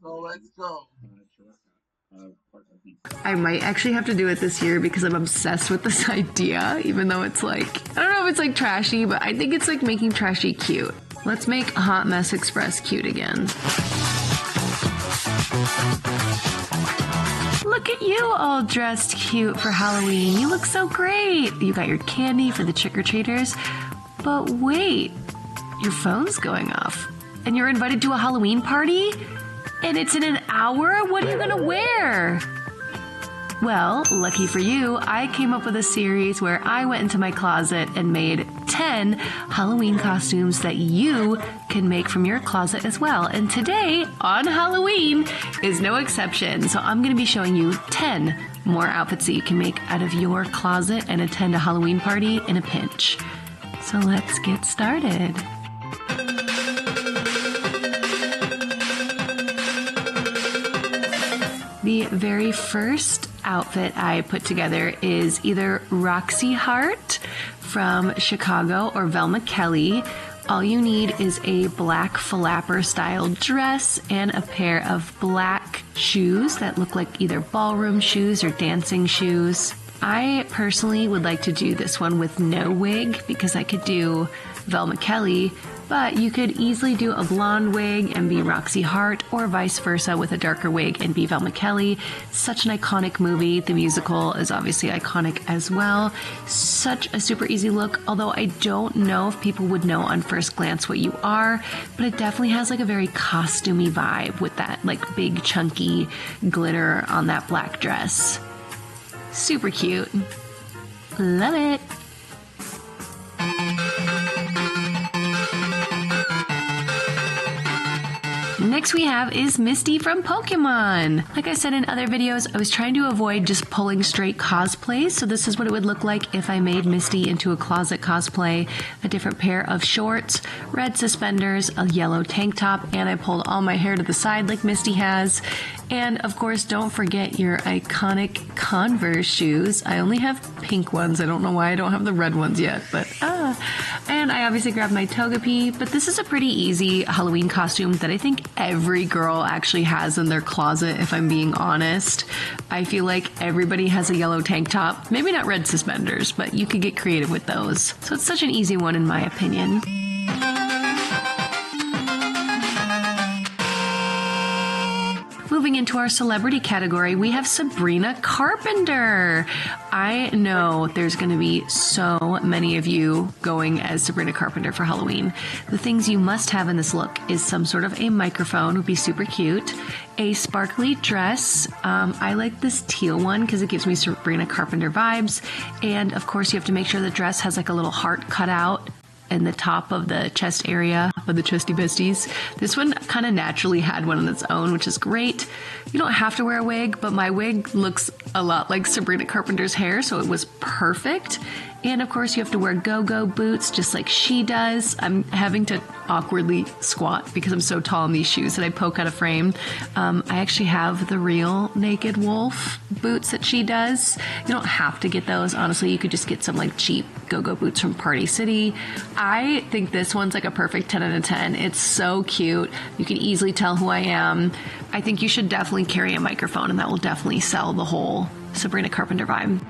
So let's go. I might actually have to do it this year because I'm obsessed with this idea, even though it's like, I don't know if it's like trashy, but I think it's like making trashy cute. Let's make Hot Mess Express cute again. Look at you all dressed cute for Halloween. You look so great. You got your candy for the trick-or-treaters. But wait, your phone's going off. And you're invited to a Halloween party? And it's in an hour? What are you gonna wear? Well, lucky for you, I came up with a series where I went into my closet and made 10 Halloween costumes that you can make from your closet as well. And today, on Halloween, is no exception. So I'm going to be showing you 10 more outfits that you can make out of your closet and attend a Halloween party in a pinch. So let's get started. The very first outfit I put together is either Roxy Hart from Chicago or Velma Kelly. All you need is a black flapper style dress and a pair of black shoes that look like either ballroom shoes or dancing shoes. I personally would like to do this one with no wig because I could do Velma Kelly, but you could easily do a blonde wig and be Roxy Hart, or vice versa with a darker wig and be Velma Kelly. Such an iconic movie. The musical is obviously iconic as well. Such a super easy look, although I don't know if people would know on first glance what you are, but it definitely has like a very costumey vibe with that like big chunky glitter on that black dress. Super cute. Love it. Next we have is Misty from Pokemon. Like I said in other videos, I was trying to avoid just pulling straight cosplays, so this is what it would look like if I made Misty into a closet cosplay. A different pair of shorts, red suspenders, a yellow tank top, and I pulled all my hair to the side like Misty has. And of course, don't forget your iconic Converse shoes. I only have pink ones. I don't know why I don't have the red ones yet, but And I obviously grabbed my Togepi, but this is a pretty easy Halloween costume that I think every girl actually has in their closet, if I'm being honest. I feel like everybody has a yellow tank top. Maybe not red suspenders, but you could get creative with those. So it's such an easy one in my opinion. Moving into our celebrity category, we have Sabrina Carpenter. I know there's going to be so many of you going as Sabrina Carpenter for Halloween. The things you must have in this look is some sort of a microphone, would be super cute, a sparkly dress. I like this teal one because it gives me Sabrina Carpenter vibes. And of course, you have to make sure the dress has like a little heart cut out in the top of the chest area of the chesty besties. This one kind of naturally had one on its own, which is great. You don't have to wear a wig, but my wig looks a lot like Sabrina Carpenter's hair, so it was perfect. And of course you have to wear go-go boots just like she does. I'm having to awkwardly squat because I'm so tall in these shoes that I poke out of frame. I actually have the real Naked Wolf boots that she does. You don't have to get those. Honestly, you could just get some like cheap go-go boots from Party City. I think this one's like a perfect 10 out of 10. It's so cute. You can easily tell who I am. I think you should definitely carry a microphone, and that will definitely sell the whole Sabrina Carpenter vibe.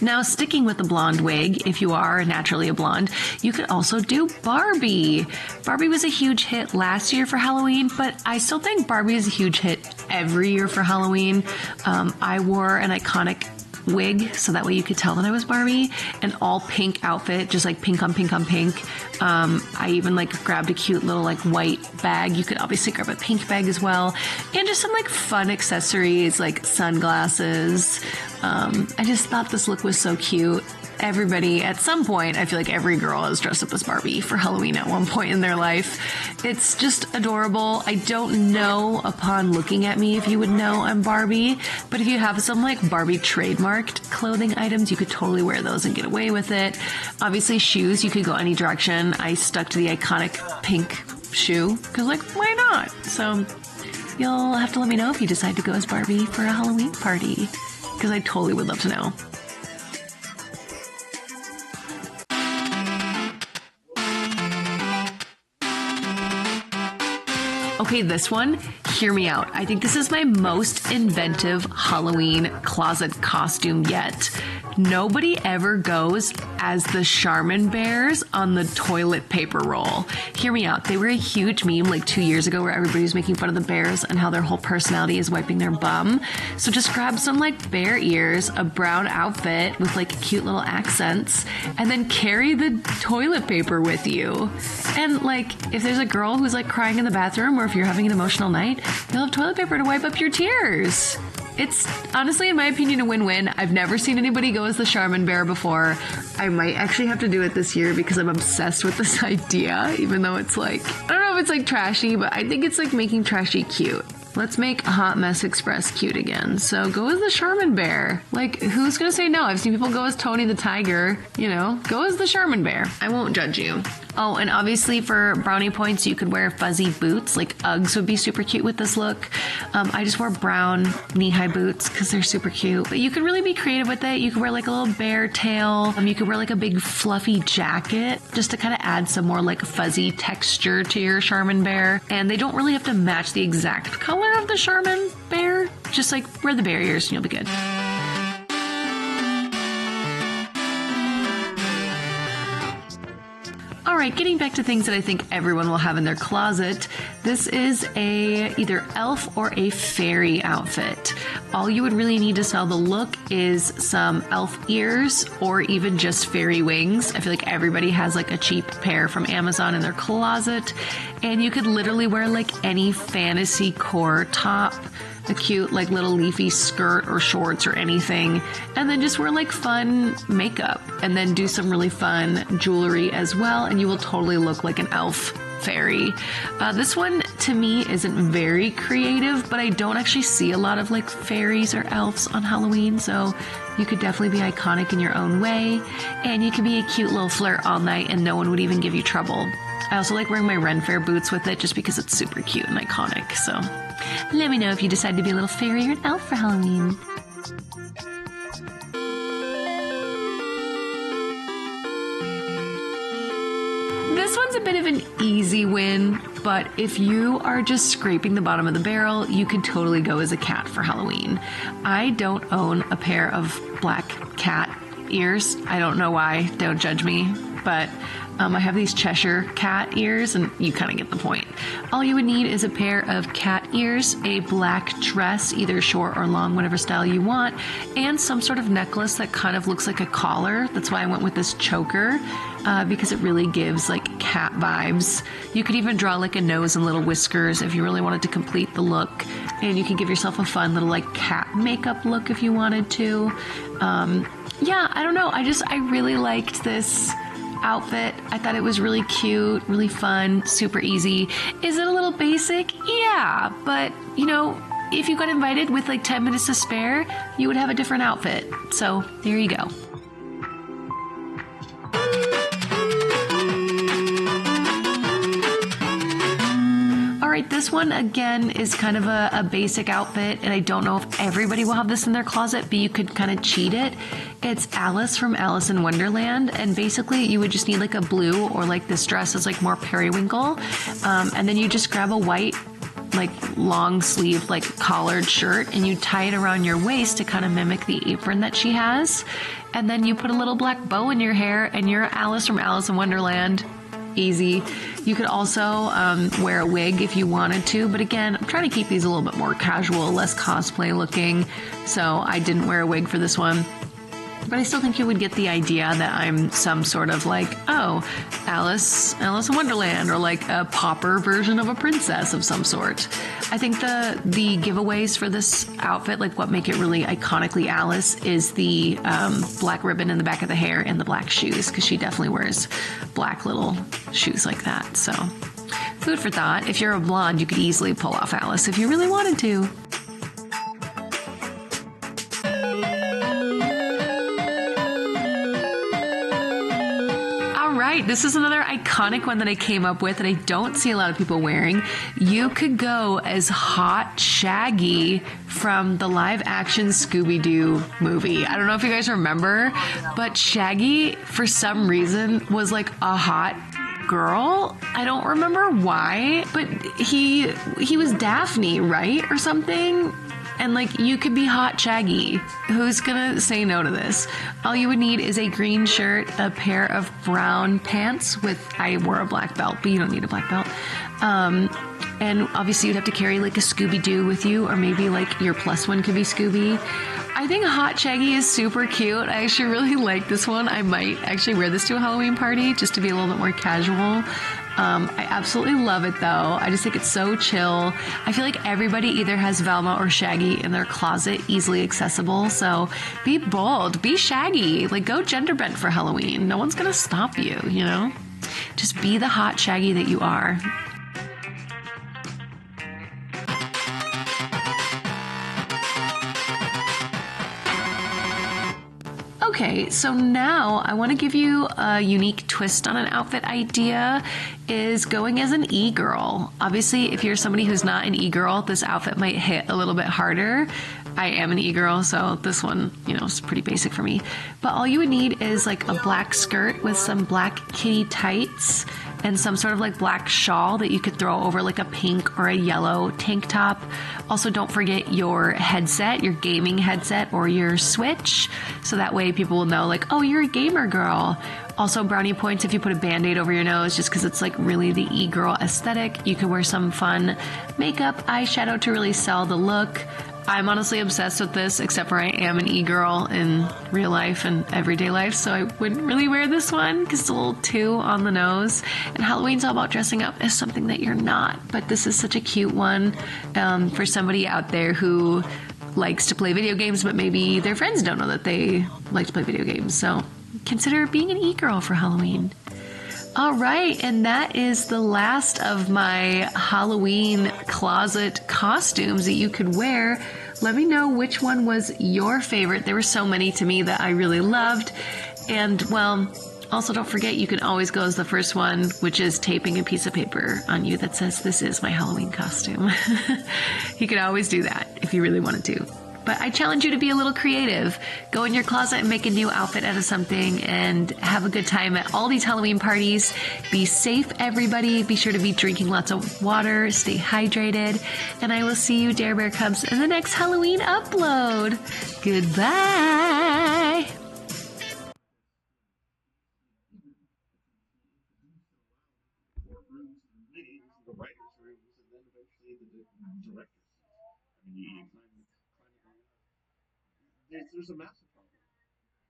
Now, sticking with the blonde wig, if you are naturally a blonde, you could also do Barbie. Barbie was a huge hit last year for Halloween, but I still think Barbie is a huge hit every year for Halloween. I wore an iconic wig so that way you could tell that I was Barbie. An all pink outfit, just like pink on pink on pink. I even like grabbed a cute little like white bag. You could obviously grab a pink bag as well, and just some like fun accessories like sunglasses. I just thought this look was so cute. Everybody at some point, I feel like every girl has dressed up as Barbie for Halloween at one point in their life. It's just adorable. I don't know upon looking at me if you would know I'm Barbie, but if you have some like Barbie trademarked clothing items, you could totally wear those and get away with it. Obviously shoes, you could go any direction. I stuck to the iconic pink shoe because like, why not? So you'll have to let me know if you decide to go as Barbie for a Halloween party, because I totally would love to know. Okay, this one, hear me out. I think this is my most inventive Halloween closet costume yet. Nobody ever goes as the SHERMAN bears on the toilet paper roll. Hear me out. They were a huge meme like 2 years ago where everybody was making fun of the bears and how their whole personality is wiping their bum. So just grab some like bear ears, a brown outfit with like cute little accents, and then carry the toilet paper with you. And like if there's a girl who's like crying in the bathroom, or if you're having an emotional night, you'll have toilet paper to wipe up your tears. It's honestly, in my opinion, a win-win. I've never seen anybody go as the SHERMAN bear before. I might actually have to do it this year because I'm obsessed with this idea, even though it's like, I don't know if it's like trashy, but I think it's like making trashy cute. Let's make Hot Mess Express cute again. So go as the SHERMAN bear. Like, who's gonna say no? I've seen people go as Tony the Tiger, you know, go as the SHERMAN bear. I won't judge you. Oh, and obviously for brownie points, you could wear fuzzy boots. Like Uggs would be super cute with this look. I just wore brown knee-high boots because they're super cute. But you could really be creative with it. You could wear like a little bear tail. You could wear like a big fluffy jacket just to kind of add some more like fuzzy texture to your SHERMAN bear. And they don't really have to match the exact color of the SHERMAN bear. Just like wear the bear ears and you'll be good. All right, getting back to things that I think everyone will have in their closet. This is a either elf or a fairy outfit. All you would really need to sell the look is some elf ears or even just fairy wings. I feel like everybody has like a cheap pair from Amazon in their closet. And you could literally wear like any fantasy core top, a cute like little leafy skirt or shorts or anything, and then just wear like fun makeup and then do some really fun jewelry as well, and you will totally look like an elf fairy. This one to me isn't very creative, but I don't actually see a lot of like fairies or elves on Halloween, so you could definitely be iconic in your own way, and you could be a cute little flirt all night and no one would even give you trouble. I also like wearing my Ren Fair boots with it just because it's super cute and iconic. So let me know if you decide to be a little fairy or an elf for Halloween. This one's a bit of an easy win, but if you are just scraping the bottom of the barrel, you could totally go as a cat for Halloween. I don't own a pair of black cat ears. I don't know why, don't judge me, but I have these Cheshire cat ears, and you kind of get the point. All you would need is a pair of cat ears, a black dress, either short or long, whatever style you want, and some sort of necklace that kind of looks like a collar. That's why I went with this choker, because it really gives like cat vibes. You could even draw like a nose and little whiskers if you really wanted to complete the look, and you could give yourself a fun little like cat makeup look if you wanted to. Yeah, I don't know. I really liked this outfit. I thought it was really cute, really fun, super easy. Is it a little basic? Yeah, but you know, if you got invited with like 10 minutes to spare, you would have a different outfit. So there you go. This one, again, is kind of a basic outfit, and I don't know if everybody will have this in their closet, but you could kind of cheat it. It's Alice from Alice in Wonderland, and basically you would just need like a blue, or like this dress is like more periwinkle, and then you just grab a white like long sleeve like collared shirt and you tie it around your waist to kind of mimic the apron that she has, and then you put a little black bow in your hair and you're Alice from Alice in Wonderland. Easy. You could also wear a wig if you wanted to, but again, I'm trying to keep these a little bit more casual, less cosplay looking, so I didn't wear a wig for this one. But I still think you would get the idea that I'm some sort of like, oh, Alice in Wonderland, or like a pauper version of a princess of some sort. I think the giveaways for this outfit, like what make it really iconically Alice, is the black ribbon in the back of the hair and the black shoes, because she definitely wears black little shoes like that. So food for thought. If you're a blonde, you could easily pull off Alice if you really wanted to. This is another iconic one that I came up with that I don't see a lot of people wearing. You could go as Hot Shaggy from the live action Scooby-Doo movie. I don't know if you guys remember, but Shaggy, for some reason, was like a hot girl. I don't remember why, but he was Daphne, right? Or something? And like, you could be hot Shaggy. Who's gonna say no to this? All you would need is a green shirt, a pair of brown pants with, I wore a black belt, but you don't need a black belt. And obviously you'd have to carry like a Scooby-Doo with you, or maybe like your plus one could be Scooby. I think hot Shaggy is super cute. I actually really like this one. I might actually wear this to a Halloween party just to be a little bit more casual. I absolutely love it though. I just think it's so chill. I feel like everybody either has Velma or Shaggy in their closet, easily accessible. So be bold, be Shaggy, like go gender bent for Halloween. No one's gonna stop you, you know? Just be the hot Shaggy that you are. Okay, so now I want to give you a unique twist on an outfit idea, is going as an e-girl. Obviously, if you're somebody who's not an e-girl, this outfit might hit a little bit harder. I am an e-girl, so this one, you know, is pretty basic for me. But all you would need is like a black skirt with some black kitty tights and some sort of like black shawl that you could throw over like a pink or a yellow tank top. Also, don't forget your headset, your gaming headset or your Switch, so that way people will know like, oh, you're a gamer girl. Also, brownie points if you put a band-aid over your nose, just because it's like really the e-girl aesthetic. You could wear some fun makeup, eyeshadow to really sell the look. I'm honestly obsessed with this, except for I am an e-girl in real life and everyday life, so I wouldn't really wear this one because it's a little too on the nose. And Halloween's all about dressing up as something that you're not, but this is such a cute one for somebody out there who likes to play video games, but maybe their friends don't know that they like to play video games. So consider being an e-girl for Halloween. All right, and that is the last of my Halloween closet costumes that you could wear. Let me know which one was your favorite. There were so many to me that I really loved. And, well, also don't forget you can always go as the first one, which is taping a piece of paper on you that says, "This is my Halloween costume." You could always do that if you really wanted to. But I challenge you to be a little creative. Go in your closet and make a new outfit out of something and have a good time at all these Halloween parties. Be safe, everybody. Be sure to be drinking lots of water. Stay hydrated. And I will see you, Dare Bear Cubs, in the next Halloween upload. Goodbye. There's a massive problem.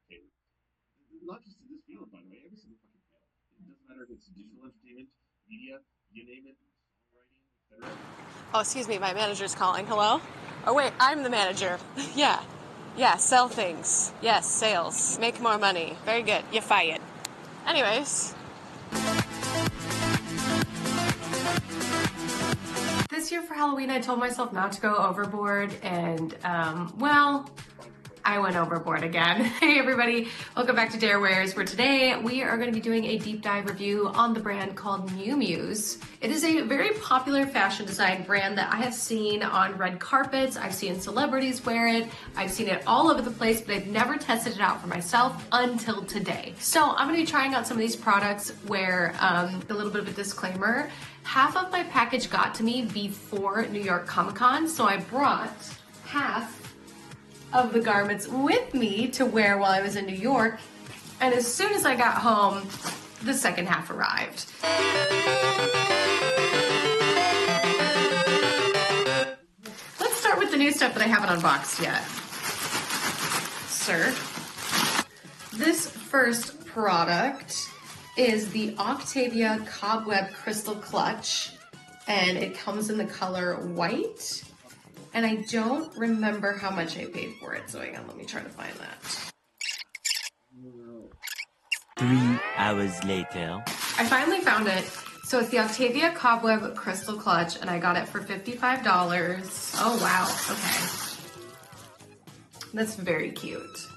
Okay. Not just in this field, by the way, every single fucking field. It doesn't matter if it's digital entertainment, media, you name it, songwriting, etc. Oh, excuse me, my manager's calling. Hello? Oh, wait, I'm the manager. Yeah. Yeah, sell things. Yes, sales. Make more money. Very good. You're fired. Anyways. This year for Halloween, I told myself not to go overboard, and, well, I went overboard again. Hey everybody, welcome back to Dare Wears, where today we are going to be doing a deep dive review on the brand called Miu Miu's. It is a very popular fashion design brand that I have seen on red carpets. I've seen celebrities wear it. I've seen it all over the place, but I've never tested it out for myself until today. So I'm going to be trying out some of these products where, a little bit of a disclaimer, half of my package got to me before New York Comic Con, so I brought half of the garments with me to wear while I was in New York, and as soon as I got home, the second half arrived. Let's start with the new stuff that I haven't unboxed yet. Sir, this first product is the Octavia Cobweb Crystal Clutch, and it comes in the color white. And I don't remember how much I paid for it, so hang on, let me try to find that. 3 hours later. I finally found it. So it's the Octavia Cobweb Crystal Clutch, and I got it for $55. Oh, wow, okay. That's very cute.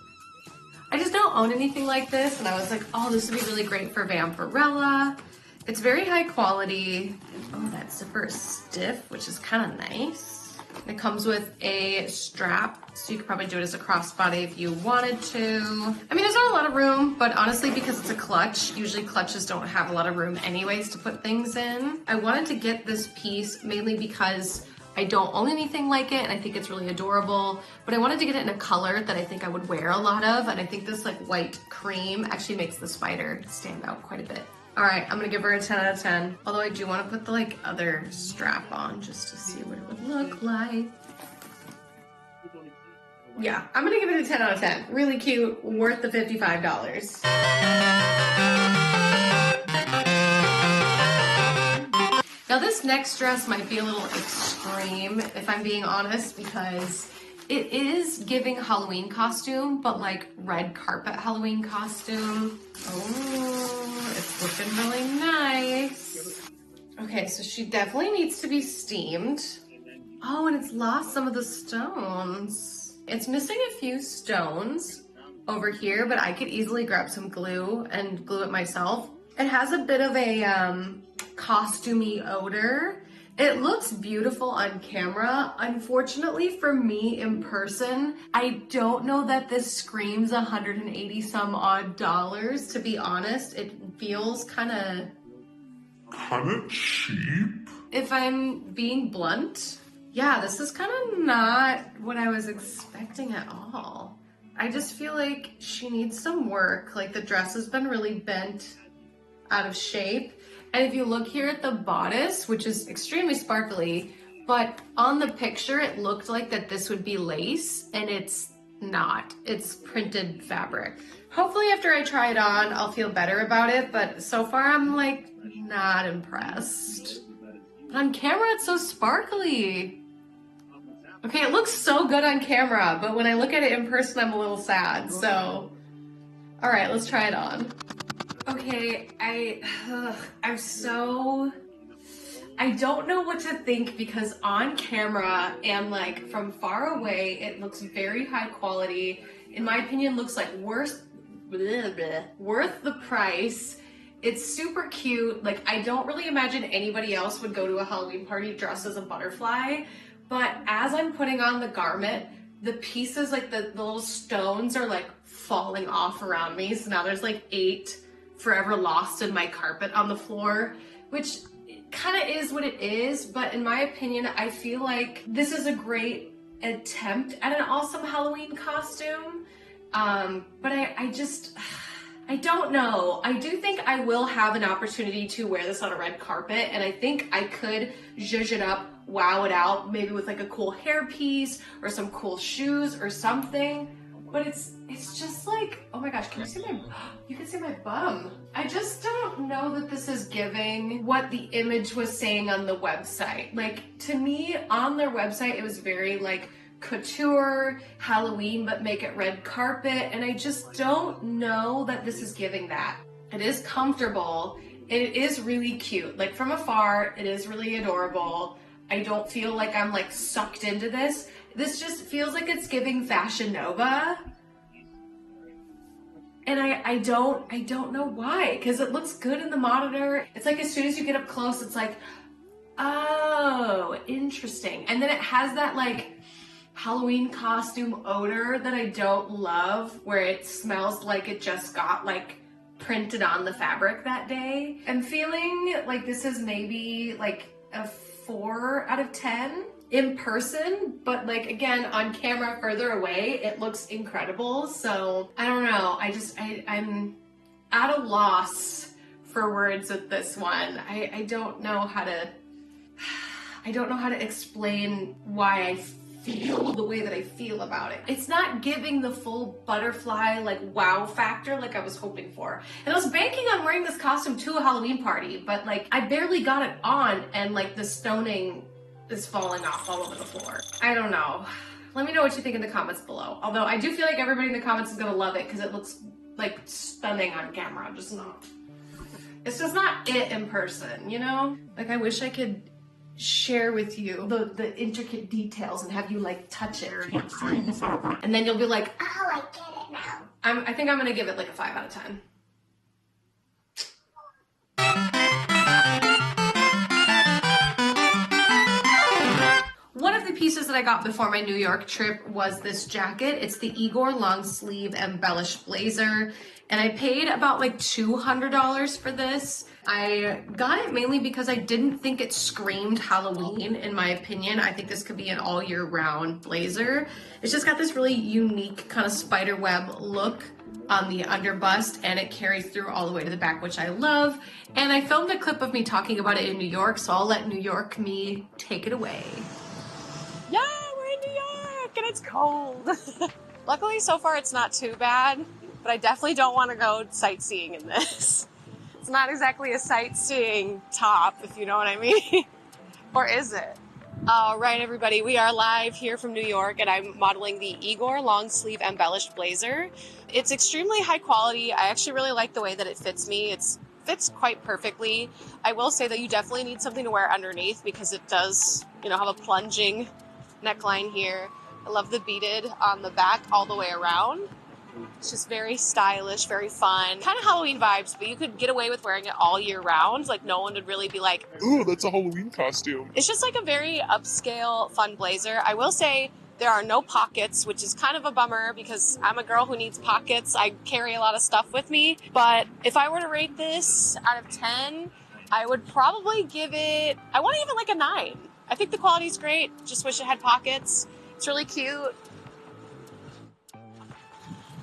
I just don't own anything like this, and I was like, oh, this would be really great for Vampirella. It's very high quality. Oh, that zipper is stiff, which is kind of nice. It comes with a strap, so you could probably do it as a crossbody if you wanted to. I mean, there's not a lot of room, but honestly, because it's a clutch, usually clutches don't have a lot of room anyways to put things in. I wanted to get this piece mainly because I don't own anything like it, and I think it's really adorable, but I wanted to get it in a color that I think I would wear a lot of, and I think this like white cream actually makes the spider stand out quite a bit. All right, I'm gonna give her a 10 out of 10. Although I do wanna put the like other strap on just to see what it would look like. Yeah, I'm gonna give it a 10 out of 10. Really cute, worth the $55. Now this next dress might be a little extreme, if I'm being honest, because it is giving Halloween costume, but like red carpet Halloween costume. Oh, it's looking really nice. Okay, so she definitely needs to be steamed. Oh, and it's lost some of the stones. It's missing a few stones over here, but I could easily grab some glue and glue it myself. It has a bit of a costumey odor. It looks beautiful on camera. Unfortunately for me in person, I don't know that this screams 180 some odd dollars, to be honest. It feels kind of cheap, if I'm being blunt. Yeah, this is kind of not what I was expecting at all. I just feel like she needs some work. Like the dress has been really bent out of shape. And if you look here at the bodice, which is extremely sparkly, but on the picture, it looked like that this would be lace, and it's not. It's printed fabric. Hopefully after I try it on, I'll feel better about it, but so far I'm like not impressed. On camera, it's so sparkly. Okay, it looks so good on camera, but when I look at it in person, I'm a little sad, so. All right, let's try it on. Okay, I don't know what to think, because on camera and like from far away, it looks very high quality. In my opinion, looks like worth the price. It's super cute. Like, I don't really imagine anybody else would go to a Halloween party dressed as a butterfly, but as I'm putting on the garment, the pieces, like the little stones are like falling off around me. So now there's like 8 forever lost in my carpet on the floor, which kind of is what it is. But in my opinion, I feel like this is a great attempt at an awesome Halloween costume. But I don't know. I do think I will have an opportunity to wear this on a red carpet, and I think I could zhuzh it up, wow it out, maybe with like a cool hairpiece or some cool shoes or something. But it's just like, oh my gosh, you can see my bum. I just don't know that this is giving what the image was saying on the website. Like, to me, on their website, it was very like couture, Halloween, but make it red carpet. And I just don't know that this is giving that. It is comfortable. It is really cute. Like, from afar, it is really adorable. I don't feel like I'm like sucked into this. This just feels like it's giving Fashion Nova. And I don't know why, because it looks good in the monitor. It's like as soon as you get up close, it's like, oh, interesting. And then it has that like Halloween costume odor that I don't love, where it smells like it just got like printed on the fabric that day. I'm feeling like this is maybe like a 4 out of 10 in person, but like again on camera further away, it looks incredible. So I don't know. I'm at a loss for words with this one. I don't know how to explain why I feel the way that I feel about it. It's not giving the full butterfly like wow factor like I was hoping for. And I was banking on wearing this costume to a Halloween party, but like I barely got it on and like the stoning is falling off all over the floor. I don't know. Let me know what you think in the comments below. Although I do feel like everybody in the comments is gonna love it because it looks like stunning on camera. It's just not it in person, you know? Like, I wish I could share with you the intricate details and have you like touch it. And then you'll be like, oh, I get it now. I think I'm gonna give it like a 5 out of 10. One of the pieces that I got before my New York trip was this jacket. It's the Igor long sleeve embellished blazer. And I paid about like $200 for this. I got it mainly because I didn't think it screamed Halloween, in my opinion. I think this could be an all year round blazer. It's just got this really unique kind of spider web look on the underbust, and it carries through all the way to the back, which I love. And I filmed a clip of me talking about it in New York, so I'll let New York me take it away. Yeah, we're in New York and it's cold. Luckily, so far it's not too bad, but I definitely don't want to go sightseeing in this. It's not exactly a sightseeing top, if you know what I mean. Or is it? All right, everybody, we are live here from New York, and I'm modeling the Igor long sleeve embellished blazer. It's extremely high quality. I actually really like the way that it fits me. It fits quite perfectly. I will say that you definitely need something to wear underneath because it does, have a plunging neckline here. I love the beaded on the back all the way around. It's just very stylish, very fun. Kind of Halloween vibes, but you could get away with wearing it all year round. Like, no one would really be like, ooh, that's a Halloween costume. It's just like a very upscale, fun blazer. I will say there are no pockets, which is kind of a bummer because I'm a girl who needs pockets. I carry a lot of stuff with me. But if I were to rate this out of 10, I would probably give it, I want to give it like a 9. I think the quality's great. Just wish it had pockets. It's really cute.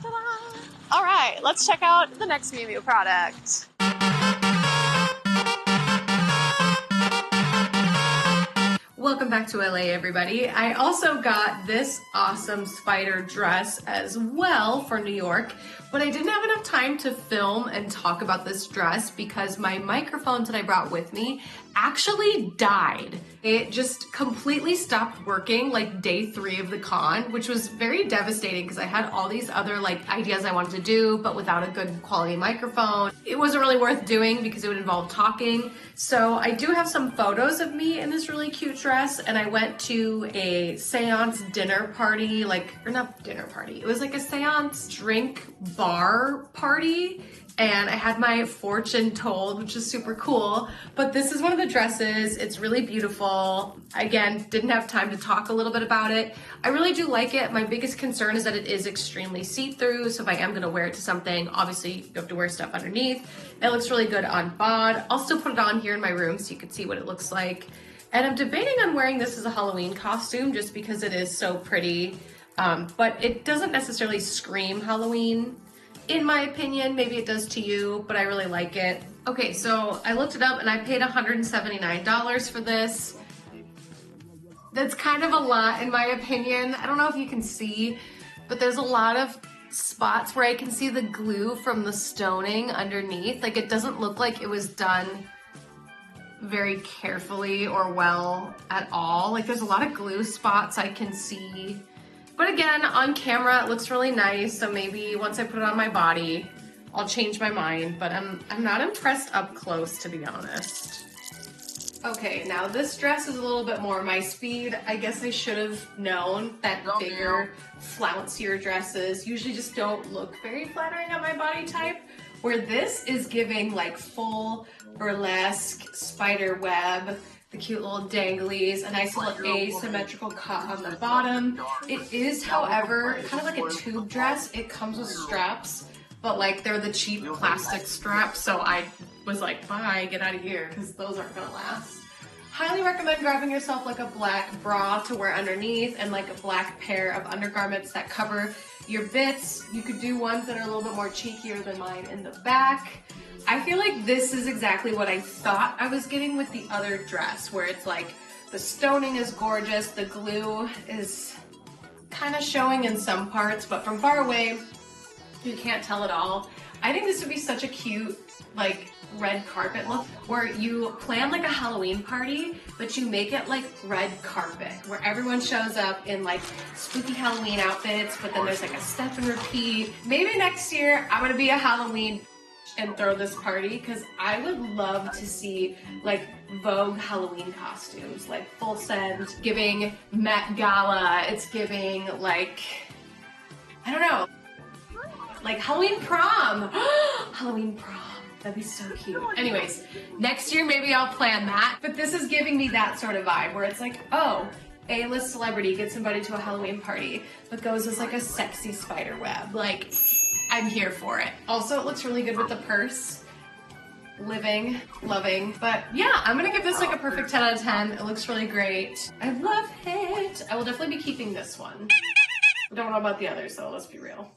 Ta-da! All right, let's check out the next Miu Miu product. Welcome back to LA, everybody. I also got this awesome spider dress as well for New York, but I didn't have enough time to film and talk about this dress because my microphone that I brought with me actually died. It just completely stopped working like day 3 of the con, which was very devastating because I had all these other ideas I wanted to do, but without a good quality microphone. It wasn't really worth doing because it would involve talking. So I do have some photos of me in this really cute dress, and I went to a seance dinner party, or not dinner party, it was like a seance drink bar party. And I had my fortune told, which is super cool. But this is one of the dresses. It's really beautiful. Again, didn't have time to talk a little bit about it. I really do like it. My biggest concern is that it is extremely see-through. So if I am gonna wear it to something, obviously you have to wear stuff underneath. It looks really good on bod. I'll still put it on here in my room so you can see what it looks like. And I'm debating on wearing this as a Halloween costume just because it is so pretty. But it doesn't necessarily scream Halloween. In my opinion, maybe it does to you, but I really like it. Okay, so I looked it up and I paid $179 for this. That's kind of a lot in my opinion. I don't know if you can see, but there's a lot of spots where I can see the glue from the stoning underneath. Like, it doesn't look like it was done very carefully or well at all. Like, there's a lot of glue spots I can see. But again, on camera, it looks really nice, so maybe once I put it on my body, I'll change my mind, but I'm not impressed up close, to be honest. Okay, now this dress is a little bit more my speed. I guess I should have known that bigger, flouncier dresses usually just don't look very flattering on my body type, where this is giving like full burlesque spider web, the cute little danglies, a nice little asymmetrical cut on the bottom. It is, however, kind of like a tube dress. It comes with straps, but they're the cheap plastic straps, so I was like, bye, get out of here, because those aren't gonna last. Highly recommend grabbing yourself a black bra to wear underneath and a black pair of undergarments that cover your bits. You could do ones that are a little bit more cheekier than mine in the back. I feel like this is exactly what I thought I was getting with the other dress, where it's the stoning is gorgeous, the glue is kind of showing in some parts, but from far away, you can't tell at all. I think this would be such a cute, red carpet look, where you plan a Halloween party, but you make it red carpet, where everyone shows up in spooky Halloween outfits, but then there's a step and repeat. Maybe next year I'm gonna be a Halloween and throw this party, because I would love to see Vogue Halloween costumes, full send, giving Met Gala. It's giving I don't know, Halloween prom. Halloween prom. That'd be so cute. Anyways, next year maybe I'll plan that, but this is giving me that sort of vibe where it's oh, A-list celebrity gets invited to a Halloween party, but goes as like a sexy spider web. Like, I'm here for it. Also, it looks really good with the purse. Living, loving, but yeah, I'm gonna give this like a perfect 10 out of 10. It looks really great. I love it. I will definitely be keeping this one. I don't know about the others though, let's be real.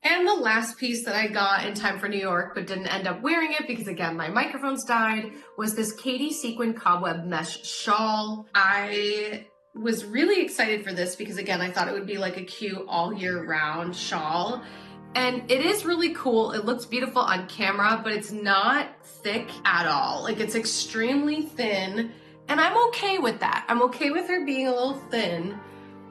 And the last piece that I got in time for New York but didn't end up wearing it because again my microphones died was this Katie sequin cobweb mesh shawl. I was really excited for this because again I thought it would be like a cute all year round shawl, and it is really cool. It looks beautiful on camera, but it's not thick at all. Like, it's extremely thin, and I'm okay with that. I'm okay with her being a little thin,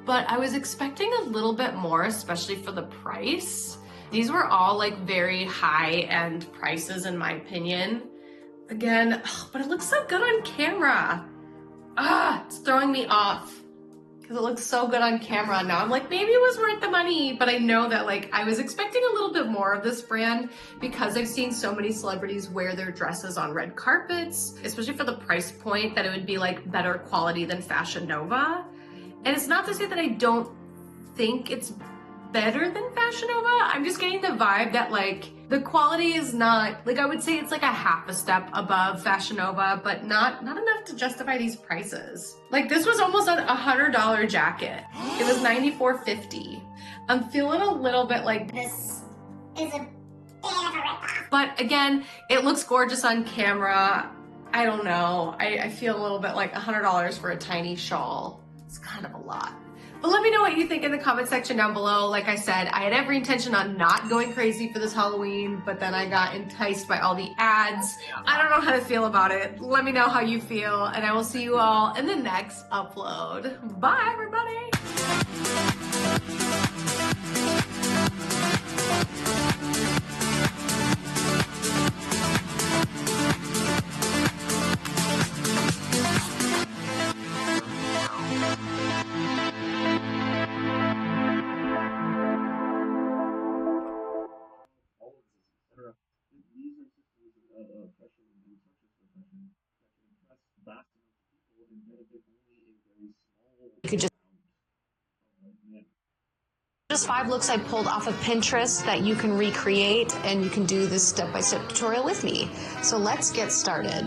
but I was expecting a little bit more, especially for the price. These were all like very high-end prices in my opinion. Again, but it looks so good on camera. It's throwing me off because it looks so good on camera. Now I'm like, maybe it was worth the money, but I know that like I was expecting a little bit more of this brand because I've seen so many celebrities wear their dresses on red carpets, especially for the price point, that it would be like better quality than Fashion Nova. And it's not to say that I don't think it's better than Fashion Nova. I'm just getting the vibe that like the quality is not, like I would say it's like a half a step above Fashion Nova, but not enough to justify these prices. Like this was almost a $100 jacket. It was $94.50. I'm feeling a little bit like this is a bit of a ripoff. But again, it looks gorgeous on camera. I don't know. I feel a little bit like $100 for a tiny shawl. It's kind of a lot. But let me know what you think in the comment section down below. Like I said, I had every intention on not going crazy for this Halloween, but then I got enticed by all the ads. I don't know how to feel about it. Let me know how you feel, and I will see you all in the next upload. Bye, everybody. You could just 5 looks I pulled off of Pinterest that you can recreate, and you can do this step-by-step tutorial with me. So let's get started.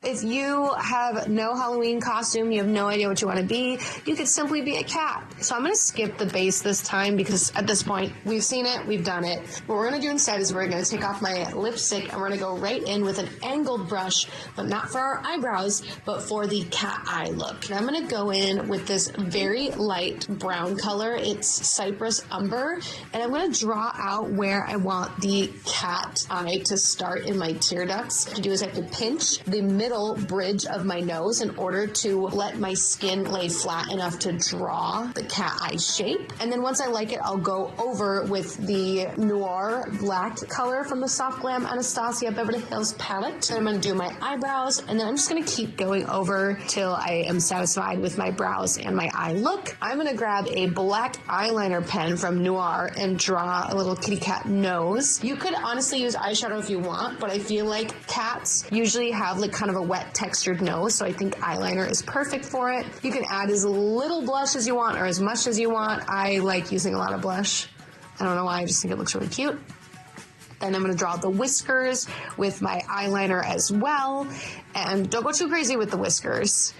If you have no Halloween costume, you have no idea what you want to be, you could simply be a cat. So I'm going to skip the base this time because at this point, we've seen it, we've done it. What we're going to do instead is we're going to take off my lipstick and we're going to go right in with an angled brush, but not for our eyebrows, but for the cat eye look. And I'm going to go in with this very light brown color. It's Cypress Umber. And I'm going to draw out where I want the cat eye to start in my tear ducts. What to do is I have to pinch the middle bridge of my nose in order to let my skin lay flat enough to draw the cat eye shape. And then once I like it, I'll go over with the Noir black color from the Soft Glam Anastasia Beverly Hills palette. And I'm going to do my eyebrows, and then I'm just going to keep going over till I am satisfied with my brows and my eye look. I'm going to grab a black eyeliner pen from Noir and draw a little kitty cat nose. You could honestly use eyeshadow if you want, but I feel like cats usually have like kind of a wet textured nose, so I think eyeliner is perfect for it. You can add as little blush as you want or as much as you want. I like using a lot of blush. I don't know why, I just think it looks really cute. Then I'm going to draw the whiskers with my eyeliner as well, and don't go too crazy with the whiskers.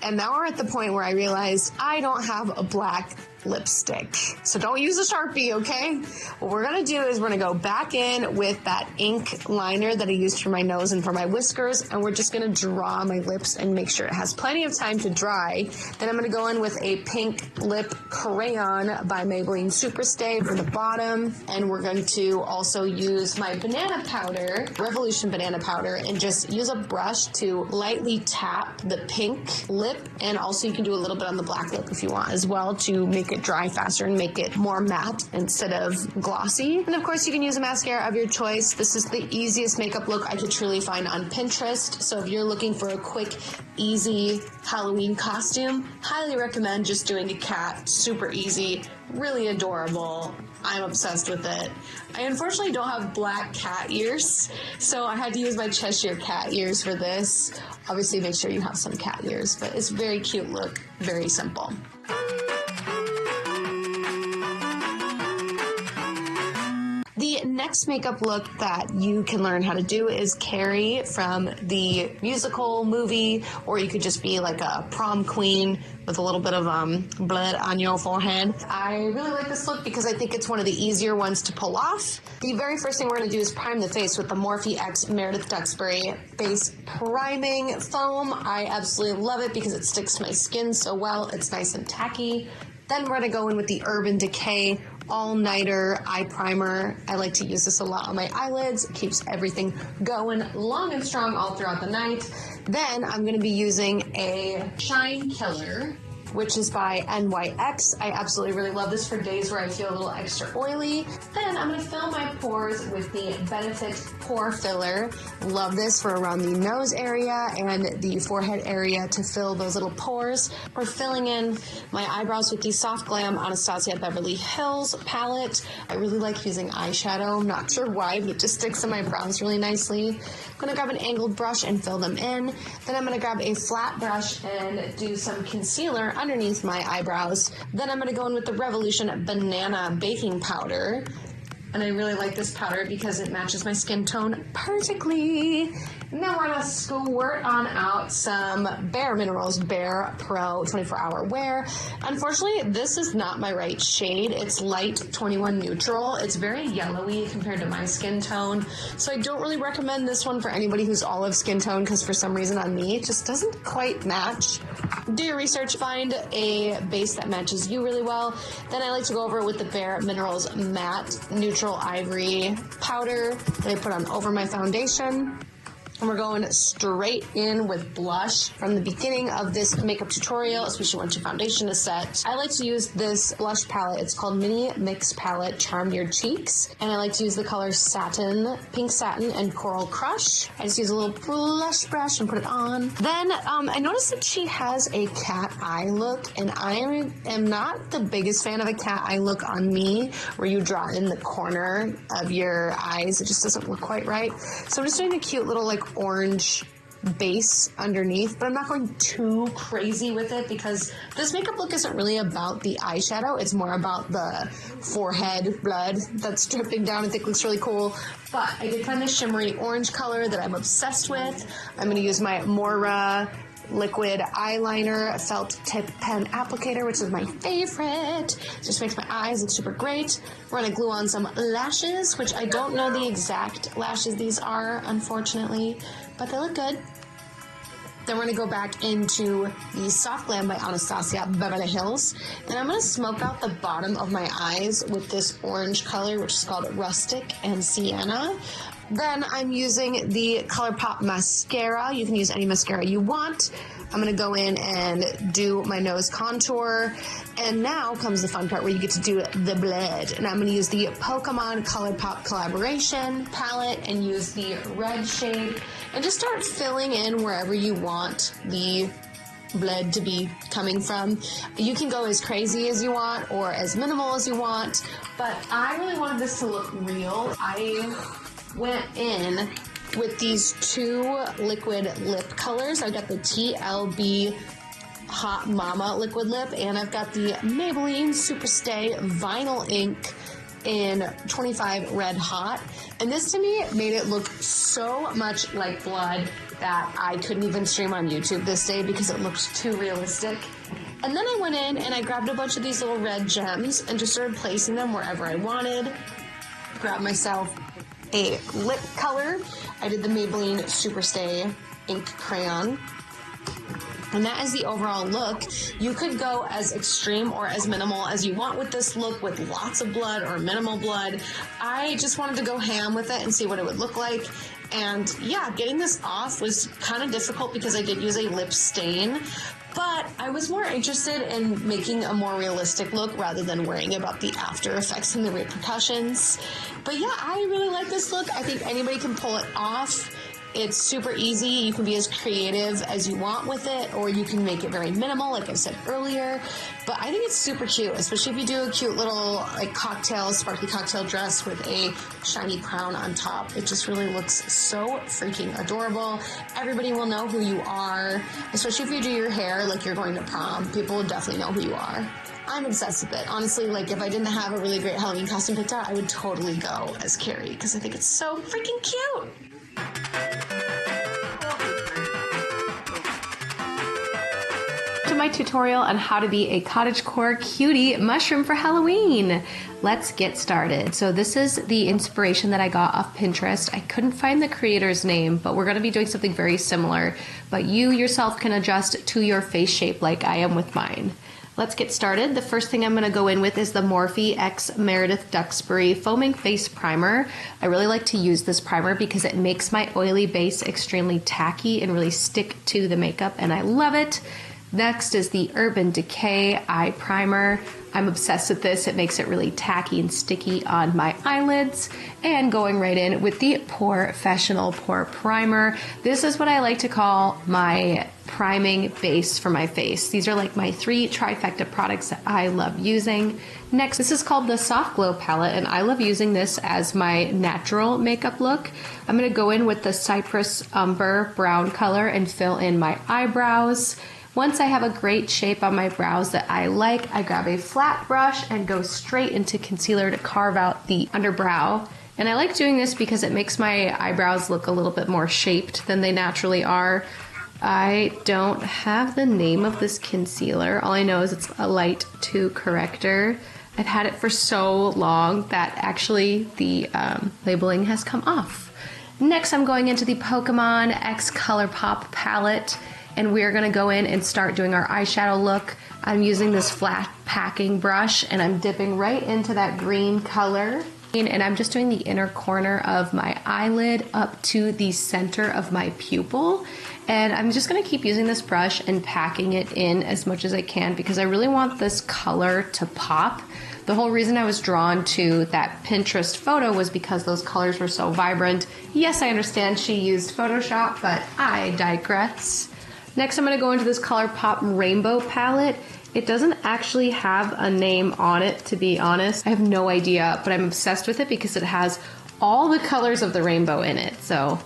And now we're at the point where I realize I don't have a black lipstick. So don't use a Sharpie, okay? What we're gonna do is we're gonna go back in with that ink liner that I used for my nose and for my whiskers, and we're just gonna draw my lips and make sure it has plenty of time to dry. Then I'm gonna go in with a pink lip crayon by Maybelline Superstay for the bottom, and we're going to also use my banana powder, Revolution banana powder, and just use a brush to lightly tap the pink lip, and also you can do a little bit on the black lip if you want as well to make make it dry faster and make it more matte instead of glossy. And of course, you can use a mascara of your choice. This is the easiest makeup look I could truly find on Pinterest. So if you're looking for a quick, easy Halloween costume, highly recommend just doing a cat. Super easy, really adorable. I'm obsessed with it. I unfortunately don't have black cat ears, so I had to use my Cheshire cat ears for this. Obviously, make sure you have some cat ears, but it's a very cute look, very simple. The next makeup look that you can learn how to do is Carrie from the musical movie, or you could just be like a prom queen with a little bit of blood on your forehead. I really like this look because I think it's one of the easier ones to pull off. The very first thing we're going to do is prime the face with the Morphe X Meredith Duxbury Face Priming Foam. I absolutely love it because it sticks to my skin so well. It's nice and tacky. Then we're going to go in with the Urban Decay All-Nighter Eye Primer. I like to use this a lot on my eyelids. It keeps everything going long and strong all throughout the night. Then I'm going to be using a Shine Killer, which is by NYX. I absolutely really love this for days where I feel a little extra oily. Then I'm going to fill my pores with the Benefit Pore Filler. Love this for around the nose area and the forehead area to fill those little pores. We're filling in my eyebrows with the Soft Glam Anastasia Beverly Hills palette. I really like using eyeshadow. I'm not sure why, but it just sticks to my brows really nicely. I'm going to grab an angled brush and fill them in. Then I'm going to grab a flat brush and do some concealer underneath my eyebrows. Then I'm going to go in with the Revolution Banana Baking Powder. And I really like this powder because it matches my skin tone perfectly. And then we're going to squirt on out some Bare Minerals Bare Pro 24-Hour Wear. Unfortunately, this is not my right shade. It's light 21 neutral. It's very yellowy compared to my skin tone. So I don't really recommend this one for anybody who's olive skin tone because for some reason on me, it just doesn't quite match. Do your research, find a base that matches you really well. Then I like to go over it with the Bare Minerals Matte Neutral Ivory Powder that I put on over my foundation. And we're going straight in with blush from the beginning of this makeup tutorial, especially once your foundation is set. I like to use this blush palette. It's called Mini Mix Palette Charm Your Cheeks. And I like to use the colors Satin, Pink Satin, and Coral Crush. I just use a little blush brush and put it on. Then I noticed that she has a cat eye look, and I am not the biggest fan of a cat eye look on me, where you draw in the corner of your eyes. It just doesn't look quite right. So I'm just doing a cute little like orange base underneath, but I'm not going too crazy with it because this makeup look isn't really about the eyeshadow. It's more about the forehead blood that's dripping down. I think looks really cool. But I did find this shimmery orange color that I'm obsessed with. I'm going to use my Mora liquid eyeliner felt tip pen applicator, which is my favorite. Just makes my eyes look super great. We're going to glue on some lashes, which I don't know the exact lashes these are, unfortunately, but they look good. Then we're going to go back into the Soft Glam by Anastasia Beverly Hills, and I'm going to smoke out the bottom of my eyes with this orange color, which is called Rustic and Sienna. Then I'm using the ColourPop mascara. You can use any mascara you want. I'm going to go in and do my nose contour. And now comes the fun part where you get to do the blood. And I'm going to use the Pokemon ColourPop Collaboration palette and use the red shade. And just start filling in wherever you want the blood to be coming from. You can go as crazy as you want or as minimal as you want. But I really wanted this to look real. I went in with these two liquid lip colors. I've got the TLB Hot Mama liquid lip, and I've got the Maybelline Superstay Vinyl Ink in 25 Red Hot. And this to me made it look so much like blood that I couldn't even stream on YouTube this day because it looked too realistic. And then I went in and I grabbed a bunch of these little red gems and just started placing them wherever I wanted. Grabbed myself a lip color. I did the Maybelline Superstay Ink Crayon. And that is the overall look. You could go as extreme or as minimal as you want with this look, with lots of blood or minimal blood. I just wanted to go ham with it and see what it would look like. And yeah, getting this off was kind of difficult because I did use a lip stain, but I was more interested in making a more realistic look rather than worrying about the after effects and the repercussions. But yeah, I really like this look. I think anybody can pull it off. It's super easy. You can be as creative as you want with it, or you can make it very minimal, like I said earlier. But I think it's super cute, especially if you do a cute little like sparkly cocktail dress with a shiny crown on top. It just really looks so freaking adorable. Everybody will know who you are, especially if you do your hair like you're going to prom. People will definitely know who you are. I'm obsessed with it. Honestly, like if I didn't have a really great Halloween costume picked out, I would totally go as Carrie because I think it's so freaking cute. To my tutorial on how to be a cottagecore cutie mushroom for Halloween. Let's get started. So this is the inspiration that I got off Pinterest. I couldn't find the creator's name, but we're going to be doing something very similar, but you yourself can adjust to your face shape like I am with mine. Let's get started. The first thing I'm going to go in with is the Morphe X Meredith Duxbury Foaming Face Primer. I really like to use this primer because it makes my oily base extremely tacky and really stick to the makeup, and I love it. Next is the Urban Decay Eye Primer. I'm obsessed with this. It makes it really tacky and sticky on my eyelids. And going right in with the Professional Pore Primer. This is what I like to call my priming base for my face. These are like my 3 trifecta products that I love using. Next, this is called the Soft Glow Palette, and I love using this as my natural makeup look. I'm going to go in with the Cypress Umber brown color and fill in my eyebrows. Once I have a great shape on my brows that I like, I grab a flat brush and go straight into concealer to carve out the underbrow. And I like doing this because it makes my eyebrows look a little bit more shaped than they naturally are. I don't have the name of this concealer. All I know is it's a light 2 corrector. I've had it for so long that actually the labeling has come off. Next, I'm going into the Pokemon X ColourPop palette. And we're going to go in and start doing our eyeshadow look. I'm using this flat packing brush and I'm dipping right into that green color. And I'm just doing the inner corner of my eyelid up to the center of my pupil. And I'm just going to keep using this brush and packing it in as much as I can because I really want this color to pop. The whole reason I was drawn to that Pinterest photo was because those colors were so vibrant. Yes, I understand she used Photoshop, but I digress. Next, I'm going to go into this ColourPop Rainbow palette. It doesn't actually have a name on it, to be honest. I have no idea, but I'm obsessed with it because it has all the colors of the rainbow in it. So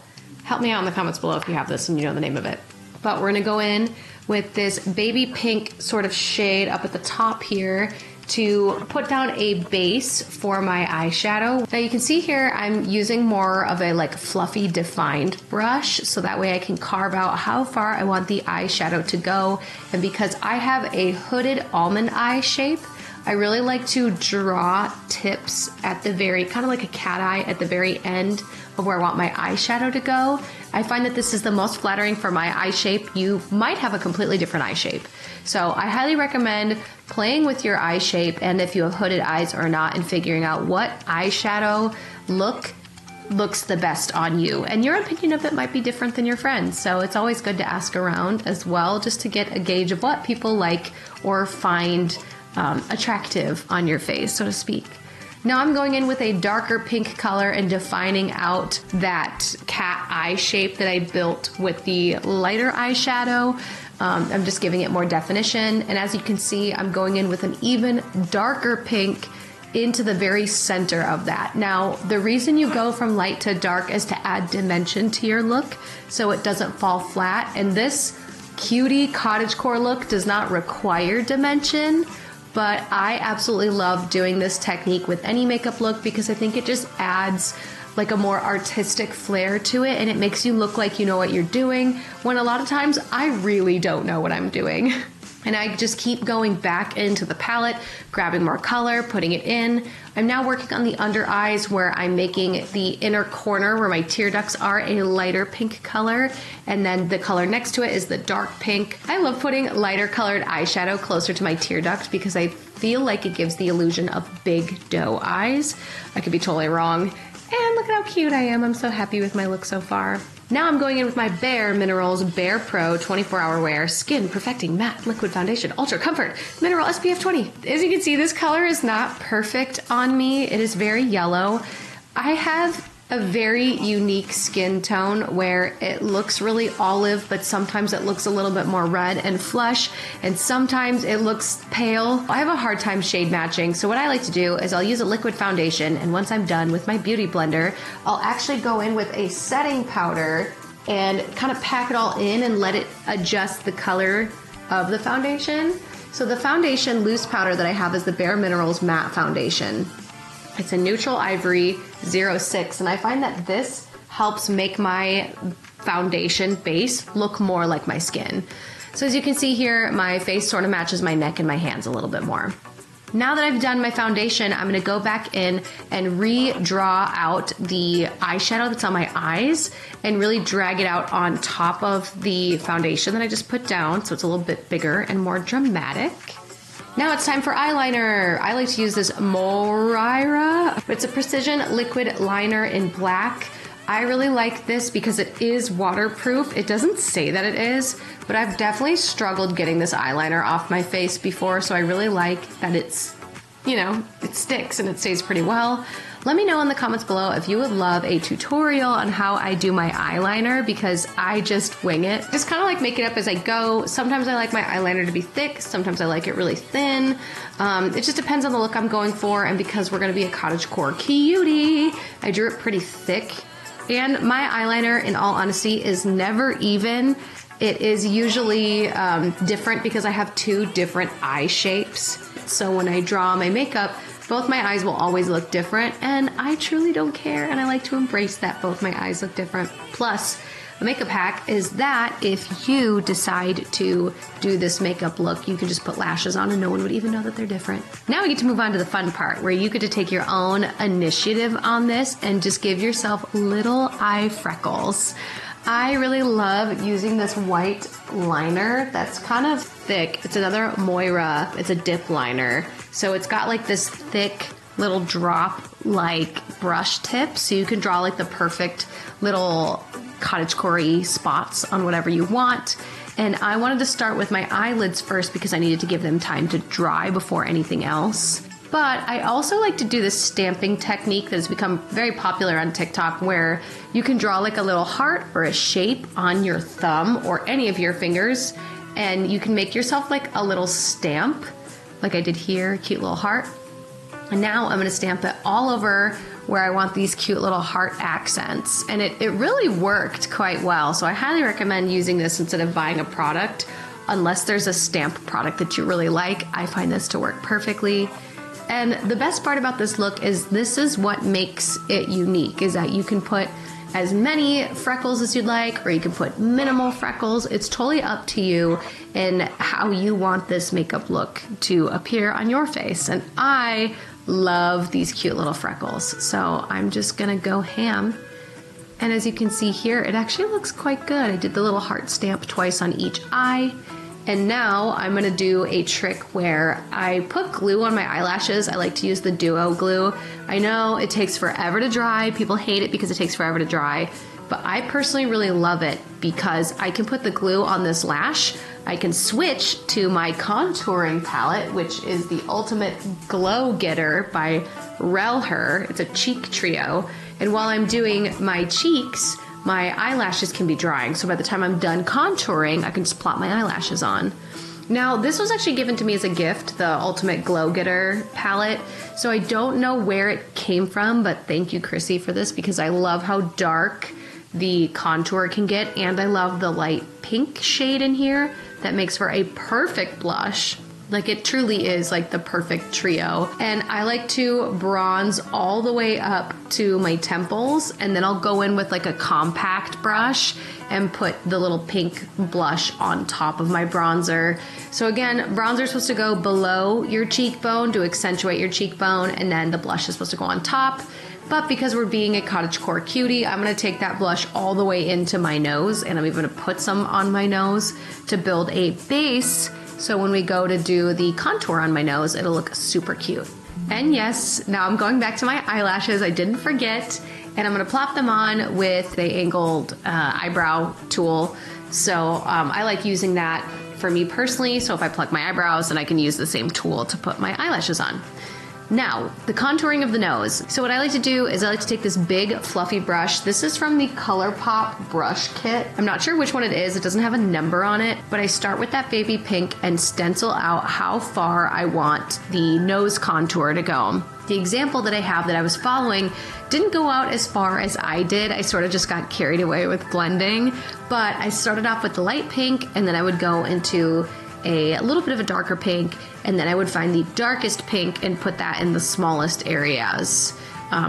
help me out in the comments below if you have this and you know the name of it. But we're going to go in with this baby pink sort of shade up at the top here to put down a base for my eyeshadow. Now you can see here I'm using more of a like fluffy defined brush so that way I can carve out how far I want the eyeshadow to go. And because I have a hooded almond eye shape, I really like to draw tips at the very, kind of like a cat eye at the very end of where I want my eyeshadow to go. I find that this is the most flattering for my eye shape. You might have a completely different eye shape. So I highly recommend playing with your eye shape and if you have hooded eyes or not and figuring out what eyeshadow looks the best on you. And your opinion of it might be different than your friends. So it's always good to ask around as well just to get a gauge of what people like or find attractive on your face, so to speak. Now I'm going in with a darker pink color and defining out that cat eye shape that I built with the lighter eyeshadow. I'm just giving it more definition. And as you can see, I'm going in with an even darker pink into the very center of that. Now, the reason you go from light to dark is to add dimension to your look so it doesn't fall flat. And this cutie cottagecore look does not require dimension. But I absolutely love doing this technique with any makeup look because I think it just adds like a more artistic flair to it and it makes you look like you know what you're doing when a lot of times I really don't know what I'm doing. And I just keep going back into the palette, grabbing more color, putting it in. I'm now working on the under eyes where I'm making the inner corner where my tear ducts are a lighter pink color. And then the color next to it is the dark pink. I love putting lighter colored eyeshadow closer to my tear duct because I feel like it gives the illusion of big doe eyes. I could be totally wrong. And look at how cute I am. I'm so happy with my look so far. Now I'm going in with my Bare Minerals Bare Pro 24-hour wear Skin Perfecting Matte Liquid Foundation Ultra Comfort Mineral SPF 20. As you can see, this color is not perfect on me. It is very yellow. I have a very unique skin tone where it looks really olive, but sometimes it looks a little bit more red and flush, and sometimes it looks pale. I have a hard time shade matching, so what I like to do is I'll use a liquid foundation, and once I'm done with my beauty blender, I'll actually go in with a setting powder and kind of pack it all in and let it adjust the color of the foundation. So the foundation loose powder that I have is the Bare Minerals Matte Foundation. It's a neutral ivory 06, and I find that this helps make my foundation base look more like my skin. So as you can see here, my face sort of matches my neck and my hands a little bit more. Now that I've done my foundation, I'm gonna go back in and redraw out the eyeshadow that's on my eyes and really drag it out on top of the foundation that I just put down, so it's a little bit bigger and more dramatic. Now it's time for eyeliner. I like to use this Moira. It's a precision liquid liner in black. I really like this because it is waterproof. It doesn't say that it is, but I've definitely struggled getting this eyeliner off my face before, so I really like that it's, you know, it sticks and it stays pretty well. Let me know in the comments below if you would love a tutorial on how I do my eyeliner, because I just wing it. Just kind of like make it up as I go. Sometimes I like my eyeliner to be thick, sometimes I like it really thin. It just depends on the look I'm going for, and because we're gonna be a cottagecore cutie, I drew it pretty thick. And my eyeliner, in all honesty, is never even. It is usually different because I have two different eye shapes. So when I draw my makeup, both my eyes will always look different, and I truly don't care, and I like to embrace that both my eyes look different. Plus, a makeup hack is that if you decide to do this makeup look, you can just put lashes on and no one would even know that they're different. Now we get to move on to the fun part, where you get to take your own initiative on this and just give yourself little eye freckles. I really love using this white liner that's kind of thick. It's another Moira. It's a dip liner. So it's got like this thick little drop like brush tip, so you can draw like the perfect little cottagecore-y spots on whatever you want. And I wanted to start with my eyelids first because I needed to give them time to dry before anything else. But I also like to do this stamping technique that has become very popular on TikTok, where you can draw like a little heart or a shape on your thumb or any of your fingers, and you can make yourself like a little stamp, like I did here, cute little heart. And now I'm gonna stamp it all over where I want these cute little heart accents. And it really worked quite well. So I highly recommend using this instead of buying a product, unless there's a stamp product that you really like. I find this to work perfectly. And the best part about this look is this is what makes it unique, is that you can put as many freckles as you'd like, or you can put minimal freckles. It's totally up to you and how you want this makeup look to appear on your face. And I love these cute little freckles, so I'm just gonna go ham. And as you can see here, it actually looks quite good. I did the little heart stamp twice on each eye. And now I'm gonna do a trick where I put glue on my eyelashes. I like to use the Duo glue. I know it takes forever to dry. People hate it because it takes forever to dry, but I personally really love it because I can put the glue on this lash. I can switch to my contouring palette, which is the Ultimate Glow Getter by Relher. It's a cheek trio. And while I'm doing my cheeks, my eyelashes can be drying. So by the time I'm done contouring, I can just plop my eyelashes on. Now, this was actually given to me as a gift, the Ultimate Glow Getter palette. So I don't know where it came from, but thank you, Chrissy, for this, because I love how dark the contour can get, and I love the light pink shade in here that makes for a perfect blush. Like, it truly is like the perfect trio. And I like to bronze all the way up to my temples, and then I'll go in with like a compact brush and put the little pink blush on top of my bronzer. So again, bronzer is supposed to go below your cheekbone to accentuate your cheekbone, and then the blush is supposed to go on top. But because we're being a cottagecore cutie, I'm gonna take that blush all the way into my nose, and I'm even gonna put some on my nose to build a base. So when we go to do the contour on my nose, it'll look super cute. And yes, now I'm going back to my eyelashes. I didn't forget. And I'm going to plop them on with the angled eyebrow tool. So I like using that for me personally. So if I pluck my eyebrows, then I can use the same tool to put my eyelashes on. Now, the contouring of the nose. So what I like to do is I like to take this big fluffy brush. This is from the ColourPop brush kit. I'm not sure which one it is. It doesn't have a number on it, but I start with that baby pink and stencil out how far I want the nose contour to go. The example that I have that I was following didn't go out as far as I did. I sort of just got carried away with blending, but I started off with the light pink and then I would go into a little bit of a darker pink, and then I would find the darkest pink and put that in the smallest areas.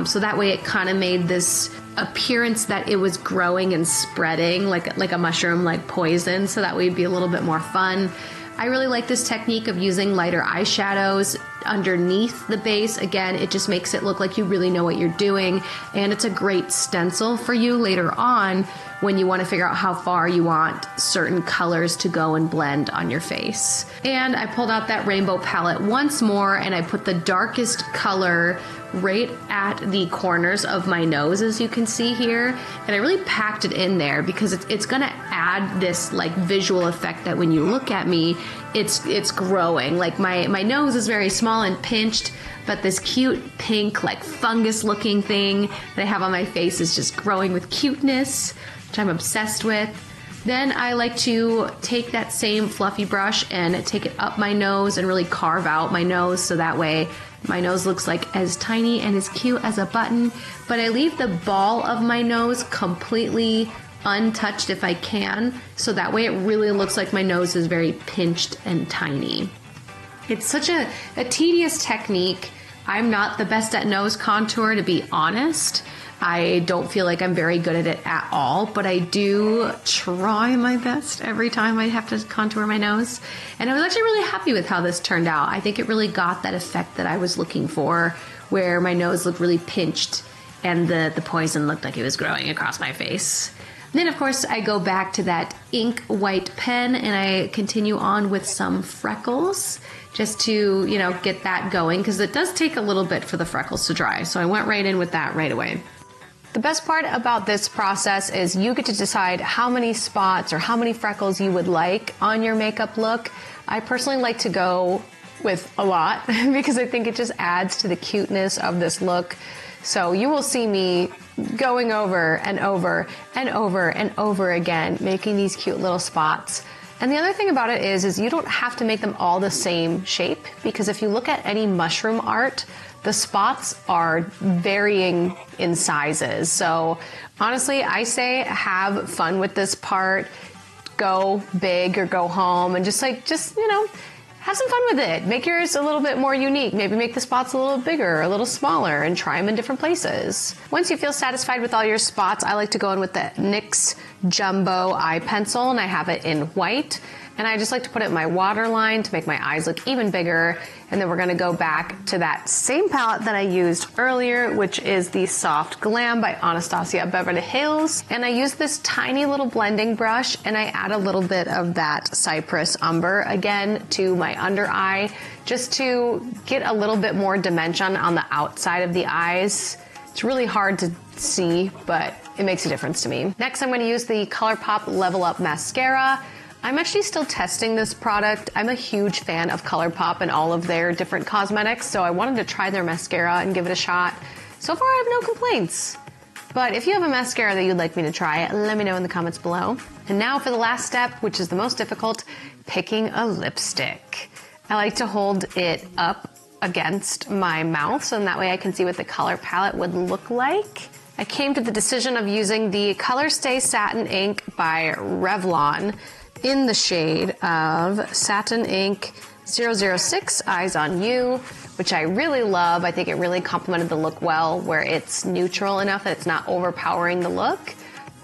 So that way it kind of made this appearance that it was growing and spreading like a mushroom, like poison, so that way it'd be a little bit more fun. I really like this technique of using lighter eyeshadows underneath the base. Again, it just makes it look like you really know what you're doing, and it's a great stencil for you later on when you want to figure out how far you want certain colors to go and blend on your face. And I pulled out that rainbow palette once more, and I put the darkest color right at the corners of my nose, as you can see here, and I really packed it in there because it's gonna add this like visual effect that when you look at me, it's growing. Like my nose is very small and pinched, but this cute pink like fungus looking thing that I have on my face is just growing with cuteness, which I'm obsessed with. Then I like to take that same fluffy brush and take it up my nose and really carve out my nose, so that way my nose looks like as tiny and as cute as a button, but I leave the ball of my nose completely untouched if I can, so that way it really looks like my nose is very pinched and tiny. It's such a tedious technique. I'm not the best at nose contour, to be honest. I don't feel like I'm very good at it at all, but I do try my best every time I have to contour my nose. And I was actually really happy with how this turned out. I think it really got that effect that I was looking for, where my nose looked really pinched and the poison looked like it was growing across my face. And then of course I go back to that ink white pen and I continue on with some freckles just to, get that going, because it does take a little bit for the freckles to dry. So I went right in with that right away. The best part about this process is you get to decide how many spots or how many freckles you would like on your makeup look. I personally like to go with a lot because I think it just adds to the cuteness of this look. So you will see me going over and over and over and over again, making these cute little spots. And the other thing about it is you don't have to make them all the same shape, because if you look at any mushroom art, the spots are varying in sizes. So honestly, I say have fun with this part. Go big or go home and just have some fun with it. Make yours a little bit more unique. Maybe make the spots a little bigger, a little smaller, and try them in different places. Once you feel satisfied with all your spots, I like to go in with the NYX Jumbo Eye Pencil, and I have it in white. And I just like to put it in my waterline to make my eyes look even bigger. And then we're gonna go back to that same palette that I used earlier, which is the Soft Glam by Anastasia Beverly Hills. And I use this tiny little blending brush and I add a little bit of that Cypress Umber again to my under eye, just to get a little bit more dimension on the outside of the eyes. It's really hard to see, but it makes a difference to me. Next, I'm gonna use the ColourPop Level Up Mascara. I'm actually still testing this product. I'm a huge fan of ColourPop and all of their different cosmetics, so I wanted to try their mascara and give it a shot. So far, I have no complaints. But if you have a mascara that you'd like me to try, let me know in the comments below. And now for the last step, which is the most difficult, picking a lipstick. I like to hold it up against my mouth, so in that way I can see what the color palette would look like. I came to the decision of using the Color Stay Satin Ink by Revlon in the shade of Satin Ink 006 Eyes on You, which I really love. I think it really complemented the look well, where it's neutral enough that it's not overpowering the look,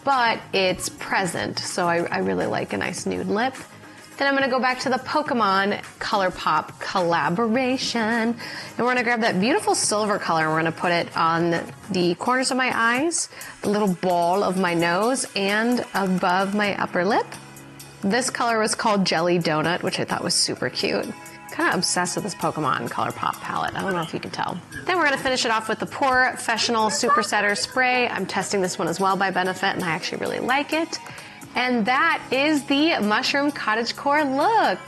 but it's present. So I really like a nice nude lip. Then I'm gonna go back to the Pokemon ColourPop collaboration, and we're gonna grab that beautiful silver color and we're gonna put it on the corners of my eyes, the little ball of my nose, and above my upper lip. This color was called Jelly Donut, which I thought was super cute. Kind of obsessed with this Pokemon ColourPop palette. I don't know if you can tell. Then we're going to finish it off with the Professional Super Setter Spray. I'm testing this one as well by Benefit, and I actually really like it. And that is the Mushroom Cottagecore look.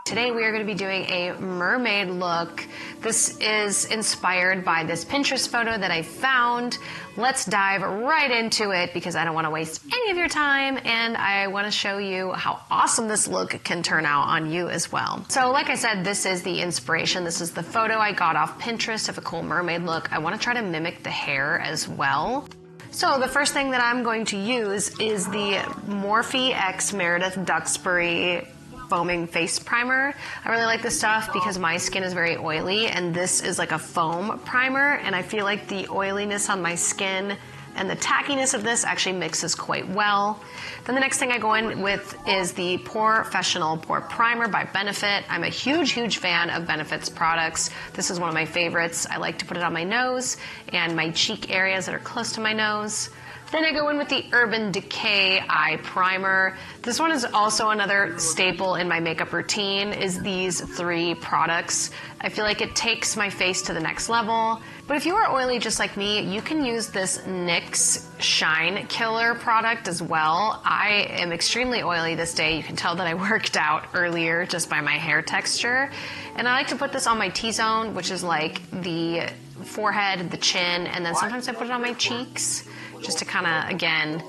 Today we are going to be doing a mermaid look. This is inspired by this Pinterest photo that I found. Let's dive right into it because I don't want to waste any of your time and I want to show you how awesome this look can turn out on you as well. So like I said, this is the inspiration. This is the photo I got off Pinterest of a cool mermaid look. I want to try to mimic the hair as well. So the first thing that I'm going to use is the Morphe X Meredith Duxbury foaming face primer. I really like this stuff because my skin is very oily and this is like a foam primer, and I feel like the oiliness on my skin and the tackiness of this actually mixes quite well. Then the next thing I go in with is the Professional Pore Primer by Benefit. I'm a huge fan of Benefit's products. This is one of my favorites. I like to put it on my nose and my cheek areas that are close to my nose. Then I go in with the Urban Decay Eye Primer. This one is also another staple in my makeup routine, is these 3 products. I feel like it takes my face to the next level. But if you are oily just like me, you can use this NYX Shine Killer product as well. I am extremely oily this day. You can tell that I worked out earlier just by my hair texture. And I like to put this on my T-zone, which is like the forehead, the chin, and then sometimes I put it on my cheeks, just to kind of, again,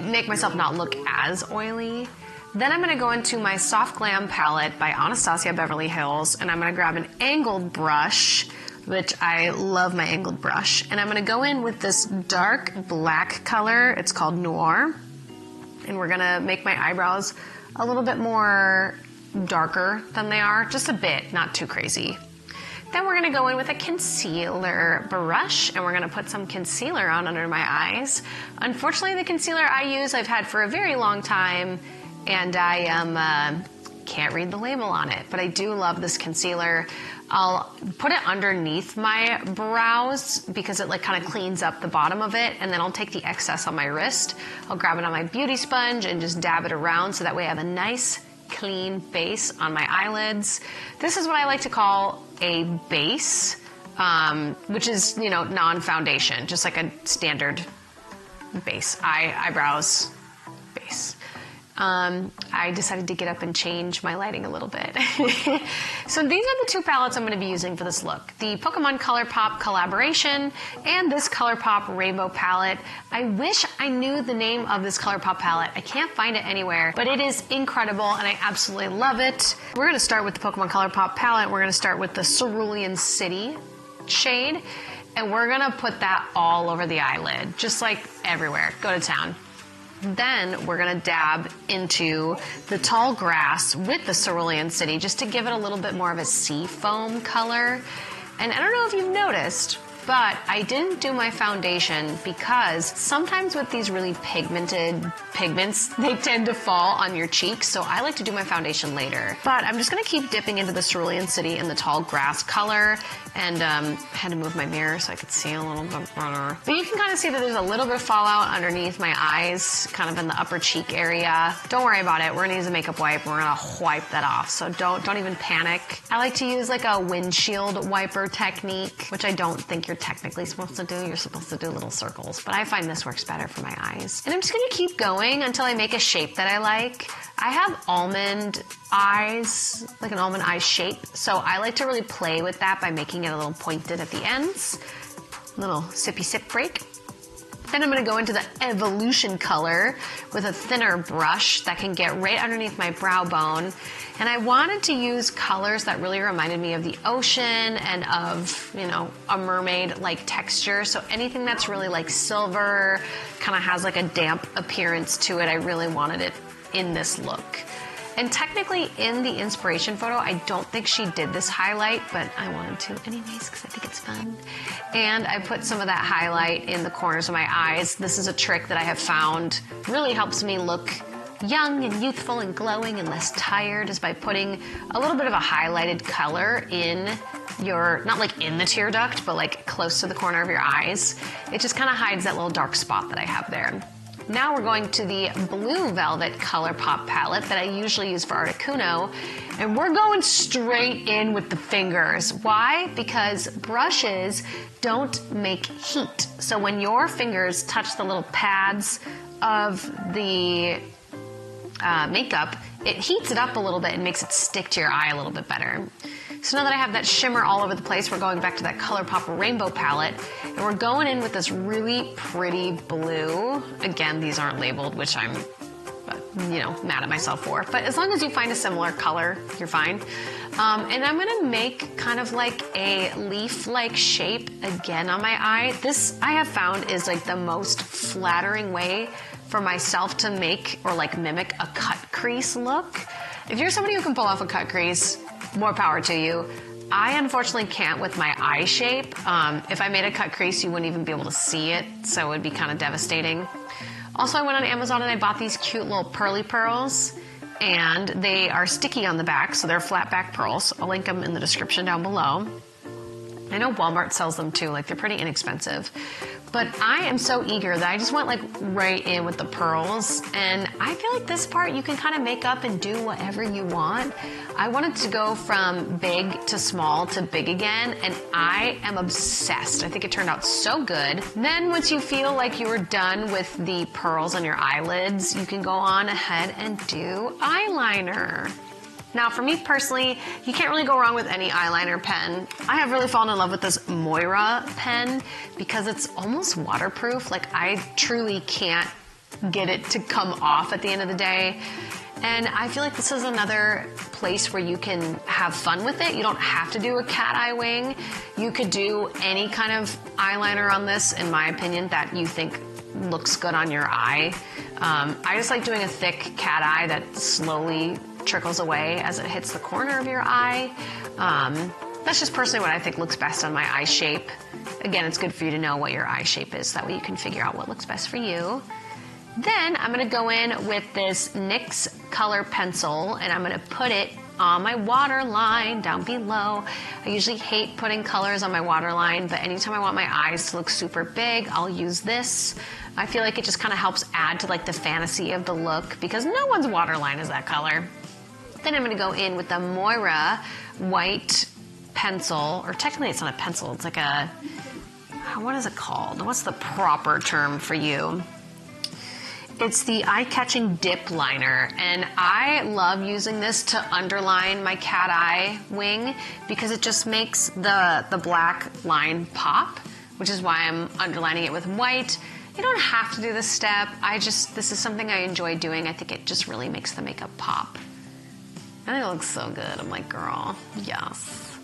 make myself not look as oily. Then I'm going to go into my Soft Glam palette by Anastasia Beverly Hills, and I'm going to grab an angled brush, which I love my angled brush, and I'm going to go in with this dark black color. It's called Noir, and we're going to make my eyebrows a little bit more darker than they are, just a bit, not too crazy. Then we're going to go in with a concealer brush and we're going to put some concealer on under my eyes. Unfortunately, the concealer I use I've had for a very long time and I can't read the label on it, but I do love this concealer. I'll put it underneath my brows because it like kind of cleans up the bottom of it, and then I'll take the excess on my wrist. I'll grab it on my beauty sponge and just dab it around so that way I have a nice clean base on my eyelids. This is what I like to call a base, which is, you know, non-foundation, just like a standard base, eyebrows base. I decided to get up and change my lighting a little bit. So these are the 2 palettes I'm going to be using for this look. The Pokemon ColourPop Collaboration and this ColourPop Rainbow palette. I wish I knew the name of this ColourPop palette. I can't find it anywhere, but it is incredible and I absolutely love it. We're going to start with the Pokemon ColourPop palette. We're going to start with the Cerulean City shade, and we're going to put that all over the eyelid, just like everywhere. Go to town. Then we're going to dab into the Tall Grass with the Cerulean City just to give it a little bit more of a sea foam color. And I don't know if you've noticed, but I didn't do my foundation because sometimes with these really pigmented pigments, they tend to fall on your cheeks, so I like to do my foundation later. But I'm just going to keep dipping into the Cerulean City in the Tall Grass color, and had to move my mirror so I could see a little bit better. But you can kind of see that there's a little bit of fallout underneath my eyes, kind of in the upper cheek area. Don't worry about it. We're gonna use a makeup wipe. We're gonna wipe that off, so don't even panic. I like to use like a windshield wiper technique, which I don't think you're technically supposed to do. You're supposed to do little circles, but I find this works better for my eyes. And I'm just gonna keep going until I make a shape that I like. I have almond eyes, like an almond eye shape, so I like to really play with that by making it a little pointed at the ends. Little sippy sip break. Then I'm going to go into the Evolution color with a thinner brush that can get right underneath my brow bone. And I wanted to use colors that really reminded me of the ocean and of, you know, a mermaid-like texture. So anything that's really like silver, kind of has like a damp appearance to it, I really wanted it in this look. And technically in the inspiration photo, I don't think she did this highlight, but I wanted to anyways because I think it's fun. And I put some of that highlight in the corners of my eyes. This is a trick that I have found really helps me look young and youthful and glowing and less tired, is by putting a little bit of a highlighted color in your, not like in the tear duct, but like close to the corner of your eyes. It just kind of hides that little dark spot that I have there. Now we're going to the Blue Velvet ColourPop palette that I usually use for Articuno, and we're going straight in with the fingers. Why? Because brushes don't make heat. So when your fingers touch the little pads of the makeup, it heats it up a little bit and makes it stick to your eye a little bit better. So now that I have that shimmer all over the place, we're going back to that ColourPop Rainbow palette, and we're going in with this really pretty blue. Again, these aren't labeled, which I'm, mad at myself for. But as long as you find a similar color, you're fine. And I'm gonna make kind of like a leaf-like shape again on my eye. This, I have found, is like the most flattering way for myself to make or like mimic a cut crease look. If you're somebody who can pull off a cut crease, more power to you. I unfortunately can't with my eye shape. If I made a cut crease, you wouldn't even be able to see it, so it would be kind of devastating. Also, I went on Amazon and I bought these cute little pearly pearls, and they are sticky on the back, so they're flat back pearls. I'll link them in the description down below. I know Walmart sells them too, like they're pretty inexpensive. But I am so eager that I just went like right in with the pearls, and I feel like this part you can kind of make up and do whatever you want. I wanted to go from big to small to big again, and I am obsessed. I think it turned out so good. Then once you feel like you're done with the pearls on your eyelids, you can go on ahead and do eyeliner. Now, for me personally, you can't really go wrong with any eyeliner pen. I have really fallen in love with this Moira pen because it's almost waterproof. Like, I truly can't get it to come off at the end of the day. And I feel like this is another place where you can have fun with it. You don't have to do a cat eye wing. You could do any kind of eyeliner on this, in my opinion, that you think looks good on your eye. I just like doing a thick cat eye that slowly trickles away as it hits the corner of your eye. That's just personally what I think looks best on my eye shape. Again, it's good for you to know what your eye shape is. That way you can figure out what looks best for you. Then I'm going to go in with this NYX color pencil, and I'm going to put it on my waterline down below. I usually hate putting colors on my waterline, but anytime I want my eyes to look super big, I'll use this. I feel like it just kind of helps add to like the fantasy of the look because no one's waterline is that color. Then I'm going to go in with the Moira white pencil, or technically it's not a pencil, it's like a, what is it called? What's the proper term for you? It's the eye-catching dip liner, and I love using this to underline my cat eye wing because it just makes the black line pop, which is why I'm underlining it with white. You don't have to do this step. This is something I enjoy doing. I think it just really makes the makeup pop. And it looks so good. I'm like, girl, yes.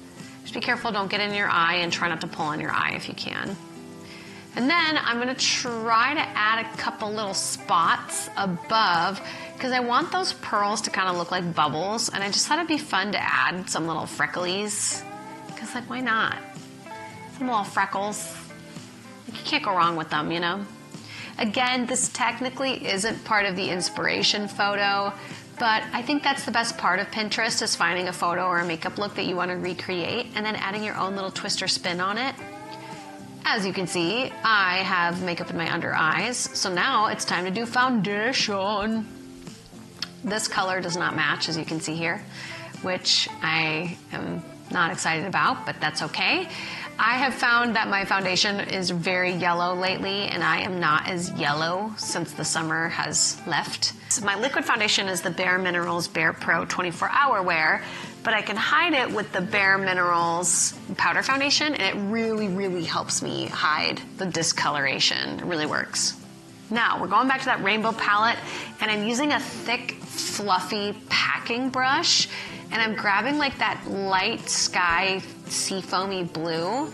Just be careful, don't get in your eye, and try not to pull on your eye if you can. And then I'm gonna try to add a couple little spots above because I want those pearls to kind of look like bubbles, and I just thought it'd be fun to add some little frecklies because, like, why not? Some little freckles. Like, you can't go wrong with them, you know? Again, this technically isn't part of the inspiration photo, but I think that's the best part of Pinterest, is finding a photo or a makeup look that you want to recreate and then adding your own little twist or spin on it. As you can see, I have makeup in my under eyes, so now it's time to do foundation. This color does not match, as you can see here, which I am not excited about, but that's okay. I have found that my foundation is very yellow lately, and I am not as yellow since the summer has left. So my liquid foundation is the Bare Minerals Bare Pro 24-Hour Wear, but I can hide it with the Bare Minerals powder foundation, and it really, really helps me hide the discoloration. It really works. Now, we're going back to that rainbow palette, and I'm using a thick, fluffy packing brush, and I'm grabbing like that light sky seafoamy blue,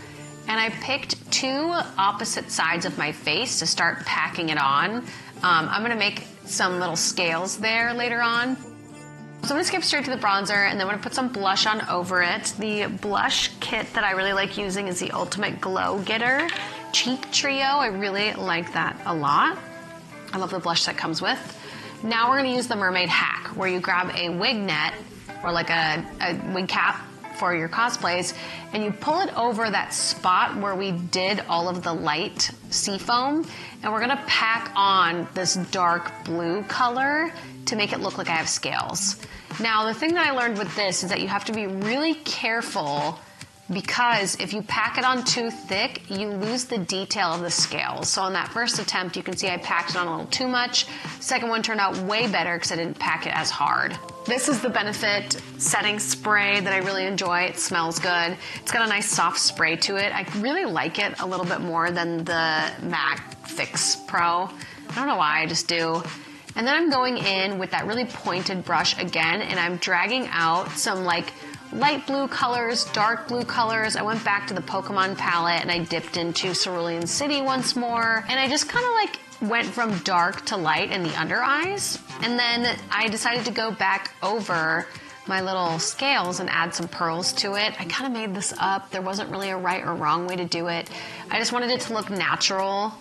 and I picked two opposite sides of my face to start packing it on. I'm gonna make some little scales there later on. So I'm gonna skip straight to the bronzer, and then I'm gonna put some blush on over it. The blush kit that I really like using is the Ultimate Glow Getter Cheek Trio. I really like that a lot. I love the blush that comes with. Now we're gonna use the Mermaid Hack, where you grab a wig net or like a wig cap for your cosplays, and you pull it over that spot where we did all of the light sea foam, and we're gonna pack on this dark blue color to make it look like I have scales. Now, the thing that I learned with this is that you have to be really careful, because if you pack it on too thick, you lose the detail of the scales. So on that first attempt, you can see I packed it on a little too much. Second one turned out way better because I didn't pack it as hard. This is the Benefit setting spray that I really enjoy. It smells good. It's got a nice soft spray to it. I really like it a little bit more than the MAC Fix Pro. I don't know why, I just do. And then I'm going in with that really pointed brush again, and I'm dragging out some like light blue colors, dark blue colors. I went back to the Pokemon palette and I dipped into Cerulean City once more. And I just kind of like went from dark to light in the under eyes. And then I decided to go back over my little scales and add some pearls to it. I kind of made this up. There wasn't really a right or wrong way to do it. I just wanted it to look natural.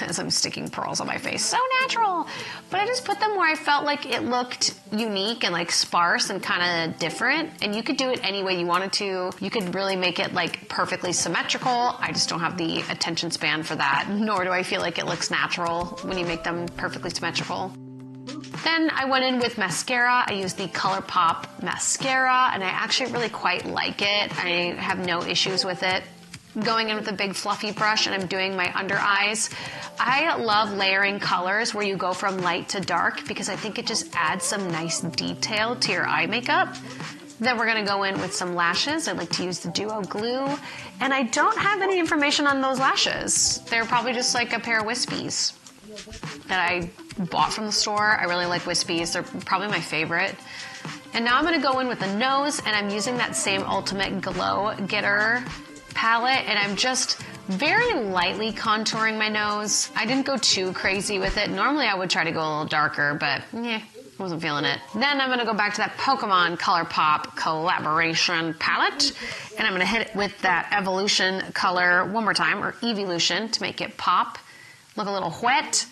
As I'm sticking pearls on my face. So natural! But I just put them where I felt like it looked unique and like sparse and kind of different. And you could do it any way you wanted to. You could really make it like perfectly symmetrical. I just don't have the attention span for that. Nor do I feel like it looks natural when you make them perfectly symmetrical. Then I went in with mascara. I used the ColourPop mascara, and I actually really quite like it. I have no issues with it. Going in with a big fluffy brush, and I'm doing my under eyes. I love layering colors where you go from light to dark because I think it just adds some nice detail to your eye makeup. Then we're gonna go in with some lashes. I like to use the Duo Glue, and I don't have any information on those lashes. They're probably just like a pair of wispies that I bought from the store. I really like wispies. They're probably my favorite. And now I'm gonna go in with the nose, and I'm using that same Ultimate Glow Getter palette, and I'm just very lightly contouring my nose. I didn't go too crazy with it. Normally I would try to go a little darker, but wasn't feeling it. Then I'm gonna go back to that Pokemon ColourPop Collaboration palette, and I'm gonna hit it with that Evolution color one more time, or Evolution, to make it pop, look a little wet.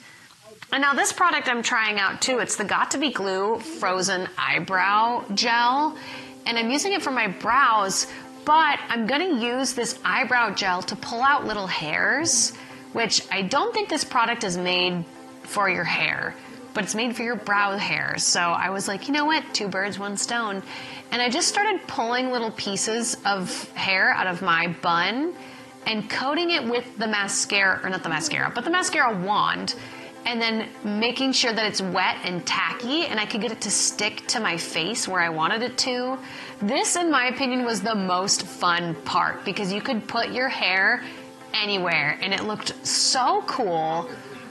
And now this product I'm trying out too. It's the Got2b Glue Frozen Eyebrow Gel, and I'm using it for my brows. But I'm gonna use this eyebrow gel to pull out little hairs, which I don't think this product is made for your hair, but it's made for your brow hairs. So I was like, you know what? 2 birds, 1 stone. And I just started pulling little pieces of hair out of my bun and coating it with the mascara, or not the mascara, but the mascara wand, and then making sure that it's wet and tacky and I could get it to stick to my face where I wanted it to. This, in my opinion, was the most fun part because you could put your hair anywhere and it looked so cool.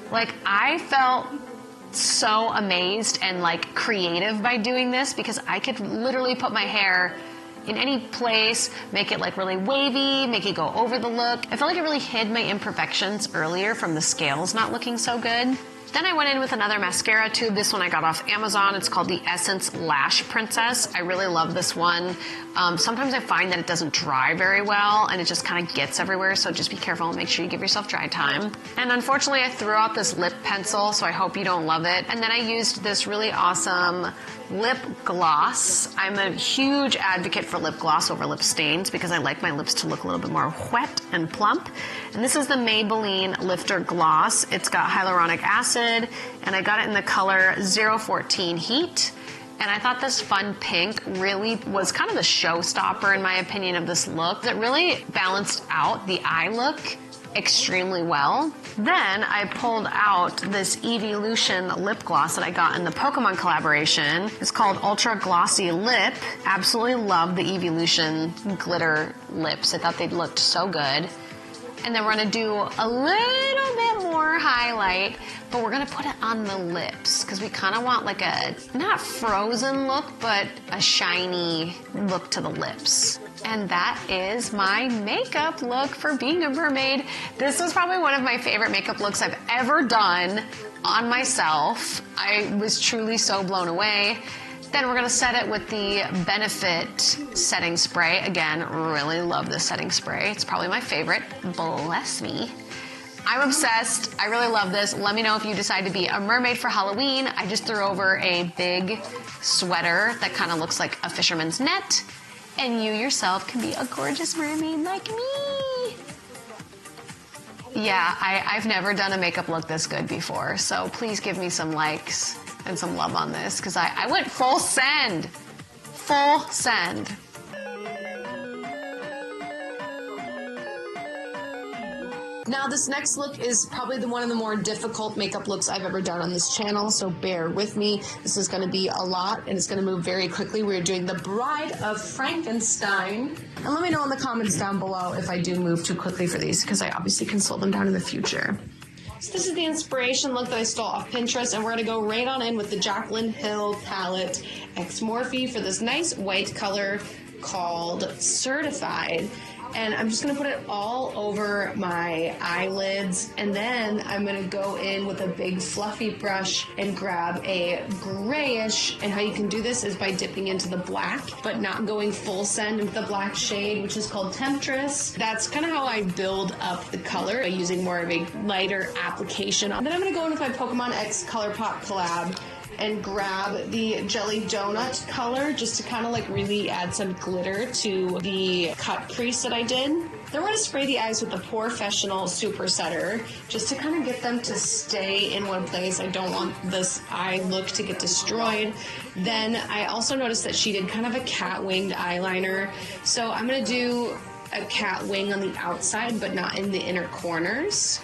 Like, I felt so amazed and like creative by doing this because I could literally put my hair in any place, make it like really wavy, make it go over the look. I felt like it really hid my imperfections earlier from the scales not looking so good. Then I went in with another mascara tube. This one I got off Amazon. It's called the Essence Lash Princess. I really love this one. Sometimes I find that it doesn't dry very well and it just kind of gets everywhere, so just be careful and make sure you give yourself dry time. And unfortunately I threw out this lip pencil, so I hope you don't love it. And then I used this really awesome lip gloss. I'm a huge advocate for lip gloss over lip stains because I like my lips to look a little bit more wet and plump. And this is the Maybelline Lifter Gloss. It's got hyaluronic acid, and I got it in the color 014 Heat. And I thought this fun pink really was kind of the showstopper, in my opinion, of this look. It really balanced out the eye look extremely well. Then I pulled out this Evolution lip gloss that I got in the Pokemon collaboration. It's called Ultra Glossy Lip. Absolutely love the Evolution glitter lips. I thought they looked so good. And then we're gonna do a little bit more highlight, but we're gonna put it on the lips because we kind of want like a, not frozen look, but a shiny look to the lips. And that is my makeup look for being a mermaid. This was probably one of my favorite makeup looks I've ever done on myself. I was truly so blown away. Then we're gonna set it with the Benefit setting spray. Again, really love this setting spray. It's probably my favorite, bless me. I'm obsessed, I really love this. Let me know if you decide to be a mermaid for Halloween. I just threw over a big sweater that kind of looks like a fisherman's net. And you yourself can be a gorgeous mermaid like me. Yeah, I've never done a makeup look this good before, so please give me some likes and some love on this, because I went full send. Full send. Now, this next look is probably one of the more difficult makeup looks I've ever done on this channel, so bear with me. This is going to be a lot, and it's going to move very quickly. We're doing the Bride of Frankenstein. And let me know in the comments down below if I do move too quickly for these, because I obviously can slow them down in the future. So this is the inspiration look that I stole off Pinterest, and we're going to go right on in with the Jaclyn Hill palette X Morphe for this nice white color called Certified. And I'm just going to put it all over my eyelids, and then I'm going to go in with a big fluffy brush and grab a grayish, and how you can do this is by dipping into the black, but not going full send into the black shade, which is called Temptress. That's kind of how I build up the color, by using more of a lighter application. And then I'm going to go in with my Pokemon X ColourPop collab and grab the Jelly Donut color just to kind of like really add some glitter to the cut crease that I did. Then we're going to spray the eyes with the Professional Super Setter just to kind of get them to stay in one place. I don't want this eye look to get destroyed. Then I also noticed that she did kind of a cat winged eyeliner. So I'm going to do a cat wing on the outside, but not in the inner corners.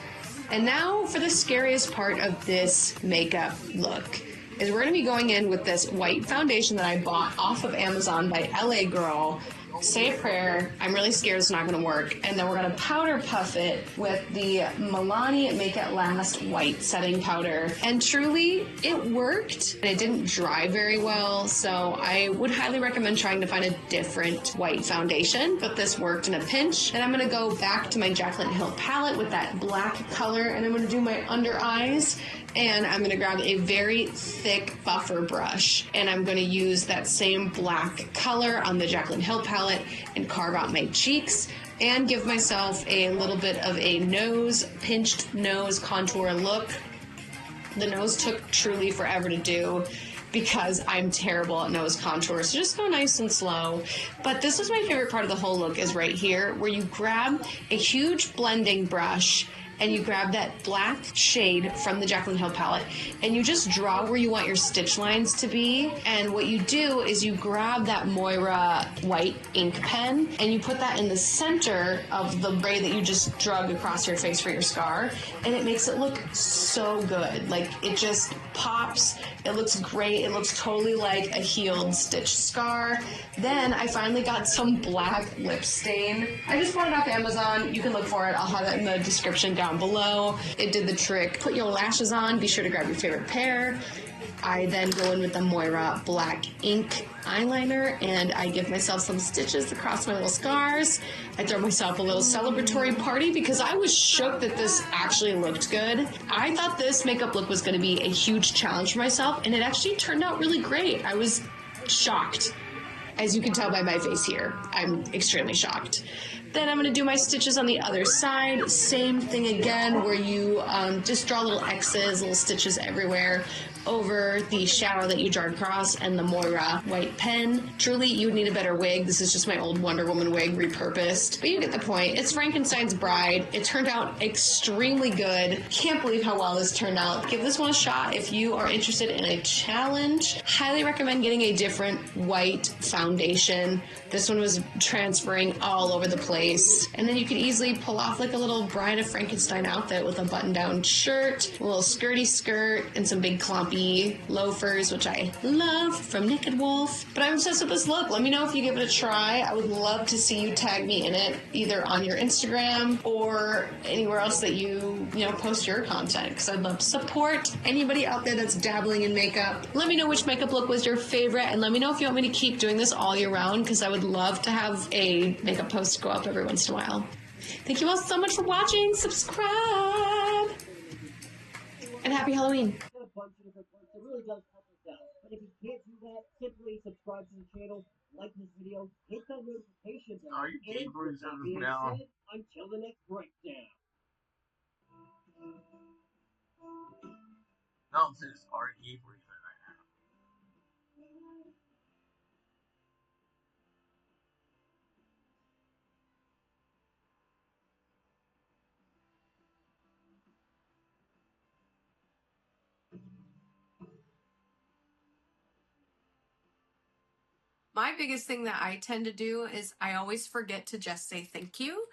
And now for the scariest part of this makeup look. Is we're going to be going in with this white foundation that I bought off of Amazon by LA Girl. Say a prayer. I'm really scared it's not going to work. And then we're going to powder puff it with the Milani Make It Last white setting powder. And truly, it worked. And it didn't dry very well, so I would highly recommend trying to find a different white foundation. But this worked in a pinch. And I'm going to go back to my Jaclyn Hill palette with that black color, and I'm going to do my under eyes. And I'm going to grab a very thick buffer brush, and I'm going to use that same black color on the Jaclyn Hill palette and carve out my cheeks and give myself a little bit of a pinched nose contour look. The nose took truly forever to do because I'm terrible at nose contour, so just go nice and slow. But this is my favorite part of the whole look, is right here, where you grab a huge blending brush and you grab that black shade from the Jaclyn Hill palette, and you just draw where you want your stitch lines to be. And what you do is you grab that Moira white ink pen, and you put that in the center of the braid that you just drug across your face for your scar, and it makes it look so good. Like, it just pops. It looks great. It looks totally like a healed stitch scar. Then I finally got some black lip stain. I just bought it off Amazon. You can look for it. I'll have it in the description down below. It did the trick. Put your lashes on. Be sure to grab your favorite pair. I then go in with the Moira black ink eyeliner, and I give myself some stitches across my little scars. I throw myself a little celebratory party because I was shook that this actually looked good. I thought this makeup look was going to be a huge challenge for myself, and it actually turned out really great. I was shocked. As you can tell by my face here, I'm extremely shocked. Then I'm going to do my stitches on the other side. Same thing again, where you just draw little X's, little stitches everywhere over the shadow that you draw across, and the Moira white pen. Truly, you would need a better wig. This is just my old Wonder Woman wig repurposed. But you get the point. It's Frankenstein's Bride. It turned out extremely good. Can't believe how well this turned out. Give this one a shot if you are interested in a challenge. Highly recommend getting a different white foundation. This one was transferring all over the place. And then you could easily pull off like a little Bride of Frankenstein outfit with a button-down shirt, a little skirty skirt, and some big clumpy loafers, which I love, from Naked Wolf. But I'm obsessed with this look. Let me know if you give it a try. I would love to see you tag me in it, either on your Instagram or anywhere else that you post your content, because I'd love to support anybody out there that's dabbling in makeup. Let me know which makeup look was your favorite, and let me know if you want me to keep doing this all year round, because I would love to have a makeup post go up every once in a while. Thank you all so much for watching. Subscribe, and happy Halloween. It really does help us out. But if you can't do that, simply subscribe to the channel, like this video, hit that notification bell. Are you gamers as of now? Until the next breakdown. No, I'm serious. Are you gamers? My biggest thing that I tend to do is I always forget to just say thank you.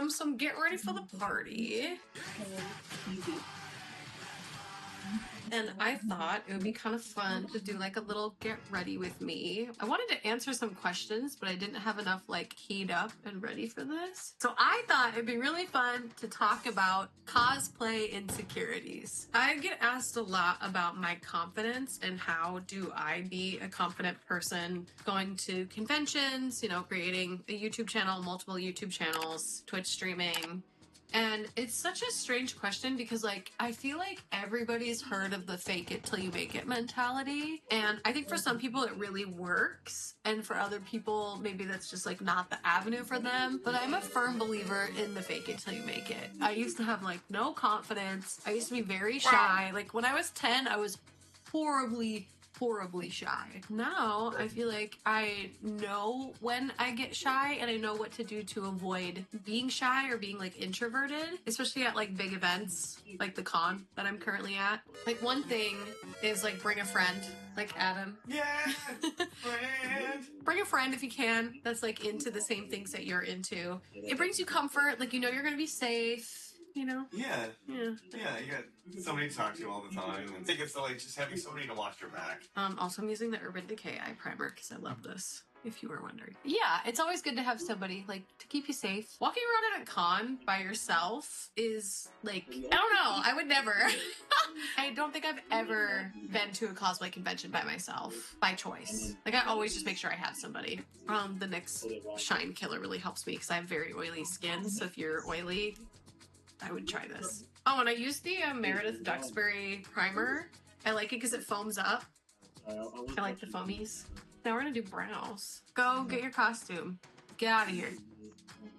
So I'm getting ready for the party. And I thought it would be kind of fun to do like a little get ready with me. I wanted to answer some questions, but I didn't have enough like keyed up and ready for this. So I thought it'd be really fun to talk about cosplay insecurities. I get asked a lot about my confidence and how do I be a confident person going to conventions, you know, creating a YouTube channel, multiple YouTube channels, Twitch streaming. And it's such a strange question because, like, I feel like everybody's heard of the fake it till you make it mentality. And I think for some people it really works. And for other people, maybe that's just, like, not the avenue for them. But I'm a firm believer in the fake it till you make it. I used to have, like, no confidence. I used to be very shy. Like, when I was 10, I was horribly shy. Now I feel like I know when I get shy and I know what to do to avoid being shy or being like introverted, especially at like big events like the con that I'm currently at. Like one thing is like bring a friend, like Adam. Yeah, friend. Bring a friend if you can that's like into the same things that you're into. It brings you comfort, like you know you're gonna be safe. You know? Yeah, you got somebody to talk to all the time. I think it's like just having somebody to watch your back. Also I'm using the Urban Decay eye primer because I love this, if you were wondering. Yeah, it's always good to have somebody like to keep you safe. Walking around at a con by yourself is like, I don't know, I would never. I don't think I've ever been to a cosplay convention by myself, by choice. Like I always just make sure I have somebody. The NYX Shine Killer really helps me because I have very oily skin, so if you're oily, I would try this. Oh, and I used the Meredith Duxbury primer. I like it because it foams up. I like the foamies. Now we're gonna do brows. Go get your costume. Get out of here.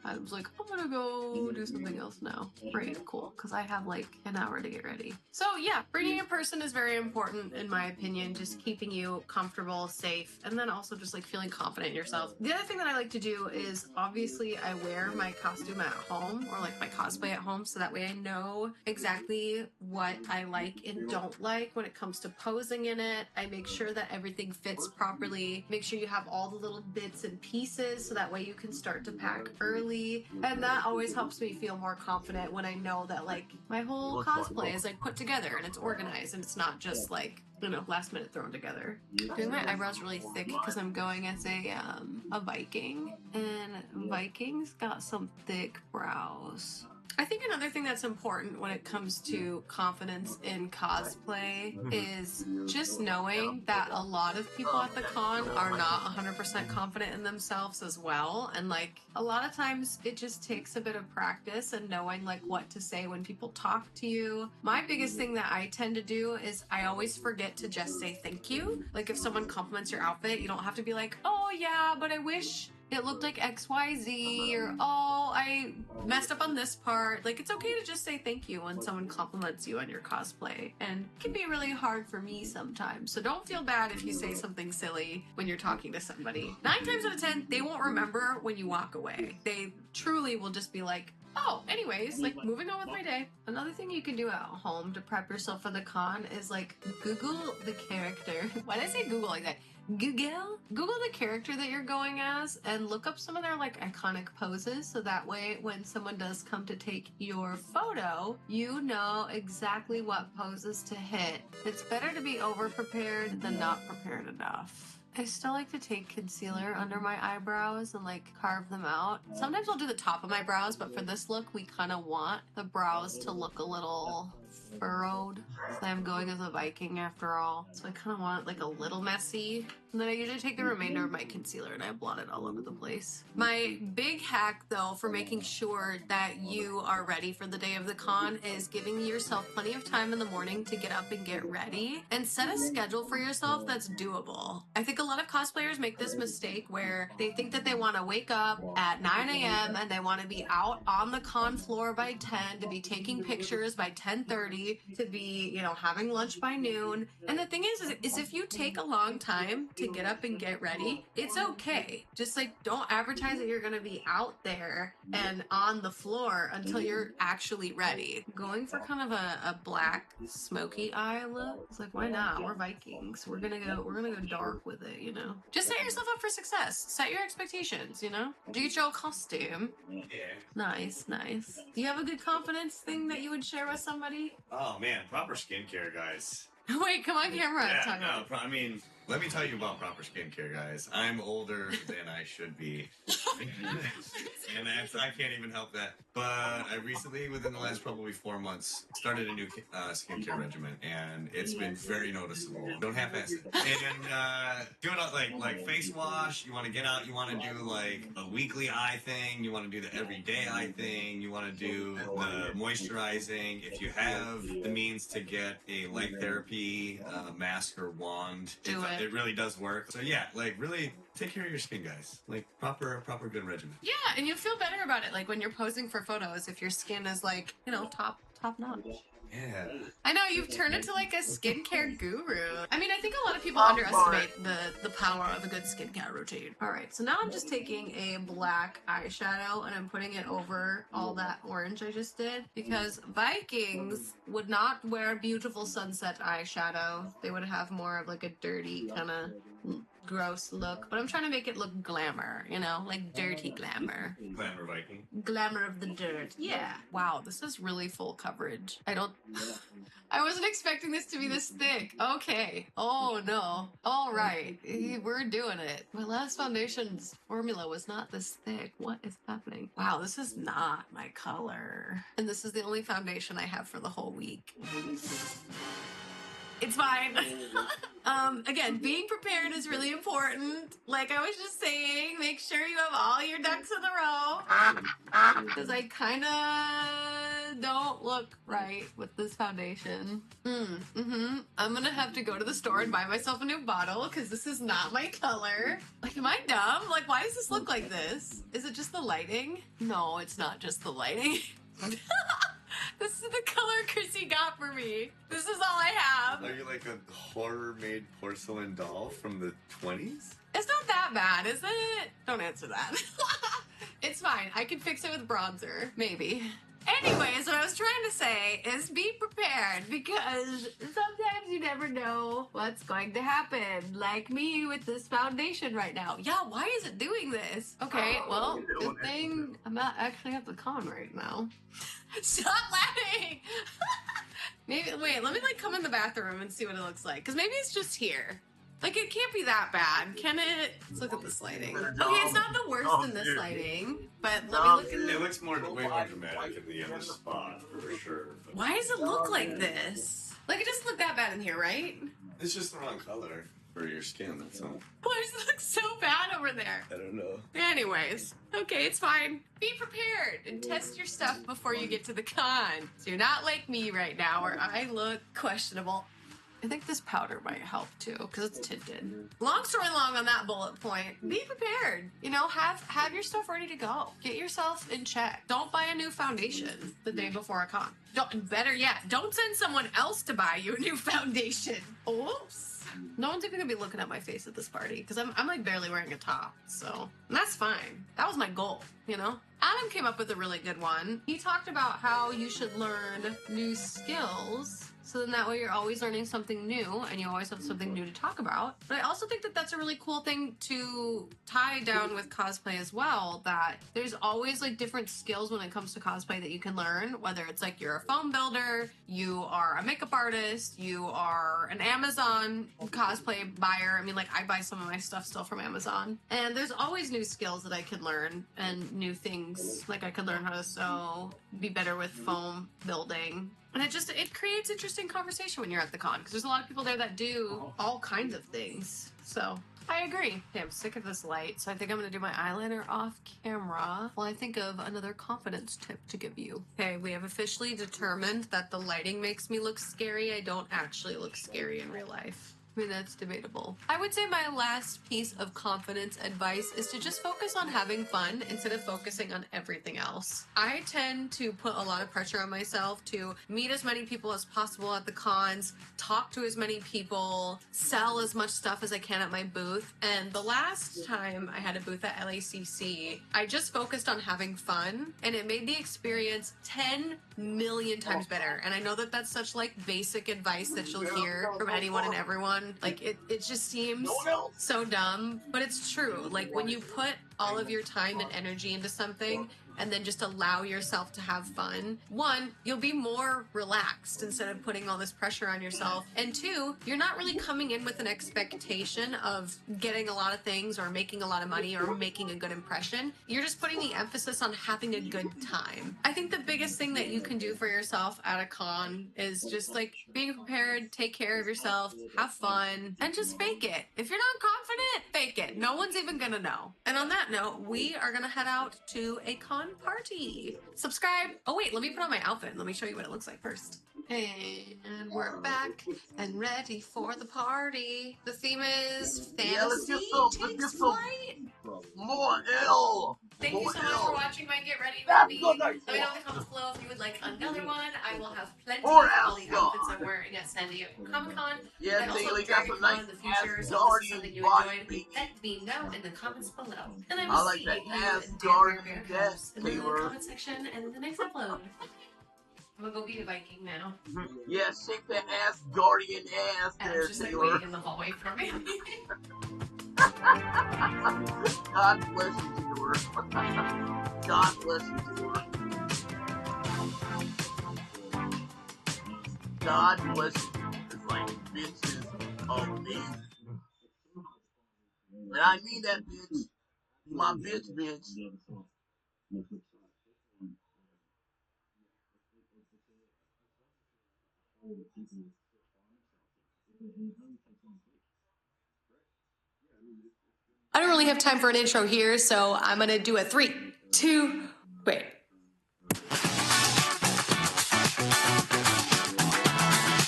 I was like, I'm gonna go do something else now. Great, cool, because I have like an hour to get ready. So yeah, bringing a person is very important in my opinion, just keeping you comfortable, safe, and then also just like feeling confident in yourself. The other thing that I like to do is obviously I wear my costume at home or like my cosplay at home so that way I know exactly what I like and don't like when it comes to posing in it. I make sure that everything fits properly. Make sure you have all the little bits and pieces so that way you can start to pack early. And that always helps me feel more confident when I know that like my whole cosplay is like put together and it's organized and it's not just like, you know, last minute thrown together. Doing my eyebrows really thick because I'm going as a Viking, and Vikings got some thick brows. I think another thing that's important when it comes to confidence in cosplay is just knowing that a lot of people at the con are not 100% confident in themselves as well. And like a lot of times it just takes a bit of practice and knowing like what to say when people talk to you. My biggest thing that I tend to do is I always forget to just say thank you. Like if someone compliments your outfit, you don't have to be like, oh yeah, but I wish it looked like XYZ, or oh, I messed up on this part. Like, it's okay to just say thank you when someone compliments you on your cosplay. And it can be really hard for me sometimes. So don't feel bad if you say something silly when you're talking to somebody. 9 times out of 10, they won't remember when you walk away. They truly will just be like, oh, anyways, like moving on with my day. Another thing you can do at home to prep yourself for the con is like Google the character. Why did I say Google like that? Google the character that you're going as and look up some of their like iconic poses so that way when someone does come to take your photo, you know exactly what poses to hit. It's better to be over prepared than not prepared enough. I still like to take concealer under my eyebrows and like carve them out. Sometimes I'll do the top of my brows, but for this look, we kind of want the brows to look a little furrowed. So I'm going as a Viking after all. So I kind of want it like a little messy. And then I usually take the remainder of my concealer and I blot it all over the place. My big hack though for making sure that you are ready for the day of the con is giving yourself plenty of time in the morning to get up and get ready and set a schedule for yourself that's doable. I think a lot of cosplayers make this mistake where they think that they want to wake up at 9 a.m. and they want to be out on the con floor by 10 to be taking pictures by 10:30 ready to be, you know, having lunch by noon. And the thing is if you take a long time to get up and get ready, it's okay. Just like don't advertise that you're gonna be out there and on the floor until you're actually ready. Going for kind of a black smoky eye look. It's like, why not? We're Vikings. We're gonna go dark with it, you know. Just set yourself up for success. Set your expectations, you know. Do your costume. Yeah. Nice, nice. Do you have a good confidence thing that you would share with somebody? Oh man, proper skincare, guys. Wait, come on camera. Yeah, no, I mean, let me tell you about proper skincare, guys. I'm older than I should be. And I can't even help that. But I recently, within the last probably 4 months, started a new skincare regimen, and it's been very noticeable. Don't half-ass it. And doing like face wash. You want to get out. You want to do like a weekly eye thing. You want to do the everyday eye thing. You want to do the moisturizing. If you have the means to get a light therapy mask or wand, it really does work. So yeah, like really take care of your skin, guys. Like proper good regimen. Yeah, and you'll feel better about it. Like when you're posing for photos, if your skin is like, you know, top notch. Yeah. I know, you've turned into like a skincare guru. I mean, I think a lot of people underestimate the power of a good skincare routine. All right, so now I'm just taking a black eyeshadow and I'm putting it over all that orange I just did, because Vikings would not wear beautiful sunset eyeshadow. They would have more of like a dirty kind of gross look, but I'm trying to make it look glamour, you know, like dirty glamour. Glamour Viking. Glamour of the dirt. Yeah. Wow, this is really full coverage. I wasn't expecting this to be this thick. Okay. Oh no. All right. We're doing it. My last foundation's formula was not this thick. What is happening? Wow, this is not my color. And this is the only foundation I have for the whole week. It's fine. Again, being prepared is really important. Like I was just saying, make sure you have all your ducks in a row. Because I kind of don't look right with this foundation. I'm going to have to go to the store and buy myself a new bottle because this is not my color. Like, am I dumb? Like, why does this look like this? Is it just the lighting? No, it's not just the lighting. This is the color Chrissy got for me. This is all I have. Are you like a horror-made porcelain doll from the 20s? It's not that bad, is it? Don't answer that. It's fine. I can fix it with bronzer. Maybe. Anyways, what I was trying to say is be prepared, because sometimes you never know what's going to happen. Like me with this foundation right now. Yeah, why is it doing this? Okay, well, good thing I'm not actually at the con right now. Stop laughing! Maybe, wait, let me like come in the bathroom and see what it looks like. Because maybe it's just here. Like, it can't be that bad, can it? Let's look at this lighting. Okay, it's not the worst in this lighting, but let me look in the... It looks way more dramatic in the other spot, for sure. Why does it look like this? Like, it doesn't look that bad in here, right? It's just the wrong color for your skin, that's all. Why does it look so bad over there? I don't know. Anyways, okay, it's fine. Be prepared and test your stuff before you get to the con. So you're not like me right now where I look questionable. I think this powder might help too, because it's tinted. Long story long on that bullet point, be prepared. You know, have your stuff ready to go. Get yourself in check. Don't buy a new foundation the day before a con. Better yet, don't send someone else to buy you a new foundation. Oops. No one's even gonna be looking at my face at this party, because I'm like barely wearing a top, so and that's fine. That was my goal, you know? Adam came up with a really good one. He talked about how you should learn new skills, so then that way you're always learning something new and you always have something new to talk about. But I also think that that's a really cool thing to tie down with cosplay as well, that there's always like different skills when it comes to cosplay that you can learn, whether it's like you're a foam builder, you are a makeup artist, you are an Amazon cosplay buyer. I mean, like I buy some of my stuff still from Amazon. And there's always new skills that I can learn and new things. Like I could learn how to sew, be better with foam building. And it creates interesting conversation when you're at the con, because there's a lot of people there that do all kinds of things. So I agree. Okay, I'm sick of this light, so I think I'm going to do my eyeliner off camera while I think of another confidence tip to give you. Okay, we have officially determined that the lighting makes me look scary. I don't actually look scary in real life. I mean, that's debatable. I would say my last piece of confidence advice is to just focus on having fun instead of focusing on everything else. I tend to put a lot of pressure on myself to meet as many people as possible at the cons, talk to as many people, sell as much stuff as I can at my booth. And the last time I had a booth at LACC, I just focused on having fun, and it made the experience 10 million times better. And I know that that's such like basic advice that you'll hear from anyone and everyone. Like it just seems so dumb, but it's true. Like when you put all of your time and energy into something and then just allow yourself to have fun, one, you'll be more relaxed instead of putting all this pressure on yourself. And two, you're not really coming in with an expectation of getting a lot of things or making a lot of money or making a good impression. You're just putting the emphasis on having a good time. I think the biggest thing that you can do for yourself at a con is just like being prepared, take care of yourself, have fun, and just fake it. If you're not confident, fake it. No one's even gonna know. And on that note, we are gonna head out to a con party. Subscribe. Oh wait, let me put on my outfit. Let me show you what it looks like first. And we're back and ready for the party. The theme is fantasy takes flight. More ill. Thank you so much for watching my Get Ready with Me. Let me know in the comments below if you would like another one. I will have plenty of all the outfits I'm wearing at San Diego Comic-Con. Yeah, and also they got some nice in the future, so if this is something you enjoyed, let me know in the comments below. And I will see you in the comment section and in the next upload. I'm gonna go be a Viking now. Yeah, shake that ass, guardian ass and there, I'm just like Taylor. waiting in the hallway for me. God bless you, Taylor. God bless you, Taylor. God bless you. It's like, bitch is amazing. And I mean that, bitch. My bitch, bitch. I don't really have time for an intro here, so I'm gonna do a 3, 2, wait.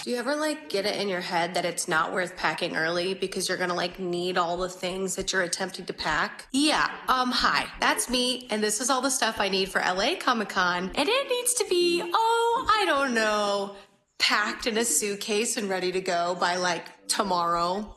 Do you ever like get it in your head that it's not worth packing early because you're gonna like need all the things that you're attempting to pack? Yeah, hi, that's me, and this is all the stuff I need for LA Comic-Con, and it needs to be, I don't know, packed in a suitcase and ready to go by like tomorrow.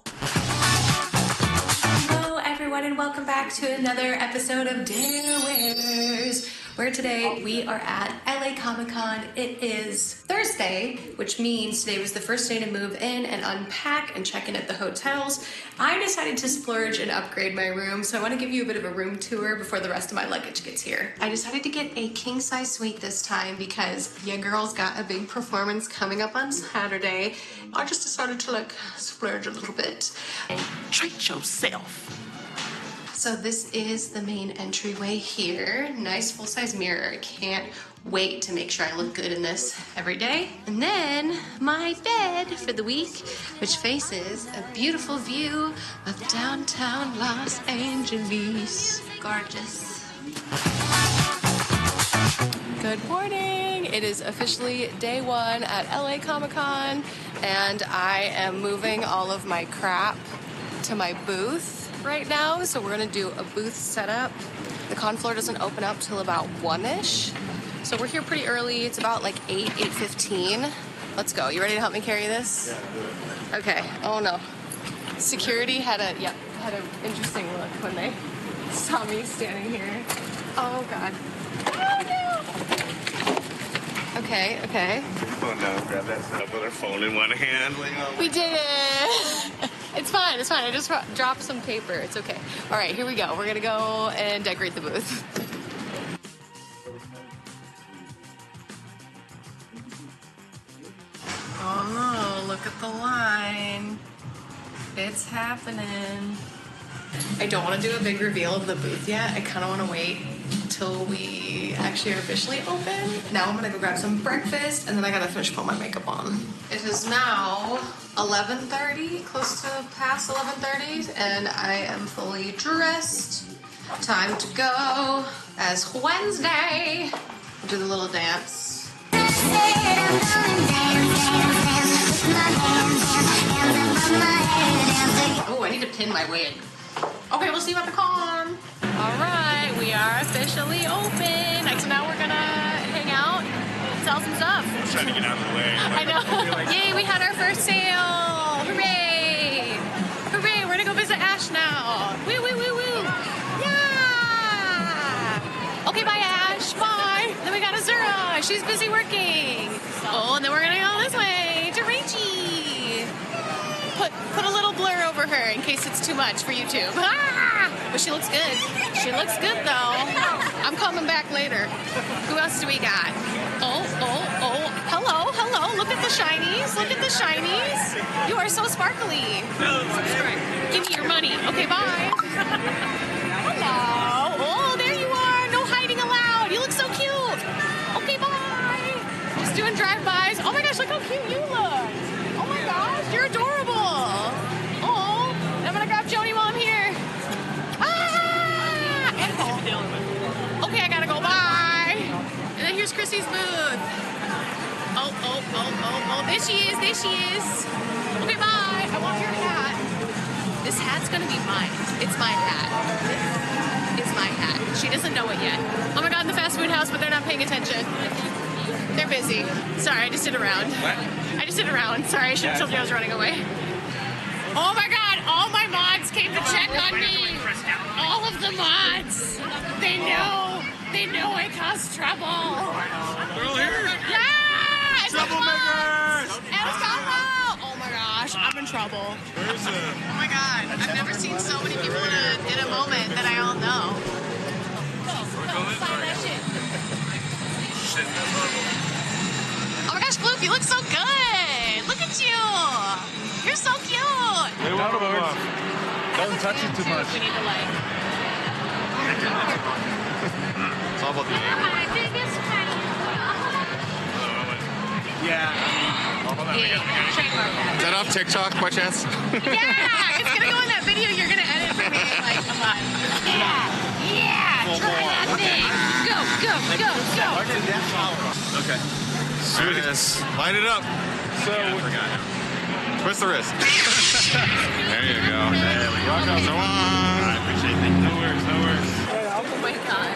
Hello everyone and welcome back to another episode of Darewares, where today we are at LA Comic-Con. It is Thursday, which means today was the first day to move in and unpack and check in at the hotels. I decided to splurge and upgrade my room, so I want to give you a bit of a room tour before the rest of my luggage gets here. I decided to get a king-size suite this time because your girl's got a big performance coming up on Saturday. I just decided to like splurge a little bit and treat yourself. So this is the main entryway here. Nice full-size mirror. I can't wait to make sure I look good in this every day. And then my bed for the week, which faces a beautiful view of downtown Los Angeles. Gorgeous. Good morning. It is officially day 1 at LA Comic-Con, and I am moving all of my crap to my booth right now, so we're gonna do a booth setup. The con floor doesn't open up till about 1-ish, so we're here pretty early. It's about like 8:15. Let's go. You ready to help me carry this? Yeah. Okay. Oh no. Security had an interesting look when they saw me standing here. Oh god. Oh no. Okay. Oh no, grab that stuff with our phone in one hand. We did it. It's fine. I just dropped some paper. It's okay. All right, here we go. We're gonna go and decorate the booth. Oh, look at the line. It's happening. I don't want to do a big reveal of the booth yet. I kind of want to wait until we actually are officially open. Now I'm gonna go grab some breakfast, and then I gotta finish putting my makeup on. It is now 11:30, close to past 11:30, and I am fully dressed. Time to go as Wednesday. We'll do the little dance. Oh, I need to pin my wig. Okay, we'll see you at the con. All right, we are officially open. So now we're gonna hang out, sell some stuff. I was trying to get out of the way. I know. Yay, we had our first sale. Hooray! Hooray, we're gonna go visit Ash now. Woo, woo, woo, woo. Yeah! Okay, bye, Ash. Bye. Then we got Azura. She's busy working. Oh, and then we're gonna go this way to Rachie. Put a little blur over her in case it's too much for YouTube. Ah! But she looks good. She looks good, though. I'm coming back later. Who else do we got? Oh. Hello. Look at the shinies. Look at the shinies. You are so sparkly. Give me your money. Okay, bye. Hello. Oh, there you are. No hiding allowed. You look so cute. Okay, bye. Just doing drive-bys. Oh my gosh, look how cute you look. Oh my gosh, you're adorable. Oh, I'm gonna grab Joni while I'm here. Ah! And Paul. Okay, I gotta go. Bye. And then here's Chrissy's booth. Oh. There she is. Okay, bye. I want your hat. This hat's gonna be mine. It's my hat. It's my hat. She doesn't know it yet. Oh my god, in the fast food house, but they're not paying attention. They're busy. Sorry, I just did a round. What? I just did a round. Sorry, I should have told you I was running away. Oh my god, all my mods came to check on me. All of the mods. They know I cause trouble. We're all here. Yeah! It's Troublemakers! And it's Carlotta! Oh my gosh, I'm in trouble. Where's the... Oh my god, I've never seen so many people in a moment that I all know. Sign that shit. Oh my gosh, Gloop, you look so good! Look at you! You're so cute! Hey, don't touch it too much. We need to like... It's all about the Yeah. Trademark that. Is that off TikTok by chance? Yeah! It's gonna go in that video you're gonna edit for me in like a month. Yeah! Try that thing! Go! Okay. There it is. Line it up. So, I forgot. Twist the wrist. There you go. There we go. So on. I appreciate it. No worries. Oh my god.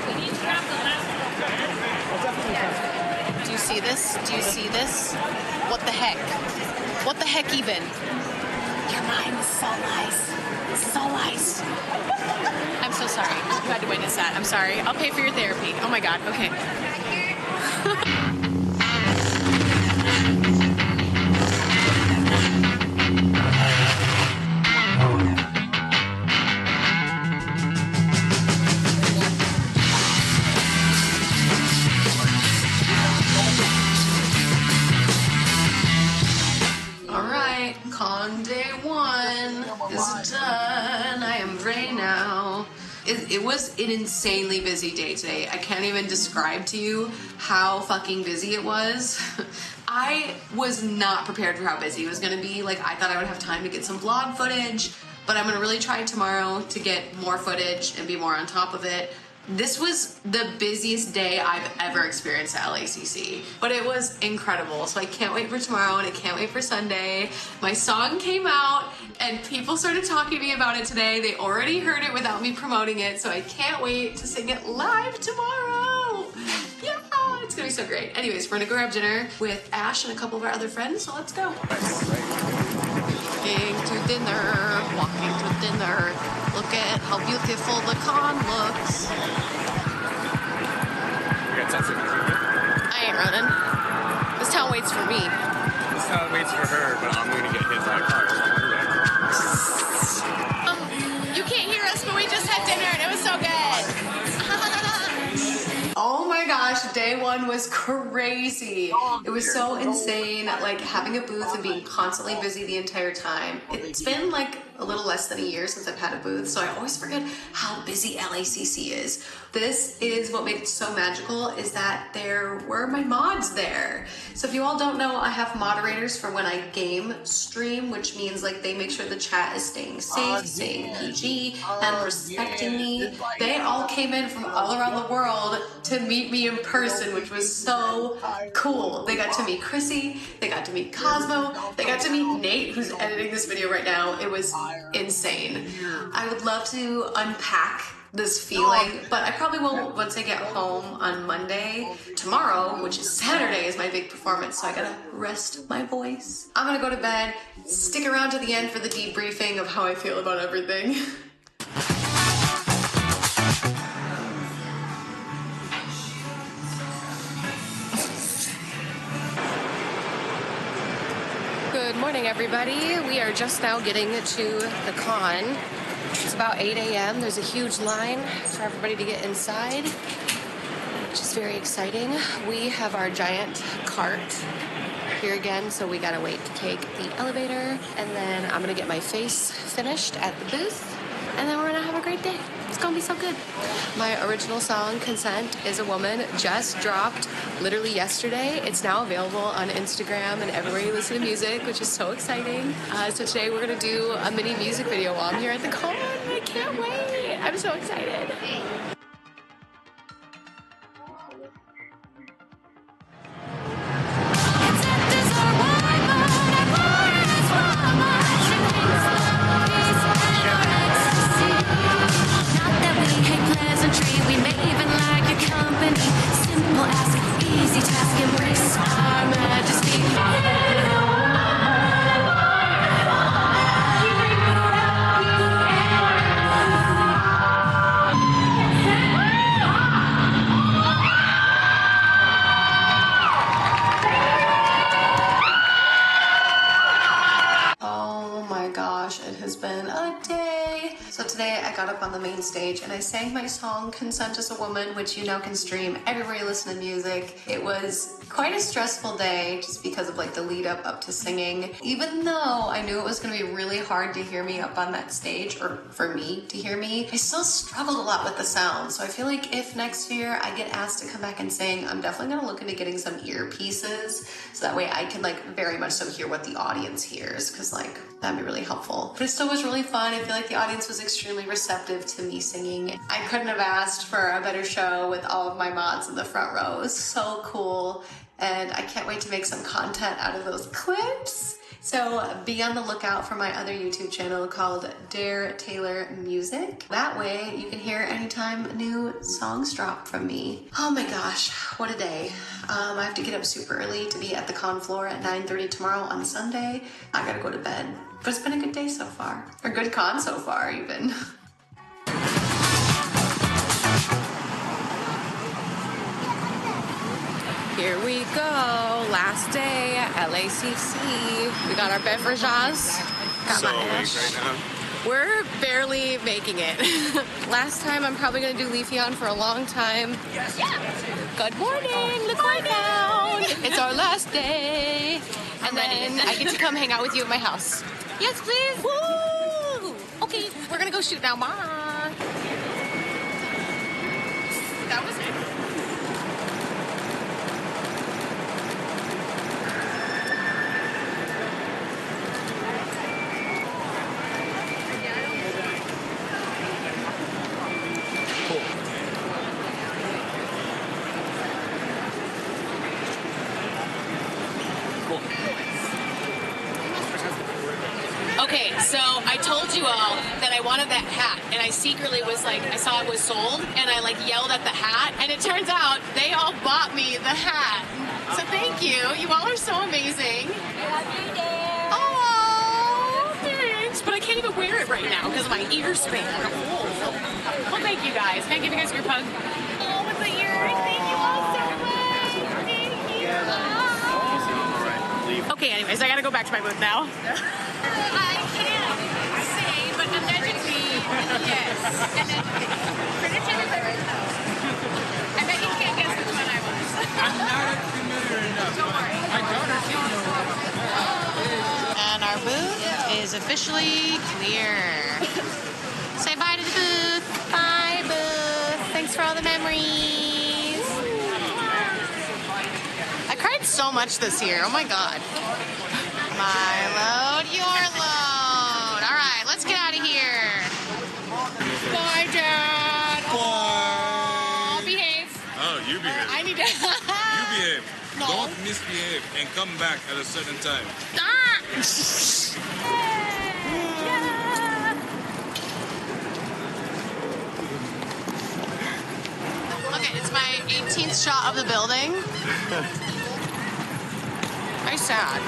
Do you see this? What the heck? What the heck even? Your mind is so nice. I'm so sorry. You had to witness that. I'm sorry. I'll pay for your therapy. Oh my god. Okay. Con day 1 is done. I am ready now. It was an insanely busy day today. I can't even describe to you how fucking busy it was. I was not prepared for how busy it was gonna be. Like, I thought I would have time to get some vlog footage, but I'm gonna really try tomorrow to get more footage and be more on top of it. This was the busiest day I've ever experienced at LACC, but it was incredible. So I can't wait for tomorrow and I can't wait for Sunday. My song came out and people started talking to me about it today. They already heard it without me promoting it, so I can't wait to sing it live tomorrow. Yeah, it's gonna be so great. Anyways, we're gonna go grab dinner with Ash and a couple of our other friends, so let's go. Walking to dinner. Look at how beautiful the con looks. I ain't running. This town waits for me. This town waits for her, but I'm going to get hit by a car. You can't hear us, but we just had dinner and it was so good. Oh my gosh, day 1 was crazy. It was so insane, like having a booth and being constantly busy the entire time. It's been like a little less than a year since I've had a booth, so I always forget how busy LACC is. This is what makes it so magical, is that there were my mods there. So if you all don't know, I have moderators for when I game stream, which means like they make sure the chat is staying safe, staying PG, and respecting me. They all came in from all around the world to meet me in person, which was so cool. They got to meet Chrissy, they got to meet Cosmo, they got to meet Nate, who's editing this video right now. It was insane. I would love to unpack this feeling, but I probably won't once I get home on Monday. Tomorrow, which is Saturday, is my big performance, so I gotta rest my voice. I'm gonna go to bed, stick around to the end for the debriefing of how I feel about everything. Good morning, everybody. We are just now getting to the con. It's about 8 a.m. There's a huge line for everybody to get inside, which is very exciting. We have our giant cart here again, so we gotta wait to take the elevator, and then I'm gonna get my face finished at the booth, and then we're gonna have a great day. It's gonna be so good. My original song, Consent is a Woman, just dropped literally yesterday. It's now available on Instagram and everywhere you listen to music, which is so exciting. So today we're gonna do a mini music video while I'm here at the con. I can't wait. I'm so excited. It has been a day. So today I got up on the main stage and I sang my song Consent is a Woman, which you know can stream everywhere you listen to music. It was quite a stressful day just because of like the lead up to singing. Even though I knew it was going to be really hard to hear me up on that stage, or for me to hear me, I still struggled a lot with the sound. So I feel like if next year I get asked to come back and sing, I'm definitely going to look into getting some earpieces so that way I can like very much so hear what the audience hears, because like that'd be really helpful. But it still was really fun. I feel like the audience was extremely receptive to me singing. I couldn't have asked for a better show with all of my mods in the front row. It was so cool. And I can't wait to make some content out of those clips. So be on the lookout for my other YouTube channel called Dare Taylor Music. That way you can hear anytime new songs drop from me. Oh my gosh, what a day. I have to get up super early to be at the con floor at 9:30 tomorrow on Sunday. I gotta go to bed. But it's been a good day so far. Or good con so far even. Here we go, last day at LACC. We got our beverages. Got So my weak ash. right now. We're barely making it. Last time, I'm probably gonna do Leafeon for a long time. Yes. Good morning, look right now. It's our last day. And then I get to come hang out with you at my house. Yes, please. Woo! Okay, we're gonna go shoot now, Bye. That was it. Okay, so I told you all that I wanted that hat, and I secretly was like, I saw it was sold, and I like yelled at the hat, and it turns out they all bought me the hat. So thank you. You all are so amazing. Love you, Dare. Oh, thanks. But I can't even wear it right now because of my ear span. Well, thank you guys. Can I give you guys a group hug? Oh, with the earring. Thank you all so much. Thank you. Okay, anyways, I gotta go back to my booth now. I can't say, but allegedly, yes. And then, pretty sure I bet you can't guess which one I was. I'm not familiar enough. Don't worry. My daughter did know. And our booth is officially clear. Say bye to the booth. Bye, booth. Thanks for all the memories. I cried so much this year. Oh my god. My load, your load. All right, let's get out of here. Bye, Dad. Bye. Behave. Oh, you behave. I need to. You behave. No. Don't misbehave and come back at a certain time. Ah! my 18th shot of the building. Very sad.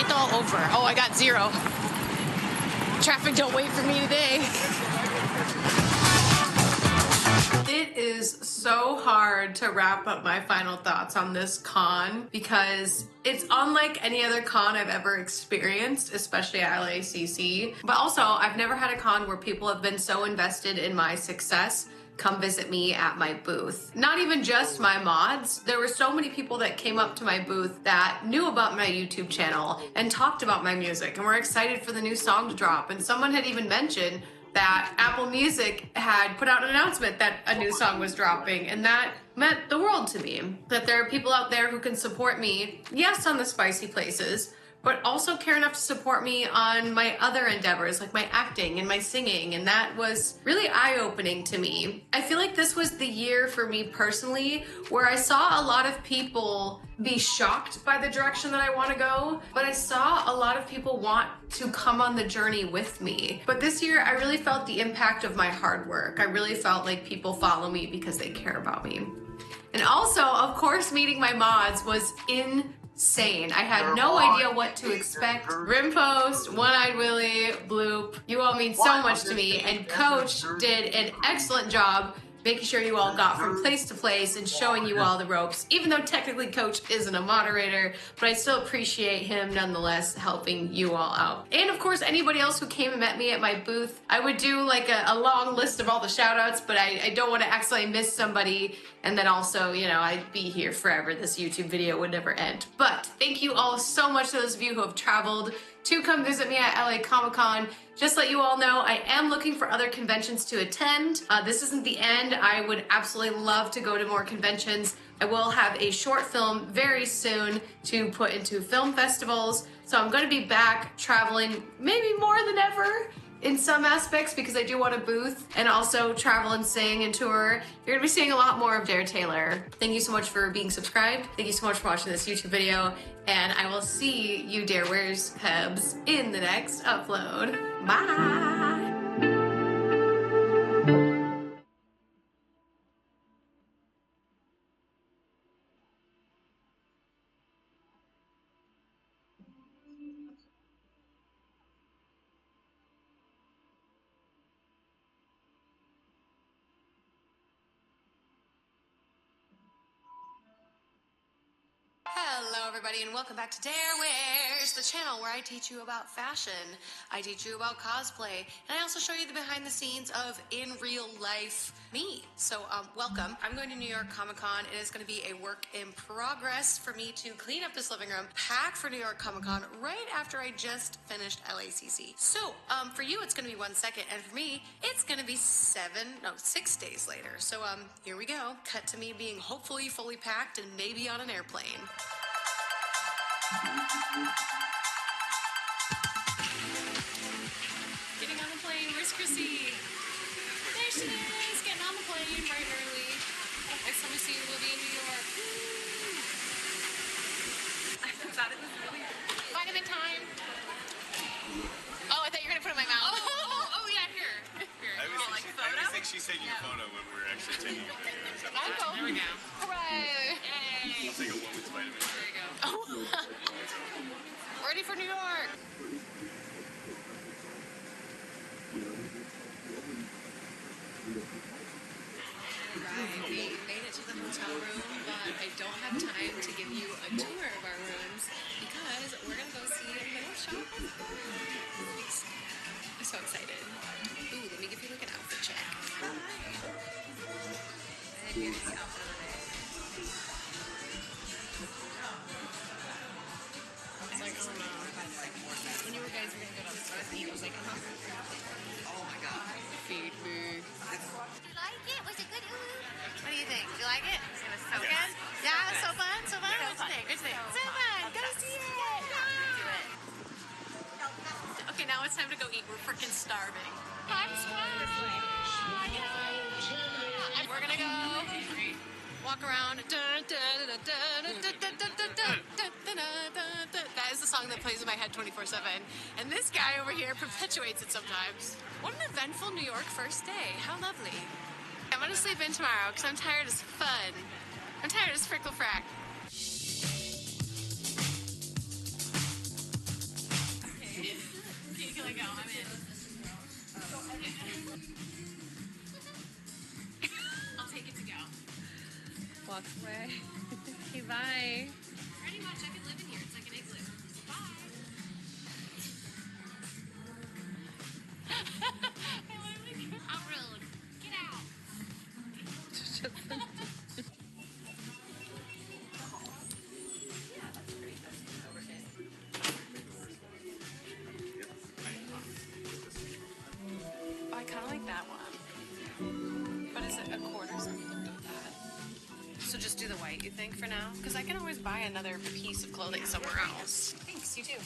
It's all over. Oh, I got 0. Traffic don't wait for me today. It is so hard to wrap up my final thoughts on this con because it's unlike any other con I've ever experienced, especially at LACC. But also, I've never had a con where people have been so invested in my success. Come visit me at my booth. Not even just my mods. There were so many people that came up to my booth that knew about my YouTube channel and talked about my music and were excited for the new song to drop. And someone had even mentioned that Apple Music had put out an announcement that a new song was dropping, and that meant the world to me. That there are people out there who can support me, yes, on the spicy places, but also care enough to support me on my other endeavors, like my acting and my singing, and that was really eye-opening to me. I feel like this was the year for me personally where I saw a lot of people be shocked by the direction that I want to go, but I saw a lot of people want to come on the journey with me. But this year, I really felt the impact of my hard work. I really felt like people follow me because they care about me. And also, of course, meeting my mods was insane. I had no idea what to expect. Rimpost, One-Eyed Willie, Bloop, you all mean so much to me, and Coach did an excellent job making sure you all got from place to place and showing you all the ropes, even though technically Coach isn't a moderator, but I still appreciate him nonetheless helping you all out. And of course, anybody else who came and met me at my booth, I would do like a long list of all the shout outs, but I don't want to accidentally miss somebody. And then also, you know, I'd be here forever. This YouTube video would never end. But thank you all so much to those of you who have traveled to come visit me at LA Comic-Con. Just to let you all know, I am looking for other conventions to attend. This isn't the end. I would absolutely love to go to more conventions. I will have a short film very soon to put into film festivals. So I'm gonna be back traveling maybe more than ever in some aspects because I do want a booth and also travel and sing and tour. You're gonna be seeing a lot more of Dare Taylor. Thank you so much for being subscribed. Thank you so much for watching this YouTube video. And I will see you Darewares Pebs in the next upload. Bye! Hello everybody and welcome back to Darewares, the channel where I teach you about fashion, I teach you about cosplay, and I also show you the behind the scenes of in real life me. So welcome. I'm going to New York Comic Con. It is going to be a work in progress for me to clean up this living room, pack for New York Comic Con right after I just finished LACC. So for you it's going to be 1 second, and for me it's going to be 6 days later. So here we go. Cut to me being hopefully fully packed and maybe on an airplane. Getting on the plane. Where's Chrissy? There she is, getting on the plane right early. Next time we see you, we'll be in New York. I thought it was really vitamin time. Oh, I thought you were gonna put it in my mouth. Oh yeah, here. I always think she's taking a photo when we're actually taking a picture. There we go. Hooray! I'll take a woman's vitamin. There you go. Oh. Ready for New York. Alright, we made it to the hotel room, but I don't have time to give you a tour of our rooms because we're gonna go see a little shop. I'm so excited. Ooh, let me give you like an outfit check. It's like, when you guys were gonna go downstairs and eat, I was like, oh my god, feed me. Did you like it? Was it good? What do you think? Did you like it? It was so good. Yeah, it was so fun. So fun. What'd you think? So fun. Go see it. Do it. Okay, now it's time to go eat. We're freaking starving. I'm starving. We're gonna go walk around. That is the song that plays in my head 24/7. And this guy over here perpetuates it sometimes. What an eventful New York first day. How lovely. I'm gonna sleep in tomorrow because I'm tired as fun. I'm tired as frickle frack. Okay, can I go? I'm in. I'll take it to go. Walks away. Okay, bye. Pretty much, I could live in here. It's like an igloo. Bye. I'm rude. Get out. Oh, I kind of like that one. But is it a quarter or something like that? So just do the white, you think, for now? Because I can always buy another piece of clothing somewhere else. Thanks, you too.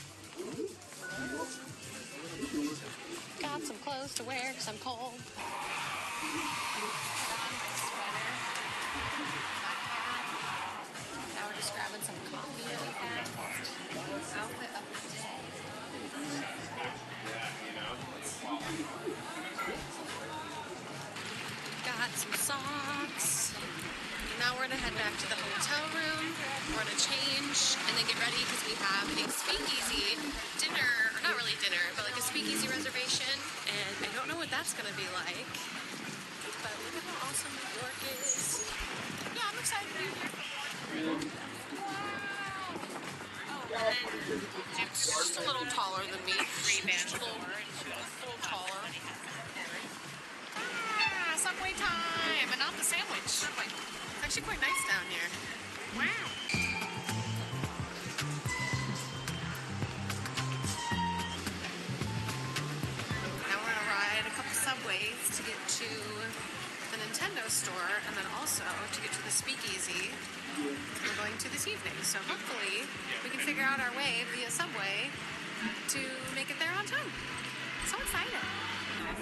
Got some clothes to wear because I'm cold. Put on my sweater. My hat. Now we're just grabbing some coffee really fast. Outfit of the day. Got some socks. Now we're gonna head back to the hotel room. We're gonna change and then get ready because we have a speakeasy dinner, or not really dinner, but like a speakeasy reservation. And I don't know what that's gonna be like. But look at how awesome New York is. Yeah, I'm excited to be here. Wow. And then Jim's just a little taller than me. Just a little taller. Ah, Subway time! And not the sandwich. Subway. It's actually quite nice down here. Wow. Now we're gonna ride a couple subways to get to the Nintendo store and then also to get to the speakeasy we're going to this evening. So hopefully we can figure out our way via subway to make it there on time. So excited. Now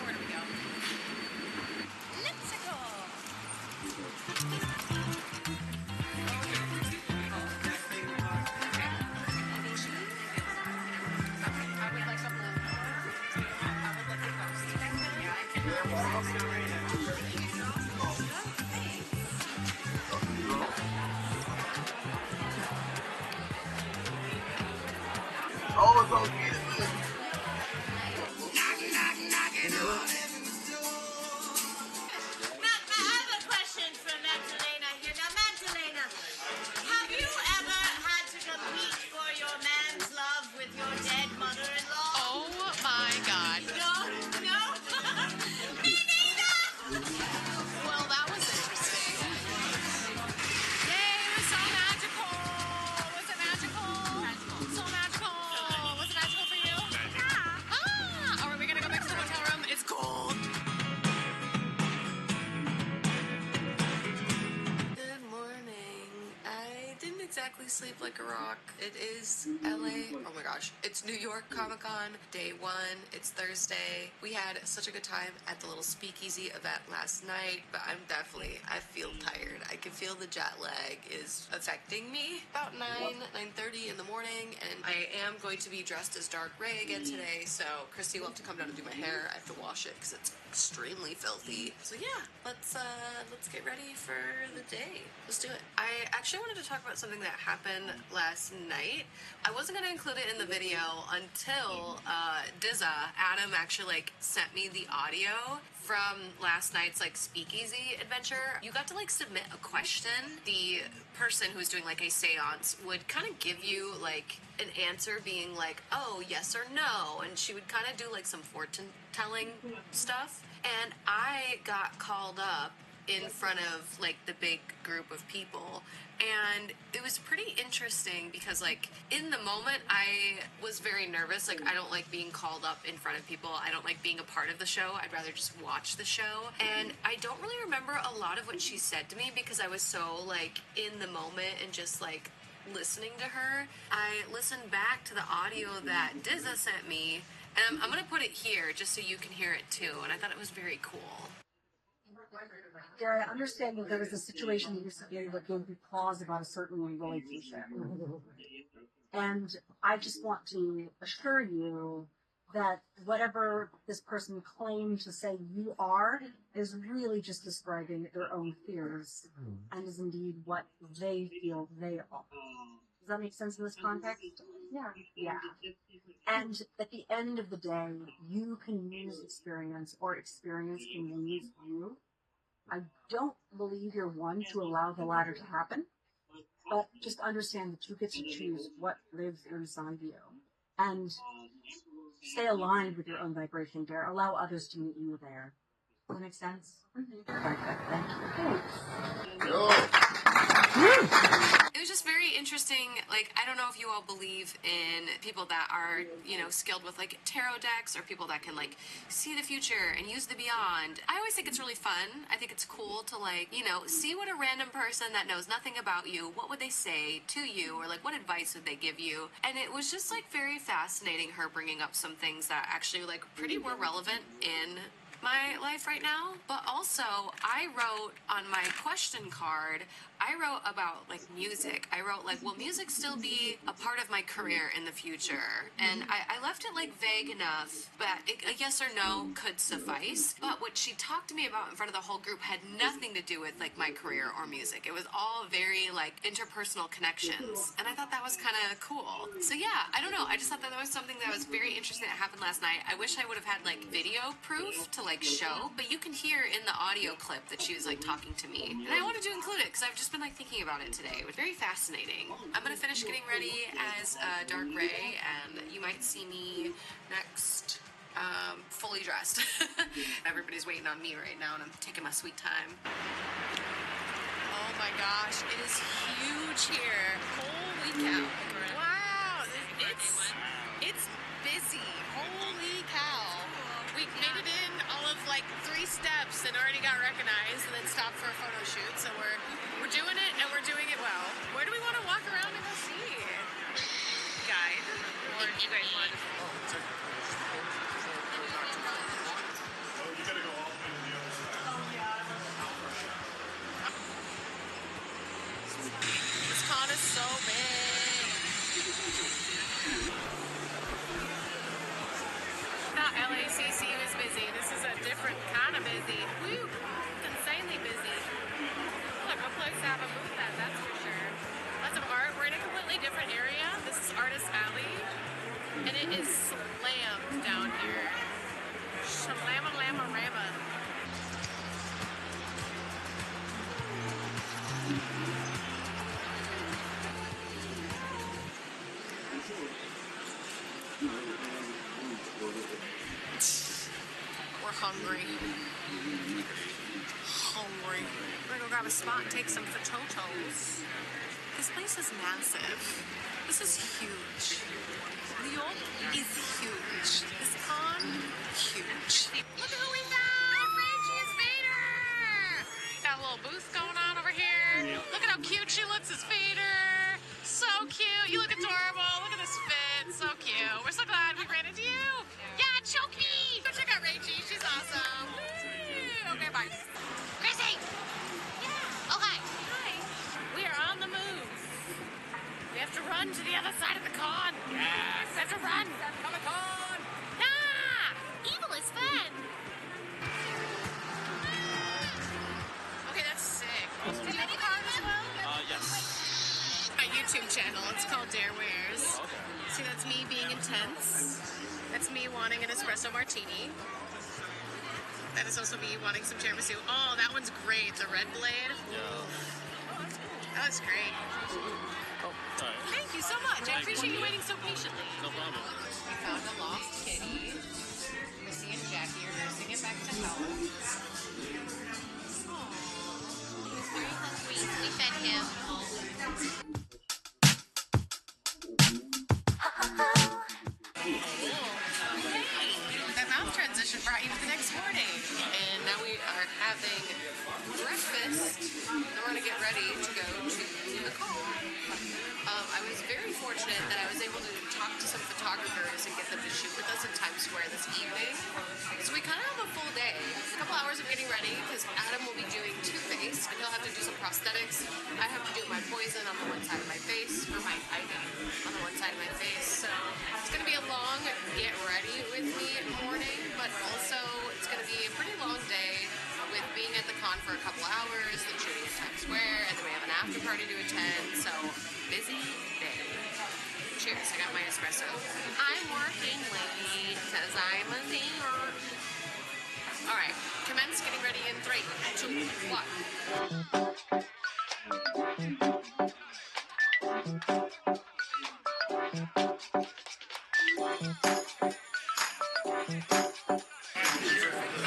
where do we go? Let's go! I would like a blue. I would like a ghost. Oh, it's okay. I have a question for Magdalena here. Now, Magdalena, have you ever had to compete for your man's love with your dead mother-in-law? Oh my god. No? No? Me neither! Well, that was interesting. Yay, it was so magical! Was it magical? So magical! Was it magical for you? Yeah! Ah! Are we gonna go back to the hotel room? It's cold! Good morning. I didn't exactly sleep like a rock. It is LA. Oh my gosh. It's New York Comic Con, day one. It's Thursday. We had such a good time at the little speakeasy event last night, but I feel tired. I can feel the jet lag is affecting me. About 9:30 in the morning, and I am going to be dressed as Dark Ray again today, so Christy will have to come down and do my hair. I have to wash it because it's extremely filthy. So yeah, let's get ready for the day. Let's do it. I actually wanted to talk about something that happened last night. I wasn't gonna include it in the video until Adam actually sent me the audio from last night's speakeasy adventure. You got to submit a question. The person who was doing a seance would kind of give you an answer being oh, yes or no, and she would kind of do some fortune telling stuff. And I got called up in front of the big group of people, and it was pretty interesting because in the moment I was very nervous. I don't like being called up in front of people. I don't like being a part of the show. I'd rather just watch the show. And I don't really remember a lot of what she said to me because I was so in the moment and just listening to her. I listened back to the audio that Dizza sent me, and I'm gonna put it here just so you can hear it too, and I thought it was very cool. Dare, I understand that there was a situation that used to be with going through clause about a certain relationship. And I just want to assure you that whatever this person claimed to say you are is really just describing their own fears and is indeed what they feel they are. Does that make sense in this context? Yeah. Yeah. And at the end of the day, you can use experience or experience can use you. I don't believe you're one to allow the latter to happen, but just understand that you get to choose what lives inside you. And stay aligned with your own vibration there. Allow others to meet you there. Does that make sense? Perfect. Thank you. It was just very interesting. Like, I don't know if you all believe in people that are, skilled with like tarot decks or people that can like see the future and use the beyond. I always think it's really fun. I think it's cool to like, see what a random person that knows nothing about you, what would they say to you, or like what advice would they give you? And it was just like very fascinating, her bringing up some things that actually like pretty were relevant in my life right now. But also, I wrote on my question card, I wrote about like music. I wrote like, will music still be a part of my career in the future? And I left it like vague enough, but a yes or no could suffice. But what she talked to me about in front of the whole group had nothing to do with like my career or music. It was all very like interpersonal connections. And I thought that was kind of cool. So yeah, I don't know. I just thought that was something that was very interesting that happened last night. I wish I would have had like video proof to like show, but you can hear in the audio clip that she was like talking to me. And I wanted to include it because I've just been like thinking about it today. It was very fascinating. I'm gonna finish getting ready as Dark Ray, and you might see me next fully dressed. Everybody's waiting on me right now, and I'm taking my sweet time. Oh my gosh, it is huge here. Holy cow. Wow, it's busy. Holy cow. We made it in all of like 3 steps and already got recognized and then stopped for a photo shoot. So we're doing it and we're doing it well. Where do we want to walk around and go see? Guide. Or you guys want to You gotta go all the way to the other side. Oh yeah. This con is so big. Not LACC was busy. This is a different kind of busy. Woo! It's insanely busy. Look, a place to have a booth at, that's for sure. Lots of art. We're in a completely different area. This is Artist Alley. And it is slammed down here. Shalama-lama-rama. We're hungry. We're gonna go grab a spot and take some photos. This place is massive. This is huge. Leo is huge. This con, huge. Look at who we found! Reggie's Vader! Got a little booth going on over here. Look at how cute she looks as Vader. So cute. You look adorable. Look at this fit. So cute. We're so glad we ran into you. Yeah, choke me! Go check out Reggie. She's awesome. Woo! Okay, bye. Chrissy! Yeah. Oh, hi. Hi. We are on the move. We have to run to the other side of the con. Yes. We have to run. Comic-Con. Ah! Evil is fun. Okay, that's sick. Do you have a con as well? Yes. My YouTube channel. It's called Dare Wears. Oh, okay. See, that's me being intense. That's me wanting an espresso martini. That is also me wanting some tiramisu. Oh, that one's great. The red blade. Yeah. That was great. Oh, sorry. Thank you so much. I appreciate you waiting so patiently. No problem. We found a lost kitty. Missy and Jackie are nursing it back to health. He's very hungry. We fed him. That mouth transition brought you the next morning. And now we are having breakfast. Then we're gonna get ready to go to the call. I was very fortunate that I was able to talk to some photographers and get them to shoot with us in Times Square this evening. So we kind of have a full day. A couple hours of getting ready because Adam will be doing Two-Face and he'll have to do some prosthetics. I have to do my poison on the one side of my face, or my ivy on the one side of my face. So it's going to be a long get ready with me morning, but also it's going to be a pretty long day with being at the con for a couple hours, then shooting in Times Square, and then we have an after party to attend. So busy day. Cheers, I got my espresso. I'm working late because I'm a nerd. All right, commence getting ready in 3, 2, 1.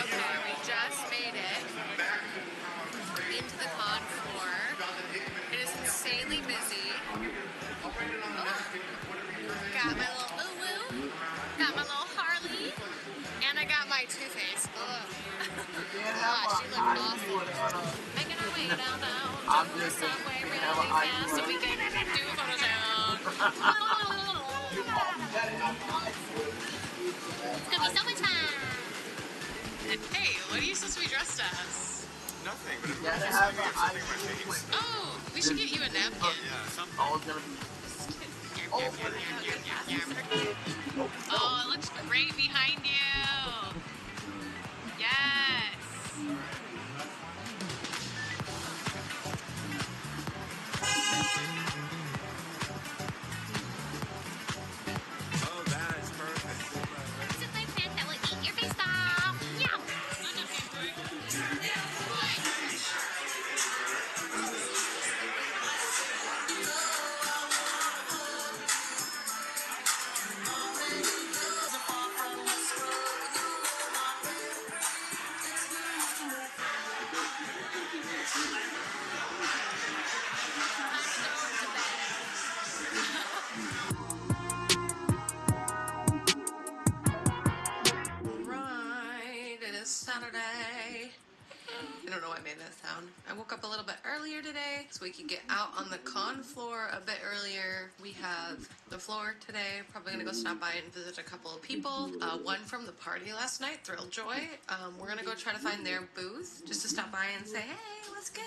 Okay, we just made it into the con floor. It is insanely busy. Got my little woo-woo, got my little Harley, and I got my Two-Face. Ugh. She looked awful. Making our way downtown to the subway really fast so we can do a photo shoot. It's gonna be so much fun. Hey, what are you supposed to be dressed as? Nothing, but it's just something on my face. Oh, we should get you a napkin. Yeah, something. Oh, it looks great behind you. Yes. Oh, that is perfect. This is my plant that will eat your face off. Yum. Right, it is Saturday. I don't know why I made that sound. I woke up a little bit earlier today so we could get out on the con floor a bit earlier. We have the floor today. Probably gonna go stop by and visit a couple of people. One from the party last night, Thrill Joy. We're gonna go try to find their booth just to stop by and say, hey, what's good?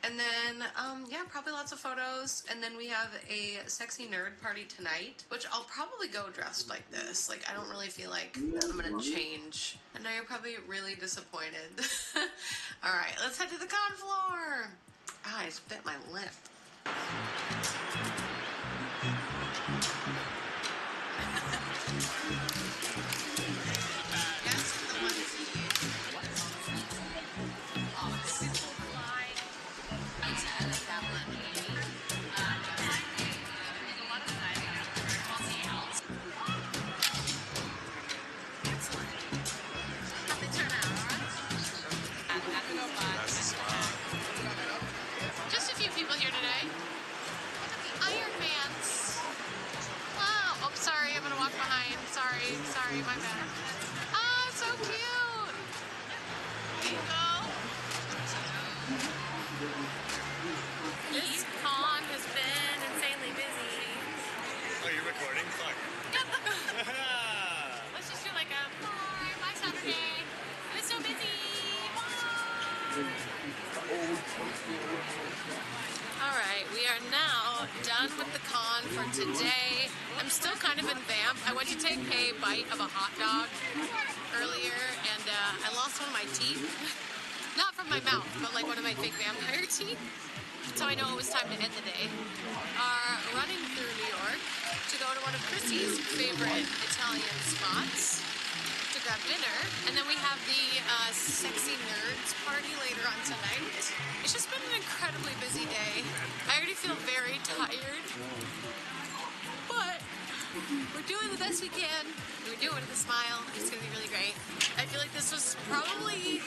And then, yeah, probably lots of photos. And then we have a sexy nerd party tonight, which I'll probably go dressed like this. Like, I don't really feel like I'm gonna change. I know you're probably really disappointed. All right, let's head to the con floor. Ah, I just bit my lip. Yes, the onesie. Oh, super fly. Let's edit that one, maybe. There's a lot of siding up there. I'll see how. Excellent. How'd they turn out, all right? Just a few people here today. Iron Fans. Wow. Oh, sorry. I'm gonna walk behind. Sorry, my bad. Oh, so cute. There you go. This con has been insanely busy. Oh, you're recording? Fuck. Let's just do like a bye Saturday. It was so busy. All right, we are now done with the con for today. I'm still kind of in vamp. I went to take a bite of a hot dog earlier, and I lost one of my teeth. Not from my mouth, but like one of my fake vampire teeth. So I know it was time to end the day. Are running through New York to go to one of Chrissy's favorite Italian spots to grab dinner, and then we have the Sexy Nerds party later on tonight. It's just been an incredibly busy day. I already feel very tired, but we're doing the best we can. We're doing it with a smile. It's gonna be really great. I feel like this was probably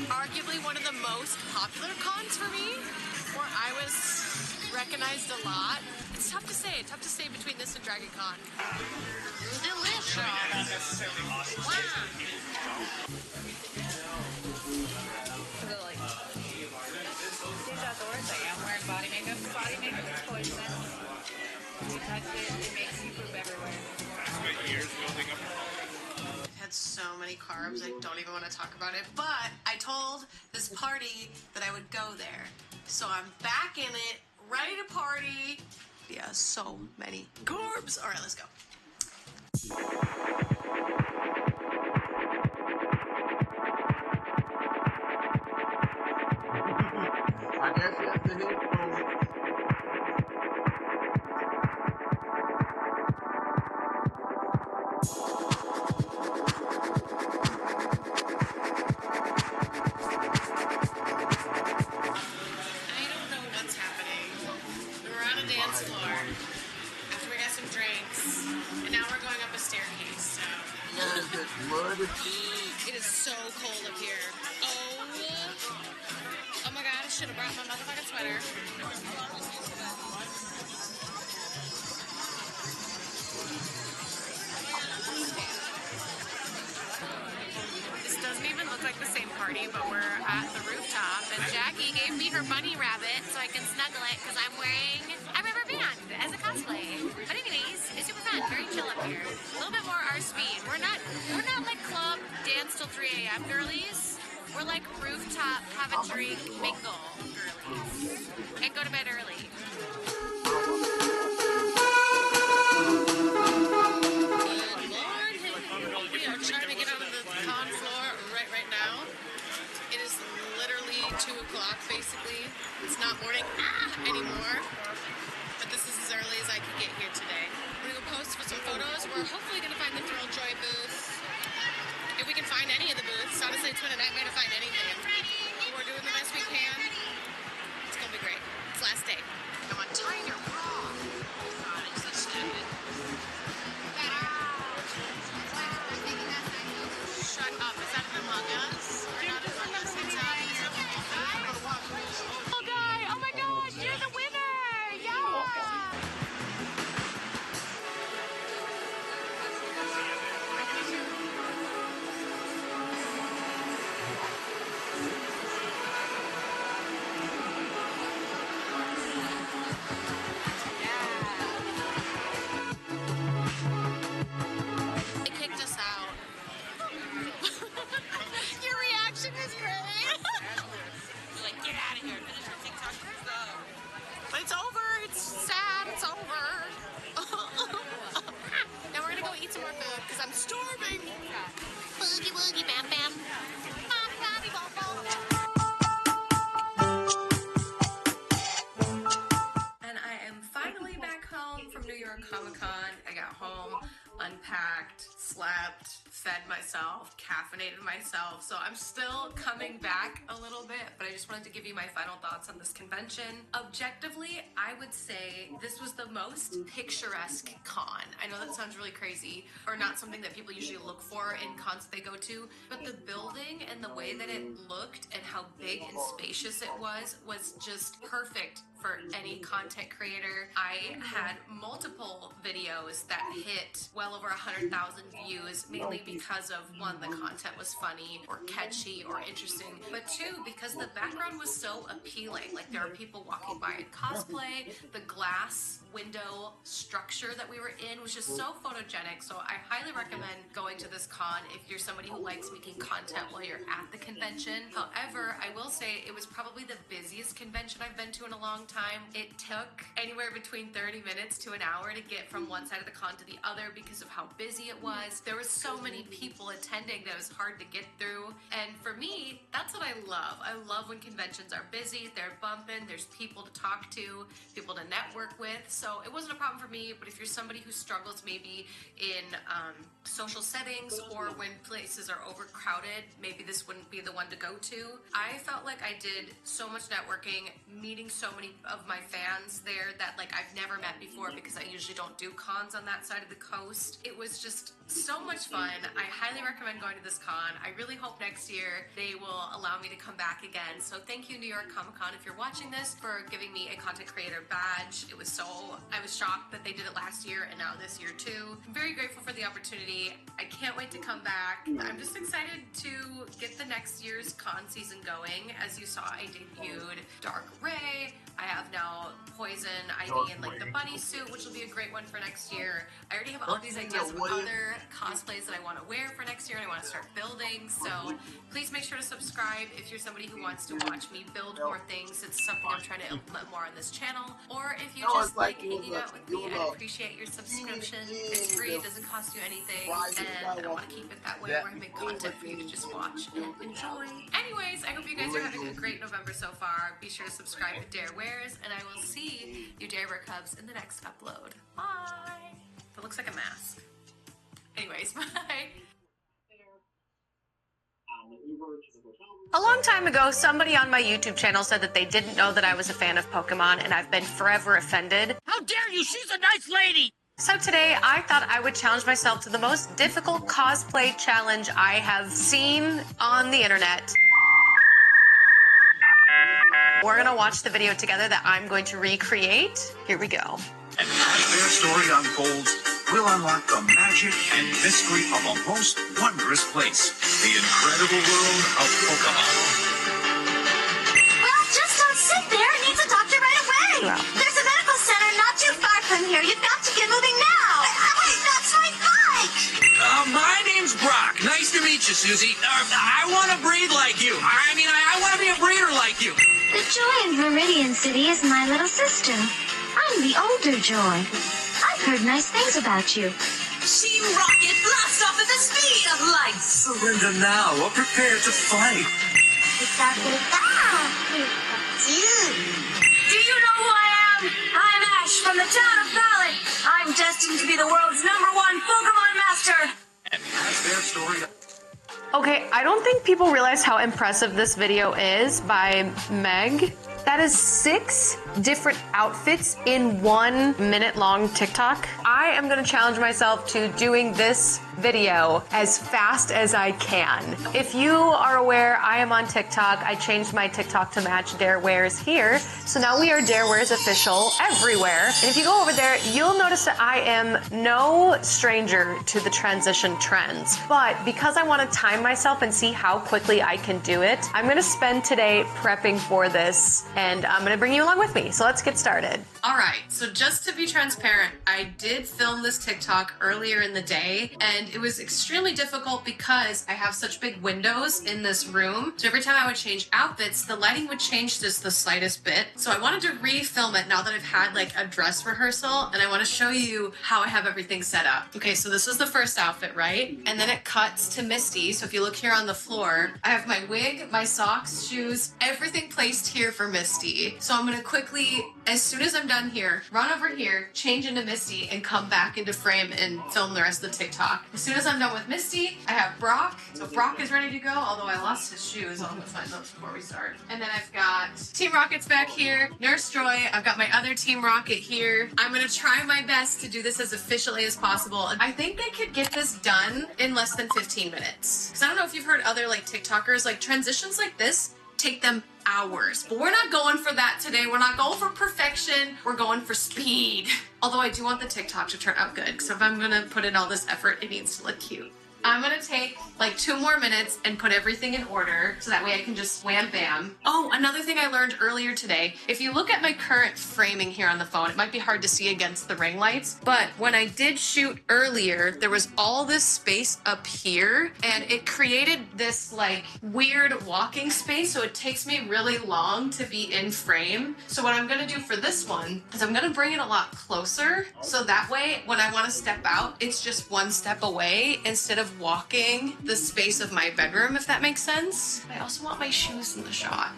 arguably one of the most popular cons for me, where I was recognized a lot. It's tough to say between this and Dragon Con. Still live. show. Not necessarily awesome. Wow. Lily. These outdoors, I am wearing body makeup. Body makeup is poison. You touch it, it makes you poop everywhere. I spent years building up. I've had so many carbs, I don't even want to talk about it. But I told this party that I would go there. So I'm back in it, ready to party. Yeah, so many carbs. All right, let's go. I guess that's the headphone. I don't know what's happening. We were on a dance floor after we got some drinks, and now we're going up a staircase. So Yeah, is it mud? it is so cold up here. Oh my god! I should have brought my motherfucking sweater. This doesn't even look like the same party, but we're at the rooftop, and Jackie gave me her bunny rabbit so I can snuggle it because I'm wearing a rubber band as a cosplay. But anyways, it's super fun, very chill up here. A little bit more our speed. We're not like club dance till 3 a.m. girlies. We're like rooftop, have a drink, mingle girlies, and go to bed early. We are trying to get onto the con floor right now. It is literally 2 o'clock, basically. It's not morning anymore, but this is as early as I can get here today. We're gonna go post for some photos. We're hopefully gonna find the Thrill Joy booth. If we can find any of the booths. Honestly, it's been a nightmare to find anything. We're doing the best we can. It's gonna be great. It's last day. Come on, tie your bra. God, it's so stupid. Shut up. Is that an Among Us? Or not Among Us? It's oh, guy. Oh my gosh, you're the winner. Yeah. They kicked us out. Your reaction is great. You're like, get out of here. Finish your TikTok. But it's over. It's sad. It's over. Now we're gonna go eat some more food because I'm starving. Boogie woogie bam bam. Bobby bobby bobble. And I am finally back home from New York Comic Con. I got home, unpacked, slept, fed myself, caffeinated myself. So I'm still coming back a little bit, but I just wanted to give you my final thoughts on this convention. Objectively, I would say this was the most picturesque con. I know that sounds really crazy, or not something that people usually look for in cons they go to, but the building and the way that it looked and how big and spacious it was just perfect for any content creator. I had multiple videos that hit well over 100,000 views, mainly because of one, the content was funny or catchy or interesting, but two, because the background was so appealing. Like, there were people walking by in cosplay, the glass window structure that we were in was just so photogenic. So I highly recommend going to this con if you're somebody who likes making content while you're at the convention. However, I will say it was probably the busiest convention I've been to in a long time. It took anywhere between 30 minutes to an hour to get from one side of the con to the other because of how busy it was. There was so many people attending that it was hard to get through. And for me, that's what I love. I love when conventions are busy, they're bumping, there's people to talk to, people to network with. So it wasn't a problem for me, but if you're somebody who struggles maybe in social settings or when places are overcrowded, maybe this wouldn't be the one to go to. I felt like I did so much networking, meeting so many of my fans there that like I've never met before because I usually don't do cons on that side of the coast. It was just so much fun. I highly recommend going to this con. I really hope next year they will allow me to come back again. So thank you, New York Comic Con, if you're watching this, for giving me a content creator badge. I was shocked that they did it last year and now this year too. I'm very grateful for the opportunity. I can't wait to come back. I'm just excited to get the next year's con season going. As you saw, I debuted Dark Ray. I have now Poison Ivy and like the bunny suit, which will be a great one for next year. I already have all these ideas of other cosplays that I want to wear for next year and I want to start building. So please make sure to subscribe if you're somebody who wants to watch me build more things. It's something I'm trying to implement more on this channel. Or if you just like hanging out with me, I appreciate your subscription. It's free, it doesn't cost you anything, and I want to keep it that way where I make content for you to just watch and enjoy. Anyways, I hope you guys are having a great November so far. Be sure to subscribe to Dare Wears, and I will see you Dare Bear Cubs in the next upload. Bye! That looks like a mask. Anyways, bye! A long time ago, somebody on my YouTube channel said that they didn't know that I was a fan of Pokemon, and I've been forever offended. How dare you? She's a nice lady! So today, I thought I would challenge myself to the most difficult cosplay challenge I have seen on the internet. We're gonna watch the video together that I'm going to recreate. Here we go. And as their story unfolds, we'll unlock the magic and mystery of a most wondrous place, the incredible world of Pokemon. Well, just don't sit there. It needs a doctor right away. Wow. There's a medical center not too far from here. You've got to get moving now. Wait, that's my bike. My name's Brock. Nice to meet you, Susie. I want to breed like you. I want to be a breeder like you. The Joy in Viridian City is my little sister. I'm the older Joy. I've heard nice things about you. Team Rocket blasts off at the speed of light. Surrender now or prepare to fight. Do you know who I am? I'm Ash from the town of Ballad. I'm destined to be the world's #1 Pokemon master. And as their story... Okay, I don't think people realize how impressive this video is by Meg. That is 6 different outfits in 1 minute long TikTok. I am gonna challenge myself to doing this video as fast as I can. If you are aware, I am on TikTok. I changed my TikTok to match Dare Wears here. So now we are Dare Wears official everywhere. And if you go over there, you'll notice that I am no stranger to the transition trends. But because I wanna time myself and see how quickly I can do it, I'm gonna spend today prepping for this, and I'm gonna bring you along with me. So let's get started. All right, so just to be transparent, I did film this TikTok earlier in the day, and it was extremely difficult because I have such big windows in this room. So every time I would change outfits, the lighting would change just the slightest bit. So I wanted to refilm it now that I've had like a dress rehearsal, and I want to show you how I have everything set up. Okay, so this is the first outfit, right? And then it cuts to Misty. So if you look here on the floor, I have my wig, my socks, shoes, everything placed here for Misty. So I'm gonna quickly, as soon as I'm done here, run over here, change into Misty, and come back into frame and film the rest of the TikTok. As soon as I'm done with Misty, I have Brock. So Brock is ready to go, although I lost his shoes. I'll go find those before we start. And then I've got Team Rocket's back here, Nurse Joy. I've got my other Team Rocket here. I'm gonna try my best to do this as efficiently as possible. I think I could get this done in less than 15 minutes. Because I don't know if you've heard other like TikTokers, like transitions like this take them hours. But we're not going for that today. We're not going for perfection. We're going for speed. Although I do want the TikTok to turn out good. So if I'm gonna put in all this effort, it needs to look cute. I'm gonna take like 2 more minutes and put everything in order so that way I can just wham bam. Oh, another thing I learned earlier today, if you look at my current framing here on the phone, it might be hard to see against the ring lights, but when I did shoot earlier, there was all this space up here and it created this like weird walking space, so it takes me really long to be in frame. So what I'm gonna do for this one is I'm gonna bring it a lot closer, so that way when I wanna step out, it's just 1 step away instead of walking the space of my bedroom, if that makes sense. I also want my shoes in the shot.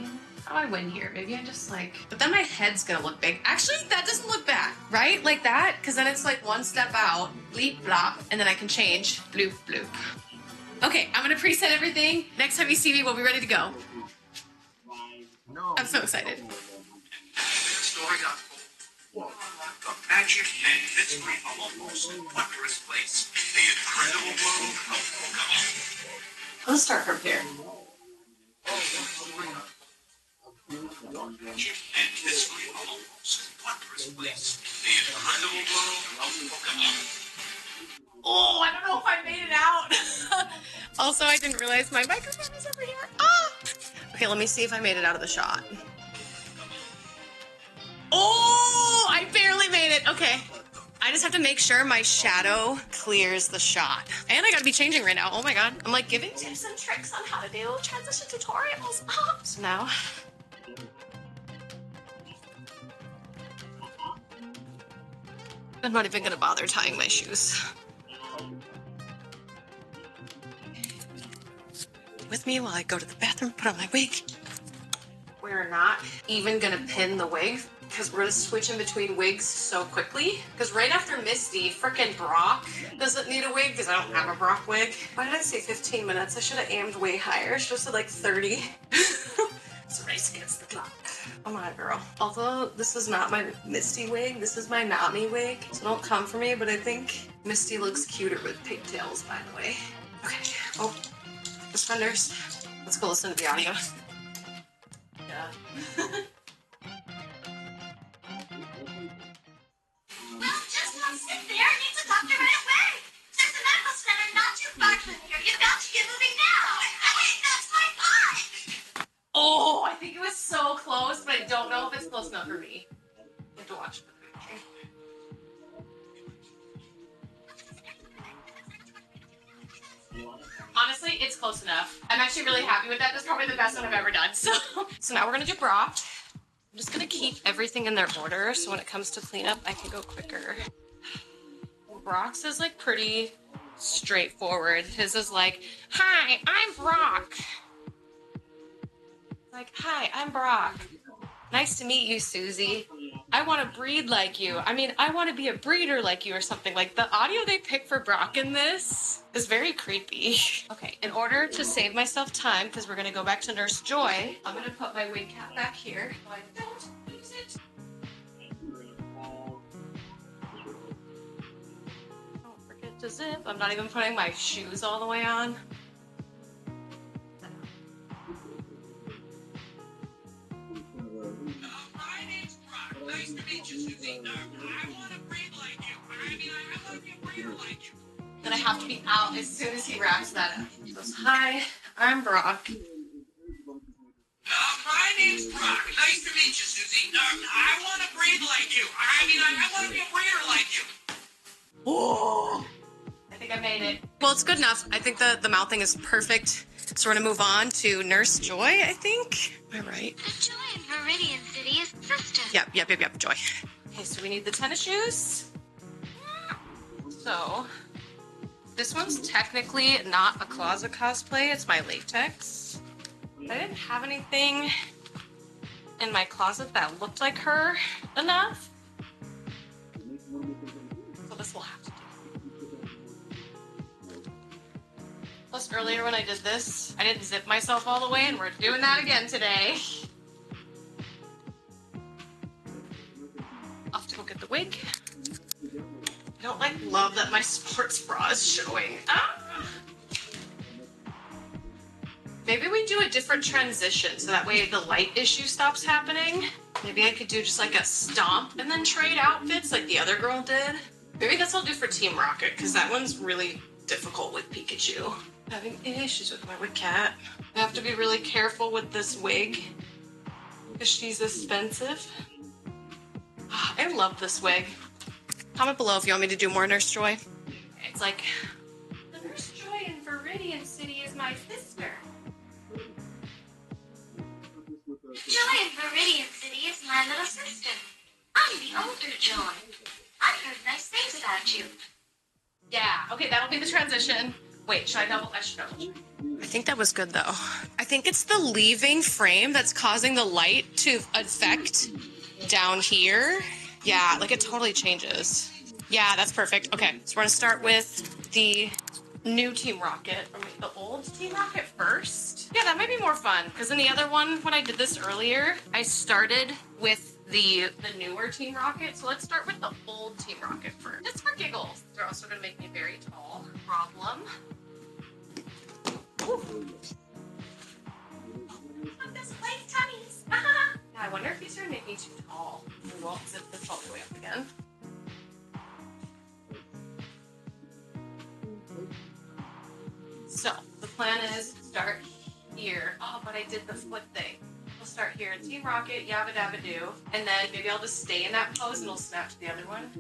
How do I win here? Maybe I just like, but then my head's gonna look big. Actually, that doesn't look bad, right? Like that, because then it's like 1 step out, bleep blop, and then I can change, bloop bloop. Okay, I'm gonna preset everything. Next time you see me, we'll be ready to go. I'm so excited. Story unfolds. The magic and mystery of a most wondrous place, The incredible world of Pokemon. Let's start from here. Magic and history of a most wondrous place. The incredible world of Pokemon. Oh, I don't know if I made it out. Also, I didn't realize my microphone was over here. Ah! Okay, let me see if I made it out of the shot. Oh, I barely made it. Okay. I just have to make sure my shadow clears the shot. And I gotta be changing right now. Oh my god. I'm like giving tips and tricks on how to do transition tutorials. So now. I'm not even gonna bother tying my shoes. With me while I go to the bathroom, put on my wig. We're not even gonna pin the wig because we're gonna switch in between wigs so quickly. Because right after Misty, frickin' Brock doesn't need a wig because I don't have a Brock wig. Why did I say 15 minutes? I should have aimed way higher. I should have said like 30. It's a race against the clock. Come on, girl. Although this is not my Misty wig, this is my Nami wig. So don't come for me, but I think Misty looks cuter with pigtails, by the way. Okay. Oh, suspenders. Let's go listen to the audio. Yeah. Well, just don't sit there. It needs a doctor right away. There's a medical center not too far from here. You've got to get moving now. Wait, that's my bike. Oh, I think it was so close, but I don't know if it's close enough for me. You have to watch it. Okay. Honestly, it's close enough. I'm actually really happy with that. That's probably the best one I've ever done. So now we're gonna do Brock. I'm just gonna keep everything in their order so when it comes to cleanup, I can go quicker. Brock's is like pretty straightforward. His is like, hi, I'm Brock. Like, hi, I'm Brock. Nice to meet you, Susie. I want to breed like you. I mean, I want to be a breeder like you or something. Like, the audio they pick for Brock in this is very creepy. Okay, in order to save myself time, because we're going to go back to Nurse Joy, I'm going to put my wig cap back here so I don't lose it. Don't forget to zip. I'm not even putting my shoes all the way on. My name's Brock. Nice to meet you, Susie. I want to breed like you. I mean, I want to be a breeder like you. Then I have to be out as soon as he wraps that up. He goes, hi, I'm Brock. My name's Brock. Nice to meet you, Susie. I want to breed like you. I mean, I want to be a breeder like you. Oh, I think I made it. Well, it's good enough. I think the mouthing is perfect. So we're gonna move on to Nurse Joy, I think. Am I right? The Joy in Viridian City is sister. Yep, Joy. Okay, so we need the tennis shoes. So this one's technically not a closet cosplay, it's my latex. I didn't have anything in my closet that looked like her enough. So this will have to do. Plus earlier when I did this, I didn't zip myself all the way and we're doing that again today. I'll have to go get the wig. I don't love that my sports bra is showing. Ah! Maybe we do a different transition so that way the light issue stops happening. Maybe I could do just like a stomp and then trade outfits like the other girl did. Maybe that's what I'll do for Team Rocket because that one's really difficult with Pikachu. Having issues with my wig cat. I have to be really careful with this wig because she's expensive. Oh, I love this wig. Comment below if you want me to do more Nurse Joy. It's like, the Nurse Joy in Viridian City is my sister. Joy in Viridian City is my little sister. I'm the older Joy. I've heard nice things about you. Yeah, okay, that'll be the transition. Wait, should I double? I should double check. I think that was good though. I think it's the leaving frame that's causing the light to affect down here. Yeah, like it totally changes. Yeah, that's perfect. Okay, so we're gonna start with the new Team Rocket. Or wait, the old Team Rocket first? Yeah, that might be more fun. Because in the other one, when I did this earlier, I started with the newer Team Rocket. So let's start with the old Team Rocket first. Just for giggles. They're also gonna make me very tall. Problem. I wonder if these are making me too tall. We won't zip this all the way up again. So the plan is start here. Oh, but I did the foot thing. We'll start here in Team Rocket, yabba dabba do, and then maybe I'll just stay in that pose and we'll snap to the other one.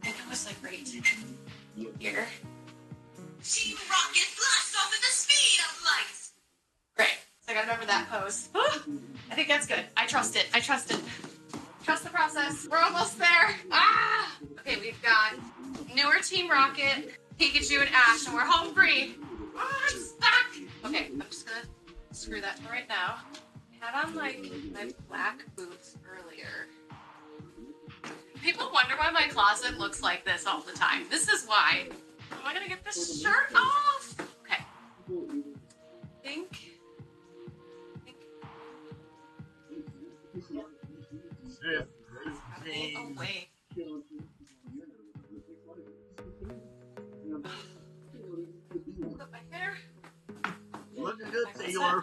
I think it was like right here. Team Rocket blasts off at the speed of light. Great. So I gotta remember that pose. I think that's good. I trust it. I trust it. Trust the process. We're almost there. Ah! Okay, we've got newer Team Rocket, Pikachu, and Ash, and we're home free. Oh, I'm stuck. Okay, I'm just gonna screw that to right now. I had on like my black boots earlier. People wonder why my closet looks like this all the time. This is why. Am I gonna get this shirt off? Okay. I think. Away. Put my hair. Looking good, Taylor.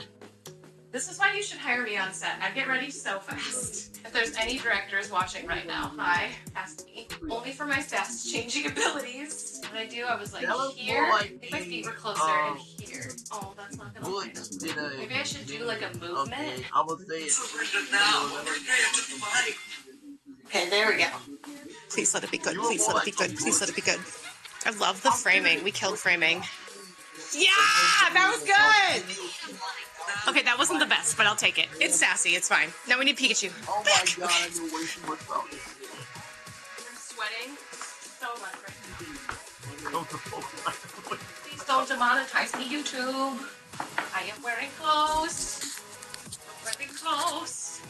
This is why you should hire me on set. I get ready so fast. If there's any directors watching right now, hi, ask me. Only for my fast changing abilities. What I do, I was like here. I think my feet were closer and here. Oh, that's not gonna work. Maybe I should do like a movement. Okay, I will say it. Okay, there we go. Please let it be good. Please let it be good. Please let it be good. I love the framing. We killed framing. Yeah, that was good. Okay, that wasn't the best, but I'll take it. It's sassy. It's fine. Now we need Pikachu. Oh my god, I knew way too much about this. I'm sweating so much right now. Please don't demonetize me, YouTube. I am wearing clothes. Wearing clothes.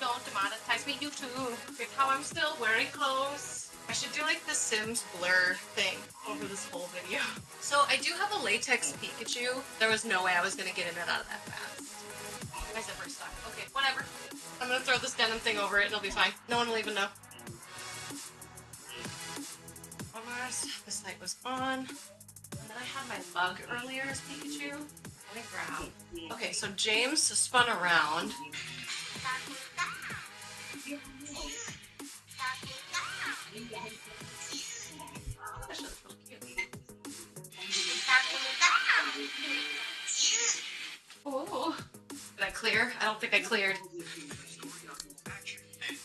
Don't demonetize me, YouTube. Here's how I'm still wearing clothes. I should do like the Sims blur thing over this whole video. So I do have a latex Pikachu. There was no way I was gonna get in and out of that fast. My zipper's stuck. Okay, whatever. I'm gonna throw this denim thing over it and it'll be fine. No one will even know. This light was on. And then I had my mug earlier as Pikachu. Let me grab. Okay, so James spun around. Oh, did I clear? I don't think I cleared.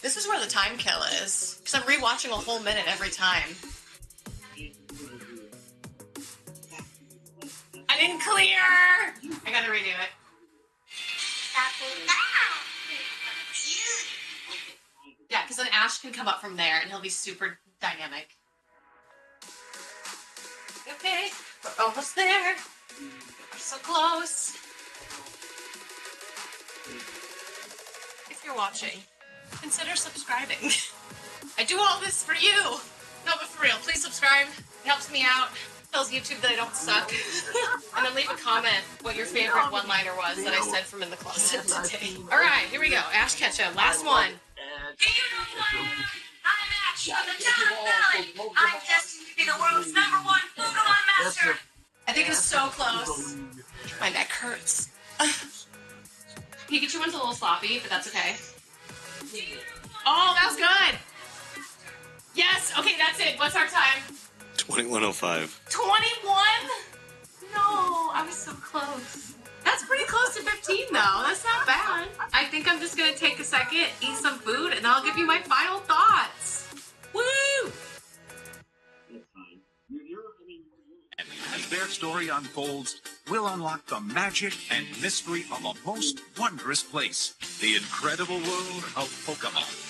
This is where the time kill is, because I'm rewatching a whole minute every time. I didn't clear! I gotta redo it. Yeah, because then Ash can come up from there and he'll be super dynamic. Okay, we're almost there. We're so close. If you're watching, consider subscribing. I do all this for you. No, but for real, please subscribe. It helps me out. Tells YouTube that I don't suck. And then leave a comment what your favorite one-liner was that I said from in the closet today. All right, here we go. Ash Ketchum, last one. I'm Ash from the town of Valley. I'm destined to be the world's #1 Pokemon master. I think it's so close. My neck hurts. Pikachu went a little sloppy, but that's okay. Oh, that was good. Yes, okay, that's it. What's our time? 21:05. 21? No, I was so close. That's pretty close to 15 though. That's not bad. I think I'm just gonna take a second, eat some food, and I'll give you my final thoughts. Woo! As their story unfolds, we'll unlock the magic and mystery of a most wondrous place, the incredible world of Pokemon.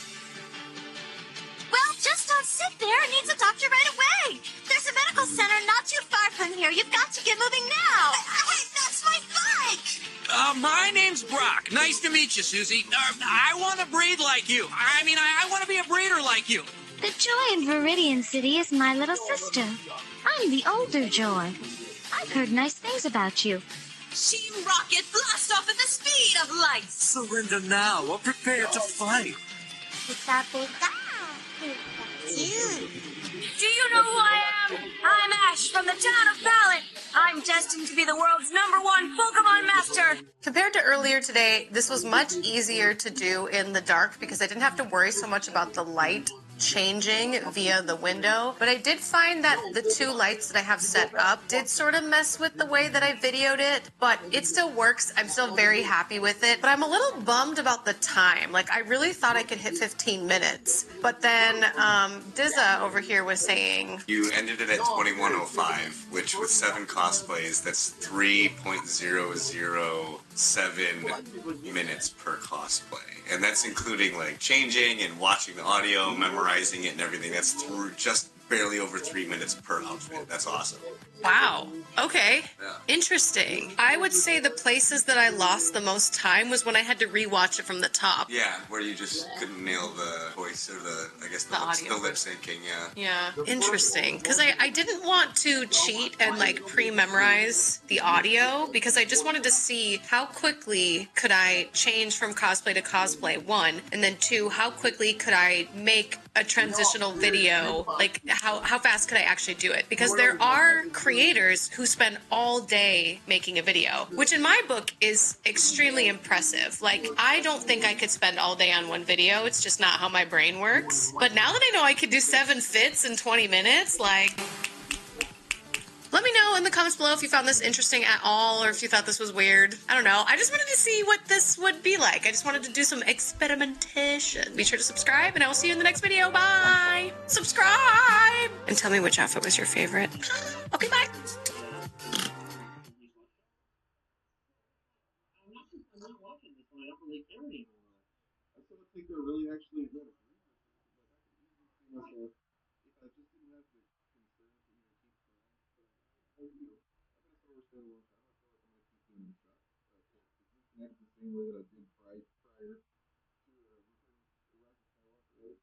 Well, just don't sit there. It needs a doctor right away. There's a medical center not too far from here. You've got to get moving now. Wait, that's my bike. My name's Brock. Nice to meet you, Susie. I want to breed like you. I want to be a breeder like you. The Joy in Viridian City is my little sister. I'm the older Joy. I've heard nice things about you. Team Rocket blast off at the speed of light. Surrender now or prepare to fight. Pika pika. Pikachu. Do you know who I am? I'm Ash from the town of Pallet. I'm destined to be the world's #1 Pokemon master. Compared to earlier today, this was much easier to do in the dark because I didn't have to worry so much about the light changing via the window. But I did find that the 2 lights that I have set up did sort of mess with the way that I videoed it, but it still works. I'm still very happy with it, but I'm a little bummed about the time. Like, I really thought I could hit 15 minutes, but then Dizza over here was saying... You ended it at 21:05, which with 7 cosplays, that's 3.007 minutes per cosplay. And that's including like changing and watching the audio, memorizing it and everything. That's through just barely over 3 minutes per outfit. That's awesome. Wow. Okay. Yeah. Interesting. I would say the places that I lost the most time was when I had to rewatch it from the top. Yeah, where you just couldn't nail the voice or the lip syncing, yeah. Yeah. Interesting. Because I didn't want to cheat and like pre-memorize the audio because I just wanted to see how quickly could I change from cosplay to cosplay, 1, and then 2, how quickly could I make a transitional video, like how fast could I actually do it? Because there are creators who spend all day making a video, which in my book is extremely impressive. Like, I don't think I could spend all day on one video. It's just not how my brain works. But now that I know I could do 7 fits in 20 minutes, like... Let me know in the comments below if you found this interesting at all or if you thought this was weird. I don't know. I just wanted to see what this would be like. I just wanted to do some experimentation. Be sure to subscribe and I will see you in the next video. Bye! Subscribe! And tell me which outfit was your favorite. Okay, bye! I'm not watching this one. I don't really care anymore. I sort of think they're really actually good. If I just didn't have the concerns that I'm going to overstand a long time. I feel like I might keep doing the shot. Connect the same way that I did prior to Return to Rocket Skywalker, right?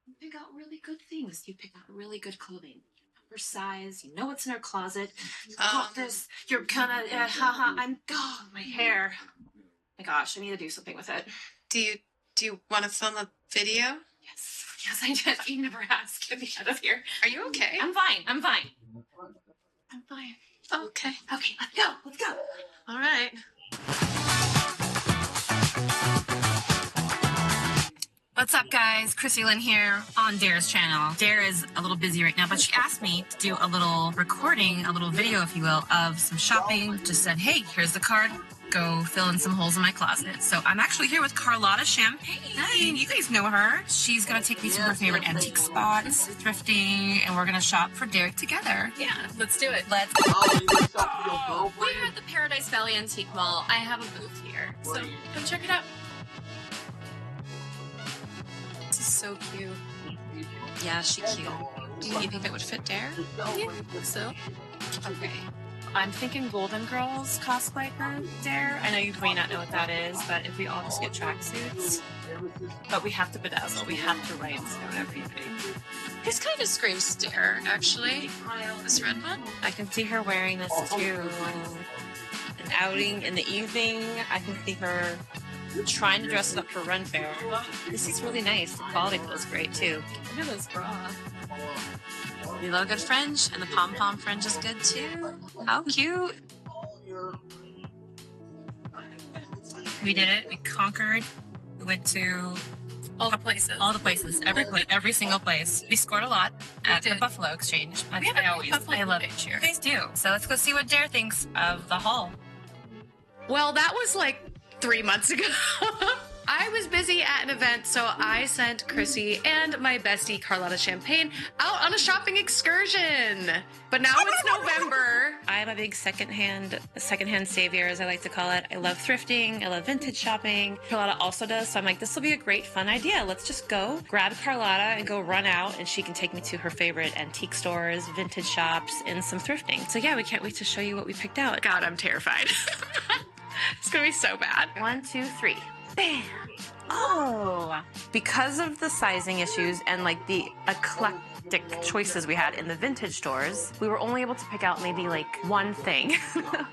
You pick out really good things. You pick out really good clothing. Her size, you know what's in her closet. You got this. You're gonna, my hair. My gosh, I need to do something with it. Do you want to film a video? Yes, I did. You never asked. Get me out of here. Are you okay? I'm fine. I'm fine. Okay. Okay, let's go. Let's go. All right. What's up, guys? Chrissy Lynn here on Dare's channel. Dare is a little busy right now, but she asked me to do a little recording, a little video, if you will, of some shopping. Just said, hey, here's the card. Go fill in some holes in my closet. So I'm actually here with Carlotta Champagne. You guys know her. She's going to take me to her favorite antique spots, thrifting, and we're going to shop for Dare together. Yeah, let's do it. Let's go. We're at the Paradise Valley Antique Mall. I have a booth here, so come check it out. This is so cute. Yeah, she's cute. Do you think that would fit Dare? Yeah, I think so. Okay. I'm thinking Golden Girls cosplay for Dare. I know you may not know what that is, but if we all just get tracksuits, but we have to bedazzle, we have to rhinestone everything. This kind of screams Dare, actually. This red one. I can see her wearing this to an outing in the evening. I can see her trying to dress it up for Run Fair. This is really nice. The quality feels great too. Look at this bra. We love a good fringe, and the pom-pom fringe is good too. How cute. We did it. We conquered. We went to all the places. All the places. Every single place. We scored a lot at the Buffalo Exchange. I love it. You guys do. So let's go see what Dare thinks of the haul. Well, that was like 3 months ago. I was busy at an event, so I sent Chrissy and my bestie Carlotta Champagne out on a shopping excursion. But now it's November. I'm a big secondhand savior, as I like to call it. I love thrifting. I love vintage shopping. Carlotta also does, so I'm like, this will be a great, fun idea. Let's just go grab Carlotta and go run out, and she can take me to her favorite antique stores, vintage shops, and some thrifting. So yeah, we can't wait to show you what we picked out. God, I'm terrified. It's gonna be so bad. 1, 2, 3. Bam! Oh! Because of the sizing issues and like the eclectic choices we had in the vintage stores, we were only able to pick out maybe like one thing.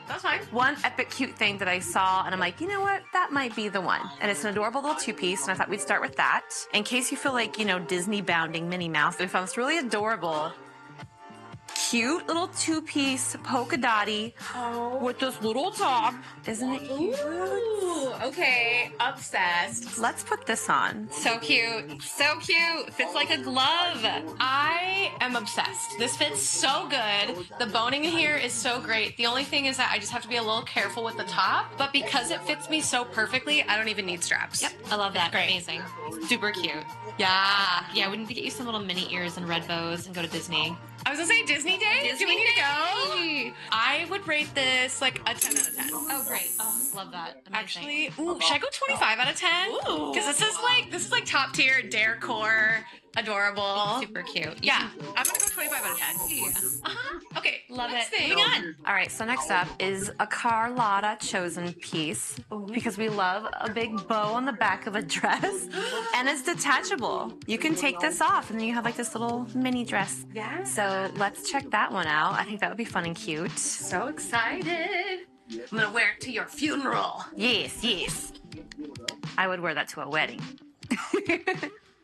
That's fine. One epic cute thing that I saw, and I'm like, you know what? That might be the one. And it's an adorable little two-piece, and I thought we'd start with that. In case you feel like, you know, Disney bounding Minnie Mouse, we found this really adorable, cute little two-piece polka dotty with this little top. Isn't it cute? Ooh, okay, obsessed. Let's put this on. So cute, so cute. Fits like a glove. I am obsessed. This fits so good. The boning here is so great. The only thing is that I just have to be a little careful with the top, but because it fits me so perfectly, I don't even need straps. Yep, I love that. Great. Amazing. Super cute. Yeah. Yeah, we need to get you some little mini ears and red bows and go to Disney. I was gonna say Disney Day. Disney Do we need to Day. go? I would rate this like a 10 out of 10. Oh, great. Oh, love that. Amazing. Actually, ooh, should I go 25 out of 10? Ooh. Because this is like top tier dare core, adorable, super cute. Yeah, I'm gonna go 25 out of 10. Yeah. Okay, Love next it. thing. Moving on. All right, so next up is a Carlotta chosen piece because we love a big bow on the back of a dress and it's detachable. You can take this off and then you have like this little mini dress. Yeah. So let's check that one out. I think that would be fun and cute. So excited. I'm gonna wear it to your funeral. Yes, yes. I would wear that to a wedding.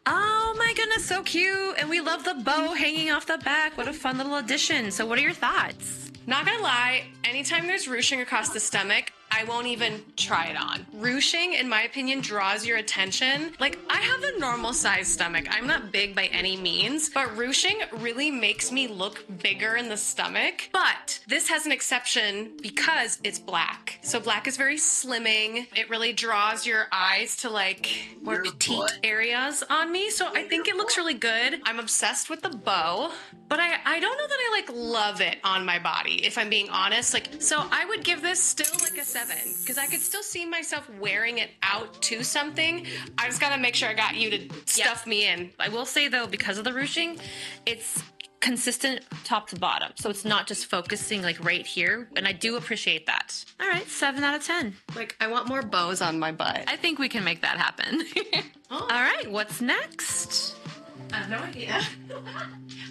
Oh my goodness, so cute. And we love the bow hanging off the back. What a fun little addition. So what are your thoughts? Not gonna lie, anytime there's ruching across the stomach, I won't even try it on. Ruching, in my opinion, draws your attention. Like, I have a normal sized stomach. I'm not big by any means, but ruching really makes me look bigger in the stomach. But this has an exception because it's black. So black is very slimming. It really draws your eyes to like more petite areas on me. So I think it looks really good. I'm obsessed with the bow, but I don't know that I like love it on my body, if I'm being honest. Like, so I would give this still like a 7 because I could still see myself wearing it out to something. I just gotta make sure I got you to stuff me in. I will say though, because of the ruching, it's consistent top to bottom. So it's not just focusing like right here. And I do appreciate that. All right, 7 out of 10. Like, I want more bows on my butt. I think we can make that happen. All right, what's next? I have no idea.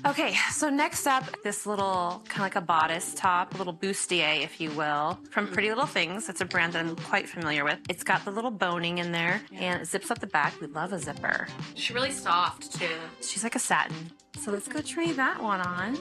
Okay, so next up, this little kind of like a bodice top, a little bustier, if you will, from Pretty Little Things. It's a brand that I'm quite familiar with. It's got the little boning in there, and it zips up the back. We love a zipper. She's really soft, too. She's like a satin. So let's go try that one on.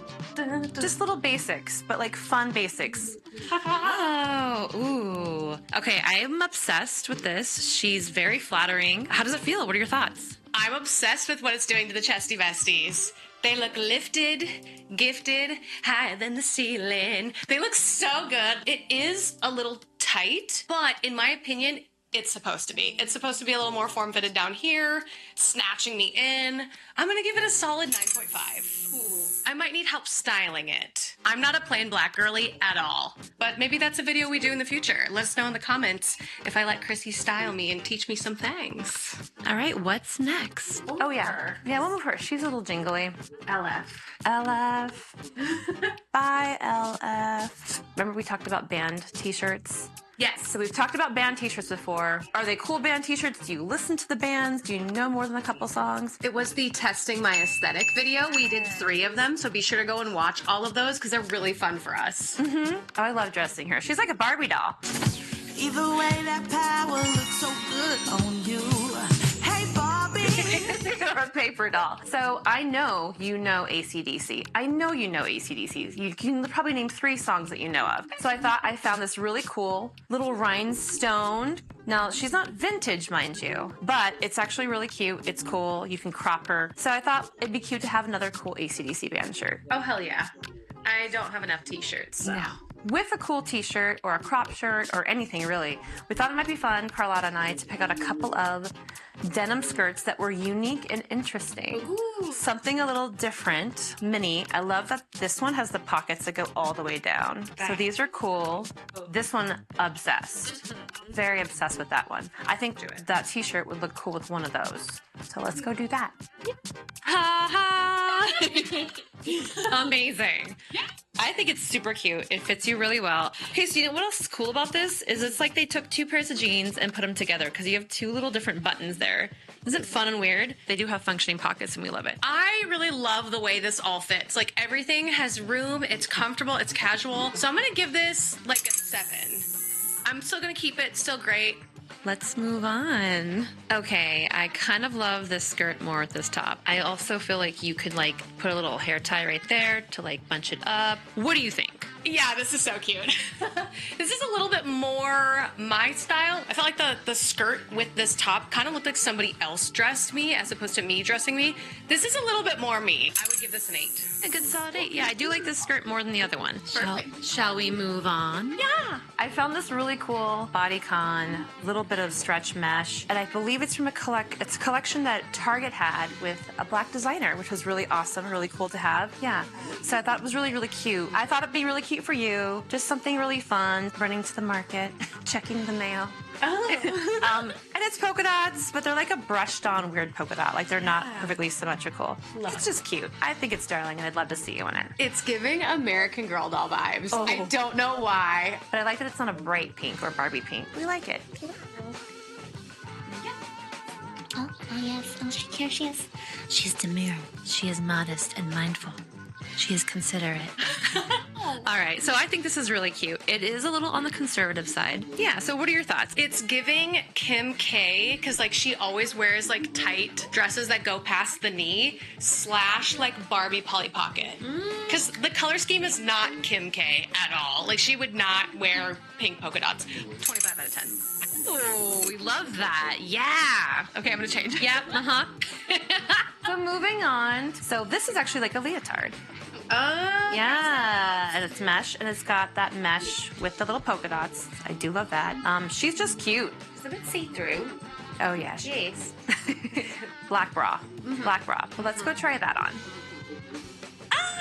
Just little basics, but like fun basics. Oh, ooh. Okay, I am obsessed with this. She's very flattering. How does it feel? What are your thoughts? I'm obsessed with what it's doing to the chesty vesties. They look lifted, gifted, higher than the ceiling. They look so good. It is a little tight, but in my opinion, it's supposed to be. It's supposed to be a little more form-fitted down here, snatching me in. I'm gonna give it a solid 9.5. I might need help styling it. I'm not a plain black girly at all, but maybe that's a video we do in the future. Let us know in the comments if I let Chrissy style me and teach me some things. All right, what's next? Oh, yeah. Yeah, we'll move her. She's a little jingly. LF. LF. Bye, LF. Remember we talked about band t-shirts? Yes. So we've talked about band t-shirts before. Are they cool band t-shirts? Do you listen to the bands? Do you know more than a couple songs? It was the Testing My Aesthetic video. We did 3 of them, so be sure to go and watch all of those because they're really fun for us. Mm-hmm. Oh, I love dressing her. She's like a Barbie doll. Either way, that power looks so good on you. Hey, Barbie. Or a paper doll. So I know you know AC/DC. I know you know AC/DC. You can probably name 3 songs that you know of. So I thought I found this really cool little rhinestone. Now, she's not vintage, mind you, but it's actually really cute. It's cool. You can crop her. So I thought it'd be cute to have another cool AC/DC band shirt. Oh, hell yeah. I don't have enough t-shirts, so. No. With a cool t-shirt or a crop shirt or anything really, we thought it might be fun, Carlotta and I, to pick out a couple of denim skirts that were unique and interesting. Ooh. Something a little different. Mini. I love that this one has the pockets that go all the way down. So these are cool. This one, obsessed. Very obsessed with that one. I think that t-shirt would look cool with one of those. So let's go do that. Ha ha! Amazing. I think it's super cute. It fits you really well. Okay, so you know what else is cool about this? Is it's like they took 2 pairs of jeans and put them together because you have 2 little different buttons there. Isn't it fun and weird? They do have functioning pockets and we love it. I really love the way this all fits. Like everything has room, it's comfortable, it's casual. So I'm gonna give this like a 7. I'm still gonna keep it, still great. Let's move on. Okay, I kind of love this skirt more with this top. I also feel like you could like put a little hair tie right there to like bunch it up. What do you think? Yeah, this is so cute. This is a little bit more my style. I felt like the skirt with this top kind of looked like somebody else dressed me as opposed to me dressing me. This is a little bit more me. I would give this an 8. A good solid 8. Yeah, I do like this skirt more than the other one. Shall we move on? Yeah. I found this really cool bodycon, little bit of stretch mesh, and I believe it's from a collection that Target had with a black designer, which was really awesome, really cool to have. Yeah. So I thought it was really, really cute. I thought it'd be really cute for you. Just something really fun, running to the market, checking the mail. Oh. And it's polka dots, but they're like a brushed on weird polka dot. Like they're not perfectly symmetrical. It's just cute. I think it's darling and I'd love to see you in it. It's giving American Girl doll vibes. Oh. I don't know why. But I like that it's not a bright pink or Barbie pink. We like it. Oh yes. Oh, here she is. She's demure. She is modest and mindful. She is considerate. All right, so I think this is really cute. It is a little on the conservative side. Yeah, so what are your thoughts? It's giving Kim K, because like she always wears like tight dresses that go past the knee / like Barbie Polly Pocket. Because the color scheme is not Kim K at all. Like she would not wear pink polka dots. 25 out of 10. Oh, we love that. Yeah. Okay, I'm gonna change. Yep, So moving on. So this is actually like a leotard. Yeah, and it's mesh, and it's got that mesh with the little polka dots. I do love that. She's just cute. It's a bit see-through. Oh yeah, she is. Black bra. Black bra. Well, let's go try that on.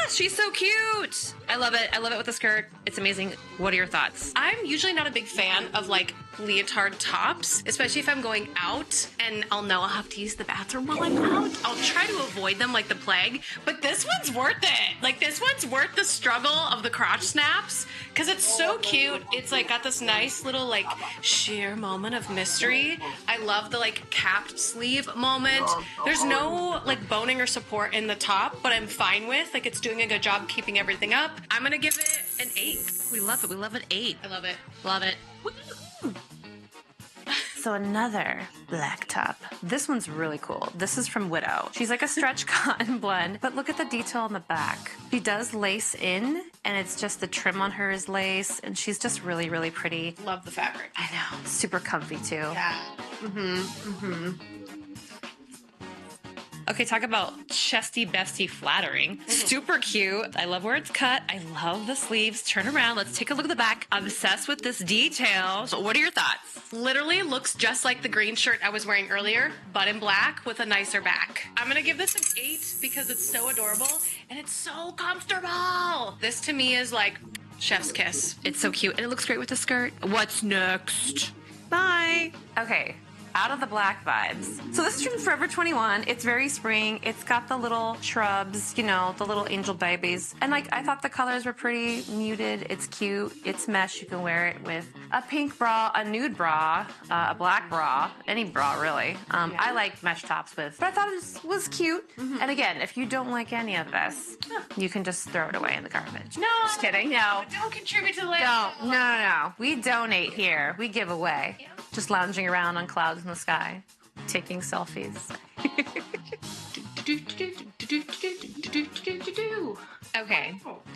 She's so cute. I love it. I love it with the skirt. It's amazing. What are your thoughts? I'm usually not a big fan of like leotard tops, especially if I'm going out and I'll know I'll have to use the bathroom while I'm out. I'll try to avoid them like the plague, but this one's worth it. Like this one's worth the struggle of the crotch snaps because it's so cute. It's like got this nice little like sheer moment of mystery. I love the like capped sleeve moment. There's no like boning or support in the top, but I'm fine with like it's doing a good job keeping everything up. I'm gonna give it an 8. We love it. We love an 8. I love it. Love it. So another black top. This one's really cool. This is from Widow. She's like a stretch cotton blend, but look at the detail on the back. She does lace in, and it's just the trim on her is lace, and she's just really, really pretty. Love the fabric. I know. Super comfy too. Yeah. Okay, talk about chesty bestie flattering. Super cute. I love where it's cut. I love the sleeves. Turn around. Let's take a look at the back. Obsessed with this detail. So what are your thoughts? Literally looks just like the green shirt I was wearing earlier, but in black with a nicer back. I'm gonna give this an 8 because it's so adorable and it's so comfortable. This to me is like chef's kiss. It's so cute and it looks great with the skirt. What's next? Bye. Okay. Out of the black vibes. So this is from Forever 21. It's very spring. It's got the little shrubs, you know, the little angel babies. And like, I thought the colors were pretty muted. It's cute. It's mesh. You can wear it with a pink bra, a nude bra, a black bra, any bra really. I like mesh tops with, but I thought it was cute. And again, if you don't like any of this, you can just throw it away in the garbage. No. Just kidding. No. Don't contribute to the land. No. We donate here. We give away. Just lounging around on clouds in the sky, taking selfies. Okay,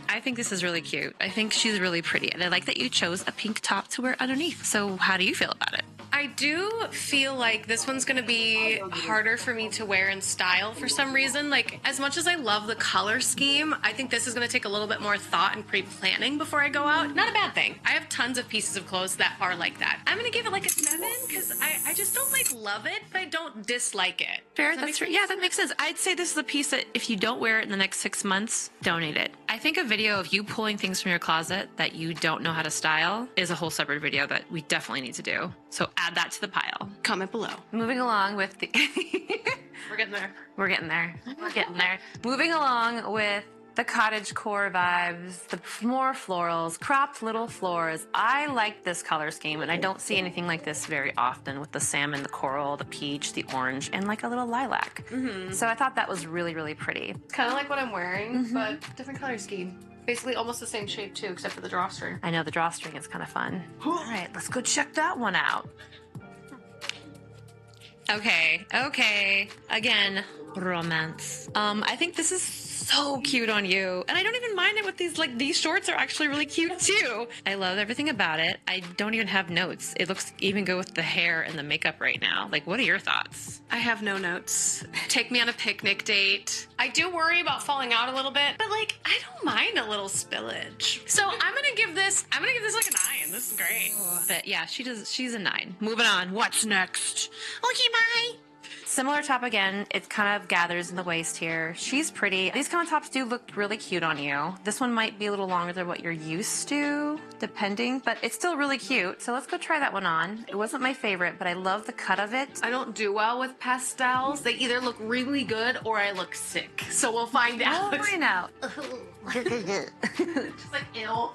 I think this is really cute. I think she's really pretty, and I like that you chose a pink top to wear underneath. So how do you feel about it? I do feel like this one's gonna be harder for me to wear in style for some reason. Like, as much as I love the color scheme, I think this is gonna take a little bit more thought and pre-planning before I go out. Not a bad thing. I have tons of pieces of clothes that are like that. I'm gonna give it like a 7 because I just don't like love it, but I don't dislike it. Fair, that's right. Yeah, that makes sense. I'd say this is a piece that if you don't wear it in the next 6 months, donate it. I think a video of you pulling things from your closet that you don't know how to style is a whole separate video that we definitely need to do. So add that to the pile. Comment below. Moving along with the... We're getting there. We're getting there. We're getting there. Moving along with The cottage core vibes, the more florals, cropped little floors. I like this color scheme, and I don't see anything like this very often with the salmon, the coral, the peach, the orange, and like a little lilac. So I thought that was really, really pretty. It's kind of like what I'm wearing, but different color scheme. Basically almost the same shape too, except for the drawstring. I know the drawstring is kind of fun. All right, let's go check that one out. Okay. Again, romance. I think this is so cute on you. And I don't even mind it with these shorts are actually really cute too. I love everything about it. I don't even have notes. It looks even good with the hair and the makeup right now. Like, what are your thoughts? I have no notes. Take me on a picnic date. I do worry about falling out a little bit, but like, I don't mind a little spillage. So I'm gonna give this like a 9. This is great. But yeah, she's a 9. Moving on. What's next? Okay, bye. Similar top again. It kind of gathers in the waist here. She's pretty. These kind of tops do look really cute on you. This one might be a little longer than what you're used to, depending, but it's still really cute. So let's go try that one on. It wasn't my favorite, but I love the cut of it. I don't do well with pastels. They either look really good or I look sick. So we'll find out. We'll find out. Just like ill.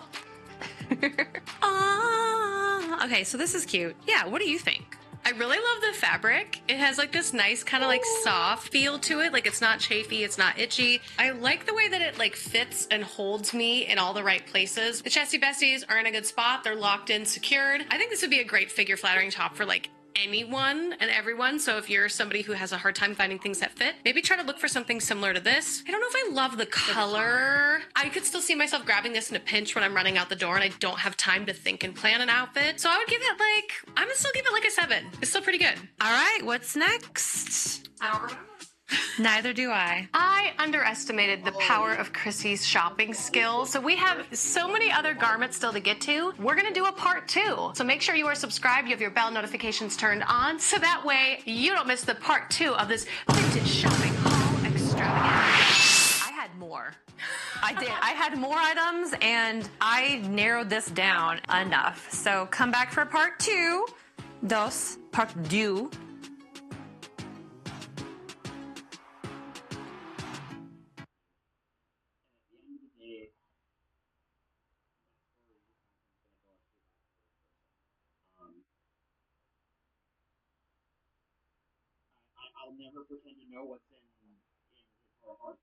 Okay, so this is cute. Yeah, what do you think? I really love the fabric. It has like this nice kind of like soft feel to it. Like it's not chafy, it's not itchy. I like the way that it like fits and holds me in all the right places. The chesty besties are in a good spot. They're locked in, secured. I think this would be a great figure flattering top for like anyone and everyone. So if you're somebody who has a hard time finding things that fit, maybe try to look for something similar to this. I don't know if I love the color. I could still see myself grabbing this in a pinch when I'm running out the door and I don't have time to think and plan an outfit. So I would give it I'm gonna still give it like a 7. It's still pretty good. All right, what's next? I don't remember. Neither do I. I underestimated the power of Chrissy's shopping skills. So we have so many other garments still to get to. We're gonna do a part 2. So make sure you are subscribed, you have your bell notifications turned on, so that way you don't miss the part 2 of this vintage shopping haul extravaganza. I had more. I did. I had more items and I narrowed this down enough. So come back for part 2. Part 2. I'll never pretend to know what's in her heart.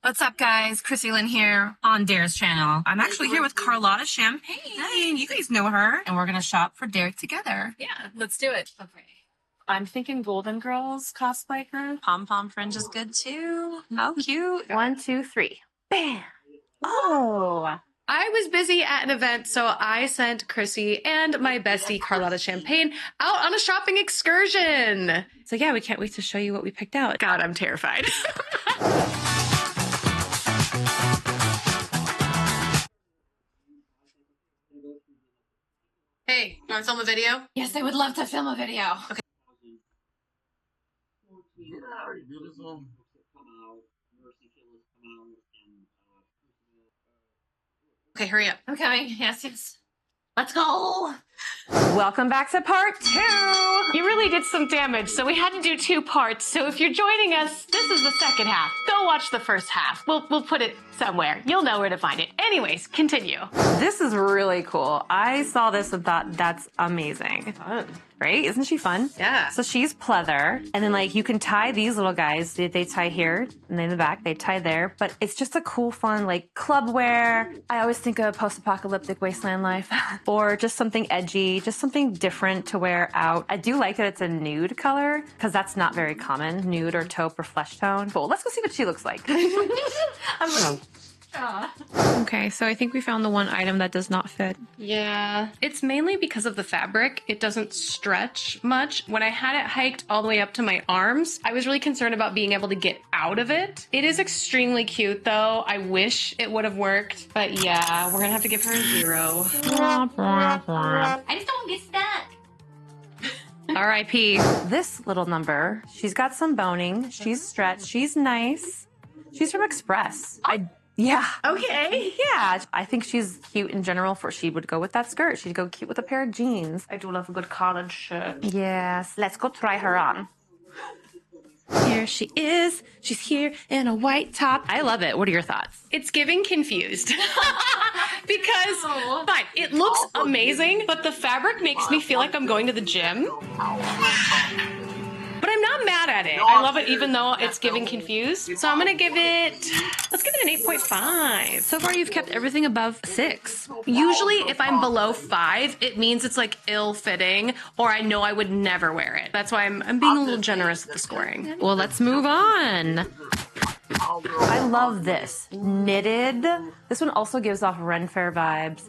What's up, guys? Chrissy Lynn here on Dare's channel. I'm actually here with Carlotta Champagne. Hey, you guys know her. And we're going to shop for Dare together. Yeah, let's do it. Okay. I'm thinking Golden Girls cosplay crew. Pom-pom fringe is good too. How cute. 1, 2, 3. Bam! Oh! I was busy at an event, so I sent Chrissy and my bestie Carlotta Champagne out on a shopping excursion. So yeah, we can't wait to show you what we picked out. God, I'm terrified. Hey, you want to film a video? Yes, I would love to film a video. Okay. Okay, hurry up. I'm coming. Yes. Let's go. Welcome back to part 2. You really did some damage, so we had to do 2 parts. So if you're joining us, this is the second half. Go watch the first half. We'll put it somewhere. You'll know where to find it. Anyways, continue. This is really cool. I saw this and thought that's amazing. Fun. Right? Isn't she fun? Yeah. So she's pleather. And then like you can tie these little guys. They tie here and then in the back, they tie there. But it's just a cool, fun like club wear. I always think of post-apocalyptic wasteland life or just something edgy, just something different to wear out. I do like that it's a nude color because that's not very common. Nude or taupe or flesh tone. Cool. Let's go see what she looks like. Okay, so I think we found the one item that does not fit. Yeah, it's mainly because of the fabric. It doesn't stretch much. When I had it hiked all the way up to my arms, I was really concerned about being able to get out of it. It is extremely cute though. I wish it would have worked, but yeah, we're gonna have to give her a 0. I just don't get stuck. R.I.P. This little number, she's got some boning. She's stretched. She's nice. She's from Express. Yeah. Okay. Yeah, I think she's cute in general. She would go with that skirt. She'd go cute with a pair of jeans. I do love a good collared shirt. Yes, let's go try her on. Here she is. She's here in a white top. I love it. What are your thoughts? It's giving confused. Because, fine, it looks amazing, but the fabric makes me feel like I'm going to the gym. But I'm not mad at it. I love it even though it's giving confused. So I'm gonna give it, let's give it an 8.5. So far you've kept everything above 6. Usually if I'm below 5, it means it's like ill-fitting or I know I would never wear it. That's why I'm being a little generous with the scoring. Well, let's move on. I love this. Knitted. This one also gives off Ren Fair vibes,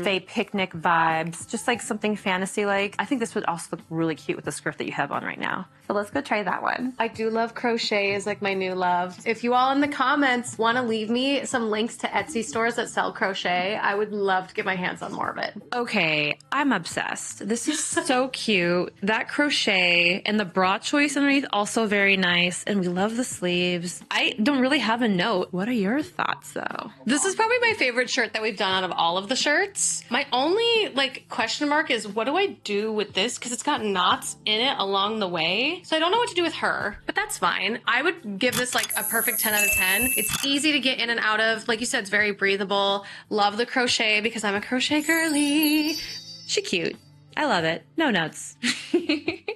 Fae picnic vibes, just like something fantasy-like. I think this would also look really cute with the skirt that you have on right now. So let's go try that one. I do love crochet is like my new love. If you all in the comments want to leave me some links to Etsy stores that sell crochet, I would love to get my hands on more of it. Okay, I'm obsessed. This is so cute. That crochet and the bra choice underneath also very nice. And we love the sleeves. I don't really have a note. What are your thoughts though? This is probably my favorite shirt that we've done out of all of the shirts. My only like question mark is what do I do with this? Because it's got knots in it along the way. So I don't know what to do with her, but that's fine. I would give this like a perfect 10 out of 10. It's easy to get in and out of. Like you said, it's very breathable. Love the crochet because I'm a crochet girly. She cute. I love it. No notes. Moving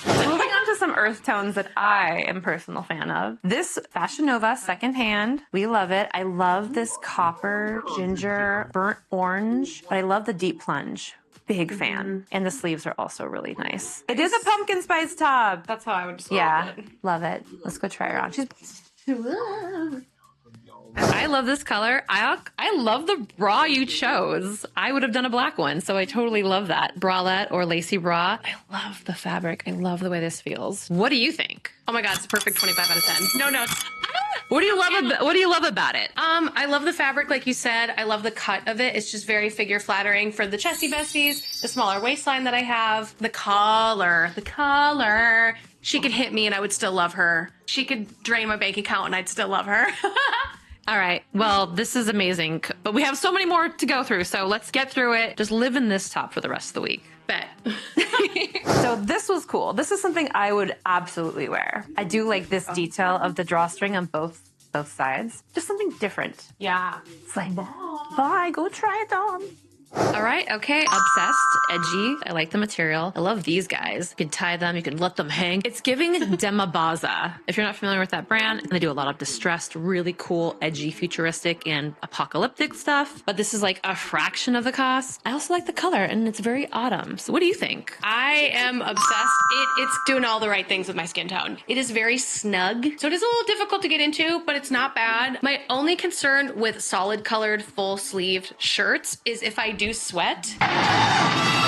on to some earth tones that I am a personal fan of. This Fashion Nova secondhand. We love it. I love this copper, ginger, burnt orange, but I love the deep plunge. Big fan. And the sleeves are also really nice. It is a pumpkin spice top. That's how I would describe it. Love it. Let's go try her on. I love this color. I love the bra you chose. I would have done a black one, so I totally love that. Bralette or lacy bra. I love the fabric. I love the way this feels. What do you think? Oh my God, it's a perfect 25 out of 10. No notes. What do you love about it? I love the fabric, like you said. I love the cut of it. It's just very figure flattering for the chesty besties, the smaller waistline that I have, the collar. She could hit me and I would still love her. She could drain my bank account and I'd still love her. All right. Well, this is amazing, but we have so many more to go through. So let's get through it. Just live in this top for the rest of the week. Bet. So this was cool. This is something I would absolutely wear. I do like this detail of the drawstring on both sides. Just something different. Yeah. It's like, bye, go try it on. All right, okay. Obsessed, edgy. I like the material. I love these guys. You can tie them, you can let them hang. It's giving Demabaza. If you're not familiar with that brand, they do a lot of distressed, really cool, edgy, futuristic, and apocalyptic stuff. But this is like a fraction of the cost. I also like the color, and it's very autumn. So what do you think? I am obsessed. It's doing all the right things with my skin tone. It is very snug, so it is a little difficult to get into, but it's not bad. My only concern with solid colored, full sleeved shirts is if I do sweat,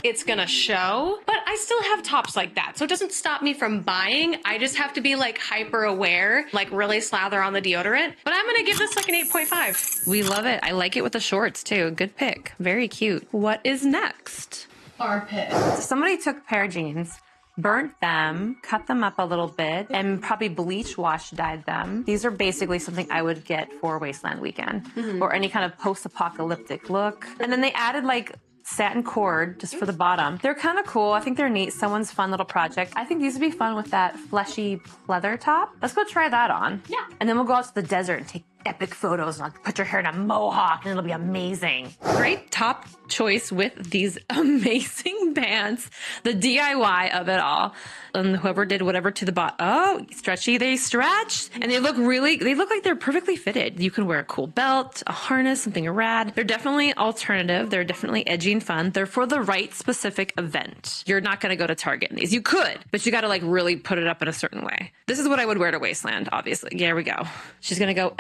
it's gonna show, but I still have tops like that, so it doesn't stop me from buying. I just have to be like hyper aware, like really slather on the deodorant, but I'm gonna give this like an 8.5. We love it. I like it with the shorts too. Good pick. Very cute. What is next? Armpit. Somebody took a pair of jeans, burnt them, cut them up a little bit, and probably bleach wash dyed them. These are basically something I would get for Wasteland Weekend or any kind of post-apocalyptic look. And then they added like satin cord just for the bottom. They're kind of cool. I think they're neat. Someone's fun little project. I think these would be fun with that fleshy pleather top. Let's go try that on. Yeah. And then we'll go out to the desert and take epic photos and I'll put your hair in a mohawk and it'll be amazing. Great top choice with these amazing pants. The DIY of it all. And whoever did whatever to the bottom. Oh, stretchy. They stretch and they look like they're perfectly fitted. You can wear a cool belt, a harness, something rad. They're definitely alternative. They're definitely edgy and fun. They're for the right specific event. You're not going to go to Target in these. You could, but you got to like really put it up in a certain way. This is what I would wear to Wasteland, obviously. Here we go. She's going to go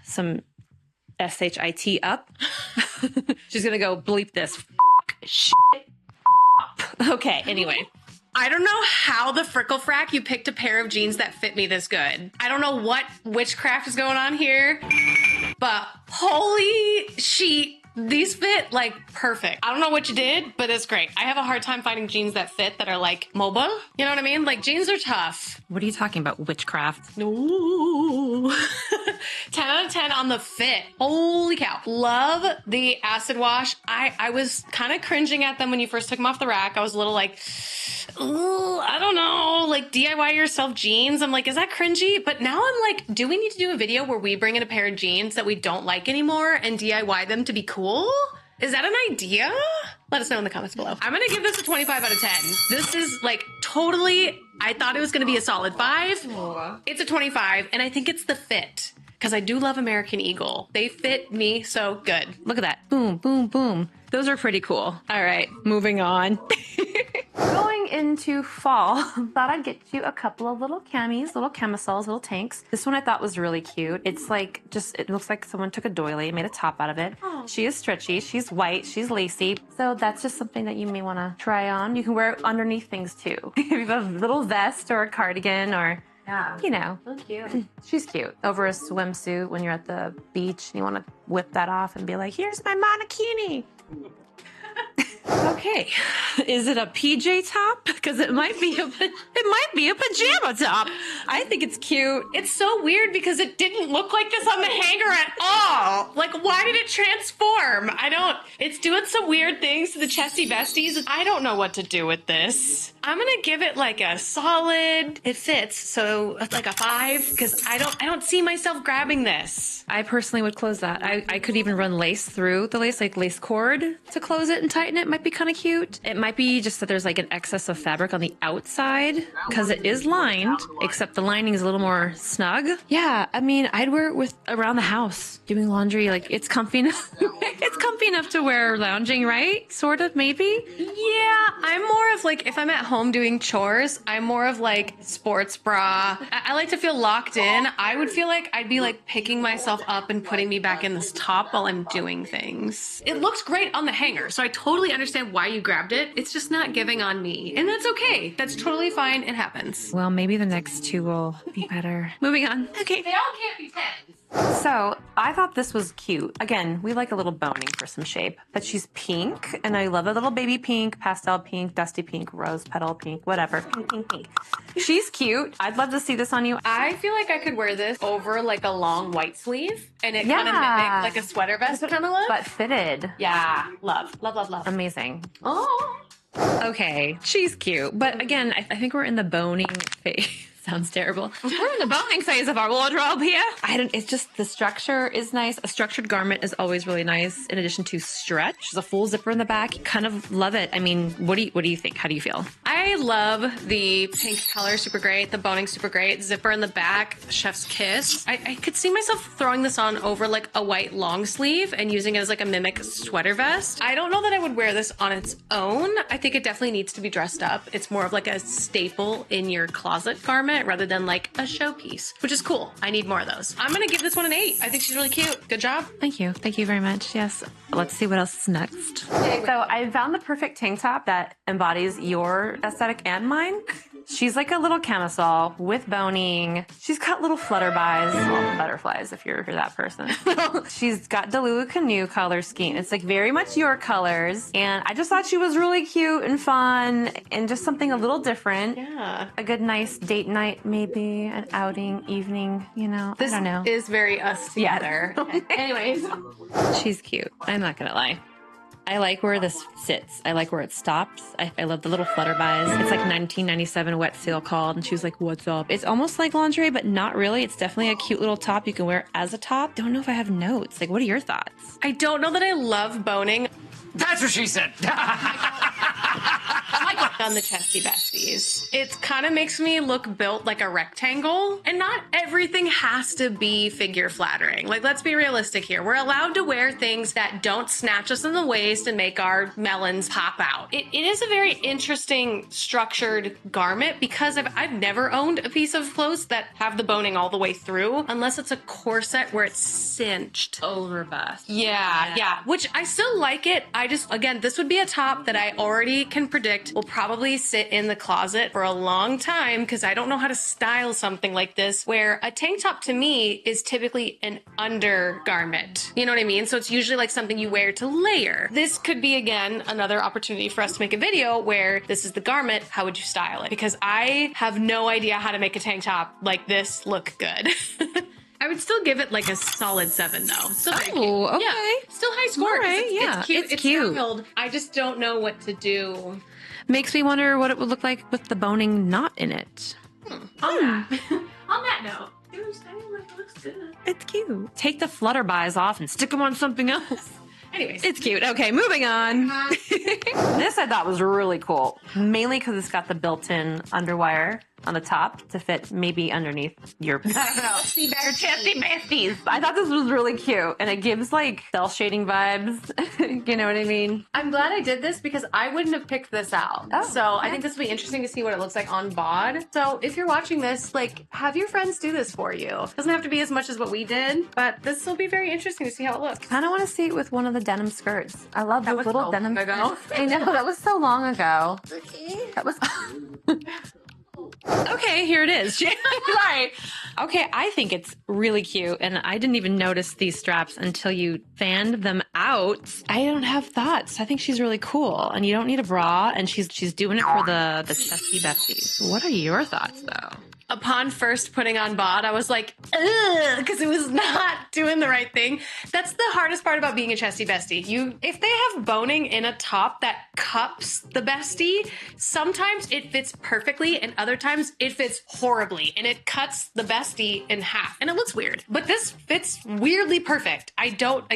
some SHIT up. She's going to go bleep this. Shit. Okay, anyway. I don't know how the frickle frack you picked a pair of jeans that fit me this good. I don't know what witchcraft is going on here, but holy sheet These fit like perfect. I don't know what you did, but it's great. I have a hard time finding jeans that fit that are like mobile. You know what I mean? Like jeans are tough. What are you talking about? Witchcraft? No. 10 out of 10 on the fit. Holy cow. Love the acid wash. I was kind of cringing at them when you first took them off the rack. I was a little like, ooh, I don't know, like DIY yourself jeans. I'm like, is that cringy? But now I'm like, do we need to do a video where we bring in a pair of jeans that we don't like anymore and DIY them to be cool? Is that an idea? Let us know in the comments below. I'm gonna give this a 25 out of 10. This is like totally, I thought it was gonna be a solid 5. It's a 25, and I think it's the fit. Because I do love American Eagle. They fit me so good. Look at that. Boom, boom, boom. Those are pretty cool. All right, moving on. Going into fall, thought I'd get you a couple of little camis, little camisoles, little tanks. This one I thought was really cute. It's like it looks like someone took a doily, made a top out of it. Oh. She is stretchy, she's white, she's lacy. So that's just something that you may want to try on. You can wear it underneath things too. If you have a little vest or a cardigan or, you know. So cute. She's cute. Over a swimsuit when you're at the beach and you want to whip that off and be like, here's my monokini. Okay, is it a PJ top? Because it might be a pajama top. I think it's cute. It's so weird because it didn't look like this on the hanger at all. Like, why did it transform? It's doing some weird things to the chesty besties. I don't know what to do with this. I'm gonna give it like a solid, it fits, so like a 5, because I don't see myself grabbing this. I personally would close that. I could even run lace through the lace, like lace cord to close it and tighten it. Might be kind of cute. It might be just that there's like an excess of fabric on the outside because it is lined, except the lining is a little more snug. Yeah, I mean, I'd wear it with around the house doing laundry. Like it's comfy enough. It's comfy enough to wear lounging, right? Sort of, maybe. Yeah, I'm more of like, if I'm at home doing chores, I'm more of like sports bra. I like to feel locked in. I would feel like I'd be like picking myself up and putting me back in this top while I'm doing things. It looks great on the hanger, so I totally understand why you grabbed it. It's just not giving on me, and that's okay. That's totally fine. It happens. Well, maybe the next two will be better. Moving on. Okay. They all can't be 10s. So I thought this was cute. Again, we like a little boning for some shape, but she's pink and I love a little baby pink, pastel pink, dusty pink, rose petal pink, whatever. Pink, pink, pink. She's cute. I'd love to see this on you. I feel like I could wear this over like a long white sleeve and it kind of mimic like a sweater vest kind of look. But fitted. Yeah. Love, love, love, love. Amazing. Oh. Okay, she's cute. But again, I think we're in the boning phase. Sounds terrible. We're in the boning phase of our wardrobe here. It's just the structure is nice. A structured garment is always really nice. In addition to stretch, there's a full zipper in the back. Kind of love it. I mean, what do you think? How do you feel? I love the pink color, super great. The boning, super great. Zipper in the back, chef's kiss. I could see myself throwing this on over like a white long sleeve and using it as like a mimic sweater vest. I don't know that I would wear this on its own. I think it definitely needs to be dressed up. It's more of like a staple in your closet garment rather than like a showpiece, which is cool. I need more of those. I'm gonna give this one an 8. I think she's really cute. Good job. Thank you. Thank you very much. Yes. Let's see what else is next. So I found the perfect tank top that embodies your aesthetic and mine. She's like a little camisole with boning. She's got little flutterbies, well, butterflies if you're that person. She's got Delu canoe color scheme. It's like very much your colors. And I just thought she was really cute and fun and just something a little different. Yeah. A good nice date night, maybe an outing, evening, you know. This I don't know. is very us together. Anyways. She's cute. I'm not gonna lie. I like where this sits. I like where it stops. I love the little flutterbies. It's like 1997 wet seal called, and she was like, "What's up?" It's almost like lingerie, but not really. It's definitely a cute little top you can wear as a top. Don't know if I have notes. Like, what are your thoughts? I don't know that I love boning. That's what she said. On the chesty besties. It kind of makes me look built like a rectangle, and not everything has to be figure flattering. Like, let's be realistic here. We're allowed to wear things that don't snatch us in the waist and make our melons pop out. It is a very interesting structured garment because I've never owned a piece of clothes that have the boning all the way through, unless it's a corset where it's cinched over bust. Yeah, which I still like it. I just, again, this would be a top that I already can predict will probably probably sit in the closet for a long time because I don't know how to style something like this where a tank top to me is typically an undergarment. You know what I mean? So it's usually like something you wear to layer. This could be, again, another opportunity for us to make a video where this is the garment. How would you style it? Because I have no idea how to make a tank top like this look good. I would still give it like a solid 7 though. Still very cute. Okay. Yeah, still high score. All right, It's cute. it's cute. Styled. I just don't know what to do. Makes me wonder what it would look like with the boning not in it. On that note, it looks good. It's cute. Take the flutterbuys off and stick them on something else. Anyways. It's cute. Okay, moving on. This I thought was really cool, mainly because it's got the built-in underwire on the top to fit maybe underneath your, I don't know, your chesty besties. I thought this was really cute, and it gives like cell shading vibes. You know what I mean? I'm glad I did this because I wouldn't have picked this out. So I think this will be interesting to see what it looks like on bod. So if you're watching this, like, have your friends do this for you. Doesn't have to be as much as what we did, but this will be very interesting to see how it looks. Kind of want to see it with one of the denim skirts. I love the little so denim long ago. I know, that was so long ago. That was... Okay, here it is. Right. Okay, I think it's really cute, and I didn't even notice these straps until you fanned them out. I don't have thoughts. I think she's really cool, and you don't need a bra, and she's doing it for the chesty besties. What are your thoughts, though? Upon first putting on bod, I was like, ugh, because it was not doing the right thing. That's the hardest part about being a chesty bestie. If they have boning in a top that cups the bestie, sometimes it fits perfectly and other times it fits horribly and it cuts the bestie in half and it looks weird. But this fits weirdly perfect. I don't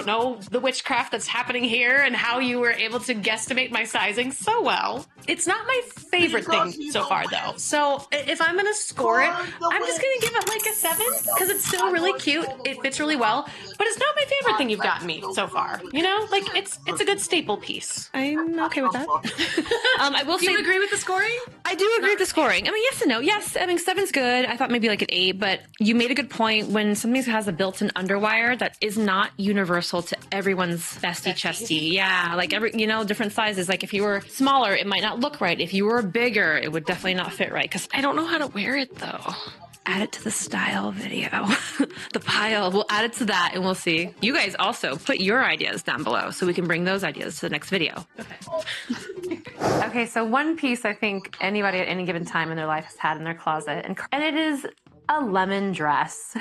know the witchcraft that's happening here and how you were able to guesstimate my sizing so well. It's not my favorite thing so far though. So if I'm gonna score it, I'm just gonna give it like a 7 because it's still really cute. It fits really well, but it's not my favorite thing you've gotten me so far. You know, like it's a good staple piece. I'm okay with that. I will say, do you agree with the scoring? I do agree with the scoring. I mean, yes and no. Yes, I mean 7's good. I thought maybe like an 8, but you made a good point. When something has a built-in underwire that is not universal to everyone's bestie chesty. Yeah, like different sizes. Like if you were smaller, it might not look right. If you were bigger, it would definitely not fit right. Because I don't know how to wear it though. Add it to the style video. The pile. We'll add it to that and we'll see. You guys also put your ideas down below so we can bring those ideas to the next video. Okay, so one piece I think anybody at any given time in their life has had in their closet, and it is a lemon dress.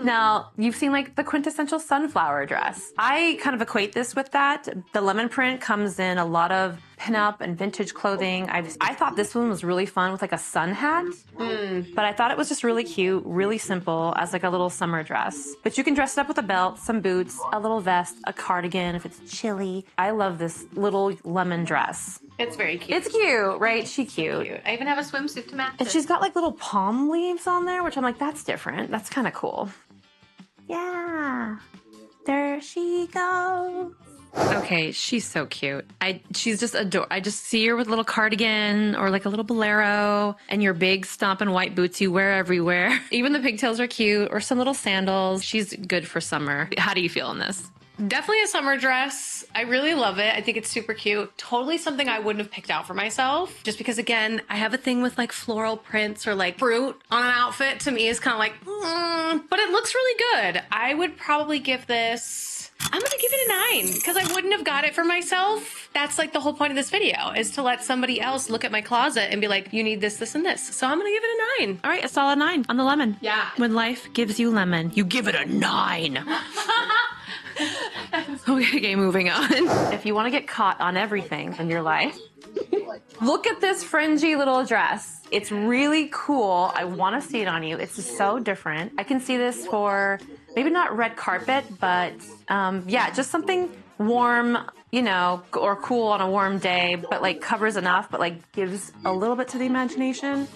Now, you've seen like the quintessential sunflower dress. I kind of equate this with that. The lemon print comes in a lot of pinup and vintage clothing. I thought this one was really fun with like a sun hat, but I thought it was just really cute, really simple as like a little summer dress. But you can dress it up with a belt, some boots, a little vest, a cardigan if it's chilly. I love this little lemon dress. It's very cute. It's cute, right? She's cute. I even have a swimsuit to match And she's got like little palm leaves on there, which I'm like, that's different. That's kind of cool. Yeah. There she goes. Okay, she's so cute. She's just adorable. I just see her with a little cardigan or like a little bolero and your big stomping white boots you wear everywhere. Even the pigtails are cute or some little sandals. She's good for summer. How do you feel in this? Definitely a summer dress. I really love it. I think it's super cute. Totally something I wouldn't have picked out for myself. Just because, again, I have a thing with like floral prints or like fruit on an outfit. To me is kind of like, but it looks really good. I would probably give this, I'm going to give it a 9 because I wouldn't have got it for myself. That's like the whole point of this video is to let somebody else look at my closet and be like, you need this, this, and this. So I'm going to give it a 9. All right, a solid 9 on the lemon. Yeah. When life gives you lemon, you give it a 9. Okay, moving on. If you want to get caught on everything in your life, look at this fringy little dress. It's really cool. I want to see it on you. It's just so different. I can see this for maybe not red carpet, but yeah, just something warm, you know, or cool on a warm day, but like covers enough, but like gives a little bit to the imagination.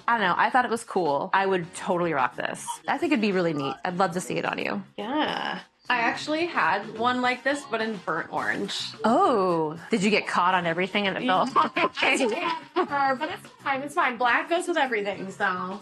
I don't know. I thought it was cool. I would totally rock this. I think it'd be really neat. I'd love to see it on you. Yeah. I actually had one like this, but in burnt orange. Oh, did you get caught on everything and it fell? But it's fine. It's fine. Black goes with everything, so.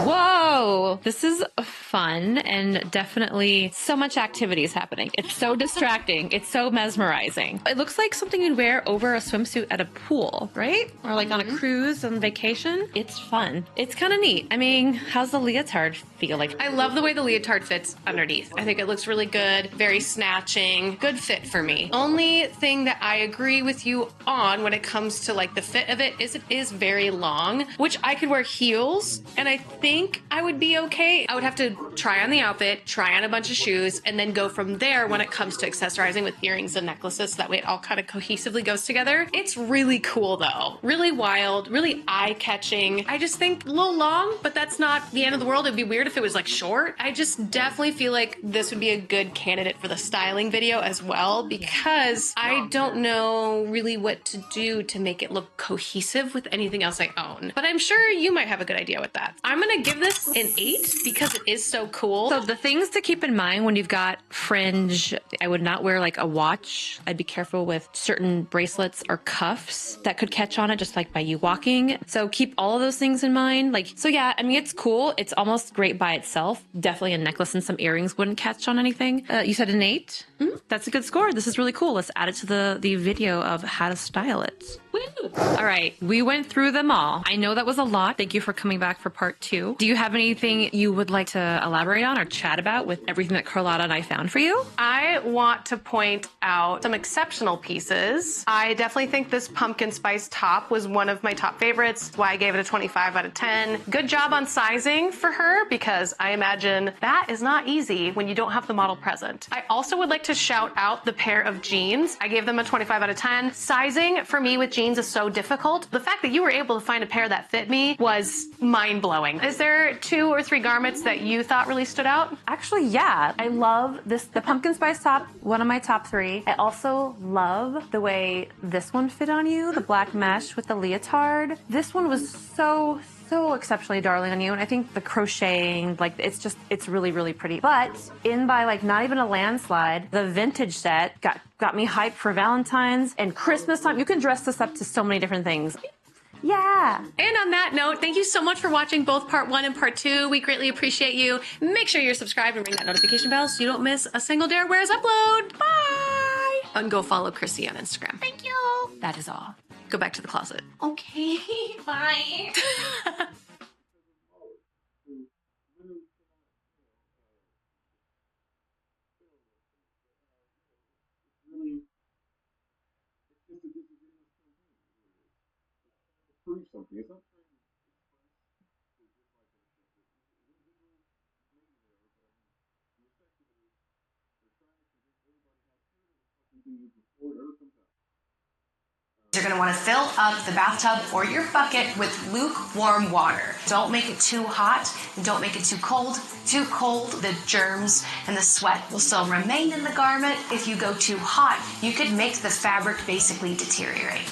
Whoa, this is fun and definitely so much activity is happening. It's so distracting. It's so mesmerizing. It looks like something you'd wear over a swimsuit at a pool, right? Or like on a cruise on vacation. It's fun. It's kind of neat. I mean, how's the leotard feel like? I love the way the leotard fits underneath. I think it looks really good, very snatching, good fit for me. Only thing that I agree with you on when it comes to like the fit of it is very long, which I could wear heels and I think I would be okay. I would have to try on the outfit, try on a bunch of shoes, and then go from there when it comes to accessorizing with earrings and necklaces so that way it all kind of cohesively goes together. It's really cool though. Really wild, really eye-catching. I just think a little long, but that's not the end of the world. It'd be weird if it was like short. I just definitely feel like this would be a good candidate for the styling video as well because I don't know really what to do to make it look cohesive with anything else I own. But I'm sure you might have a good idea with that. I'm gonna give this an 8 because it is so cool. So the things to keep in mind when you've got fringe, I would not wear like a watch. I'd be careful with certain bracelets or cuffs that could catch on it just like by you walking. So keep all of those things in mind. Like, so yeah, I mean, it's cool. It's almost great by itself. Definitely a necklace and some earrings wouldn't catch on anything. You said an 8? Mm-hmm. That's a good score. This is really cool. Let's add it to the video of how to style it. Woo! All right, we went through them all. I know that was a lot. Thank you for coming back for part 2. Do you have anything you would like to elaborate on or chat about with everything that Carlotta and I found for you? I want to point out some exceptional pieces. I definitely think this pumpkin spice top was one of my top favorites. That's why I gave it a 25 out of 10. Good job on sizing for her because I imagine that is not easy when you don't have the model present. I also would like to shout out the pair of jeans. I gave them a 25 out of 10. Sizing for me with jeans is so difficult. The fact that you were able to find a pair that fit me was mind-blowing. Is there 2 or 3 garments that you thought really stood out? Actually, yeah. I love this, the pumpkin spice top, one of my top 3. I also love the way this one fit on you, the black mesh with the leotard. This one was so exceptionally darling on you, and I think the crocheting, like, it's really, really pretty. But in by like not even a landslide, the vintage set got me hyped for Valentine's and Christmas time. You can dress this up to so many different things. Yeah. And on that note, thank you so much for watching both part 1 and part 2. We greatly appreciate you. Make sure you're subscribed and ring that notification bell so you don't miss a single Dare Wears upload. Bye! And go follow Chrissy on Instagram. Thank you. That is all. Go back to the closet. Okay. Bye. Prove something. It's not trying to You're going to want to fill up the bathtub or your bucket with lukewarm water. Don't make it too hot and don't make it too cold. Too cold, the germs and the sweat will still remain in the garment. If you go too hot, you could make the fabric basically deteriorate.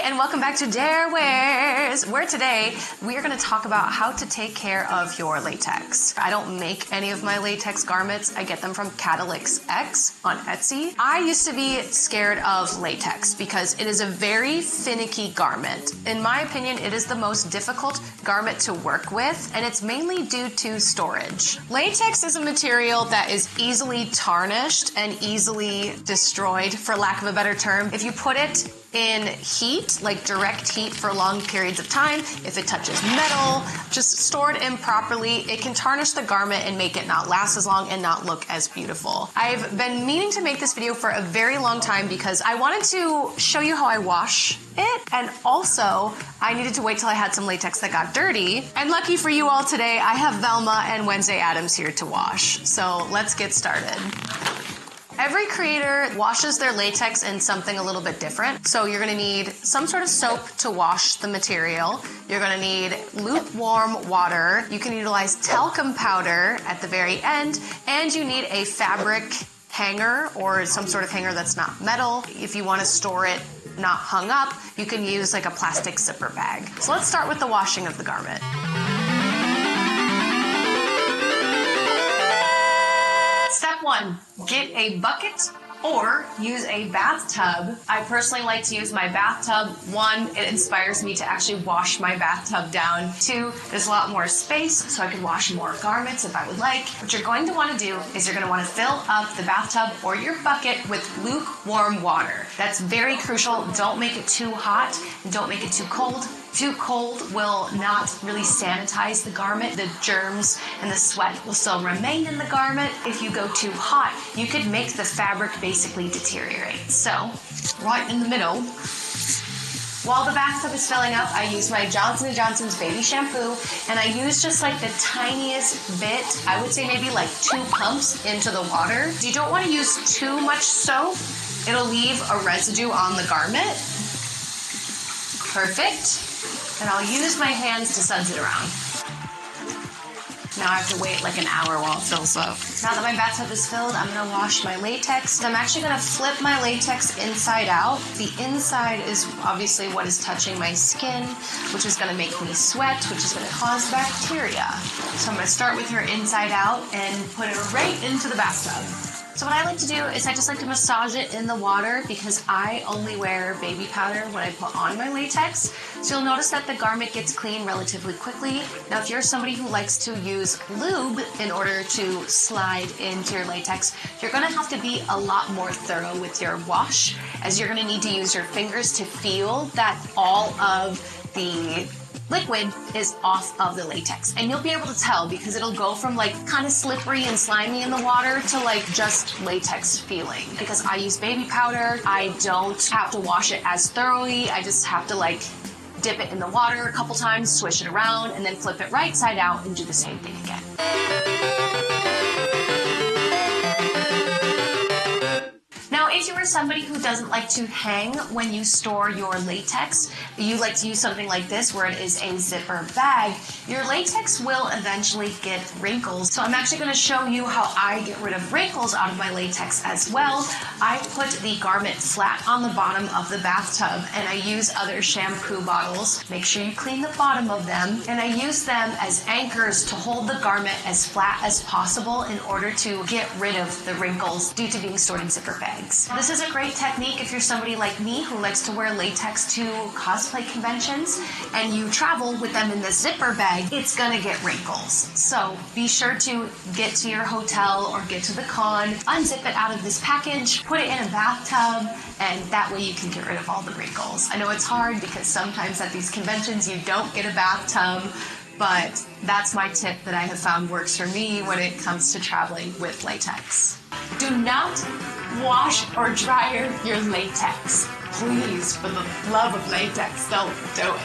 And welcome back to Dare Wears, where today we are going to talk about how to take care of your latex. I don't make any of my latex garments. I get them from Catalyx X on Etsy. I used to be scared of latex because it is a very finicky garment. In my opinion, it is the most difficult garment to work with, and it's mainly due to storage. Latex is a material that is easily tarnished and easily destroyed, for lack of a better term. If you put it in heat, like direct heat for long periods of time, if it touches metal, just stored improperly, it can tarnish the garment and make it not last as long and not look as beautiful. I've been meaning to make this video for a very long time because I wanted to show you how I wash it, and also I needed to wait till I had some latex that got dirty. And lucky for you all today, I have Velma and Wednesday Addams here to wash. So let's get started. Every creator washes their latex in something a little bit different. So you're gonna need some sort of soap to wash the material. You're gonna need lukewarm water. You can utilize talcum powder at the very end, and you need a fabric hanger or some sort of hanger that's not metal. If you wanna store it not hung up, you can use like a plastic zipper bag. So let's start with the washing of the garment. Step 1, get a bucket or use a bathtub. I personally like to use my bathtub. 1, it inspires me to actually wash my bathtub down. 2, there's a lot more space so I can wash more garments if I would like. What you're going to want to do is you're going to want to fill up the bathtub or your bucket with lukewarm water. That's very crucial. Don't make it too hot and don't make it too cold. Too cold will not really sanitize the garment. The germs and the sweat will still remain in the garment. If you go too hot, you could make the fabric basically deteriorate. So, right in the middle, while the bathtub is filling up, I use my Johnson & Johnson's baby shampoo, and I use just like the tiniest bit, I would say maybe like 2 pumps into the water. You don't want to use too much soap. It'll leave a residue on the garment. Perfect. And I'll use my hands to suds it around. Now I have to wait like an hour while it fills up. Now that my bathtub is filled, I'm gonna wash my latex. I'm actually gonna flip my latex inside out. The inside is obviously what is touching my skin, which is gonna make me sweat, which is gonna cause bacteria. So I'm gonna start with her inside out and put it right into the bathtub. So what I like to do is I just like to massage it in the water because I only wear baby powder when I put on my latex. So you'll notice that the garment gets clean relatively quickly. Now if you're somebody who likes to use lube in order to slide into your latex, you're gonna have to be a lot more thorough with your wash, as you're gonna need to use your fingers to feel that all of the liquid is off of the latex. And you'll be able to tell because it'll go from like kind of slippery and slimy in the water to like just latex feeling. Because I use baby powder, I don't have to wash it as thoroughly. I just have to like dip it in the water a couple times, swish it around, and then flip it right side out and do the same thing again. Now, if you are somebody who doesn't like to hang when you store your latex, you like to use something like this where it is a zipper bag, your latex will eventually get wrinkles. So I'm actually going to show you how I get rid of wrinkles out of my latex as well. I put the garment flat on the bottom of the bathtub and I use other shampoo bottles. Make sure you clean the bottom of them, and I use them as anchors to hold the garment as flat as possible in order to get rid of the wrinkles due to being stored in zipper bags. This is a great technique if you're somebody like me who likes to wear latex to cosplay conventions and you travel with them in the zipper bag, it's gonna get wrinkles. So be sure to get to your hotel or get to the con, unzip it out of this package, put it in a bathtub, and that way you can get rid of all the wrinkles. I know it's hard because sometimes at these conventions you don't get a bathtub, but that's my tip that I have found works for me when it comes to traveling with latex. Do not wash or dryer your latex. Please, for the love of latex, don't do it.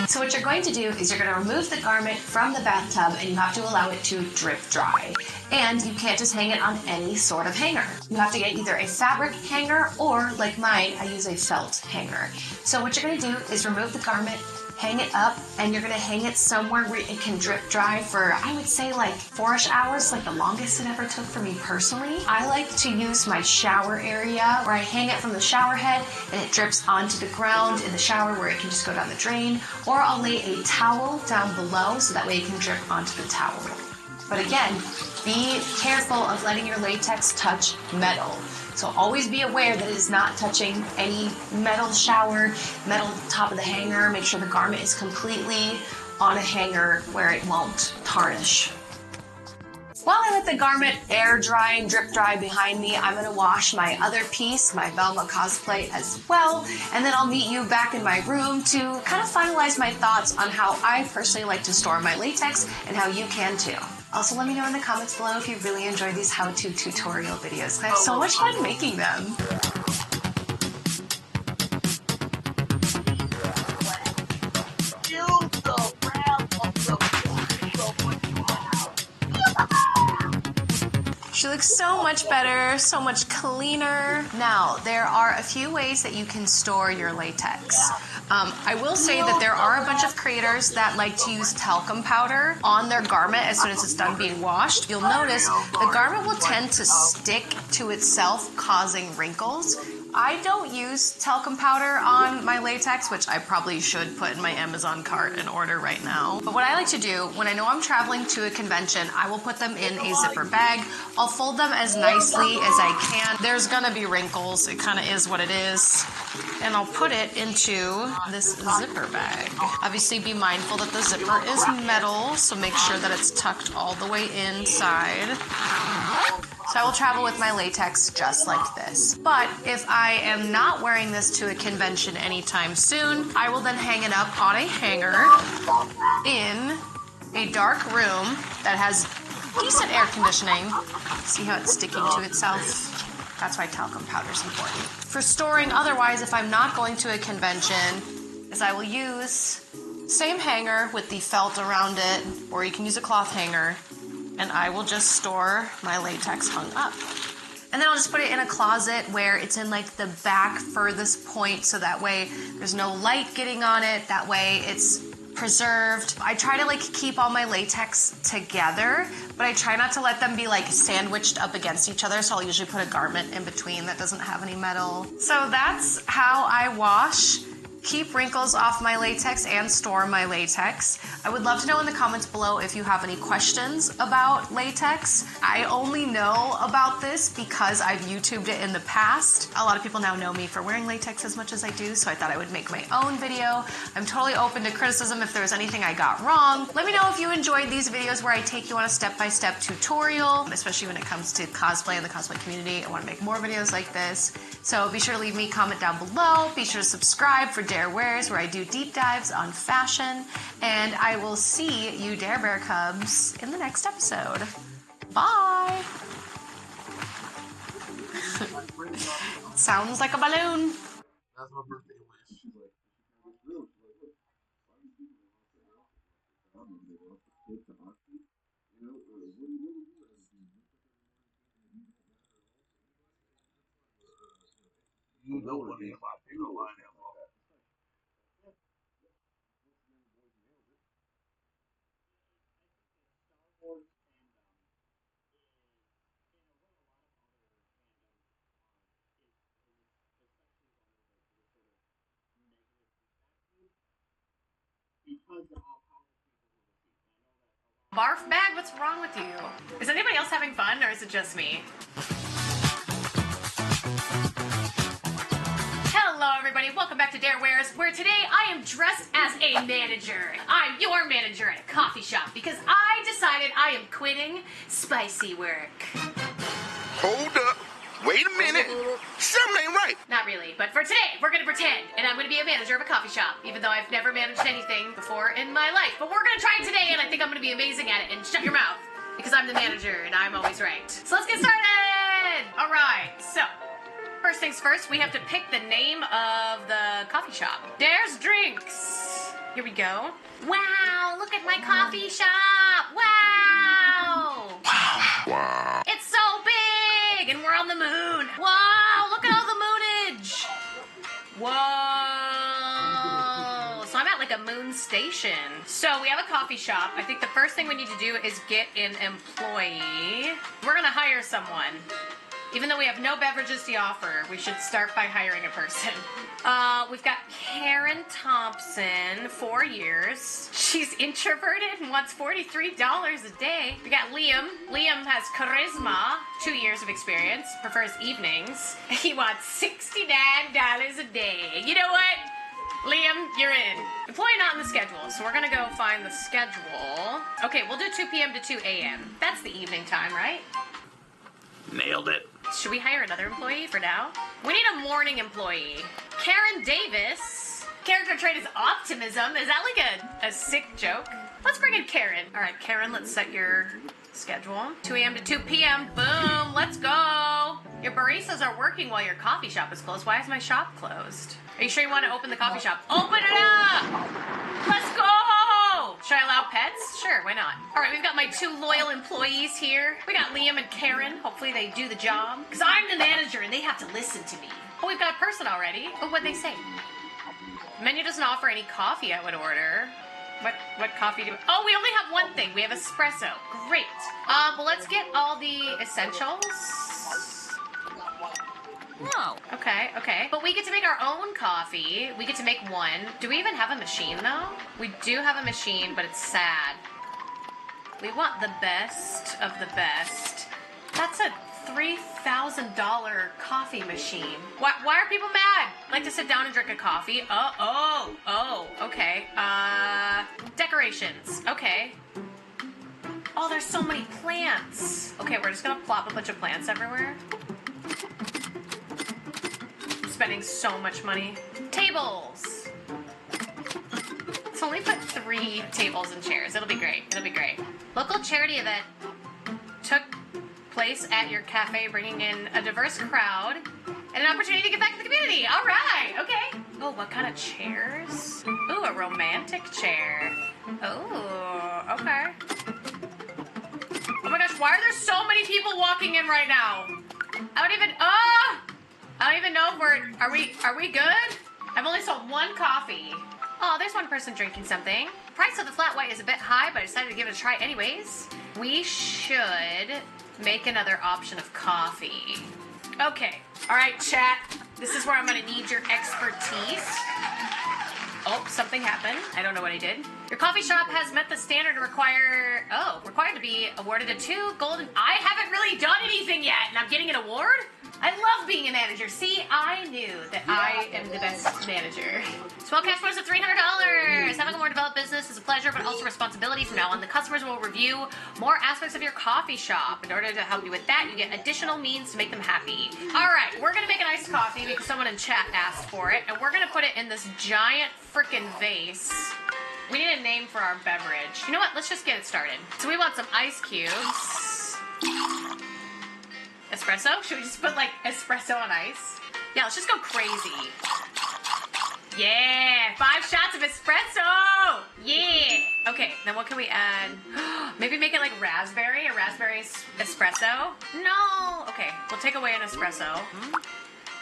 So what you're going to do is you're going to remove the garment from the bathtub and you have to allow it to drip dry. And you can't just hang it on any sort of hanger. You have to get either a fabric hanger or, like mine, I use a felt hanger. So what you're going to do is remove the garment, hang it up, and you're going to hang it somewhere where it can drip dry for, I would say, like 4-ish hours, like the longest it ever took for me personally. I like to use my shower area where I hang it from the shower head and it drips onto the ground in the shower where it can just go down the drain, or I'll lay a towel down below so that way it can drip onto the towel. But again, be careful of letting your latex touch metal. So always be aware that it is not touching any metal shower, metal top of the hanger. Make sure the garment is completely on a hanger where it won't tarnish. While I let the garment air dry and drip dry behind me, I'm gonna wash my other piece, my Velma cosplay as well, and then I'll meet you back in my room to kind of finalize my thoughts on how I personally like to store my latex and how you can too. Also, let me know in the comments below if you really enjoy these how-to tutorial videos. I have so much fun making them. She looks so much better, so much cleaner. Now, there are a few ways that you can store your latex. I will say that there are a bunch of creators that like to use talcum powder on their garment as soon as it's done being washed. You'll notice the garment will tend to stick to itself, causing wrinkles. I don't use talcum powder on my latex, which I probably should put in my Amazon cart and order right now. But what I like to do, when I know I'm traveling to a convention, I will put them in a zipper bag. I'll fold them as nicely as I can. There's gonna be wrinkles, it kind of is what it is. And I'll put it into this zipper bag. Obviously be mindful that the zipper is metal, so make sure that it's tucked all the way inside. So I will travel with my latex just like this. But if I am not wearing this to a convention anytime soon, I will then hang it up on a hanger in a dark room that has decent air conditioning. See how it's sticking to itself? That's why talcum powder is important. For storing otherwise, if I'm not going to a convention, is I will use same hanger with the felt around it, or you can use a cloth hanger, and I will just store my latex hung up. And then I'll just put it in a closet where it's in like the back furthest point, so that way there's no light getting on it, that way it's preserved. I try to like keep all my latex together, but I try not to let them be like sandwiched up against each other, so I'll usually put a garment in between that doesn't have any metal. So that's how I wash, keep wrinkles off my latex, and store my latex. I would love to know in the comments below if you have any questions about latex. I only know about this because I've YouTubed it in the past. A lot of people now know me for wearing latex as much as I do, so I thought I would make my own video. I'm totally open to criticism if there's anything I got wrong. Let me know if you enjoyed these videos where I take you on a step-by-step tutorial, especially when it comes to cosplay and the cosplay community. I want to make more videos like this. So be sure to leave me a comment down below. Be sure to subscribe for Dare Wears, where I do deep dives on fashion. And I will see you Dare Bear Cubs in the next episode. Bye! Sounds like a balloon. That's my birthday wish. You know what if I feel like him. Barf bag, what's wrong with you? Is anybody else having fun, or is it just me? Hello everybody, welcome back to Dare Wears, where today I am dressed as a manager. I'm your manager at a coffee shop because I decided I am quitting spicy work. Hold up. Wait a minute. Something ain't right. Not really, but for today, we're gonna pretend, and I'm gonna be a manager of a coffee shop, even though I've never managed anything before in my life. But we're gonna try it today, and I think I'm gonna be amazing at it, and shut your mouth, because I'm the manager, and I'm always right. So let's get started! Alright, so, first things first, we have to pick the name of the coffee shop. Dare's Drinks. Here we go. Wow, look at my coffee shop! Wow! Wow. It's so big, and we're on the moon. Wow, look at all the moonage. Whoa. So I'm at like a moon station. So we have a coffee shop. I think the first thing we need to do is get an employee. We're gonna hire someone. Even though we have no beverages to offer, we should start by hiring a person. We've got Karen Thompson, 4 years. She's introverted and wants $43 a day. We got Liam. Liam has charisma, 2 years of experience, prefers evenings. He wants $69 a day. You know what? Liam, you're in. Employee not in the schedule, so we're gonna go find the schedule. Okay, we'll do 2 p.m. to 2 a.m. That's the evening time, right? Nailed it. Should we hire another employee for now? We need a morning employee. Karen Davis. Character trait is optimism. Is that like a sick joke? Let's bring in Karen. All right, Karen, let's set your schedule. 2 a.m. to 2 p.m. Boom, let's go. Your baristas are working while your coffee shop is closed. Why is my shop closed? Are you sure you want to open the coffee shop? Open it up! Let's go! Should I allow pets? Sure, why not? All right, we've got my 2 loyal employees here. We got Liam and Karen. Hopefully they do the job. Because I'm the manager and they have to listen to me. Oh, we've got a person already. Oh, what'd they say? Menu doesn't offer any coffee I would order. What coffee do we... Oh, we only have one thing. We have espresso. Great. Well, let's get all the essentials. No. Okay, okay. But we get to make our own coffee. We get to make one. Do we even have a machine, though? We do have a machine, but it's sad. We want the best of the best. That's a $3,000 coffee machine. Why are people mad? Like to sit down and drink a coffee? Oh, okay. Decorations. Okay. Oh, there's so many plants. Okay, we're just gonna plop a bunch of plants everywhere. I'm spending so much money. Tables. Let's only put 3 tables and chairs. It'll be great. It'll be great. Local charity event took place at your cafe, bringing in a diverse crowd and an opportunity to give back to the community. All right, okay. Oh, what kind of chairs? Ooh, a romantic chair. Oh, okay. Oh my gosh, why are there so many people walking in right now? I don't even know if are we good? I've only sold 1 coffee. Oh, there's one person drinking something. The price of the flat white is a bit high, but I decided to give it a try anyways. We should make another option of coffee. Okay. All right, chat. This is where I'm gonna need your expertise. Oh, something happened. I don't know what I did. Your coffee shop has met the standard required to be awarded a 2 golden. I haven't really done anything yet, and I'm getting an award? I love being a manager. See, I knew that I am the best manager. Swell cash bonus of $300. Having a more developed business is a pleasure, but also responsibility. From now on, the customers will review more aspects of your coffee shop. In order to help you with that, you get additional means to make them happy. All right, we're gonna make an iced coffee because someone in chat asked for it, and we're gonna put it in this giant freaking vase. We need a name for our beverage. You know what? Let's just get it started. So we want some ice cubes. Espresso? Should we just put like espresso on ice? Yeah, let's just go crazy. Yeah, 5 shots of espresso. Yeah. Okay, then what can we add? Maybe make it like raspberry, a raspberry espresso. No. Okay, we'll take away an espresso.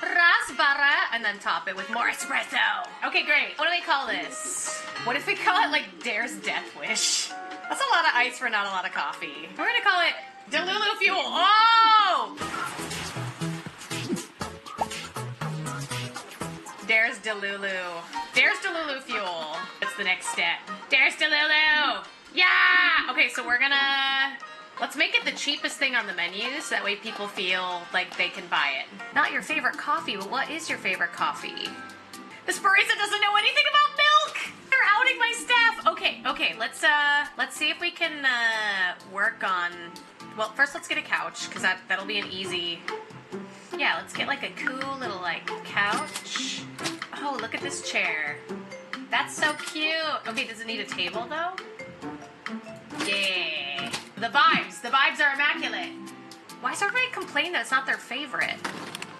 Raspberry, and then top it with more espresso. Okay, great. What do we call this? What if we call it like Dare's Death Wish? That's a lot of ice for not a lot of coffee. We're gonna call it Delulu Fuel. Oh! Dare's Delulu. Dare's Delulu Fuel. That's the next step. Dare's Delulu. Yeah! Okay, so we're gonna... Let's make it the cheapest thing on the menu so that way people feel like they can buy it. Not your favorite coffee, but what is your favorite coffee? This barista doesn't know anything about milk! They're outing my staff! Okay, let's see if we can work on... Well, first let's get a couch, because that'll be an easy... Yeah, let's get like a cool little like couch. Oh, look at this chair. That's so cute. Okay, does it need a table though? Yeah. The vibes are immaculate. Why is everybody complaining that it's not their favorite?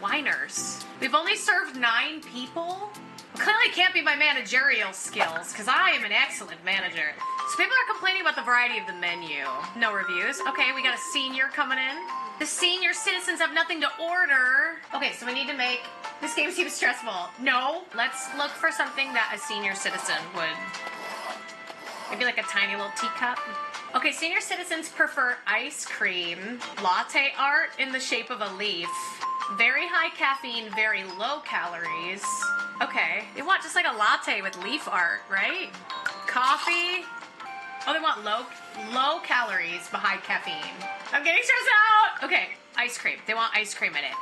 Whiners. We've only served 9 people? Clearly can't be my managerial skills, because I am an excellent manager. So people are complaining about the variety of the menu. No reviews. Okay, we got a senior coming in. The senior citizens have nothing to order. Okay, so we need to make... This game seems stressful. No, let's look for something that a senior citizen would... Maybe like a tiny little teacup. Okay, senior citizens prefer ice cream, latte art in the shape of a leaf, very high caffeine, very low calories. Okay, they want just like a latte with leaf art, right? Coffee. Oh, they want low calories but high caffeine. I'm getting stressed out. Okay, ice cream. They want ice cream in it.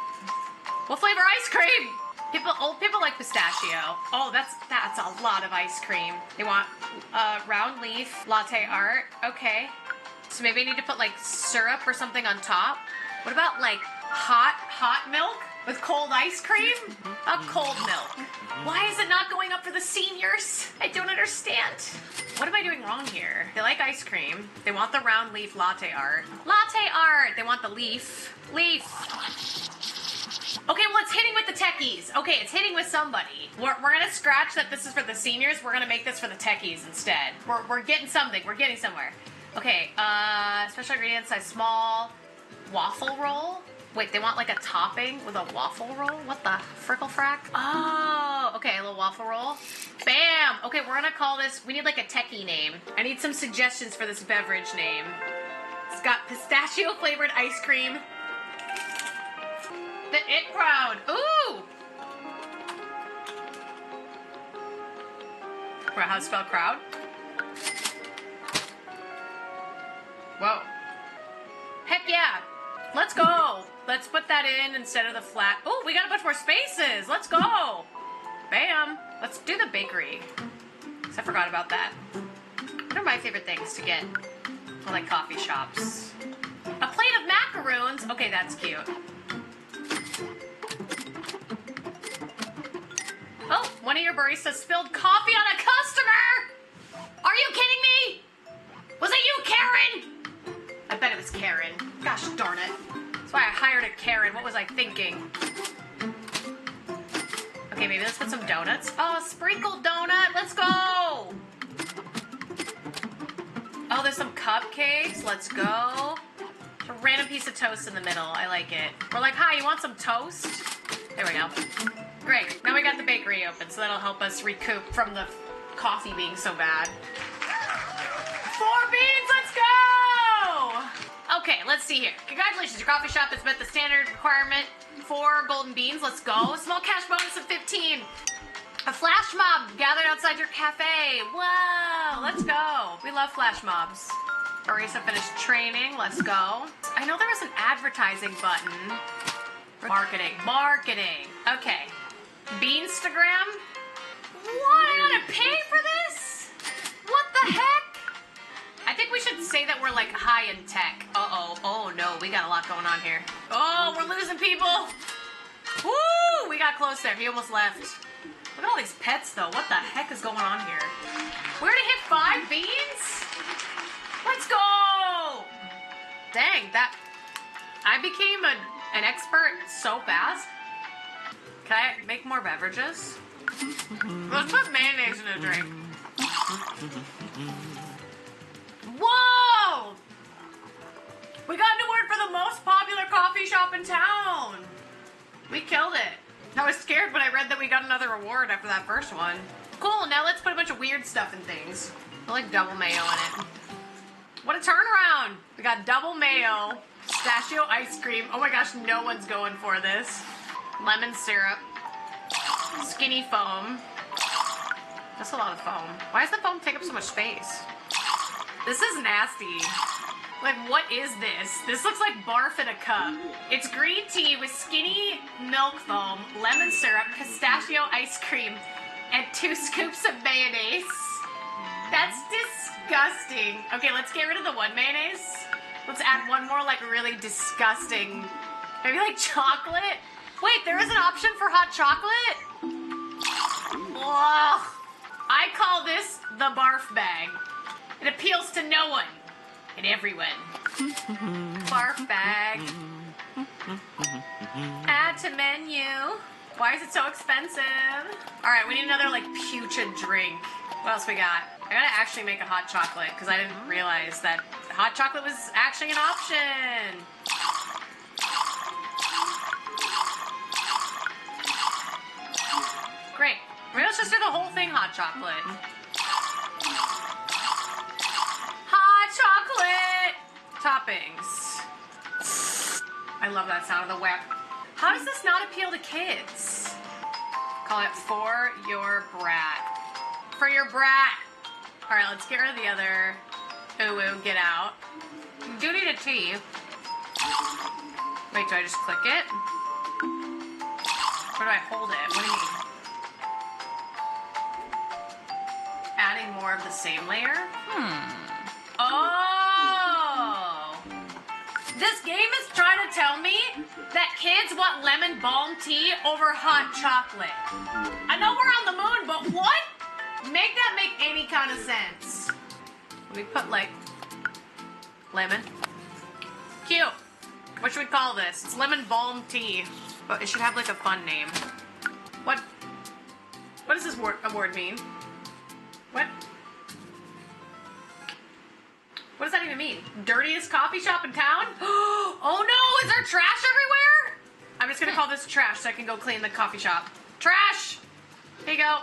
What flavor ice cream? Old people like pistachio. Oh, that's a lot of ice cream. They want round leaf latte art. Okay. So maybe I need to put like syrup or something on top. What about like hot milk with cold ice cream? Cold milk. Why is it not going up for the seniors? I don't understand. What am I doing wrong here? They like ice cream. They want the round leaf latte art. Latte art! They want the leaf. Leaf. Okay, well, it's hitting with the techies. Okay, it's hitting with somebody. We're gonna scratch that this is for the seniors. We're gonna make this for the techies instead. We're getting something. We're getting somewhere. Okay, special ingredients, size small. Waffle roll? Wait, they want like a topping with a waffle roll? What the frickle frack? Oh, okay, a little waffle roll. Bam! Okay, we're gonna call this, we need like a techie name. I need some suggestions for this beverage name. It's got pistachio flavored ice cream. the it crowd. Ooh! How to spell crowd? Whoa. Heck yeah. Let's go. Let's put that in instead of the flat. Oh, we got a bunch more spaces. Let's go. Bam. Let's do the bakery. I forgot about that. What are my favorite things to get? I like coffee shops. A plate of macaroons. Okay, that's cute. Oh, one of your baristas spilled coffee on a customer! Are you kidding me? Was it you, Karen? I bet it was Karen. Gosh darn it. That's why I hired a Karen. What was I thinking? Okay, maybe let's put some donuts. Oh, sprinkled donut. Let's go. Oh, there's some cupcakes. Let's go. A random piece of toast in the middle. I like it. We're like, hi, you want some toast? There we go. Great. Now we got the bakery open, so that'll help us recoup from the coffee being so bad. 4 beans, let's go! Okay, let's see here. Congratulations, your coffee shop has met the standard requirement. 4 golden beans, let's go. Small cash bonus of 15. A flash mob gathered outside your cafe. Whoa, let's go. We love flash mobs. Barista finished training, let's go. I know there was an advertising button. Marketing. Okay. Beanstagram? What? I gotta pay for this? What the heck? I think we should say that we're like high in tech. Uh-oh. Oh no, we got a lot going on here. Oh, we're losing people. Woo! We got close there. He almost left. Look at all these pets though. What the heck is going on here? We're gonna hit 5 beans? Let's go! Dang, that... I became an expert so fast. Can I make more beverages? Let's put mayonnaise in a drink. Whoa! We got an award for the most popular coffee shop in town. We killed it. I was scared when I read that we got another award after that first one. Cool, now let's put a bunch of weird stuff in things. I like double mayo in it. What a turnaround! We got double mayo, pistachio ice cream. Oh my gosh, no one's going for this. Lemon syrup, skinny foam. That's a lot of foam. Why does the foam take up so much space? This is nasty. Like, what is this? This looks like barf in a cup. It's green tea with skinny milk foam, lemon syrup, pistachio ice cream, and 2 scoops of mayonnaise. That's disgusting. Okay, let's get rid of the one mayonnaise. Let's add one more, like, really disgusting. Maybe, like, chocolate? Wait, there is an option for hot chocolate? Ugh. I call this the barf bag. It appeals to no one and everyone. Barf bag. Add to menu. Why is it so expensive? All right, we need another, like, putrid drink. What else we got? I gotta actually make a hot chocolate because I didn't realize that hot chocolate was actually an option. Great. Maybe let's just do the whole thing hot chocolate. Hot chocolate! Toppings. I love that sound of the whip. How does this not appeal to kids? Call it For Your Brat. For your brat. All right, let's get rid of the other. Ooh, get out. You do need a tea. Wait, do I just click it? Or do I hold it? What do you mean? Adding more of the same layer? Oh! This game is trying to tell me that kids want lemon balm tea over hot chocolate. I know we're on the moon, but what? Make that make any kind of sense. Let me put, like, lemon. Cute. What should we call this? It's lemon balm tea. But it should have, like, a fun name. What does this award mean? What? What does that even mean? Dirtiest coffee shop in town? Oh no, is there trash everywhere? I'm just gonna call this trash so I can go clean the coffee shop. Trash! Here you go.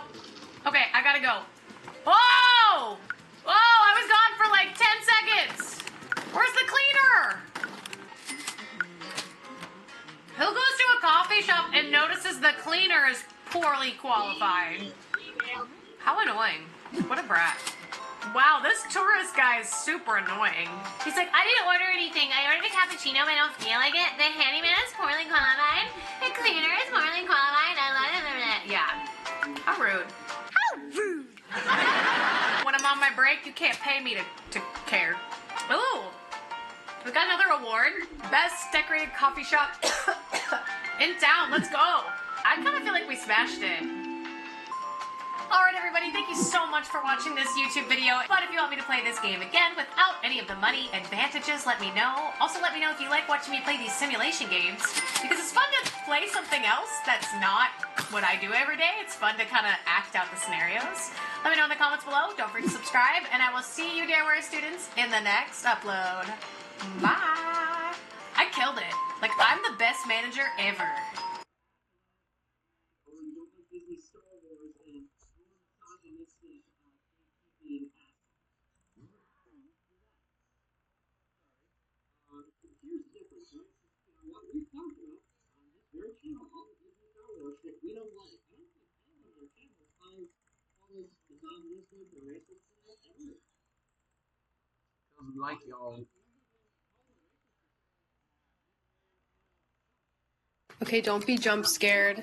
Okay, I gotta go. Whoa! Whoa, I was gone for like 10 seconds. Where's the cleaner? Who goes to a coffee shop and notices the cleaner is poorly qualified? How annoying. What a brat. Wow, this tourist guy is super annoying. He's like, I didn't order anything. I ordered a cappuccino, but I don't feel like it. The handyman is poorly qualified. The cleaner is poorly qualified. Yeah. How rude. How rude. When I'm on my break, you can't pay me to care. Ooh. We got another award. Best decorated coffee shop in town. Let's go. I kind of feel like we smashed it. Alright everybody, thank you so much for watching this YouTube video. But if you want me to play this game again without any of the money advantages, let me know. Also let me know if you like watching me play these simulation games, because it's fun to play something else that's not what I do every day. It's fun to kind of act out the scenarios. Let me know in the comments below. Don't forget to subscribe, and I will see you Dareware students in the next upload. Bye! I killed it. Like, I'm the best manager ever. Here's the difference, right? What we've talked about on this very channel, all the Disney Star Wars that we don't like. I don't think anyone on our channel finds all this misogynistic or racist stuff ever. Because we like y'all. Okay, don't be jump scared,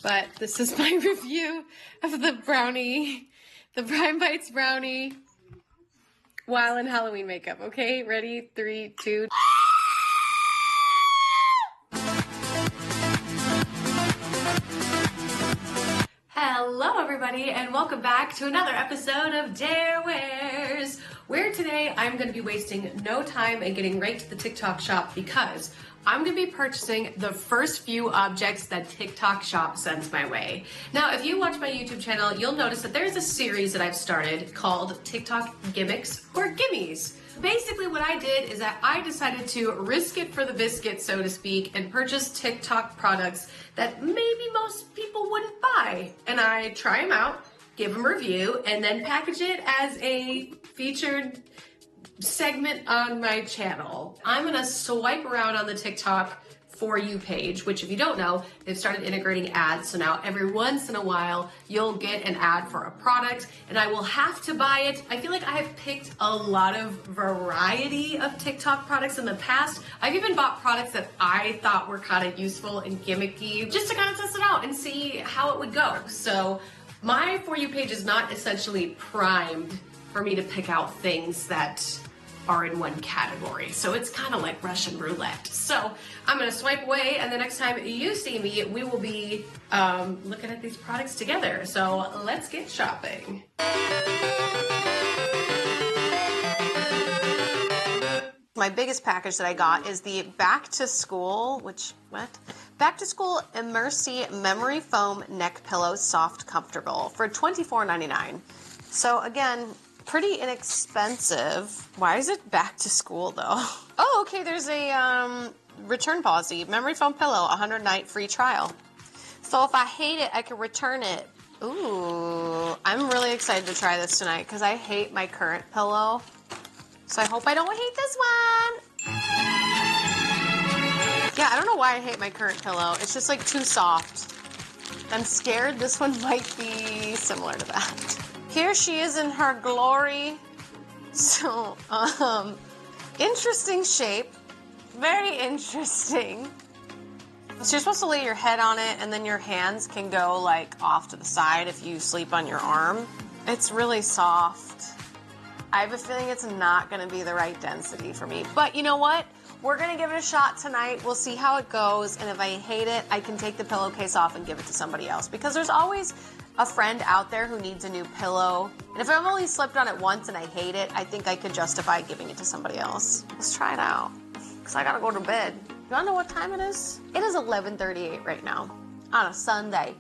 but this is my review of the brownie, the Prime Bites brownie, while in Halloween makeup. Okay, ready? 3, 2. Hello everybody, and welcome back to another episode of Darewares, where today I'm going to be wasting no time and getting right to the TikTok shop, because I'm going to be purchasing the first few objects that TikTok shop sends my way. Now, if you watch my YouTube channel, you'll notice that there's a series that I've started called TikTok Gimmicks or Gimmies. Basically what I did is that I decided to risk it for the biscuit, so to speak, and purchase TikTok products that maybe most people wouldn't buy. And I try them out, give them a review, and then package it as a featured segment on my channel. I'm gonna swipe around on the TikTok For You page, which if you don't know, they've started integrating ads. So now every once in a while, you'll get an ad for a product and I will have to buy it. I feel like I have picked a lot of variety of TikTok products in the past. I've even bought products that I thought were kind of useful and gimmicky just to kind of test it out and see how it would go. So my For You page is not essentially primed for me to pick out things that are in one category. So it's kind of like Russian roulette. So I'm gonna swipe away, and the next time you see me, we will be looking at these products together. So let's get shopping. My biggest package that I got is the Back to School Immersi Memory Foam Neck Pillow Soft Comfortable for $24.99. So again, pretty inexpensive. Why is it back to school though? Oh, okay, there's a return policy. Memory foam pillow, 100-night free trial. So if I hate it, I can return it. Ooh, I'm really excited to try this tonight because I hate my current pillow. So I hope I don't hate this one. Yeah, I don't know why I hate my current pillow. It's just like too soft. I'm scared this one might be similar to that. Here she is in her glory. So, interesting shape. Very interesting. So you're supposed to lay your head on it and then your hands can go like off to the side if you sleep on your arm. It's really soft. I have a feeling it's not going to be the right density for me. But you know what? We're going to give it a shot tonight. We'll see how it goes. And if I hate it, I can take the pillowcase off and give it to somebody else. Because there's always a friend out there who needs a new pillow. And if I've only slept on it once and I hate it, I think I could justify giving it to somebody else. Let's try it out. Because I got to go to bed. You want to know what time it is? It is 11:38 right now. On a Sunday.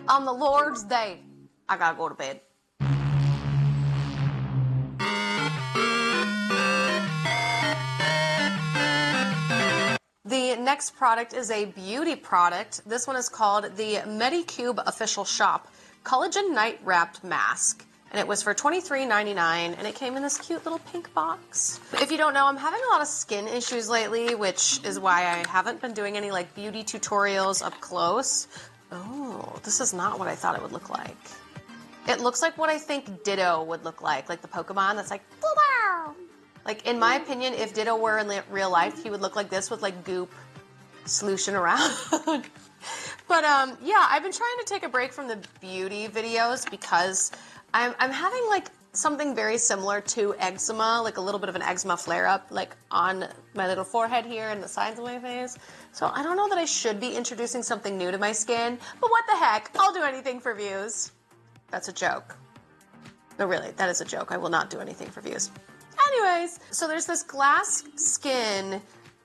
On the Lord's Day. I got to go to bed. The next product is a beauty product. This one is called the Medicube Official Shop Collagen Night Wrapped Mask. and it was for $23.99, and it came in this cute little pink box. If you don't know, I'm having a lot of skin issues lately, which is why I haven't been doing any like beauty tutorials up close. Oh, this is not what I thought it would look like. It looks like what I think Ditto would look like the Pokemon that's like, wow. Like, in my opinion, if Ditto were in real life, he would look like this with like goop solution around. But yeah, I've been trying to take a break from the beauty videos because I'm having like something very similar to eczema, like a little bit of an eczema flare-up, like on my little forehead here and the sides of my face. So I don't know that I should be introducing something new to my skin, but what the heck, I'll do anything for views. That's a joke. No, really, that is a joke. I will not do anything for views. Anyways, so there's this glass skin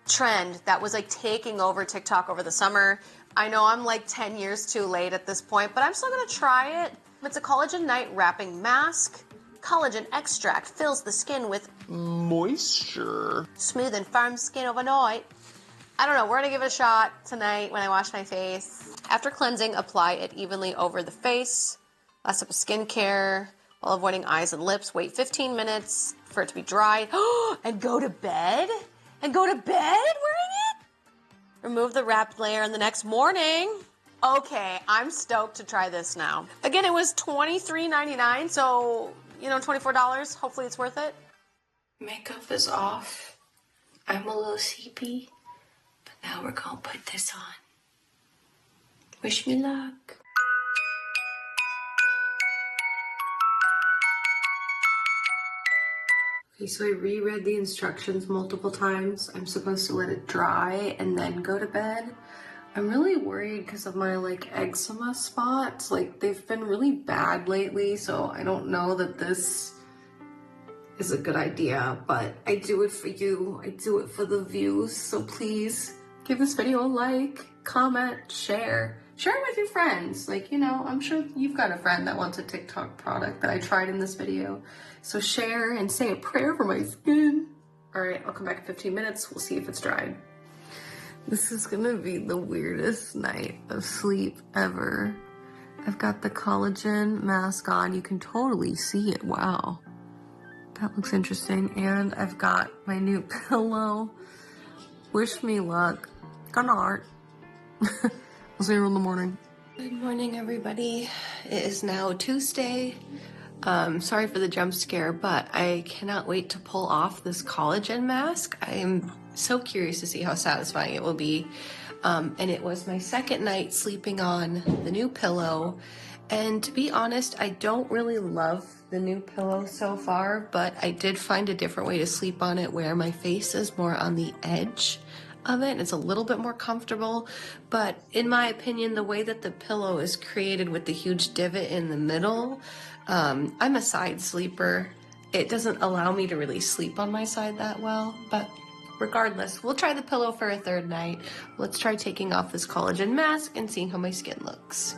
trend that was like taking over TikTok over the summer. I know I'm like 10 years too late at this point, but I'm still gonna try it. It's a collagen night wrapping mask. Collagen extract fills the skin with moisture. Smooth and firm skin overnight. I don't know, we're gonna give it a shot tonight when I wash my face. After cleansing, apply it evenly over the face. Last step of skincare while avoiding eyes and lips. Wait 15 minutes for it to be dry. And go to bed? And go to bed wearing it? Remove the wrapped layer in the next morning. Okay, I'm stoked to try this now. Again, it was $23.99, so, you know, $24. Hopefully it's worth it. Makeup is off. I'm a little sleepy, but now we're gonna put this on. Wish me luck. Okay, so I reread the instructions multiple times. I'm supposed to let it dry and then go to bed. I'm really worried because of my like eczema spots. Like they've been really bad lately, so I don't know that this is a good idea, but I do it for you. I do it for the views. So please give this video a like, comment, share. Share it with your friends. Like, you know, I'm sure you've got a friend that wants a TikTok product that I tried in this video. So share and say a prayer for my skin. All right, I'll come back in 15 minutes. We'll see if it's dried. This is gonna be the weirdest night of sleep ever. I've got the collagen mask on. You can totally see it. Wow. That looks interesting. And I've got my new pillow. Wish me luck. Good night. I'll see you in the morning. Good morning, everybody. It is now Tuesday. Sorry for the jump scare, but I cannot wait to pull off this collagen mask. I am so curious to see how satisfying it will be. And it was my second night sleeping on the new pillow. And to be honest, I don't really love the new pillow so far, but I did find a different way to sleep on it where my face is more on the edge of it. It's a little bit more comfortable, but in my opinion, the way that the pillow is created with the huge divot in the middle, I'm a side sleeper. It doesn't allow me to really sleep on my side that well, but regardless, we'll try the pillow for a third night. Let's try taking off this collagen mask and seeing how my skin looks.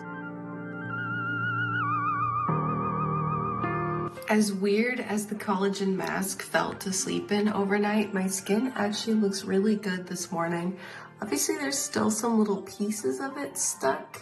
As weird as the collagen mask felt to sleep in overnight, my skin actually looks really good this morning. Obviously, there's still some little pieces of it stuck.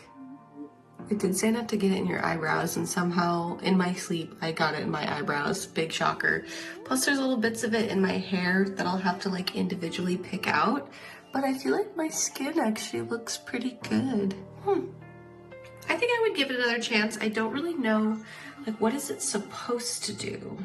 It did say not to get it in your eyebrows, and somehow in my sleep, I got it in my eyebrows. Big shocker. Plus, there's little bits of it in my hair that I'll have to like individually pick out. But I feel like my skin actually looks pretty good. I think I would give it another chance. I don't really know, like, what is it supposed to do?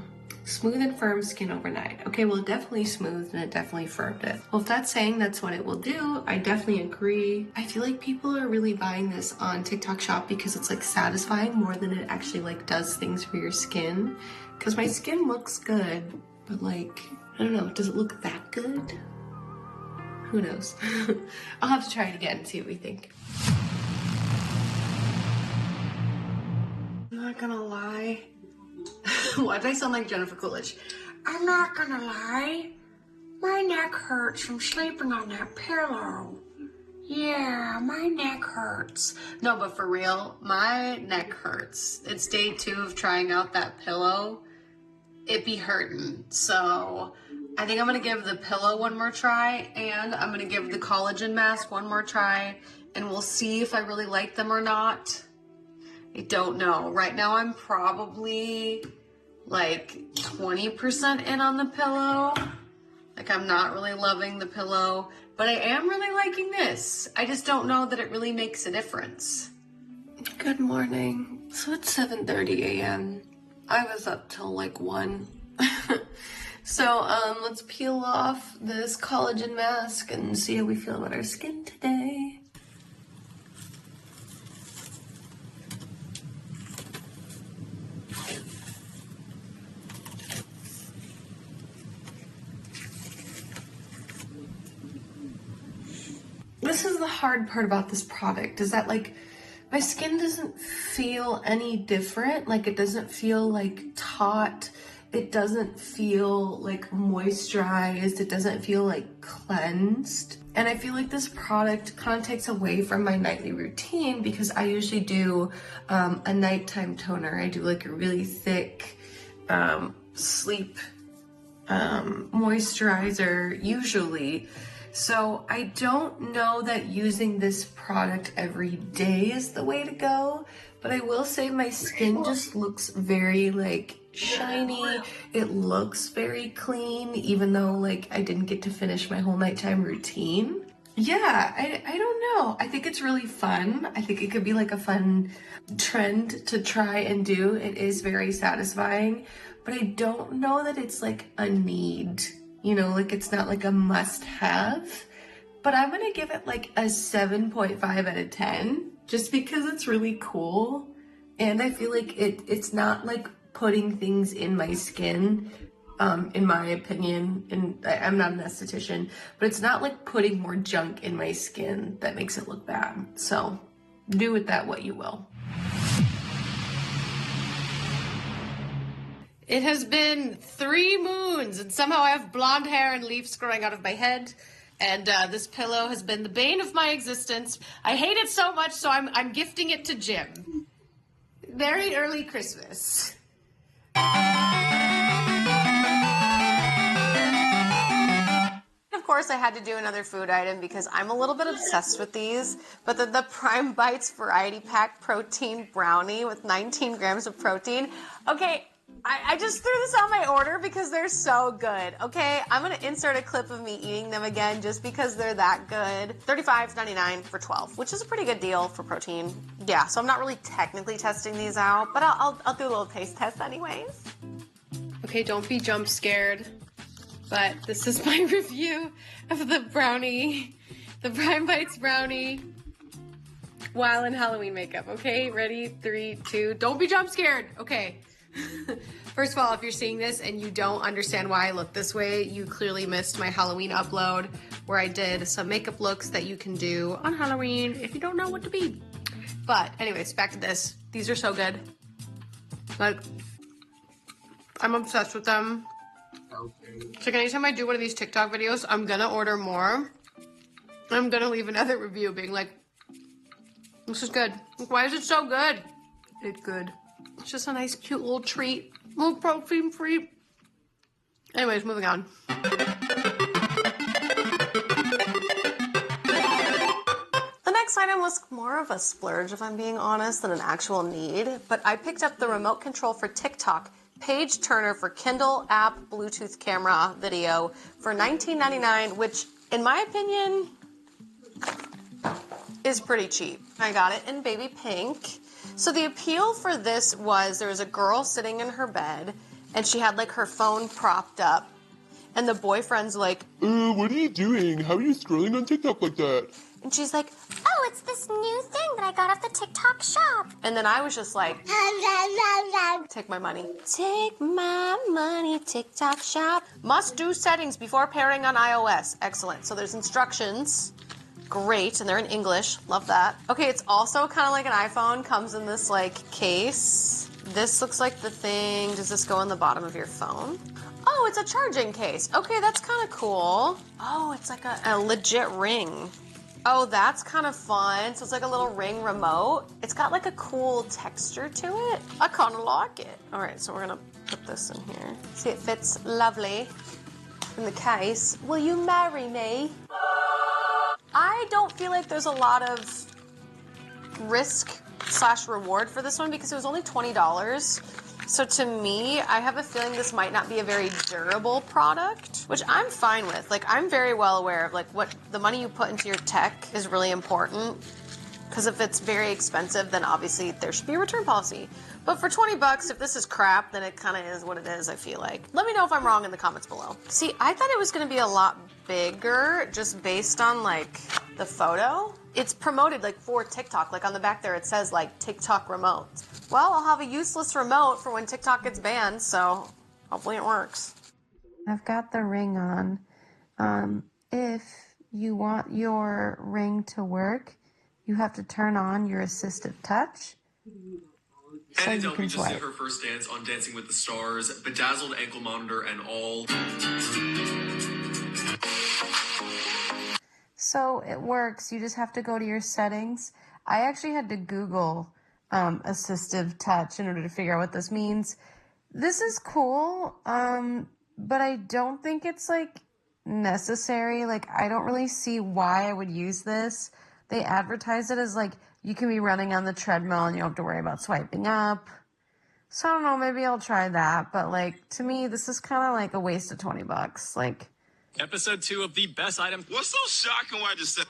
Smooth and firm skin overnight. Okay, well, it definitely smoothed and it definitely firmed it. Well, if that's saying that's what it will do, I definitely agree. I feel like people are really buying this on TikTok Shop because it's like satisfying more than it actually like does things for your skin. Because my skin looks good, but like, I don't know, does it look that good? Who knows? I'll have to try it again and see what we think. I'm not gonna lie. Why did I sound like Jennifer Coolidge? I'm not gonna lie. My neck hurts from sleeping on that pillow. Yeah, my neck hurts. No, but for real, my neck hurts. It's day 2 of trying out that pillow. It be hurting. So I think I'm gonna give the pillow one more try, and I'm gonna give the collagen mask one more try, and we'll see if I really like them or not. I don't know. Right now I'm probably like 20% in on the pillow. Like I'm not really loving the pillow, but I am really liking this. I just don't know that it really makes a difference. Good morning. So it's 7:30 a.m. I was up till like 1. So let's peel off this collagen mask and see how we feel about our skin today. This is the hard part about this product, is that like my skin doesn't feel any different. Like it doesn't feel like taut. It doesn't feel like moisturized. It doesn't feel like cleansed. And I feel like this product kind of takes away from my nightly routine because I usually do a nighttime toner. I do like a really thick sleep moisturizer usually. So I don't know that using this product every day is the way to go, but I will say my skin just looks very like shiny. It looks very clean, even though like I didn't get to finish my whole nighttime routine. Yeah, I don't know. I think it's really fun. I think it could be like a fun trend to try and do. It is very satisfying, but I don't know that it's like a need. You know, like it's not like a must-have, but I'm gonna give it like a 7.5 out of 10 just because it's really cool. And I feel like it's not like putting things in my skin, in my opinion, and I'm not an esthetician, but it's not like putting more junk in my skin that makes it look bad. So do with that what you will. It has been 3 moons and somehow I have blonde hair and leaves growing out of my head. And this pillow has been the bane of my existence. I hate it so much, so I'm gifting it to Jim. Very early Christmas. Of course, I had to do another food item because I'm a little bit obsessed with these. But the Prime Bites Variety Pack Protein Brownie with 19 grams of protein. Okay, I just threw this on my order because they're so good, okay? I'm gonna insert a clip of me eating them again just because they're that good. $35.99 for 12, which is a pretty good deal for protein. Yeah, so I'm not really technically testing these out, but I'll do a little taste test anyways. Okay, don't be jump scared, but this is my review of the brownie, the Prime Bites brownie while in Halloween makeup, okay? Ready? 3, 2, don't be jump scared, okay. First of all, if you're seeing this and you don't understand why I look this way, you clearly missed my Halloween upload where I did some makeup looks that you can do on Halloween if you don't know what to be. But anyways, back to this. These are so good. Like, I'm obsessed with them. So anytime I do one of these TikTok videos, I'm gonna order more. I'm gonna leave another review being like, this is good. Like, why is it so good? It's good. It's just a nice, cute little treat. A little protein free. Anyways, moving on. The next item was more of a splurge, if I'm being honest, than an actual need. But I picked up the remote control for TikTok page turner for Kindle app Bluetooth camera video for $19.99, which, in my opinion, is pretty cheap. I got it in baby pink. So the appeal for this was there was a girl sitting in her bed and she had like her phone propped up and the boyfriend's like, what are you doing? How are you scrolling on TikTok like that? And she's like, oh, it's this new thing that I got off the TikTok shop. And then I was just like, take my money. Take my money, TikTok shop. Must do settings before pairing on iOS. Excellent. So there's instructions. Great, and they're in English. Love that. Okay, it's also kind of like an iPhone. Comes in this like case. This looks like the thing. Does this go on the bottom of your phone? Oh, it's a charging case. Okay, that's kind of cool. Oh, it's like a legit ring. Oh, that's kind of fun. So it's like a little ring remote. It's got like a cool texture to it. I kind of like it. All right, so we're gonna put this in here. See, it fits lovely in the case. Will you marry me? I don't feel like there's a lot of risk slash reward for this one because it was only $20. So to me, I have a feeling this might not be a very durable product, which I'm fine with. Like, I'm very well aware of like what the money you put into your tech is really important. Because if it's very expensive, then obviously there should be a return policy. But for 20 bucks, if this is crap, then it kind of is what it is, I feel like. Let me know if I'm wrong in the comments below. See, I thought it was going to be a lot bigger just based on like the photo. It's promoted like for TikTok. Like on the back there, it says like TikTok remote. Well, I'll have a useless remote for when TikTok gets banned, so hopefully it works. I've got the ring on. If you want your ring to work, you have to turn on your assistive touch. So And you Adele, can we just did swipe. her first dance on Dancing with the Stars, bedazzled ankle monitor and all. So it works. You just have to go to your settings. I actually had to Google assistive touch in order to figure out what this means. This is cool, but I don't think it's like necessary. Like, I don't really see why I would use this. They advertise it as like you can be running on the treadmill and you don't have to worry about swiping up. So I don't know, maybe I'll try that. But like, to me, this is kind of like a waste of 20 bucks. Like, Episode 2 of the best item. What's so shocking? Why I just said?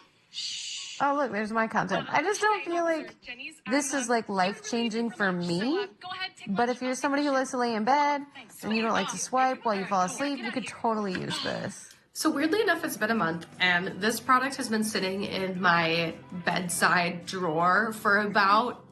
oh, look, there's my content. I just don't feel like this is like life-changing for me. But if you're somebody who likes to lay in bed and you don't like to swipe while you fall asleep, you could totally use this. So weirdly enough, it's been a month, and this product has been sitting in my bedside drawer for about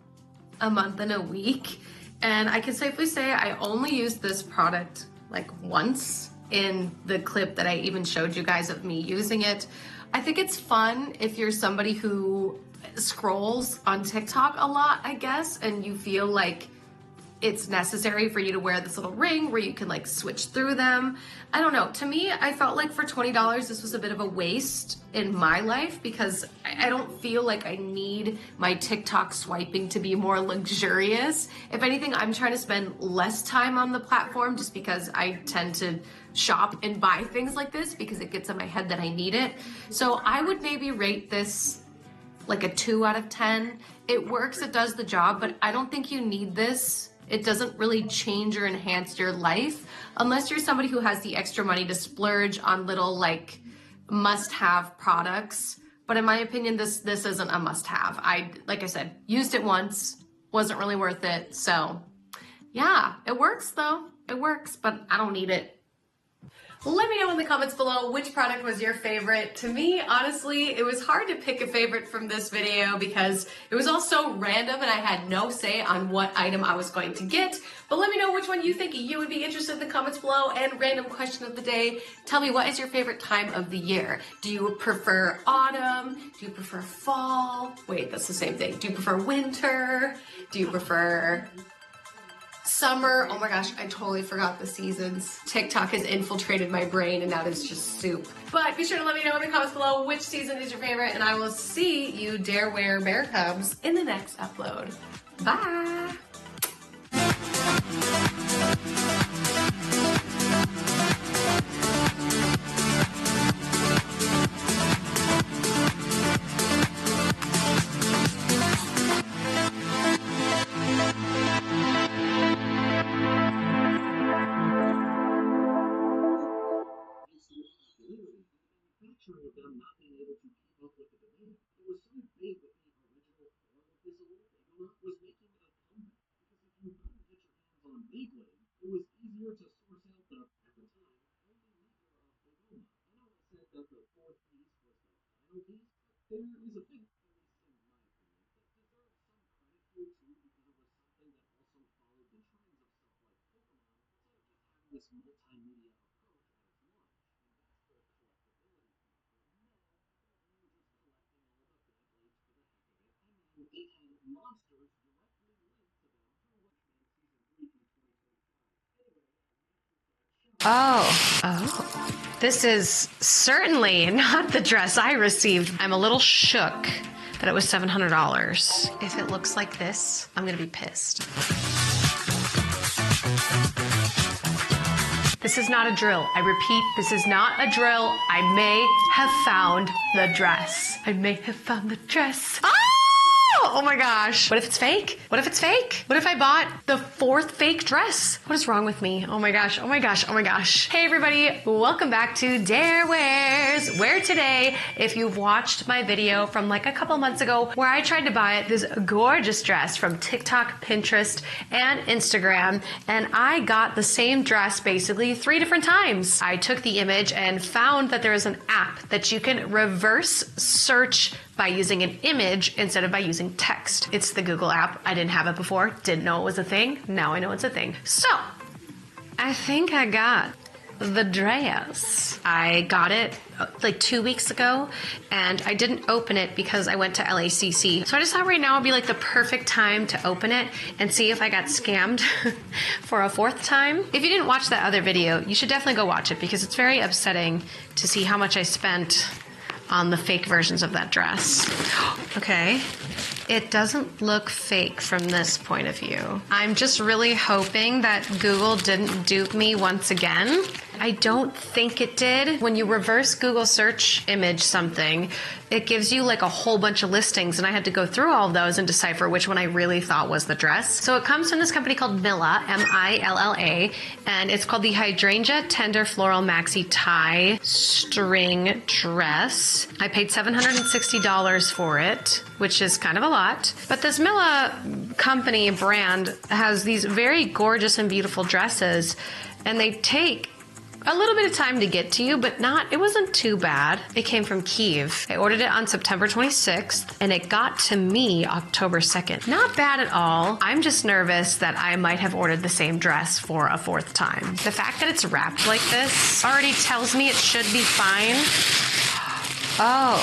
a month and a week. And I can safely say I only used this product like once in the clip that I even showed you guys of me using it. I think it's fun if you're somebody who scrolls on TikTok a lot, I guess, and you feel like it's necessary for you to wear this little ring where you can like switch through them. I don't know. To me, I felt like for $20, this was a bit of a waste in my life because I don't feel like I need my TikTok swiping to be more luxurious. If anything, I'm trying to spend less time on the platform just because I tend to shop and buy things like this because it gets in my head that I need it. So I would maybe rate this like a 2 out of 10. It works, it does the job, but I don't think you need this. It doesn't really change or enhance your life unless you're somebody who has the extra money to splurge on little like must-have products. But in my opinion, this isn't a must-have. Like I said, used it once, wasn't really worth it. So yeah, it works though. It works, but I don't need it. Let me know in the comments below which product was your favorite. To me, honestly, it was hard to pick a favorite from this video because it was all so random and I had no say on what item I was going to get. But let me know which one you think you would be interested in the comments below. And random question of the day, tell me, what is your favorite time of the year? Do you prefer autumn? Do you prefer fall? Wait, that's the same thing. Do you prefer winter? Do you prefer summer? Oh my gosh, I totally forgot the seasons. TikTok has infiltrated my brain and now it's just soup. But be sure to let me know in the comments below which season is your favorite, and I will see you Dare Wear Bear Cubs in the next upload. Bye! Manufacturing of them not being able to keep up with the demand. It was so big that the original form of this little thing was making a comeback. Because if you couldn't get your hands on Beyblade, it was easier to source out the, at the time, only maker of Begoma. I know I said that the fourth piece was the final piece, but there is a big, at least in my opinion, that deserves some credit here too, because it was something that also followed the trends of stuff like Pokemon, instead of just having this multimedia approach at its launch. And that's where collectability comes from. No, you just collecting all the Beyblades for the heck of it. I mean, they had monsters directly linked to them through Watchmen Season 3 through 2025. Oh. This is certainly not the dress I received. I'm a little shook that it was $700. If it looks like this, I'm gonna be pissed. This is not a drill. I repeat, this is not a drill. I may have found the dress. I may have found the dress. Oh! Oh my gosh. What if it's fake? What if it's fake? What if I bought the 4th fake dress? What is wrong with me? Oh my gosh. Oh my gosh. Oh my gosh. Hey everybody. Welcome back to Dare Wears, where today, if you've watched my video from like a couple months ago where I tried to buy this gorgeous dress from TikTok, Pinterest, and Instagram, and I got the same dress basically 3 different times. I took the image and found that there is an app that you can reverse search by using an image instead of by using text. It's the Google app. I didn't have it before, didn't know it was a thing. Now I know it's a thing. So, I think I got the dress. I got it like 2 weeks ago and I didn't open it because I went to LACC. So I just thought right now would be like the perfect time to open it and see if I got scammed for a 4th time. If you didn't watch that other video, you should definitely go watch it because it's very upsetting to see how much I spent on the fake versions of that dress. Okay. It doesn't look fake from this point of view. I'm just really hoping that Google didn't dupe me once again. I don't think it did. When you reverse Google search image something, it gives you like a whole bunch of listings and I had to go through all of those and decipher which one I really thought was the dress. So it comes from this company called Milla, M-I-L-L-A, and it's called the Hydrangea Tender Floral Maxi Tie String Dress. I paid $760 for it, which is kind of a lot. But this Milla company brand has these very gorgeous and beautiful dresses, and they take a little bit of time to get to you, but it wasn't too bad. It came from Kyiv. I ordered it on September 26th and it got to me October 2nd. Not bad at all. I'm just nervous that I might have ordered the same dress for a 4th time. The fact that it's wrapped like this already tells me it should be fine. Oh.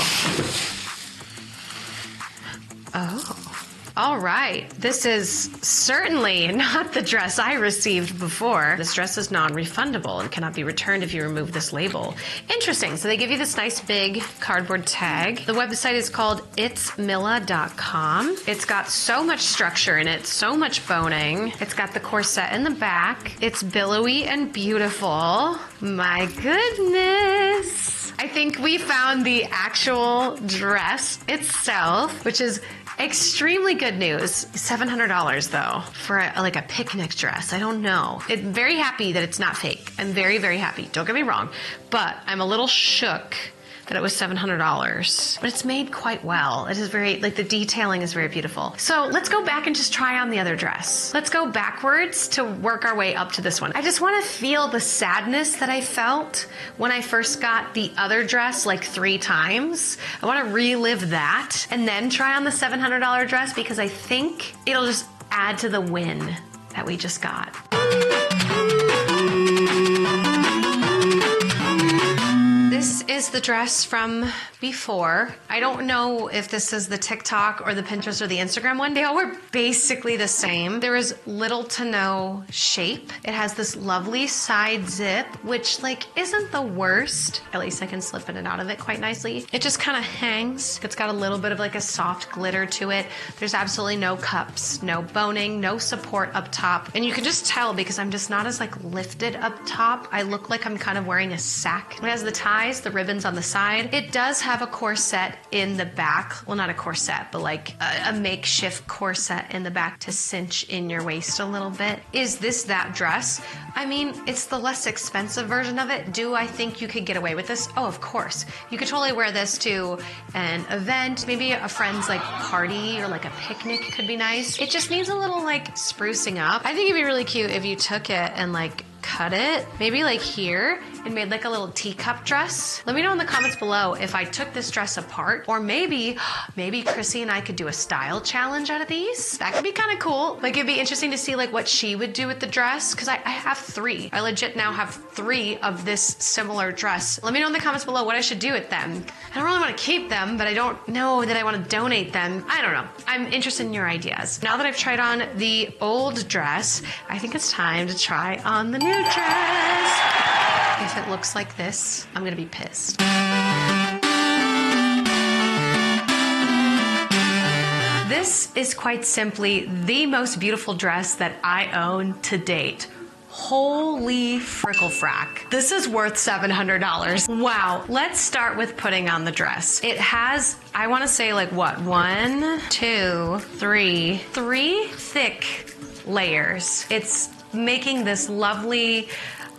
All right, this is certainly not the dress I received before. This dress is non-refundable and cannot be returned if you remove this label. Interesting, so they give you this nice big cardboard tag. The website is called itsmilla.com. It's got so much structure in it, so much boning. It's got the corset in the back. It's billowy and beautiful. My goodness. I think we found the actual dress itself, which is extremely good news. $700 though for like a picnic dress. I don't know. I'm very happy that it's not fake. I'm very, very happy. Don't get me wrong, but I'm a little shook that it was $700, but it's made quite well. It is very, like the detailing is very beautiful. So let's go back and just try on the other dress. Let's go backwards to work our way up to this one. I just want to feel the sadness that I felt when I first got the other dress like 3 times. I want to relive that and then try on the $700 dress because I think it'll just add to the win that we just got. This is the dress from before. I don't know if this is the TikTok or the Pinterest or the Instagram one. They all were basically the same. There is little to no shape. It has this lovely side zip, which like isn't the worst. At least I can slip in and out of it quite nicely. It just kind of hangs. It's got a little bit of like a soft glitter to it. There's absolutely no cups, no boning, no support up top. And you can just tell because I'm just not as like lifted up top. I look like I'm kind of wearing a sack. It has the ties, the ribbons on the side. It does have a corset in the back. Well, not a corset, but like a makeshift corset in the back to cinch in your waist a little bit. Is this that dress? I mean, it's the less expensive version of it. Do I think you could get away with this? Oh, of course. You could totally wear this to an event, maybe a friend's like party or like a picnic could be nice. It just needs a little like sprucing up. I think it'd be really cute if you took it and like cut it, maybe like here, and made like a little teacup dress. Let me know in the comments below if I took this dress apart, or maybe Chrissy and I could do a style challenge out of these. That could be kind of cool. Like it'd be interesting to see like what she would do with the dress, because I have 3. I legit now have 3 of this similar dress. Let me know in the comments below what I should do with them. I don't really want to keep them, but I don't know that I want to donate them. I don't know. I'm interested in your ideas. Now that I've tried on the old dress, I think it's time to try on the new dress. If it looks like this, I'm gonna be pissed. This is quite simply the most beautiful dress that I own to date. Holy frickle frack. This is worth $700. Wow. Let's start with putting on the dress. It has, I want to say like what? 1, 2, 3 thick layers. It's making this lovely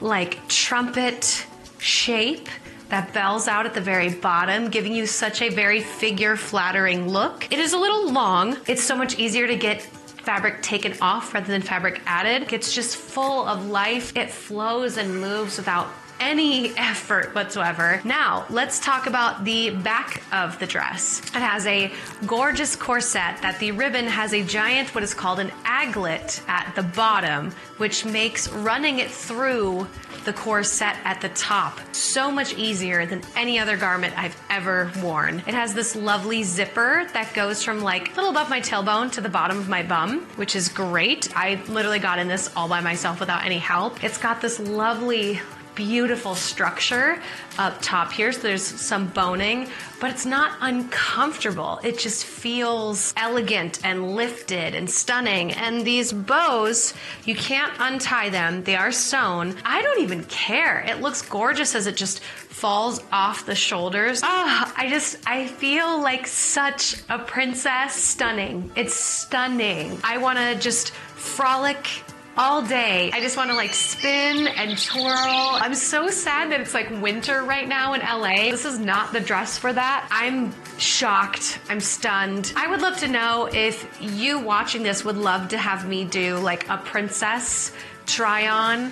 like trumpet shape that bells out at the very bottom, giving you such a very figure flattering look. It is a little long. It's so much easier to get fabric taken off rather than fabric added. It's just full of life. It flows and moves without any effort whatsoever. Now, let's talk about the back of the dress. It has a gorgeous corset that the ribbon has a giant, what is called an aglet at the bottom, which makes running it through the corset at the top so much easier than any other garment I've ever worn. It has this lovely zipper that goes from like a little above my tailbone to the bottom of my bum, which is great. I literally got in this all by myself without any help. It's got this lovely, beautiful structure up top here, so there's some boning, but it's not uncomfortable. It just feels elegant and lifted and stunning. And these bows, you can't untie them. They are sewn. I don't even care. It looks gorgeous as it just falls off the shoulders. Oh, I feel like such a princess. Stunning. It's stunning. I want to just frolic all day. I just want to like spin and twirl. I'm so sad that it's like winter right now in LA. This is not the dress for that. I'm shocked. I'm stunned. I would love to know if you watching this would love to have me do like a princess try on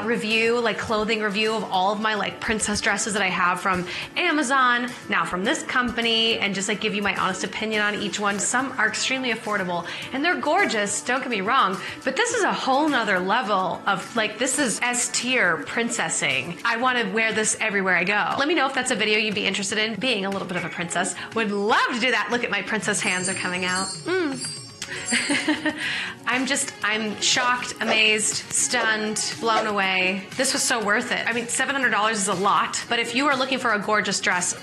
review, like clothing review of all of my like princess dresses that I have from Amazon, now from this company, and just like give you my honest opinion on each one. Some are extremely affordable and they're gorgeous, don't get me wrong, but this is a whole nother level of like, this is S-tier princessing. I want to wear this everywhere I go. Let me know if that's a video you'd be interested in. Being a little bit of a princess, would love to do that. Look at my princess hands are coming out. I'm shocked, amazed, stunned, blown away. This was so worth it. I mean, $700 is a lot, but if you are looking for a gorgeous dress,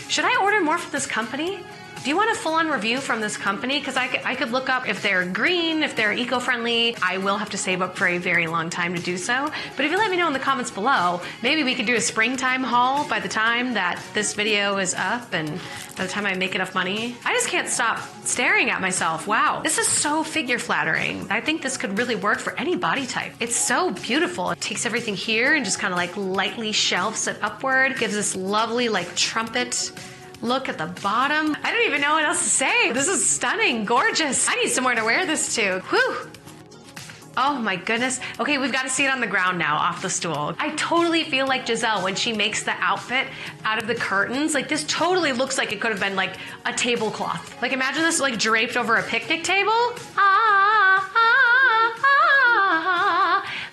should I order more from this company? Do you want a full-on review from this company? Because I could look up if they're green, if they're eco-friendly. I will have to save up for a very long time to do so. But if you let me know in the comments below, maybe we could do a springtime haul by the time that this video is up and by the time I make enough money. I just can't stop staring at myself. Wow, this is so figure flattering. I think this could really work for any body type. It's so beautiful. It takes everything here and just kind of like lightly shelves it upward. Gives this lovely like trumpet look at the bottom. I don't even know what else to say. This is stunning, gorgeous. I need somewhere to wear this to. Whew. Oh my goodness. Okay, we've got to see it on the ground now, off the stool. I totally feel like Giselle when she makes the outfit out of the curtains. Like this totally looks like it could have been like a tablecloth. Like imagine this like draped over a picnic table.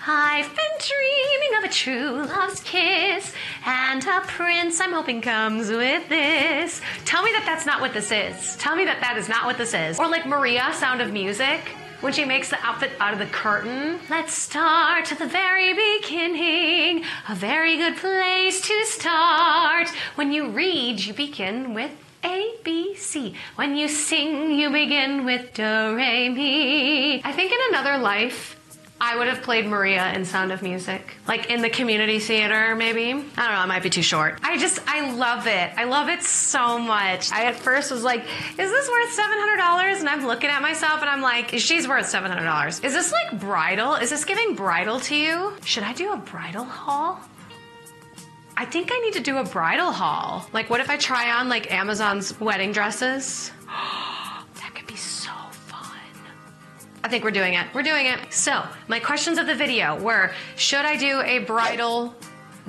I've been dreaming of a true love's kiss and a prince I'm hoping comes with this. Tell me that that's not what this is. Tell me that that is not what this is. Or like Maria, Sound of Music, when she makes the outfit out of the curtain. Let's start at the very beginning. A very good place to start. When you read, you begin with A, B, C. When you sing, you begin with do, re, mi. I think in another life, I would have played Maria in Sound of Music. Like in the community theater, maybe. I don't know, it might be too short. I love it. I love it so much. I at first was like, is this worth $700? And I'm looking at myself and I'm like, she's worth $700. Is this like bridal? Is this giving bridal to you? Should I do a bridal haul? I think I need to do a bridal haul. Like what if I try on like Amazon's wedding dresses? That could be so I think we're doing it. We're doing it. So my questions of the video were, should I do a bridal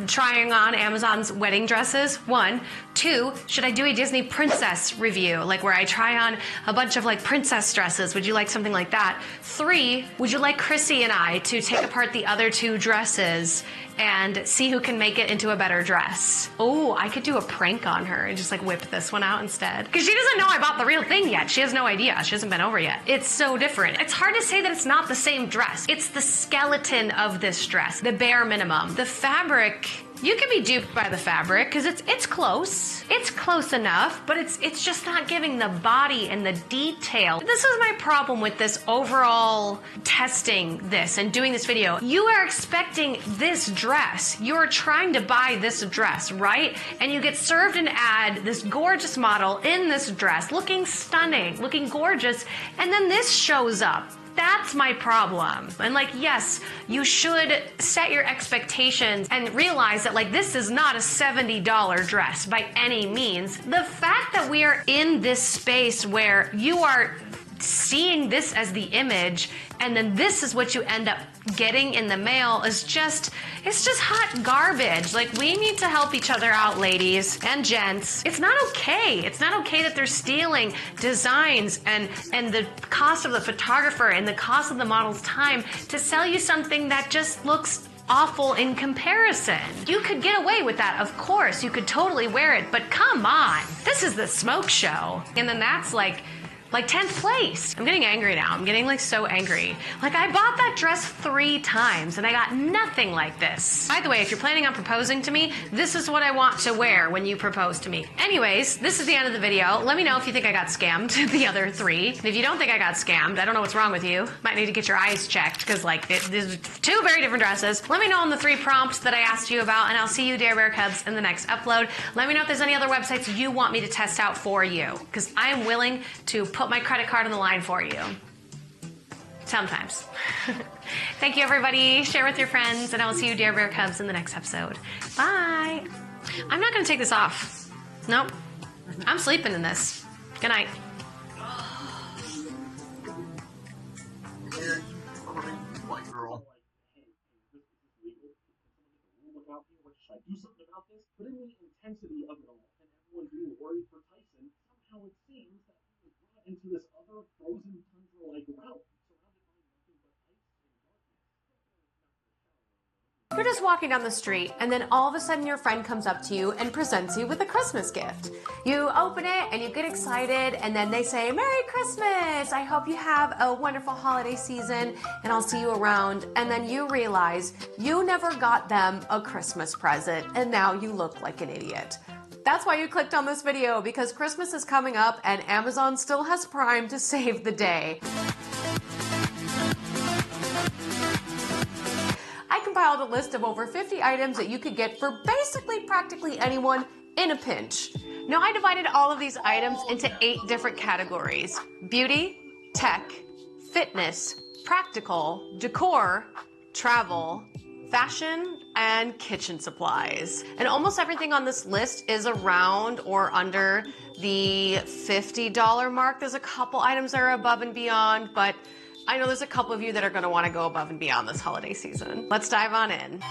trying on Amazon's wedding dresses? 1. 2, should I do a Disney princess review? Like where I try on a bunch of like princess dresses. Would you like something like that? 3, would you like Chrissy and I to take apart the other 2 dresses and see who can make it into a better dress? Oh, I could do a prank on her and just like whip this one out instead. Because she doesn't know I bought the real thing yet. She has no idea. She hasn't been over yet. It's so different. It's hard to say that it's not the same dress. It's the skeleton of this dress, the bare minimum. The fabric You can be duped by the fabric because it's close. It's close enough, but it's just not giving the body and the detail. This is my problem with this overall testing this and doing this video. You are expecting this dress. You're trying to buy this dress, right? And you get served an ad, this gorgeous model in this dress, looking stunning, looking gorgeous, and then this shows up. That's my problem. And like, yes, you should set your expectations and realize that like this is not a $70 dress by any means. The fact that we are in this space where you are seeing this as the image and then this is what you end up getting in the mail is just, it's just hot garbage. Like, we need to help each other out, ladies and gents. It's not okay. It's not okay that they're stealing designs and the cost of the photographer and the cost of the model's time to sell you something that just looks awful in comparison. You could get away with that, of course. You could totally wear it, but come on. This is the smoke show. And then that's like 10th place. I'm getting angry now. I'm getting like so angry. Like, I bought that dress 3 times and I got nothing like this. By the way, if you're planning on proposing to me, this is what I want to wear when you propose to me. Anyways, this is the end of the video. Let me know if you think I got scammed, the other 3. And if you don't think I got scammed, I don't know what's wrong with you. Might need to get your eyes checked because like there's 2 very different dresses. Let me know on the 3 prompts that I asked you about and I'll see you, Dare Bear Cubs, in the next upload. Let me know if there's any other websites you want me to test out for you because I am willing to put my credit card on the line for you. Sometimes. Thank you, everybody. Share with your friends, and I will see you, Dare Bear Cubs, in the next episode. Bye. I'm not going to take this off. Nope. I'm sleeping in this. Good night. White girl. Should I do something about this? But in the intensity of it all, and everyone being worried for Tyson, somehow it seems that he was brought into this other frozen tundra-like realm, surrounded by nothing but ice and darkness. You're just walking down the street, and then all of a sudden your friend comes up to you and presents you with a Christmas gift. You open it and you get excited, and then they say, "Merry Christmas! I hope you have a wonderful holiday season, and I'll see you around." And then you realize you never got them a Christmas present, and now you look like an idiot. That's why you clicked on this video, because Christmas is coming up and Amazon still has Prime to save the day. I compiled a list of over 50 items that you could get for basically practically anyone in a pinch. Now, I divided all of these items into 8 different categories: beauty, tech, fitness, practical, decor, travel, fashion, and kitchen supplies. And almost everything on this list is around or under the $50 mark. There's a couple items that are above and beyond, but I know there's a couple of you that are going to want to go above and beyond this holiday season. Let's dive on in.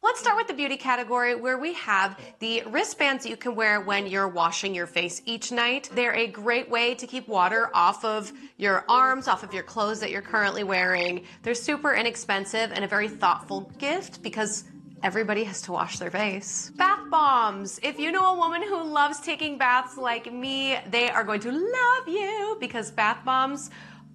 Let's start with the beauty category, where we have the wristbands that you can wear when you're washing your face each night. They're a great way to keep water off of your arms, off of your clothes that you're currently wearing. They're super inexpensive and a very thoughtful gift because everybody has to wash their face. Bath bombs. If you know a woman who loves taking baths like me, they are going to love you because bath bombs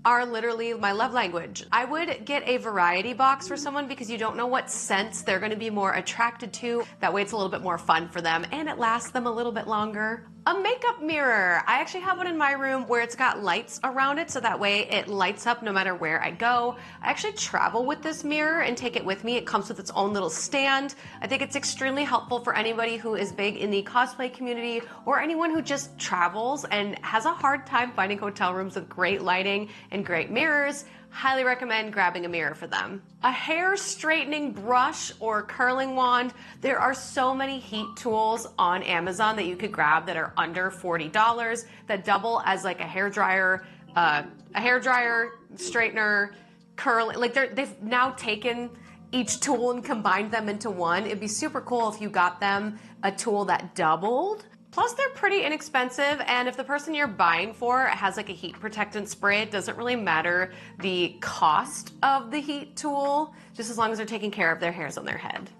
are literally my love language. I would get a variety box for someone because you don't know what scents they're going to be more attracted to. That way it's a little bit more fun for them and it lasts them a little bit longer. A makeup mirror. I actually have one in my room where it's got lights around it so that way it lights up no matter where I go. I actually travel with this mirror and take it with me. It comes with its own little stand. I think it's extremely helpful for anybody who is big in the cosplay community or anyone who just travels and has a hard time finding hotel rooms with great lighting and great mirrors. Highly recommend grabbing a mirror for them. A hair straightening brush or curling wand. There are so many heat tools on Amazon that you could grab that are under $40 that double as like a hair dryer, straightener, curling. Like they've now taken each tool and combined them into one. It'd be super cool if you got them a tool that doubled. Plus, they're pretty inexpensive, and if the person you're buying for has like a heat protectant spray, it doesn't really matter the cost of the heat tool, just as long as they're taking care of their hairs on their head.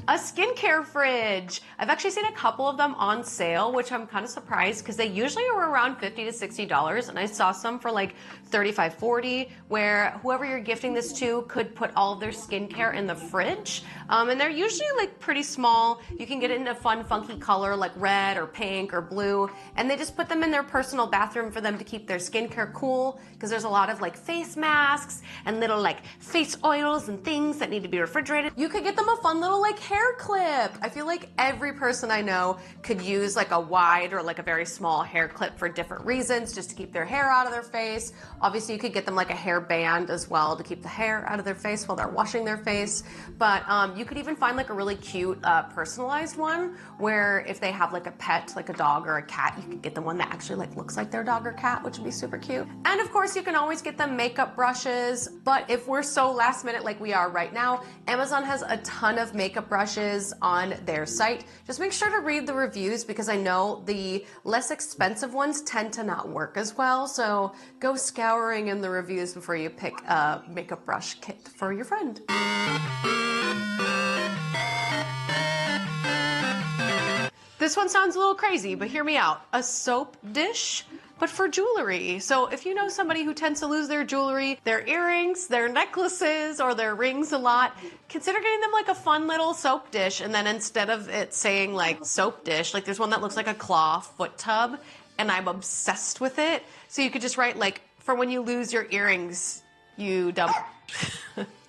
A skincare fridge. I've actually seen a couple of them on sale, which I'm kind of surprised because they usually are around $50 to $60, and I saw some for like $35, $40, where whoever you're gifting this to could put all of their skincare in the fridge. And they're usually like pretty small. You can get it in a fun, funky color like red or pink or blue, and they just put them in their personal bathroom for them to keep their skincare cool, because there's a lot of like face masks and little like face oils and things that need to be refrigerated. You could get them a fun little like hair clip. I feel like every person I know could use like a wide or like a very small hair clip for different reasons, just to keep their hair out of their face. Obviously you could get them like a hair band as well to keep the hair out of their face while they're washing their face. But you could even find like a really cute personalized one where if they have like a pet, like a dog or a cat, you could get them one that actually like looks like their dog or cat, which would be super cute. And of course you can always get them makeup brushes, but if we're so last minute like we are right now, Amazon has a ton of makeup brushes on their site. Just make sure to read the reviews, because I know the less expensive ones tend to not work as well. So go scouring in the reviews before you pick a makeup brush kit for your friend. This one sounds a little crazy, but hear me out. A soap dish, but for jewelry. So if you know somebody who tends to lose their jewelry, their earrings, their necklaces, or their rings a lot, consider getting them like a fun little soap dish. And then instead of it saying like soap dish, like there's one that looks like a claw foot tub, and I'm obsessed with it. So you could just write like, for when you lose your earrings, you dump.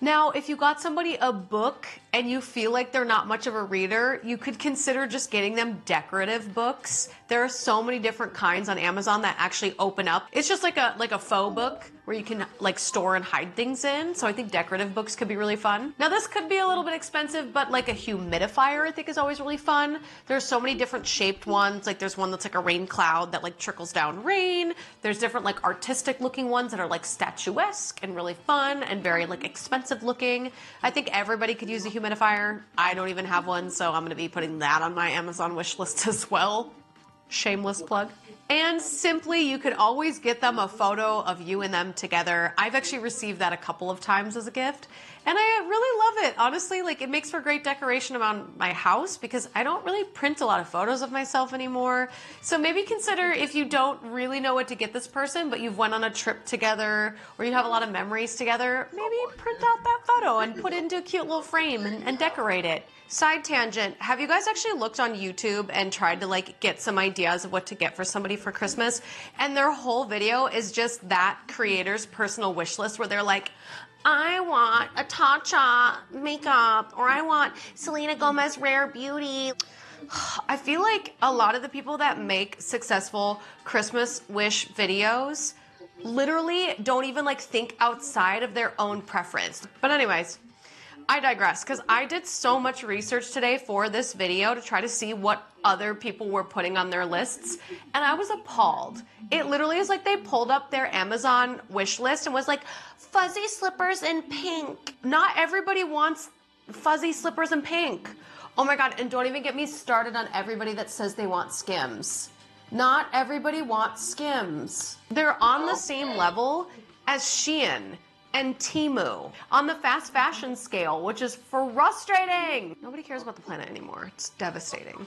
Now, if you got somebody a book and you feel like they're not much of a reader, you could consider just getting them decorative books. There are so many different kinds on Amazon that actually open up. It's just like a faux book where you can like store and hide things in. So I think decorative books could be really fun. Now this could be a little bit expensive, but like a humidifier I think is always really fun. There's so many different shaped ones. Like there's one that's like a rain cloud that like trickles down rain. There's different like artistic looking ones that are like statuesque and really fun and very like expensive looking. I think everybody could use a humidifier. I don't even have one, so I'm going to be putting that on my Amazon wish list as well. Shameless plug. And simply, you could always get them a photo of you and them together. I've actually received that a couple of times as a gift, and I really love it. Honestly, like it makes for great decoration around my house because I don't really print a lot of photos of myself anymore. So maybe consider, if you don't really know what to get this person, but you've went on a trip together or you have a lot of memories together, maybe print out that photo and put it into a cute little frame and decorate it. Side tangent, have you guys actually looked on YouTube and tried to like get some ideas of what to get for somebody for Christmas? And their whole video is just that creator's personal wish list where they're like, I want a Tatcha makeup, or I want Selena Gomez Rare Beauty. I feel like a lot of the people that make successful Christmas wish videos literally don't even like think outside of their own preference. But anyways, I digress, because I did so much research today for this video to try to see what other people were putting on their lists, and I was appalled. It literally is like they pulled up their Amazon wish list and was like, fuzzy slippers in pink. Not everybody wants fuzzy slippers in pink. Oh my god, and don't even get me started on everybody that says they want Skims. Not everybody wants Skims. They're on the same level as Shein and Temu on the fast fashion scale, which is frustrating. Nobody cares about the planet anymore. It's devastating.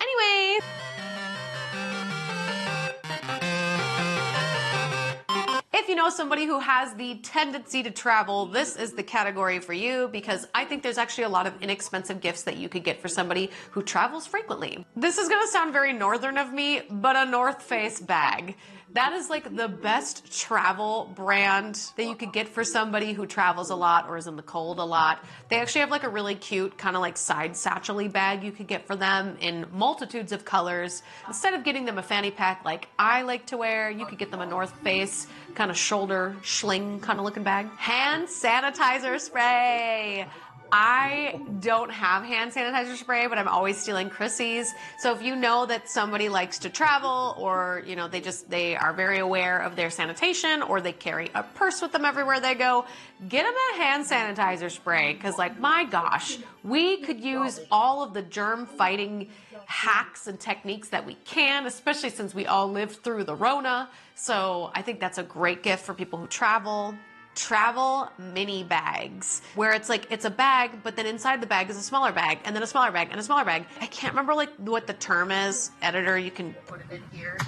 Anyway. If you know somebody who has the tendency to travel, this is the category for you, because I think there's actually a lot of inexpensive gifts that you could get for somebody who travels frequently. This is gonna sound very northern of me, but a North Face bag. That is like the best travel brand that you could get for somebody who travels a lot or is in the cold a lot. They actually have like a really cute kind of like side satchel-y bag you could get for them in multitudes of colors. Instead of getting them a fanny pack like I like to wear, you could get them a North Face kind of shoulder sling kind of looking bag. Hand sanitizer spray. I don't have hand sanitizer spray, but I'm always stealing Chrissy's. So if you know that somebody likes to travel, or you know they are very aware of their sanitation, or they carry a purse with them everywhere they go, get them a hand sanitizer spray, because like my gosh, we could use all of the germ fighting hacks and techniques that we can, especially since we all lived through the Rona. So I think that's a great gift for people who travel. travel mini bags, where it's like, it's a bag, but then inside the bag is a smaller bag, and then a smaller bag, and a smaller bag. I can't remember like what the term is. Editor, you can put it in here.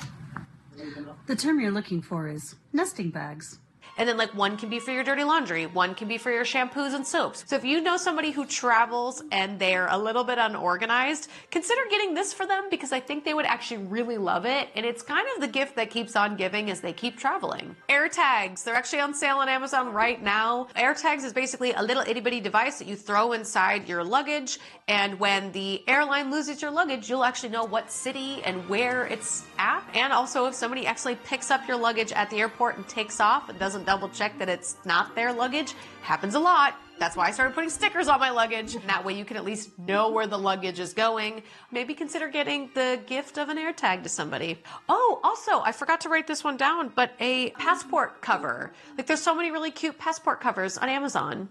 The term you're looking for is nesting bags. And then like one can be for your dirty laundry, one can be for your shampoos and soaps. So if you know somebody who travels and they're a little bit unorganized, consider getting this for them, because I think they would actually really love it. And it's kind of the gift that keeps on giving as they keep traveling. Air tags, they're actually on sale on Amazon right now. Air tags is basically a little itty bitty device that you throw inside your luggage. And when the airline loses your luggage, you'll actually know what city and where it's at. And also if somebody actually picks up your luggage at the airport and takes off and doesn't double check that it's not their luggage, happens a lot. That's why I started putting stickers on my luggage. And that way you can at least know where the luggage is going. Maybe consider getting the gift of an air tag to somebody. Oh, also, I forgot to write this one down, but a passport cover. Like there's so many really cute passport covers on Amazon.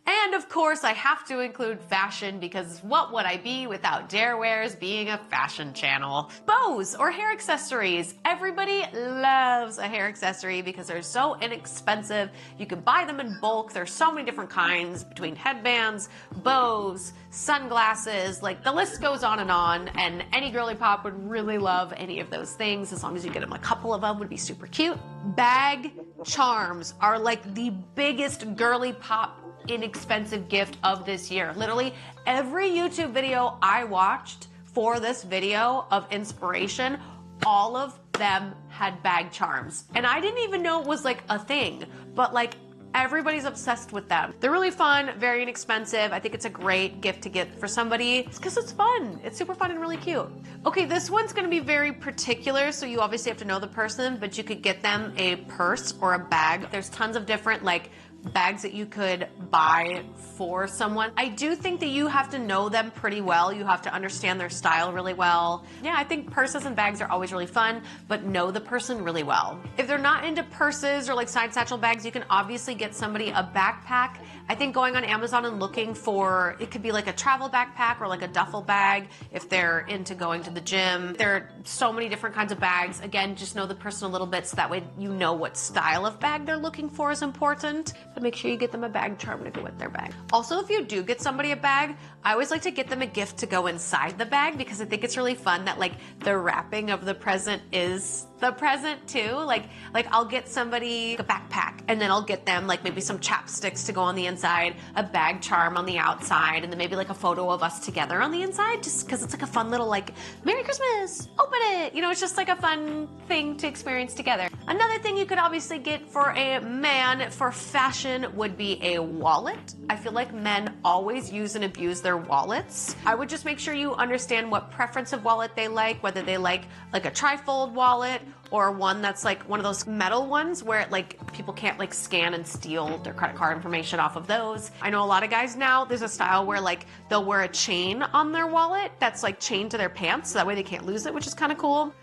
And of course, I have to include fashion, because what would I be without Darewares being a fashion channel? Bows or hair accessories. Everybody loves a hair accessory because they're so inexpensive. You can buy them in bulk. There's so many different kinds, between headbands, bows, sunglasses, like the list goes on, and any girly pop would really love any of those things. As long as you get them a couple of them, would be super cute. Bag charms are like the biggest girly pop inexpensive gift of this year. Literally every YouTube video I watched for this video of inspiration, all of them had bag charms. And I didn't even know it was like a thing, but like everybody's obsessed with them. They're really fun, very inexpensive. I think it's a great gift to get for somebody because it's fun. It's super fun and really cute. Okay, this one's gonna be very particular, so you obviously have to know the person, but you could get them a purse or a bag. There's tons of different like bags that you could buy for someone. I do think that you have to know them pretty well. You have to understand their style really well. Yeah, I think purses and bags are always really fun, but know the person really well. If they're not into purses or like side satchel bags, you can obviously get somebody a backpack. I think going on Amazon and looking for, it could be like a travel backpack or like a duffel bag if they're into going to the gym. There are so many different kinds of bags. Again, just know the person a little bit so that way you know what style of bag they're looking for is important. But make sure you get them a bag charm to go with their bag. Also, if you do get somebody a bag, I always like to get them a gift to go inside the bag, because I think it's really fun that like the wrapping of the present is the present too. Like I'll get somebody a backpack, and then I'll get them like maybe some chapsticks to go on the inside, a bag charm on the outside, and then maybe like a photo of us together on the inside, just because it's like a fun little like, Merry Christmas, open it. You know, it's just like a fun thing to experience together. Another thing you could obviously get for a man for fashion would be a wallet. I feel like men always use and abuse their wallets. I would just make sure you understand what preference of wallet they like, whether they like a trifold wallet or one that's like one of those metal ones where it like people can't like scan and steal their credit card information off of those. I know a lot of guys now, there's a style where like they'll wear a chain on their wallet that's like chained to their pants, so that way they can't lose it, which is kind of cool.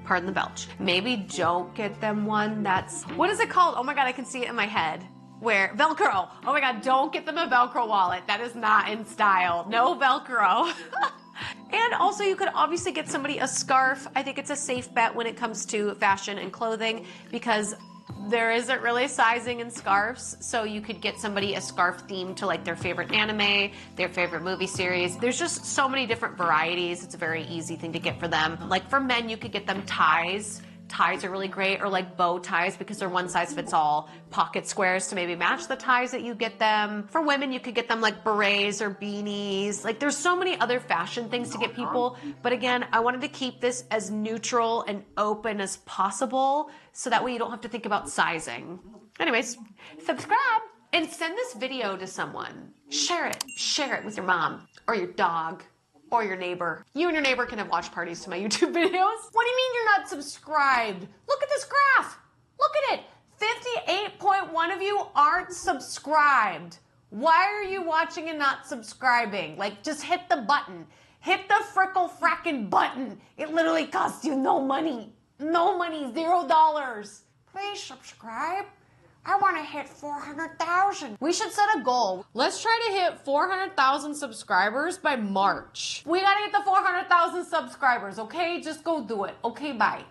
Pardon the belch. Maybe don't get them one that's, what is it called? Oh my God, I can see it in my head. Where Velcro. Oh my God, don't get them a Velcro wallet. That is not in style. No Velcro. And also you could obviously get somebody a scarf. I think it's a safe bet when it comes to fashion and clothing, because there isn't really sizing in scarves. So you could get somebody a scarf themed to like their favorite anime, their favorite movie series. There's just so many different varieties. It's a very easy thing to get for them. Like for men, you could get them ties. Ties are really great, or like bow ties, because they're one size fits all. Pocket squares to maybe match the ties that you get them. For women, you could get them like berets or beanies. Like there's so many other fashion things to get people. But again, I wanted to keep this as neutral and open as possible, so that way you don't have to think about sizing. Anyways, subscribe and send this video to someone. Share it. Share it with your mom or your dog. Or your neighbor. You and your neighbor can have watch parties to my YouTube videos. What do you mean you're not subscribed? Look at this graph. Look at it. 58.1 of you aren't subscribed. Why are you watching and not subscribing? Like, just hit the button. Hit the frickle frackin' button. It literally costs you no money. No money, $0. Please subscribe. I want to hit 400,000. We should set a goal. Let's try to hit 400,000 subscribers by March. We gotta get the 400,000 subscribers, okay? Just go do it. Okay, bye.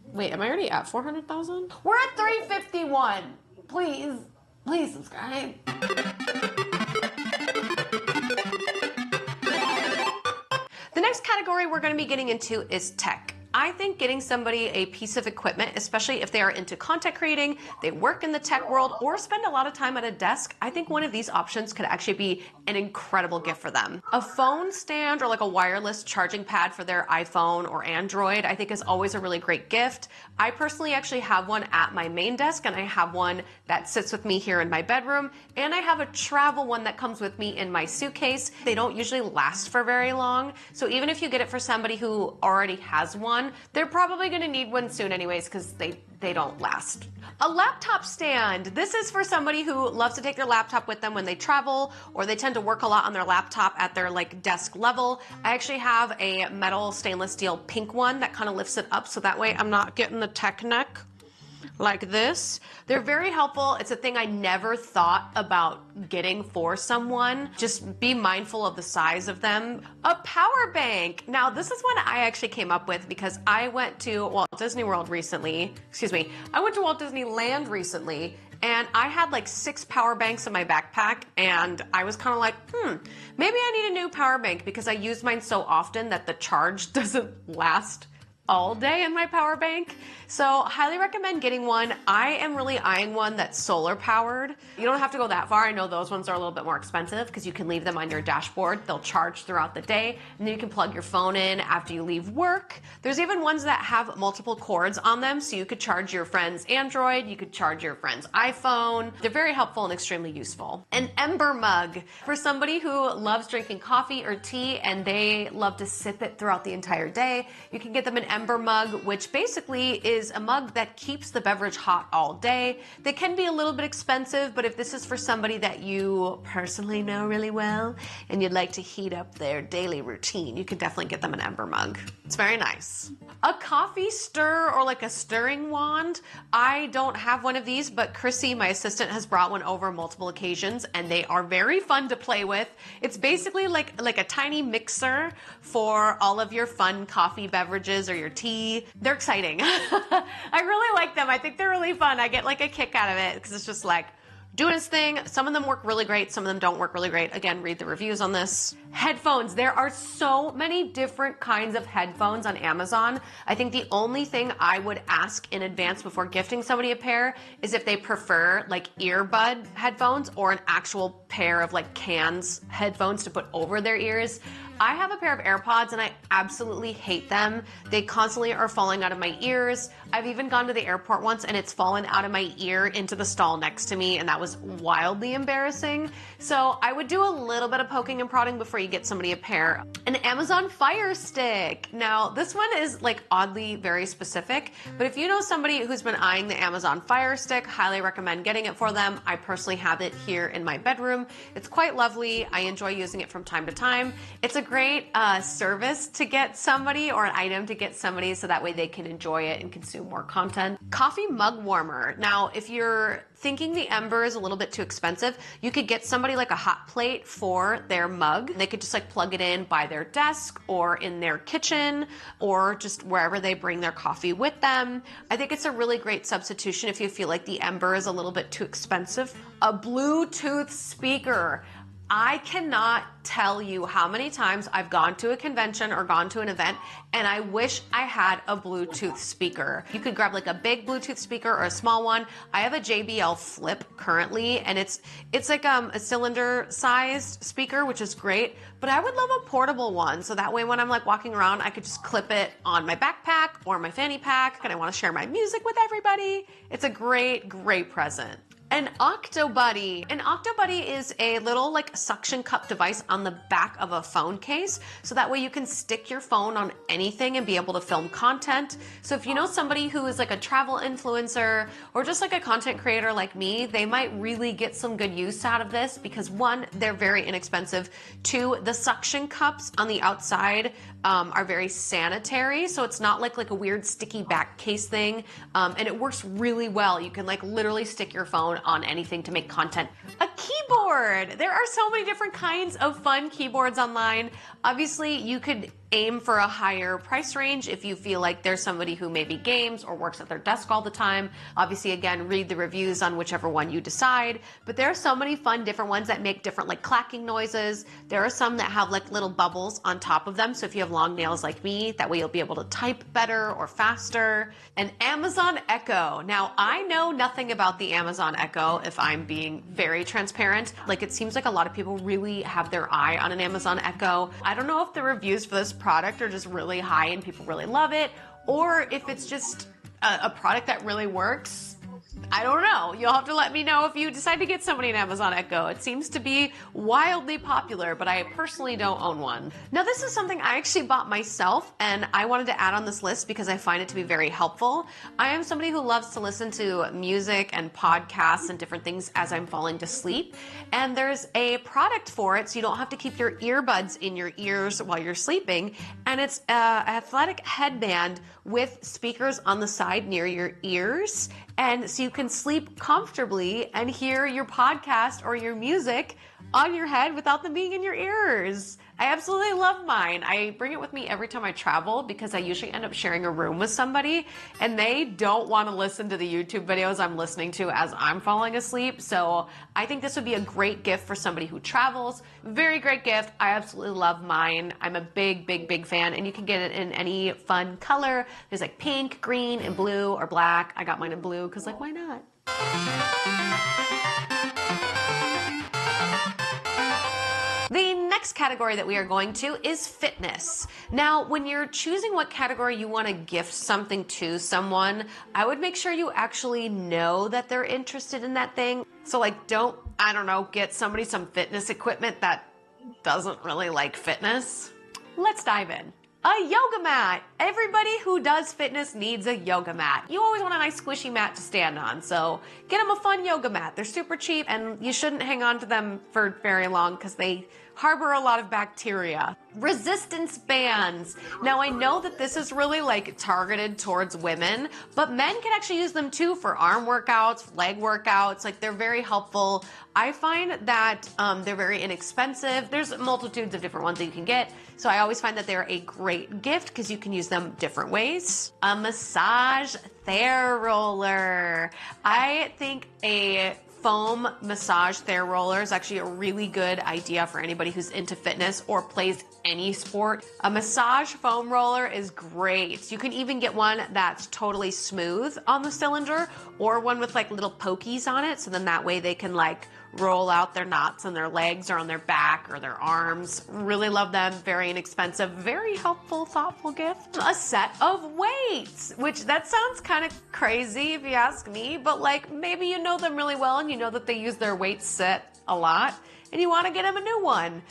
Wait, am I already at 400,000? We're at 351. Please, please subscribe. The next category we're going to be getting into is tech. I think getting somebody a piece of equipment, especially if they are into content creating, they work in the tech world, or spend a lot of time at a desk, I think one of these options could actually be an incredible gift for them. A phone stand or like a wireless charging pad for their iPhone or Android, I think is always a really great gift. I personally actually have one at my main desk, and I have one that sits with me here in my bedroom, and I have a travel one that comes with me in my suitcase. They don't usually last for very long, so even if you get it for somebody who already has one, they're probably going to need one soon anyways because they don't last. A laptop stand. This is for somebody who loves to take their laptop with them when they travel, or they tend to work a lot on their laptop at their like desk level. I actually have a metal stainless steel pink one that kind of lifts it up so that way I'm not getting the tech neck like this. They're very helpful. It's a thing I never thought about getting for someone. Just be mindful of the size of them. A power bank. Now, this is one I actually came up with because I went to Walt Disney World recently. I went to Walt Disneyland recently, and I had like 6 power banks in my backpack, and I was kind of like, maybe I need a new power bank because I use mine so often that the charge doesn't last all day in my power bank. So highly recommend getting one. I am really eyeing one that's solar powered. You don't have to go that far. I know those ones are a little bit more expensive because you can leave them on your dashboard. They'll charge throughout the day, and then you can plug your phone in after you leave work. There's even ones that have multiple cords on them, so you could charge your friend's Android, you could charge your friend's iPhone. They're very helpful and extremely useful. An ember mug. For somebody who loves drinking coffee or tea and they love to sip it throughout the entire day, you can get them an ember mug, which basically is a mug that keeps the beverage hot all day. They can be a little bit expensive, but if this is for somebody that you personally know really well and you'd like to heat up their daily routine, you can definitely get them an ember mug. It's very nice. A coffee stir or like a stirring wand. I don't have one of these, but Chrissy, my assistant, has brought one over multiple occasions, and they are very fun to play with. It's basically like a tiny mixer for all of your fun coffee beverages or your tea. They're exciting. I really like them. I think they're really fun. I get like a kick out of it because it's just like doing its thing. Some of them work really great. Some of them don't work really great. Again, read the reviews on this. Headphones. There are so many different kinds of headphones on Amazon. I think the only thing I would ask in advance before gifting somebody a pair is if they prefer like earbud headphones or an actual pair of like cans headphones to put over their ears. I have a pair of AirPods and I absolutely hate them. They constantly are falling out of my ears. I've even gone to the airport once and it's fallen out of my ear into the stall next to me, and that was wildly embarrassing. So I would do a little bit of poking and prodding before you get somebody a pair. An Amazon Fire Stick. Now this one is like oddly very specific, but if you know somebody who's been eyeing the Amazon Fire Stick, highly recommend getting it for them. I personally have it here in my bedroom. It's quite lovely. I enjoy using it from time to time. It's a great service to get somebody, or an item to get somebody, so that way they can enjoy it and consume more content. Coffee mug warmer. Now, if you're thinking the ember is a little bit too expensive, you could get somebody like a hot plate for their mug. They could just like plug it in by their desk or in their kitchen or just wherever they bring their coffee with them. I think it's a really great substitution if you feel like the ember is a little bit too expensive. A Bluetooth speaker. I cannot tell you how many times I've gone to a convention or gone to an event and I wish I had a Bluetooth speaker. You could grab like a big Bluetooth speaker or a small one. I have a JBL Flip currently, and it's like a cylinder sized speaker, which is great, but I would love a portable one. So that way when I'm like walking around, I could just clip it on my backpack or my fanny pack, and I want to share my music with everybody. It's a great, great present. An Octobuddy. An Octobuddy is a little like suction cup device on the back of a phone case. So that way you can stick your phone on anything and be able to film content. So if you know somebody who is like a travel influencer or just like a content creator like me, they might really get some good use out of this because one, they're very inexpensive. Two, the suction cups on the outside are very sanitary. So it's not like a weird sticky back case thing. And it works really well. You can like literally stick your phone on anything to make content. A keyboard! There are so many different kinds of fun keyboards online. Obviously, you could aim for a higher price range if you feel like there's somebody who maybe games or works at their desk all the time. Obviously, again, read the reviews on whichever one you decide. But there are so many fun different ones that make different like clacking noises. There are some that have like little bubbles on top of them. So if you have long nails like me, that way you'll be able to type better or faster. An Amazon Echo. Now, I know nothing about the Amazon Echo, if I'm being very transparent. Like, it seems like a lot of people really have their eye on an Amazon Echo. I don't know if the reviews for this product are just really high and people really love it, or if it's just a product that really works. I don't know. You'll have to let me know if you decide to get somebody an Amazon Echo. It seems to be wildly popular, but I personally don't own one. Now, this is something I actually bought myself, and I wanted to add on this list because I find it to be very helpful. I am somebody who loves to listen to music and podcasts and different things as I'm falling to sleep, and there's a product for it so you don't have to keep your earbuds in your ears while you're sleeping, and it's an athletic headband with speakers on the side near your ears, and so you can sleep comfortably and hear your podcast or your music on your head without them being in your ears. I absolutely love mine. I bring it with me every time I travel because I usually end up sharing a room with somebody and they don't want to listen to the YouTube videos I'm listening to as I'm falling asleep. So I think this would be a great gift for somebody who travels. Very great gift. I absolutely love mine. I'm a big, big, big fan, and you can get it in any fun color. There's like pink, green, and blue or black. I got mine in blue because like, why not? The next category that we are going to is fitness. Now, when you're choosing what category you want to gift something to someone, I would make sure you actually know that they're interested in that thing. So like, don't, I don't know, get somebody some fitness equipment that doesn't really like fitness. Let's dive in. A yoga mat. Everybody who does fitness needs a yoga mat. You always want a nice squishy mat to stand on, so get them a fun yoga mat. They're super cheap and you shouldn't hang on to them for very long because they harbor a lot of bacteria. Resistance bands. Now, I know that this is really like targeted towards women, but men can actually use them too for arm workouts, leg workouts. Like, they're very helpful. I find that they're very inexpensive. There's multitudes of different ones that you can get. So I always find that they're a great gift because you can use them different ways. A massage TheraRoller. I think a foam massage TheraRoller is actually a really good idea for anybody who's into fitness or plays any sport. A massage foam roller is great. You can even get one that's totally smooth on the cylinder or one with like little pokies on it. So then that way they can like roll out their knots on their legs or on their back or their arms. Really love them. Very inexpensive, very helpful, thoughtful gift. A set of weights, which that sounds kind of crazy if you ask me, but like maybe you know them really well and you know that they use their weight set a lot and you want to get them a new one.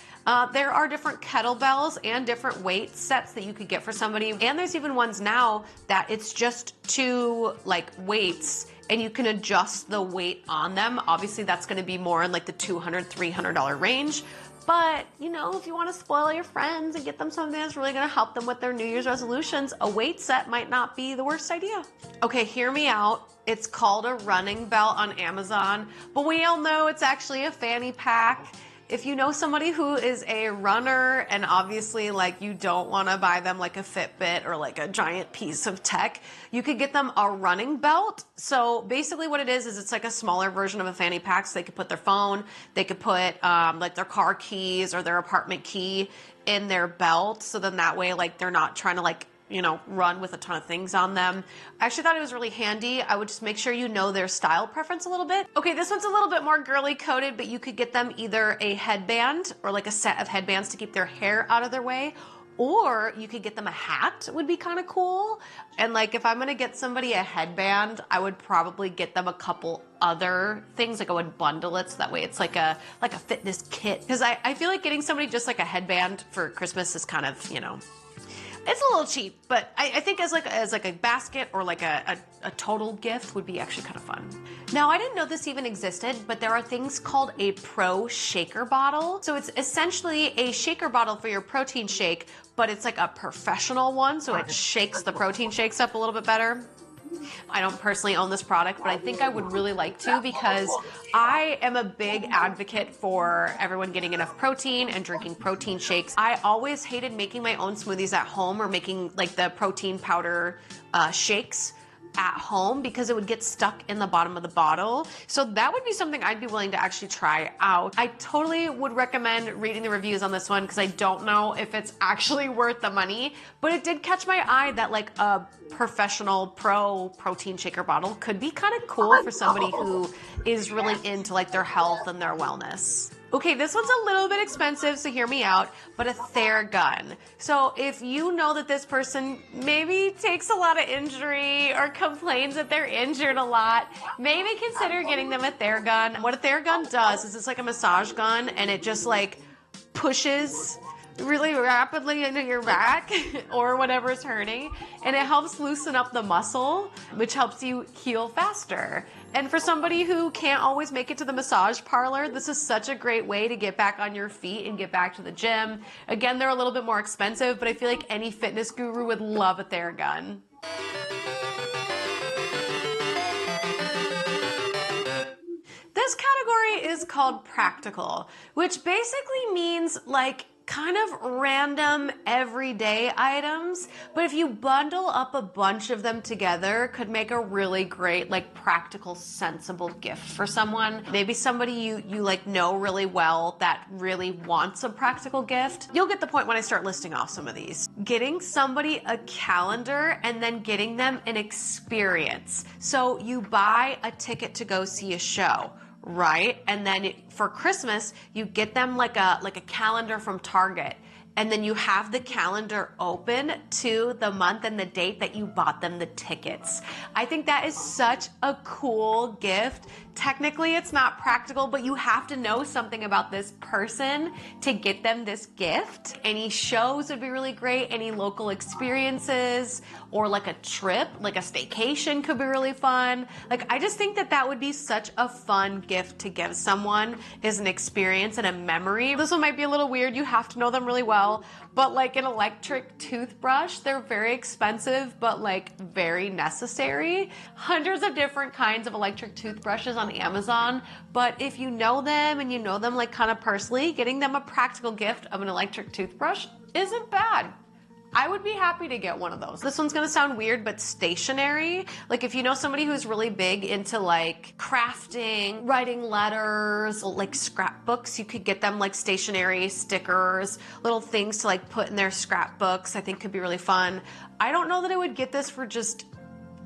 There are different kettlebells and different weight sets that you could get for somebody. And there's even ones now that it's just two like weights and you can adjust the weight on them. Obviously that's gonna be more in like the $200, $300 range. But, you know, if you want to spoil your friends and get them something that's really going to help them with their New Year's resolutions, a weight set might not be the worst idea. Okay, hear me out. It's called a running belt on Amazon, but we all know it's actually a fanny pack. If you know somebody who is a runner and obviously like you don't want to buy them like a Fitbit or like a giant piece of tech, you could get them a running belt. So basically what it is it's like a smaller version of a fanny pack. So they could put their phone, they could put like their car keys or their apartment key in their belt. So then that way like they're not trying to like, you know, run with a ton of things on them. I actually thought it was really handy. I would just make sure you know their style preference a little bit. Okay, this one's a little bit more girly coded, but you could get them either a headband or like a set of headbands to keep their hair out of their way, or you could get them a hat, would be kind of cool. And like if I'm gonna get somebody a headband, I would probably get them a couple other things, like I would bundle it so that way it's like a fitness kit. Because I feel like getting somebody just like a headband for Christmas is kind of, you know, it's a little cheap, but I think as like a basket or like a total gift would be actually kind of fun. Now, I didn't know this even existed, but there are things called a pro shaker bottle. So it's essentially a shaker bottle for your protein shake, but it's like a professional one, so it shakes the protein shakes up a little bit better. I don't personally own this product, but I think I would really like to because I am a big advocate for everyone getting enough protein and drinking protein shakes. I always hated making my own smoothies at home or making like the protein powder shakes at home because it would get stuck in the bottom of the bottle. So that would be something I'd be willing to actually try out. I totally would recommend reading the reviews on this one because I don't know if it's actually worth the money, but it did catch my eye that like a professional pro protein shaker bottle could be kind of cool for somebody who is really into like their health and their wellness. Okay, this one's a little bit expensive, so hear me out, but a Theragun. So if you know that this person maybe takes a lot of injury or complains that they're injured a lot, maybe consider getting them a Theragun. What a Theragun does is it's like a massage gun and it just like pushes really rapidly into your back or whatever's hurting, and it helps loosen up the muscle, which helps you heal faster. And for somebody who can't always make it to the massage parlor, this is such a great way to get back on your feet and get back to the gym. Again, they're a little bit more expensive, but I feel like any fitness guru would love a Theragun. This category is called practical, which basically means like kind of random everyday items, but if you bundle up a bunch of them together, could make a really great like practical sensible gift for someone. Maybe somebody you like know really well that really wants a practical gift. You'll get the point when I start listing off some of these. Getting somebody a calendar and then getting them an experience. So you buy a ticket to go see a show, right? And then for Christmas, you get them like a calendar from Target. And then you have the calendar open to the month and the date that you bought them the tickets. I think that is such a cool gift. Technically, it's not practical, but you have to know something about this person to get them this gift. Any shows would be really great. Any local experiences or like a trip, like a staycation could be really fun. Like, I just think that that would be such a fun gift to give someone, is an experience and a memory. This one might be a little weird. You have to know them really well, but like an electric toothbrush, they're very expensive, but like very necessary. Hundreds of different kinds of electric toothbrushes on Amazon, but if you know them and you know them like kind of personally, getting them a practical gift of an electric toothbrush isn't bad. I would be happy to get one of those. This one's gonna sound weird, but stationery. Like if you know somebody who's really big into like crafting, writing letters, like scrapbooks, you could get them like stationery, stickers, little things to like put in their scrapbooks. I think could be really fun. I don't know that I would get this for just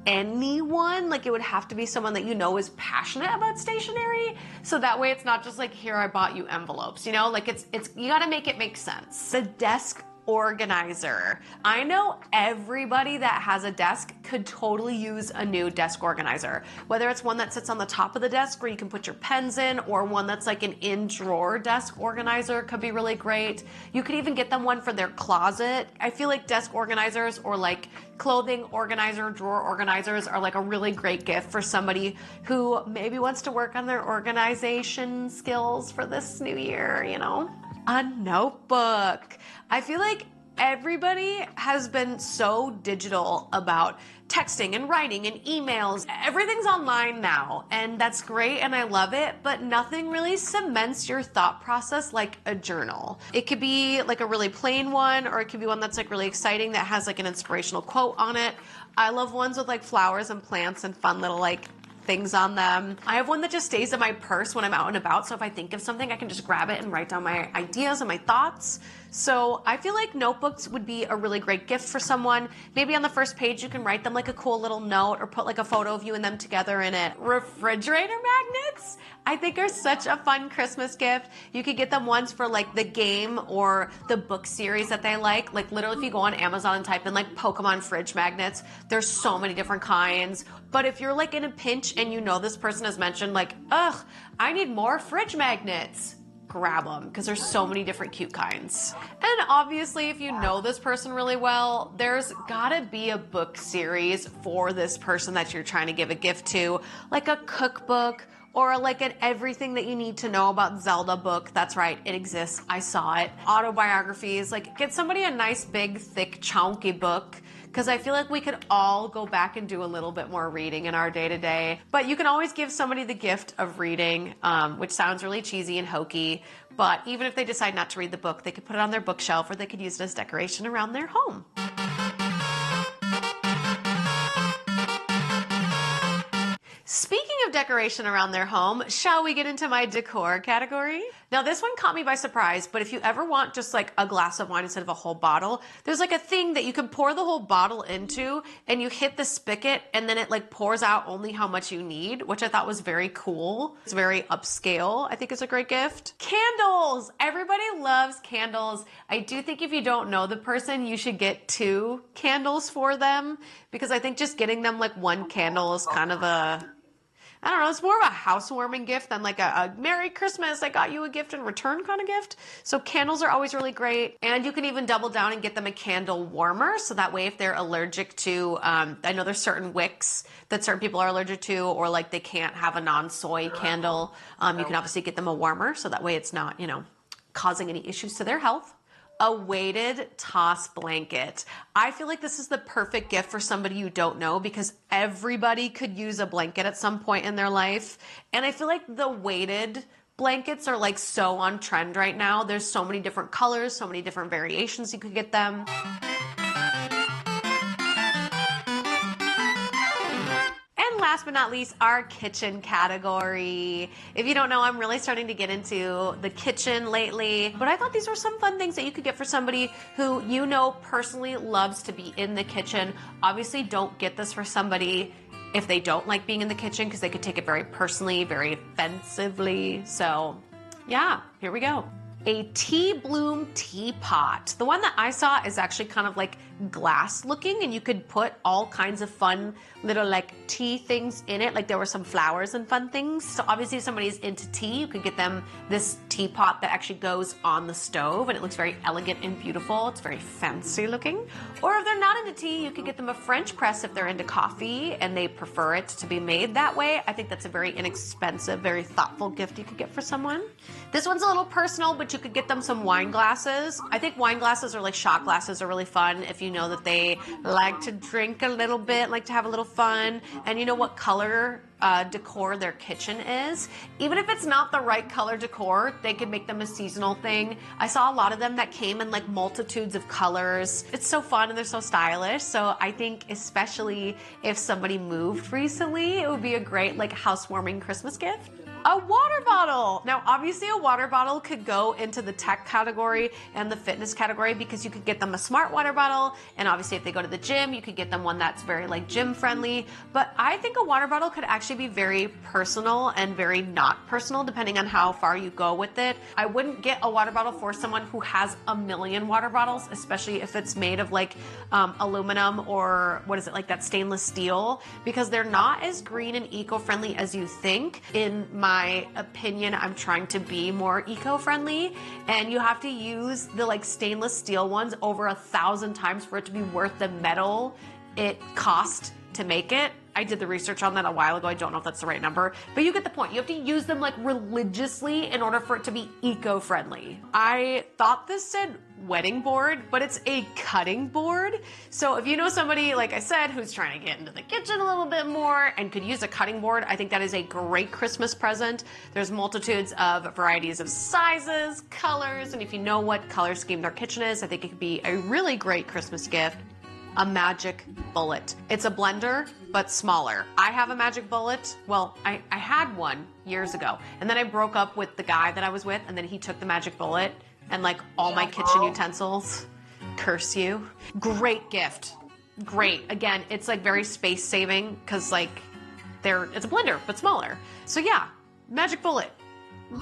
anyone. Like it would have to be someone that you know is passionate about stationery, so that way it's not just like, here, I bought you envelopes, you know? Like it's you gotta make it make sense. The desk organizer. I know everybody that has a desk could totally use a new desk organizer. Whether it's one that sits on the top of the desk where you can put your pens in, or one that's like an in-drawer desk organizer could be really great. You could even get them one for their closet. I feel like desk organizers or like clothing organizer, drawer organizers are like a really great gift for somebody who maybe wants to work on their organization skills for this new year, you know? A notebook. I feel like everybody has been so digital about texting and writing and emails. Everything's online now, and that's great and I love it, but nothing really cements your thought process like a journal. It could be like a really plain one, or it could be one that's like really exciting that has like an inspirational quote on it. I love ones with like flowers and plants and fun little like things on them. I have one that just stays in my purse when I'm out and about, so if I think of something, I can just grab it and write down my ideas and my thoughts. So I feel like notebooks would be a really great gift for someone. Maybe on the first page you can write them like a cool little note, or put like a photo of you and them together in it. Refrigerator magnets, I think, are such a fun Christmas gift. You could get them ones for like the game or the book series that they like. Like literally if you go on Amazon and type in like Pokemon fridge magnets, there's so many different kinds. But if you're like in a pinch and you know this person has mentioned like, ugh, I need more fridge magnets, grab them, because there's so many different cute kinds. And obviously if you know this person really well, there's gotta be a book series for this person that you're trying to give a gift to, like a cookbook or like an everything that you need to know about Zelda book. That's right, it exists. I saw it. Autobiographies, like get somebody a nice big thick chunky book, because I feel like we could all go back and do a little bit more reading in our day-to-day. But you can always give somebody the gift of reading, which sounds really cheesy and hokey, but even if they decide not to read the book, they could put it on their bookshelf or they could use it as decoration around their home. Speaking of decoration around their home, shall we get into my decor category? Now this one caught me by surprise, but if you ever want just like a glass of wine instead of a whole bottle, there's like a thing that you can pour the whole bottle into and you hit the spigot and then it like pours out only how much you need, which I thought was very cool. It's very upscale. I think it's a great gift. Candles! Everybody loves candles. I do think if you don't know the person, you should get 2 candles for them, because I think just getting them like 1 candle is kind of a, I don't know, it's more of a housewarming gift than like a Merry Christmas, I got you a gift in return kind of gift. So candles are always really great. And you can even double down and get them a candle warmer. So that way if they're allergic to, I know there's certain wicks that certain people are allergic to, or like they can't have a non-soy candle. You can obviously get them a warmer. So that way it's not, you know, causing any issues to their health. A weighted toss blanket. I feel like this is the perfect gift for somebody you don't know, because everybody could use a blanket at some point in their life. And I feel like the weighted blankets are like so on trend right now. There's so many different colors, so many different variations you could get them. And last but not least, our kitchen category. If you don't know, I'm really starting to get into the kitchen lately, but I thought these were some fun things that you could get for somebody who you know personally loves to be in the kitchen. Obviously, don't get this for somebody if they don't like being in the kitchen, because they could take it very personally, very offensively. So yeah, here we go. A tea bloom teapot. The one that I saw is actually kind of like glass looking, and you could put all kinds of fun little like tea things in it. Like there were some flowers and fun things. So obviously if somebody's into tea, you could get them this teapot that actually goes on the stove, and it looks very elegant and beautiful. It's very fancy looking. Or if they're not into tea, you could get them a French press if they're into coffee and they prefer it to be made that way. I think that's a very inexpensive, very thoughtful gift you could get for someone. This one's a little personal, but you could get them some wine glasses. I think wine glasses or like shot glasses are really fun if you know that they like to drink a little bit, like to have a little fun, and you know what color decor their kitchen is. Even if it's not the right color decor, they could make them a seasonal thing. I saw a lot of them that came in like multitudes of colors. It's so fun and they're so stylish. So I think especially if somebody moved recently, it would be a great like housewarming Christmas gift. A water bottle. Now, obviously a water bottle could go into the tech category and the fitness category, because you could get them a smart water bottle. And obviously if they go to the gym, you could get them one that's very like gym friendly. But I think a water bottle could actually be very personal and very not personal, depending on how far you go with it. I wouldn't get a water bottle for someone who has a million water bottles, especially if it's made of like aluminum or what is it, like that stainless steel, because they're not as green and eco-friendly as you think. In my opinion, I'm trying to be more eco-friendly, and you have to use the like stainless steel ones over 1,000 times for it to be worth the metal it cost to make it. I did the research on that a while ago. I don't know if that's the right number, but you get the point. You have to use them like religiously in order for it to be eco-friendly. I thought this said wedding board, but it's a cutting board. So if you know somebody, like I said, who's trying to get into the kitchen a little bit more and could use a cutting board, I think that is a great Christmas present. There's multitudes of varieties of sizes, colors, and if you know what color scheme their kitchen is, I think it could be a really great Christmas gift. A magic bullet. It's a blender, but smaller. I have a magic bullet. Well, I had one years ago, and then I broke up with the guy that I was with, and then he took the magic bullet and like all my kitchen utensils. Curse you. Great gift. Great. Again, it's like very space saving, because like it's a blender, but smaller. So yeah, magic bullet.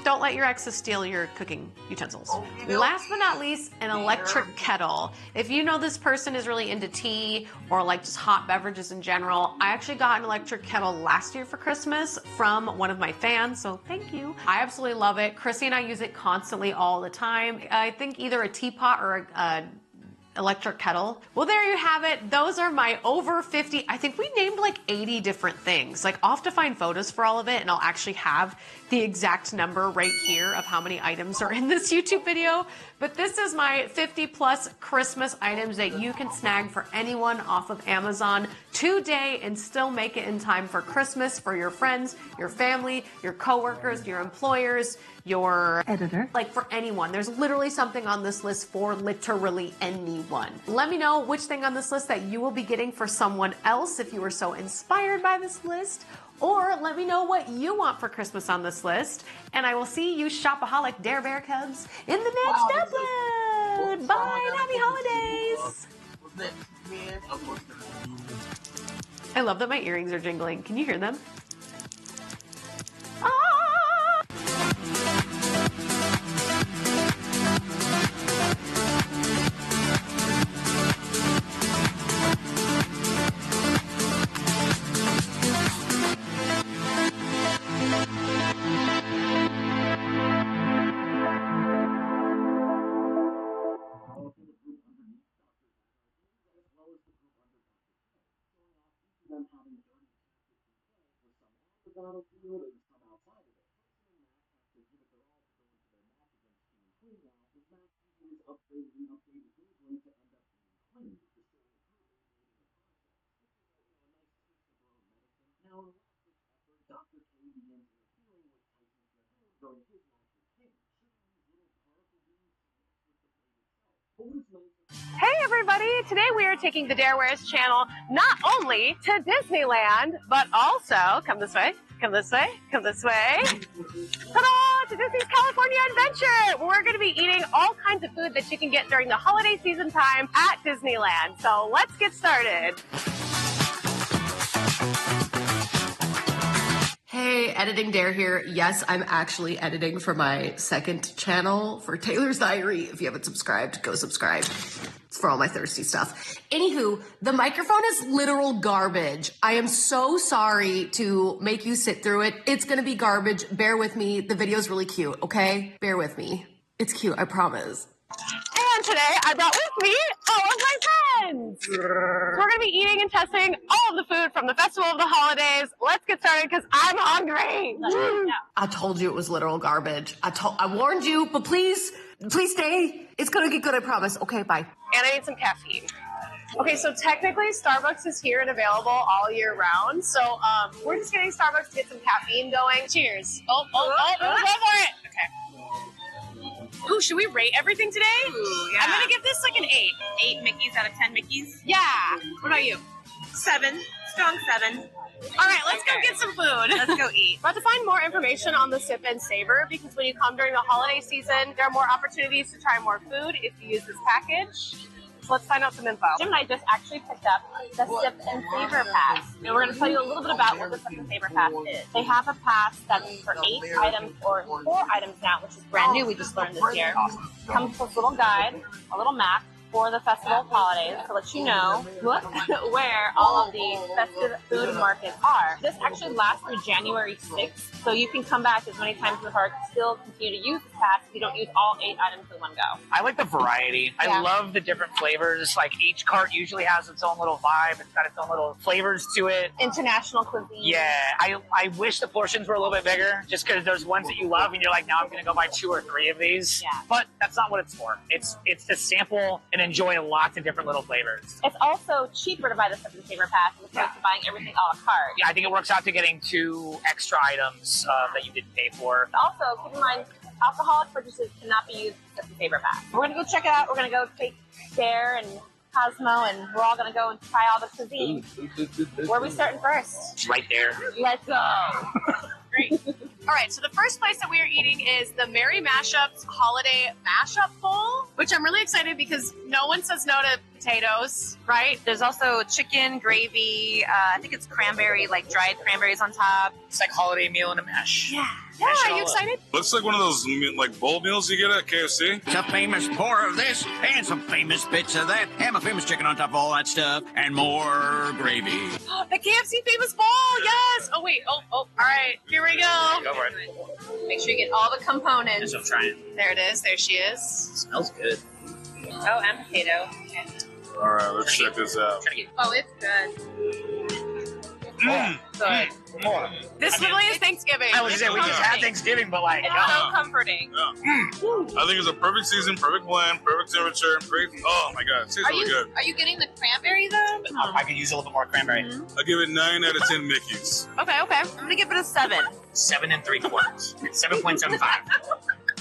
Don't let your exes steal your cooking utensils. Last but not least, an electric kettle. If you know this person is really into tea or like just hot beverages in general, I actually got an electric kettle last year for Christmas from one of my fans, so thank you. I absolutely love it. Chrissy and I use it constantly all the time. I think either a teapot or a electric kettle. Well, there you have it. Those are my over 50. I think we named like 80 different things. Like, I'll have to find photos for all of it, and I'll actually have the exact number right here of how many items are in this YouTube video. But this is my 50 plus Christmas items that you can snag for anyone off of Amazon today and still make it in time for Christmas for your friends, your family, your coworkers, your employers, your editor, like for anyone. There's literally something on this list for literally anyone. Let me know which thing on this list that you will be getting for someone else if you were so inspired by this list, or let me know what you want for Christmas on this list, and I will see you shopaholic Dare Bear Cubs in the next upload. Bye and happy holidays. I love that my earrings are jingling. Can you hear them? Battlefield and some outside of it. Have to give it their all to go into their match against King and Queen now, because Max usually is upgraded and updated version to end up being Queen. The story of her eliminating the process. This is a nice taste of her own medicine. Now, in a last-ditch effort, Dr. K begins interfering with Tyson's revenge during his match with King. Sherman's little powerful being connects with the blade itself. But what is nice is Hey everybody! Today we are taking the Darewares channel not only to Disneyland, but also, come this way, come this way, come this way, ta-da! To Disney's California Adventure! We're going to be eating all kinds of food that you can get during the holiday season time at Disneyland. So let's get started. Hey, Editing Dare here. Yes, I'm actually editing for my second channel for Taylor's Diary. If you haven't subscribed, go subscribe. It's for all my thirsty stuff. Anywho, the microphone is literal garbage. I am so sorry to make you sit through it. It's gonna be garbage. Bear with me. The video's really cute, okay? Bear with me. It's cute, I promise. And today I brought with me all of my friends. So we're going to be eating and testing all of the food from the Festival of the Holidays. Let's get started because I'm hungry. I told you it was literal garbage. I warned you, but please stay. It's gonna get good, I promise. Okay, bye. And I need some caffeine. Okay, so technically Starbucks is here and available all year round. So we're just getting Starbucks to get some caffeine going. Cheers. Oh, go for it. Okay. Ooh, should we rate everything today? Ooh, yeah. I'm gonna give this like an 8. 8 Mickeys out of 10 Mickeys? Yeah. What about you? 7. Strong 7. All right, let's go get some food. Let's go eat. We're about to find more information on the Sip and Savor because when you come during the holiday season, there are more opportunities to try more food if you use this package. So let's find out some info. Jim and I just actually picked up the Sip and Savor Pass. And we're going to tell you a little bit about what the Sip and Savor Pass is. They have a pass that's for 8 items or 4 items now, which is brand new. We just learned this year. Comes with a little guide, a little map for the festival of holidays to let you know where all of the festive food markets are. This actually lasts through January 6th, so you can come back as many times as you heart, still continue to use this pass if you don't use all 8 items in one go. I like the variety. Yeah. I love the different flavors. Like each cart usually has its own little vibe. It's got its own little flavors to it. International cuisine. Yeah, I wish the portions were a little bit bigger just because there's ones that you love and you're like, now I'm going to go buy 2 or 3 of these. Yeah. But that's not what it's for. It's to sample and enjoy lots of different little flavors. It's also cheaper to buy the Sip and Savor Pass as opposed to buying everything a la carte. Yeah, I think it works out to getting 2 extra items that you didn't pay for. Also, keep in mind, alcoholic purchases cannot be used with the Sip and Savor Pass. We're going to go check it out. We're going to go take Dare and Cosmo, and we're all going to go and try all the cuisine. Where are we starting first? Right there. Let's go. Great. All right, so the first place that we are eating is the Merry Mashups Holiday Mashup Bowl, which I'm really excited because no one says no to potatoes, right? There's also chicken, gravy, I think it's cranberry, like dried cranberries on top. It's like holiday meal in a mash. Yeah. Yeah, are you excited? Looks like one of those like bowl meals you get at KFC. It's a famous pour of this, and some famous bits of that, and my famous chicken on top of all that stuff, and more gravy. The KFC famous bowl, yes! Oh, wait, all right, here we go. Go for it. Make sure you get all the components. That's what I'm trying. There it is, there she is. It smells good. Oh, and potato. Okay. All right, let's check this out. Oh, it's good. Good. This literally is Thanksgiving. I was gonna say we just had Thanksgiving, but like It's so comforting. I think it's a perfect season, perfect blend, perfect temperature. Great. Oh my god, it tastes really good. Are you getting the cranberry though? I could use a little bit more cranberry. I give it 9 out of 10 Mickeys. Okay. I'm gonna give it a 7. 7 3/4. 7.75.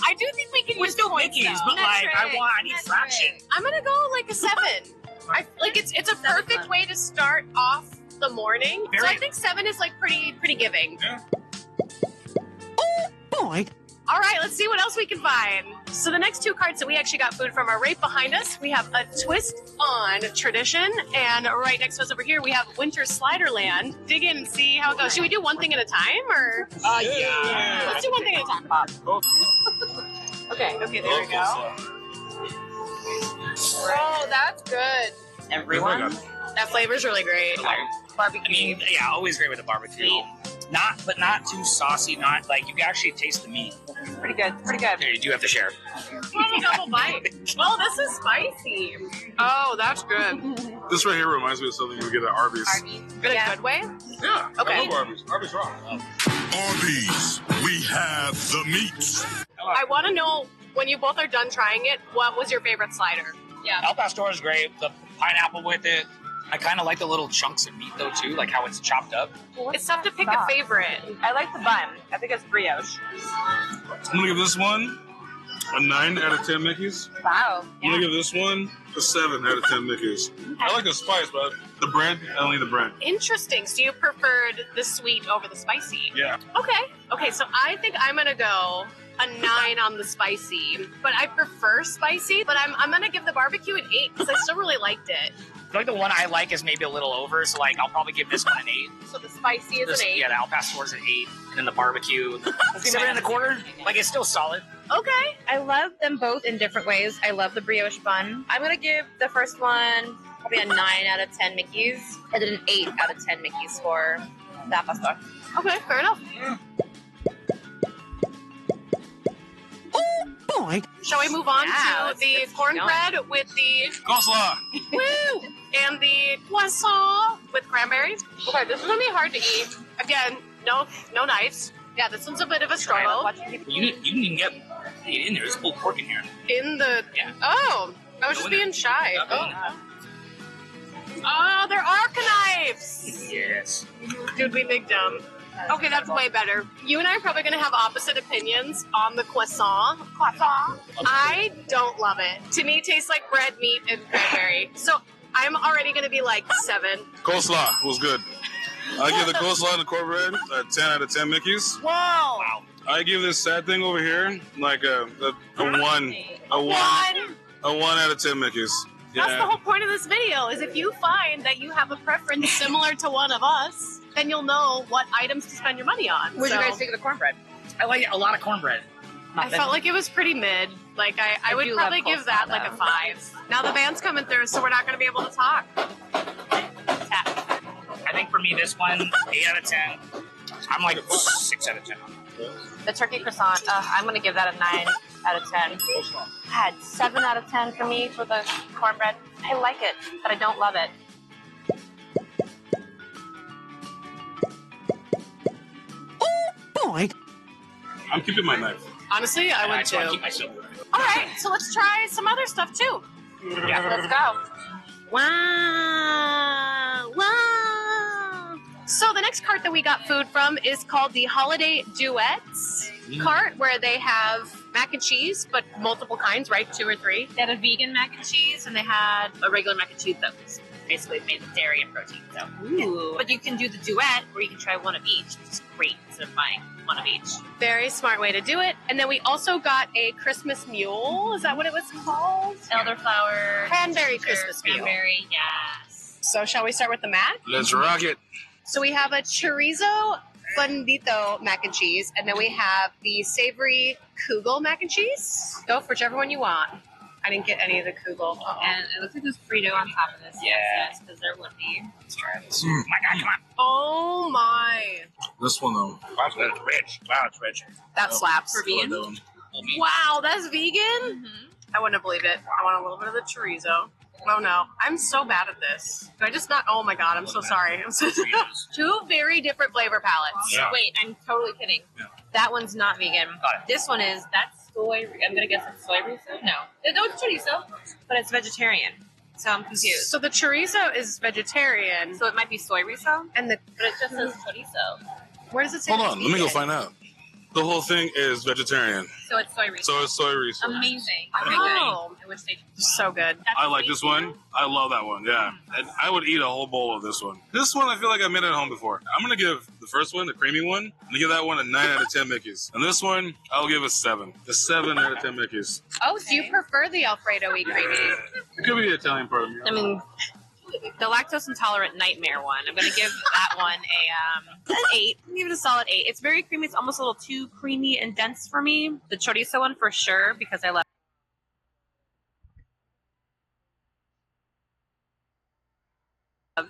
I do think we can use still points, Mickeys, though. but like I need fraction. I'm gonna go like a 7. I like it's a perfect way to start off the morning. So I think 7 is like pretty giving. Yeah. Oh boy. All right, let's see what else we can find. So the next 2 carts that we actually got food from are right behind us. We have a twist on tradition, and right next to us over here we have Winter Sliderland. Dig in and see how it goes. Should we do one thing at a time, or? Yeah. Let's do one thing at a time, Bob. Okay, there we go. Oh, that's good. Everyone. That flavor's really great. Barbecue. I mean, yeah, always great with the barbecue. Not too saucy. Not like you can actually taste the meat. Pretty good. Here, you do have to share. Double bite. Oh, this is spicy. Oh, that's good. This right here reminds me of something you would get at Arby's. In a good way? Yeah. Okay. I love Arby's. Arby's rock. Arby's, we have the meats. I want to know, when you both are done trying it, what was your favorite slider? Yeah. El Pastor is great. The pineapple with it. I kind of like the little chunks of meat though too, like how it's chopped up. It's tough to pick a favorite. I like the bun. I think it's brioche. I'm gonna give this one a 9 out of 10 Mickeys. Wow. I'm gonna give this one a 7 out of 10 Mickeys. I like the spice, but the bread, I don't need the bread. Interesting. So you preferred the sweet over the spicy? Yeah. Okay, so I think I'm gonna go a 9 on the spicy, but I prefer spicy, but I'm gonna give the barbecue an 8 because I still really liked it. I feel like the one I like is maybe a little over, so like I'll probably give this one an 8. So the spicy is an 8? Yeah, the El Pastor's an 8, and then the barbecue, 7.25. Like it's still solid. Okay. I love them both in different ways. I love the brioche bun. I'm going to give the first one probably a 9 out of 10 Mickeys, and then an 8 out of 10 Mickeys for the El Pastor. Okay, fair enough. Oh boy. Shall we move on to the cornbread with the coleslaw? Woo! And the croissant with cranberry. Okay, this is gonna be hard to eat. Again, no knives. Yeah, this one's a bit of a struggle. You can even get it in there. There's pulled pork in here. In the oh, I was just being shy. Oh, there are knives. Yes. Dude, we big dumb. Okay, that's way better. You and I are probably going to have opposite opinions on the croissant. I don't love it. To me, it tastes like bread, meat, and cranberry. So I'm already going to be like 7. Coleslaw was good. I give the coleslaw and the cornbread a 10 out of 10 Mickeys. Whoa! Wow. I give this sad thing over here like a 1 out of 10 Mickeys. Yeah. That's the whole point of this video, is if you find that you have a preference similar to one of us, then you'll know what items to spend your money on. What do you guys think of the cornbread? I like a lot of cornbread. I felt like it was pretty mid. Like I would probably give that like a 5. Now the band's coming through, so we're not going to be able to talk. I think for me, this one, 8 out of 10. I'm like 6 out of 10 on that. The turkey croissant, I'm going to give that a 9 out of 10. Had 7 out of 10 for me for the cornbread. I like it, but I don't love it. Oh boy. I'm keeping my knife. Honestly, I would too. All right, so let's try some other stuff too. Yeah, let's go. Wow. So the next cart that we got food from is called the Holiday Duets cart, where they have mac and cheese, but multiple kinds, right? 2 or 3. They had a vegan mac and cheese, and they had a regular mac and cheese that was basically made with dairy and protein. So, Ooh. but you can do the duet, where you can try one of each, which is great instead of buying one of each. Very smart way to do it. And then we also got a Christmas mule. Is that what it was called? Elderflower. Cranberry Christmas mule. Cranberry, yes. So shall we start with the mac? Let's rock it. So we have a chorizo fundito mac and cheese, and then we have the savory kugel mac and cheese. Go for whichever one you want. I didn't get any of the kugel. And it looks like there's Frito on top of this. Yeah. Because there would be. Let's try this. Oh my God, come on. Oh my. This one though. Wow, it's rich. That slaps. For vegan? Wow, that's vegan? I wouldn't believe it. I want a little bit of the chorizo. Oh no, I'm so bad at this. Do I just not? Oh my god, I'm so sorry. Two very different flavor palettes. Yeah. Wait, I'm totally kidding. Yeah. That one's not vegan. Got it. This one is. That's soy. I'm gonna guess it's soy riso. No, it's chorizo, but it's vegetarian. So I'm confused. So the chorizo is vegetarian. So it might be soy riso, and but it just says chorizo. Where does it say? Hold it's on, let me go vegan? find out. The whole thing is vegetarian. So it's soy riso. So it's soy riso. Amazing. Oh. I wish they. So good. I like this one. I love that one. Yeah, and I would eat a whole bowl of this one. This one, I feel like I made it at home before. I'm gonna give the first one, the creamy one, I'm gonna give that one a 9 out of 10 Mickeys. And this one, I'll give a 7. A 7 out of 10 Mickeys. Oh, so you prefer the Alfredo-y creamy? It could be the Italian part of me. I mean, the lactose intolerant nightmare one. I'm gonna give that one an 8. I'm gonna give it a solid 8. It's very creamy. It's almost a little too creamy and dense for me. The chorizo one for sure because I love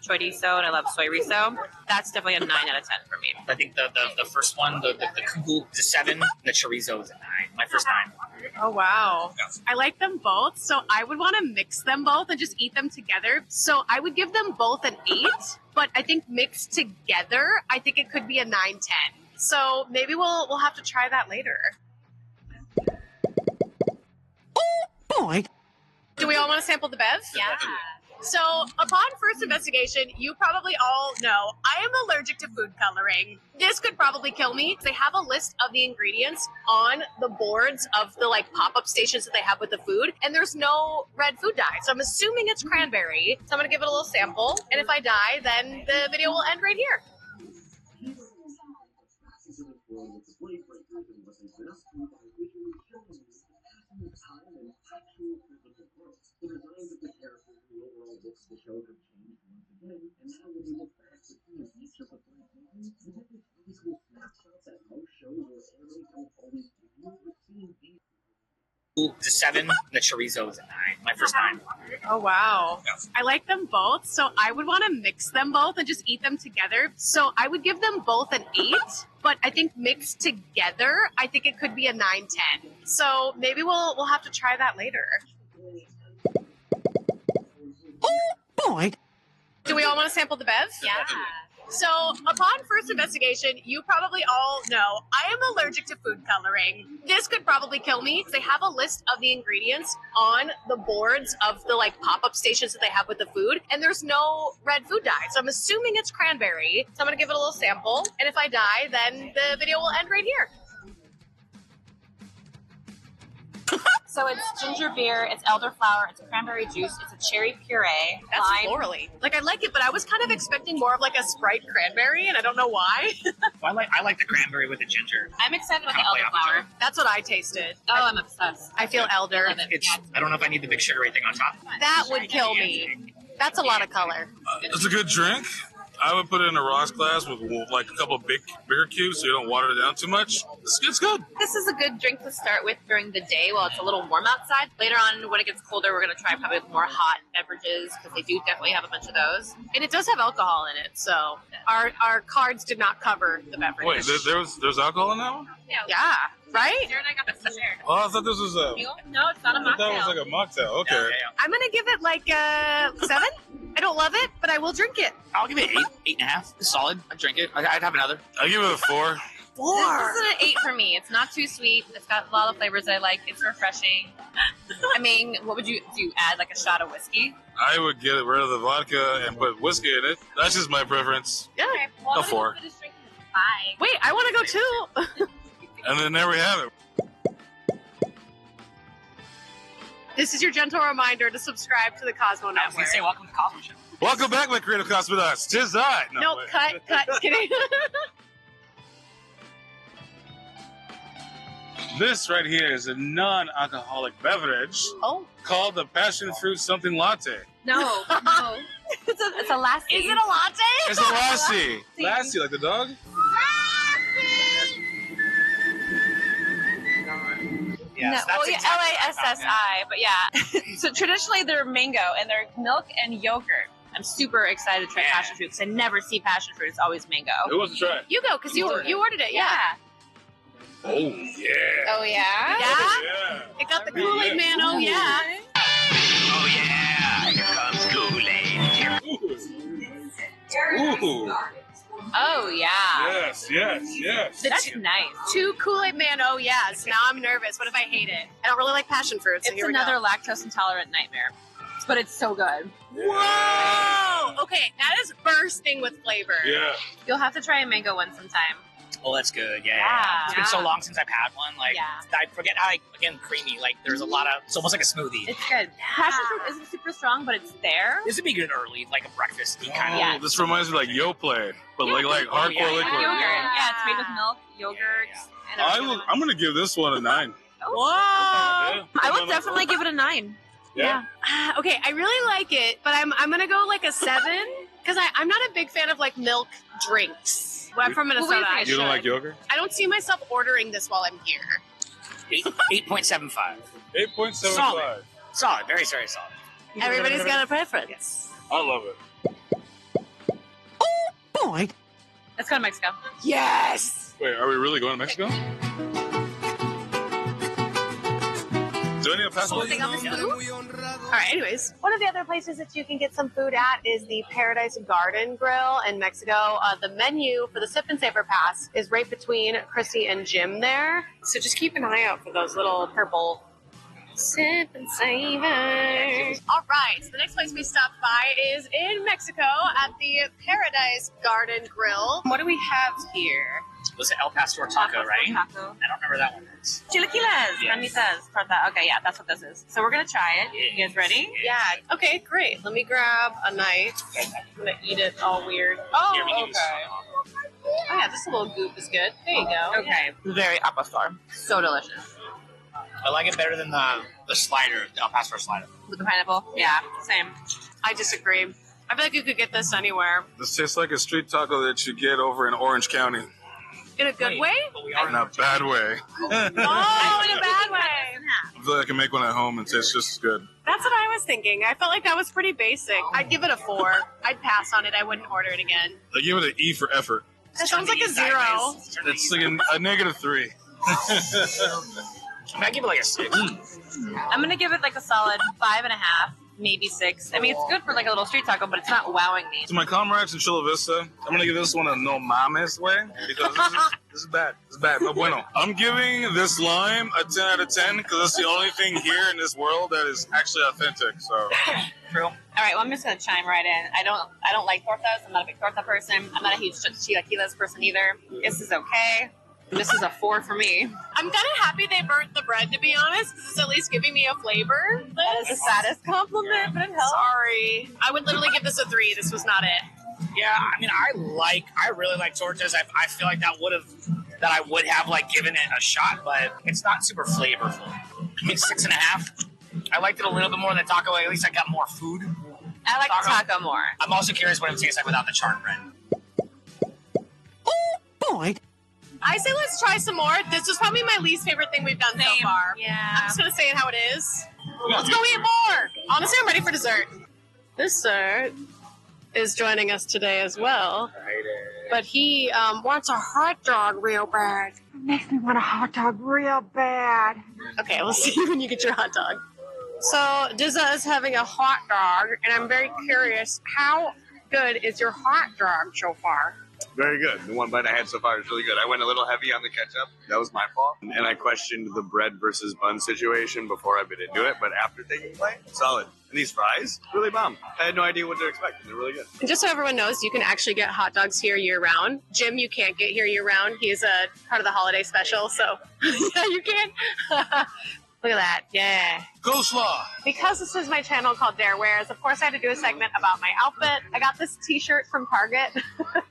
chorizo and I love soy riso. That's definitely a 9 out of 10 for me. I think the first one, the kugu, is a 7. The chorizo is a 9. My first 9. Oh wow. Yes. I like them both, so I would want to mix them both and just eat them together. So I would give them both an 8, but I think mixed together, I think it could be a 9-10. So maybe we'll have to try that later. Oh boy. Do we all want to sample the bev? Yeah. So, upon first investigation, you probably all know I am allergic to food coloring. This could probably kill me. They have a list of the ingredients on the boards of the pop-up stations that they have with the food, and there's no red food dye. So I'm assuming it's cranberry. So I'm gonna give it a little sample, and if I die, then the video will end right here. The designs of the characters and the overall looks of the show have changed once again, and now when we look back to see each of the 5 seasons, we get these really cool snapshots that most shows or anime don't always give you. We're seeing these. It's a 7. The chorizo is a 9. My first 9. Oh wow. Yes. I like them both, so I would want to mix them both and just eat them together. So I would give them both an 8, but I think mixed together, I think it could be a 9-10. So maybe we'll have to try that later. Oh boy. Do we all want to sample the bev? Yeah. So, upon first investigation, you probably all know I am allergic to food coloring. This could probably kill me. They have a list of the ingredients on the boards of the pop-up stations that they have with the food, and there's no red food dye. So I'm assuming it's cranberry. So I'm gonna give it a little sample, and if I die, then the video will end right here. So it's ginger beer, it's elderflower, it's cranberry juice, it's a cherry puree. That's lime. florally. I like it, but I was kind of expecting more of a Sprite cranberry, and I don't know why. Well, I like the cranberry with the ginger. I'm excited with the Kinda play off each elderflower. other. That's what I tasted. Oh, I'm obsessed. I feel elder. Love it. It's. I don't know if I need the big sugary thing on top. That would kill me. That's a lot of color. It's a good drink. I would put it in a rocks glass with a couple of bigger cubes so you don't water it down too much. It's good. This is a good drink to start with during the day while it's a little warm outside. Later on, when it gets colder, we're going to try probably more hot beverages because they do definitely have a bunch of those. And it does have alcohol in it, so our cards did not cover the beverage. Wait, there's alcohol in that one? Yeah, right? Jared and I got this shared. Oh, I thought this was a. No, it's not a I thought it was mocktail. like a mocktail. Okay. I'm going to give it a 7. I don't love it, but I will drink it. I'll give it 8, 8.5. It's solid. I'd drink it. I'd have another. I give it a 4. This is an 8 for me. It's not too sweet. It's got a lot of flavors I like. It's refreshing. I mean, what would you do? Add a shot of whiskey? I would get rid of the vodka and put whiskey in it. That's just my preference. Yeah. Okay, well, A 4. finish drinking this 5. Wait, I want to go too. And then there we have it. This is your gentle reminder to subscribe to the Cosmo I was Network. going to say, welcome to Cosmo Show. Welcome back, my creative cosmonauts. 'Tis I. No, wait. cut. Just kidding. This right here is a non-alcoholic beverage called the passion fruit something latte. No. It's a lassie. Is it a latte? It's a lassie. Lassie, like the dog? Yes, No, that's exactly what I thought, Lassi, but yeah. So traditionally they're mango and they're milk and yogurt. I'm super excited to try passion fruit because I never see passion fruit. It's always mango. Who wants to try it? You go, because you ordered it. Yeah. Oh, yeah. Oh, yeah? Yeah. It got the Kool-Aid Man, oh, yeah. Oh yeah, here comes Kool-Aid. Ooh. Oh, yeah. Yes. That's nice. 2 Kool-Aid Man, oh, yes. Now I'm nervous. What if I hate it? I don't really like passion fruit, so It's here we another go. lactose intolerant nightmare, but it's so good. Whoa! Okay, that is bursting with flavor. Yeah. You'll have to try a mango one sometime. Oh, that's good. Yeah. Yeah. It's been so long since I've had one. Like, Yeah. I forget how, again, creamy. Like, there's a lot of, it's almost like a smoothie. It's good. Passion fruit isn't super strong, but it's there. This would be good early, like a breakfasty kind of. Yeah. This reminds me like Yoplait, but like hardcore yeah. liquid. Yogurt. Yeah, it's made with milk, yogurt. And I'm gonna give this one a 9. Whoa! I would definitely give it a 9. Yeah. Okay, I really like it, but I'm gonna go like a 7 because I'm not a big fan of like milk drinks. Well, I'm from Minnesota. I You don't like yogurt? I don't see myself ordering this while I'm here. 8.75. 8.75. Solid. Very, very solid. Everybody's got a preference. I love it. Boy. Let's go to Mexico. Yes. Wait, are we really going to Mexico? Do I need a passport? All right, anyways, one of the other places that you can get some food at is the Paradise Garden Grill in Mexico. The menu for the Sip and Savor Pass is right between Chrissy and Jim there. So just keep an eye out for those little purple Sip and Savor. All right, so the next place we stopped by is in Mexico at the Paradise Garden Grill. What do we have here? Was it El Pastor Taco, right? Taco. I don't remember that one. Chilaquiles, Yes. carnitas, torta. Okay, yeah, that's what this is. So we're gonna try it. You guys ready? Yeah. Okay, great. Let me grab a knife. I'm gonna eat it all weird. Oh, Here, we give you okay. Oh yeah, this little goop is good. There you go. Okay, very El Pastor. So delicious. I like it better than the slider, the El Pastor slider. With the pineapple? Yeah, same. I disagree. I feel like you could get this anywhere. This tastes like a street taco that you get over in Orange County. In a good way? But we are In a bad way. Oh, in a bad way. I feel like I can make one at home and taste just as good. That's what I was thinking. I felt like that was pretty basic. I'd give it a 4. I'd pass on it. I wouldn't order it again. I give it an E for effort. That sounds like a 0. It's like a -3. I give it like a 6. I'm gonna give it like a solid 5.5, maybe 6. I mean, it's good for like a little street taco, but it's not wowing me. To my comrades in Chula Vista, I'm gonna give this one a no mames way because this is bad. It's bad. No bueno. I'm giving this lime a 10 out of 10 because it's the only thing here in this world that is actually authentic. So True. All right, well, I'm just gonna chime right in. I don't like tortas. I'm not a big torta person. I'm not a huge chilaquiles person either. This is okay. This is a 4 for me. I'm kind of happy they burnt the bread, to be honest, because it's at least giving me a flavor. That is the saddest compliment, but it helps. Sorry. I would literally give this a 3. This was not it. Yeah, I mean, I really like tortas. I feel like that I would have like given it a shot, but it's not super flavorful. I mean, 6.5. I liked it a little bit more than taco. At least I got more food. I like taco more. I'm also curious what it tastes like without the charred bread. Oh, boy. I say let's try some more. This was probably my least favorite thing we've done so far. Yeah. I'm just going to say it how it is. Let's go eat more. Honestly, I'm ready for dessert. Dessert is joining us today as well. But he wants a hot dog real bad. Makes me want a hot dog real bad. Okay, we'll see you when you get your hot dog. So Dizza is having a hot dog, and I'm very curious, how good is your hot dog so far? Very good. The one bite I had so far is really good. I went a little heavy on the ketchup. That was my fault. And I questioned the bread versus bun situation before I bit into it. But after taking a bite, solid. And these fries, really bomb. I had no idea what to expect. They're really good. And just so everyone knows, you can actually get hot dogs here year-round. Jim, you can't get here year-round. He's a part of the holiday special, so yeah, you can. Look at that. Yeah. Coleslaw. Because this is my channel called Dare Wears, of course I had to do a segment about my outfit. I got this t-shirt from Target.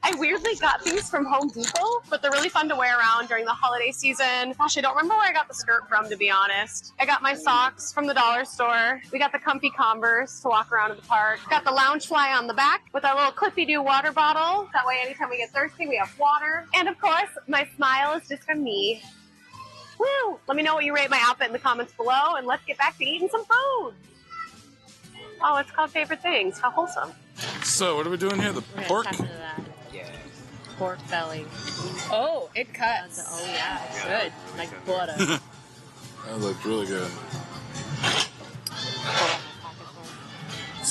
I weirdly got these from Home Depot, but they're really fun to wear around during the holiday season. Gosh, I don't remember where I got the skirt from, to be honest. I got my socks from the dollar store. We got the comfy Converse to walk around in the park. Got the lounge fly on the back with our little Clippy-Doo water bottle. That way anytime we get thirsty, we have water. And of course, my smile is just from me. Woo! Let me know what you rate my outfit in the comments below, and let's get back to eating some food. Oh, it's called Favorite Things. How wholesome. So what are we doing here? The pork? Yeah. pork belly. Oh, it cuts. Oh yeah, it's good. Like butter. That looks really good.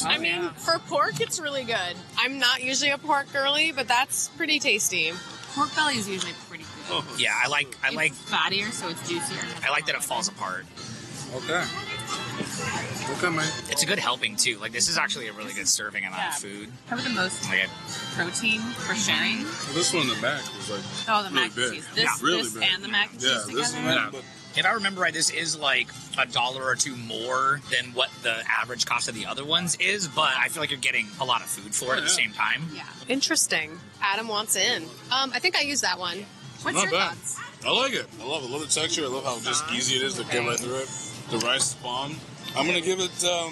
I mean, for pork, it's really good. I'm not usually a pork girly, but that's pretty tasty. Pork belly is usually pretty good. Yeah, I like It's fattier, so it's juicier. I like that it falls apart. Okay. Okay, man. It's a good helping too. Like this is actually a really good serving amount of food. Probably the most protein for sharing. Well, this one in the back was like Oh, the really mac and big. cheese. This, really this big. and the mac and cheese Yeah, this together. one. But If I remember right, this is like $1 or $2 more than what the average cost of the other ones is, but I feel like you're getting a lot of food for it at the same time. Yeah. Interesting. Adam wants in. I think I used that one. What's not your bad. thoughts? I like it. I love the texture. I love how just easy it is to get right through it. The rice is bomb. I'm gonna give it a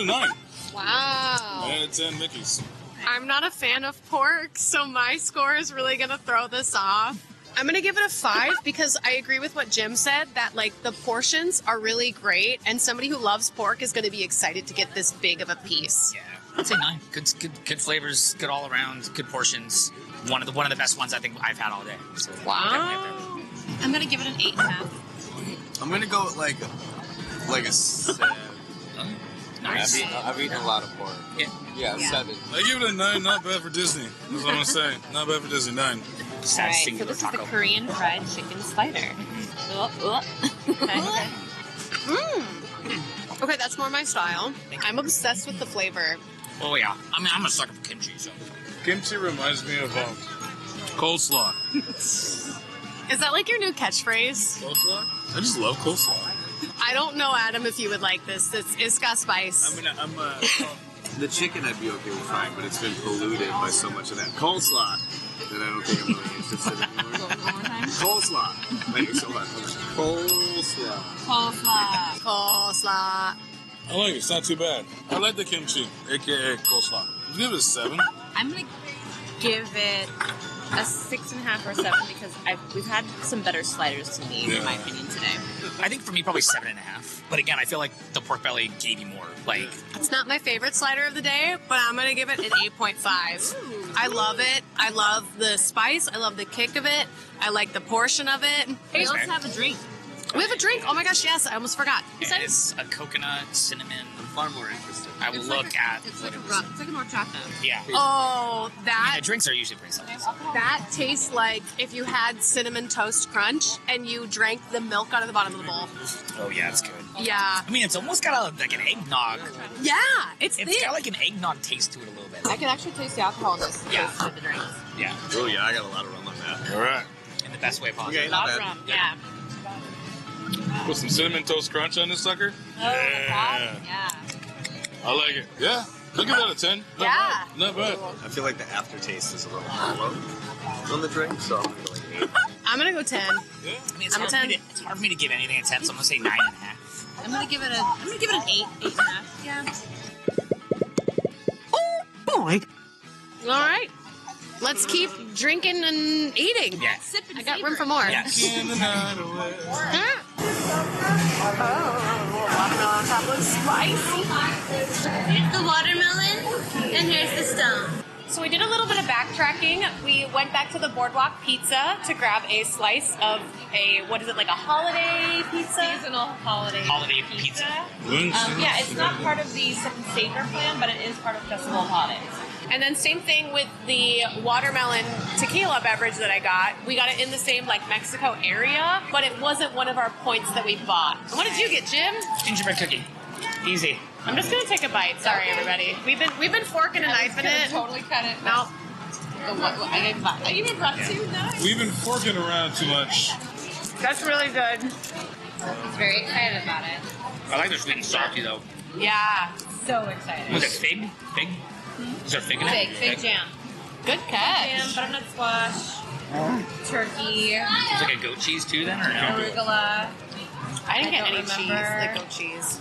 9. Wow. 9 out of 10 Mickeys. I'm not a fan of pork, so my score is really going to throw this off. I'm going to give it a 5 because I agree with what Jim said, that like the portions are really great, and somebody who loves pork is going to be excited to get this big of a piece. Yeah, I'd say 9. Good flavors, good all around, good portions. One of the best ones I think I've had all day. So Wow. I'm gonna give it an 8.5. I'm gonna go with like a 7. Nice. I've eaten a lot of pork. Yeah, 7. I give it a 9. Not bad for Disney. That's what I'm gonna say. Not bad for Disney. 9. Alright, so this is the Korean fried chicken slider. Okay. Okay, that's more my style. I'm obsessed with the flavor. Oh yeah, I mean I'm a sucker for kimchi. So Kimchi reminds me of coleslaw. Is that like your new catchphrase? Coleslaw? I just love coleslaw. I don't know, Adam, if you would like this. It's got spice. The chicken I'd be okay with frying, but it's been polluted by so much of that coleslaw that I don't think I'm really interested anymore. Coleslaw. Thank you so much. Coleslaw. Coleslaw. I like it. It's not too bad. I like the kimchi, aka coleslaw. Let's give it a 7. I'm gonna give it a 6.5 or 7 because we've had some better sliders to me, in my opinion, today. I think for me probably 7.5. But again, I feel like the pork belly gave you more. Like It's not my favorite slider of the day, but I'm gonna give it an 8.5. I love it. I love the spice. I love the kick of it. I like the portion of it. We also have a drink. We have a drink. Oh my gosh, yes! I almost forgot. it's a coconut cinnamon. I'm far more interested. I will look at. It's like a horchata. Yeah. Oh, that The drinks are usually pretty solid. that tastes like if you had cinnamon toast crunch and you drank the milk out of the bottom of the bowl. Oh yeah, it's good. Yeah. I mean, it's almost got like an eggnog. Yeah, it's got like an eggnog taste to it a little bit. I can actually taste the alcohol in this. Yeah. With the drinks. Yeah. Oh yeah, I got a lot of rum on that. All right. In the best way possible. Okay, not bad. Rum. Yeah. Put some cinnamon toast crunch on this sucker. Oh, yeah. I like it. Yeah. I'll give that a 10. Yeah. Not bad. I feel like the aftertaste is a little hollow on the drink, so I'm gonna go like 8. I'm gonna go 10. I mean, it's I'm a hard, 10. it's hard for me to give anything a 10, so I'm gonna say 9.5. I'm gonna give it an 8, 8.5. Yeah. Oh boy! All right, let's keep drinking and eating. Yeah. I got room for more. Yes. Watermelon top looks spicy. Here's the watermelon, and here's the stone. So we did a little bit of backtracking. We went back to the Boardwalk Pizza to grab a slice of like a holiday pizza? Seasonal holiday pizza. Yeah, it's not part of the Sip and Savor plan, but it is part of Festival of Holidays. And then same thing with the watermelon tequila beverage that I got. We got it in the same like Mexico area, but it wasn't one of our points that we bought. What did you get, Jim? Gingerbread cookie. Easy. I'm just gonna take a bite. Sorry, everybody. We've been forking and knifing it. Totally cut it. No. I even brought 2. Nice. We've been forking around too much. That's really good. He's very excited about it. I like the sweet and salty though. Yeah. So excited. Was it fig? Fig? Is there fig in it? Fig jam. Good catch. Jam, butternut squash, turkey, It's like a goat cheese too then, or no? arugula. I didn't get don't any cheese, remember. like goat cheese.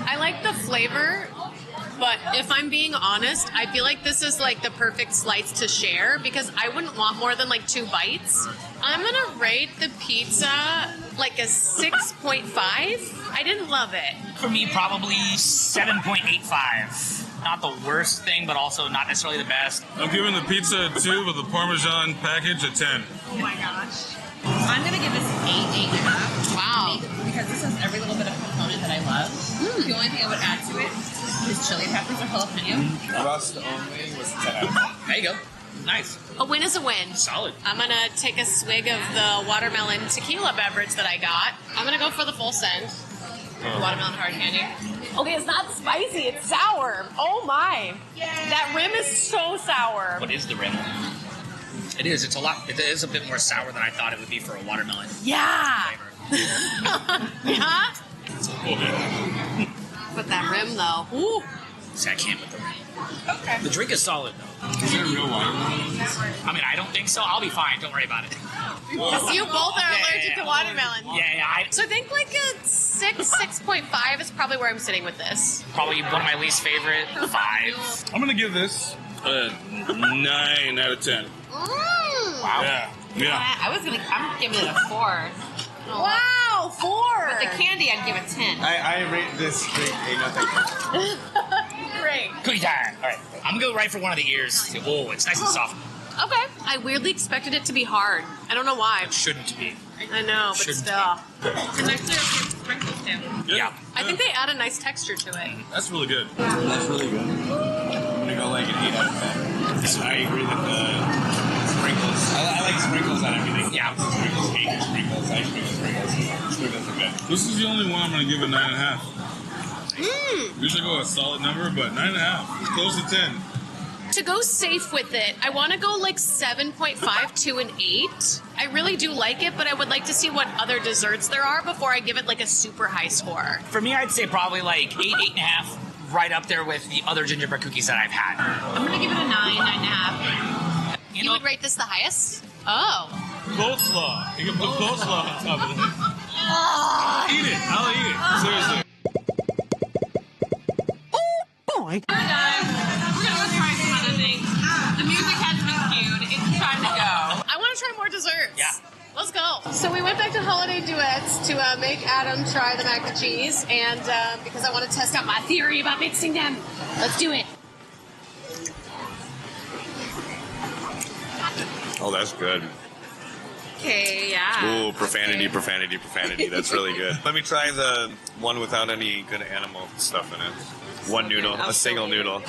I like the flavor, but if I'm being honest, I feel like this is like the perfect slice to share because I wouldn't want more than like 2 bites. I'm gonna rate the pizza like a 6.5. I didn't love it. For me, probably 7.85. Not the worst thing, but also not necessarily the best. I'm giving the pizza a 2 with the Parmesan package a 10. Oh my gosh. I'm gonna give this an 8.5. Wow. Because this has every little bit of component that I love. The only thing I would add to it is chili peppers or jalapeno. Rust only was 10 out of 10. There you go. Nice. A win is a win. Solid. I'm gonna take a swig of the watermelon tequila beverage that I got. I'm gonna go for the full send. Watermelon hard candy. Okay, it's not spicy, it's sour. Oh my. That rim is so sour. What is the rim? It is. It is a bit more sour than I thought it would be for a watermelon. Yeah. Yeah? But that rim though. Ooh. See, I can't with the rim. Okay. The drink is solid though. Is there real watermelon? I mean, I don't think so. I'll be fine. Don't worry about it. Because you both are allergic to watermelon. Yeah. So I think like a 6.5 is probably where I'm sitting with this. Probably one of my least favorite. 5. I'm gonna give this a 9 out of 10. Wow. Yeah. I'm giving it a 4. Wow, 4. But the candy, I'd give it 10. I rate this drink a nothing. Great. Cookie time. All right. I'm gonna go right for one of the ears. Oh, it's nice and soft. Okay. I weirdly expected it to be hard. I don't know why. It shouldn't be. I know, but Shouldn't still. And next to it, sprinkles too. Yeah. I think they add a nice texture to it. That's really good. That's really good. I'm gonna go like an 8 out of 10. So I agree with the sprinkles. I like sprinkles on everything. Yeah. Sprinkles, hate sprinkles. I hate sprinkles. Sprinkles are good. This is the only one I'm gonna give a 9.5. Usually go a solid number, but 9.5. It's close to 10. To go safe with it, I want to go like 7.5 to an 8. I really do like it, but I would like to see what other desserts there are before I give it like a super high score. For me, I'd say probably like 8.5, right up there with the other gingerbread cookies that I've had. I'm gonna give it a 9.5. You would rate this the highest? Oh. Coleslaw. You can put coleslaw on top of it. Eat it. I'll eat it. Seriously. We're done. We're gonna go try some other things. The music has been cued. It's time to go. I want to try more desserts. Yeah. Let's go. So we went back to Holiday Duets to make Adam try the mac and cheese, and because I want to test out my theory about mixing them. Let's do it. Oh, that's good. Okay, yeah. Ooh, profanity. That's really good. Let me try the one without any good animal stuff in it. One noodle, a single noodle.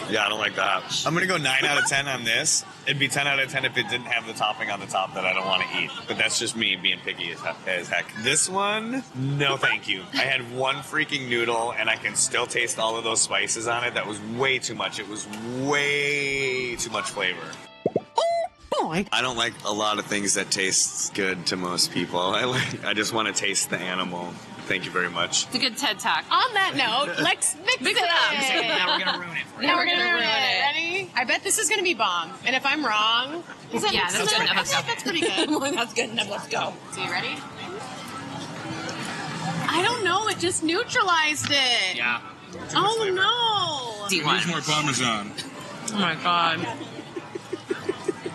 Yeah, I don't like that. I'm gonna go 9 out of 10 on this. It'd be 10 out of 10 if it didn't have the topping on the top that I don't want to eat. But that's just me being picky as heck. This one, no thank you. I had one freaking noodle and I can still taste all of those spices on it. That was way too much. It was way too much flavor. I don't like a lot of things that taste good to most people. I just want to taste the animal. Thank you very much. It's a good TED Talk. On that note, let's mix it up. Now we're gonna ruin it for you. Now we're gonna ruin it. Ready? I bet this is gonna be bomb. And if I'm wrong, that's good enough. Let's go. That's pretty good. That's good enough. Let's go. So you ready? I don't know. It just neutralized it. Yeah. Oh no. Use more Parmesan. Oh my god.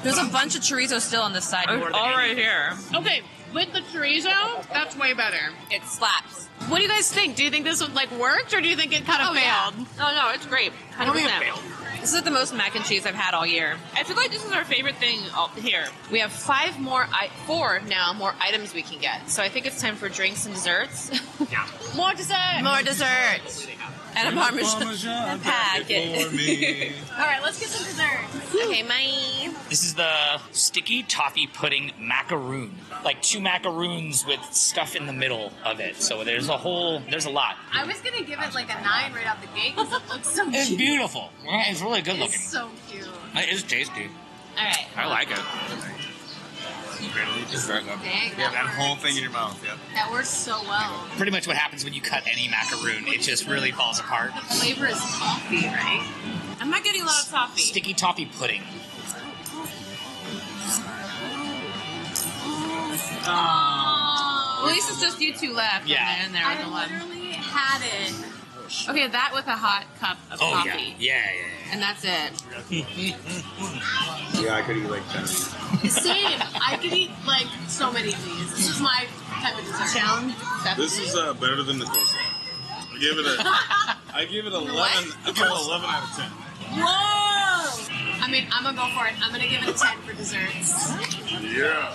There's a bunch of chorizo still on the side. All right here. Okay, with the chorizo, that's way better. It slaps. What do you guys think? Do you think this like worked, or do you think it kind of failed? Oh no, it's great. 100%. This is the most mac and cheese I've had all year. I feel like this is our favorite thing here. We have 4 more items we can get. So I think it's time for drinks and desserts. Yeah. More dessert. More desserts. And a Parmesan packet. All right, let's get some dessert. Okay, my. This is the sticky toffee pudding macaroon. Like 2 macaroons with stuff in the middle of it. So there's a lot. I was gonna give it like a 9 right out the gate because it looks so cute. It's beautiful. It's really good looking. It's so cute. It is tasty. All right. I like it. Yeah, that whole thing in your mouth. Yeah. That works so well. Pretty much what happens when you cut any macaroon. It just really falls apart. The flavor is toffee, right? I'm not getting a lot of toffee. Sticky toffee pudding. Well, at least it's just you two left. Yeah. And there was I the one. literally had it. Okay, that with a hot cup of coffee. Yeah. And that's it. Yeah, I could eat like 10. Same. I could eat like so many of these. This is my type of dessert? Challenge. This is better than the coleslaw. I give it 11. I give it 11 out of 10. Whoa! I mean, I'm gonna go for it. I'm gonna give it a 10 for desserts. Yeah.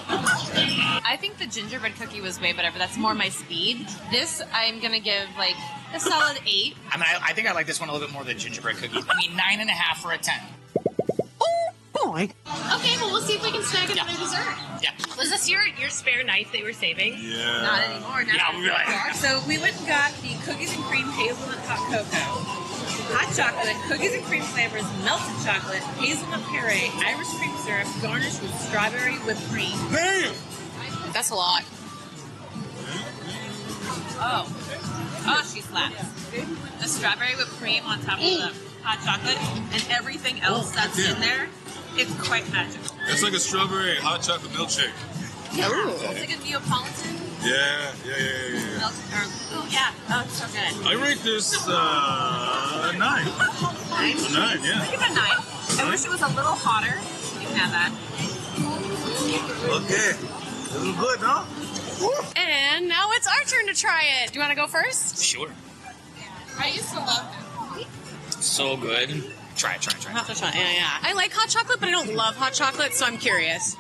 I think the gingerbread cookie was way better, but that's more my speed. This, I'm gonna give like a solid 8. I mean, I think I like this one a little bit more than gingerbread cookies. I mean, 9.5 for a 10. Okay, well, we'll see if we can snag another dessert. Yeah. Was this your spare knife they were saving? Yeah. Not anymore. Yeah, we'll be like- So we went and got the cookies and cream hazelnut hot cocoa, hot chocolate, cookies and cream flavors, melted chocolate, hazelnut puree, Irish cream syrup, garnished with strawberry whipped cream. Damn! That's a lot. Oh, she slaps. The strawberry whipped cream on top of the hot chocolate and everything else that's in there. It's quite magical. It's like a strawberry hot chocolate milkshake. Yeah. It's like a Neapolitan Yeah. Oh, yeah. Oh, it's so good. I rate this 9. 9? A 9, yeah. I give it a 9. I wish it was a little hotter. You can have that. Okay. This is good, huh? And now it's our turn to try it. Do you want to go first? Sure. I used to love that. So good. Try it. Hot chocolate, yeah. I like hot chocolate, but I don't love hot chocolate, so I'm curious.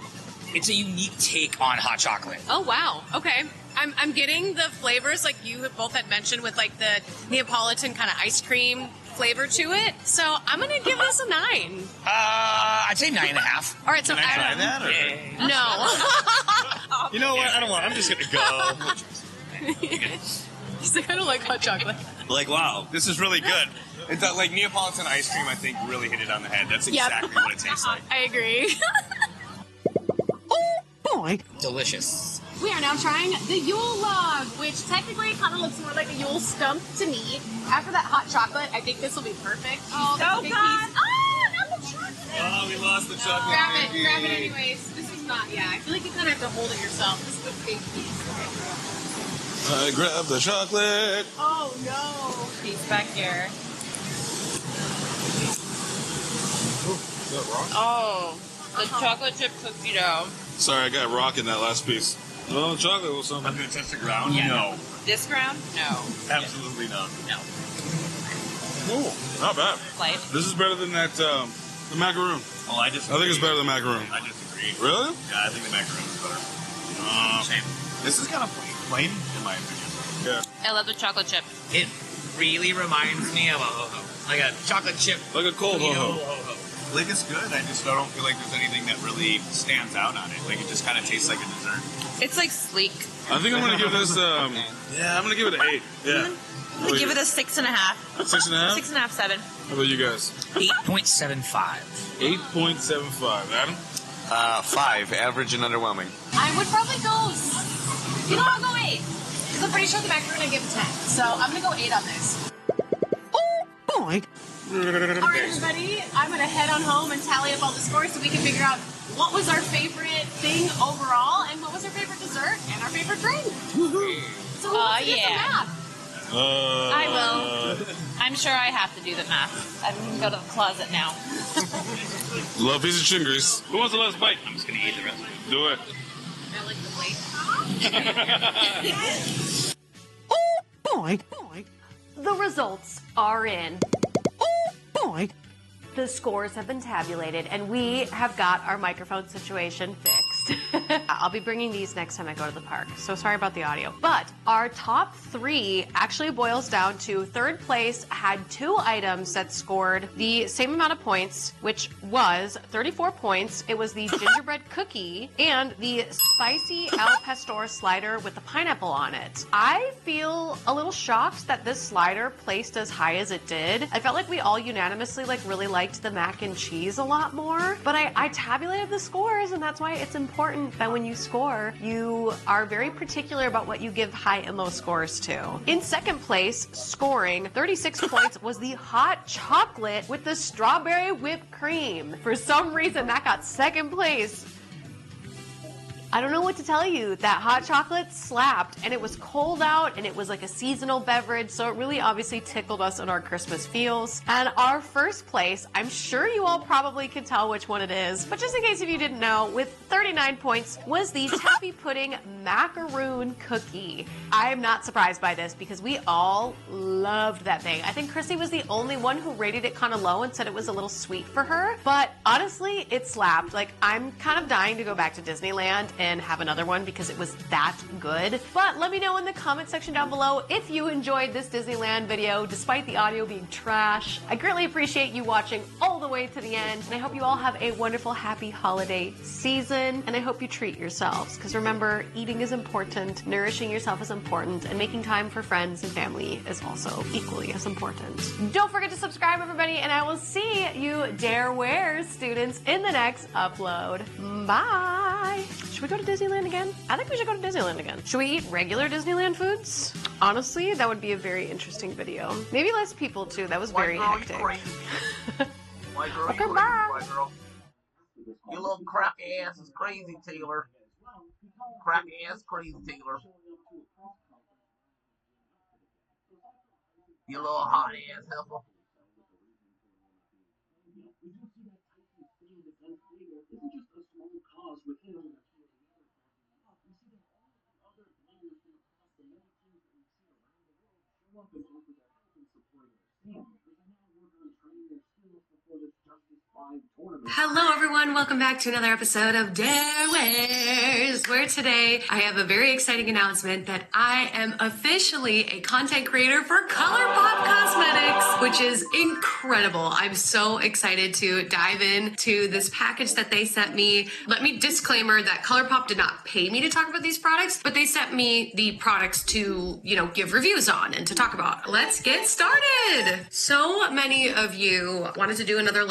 It's a unique take on hot chocolate. Oh, wow. Okay. I'm getting the flavors like you both had mentioned with like the Neapolitan kind of ice cream flavor to it. So I'm going to give this a 9. I'd say 9.5. All right, so Can I try Adam. that? Or? No. You know what? I don't want. I'm just gonna go. He's like, I don't like hot chocolate. Like, wow, this is really good. It's like Neapolitan ice cream. I think really hit it on the head. That's exactly what it tastes like. I agree. Delicious. We are now trying the Yule log, which technically kind of looks more like a Yule stump to me. After that hot chocolate, I think this will be perfect. Oh, that's a big piece. Oh, not the chocolate. Oh, we lost the chocolate. Grab it anyways. This is not, yeah. I feel like you kind of have to hold it yourself. This is a big piece. I grabbed the chocolate. Oh, no. Piece back here. Is that rock? Oh, the chocolate chip cookie dough. Sorry, I got rock in that last piece. Oh, chocolate was something. I'm gonna test the ground. Yeah. No, This ground? No. absolutely not. No. Ooh, not bad. Light. This is better than that, the macaroon. Oh, I disagree. I think it's better than macaroon. I disagree. Really? Yeah, I think the macaroon is better. Same. This is kind of plain, in my opinion. Yeah. I love the chocolate chip. It really reminds me of a ho-ho. Like a chocolate chip. Like a cold cookie ho-ho. ho-ho. Like, it's good. I just don't feel like there's anything that really stands out on it. Like, it just kind of tastes like a dessert. It's like sleek. I think I'm gonna give this, yeah, I'm gonna give it an 8. Yeah. I'm gonna give it a 6.5. 6.5? 6.5, 7. How about you guys? 8.75. 8.75. Adam? 5. Average and underwhelming. I would probably go, I'll go 8. Because I'm pretty sure the macaroon I give a 10. So I'm going to go 8 on this. All right, everybody, I'm going to head on home and tally up all the scores so we can figure out what was our favorite thing overall and what was our favorite dessert and our favorite drink. So who wants to get some math? I will. I'm sure I have to do the math. I'm going to go to the closet now. Love piece of chin grease. Who wants the last bite? I'm just going to eat the rest of it. Do it. I like the weight. The results are in. The scores have been tabulated, and we have got our microphone situation fixed. I'll be bringing these next time I go to the park, so sorry about the audio. But our top 3 actually boils down to third place had 2 items that scored the same amount of points, which was 34 points. It was the gingerbread cookie and the spicy al pastor slider with the pineapple on it. I feel a little shocked that this slider placed as high as it did. I felt like we all unanimously really liked the mac and cheese a lot more, but I tabulated the scores, and that's why it's important that when you score, you are very particular about what you give high and low scores to. In second place, scoring 36 points, was the hot chocolate with the strawberry whipped cream. For some reason, that got second place. I don't know what to tell you. That hot chocolate slapped, and it was cold out, and it was like a seasonal beverage, so it really obviously tickled us in our Christmas feels. And our first place, I'm sure you all probably can tell which one it is, but just in case if you didn't know, with 39 points was the Taffy Pudding Macaroon Cookie. I am not surprised by this because we all loved that thing. I think Chrissy was the only one who rated it kind of low and said it was a little sweet for her, but honestly, it slapped. Like, I'm kind of dying to go back to Disneyland and have another one because it was that good. But let me know in the comment section down below if you enjoyed this Disneyland video despite the audio being trash. I greatly appreciate you watching all the way to the end, and I hope you all have a wonderful, happy holiday season, and I hope you treat yourselves, because remember, eating is important, nourishing yourself is important, and making time for friends and family is also equally as important. Don't forget to subscribe, everybody, and I will see you Dareware students in the next upload. Bye! Should we go to Disneyland again? I think we should go to Disneyland again. Should we eat regular Disneyland foods? Honestly, that would be a very interesting video. Maybe less people too. That was very hectic. Okay, bye. Your little crack ass is crazy, Taylor. Crack ass crazy, Taylor. You little hot ass helper. Hello everyone, welcome back to another episode of Darewares, where today I have a very exciting announcement that I am officially a content creator for ColourPop Cosmetics, which is incredible. I'm so excited to dive into this package that they sent me. Let me disclaimer that ColourPop did not pay me to talk about these products, but they sent me the products to, give reviews on and to talk about. Let's get started. So many of you wanted to do another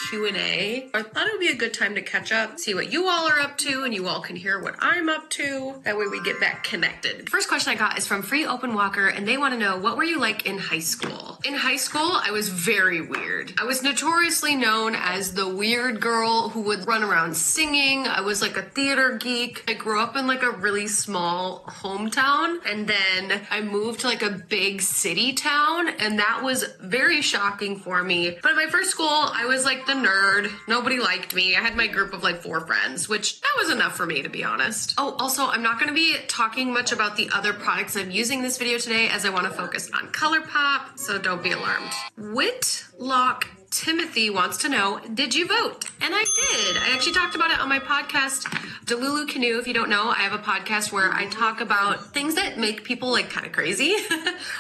Q&A. I thought it would be a good time to catch up, see what you all are up to, and you all can hear what I'm up to. That way we get back connected. First question I got is from Free Open Walker, and they want to know, what were you like in high school? In high school, I was very weird. I was notoriously known as the weird girl who would run around singing. I was like a theater geek. I grew up in a really small hometown, and then I moved to a big city town, and that was very shocking for me. But at my first school, I was the nerd. Nobody liked me. I had my group of 4 friends, which that was enough for me, to be honest. Oh, also, I'm not going to be talking much about the other products I'm using this video today, as I want to focus on ColourPop, so don't be alarmed. Whitlock Timothy wants to know, did you vote? And I did. I actually talked about it on my podcast, Delulu Canoe. If you don't know, I have a podcast where I talk about things that make people kind of crazy,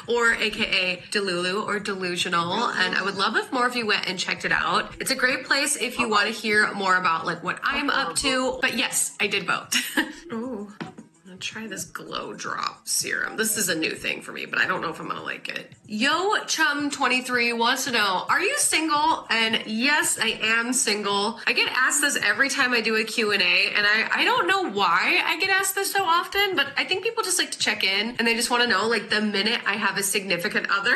or AKA Delulu or delusional. And I would love if more of you went and checked it out. It's a great place if you want to hear more about what I'm up to. But yes, I did vote. Ooh. Try this glow drop serum. This is a new thing for me, but I don't know if I'm gonna like it. Yo Chum 23 wants to know, are you single? And yes, I am single. I get asked this every time I do a Q&A, and I don't know why I get asked this so often, but I think people just like to check in, and they just want to know the minute I have a significant other,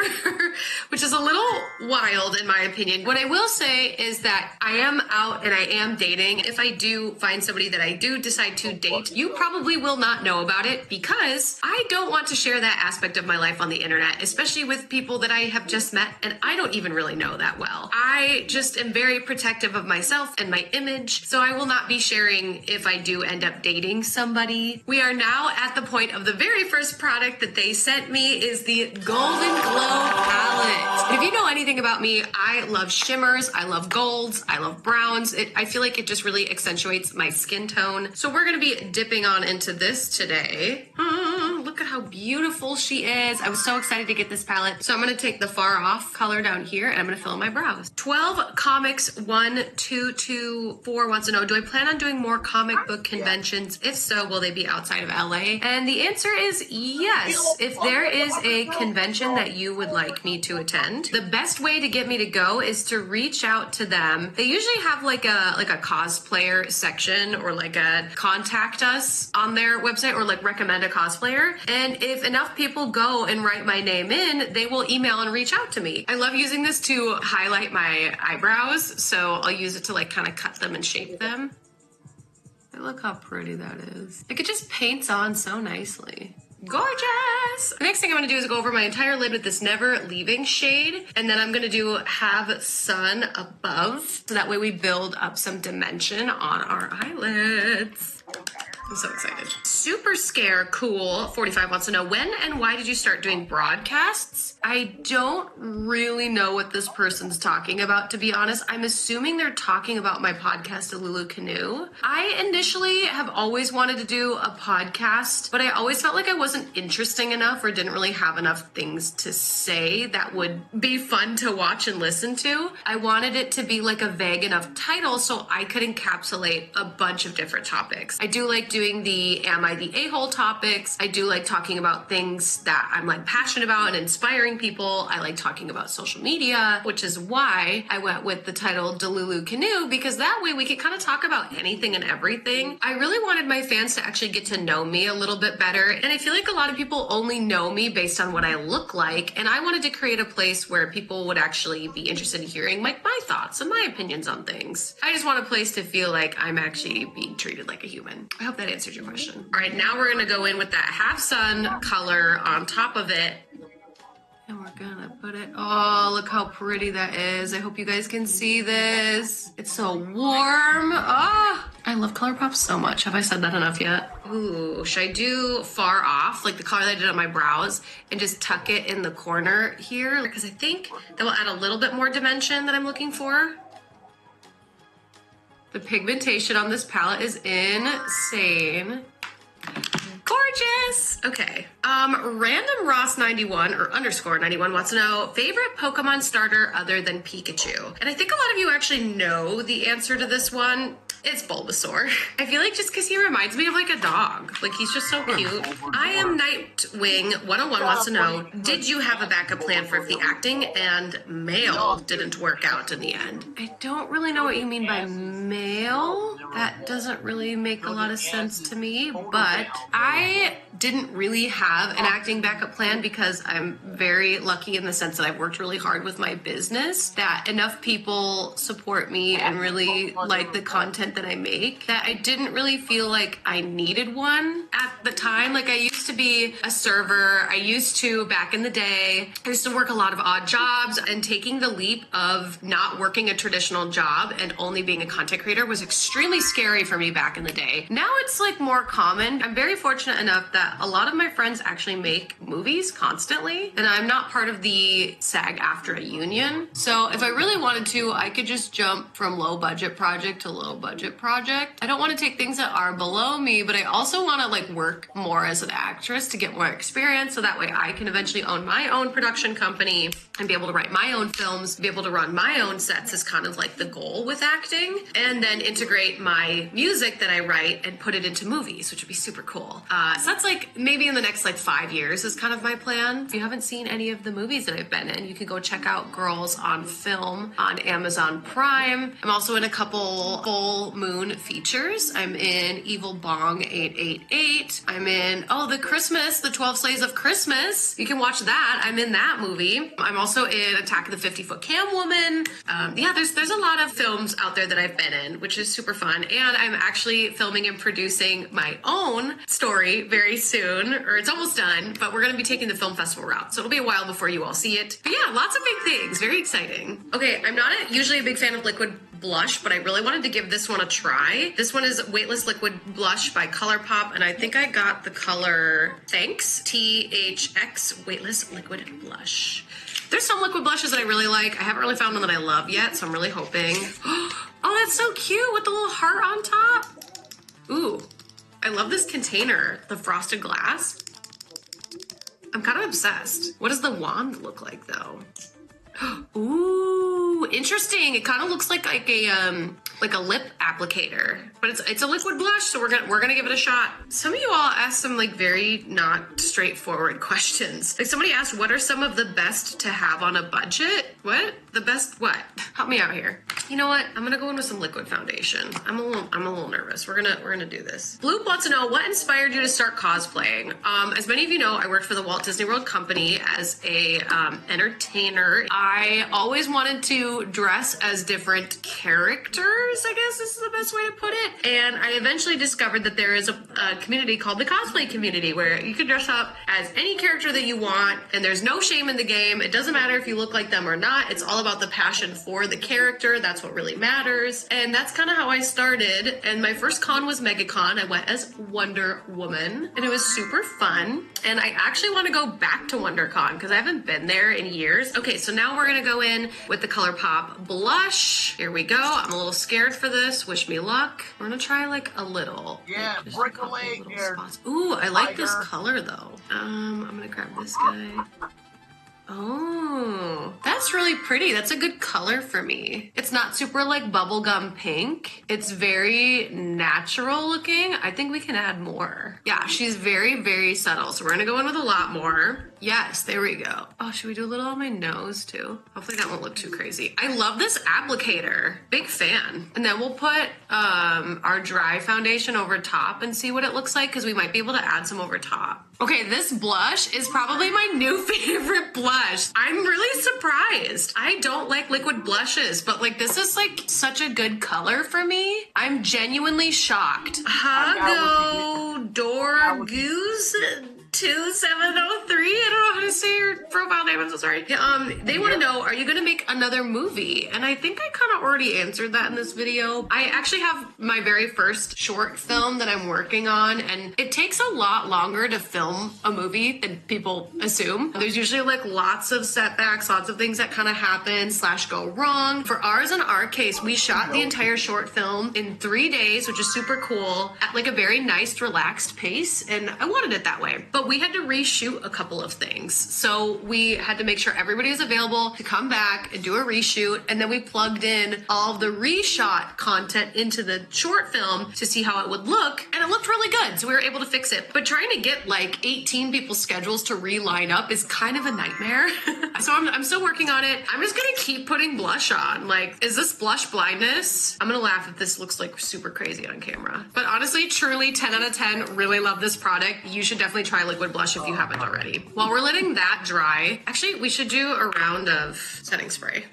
which is a little wild in my opinion. What I will say is that I am out and I am dating. If I do find somebody that I do decide to date, you probably will not know about it, because I don't want to share that aspect of my life on the internet, especially with people that I have just met and I don't even really know that well. I just am very protective of myself and my image, so I will not be sharing if I do end up dating somebody. We are now at the point of the very first product that they sent me is the Golden Glow palette. If you know anything about me, I love shimmers, I love golds, I love browns. I feel like it just really accentuates my skin tone. So we're gonna be dipping on into this today. Look at how beautiful she is. I was so excited to get this palette. So I'm going to take the far off color down here and I'm going to fill in my brows. 12 Comics 1224 wants to know, do I plan on doing more comic book conventions? If so, will they be outside of LA? And the answer is yes. If there is a convention that you would like me to attend, the best way to get me to go is to reach out to them. They usually have a cosplayer section or a contact us on their website, or recommend a cosplayer. And if enough people go and write my name in, they will email and reach out to me. I love using this to highlight my eyebrows, so I'll use it to kind of cut them and shape them. Look how pretty that is. Like it just paints on so nicely. Gorgeous! The next thing I'm gonna do is go over my entire lid with this Never Leaving shade, and then I'm gonna do Have Sun above, so that way we build up some dimension on our eyelids. I'm so excited. Super Scare Cool 45 wants to know, when and why did you start doing broadcasts? I don't really know what this person's talking about, to be honest. I'm assuming they're talking about my podcast, The Lulu Canoe. I initially have always wanted to do a podcast, but I always felt like I wasn't interesting enough or didn't really have enough things to say that would be fun to watch and listen to. I wanted it to be like a vague enough title so I could encapsulate a bunch of different topics. I do like doing the Am I the A-hole topics. I do like talking about things that I'm like passionate about and inspiring people. I like talking about social media, which is why I went with the title Delulu Canoe, because that way we could kind of talk about anything and everything. I really wanted my fans to actually get to know me a little bit better. And I feel like a lot of people only know me based on what I look like. And I wanted to create a place where people would actually be interested in hearing like my thoughts and my opinions on things. I just want a place to feel like I'm actually being treated like a human. I hope that answered your question. All right, now we're gonna go in with that Have Sun color on top of it. And we're gonna put it, oh, look how pretty that is. I hope you guys can see this. It's so warm. Oh, I love ColourPop so much. Have I said that enough yet? Ooh, should I do Far Off, like the color that I did on my brows, and just tuck it in the corner here? Because I think that will add a little bit more dimension that I'm looking for. The pigmentation on this palette is insane. Gorgeous. Okay. Random Ross 91 or underscore 91 wants to know, favorite Pokemon starter other than Pikachu? And I think a lot of you actually know the answer to this one. It's Bulbasaur. I feel like just because he reminds me of like a dog. Like he's just so cute. I Am Nightwing 101 wants to know, did you have a backup plan for if the acting and male didn't work out in the end? I don't really know what you mean by male. That doesn't really make a lot of sense to me, but I didn't really have an acting backup plan because I'm very lucky in the sense that I've worked really hard with my business, that enough people support me and really like the content that I make, that I didn't really feel like I needed one at the time. Like I used to be a server. I used to, back in the day, I used to work a lot of odd jobs, and taking the leap of not working a traditional job and only being a content creator was extremely scary for me back in the day. Now it's like more common. I'm very fortunate enough that a lot of my friends actually make movies constantly, and I'm not part of the SAG-AFTRA union. So if I really wanted to, I could just jump from low budget project to low budget project. I don't want to take things that are below me, but I also want to like work more as an actress to get more experience, so that way I can eventually own my own production company and be able to write my own films, be able to run my own sets is kind of like the goal with acting, and then integrate my music that I write and put it into movies, which would be super cool. So that's like maybe in the next like 5 years is kind of my plan. If you haven't seen any of the movies that I've been in, you can go check out Girls on Film on Amazon Prime. I'm also in a couple full moon features. I'm in Evil Bong 888. I'm in, the 12 Slays of Christmas. You can watch that. I'm in that movie. I'm also in Attack of the 50-Foot Cam Woman. There's a lot of films out there that I've been in, which is super fun. And I'm actually filming and producing my own story very soon, or it's almost done, but we're going to be taking the film festival route. So it'll be a while before you all see it. But yeah, lots of big things. Very exciting. Okay, I'm not usually a big fan of liquid blush, but I really wanted to give this one a try. This one is Weightless Liquid Blush by ColourPop, and I think I got the color Thanks, THX Weightless Liquid Blush. There's some liquid blushes that I really like. I haven't really found one that I love yet, so I'm really hoping. Oh, that's so cute with the little heart on top. Ooh, I love this container, the frosted glass. I'm kind of obsessed. What does the wand look like though? Ooh, interesting. It kind of looks like a lip applicator, but it's a liquid blush, so we're gonna give it a shot. Some of you all asked some like very not straightforward questions. Like somebody asked, what are some of the best to have on a budget? What? The best what? Help me out here. You know what? I'm gonna go in with some liquid foundation. I'm a little nervous. We're gonna do this. Bloop wants to know what inspired you to start cosplaying. As many of you know, I worked for the Walt Disney World Company as a entertainer. I always wanted to dress as different characters, I guess this is the best way to put it. And I eventually discovered that there is a community called the cosplay community where you can dress up as any character that you want, and there's no shame in the game. It doesn't matter if you look like them or not. It's all about the passion for the character. That's what really matters. And that's kind of how I started. And my first con was MegaCon. I went as Wonder Woman, and it was super fun. And I actually want to go back to WonderCon because I haven't been there in years. Okay, so now we're gonna go in with the ColourPop blush. Here we go. I'm a little scared for this. Wish me luck. We're gonna try like a little. Yeah, break a leg here. Ooh, I like this color though. I'm gonna grab this guy. Oh, that's really pretty. That's a good color for me. It's not super like bubblegum pink. It's very natural looking. I think we can add more. Yeah, she's very, very subtle. So we're gonna go in with a lot more. Yes, there we go. Oh, should we do a little on my nose too? Hopefully that won't look too crazy. I love this applicator. Big fan. And then we'll put our dry foundation over top and see what it looks like because we might be able to add some over top. Okay, this blush is probably my new favorite blush. I'm really surprised. I don't like liquid blushes, but like this is like such a good color for me. I'm genuinely shocked. Hago Dorgoose 2703. I don't know how to say your profile name. I'm so sorry. They want to know, are you going to make another movie? And I think I kind of already answered that in this video. I actually have my very first short film that I'm working on, and it takes a lot longer to film a movie than people assume. There's usually like lots of setbacks, lots of things that kind of happen / go wrong. For ours, in our case, we shot the entire short film in 3 days, which is super cool, at like a very nice, relaxed pace, and I wanted it that way. But we had to reshoot a couple of things. So we had to make sure everybody was available to come back and do a reshoot. And then we plugged in all of the reshot content into the short film to see how it would look. And it looked really good. So we were able to fix it. But trying to get like 18 people's schedules to re-line up is kind of a nightmare. So I'm still working on it. I'm just gonna keep putting blush on. Like, is this blush blindness? I'm gonna laugh if this looks like super crazy on camera. But honestly, truly 10 out of 10, really love this product. You should definitely try liquid blush if you haven't already. While we're letting that dry, actually we should do a round of setting spray.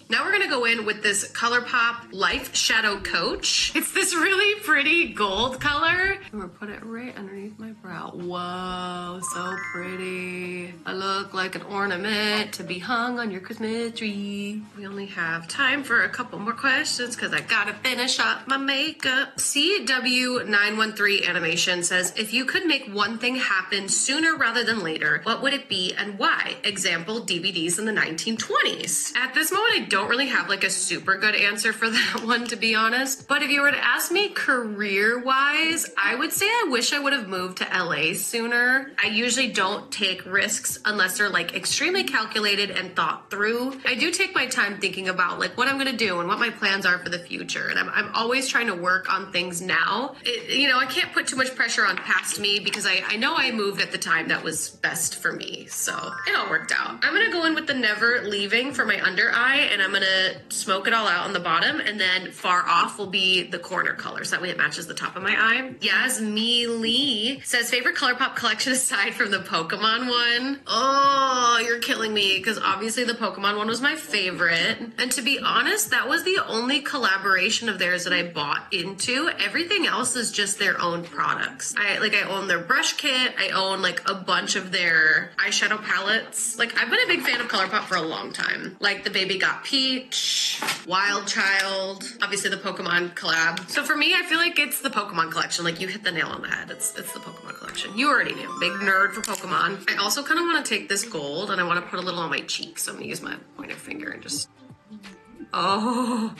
Now we're gonna go in with this ColourPop Life Shadow Coach. It's this really pretty gold color. I'm gonna put it right underneath my brow. Whoa, so pretty. I look like an ornament to be hung on your Christmas tree. We only have time for a couple more questions because I gotta finish up my makeup. CW913 Animation says, if you could make one thing happen sooner rather than later, what would it be and why? Example, DVDs in the 1920s. At this moment, I don't really have like a super good answer for that one, to be honest. But if you were to ask me career-wise, I would say I wish I would have moved to LA sooner. I usually don't take risks unless they're like extremely calculated and thought through. I do take my time thinking about like what I'm gonna do and what my plans are for the future. And I'm always trying to work on things now. I can't put too much pressure on past me because I know I moved at the time that was best for me. So it all worked out. I'm gonna go in with the Never Leaving for my under eye, and I'm gonna smoke it all out on the bottom, and then far off will be the corner color, so that way it matches the top of my eye. Yasmi Lee says, favorite ColourPop collection aside from the Pokemon one? Oh, you're killing me, because obviously the Pokemon one was my favorite. And to be honest, that was the only collaboration of theirs that I bought into. Everything else is just their own products. I own their brush kit. I own like a bunch of their eyeshadow palettes. Like, I've been a big fan of ColourPop for a long time. Like the Baby Got Peach, Wild Child, obviously the Pokemon collab. So for me, I feel like it's the Pokemon collection. Like, you hit the nail on the head. It's the Pokemon collection. You already knew. Big nerd for Pokemon. I also kind of want to take this gold and I want to put a little on my cheek. So I'm gonna use my pointer finger and just, oh,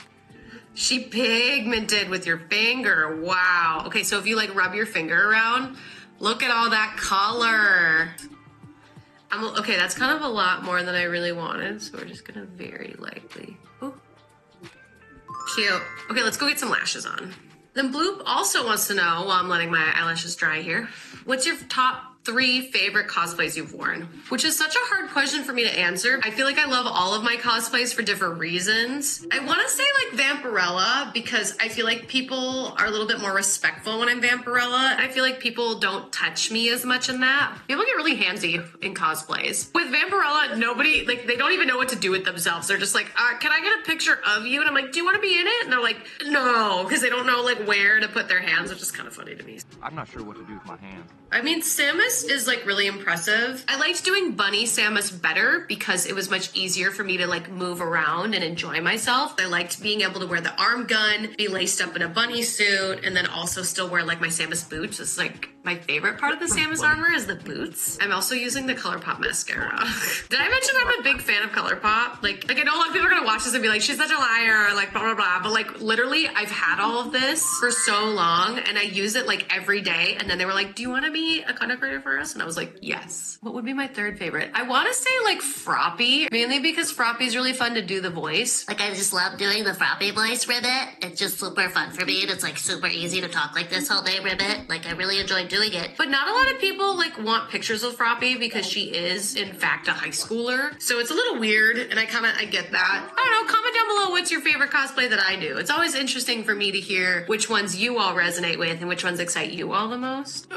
she pigmented with your finger. Wow. Okay, so if you like rub your finger around, look at all that color. Okay, that's kind of a lot more than I really wanted, so we're just gonna very lightly. Ooh. Cute. Okay, let's go get some lashes on. Then Bloop also wants to know, while I'm letting my eyelashes dry here, what's your top 3 favorite cosplays you've worn, which is such a hard question for me to answer. I feel like I love all of my cosplays for different reasons. I want to say like Vampirella because I feel like people are a little bit more respectful when I'm Vampirella. I feel like people don't touch me as much in that. People get really handsy in cosplays. With Vampirella, nobody, like, they don't even know what to do with themselves. They're just like, can I get a picture of you? And I'm like, do you want to be in it? And they're like, no, because they don't know like where to put their hands, which is kind of funny to me. I'm not sure what to do with my hands. I mean, Samus is like really impressive. I liked doing Bunny Samus better because it was much easier for me to like move around and enjoy myself. I liked being able to wear the arm gun, be laced up in a bunny suit, and then also still wear like my Samus boots. It's like my favorite part of the Samus armor is the boots. I'm also using the ColourPop mascara. Did I mention I'm a big fan of ColourPop? Like I know a lot of people are gonna watch this and be like, she's such a liar, like blah, blah, blah. But like literally I've had all of this for so long and I use it like every day. And then they were like, do you wanna be a content creator for us? And I was like, yes. What would be my 3rd favorite? I wanna say like Froppy, mainly because Froppy's really fun to do the voice. Like I just love doing the Froppy voice, Ribbit. It's just super fun for me and it's like super easy to talk like this all day, Ribbit. Like I really enjoy doing it. But not a lot of people like want pictures of Froppy because she is in fact a high schooler. So it's a little weird and I get that. I don't know, comment down below what's your favorite cosplay that I do. It's always interesting for me to hear which ones you all resonate with and which ones excite you all the most.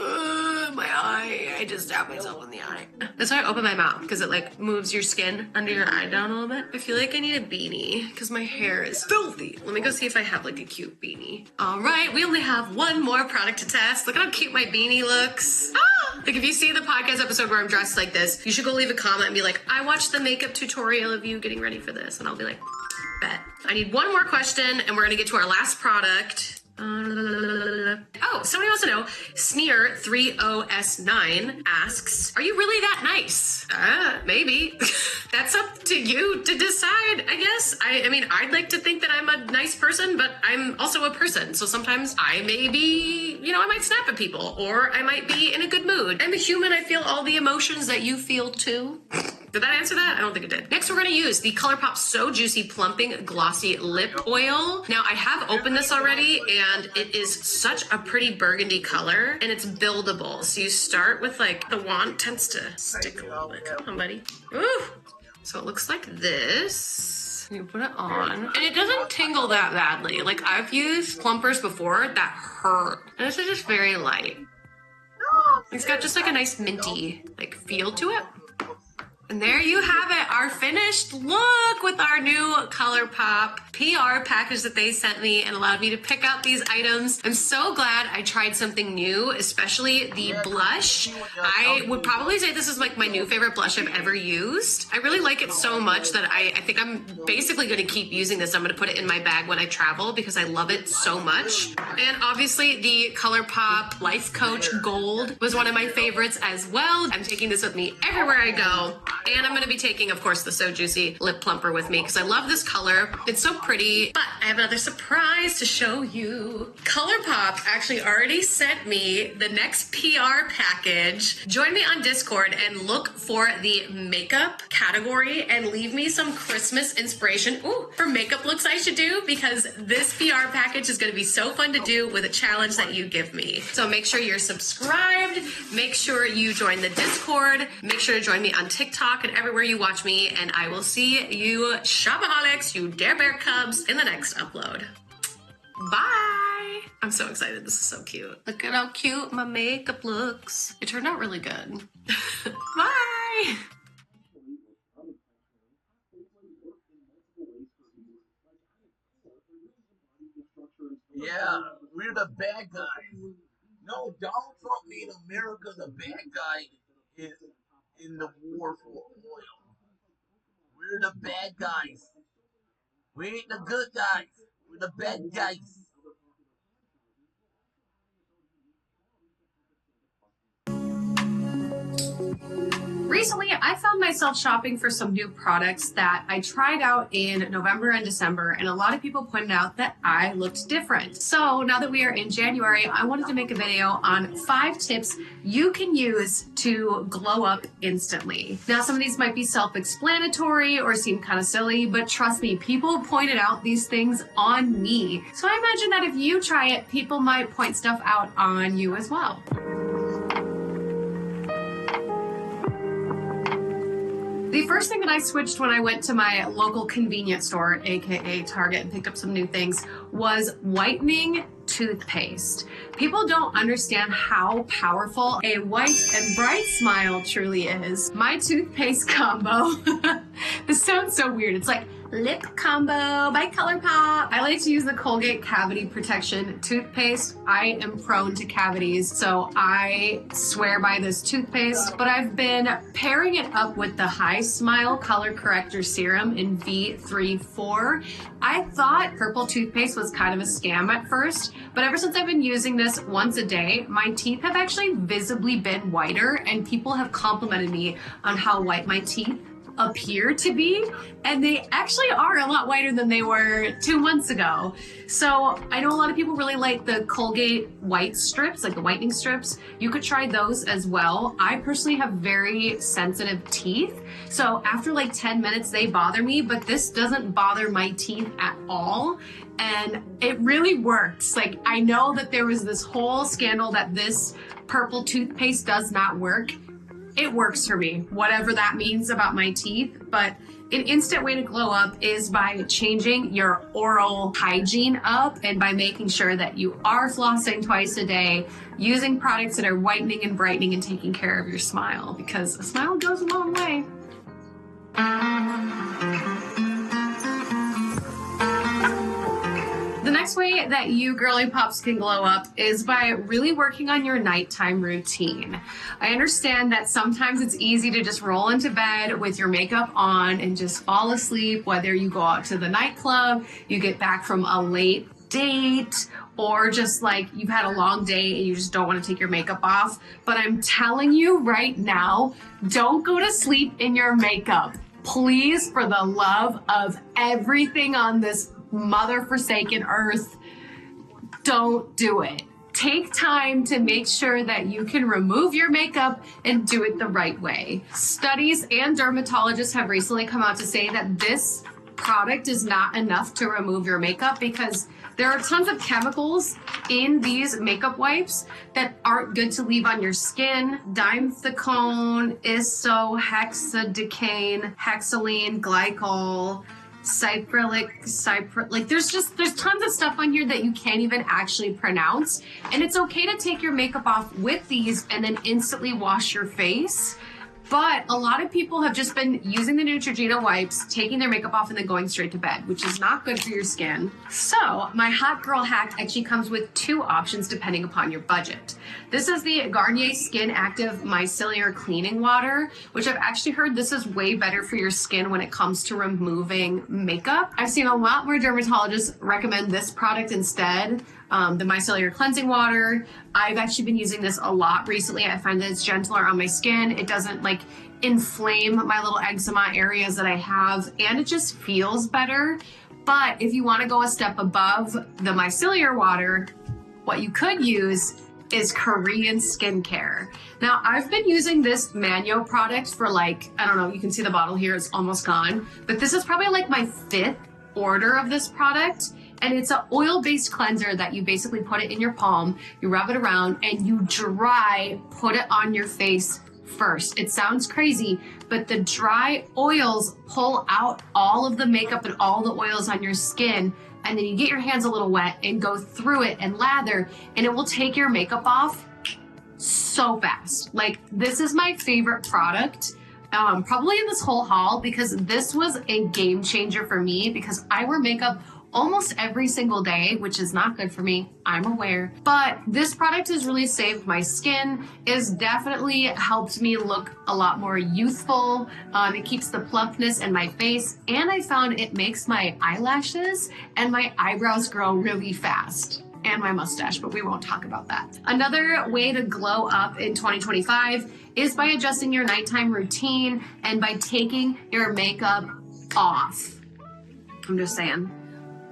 My eye, I just stabbed myself in the eye. That's why I open my mouth because it like moves your skin under your eye down a little bit. I feel like I need a beanie because my hair is filthy. Let me go see if I have like a cute beanie. All right, we only have one more product to test. Look how cute my beanie looks. Ah! Like if you see the podcast episode where I'm dressed like this, you should go leave a comment and be like, I watched the makeup tutorial of you getting ready for this. And I'll be like, bet. I need one more question and we're gonna get to our last product. Oh, somebody wants to know, Sneer30S9 asks, are you really that nice? Maybe. That's up to you to decide, I guess. I mean, I'd like to think that I'm a nice person, but I'm also a person. So sometimes I may be, I might snap at people or I might be in a good mood. I'm a human. I feel all the emotions that you feel too. Did that answer that? I don't think it did. Next, we're going to use the ColourPop So Juicy Plumping Glossy Lip Oil. Now, I have opened this already, and it is such a pretty burgundy color, and it's buildable. So you start with, like, the wand tends to stick a little bit. Come on, buddy. Ooh! So it looks like this. You put it on, and it doesn't tingle that badly. Like, I've used plumpers before that hurt, and this is just very light. It's got just, like, a nice minty, like, feel to it. And there you have it, our finished look with our new ColourPop PR package that they sent me and allowed me to pick out these items. I'm so glad I tried something new, especially the blush. I would probably say this is like my new favorite blush I've ever used. I really like it so much that I think I'm basically gonna keep using this. I'm gonna put it in my bag when I travel because I love it so much. And obviously the ColourPop Life Coach Gold was one of my favorites as well. I'm taking this with me everywhere I go. And I'm going to be taking, of course, the So Juicy Lip Plumper with me because I love this color. It's so pretty. But I have another surprise to show you. ColourPop actually already sent me the next PR package. Join me on Discord and look for the makeup category and leave me some Christmas inspiration for makeup looks I should do because this PR package is going to be so fun to do with a challenge that you give me. So make sure you're subscribed. Make sure you join the Discord. Make sure to join me on TikTok and everywhere you watch me, and I will see you shopaholics, you Dare Bear Cubs, in the next upload. Bye! I'm so excited. This is so cute. Look at how cute my makeup looks. It turned out really good. Bye! Yeah, we're the bad guys. No, Donald Trump made America the bad guy in the war for oil. We're the bad guys. We ain't the good guys. We're the bad guys. Recently, I found myself shopping for some new products that I tried out in November and December, and a lot of people pointed out that I looked different. So now that we are in January, I wanted to make a video on 5 tips you can use to glow up instantly. Now, some of these might be self-explanatory or seem kind of silly, but trust me, people pointed out these things on me. So I imagine that if you try it, people might point stuff out on you as well. The first thing that I switched when I went to my local convenience store, aka Target, and picked up some new things was whitening toothpaste. People don't understand how powerful a white and bright smile truly is. My toothpaste combo, this sounds so weird. It's like lip combo by ColourPop. I like to use the Colgate Cavity Protection toothpaste. I am prone to cavities, so I swear by this toothpaste, but I've been pairing it up with the High Smile Color Corrector Serum in V34. I thought purple toothpaste was kind of a scam at first, but ever since I've been using this once a day, my teeth have actually visibly been whiter, and people have complimented me on how white my teeth appear to be, and they actually are a lot whiter than they were 2 months ago. So I know a lot of people really like the Colgate white strips, like the whitening strips. You could try those as well. I personally have very sensitive teeth, so after like 10 minutes they bother me, but this doesn't bother my teeth at all, and it really works. Like, I know that there was this whole scandal that this purple toothpaste does not work. It works for me, whatever that means about my teeth. But an instant way to glow up is by changing your oral hygiene up and by making sure that you are flossing twice a day, using products that are whitening and brightening and taking care of your smile, because a smile goes a long way. The next way that you girly pops can glow up is by really working on your nighttime routine. I understand that sometimes it's easy to just roll into bed with your makeup on and just fall asleep, whether you go out to the nightclub, you get back from a late date, or just like you've had a long day and you just don't want to take your makeup off. But I'm telling you right now, don't go to sleep in your makeup. Please, for the love of everything on this mother-forsaken earth, don't do it. Take time to make sure that you can remove your makeup and do it the right way. Studies and dermatologists have recently come out to say that this product is not enough to remove your makeup because there are tons of chemicals in these makeup wipes that aren't good to leave on your skin. Dimethicone, isohexadecane, hexylene glycol, there's tons of stuff on here that you can't even actually pronounce. And it's okay to take your makeup off with these and then instantly wash your face. But a lot of people have just been using the Neutrogena wipes, taking their makeup off and then going straight to bed, which is not good for your skin. So my hot girl hack actually comes with 2 options depending upon your budget. This is the Garnier Skin Active Micellar Cleaning Water, which I've actually heard this is way better for your skin when it comes to removing makeup. I've seen a lot more dermatologists recommend this product instead. The micellar cleansing water. I've actually been using this a lot recently. I find that it's gentler on my skin. It doesn't like inflame my little eczema areas that I have, and it just feels better. But if you want to go a step above the micellar water, what you could use is Korean skincare. Now, I've been using this Manyo product for like, I don't know, you can see the bottle here, it's almost gone, but this is probably like my 5th order of this product. And it's an oil-based cleanser that you basically put it in your palm, you rub it around, and you put it on your face first. It sounds crazy, but the dry oils pull out all of the makeup and all the oils on your skin, and then you get your hands a little wet and go through it and lather, and it will take your makeup off so fast. Like, this is my favorite product. Probably in this whole haul, because this was a game changer for me, because I wear makeup almost every single day, which is not good for me, I'm aware. But this product has really saved my skin. It's definitely helped me look a lot more youthful. It keeps the plumpness in my face, and I found it makes my eyelashes and my eyebrows grow really fast. And my mustache, but we won't talk about that. Another way to glow up in 2025 is by adjusting your nighttime routine and by taking your makeup off. I'm just saying.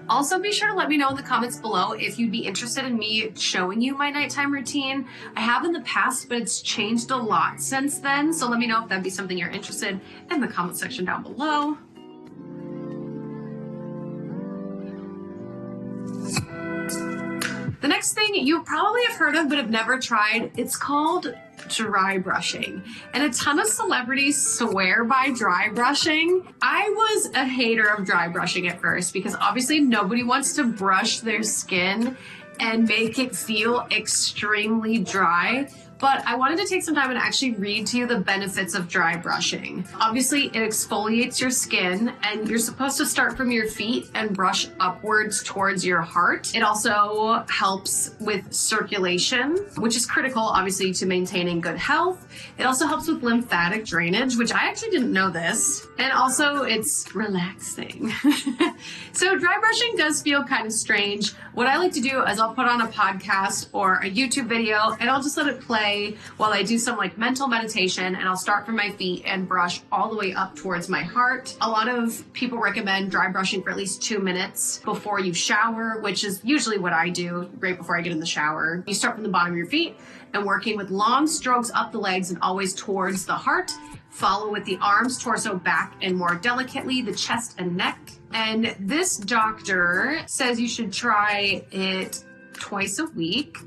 Also, be sure to let me know in the comments below if you'd be interested in me showing you my nighttime routine. I have in the past, but it's changed a lot since then. So let me know if that'd be something you're interested in the comment section down below. The next thing you probably have heard of but have never tried, it's called dry brushing. And a ton of celebrities swear by dry brushing. I was a hater of dry brushing at first because obviously nobody wants to brush their skin and make it feel extremely dry. But I wanted to take some time and actually read to you the benefits of dry brushing. Obviously, it exfoliates your skin, and you're supposed to start from your feet and brush upwards towards your heart. It also helps with circulation, which is critical, obviously, to maintaining good health. It also helps with lymphatic drainage, which I actually didn't know this. And also, it's relaxing. So dry brushing does feel kind of strange. What I like to do is I'll put on a podcast or a YouTube video, and I'll just let it play while I do some like mental meditation, and I'll start from my feet and brush all the way up towards my heart. A lot of people recommend dry brushing for at least 2 minutes before you shower, which is usually what I do right before I get in the shower. You start from the bottom of your feet and working with long strokes up the legs and always towards the heart. Follow with the arms, torso, back, and more delicately the chest and neck. And this doctor says you should try it twice a week,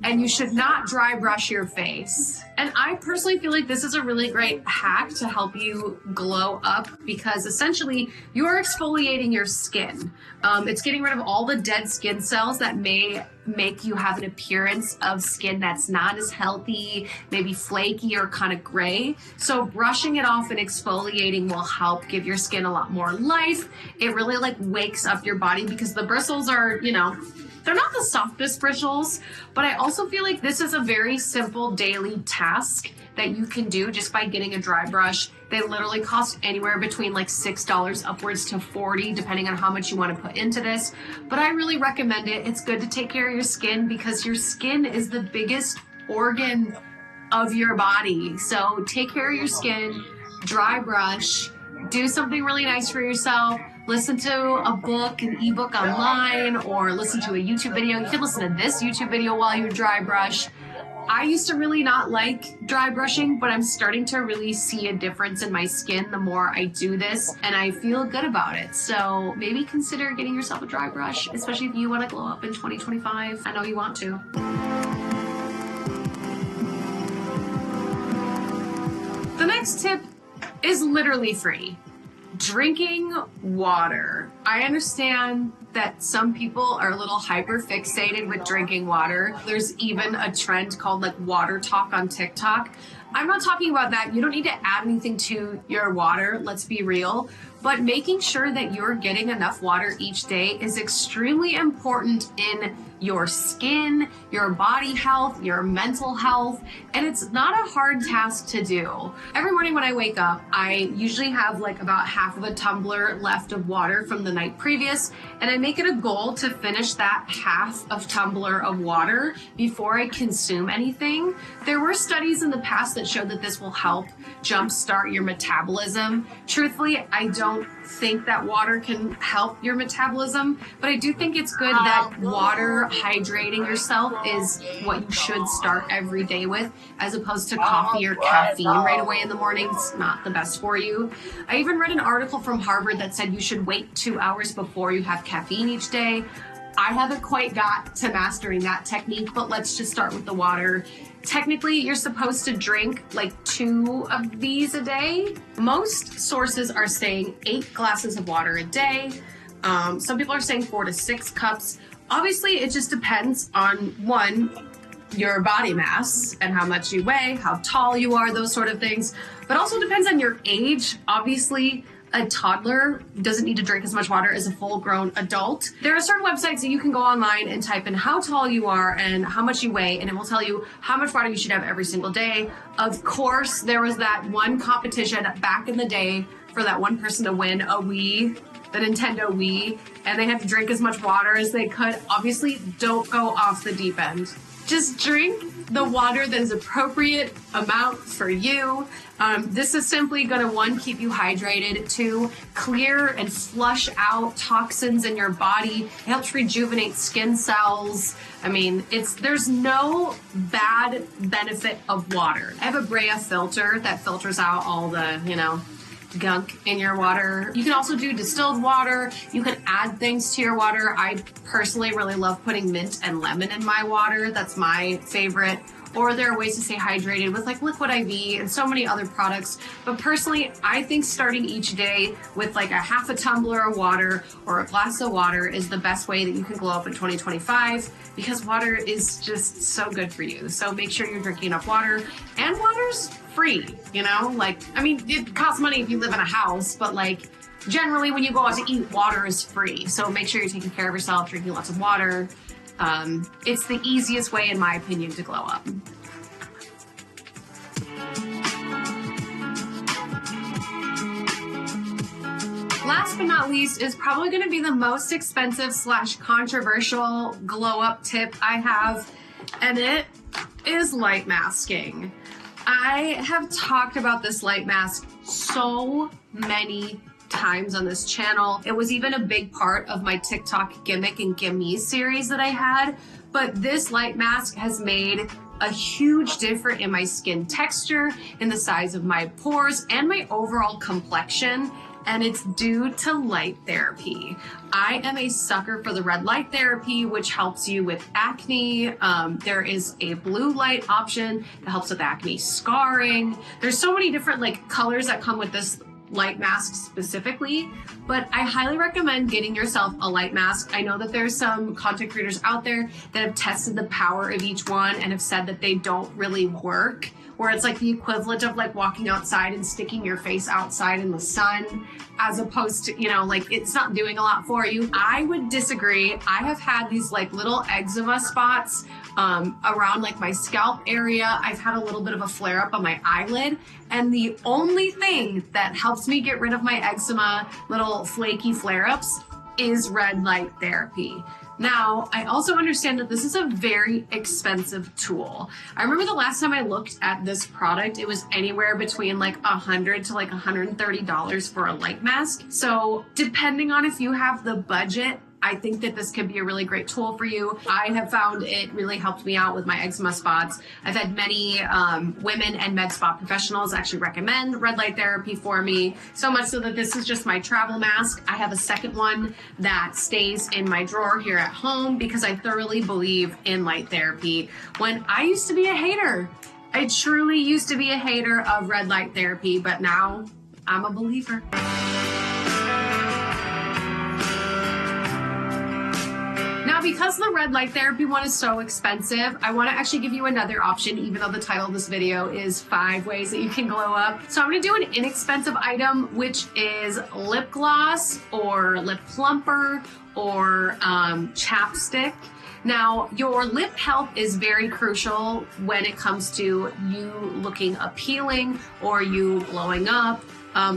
and you should not dry brush your face. And I personally feel like this is a really great hack to help you glow up, because essentially you're exfoliating your skin. It's getting rid of all the dead skin cells that may make you have an appearance of skin that's not as healthy, maybe flaky or kind of gray. So brushing it off and exfoliating will help give your skin a lot more life. It really like wakes up your body, because the bristles are, you know, they're not the softest bristles, but I also feel like this is a very simple daily task that you can do just by getting a dry brush. They literally cost anywhere between like $6 upwards to $40, depending on how much you want to put into this. But I really recommend it. It's good to take care of your skin, because your skin is the biggest organ of your body. So take care of your skin, dry brush, do something really nice for yourself. Listen to a book, an ebook online, or listen to a YouTube video. You can listen to this YouTube video while you dry brush. I used to really not like dry brushing, but I'm starting to really see a difference in my skin the more I do this, and I feel good about it. So maybe consider getting yourself a dry brush, especially if you want to glow up in 2025. I know you want to. The next tip is literally free. Drinking water. I understand that some people are a little hyper fixated with drinking water. There's even a trend called like water talk on TikTok. I'm not talking about that. You don't need to add anything to your water, let's be real. But making sure that you're getting enough water each day is extremely important in your skin, your body health, your mental health, and it's not a hard task to do. Every morning when I wake up, I usually have like about half of a tumbler left of water from the night previous, and I make it a goal to finish that half of tumbler of water before I consume anything. There were studies in the past that showed that this will help jumpstart your metabolism. Truthfully, I don't think that water can help your metabolism, but I do think it's good that water hydrating yourself is what you should start every day with, as opposed to coffee or caffeine right away in the morning. It's not the best for you. I even read an article from Harvard that said you should wait 2 hours before you have caffeine each day. I haven't quite got to mastering that technique, but let's just start with the water. Technically, you're supposed to drink like 2 of these a day. Most sources are saying 8 glasses of water a day. Some people are saying 4 to 6 cups. Obviously, it just depends on, one, your body mass and how much you weigh, how tall you are, those sort of things. But also depends on your age. Obviously, a toddler doesn't need to drink as much water as a full-grown adult. There are certain websites that you can go online and type in how tall you are and how much you weigh, and it will tell you how much water you should have every single day. Of course, there was that one competition back in the day for that one person to win a Wii, the Nintendo Wii, and they had to drink as much water as they could. Obviously, don't go off the deep end. Just drink the water that is appropriate amount for you. This is simply going to, 1, keep you hydrated, 2, clear and flush out toxins in your body. It helps rejuvenate skin cells. I mean, there's no bad benefit of water. I have a Brea filter that filters out all the, gunk in your water. You can also do distilled water. You can add things to your water. I personally really love putting mint and lemon in my water. That's my favorite. or there are ways to stay hydrated with like Liquid IV and so many other products. But personally, I think starting each day with like a half a tumbler of water or a glass of water is the best way that you can glow up in 2025, because water is just so good for you. So make sure you're drinking enough water, and water's free, you know? Like, I mean, it costs money if you live in a house, but like generally when you go out to eat, water is free. So make sure you're taking care of yourself, drinking lots of water. It's the easiest way, in my opinion, to glow up. Last but not least is probably going to be the most expensive / controversial glow up tip I have, and it is light masking. I have talked about this light mask so many times on this channel. It was even a big part of my TikTok gimmick and gimme series that I had, but this light mask has made a huge difference in my skin texture, in the size of my pores, and my overall complexion. And it's due to light therapy. I am a sucker for the red light therapy, which helps you with acne. There is a blue light option that helps with acne scarring. There's so many different like colors that come with this light mask specifically, but I highly recommend getting yourself a light mask. I know that there's some content creators out there that have tested the power of each one and have said that they don't really work, where it's like the equivalent of like walking outside and sticking your face outside in the sun, as opposed to, you know, like it's not doing a lot for you. I would disagree. I have had these like little eczema spots around like my scalp area. I've had a little bit of a flare up on my eyelid, and the only thing that helps me get rid of my eczema, little flaky flare-ups, is red light therapy. Now, I also understand that this is a very expensive tool. I remember the last time I looked at this product, it was anywhere between like $100 to like $130 for a light mask. So depending on if you have the budget, I think that this could be a really great tool for you. I have found it really helped me out with my eczema spots. I've had many women and med spa professionals actually recommend red light therapy for me, so much so that this is just my travel mask. I have a second one that stays in my drawer here at home because I thoroughly believe in light therapy. When I used to be a hater, I truly used to be a hater of red light therapy, but now I'm a believer. Now, because the red light therapy one is so expensive, I want to actually give you another option, even though the title of this video is 5 ways that you can glow up. So I'm going to do an inexpensive item, which is lip gloss or lip plumper or chapstick. Now, your lip health is very crucial when it comes to you looking appealing or you glowing up,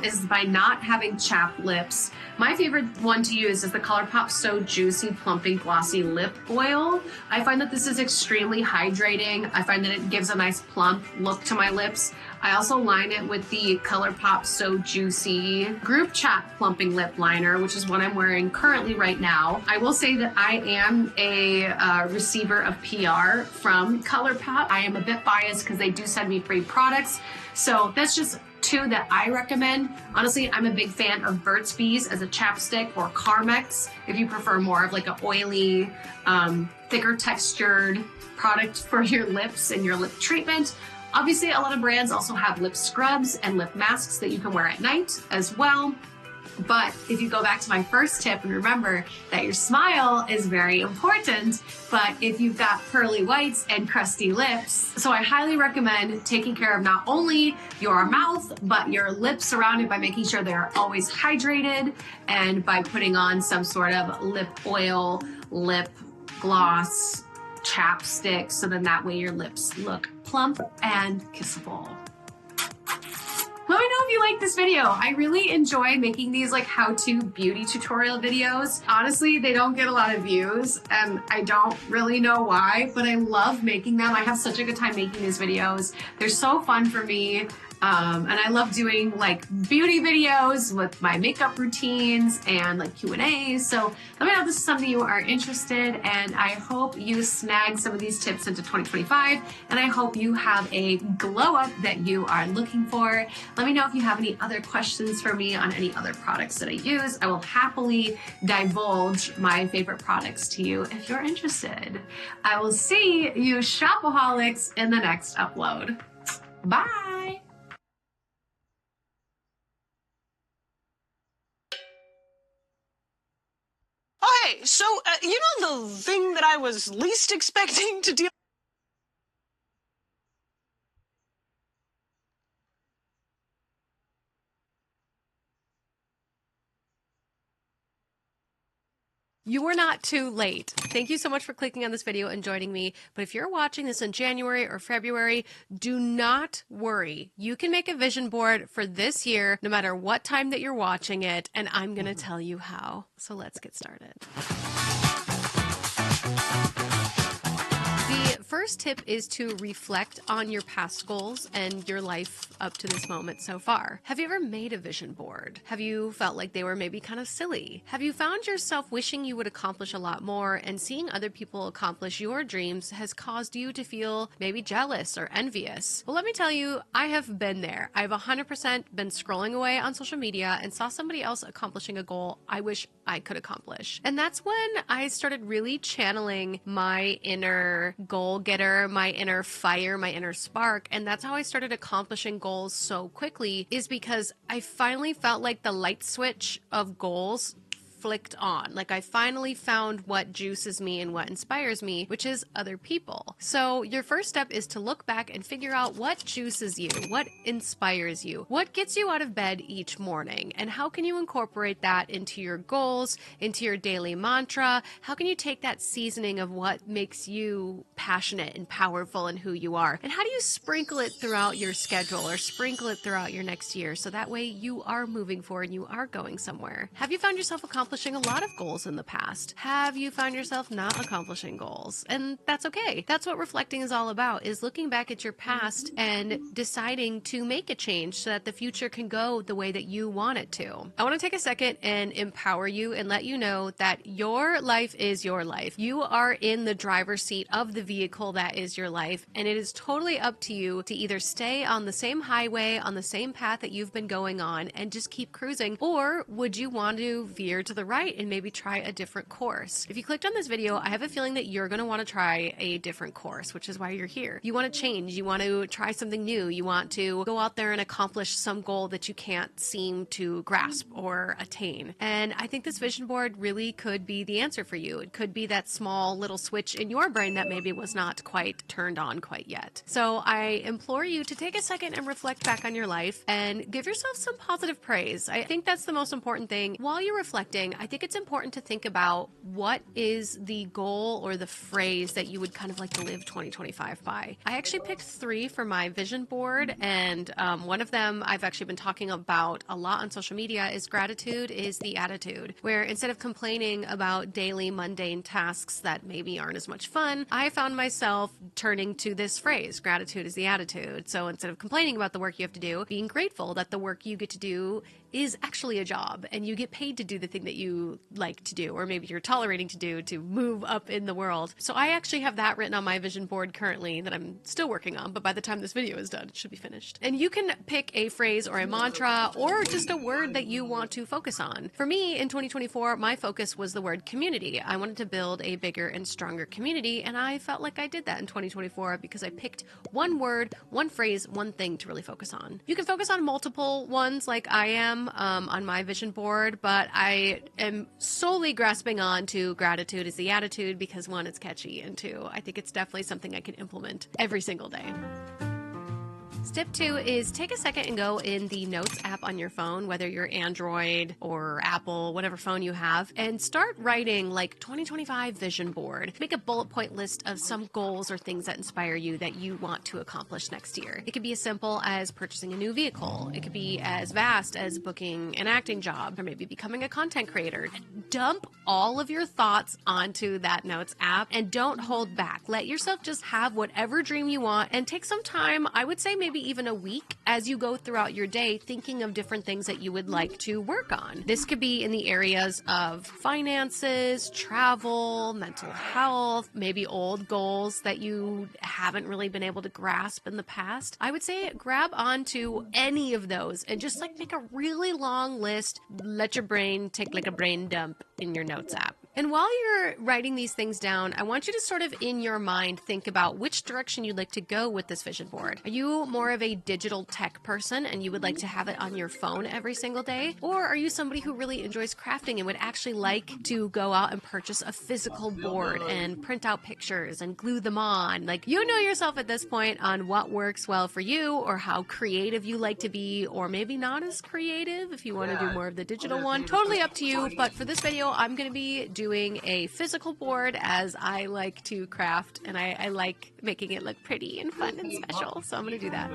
is by not having chapped lips. My favorite one to use is the ColourPop So Juicy Plumping Glossy Lip Oil. I find that this is extremely hydrating. I find that it gives a nice plump look to my lips. I also line it with the ColourPop So Juicy Group Chat Plumping Lip Liner, which is what I'm wearing currently right now. I will say that I am a receiver of PR from ColourPop. I am a bit biased because they do send me free products. So that's just 2 that I recommend. Honestly, I'm a big fan of Burt's Bees as a chapstick, or Carmex if you prefer more of like an oily, thicker textured product for your lips and your lip treatment. Obviously, a lot of brands also have lip scrubs and lip masks that you can wear at night as well. But if you go back to my first tip and remember that your smile is very important, but if you've got pearly whites and crusty lips, so I highly recommend taking care of not only your mouth, but your lips around it by making sure they're always hydrated and by putting on some sort of lip oil, lip gloss, chapstick, so then that way your lips look plump and kissable. Let me know if you like this video. I really enjoy making these like how-to beauty tutorial videos. Honestly, they don't get a lot of views and I don't really know why, but I love making them. I have such a good time making these videos. They're so fun for me. And I love doing like beauty videos with my makeup routines and like Q&As. So let me know if this is something you are interested, and I hope you snag some of these tips into 2025, and I hope you have a glow up that you are looking for. Let me know if you have any other questions for me on any other products that I use. I will happily divulge my favorite products to you if you're interested. I will see you shopaholics in the next upload. Bye. Okay, so you know the thing that I was least expecting to deal. You are not too late. Thank you so much for clicking on this video and joining me. But if you're watching this in January or February, do not worry. You can make a vision board for this year, no matter what time that you're watching it, and I'm going to tell you how. So let's get started. The first tip is to reflect on your past goals and your life up to this moment so far. Have you ever made a vision board? Have you felt like they were maybe kind of silly? Have you found yourself wishing you would accomplish a lot more, and seeing other people accomplish your dreams has caused you to feel maybe jealous or envious? Well, let me tell you, I have been there. I've 100% been scrolling away on social media and saw somebody else accomplishing a goal I wish I could accomplish. And that's when I started really channeling my inner goal getter, my inner fire, my inner spark. And that's how I started accomplishing goals so quickly, is because I finally felt like the light switch of goals flicked on. Like I finally found what juices me and what inspires me, which is other people. So your first step is to look back and figure out what juices you, what inspires you, what gets you out of bed each morning, and how can you incorporate that into your goals, into your daily mantra? How can you take that seasoning of what makes you passionate and powerful in who you are? And how do you sprinkle it throughout your schedule or sprinkle it throughout your next year, so that way you are moving forward and you are going somewhere? Have you found yourself accomplishing a lot of goals in the past? Have you found yourself not accomplishing goals? And that's okay. That's what reflecting is all about, is looking back at your past and deciding to make a change so that the future can go the way that you want it to. I want to take a second and empower you and let you know that your life is your life. You are in the driver's seat of the vehicle that is your life, and it is totally up to you to either stay on the same highway, on the same path that you've been going on and just keep cruising, or would you want to veer to the right and maybe try a different course? If you clicked on this video, I have a feeling that you're going to want to try a different course, which is why you're here. You want to change, you want to try something new, you want to go out there and accomplish some goal that you can't seem to grasp or attain. And I think this vision board really could be the answer for you. It could be that small little switch in your brain that maybe was not quite turned on quite yet. So I implore you to take a second and reflect back on your life and give yourself some positive praise. I think that's the most important thing. While you're reflecting, I think it's important to think about what is the goal or the phrase that you would kind of like to live 2025 by. I actually picked 3 for my vision board, and one of them I've actually been talking about a lot on social media is gratitude is the attitude, where instead of complaining about daily mundane tasks that maybe aren't as much fun, I found myself turning to this phrase, gratitude is the attitude. So instead of complaining about the work you have to do, being grateful that the work you get to do is actually a job and you get paid to do the thing that you like to do, or maybe you're tolerating to do to move up in the world. So I actually have that written on my vision board currently that I'm still working on, but by the time this video is done, it should be finished. And you can pick a phrase or a mantra or just a word that you want to focus on. For me, in 2024, my focus was the word community. I wanted to build a bigger and stronger community, and I felt like I did that in 2024 because I picked one word, one phrase, one thing to really focus on. You can focus on multiple ones like I am on my vision board, but I am solely grasping on to gratitude is the attitude because 1, it's catchy, and 2, I think it's definitely something I can implement every single day. Step 2 is take a second and go in the Notes app on your phone, whether you're Android or Apple, whatever phone you have, and start writing like 2025 vision board. Make a bullet point list of some goals or things that inspire you that you want to accomplish next year. It could be as simple as purchasing a new vehicle. It could be as vast as booking an acting job, or maybe becoming a content creator. Dump all of your thoughts onto that Notes app and don't hold back. Let yourself just have whatever dream you want and take some time, I would say maybe even a week, as you go throughout your day, thinking of different things that you would like to work on. This could be in the areas of finances, travel, mental health, maybe old goals that you haven't really been able to grasp in the past. I would say grab onto any of those and just like make a really long list. Let your brain take like a brain dump in your notes app. And while you're writing these things down, I want you to sort of in your mind think about which direction you'd like to go with this vision board. Are you more of a digital tech person and you would like to have it on your phone every single day? Or are you somebody who really enjoys crafting and would actually like to go out and purchase a physical board and print out pictures and glue them on? Like, you know yourself at this point on what works well for you or how creative you like to be, or maybe not as creative if you want to do more of the digital one. Totally up to you. But for this video, I'm going to be doing a physical board as I like to craft and I like making it look pretty and fun and special. So I'm going to do that.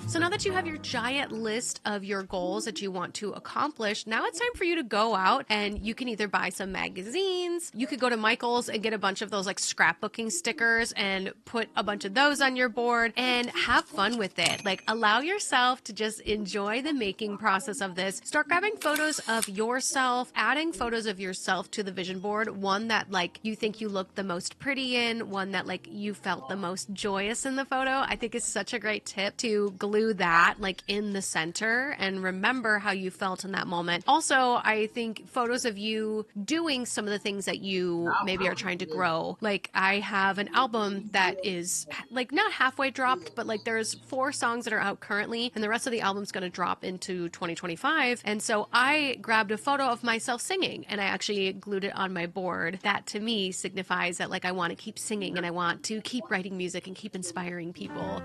So now that you have your giant list of your goals that you want to accomplish, now it's time for you to go out and you can either buy some magazines, you could go to Michael's and get a bunch of those like scrapbooking stickers and put a bunch of those on your board and have fun with it. Like, allow yourself to just enjoy the making process of this. Start grabbing photos of yourself, adding photos of yourself to the vision board, one that like you think you look the most pretty in, one that like you felt the most joyous in the photo. I think is such a great tip to glue that like in the center and remember how you felt in that moment. Also, I think photos of you doing some of the things that you maybe are trying to grow. Like, I have an album that is like not halfway dropped, but like there's 4 songs that are out currently and the rest of the album's going to drop into 2025. And so I grabbed a photo of myself singing and I actually glued it on my board. That to me signifies that like I want to keep singing and I want to keep writing music and keep inspiring people.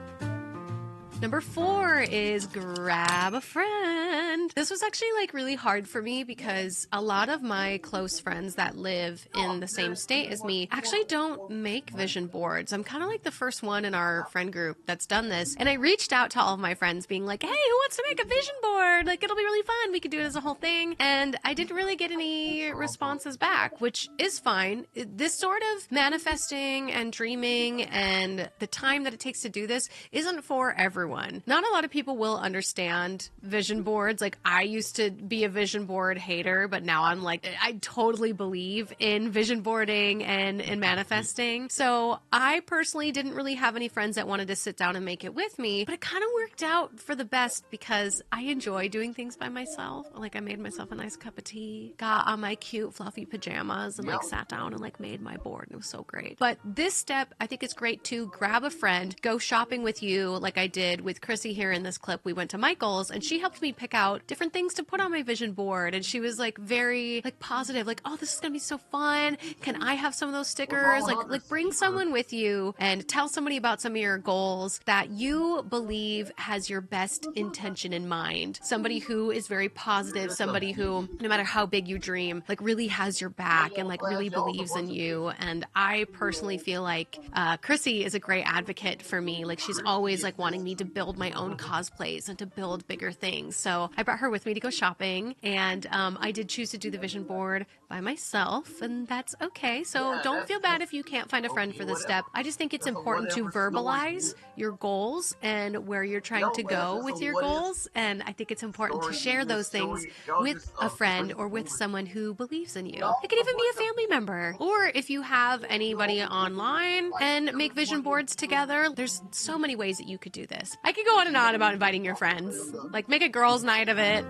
Number 4 is grab a friend. This was actually like really hard for me because a lot of my close friends that live in the same state as me actually don't make vision boards. I'm kind of like the first one in our friend group that's done this. And I reached out to all of my friends being like, hey, who wants to make a vision board? Like, it'll be really fun. We could do it as a whole thing. And I didn't really get any responses back, which is fine. This sort of manifesting and dreaming and the time that it takes to do this isn't for everyone. Not a lot of people will understand vision boards. Like, I used to be a vision board hater, but now I'm like, I totally believe in vision boarding and in manifesting. So I personally didn't really have any friends that wanted to sit down and make it with me, but it kind of worked out for the best because I enjoy doing things by myself. Like, I made myself a nice cup of tea, got on my cute fluffy pajamas and like sat down and like made my board. And it was so great. But this step, I think it's great to grab a friend, go shopping with you like I did with Chrissy here in this clip. We went to Michael's and she helped me pick out different things to put on my vision board. And she was like very like positive, like, oh, this is going to be so fun. Can I have some of those stickers? Like bring someone with you and tell somebody about some of your goals that you believe has your best intention in mind. Somebody who is very positive, somebody who, no matter how big you dream, like really has your back and like really believes in you. And I personally feel like Chrissy is a great advocate for me. Like, she's always like wanting me to build my own cosplays and to build bigger things. So I brought her with me to go shopping, and I did choose to do the vision board by myself, and that's okay. So don't feel bad if you can't find a friend for this step. I just think it's important to verbalize your goals and where you're trying to go with your goals, and I think it's important to share those things with a friend or with someone who believes in you. It could even be a family member, or if you have anybody online and make vision boards together. There's so many ways that you could do this. I could go on and on about inviting your friends. Like, make a girls' night of it.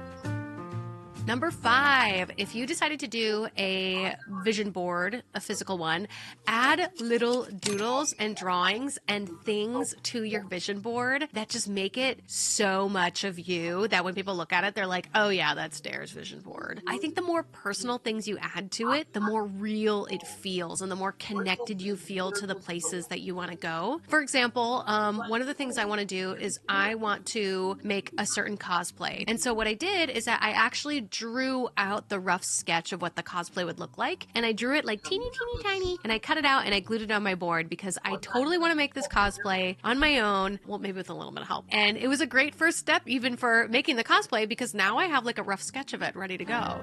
Number 5, if you decided to do a vision board, a physical one, add little doodles and drawings and things to your vision board that just make it so much of you that when people look at it, they're like, oh yeah, that's Dare's vision board. I think the more personal things you add to it, the more real it feels and the more connected you feel to the places that you want to go. For example, one of the things I want to do is I want to make a certain cosplay. And so what I did is that I actually drew out the rough sketch of what the cosplay would look like. And I drew it like teeny tiny, and I cut it out and I glued it on my board because I totally want to make this cosplay on my own. Well, maybe with a little bit of help. And it was a great first step even for making the cosplay because now I have like a rough sketch of it ready to go.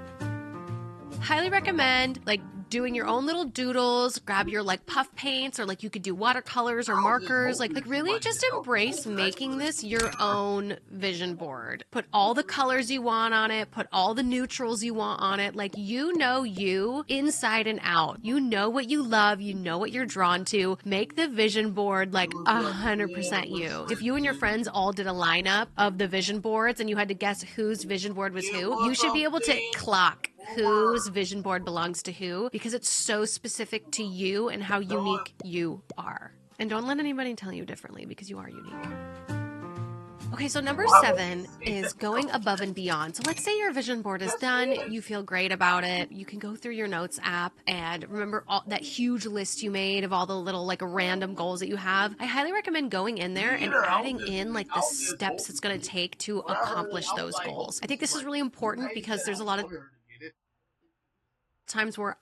Highly recommend like doing your own little doodles, grab your like puff paints, or like you could do watercolors or markers, like really just embrace making this your own vision board. Put all the colors you want on it, put all the neutrals you want on it. Like, you know you inside and out. You know what you love, you know what you're drawn to. Make the vision board like 100% you. If you and your friends all did a lineup of the vision boards and you had to guess whose vision board was who, you should be able to clock whose vision board belongs to who, because it's so specific to you and how unique you are. And don't let anybody tell you differently, because you are unique. Okay, so number 7 is going above and beyond. So let's say your vision board is done, you feel great about it, you can go through your notes app and remember all that huge list you made of all the little like random goals that you have. I highly recommend going in there and adding in like the steps it's going to take to accomplish those goals. I think this is really important because there's a lot of times where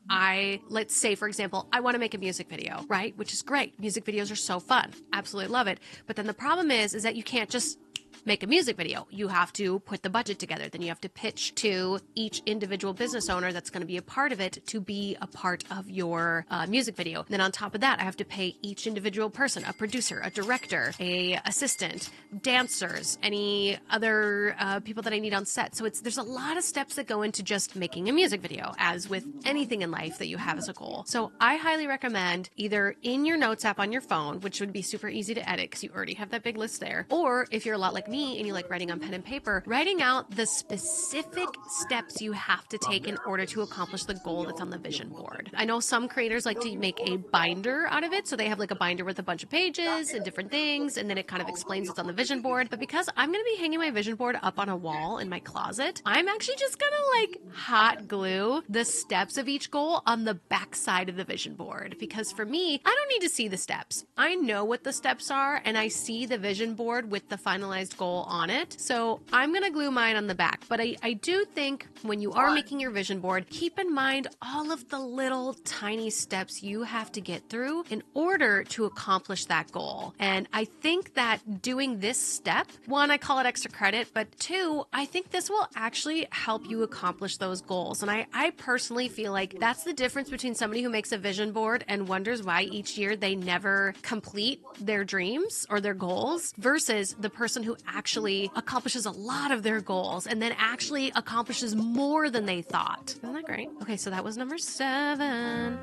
let's say, for example, I want to make a music video, right? Which is great. Music videos are so fun. Absolutely love it. But then the problem is that you can't just make a music video. You have to put the budget together. Then you have to pitch to each individual business owner that's going to be a part of it to be a part of your music video. And then on top of that, I have to pay each individual person, a producer, a director, a assistant, dancers, any other people that I need on set. So there's a lot of steps that go into just making a music video, as with anything in life that you have as a goal. So I highly recommend either in your notes app on your phone, which would be super easy to edit because you already have that big list there, or if you're a lot like me and you like writing on pen and paper, writing out the specific steps you have to take in order to accomplish the goal that's on the vision board. I know some creators like to make a binder out of it, so they have like a binder with a bunch of pages and different things, and then it kind of explains what's on the vision board. But because I'm going to be hanging my vision board up on a wall in my closet, I'm actually just going to like hot glue the steps of each goal on the back side of the vision board, because for me, I don't need to see the steps. I know what the steps are, and I see the vision board with the finalized goal on it. So I'm going to glue mine on the back. But I do think when you are making your vision board, keep in mind all of the little tiny steps you have to get through in order to accomplish that goal. And I think that doing this step, one, I call it extra credit, but two, I think this will actually help you accomplish those goals. And I personally feel like that's the difference between somebody who makes a vision board and wonders why each year they never complete their dreams or their goals versus the person who actually accomplishes a lot of their goals and then actually accomplishes more than they thought. Isn't that great? Okay, so that was number 7.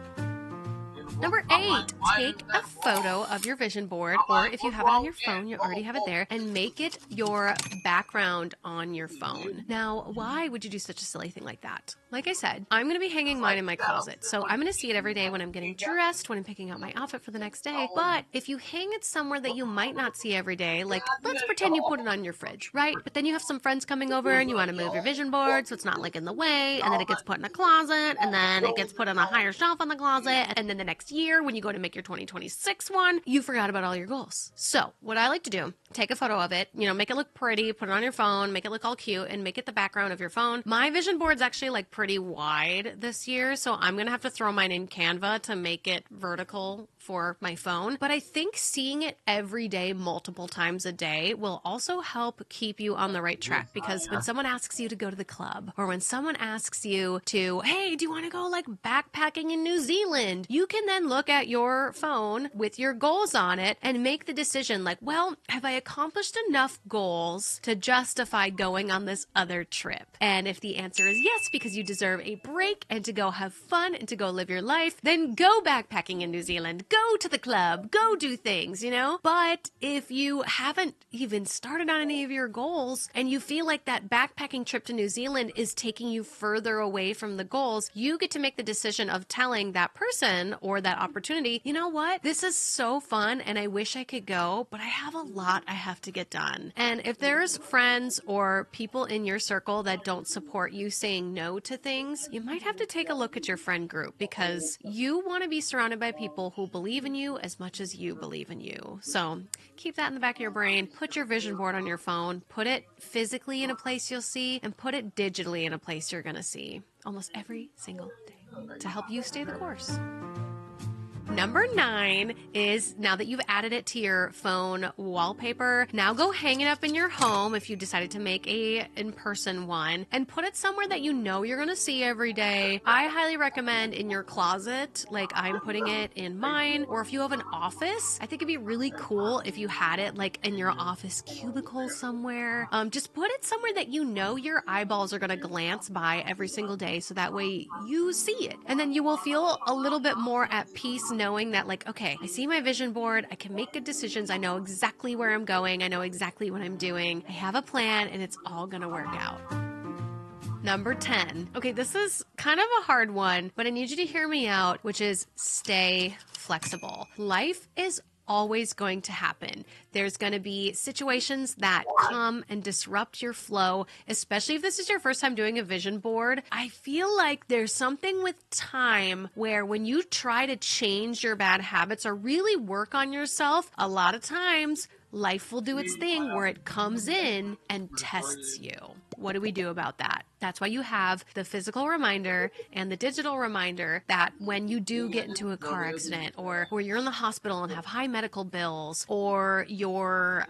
Number 8, take a photo of your vision board, or if you have it on your phone, you already have it there, and make it your background on your phone. Now, why would you do such a silly thing like that? Like I said, I'm going to be hanging mine in my closet, so I'm going to see it every day when I'm getting dressed, when I'm picking out my outfit for the next day. But if you hang it somewhere that you might not see every day, like let's pretend you put it on your fridge, right? But then you have some friends coming over and you want to move your vision board so it's not like in the way, and then it gets put in a closet, and then it gets put on a higher shelf on the closet, and then the next year when you go to make your 2026 one, you forgot about all your goals. So what I like to do, take a photo of it, make it look pretty, put it on your phone, make it look all cute, and make it the background of your phone. My vision board's actually like pretty wide this year, so I'm gonna have to throw mine in Canva to make it vertical for my phone. But I think seeing it every day, multiple times a day, will also help keep you on the right track, because when someone asks you to go to the club, or when someone asks you to, hey, do you want to go like backpacking in New Zealand? You can then look at your phone with your goals on it and make the decision like, well, have I accomplished enough goals to justify going on this other trip? And if the answer is yes, because you deserve a break and to go have fun and to go live your life, then go backpacking in New Zealand, go to the club, go do things, But if you haven't even started on any of your goals and you feel like that backpacking trip to New Zealand is taking you further away from the goals, you get to make the decision of telling that person or that opportunity, you know what? This is so fun and I wish I could go, but I have a lot I have to get done. And if there's friends or people in your circle that don't support you saying no to things, you might have to take a look at your friend group, because you want to be surrounded by people who believe in you as much as you believe in you. So keep that in the back of your brain. Put your vision board on your phone, put it physically in a place you'll see, and put it digitally in a place you're going to see almost every single day to help you stay the course. Number 9 is, now that you've added it to your phone wallpaper, now go hang it up in your home if you decided to make a in-person one, and put it somewhere that you know you're going to see every day. I highly recommend in your closet, like I'm putting it in mine, or if you have an office, I think it'd be really cool if you had it like in your office cubicle somewhere. Just put it somewhere that you know your eyeballs are going to glance by every single day, so that way you see it. And then you will feel a little bit more at peace knowing that, like, okay, I see my vision board, I can make good decisions, I know exactly where I'm going, I know exactly what I'm doing, I have a plan, and it's all going to work out. Number 10. Okay, this is kind of a hard one, but I need you to hear me out, which is stay flexible. Life is always going to happen. There's going to be situations that come and disrupt your flow, especially if this is your first time doing a vision board. I feel like there's something with time where when you try to change your bad habits or really work on yourself, a lot of times life will do its thing where it comes in and tests you. What do we do about that? That's why you have the physical reminder and the digital reminder that when you do get into a car accident, or you're in the hospital and have high medical bills, or your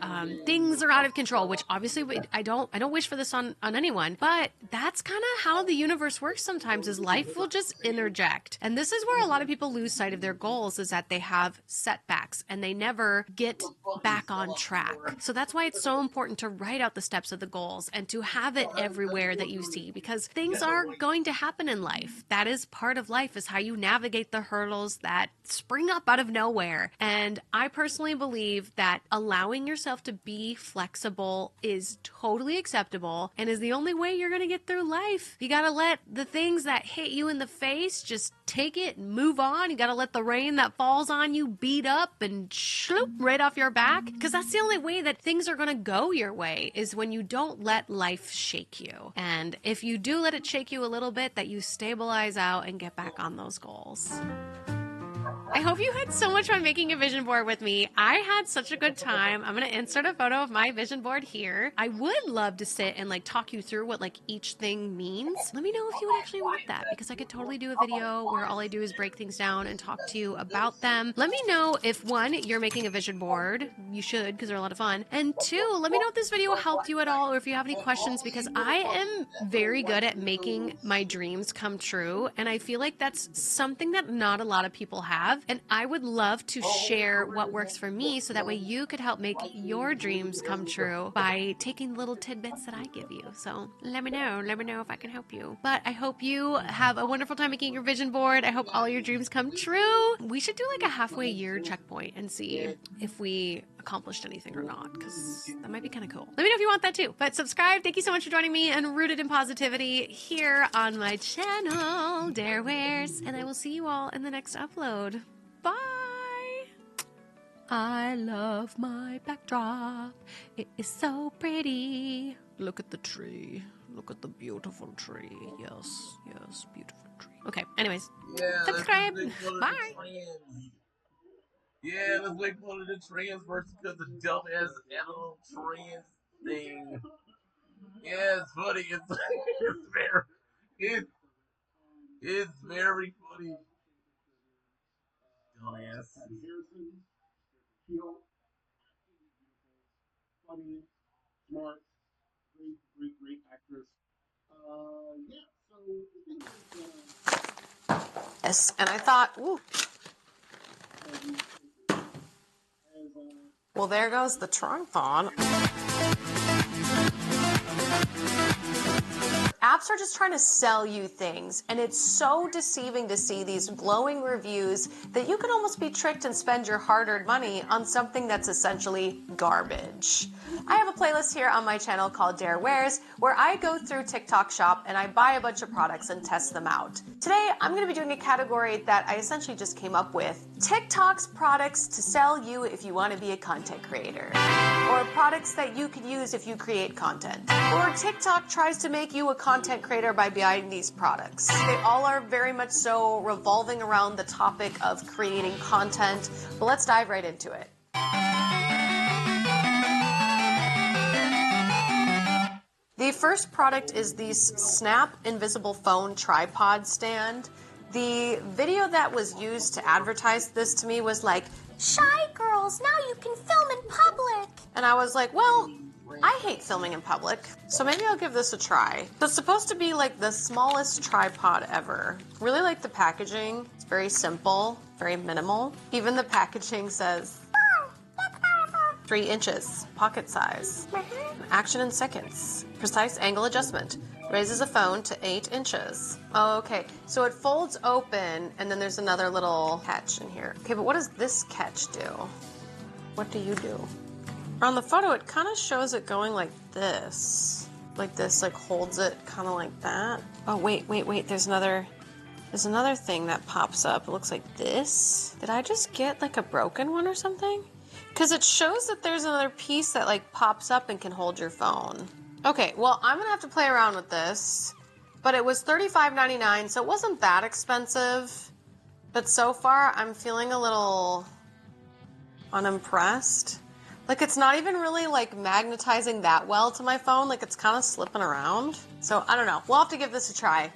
things are out of control, which obviously I don't wish for this on anyone, but that's kind of how the universe works sometimes, is life will just interject. And this is where a lot of people lose sight of their goals, is that they have setbacks and they never get back on track. So that's why it's so important to write out the steps of the goals and to have it everywhere that you see, because things are going to happen in life. That is part of life, is how you navigate the hurdles that spring up out of nowhere. And I personally believe that allowing yourself to be flexible is totally acceptable and is the only way you're going to get through life. You got to let the things that hit you in the face, just take it and move on. You got to let the rain that falls on you beat up and sloop right off your back, because that's the only way that things are going to go your way, is when you don't let life shake you. And if you do let it shake you a little bit, that you stabilize out and get back on those goals. I hope you had so much fun making a vision board with me. I had such a good time. I'm going to insert a photo of my vision board here. I would love to sit and like talk you through what like each thing means. Let me know if you would actually want that, because I could totally do a video where all I do is break things down and talk to you about them. Let me know if, one, you're making a vision board. You should, because they're a lot of fun. And two, let me know if this video helped you at all, or if you have any questions, because I am very good at making my dreams come true. And I feel like that's something that not a lot of people have. And I would love to share what works for me, so that way you could help make your dreams come true by taking little tidbits that I give you. So let me know if I can help you. But I hope you have a wonderful time making your vision board. I hope all your dreams come true. We should do like a halfway year checkpoint and see if we accomplished anything or not, because that might be kind of cool. Let me know if you want that too. But subscribe. Thank you so much for joining me and Rooted in Positivity here on my channel, Darewares, and I will see you all in the next upload. Bye! I love my backdrop. It is so pretty. Look at the tree. Look at the beautiful tree. Yes, beautiful tree. Okay, anyways, subscribe. Bye! Yeah, let's wait for the trans versus the dumbass animal trans thing. Yeah, it's funny. It's very funny. Dumbass. Funny, smart, great actress. Yeah, so the thing is, Yes, and I thought, ooh. Well, there goes the trunk on. Apps are just trying to sell you things, and it's so deceiving to see these glowing reviews that you can almost be tricked and spend your hard-earned money on something that's essentially garbage. I have a playlist here on my channel called Darewares, where I go through TikTok Shop and I buy a bunch of products and test them out. Today, I'm going to be doing a category that I essentially just came up with: TikTok's products to sell you if you want to be a content creator, or products that you could use if you create content, or TikTok tries to make you a content creator by buying these products. They all are very much so revolving around the topic of creating content, but let's dive right into it. The first product is the Snap Invisible Phone Tripod Stand. The video that was used to advertise this to me was like, Shy girls, now you can film in public. and I was like, well, I hate filming in public, so maybe I'll give this a try. It's supposed to be like the smallest tripod ever. Really like the packaging. It's very simple, very minimal. Even the packaging says 3 inches, pocket size, action in seconds, precise angle adjustment, raises a phone to 8 inches. Oh, okay, so it folds open and then there's another little catch in here. Okay, but what does this catch do? What do you do? On the photo, it kind of shows it going like this, like holds it kind of like that. Oh, wait, there's another thing that pops up. It looks like this. Did I just get like a broken one or something? Because it shows that there's another piece that like pops up and can hold your phone. Okay, well, I'm gonna have to play around with this, but it was $35.99, so it wasn't that expensive. But so far, I'm feeling a little unimpressed. Like, it's not even really like magnetizing that well to my phone. Like, it's kind of slipping around. So I don't know. We'll have to give this a try.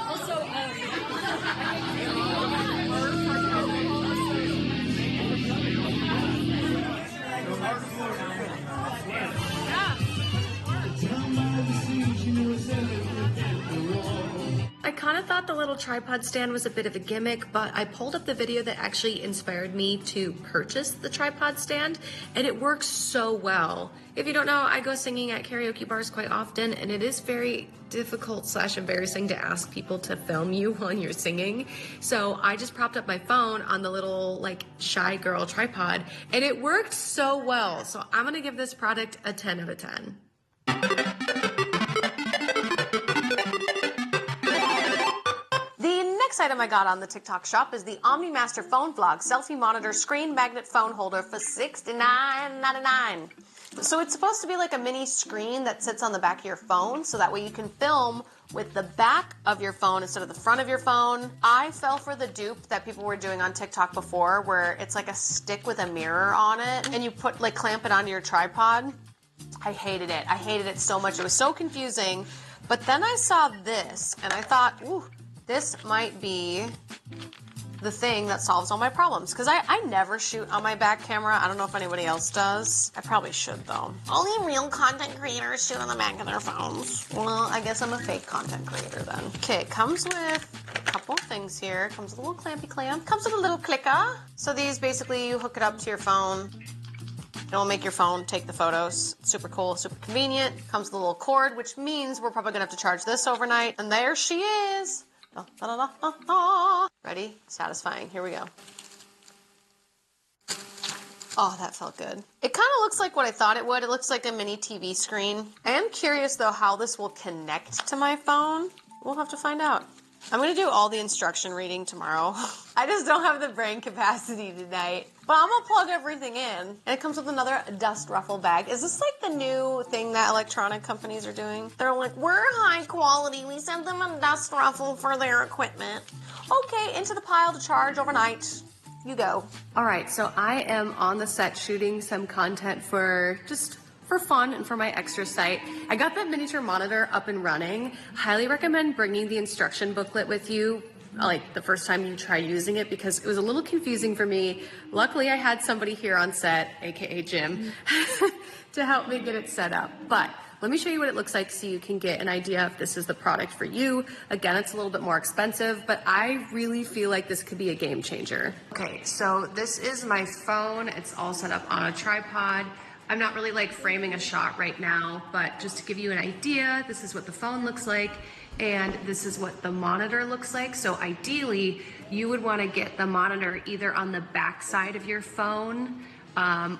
Also, I kind of thought the little tripod stand was a bit of a gimmick, but I pulled up the video that actually inspired me to purchase the tripod stand, and it works so well. If you don't know, I go singing at karaoke bars quite often, and it is very difficult / embarrassing to ask people to film you while you're singing. So I just propped up my phone on the little like shy girl tripod, and it worked so well. So I'm gonna give this product a 10 out of 10. The next item I got on the TikTok shop is the OmniMaster Phone Vlog Selfie Monitor Screen Magnet Phone Holder for $69.99. So it's supposed to be like a mini screen that sits on the back of your phone, so that way you can film with the back of your phone instead of the front of your phone. I fell for the dupe that people were doing on TikTok before, where it's like a stick with a mirror on it, and you put like clamp it onto your tripod. I hated it. I hated it so much. It was so confusing. But then I saw this, and I thought, ooh, this might be the thing that solves all my problems. Because I never shoot on my back camera. I don't know if anybody else does. I probably should, though. Only real content creators shoot on the back of their phones. Well, I guess I'm a fake content creator then. Okay, it comes with a couple things here. It comes with a little clampy clamp. Comes with a little clicker. So these, basically, you hook it up to your phone. It'll make your phone take the photos. Super cool, super convenient. Comes with a little cord, which means we're probably gonna have to charge this overnight. And there she is. Ready? Satisfying. Here we go. Oh, that felt good. It kind of looks like what I thought it would. It looks like a mini TV screen. I am curious, though, how this will connect to my phone. We'll have to find out. I'm going to do all the instruction reading tomorrow. I just don't have the brain capacity tonight. But I'm going to plug everything in. And it comes with another dust ruffle bag. Is this like the new thing that electronic companies are doing? They're like, we're high quality. We sent them a dust ruffle for their equipment. Okay, into the pile to charge overnight. You go. All right, so I am on the set shooting some content for fun and for my extra site. I got that miniature monitor up and running. Highly recommend bringing the instruction booklet with you like the first time you try using it, because it was a little confusing for me. Luckily, I had somebody here on set, aka Jim, to help me get it set up. But let me show you what it looks like so you can get an idea if this is the product for you. Again, it's a little bit more expensive, but I really feel like this could be a game changer. Okay, so this is my phone. It's all set up on a tripod. I'm not really like framing a shot right now, but just to give you an idea, this is what the phone looks like, and this is what the monitor looks like. So ideally, you would want to get the monitor either on the back side of your phone,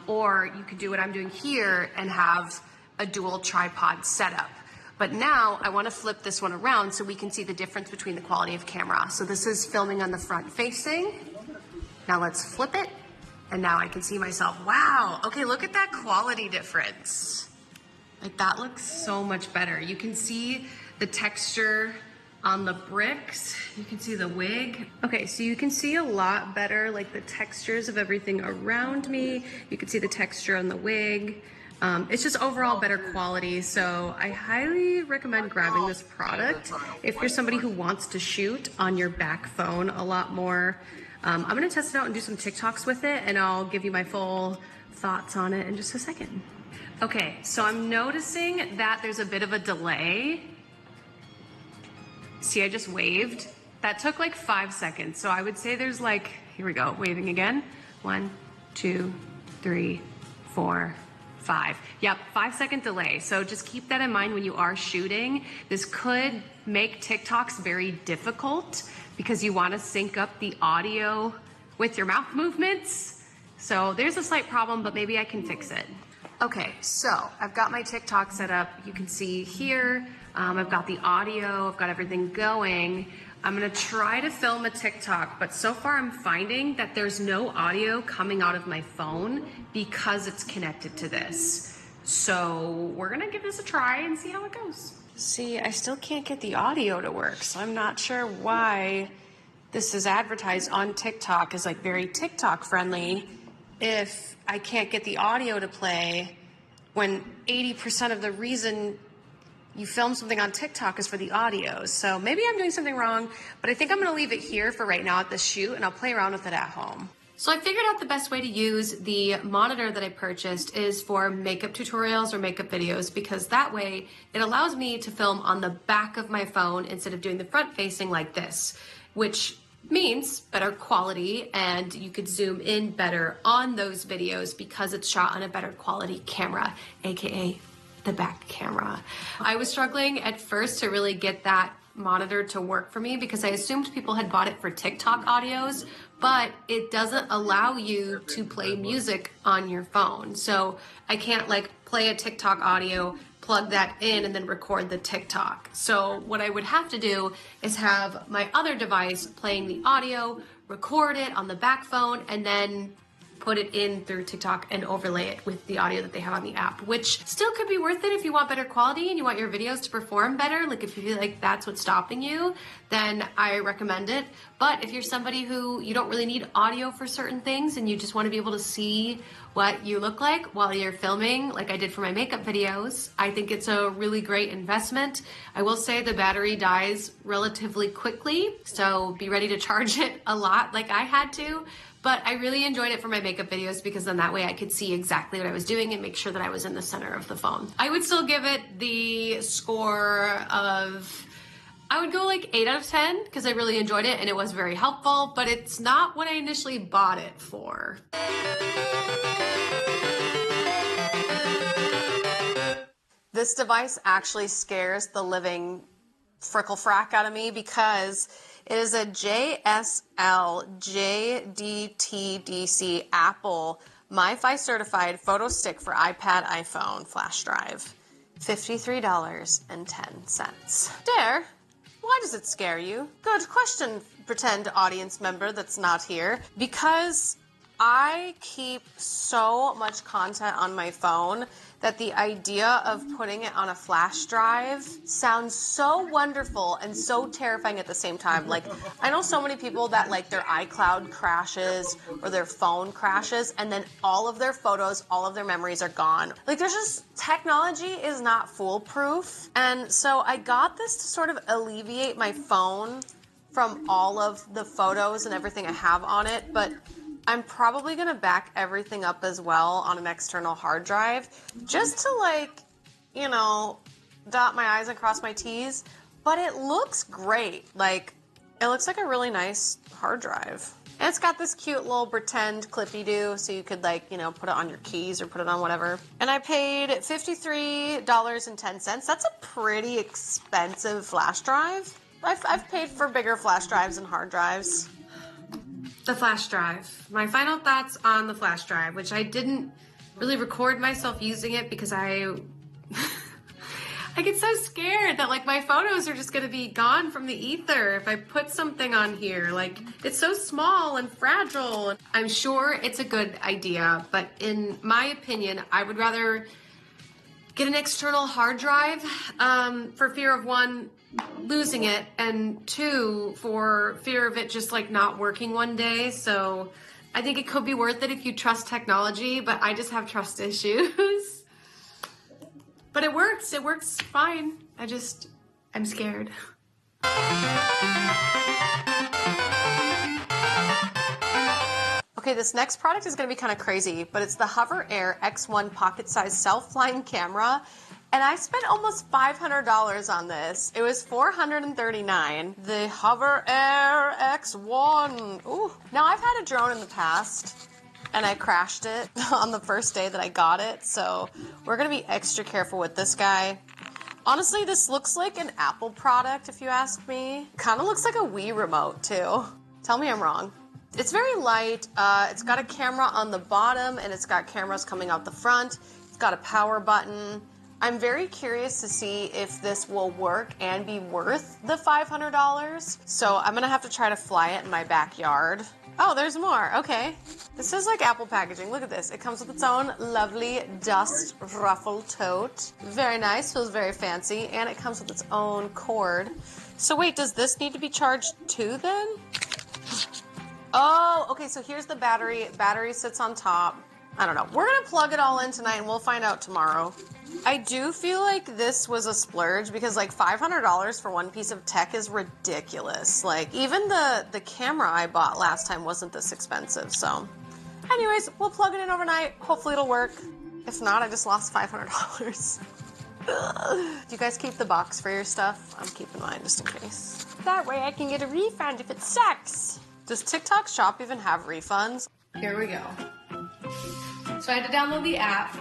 or you could do what I'm doing here and have a dual tripod setup. But now I want to flip this one around so we can see the difference between the quality of camera. So this is filming on the front facing. Now let's flip it. And now I can see myself. Wow, okay, look at that quality difference. Like, that looks so much better. You can see the texture on the bricks. You can see the wig. Okay, so you can see a lot better, like the textures of everything around me. You can see the texture on the wig. It's just overall better quality, so I highly recommend grabbing this product if you're somebody who wants to shoot on your back phone a lot more. I'm gonna test it out and do some TikToks with it, and I'll give you my full thoughts on it in just a second. Okay, so I'm noticing that there's a bit of a delay. See, I just waved. That took like 5 seconds, so I would say there's like, here we go, waving again. 1, 2, 3, 4, 5. Yep, 5-second delay. So just keep that in mind when you are shooting. This could make TikToks very difficult because you want to sync up the audio with your mouth movements. So there's a slight problem, but maybe I can fix it. Okay, so I've got my TikTok set up. You can see here, I've got the audio, I've got everything going. I'm gonna try to film a TikTok, but so far I'm finding that there's no audio coming out of my phone because it's connected to this. So we're gonna give this a try and see how it goes. See, I still can't get the audio to work, so I'm not sure why this is advertised on TikTok as like very TikTok friendly if I can't get the audio to play when 80% of the reason you film something on TikTok is for the audio. So maybe I'm doing something wrong, but I think I'm gonna leave it here for right now at the shoot and I'll play around with it at home. So I figured out the best way to use the monitor that I purchased is for makeup tutorials or makeup videos, because that way it allows me to film on the back of my phone instead of doing the front facing like this, which means better quality, and you could zoom in better on those videos because it's shot on a better quality camera, aka the back camera. I was struggling at first to really get that monitor to work for me because I assumed people had bought it for TikTok audios, but it doesn't allow you to play music on your phone. So I can't like play a TikTok audio, plug that in, and then record the TikTok. So what I would have to do is have my other device playing the audio, record it on the back phone, and then put it in through TikTok and overlay it with the audio that they have on the app, which still could be worth it if you want better quality and you want your videos to perform better. Like if you feel like that's what's stopping you, then I recommend it. But if you're somebody who you don't really need audio for certain things and you just want to be able to see what you look like while you're filming, like I did for my makeup videos, I think it's a really great investment. I will say the battery dies relatively quickly, so be ready to charge it a lot like I had to. But I really enjoyed it for my makeup videos because then that way I could see exactly what I was doing and make sure that I was in the center of the phone. I would still give it the score of, I would go like 8 out of 10 because I really enjoyed it and it was very helpful, but it's not what I initially bought it for. This device actually scares the living frickle-frack out of me because it is a JSL JDTDC Apple MiFi certified photo stick for iPad, iPhone, flash drive. $53.10. Dare, why does it scare you? Good question, pretend audience member that's not here. Because I keep so much content on my phone that the idea of putting it on a flash drive sounds so wonderful and so terrifying at the same time. Like, I know so many people that like their iCloud crashes or their phone crashes and then all of their photos, all of their memories are gone. Like, there's just, technology is not foolproof. And so I got this to sort of alleviate my phone from all of the photos and everything I have on it, but I'm probably gonna back everything up as well on an external hard drive just to like, you know, dot my I's and cross my T's, but it looks great. Like, it looks like a really nice hard drive. And it's got this cute little pretend clippy-do so you could like, you know, put it on your keys or put it on whatever. And I paid $53.10. That's a pretty expensive flash drive. I've paid for bigger flash drives and hard drives. The flash drive. My final thoughts on the flash drive, which I didn't really record myself using it because I get so scared that like my photos are just gonna be gone from the ether if I put something on here. Like, it's so small and fragile. I'm sure it's a good idea, but in my opinion, I would rather get an external hard drive for fear of one, losing it, and two, for fear of it just like not working one day. So I think it could be worth it if you trust technology, but I just have trust issues. But it works. It works fine. I'm scared. Okay, this next product is going to be kind of crazy, but it's the Hover Air X1 pocket-sized self-flying camera, and I spent almost $500 on this. It was $439. The Hover Air X1. Ooh. Now, I've had a drone in the past, and I crashed it on the first day that I got it, so we're going to be extra careful with this guy. Honestly, this looks like an Apple product, if you ask me. Kind of looks like a Wii remote, too. Tell me I'm wrong. It's very light. It's got a camera on the bottom, and it's got cameras coming out the front. It's got a power button. I'm very curious to see if this will work and be worth the $500. So I'm gonna have to try to fly it in my backyard. Oh, there's more. Okay. This is like Apple packaging. Look at this. It comes with its own lovely dust ruffle tote. Very nice. Feels very fancy. And it comes with its own cord. So wait, does this need to be charged too then? Oh, okay, so here's the battery. Battery sits on top. I don't know. We're gonna plug it all in tonight and we'll find out tomorrow. I do feel like this was a splurge because like $500 for one piece of tech is ridiculous. Like even the camera I bought last time wasn't this expensive, so. Anyways, we'll plug it in overnight. Hopefully it'll work. If not, I just lost $500. Do you guys keep the box for your stuff? I'm keeping mine just in case. That way I can get a refund if it sucks. Does TikTok Shop even have refunds? Here we go. So I had to download the app,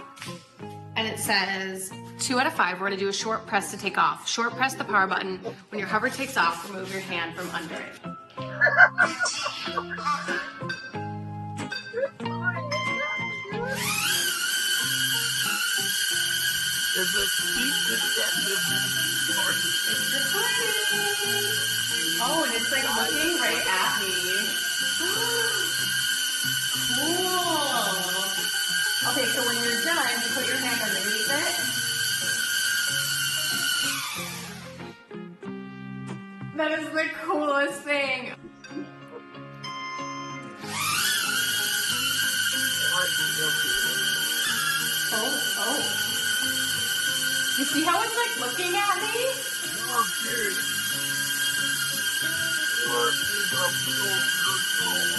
and it says 2 out of 5. We're gonna do a short press to take off. Short press the power button. When your hover takes off, remove your hand from under it. There's a secret Oh, and it's like looking right at me. Cool. Okay, so when you're done, you put your hand underneath it. That is the coolest thing. Oh. You see how it's like looking at me?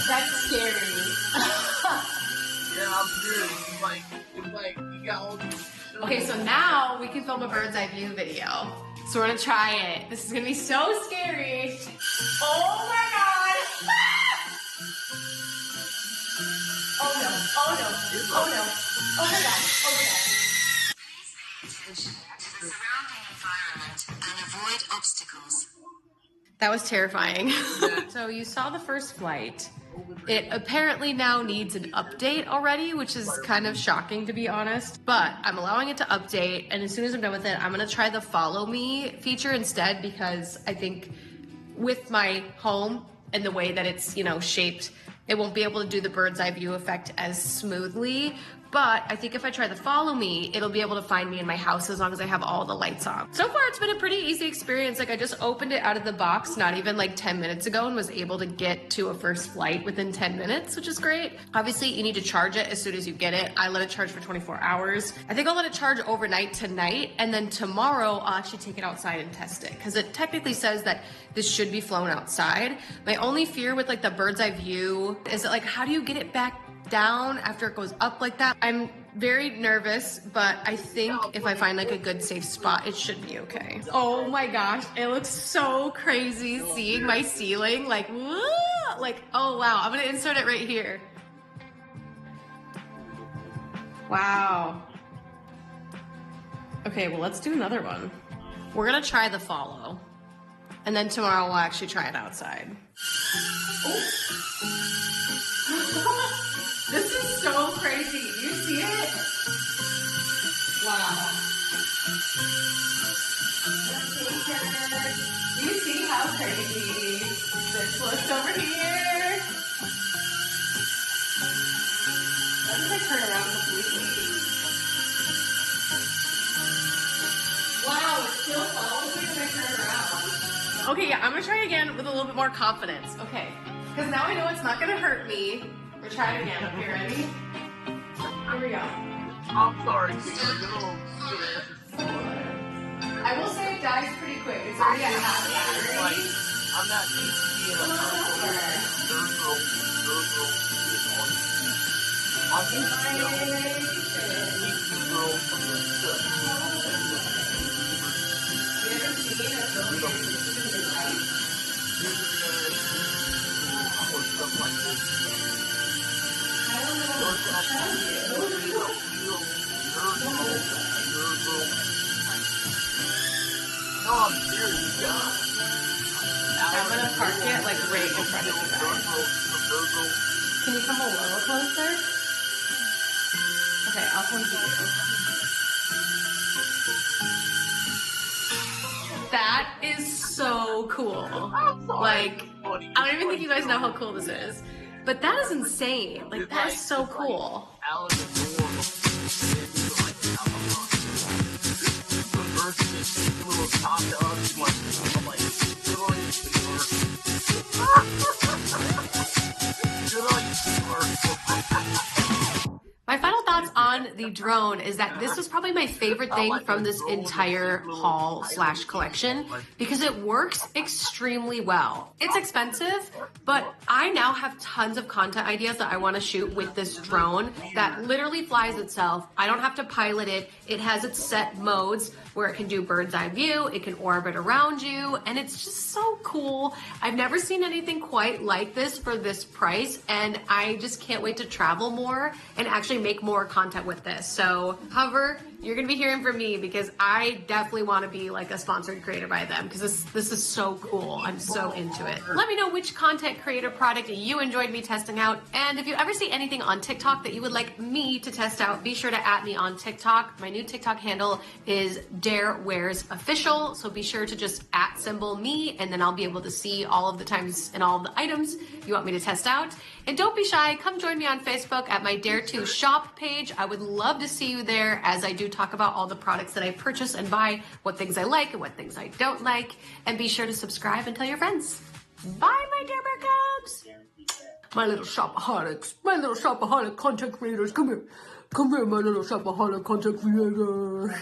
That's scary. Yeah, I'm serious. It's like you got all these. Okay, so now we can film a bird's eye view video. So we're gonna try it. This is gonna be so scary. Oh my god! Oh no! Oh no! Oh no! Oh my god! Oh my god! The surrounding environment and avoid obstacles. That was terrifying. So you saw the first flight. It apparently now needs an update already, which is kind of shocking to be honest. But I'm allowing it to update, and as soon as I'm done with it, I'm gonna try the follow me feature instead, because I think with my home and the way that it's, you know, shaped, it won't be able to do the bird's eye view effect as smoothly. But I think if I try the follow me, it'll be able to find me in my house as long as I have all the lights on. So far, it's been a pretty easy experience. Like I just opened it out of the box not even like 10 minutes ago and was able to get to a first flight within 10 minutes, which is great. Obviously, you need to charge it as soon as you get it. I let it charge for 24 hours. I think I'll let it charge overnight tonight, and then tomorrow I'll actually take it outside and test it, because it technically says that this should be flown outside. My only fear with like the bird's eye view is that like, how do you get it back down after it goes up like that? I'm very nervous, but I think if I find like a good safe spot, it should be okay. Oh my gosh, it looks so crazy seeing my ceiling. Like, woo! Like, oh wow, I'm gonna insert it right here. Wow. Okay, well let's do another one. We're gonna try the follow, and then tomorrow we'll actually try it outside. This is so crazy. Do you see it? Wow. Do you see how crazy this looks over here? What if I turn around completely? Wow, it still follows me when I turn around. Okay, yeah, I'm gonna try it again with a little bit more confidence. Okay, because now I know it's not gonna hurt me. We're trying again. Okay, ready? Here we go. I'm sorry, Tina. dies pretty quick. It's already at half battery. Like, I'm not used to being a third girl. I'm used to being a girl from the stuff like this. No, I'm serious, God. I'm gonna park it like right in front of you guys. Can you come a little closer? Okay, I'll come to you. That is so cool. Like, I don't even think you guys know how cool this is. But that is insane. Like, that is so cool. My final thoughts on the drone is that this was probably my favorite thing from this entire haul / collection because it works extremely well. It's expensive, but I now have tons of content ideas that I want to shoot with this drone that literally flies itself. I don't have to pilot it. It has its set modes where it can do bird's eye view, it can orbit around you, and it's just so cool. I've never seen anything quite like this for this price, and I just can't wait to travel more and actually make more content with this. So Hover, you're gonna be hearing from me because I definitely want to be like a sponsored creator by them because this is so cool. I'm so into it. Let me know which content creator product you enjoyed me testing out, and if you ever see anything on TikTok that you would like me to test out, be sure to @ me on TikTok. My new TikTok handle is darewearsofficial, so be sure to just @ me, and then I'll be able to see all of the times and all of the items you want me to test out. And don't be shy, come join me on Facebook at my Dare to Shop page. I would love to see you there as I do talk about all the products that I purchase and buy, what things I like and what things I don't like. And be sure to subscribe and tell your friends. Bye, my Dare Bear Cubs! My little shopaholics, my little shopaholic content creators, come here. Come here, my little shopaholic content creator.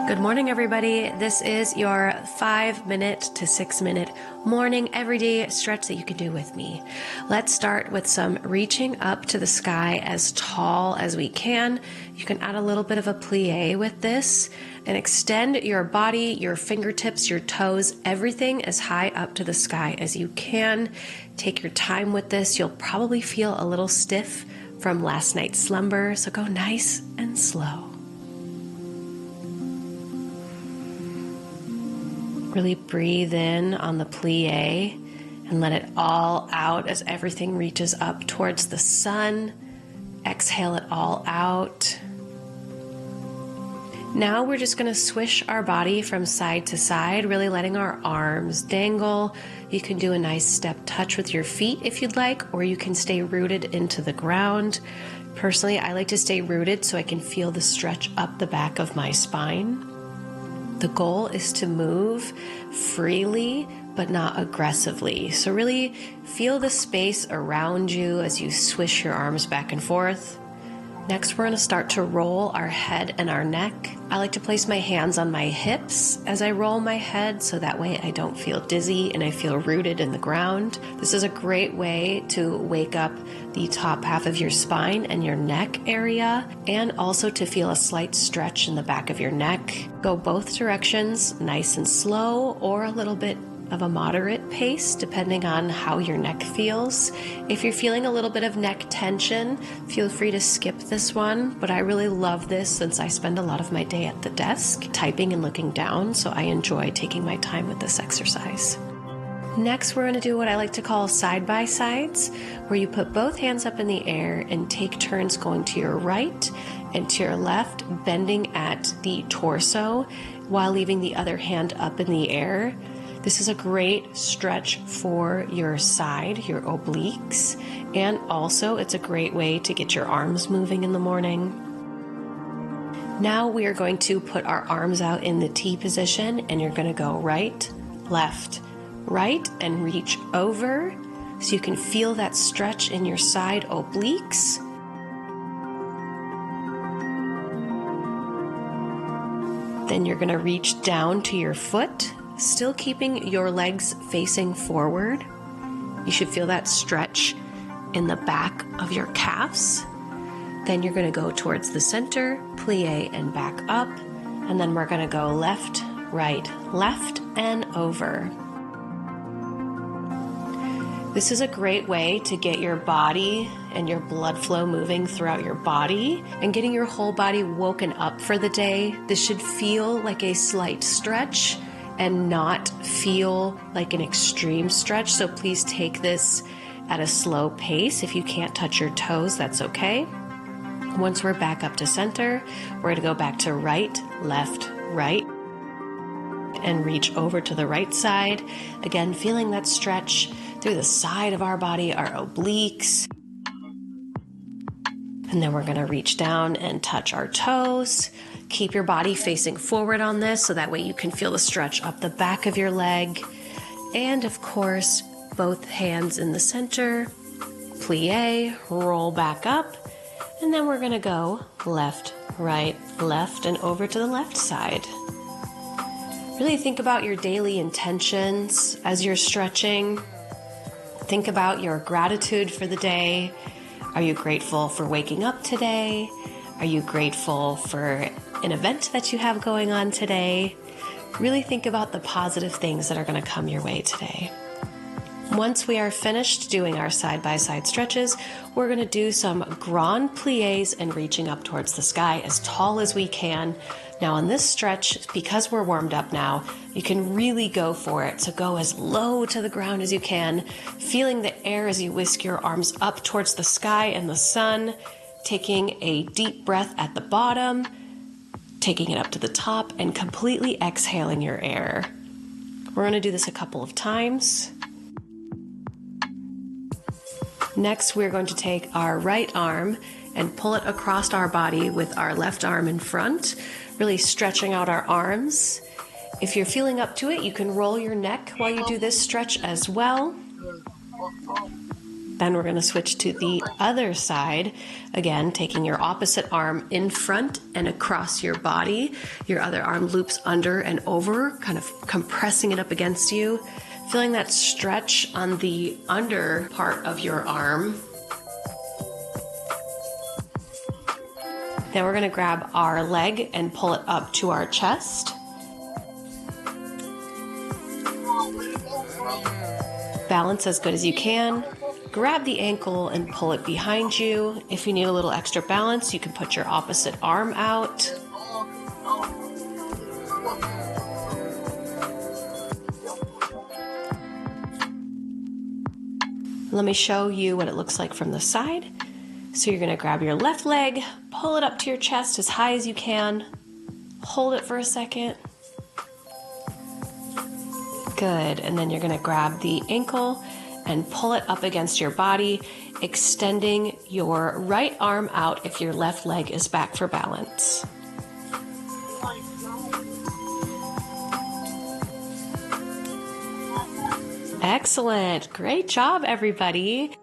Good morning, everybody. This is your 5-minute to 6-minute morning everyday stretch that you can do with me. Let's start with some reaching up to the sky as tall as we can. You can add a little bit of a plie with this and extend your body, your fingertips, your toes, everything as high up to the sky as you can. Take your time with this. You'll probably feel a little stiff from last night's slumber, so go nice and slow. Really breathe in on the plie and let it all out as everything reaches up towards the sun. Exhale it all out. Now we're just going to swish our body from side to side, really letting our arms dangle. You can do a nice step touch with your feet if you'd like, or you can stay rooted into the ground. Personally, I like to stay rooted so I can feel the stretch up the back of my spine. The goal is to move freely, but not aggressively. So really feel the space around you as you swish your arms back and forth. Next, we're going to start to roll our head and our neck. I like to place my hands on my hips as I roll my head, so that way I don't feel dizzy and I feel rooted in the ground. This is a great way to wake up the top half of your spine and your neck area, and also to feel a slight stretch in the back of your neck. Go both directions, nice and slow, or a little bit of a moderate pace depending on how your neck feels. If you're feeling a little bit of neck tension, feel free to skip this one, but I really love this since I spend a lot of my day at the desk typing and looking down, so I enjoy taking my time with this exercise. Next, we're going to do what I like to call side-by-sides, where you put both hands up in the air and take turns going to your right and to your left, bending at the torso while leaving the other hand up in the air. This is a great stretch for your side, your obliques, and also it's a great way to get your arms moving in the morning. Now we are going to put our arms out in the T position, and you're going to go right, left, right, and reach over so you can feel that stretch in your side obliques. Then you're going to reach down to your foot, still keeping your legs facing forward. You should feel that stretch in the back of your calves. Then you're going to go towards the center, plie and back up, and then we're going to go left, right, left, and over. This is a great way to get your body and your blood flow moving throughout your body and getting your whole body woken up for the day. This should feel like a slight stretch and not feel like an extreme stretch. So please take this at a slow pace. If you can't touch your toes, that's okay. Once we're back up to center, we're going to go back to right, left, right, and reach over to the right side. Again, feeling that stretch through the side of our body, our obliques. And then we're going to reach down and touch our toes. Keep your body facing forward on this so that way you can feel the stretch up the back of your leg. And of course, both hands in the center, plie, roll back up, and then we're going to go left, right, left, and over to the left side. Really think about your daily intentions as you're stretching. Think about your gratitude for the day. Are you grateful for waking up today? Are you grateful for an event that you have going on today? Really think about the positive things that are going to come your way today. Once we are finished doing our side-by-side stretches, we're going to do some grand plies and reaching up towards the sky as tall as we can. Now on this stretch, because we're warmed up now, you can really go for it. So go as low to the ground as you can, feeling the air as you whisk your arms up towards the sky and the sun, taking a deep breath at the bottom, taking it up to the top, and completely exhaling your air. We're going to do this a couple of times. Next, we're going to take our right arm and pull it across our body with our left arm in front, really stretching out our arms. If you're feeling up to it, you can roll your neck while you do this stretch as well. Then we're going to switch to the other side. Again, taking your opposite arm in front and across your body. Your other arm loops under and over, kind of compressing it up against you. Feeling that stretch on the under part of your arm. Then we're going to grab our leg and pull it up to our chest. Balance as good as you can. Grab the ankle and pull it behind you. If you need a little extra balance, you can put your opposite arm out. Let me show you what it looks like from the side. So you're going to grab your left leg, pull it up to your chest as high as you can. Hold it for a second. Good. And then you're going to grab the ankle and pull it up against your body, extending your right arm out if your left leg is back for balance. Excellent. Great job, everybody.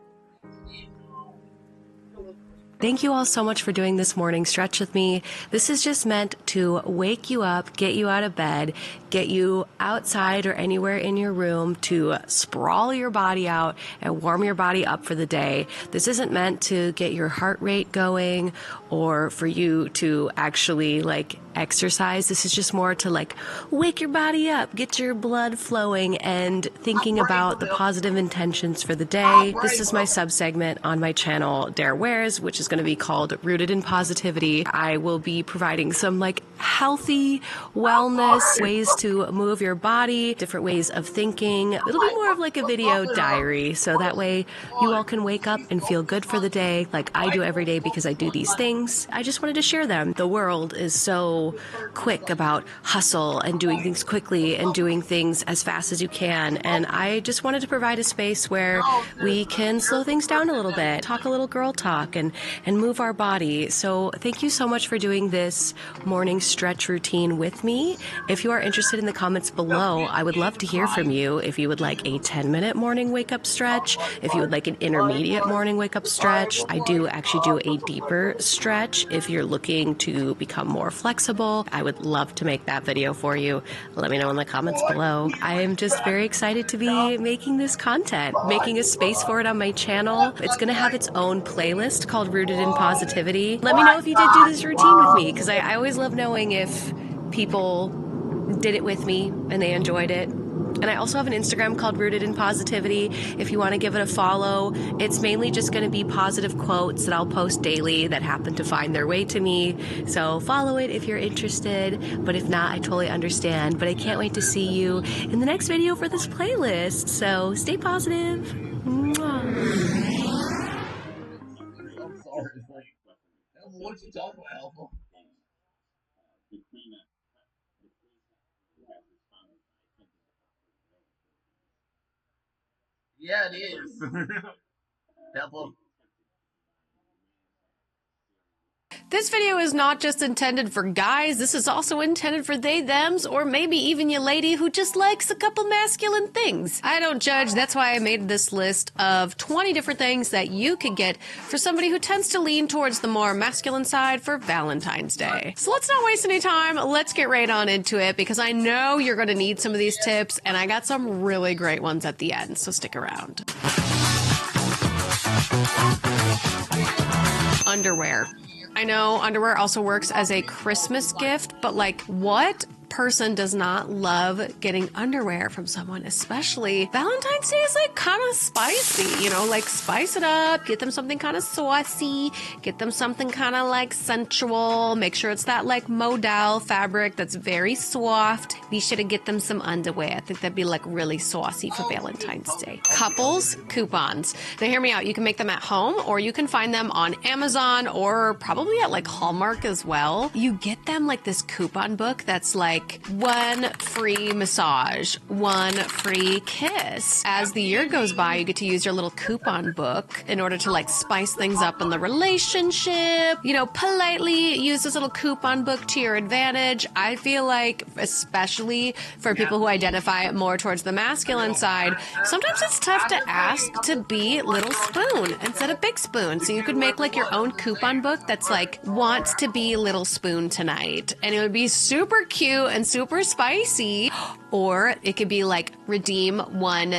Thank you all so much for doing this morning stretch with me. This is just meant to wake you up, get you out of bed, get you outside or anywhere in your room to sprawl your body out and warm your body up for the day. This isn't meant to get your heart rate going or for you to actually exercise. This is just more to like wake your body up, get your blood flowing, and thinking about the positive intentions for the day. This is my subsegment on my channel, Dare Wears, which is going to be called Rooted in Positivity. I will be providing some like healthy wellness ways to move your body, different ways of thinking. It'll be more of like a video diary, so that way you all can wake up and feel good for the day like I do every day because I do these things. I just wanted to share them. The world is so quick about hustle and doing things quickly and doing things as fast as you can, and I just wanted to provide a space where we can slow things down a little bit, talk a little girl talk, and move our body. So thank you so much for doing this morning stretch routine with me. If you are interested in the comments below, I would love to hear from you. If you would like a 10-minute morning wake up stretch, if you would like an intermediate morning wake up stretch, I do actually do a deeper stretch. If you're looking to become more flexible, I would love to make that video for you. Let me know in the comments below. I am just very excited to be making this content, making a space for it on my channel. It's going to have its own playlist called Rooted in Positivity. Let me know if you did do this routine with me, because I always love knowing if people did it with me and they enjoyed it. And I also have an Instagram called Rooted in Positivity if you want to give it a follow. It's mainly just going to be positive quotes that I'll post daily that happen to find their way to me. So follow it if you're interested. But if not, I totally understand. But I can't wait to see you in the next video for this playlist. So stay positive. Mwah. I'm sorry. What you talking about, Alpha? Yeah, it is. Alpha. This video is not just intended for guys, this is also intended for they, thems, or maybe even your lady who just likes a couple masculine things. I don't judge, that's why I made this list of 20 different things that you could get for somebody who tends to lean towards the more masculine side for Valentine's Day. So let's not waste any time, let's get right on into it, because I know you're going to need some of these tips, and I got some really great ones at the end, so stick around. Underwear. I know underwear also works as a Christmas gift, but like, what person does not love getting underwear from someone? Especially Valentine's Day is like kind of spicy, you know, like spice it up, get them something kind of saucy, get them something kind of like sensual, make sure it's that like modal fabric that's very soft. Be sure to get them some underwear. I think that'd be like really saucy for Valentine's Day. Couples coupons. Now hear me out. You can make them at home, or you can find them on Amazon, or probably at like Hallmark as well. You get them like this coupon book that's like 1 free massage, 1 free kiss. As the year goes by, you get to use your little coupon book in order to like spice things up in the relationship. You know, politely use this little coupon book to your advantage. I feel like, especially for people who identify more towards the masculine side, sometimes it's tough to ask to be little spoon instead of big spoon. So you could make like your own coupon book that's like, wants to be little spoon tonight. And it would be super cute and super spicy. Or it could be like, redeem 1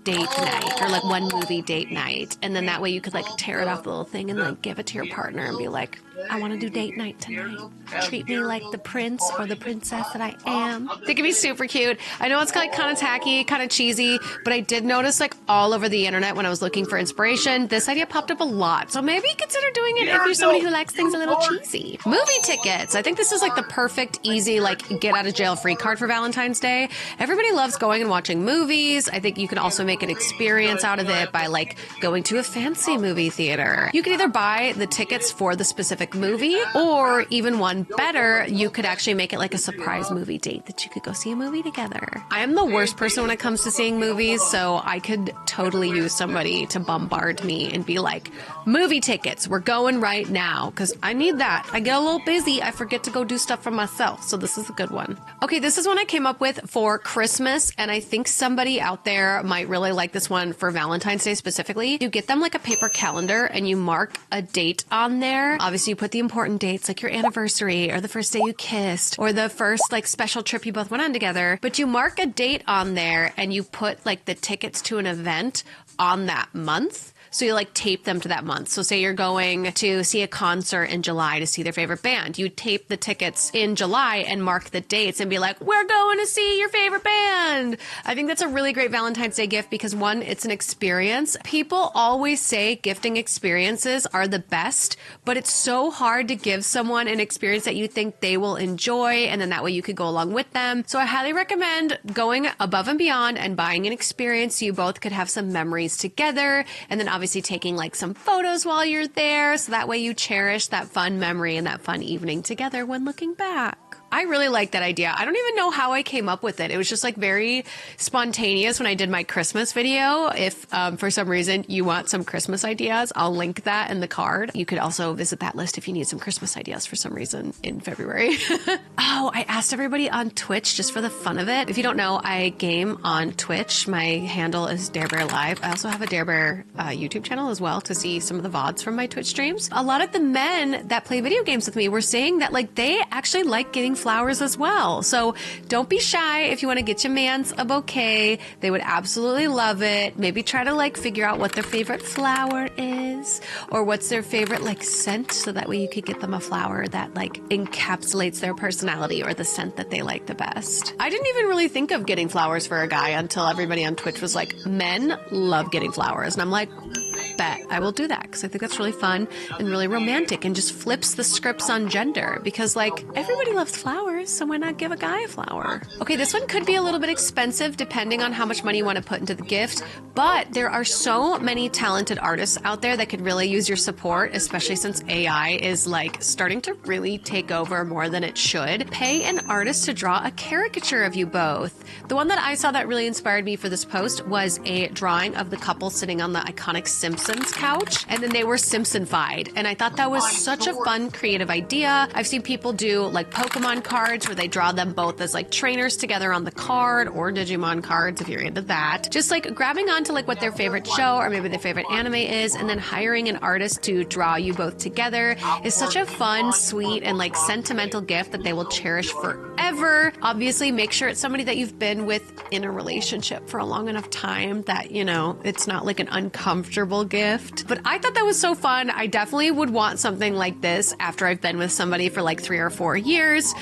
date night, or like 1 movie date night, and then that way you could like tear it off the little thing and like give it to your partner and be like, I want to do date night tonight. Treat me like the prince or the princess that I am. They can be super cute. I know it's like kind of tacky, kind of cheesy, but I did notice like all over the internet when I was looking for inspiration, this idea popped up a lot. So maybe consider doing it if you're somebody who likes things a little cheesy. Movie tickets. I think this is like the perfect, easy, like get out of jail free card for Valentine's Day. Everybody loves going and watching movies. I think you can also make an experience out of it by like going to a fancy movie theater. You can either buy the tickets for the specific movie, or even one better, you could actually make it like a surprise movie date that you could go see a movie together. I am the worst person when it comes to seeing movies, so I could totally use somebody to bombard me and be like, movie tickets, we're going right now, because I need that. I get a little busy, I forget to go do stuff for myself, so this is a good one. Okay, this is one I came up with for Christmas, and I think somebody out there might really like this one for Valentine's Day specifically. You get them like a paper calendar and you mark a date on there. Obviously you put the important dates like your anniversary or the first day you kissed or the first like special trip you both went on together, but you mark a date on there and you put like the tickets to an event on that month. So you like tape them to that month. So say you're going to see a concert in July to see their favorite band. You tape the tickets in July and mark the dates and be like, we're going to see your favorite band. I think that's a really great Valentine's Day gift because one, it's an experience. People always say gifting experiences are the best, but it's so hard to give someone an experience that you think they will enjoy, and then that way you could go along with them. So I highly recommend going above and beyond and buying an experience so you both could have some memories together, and then obviously taking like some photos while you're there, so that way you cherish that fun memory and that fun evening together when looking back. I really like that idea. I don't even know how I came up with it. It was just like very spontaneous when I did my Christmas video. If for some reason you want some Christmas ideas, I'll link that in the card. You could also visit that list if you need some Christmas ideas for some reason in February. Oh, I asked everybody on Twitch just for the fun of it. If you don't know, I game on Twitch. My handle is darebearlive. I also have a Dare Bear YouTube channel as well to see some of the VODs from my Twitch streams. A lot of the men that play video games with me were saying that like they actually like getting flowers as well. So don't be shy if you want to get your mans a bouquet. They would absolutely love it. Maybe try to like figure out what their favorite flower is or what's their favorite like scent, so that way you could get them a flower that like encapsulates their personality or the scent that they like the best. I didn't even really think of getting flowers for a guy until everybody on Twitch was like, men love getting flowers. And I'm like, bet I will do that, because I think that's really fun and really romantic and just flips the scripts on gender, because like everybody loves flowers, so why not give a guy a flower? Okay, this one could be a little bit expensive depending on how much money you want to put into the gift, but there are so many talented artists out there that could really use your support, especially since AI is like starting to really take over more than it should. Pay an artist to draw a caricature of you both. The one that I saw that really inspired me for this post was a drawing of the couple sitting on the iconic Simpsons couch, and then they were Simpsonified, and I thought that was such a fun creative idea. I've seen people do like Pokemon cards where they draw them both as like trainers together on the card, or Digimon cards if you're into that. Just like grabbing onto like what their favorite show or maybe their favorite anime is, and then hiring an artist to draw you both together is such a fun, sweet, and like sentimental gift that they will cherish forever. Obviously, make sure it's somebody that you've been with in a relationship for a long enough time that, you know, it's not like an uncomfortable gift. But I thought that was so fun. I definitely would want something like this after I've been with somebody for like 3 or 4 years,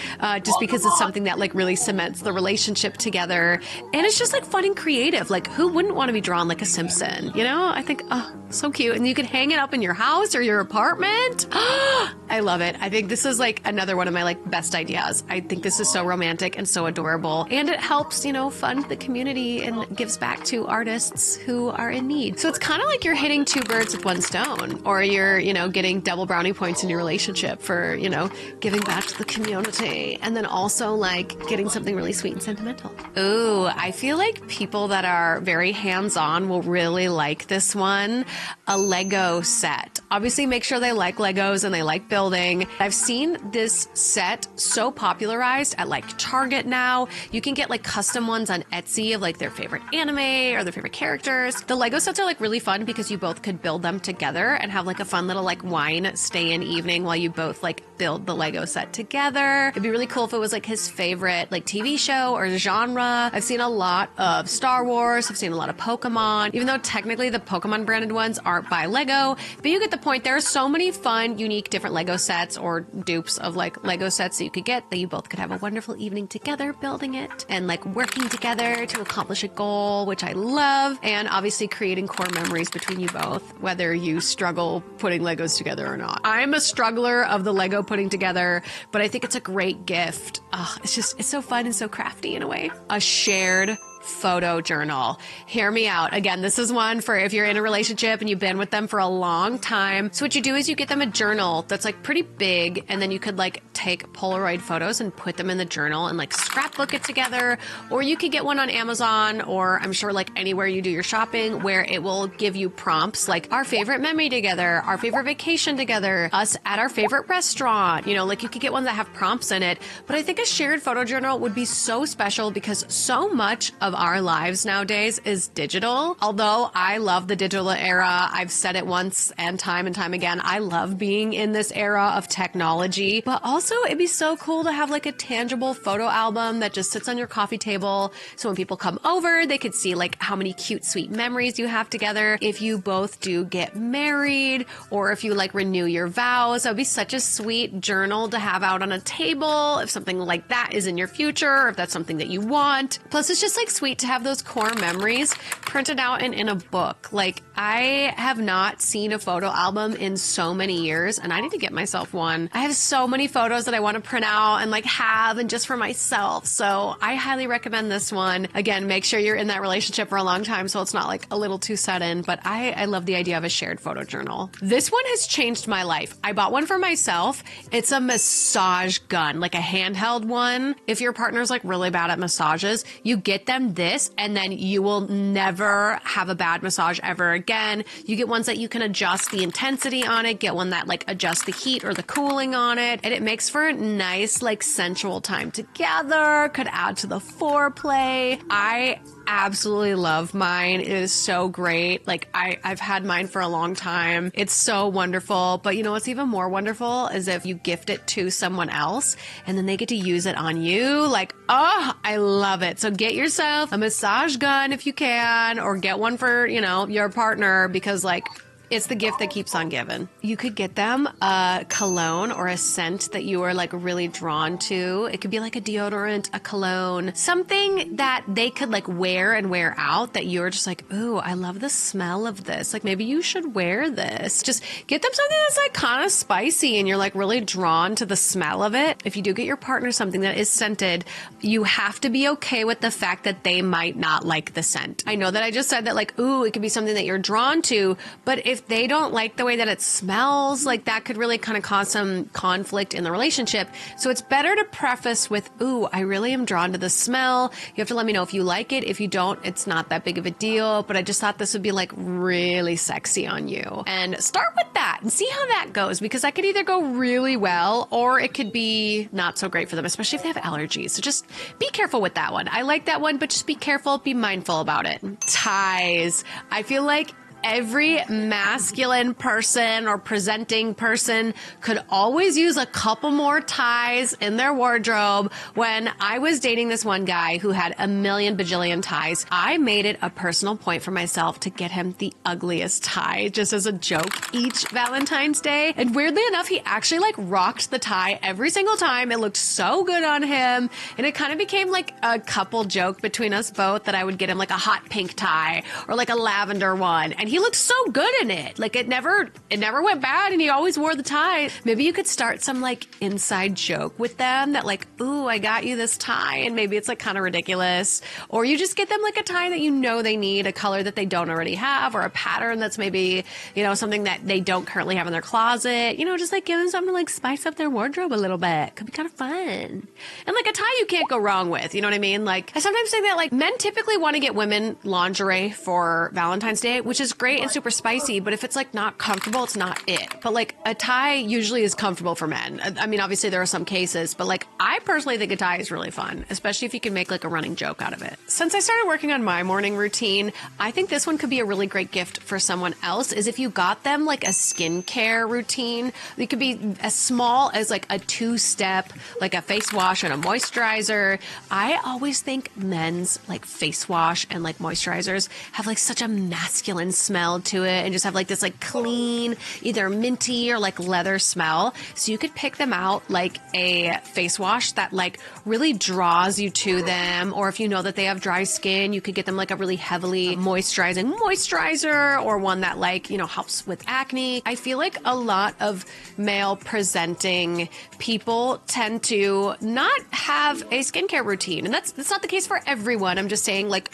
just because it's something that like really cements the relationship together. And it's just like fun and creative. Like, who wouldn't want to be drawn like a Simpson? You know, I think, oh, so cute. And you could hang it up in your house or your apartment. I love it. I think this is like another one of my like best ideas. I think this is so romantic and so adorable. And it helps, you know, fund the community and gives back to artists who are in need. So it's kind of like you're hitting 2 birds with 1 stone, or you're, you know, getting double brownie points in your relationship for, you know, giving back to the community, and then also like getting something really sweet and sentimental. Ooh, I feel like people that are very hands-on will really like this one. A Lego set. Obviously, make sure they like Legos and they like building. I've seen this set so popularized at like Target now. You can get like custom ones on Etsy of like their favorite anime or their favorite characters. The Lego sets are like really fun because you both could build them together and have like a fun little like wine stay-in evening while you both like build the Lego set together. It'd be really cool if it was like his favorite like TV show or genre. I've seen a lot of Star Wars. I've seen a lot of Pokemon, even though technically the Pokemon branded ones aren't by Lego, but you get the point. There are so many fun, unique, different Lego sets or dupes of like Lego sets that you could get that you both could have a wonderful evening together building it and like working together to accomplish a goal, which I love. And obviously creating core memories between you both, whether you struggle putting Legos together or not. I'm a struggler of the Lego putting together, but I think it's a great gift. It's so fun and so crafty in a way. A shared photo journal. Hear me out. Again, this is one for if you're in a relationship and you've been with them for a long time. So what you do is you get them a journal that's like pretty big, and then you could like take Polaroid photos and put them in the journal and like scrapbook it together. Or you could get one on Amazon, or I'm sure like anywhere you do your shopping, where it will give you prompts like our favorite memory together, our favorite vacation together, us at our favorite restaurant. You know, like you could get ones that have prompts in it. But I think a shared photo journal would be so special because so much of of our lives nowadays is digital. Although I love the digital era, I've said it once and time again, I love being in this era of technology, but also it'd be so cool to have like a tangible photo album that just sits on your coffee table. So when people come over, they could see like how many cute, sweet memories you have together. If you both do get married or if you like renew your vows, that would be such a sweet journal to have out on a table if something like that is in your future, or if that's something that you want. Plus, it's just like sweet to have those core memories printed out and in a book. Like, I have not seen a photo album in so many years, and I need to get myself one. I have so many photos that I want to print out and like have and just for myself. So I highly recommend this one. Again, make sure you're in that relationship for a long time so it's not like a little too sudden, but I love the idea of a shared photo journal. This one has changed my life. I bought one for myself. It's a massage gun, like a handheld one. If your partner's like really bad at massages, you get them this and then you will never have a bad massage ever again. You get ones that you can adjust the intensity on it, get one that like adjusts the heat or the cooling on it, and it makes for a nice like sensual time together, could add to the foreplay. I absolutely love mine. It is so great. Like I've had mine for a long time. It's so wonderful. But you know what's even more wonderful is if you gift it to someone else and then they get to use it on you. Like, oh, I love it. So get yourself a massage gun if you can, or get one for, you know, your partner, because like it's the gift that keeps on giving. You could get them a cologne or a scent that you are like really drawn to. It could be like a deodorant, a cologne, something that they could like wear and wear out that you're just like, ooh, I love the smell of this. Like maybe you should wear this. Just get them something that's like kind of spicy and you're like really drawn to the smell of it. If you do get your partner something that is scented, you have to be okay with the fact that they might not like the scent. I know that I just said that like, ooh, it could be something that you're drawn to, but if they don't like the way that it smells, like that could really kind of cause some conflict in the relationship. So it's better to preface with, ooh, I really am drawn to the smell. You have to let me know if you like it. If you don't, it's not that big of a deal, but I just thought this would be like really sexy on you. And start with that and see how that goes, because that could either go really well or it could be not so great for them, especially if they have allergies. So just be careful with that one. I like that one, but just be careful, be mindful about it. Ties. I feel like every masculine person or presenting person could always use a couple more ties in their wardrobe. When I was dating this one guy who had a million bajillion ties, I made it a personal point for myself to get him the ugliest tie just as a joke each Valentine's Day. And weirdly enough, he actually like rocked the tie every single time. It looked so good on him. And it kind of became like a couple joke between us both that I would get him like a hot pink tie or like a lavender one. And he looked so good in it. Like it never went bad and he always wore the tie. Maybe you could start some like inside joke with them that like, ooh, I got you this tie. And maybe it's like kind of ridiculous. Or you just get them like a tie that you know they need, a color that they don't already have, or a pattern that's maybe, you know, something that they don't currently have in their closet. You know, just like give them something to like spice up their wardrobe a little bit. Could be kind of fun. And like a tie you can't go wrong with. You know what I mean? Like I sometimes say that like men typically want to get women lingerie for Valentine's Day, which is great and super spicy, but if it's like not comfortable, it's not it. But like a tie usually is comfortable for men. I mean, obviously there are some cases, but like I personally think a tie is really fun, especially if you can make like a running joke out of it. Since I started working on my morning routine, I think this one could be a really great gift for someone else, is if you got them like a skincare routine. It could be as small as like a 2-step, like a face wash and a moisturizer. I always think men's like face wash and like moisturizers have like such a masculine smell to it and just have like this like clean, either minty or like leather smell. So you could pick them out like a face wash that like really draws you to them. Or if you know that they have dry skin, you could get them like a really heavily moisturizing moisturizer, or one that like, you know, helps with acne. I feel like a lot of male presenting people tend to not have a skincare routine. And that's not the case for everyone. I'm just saying like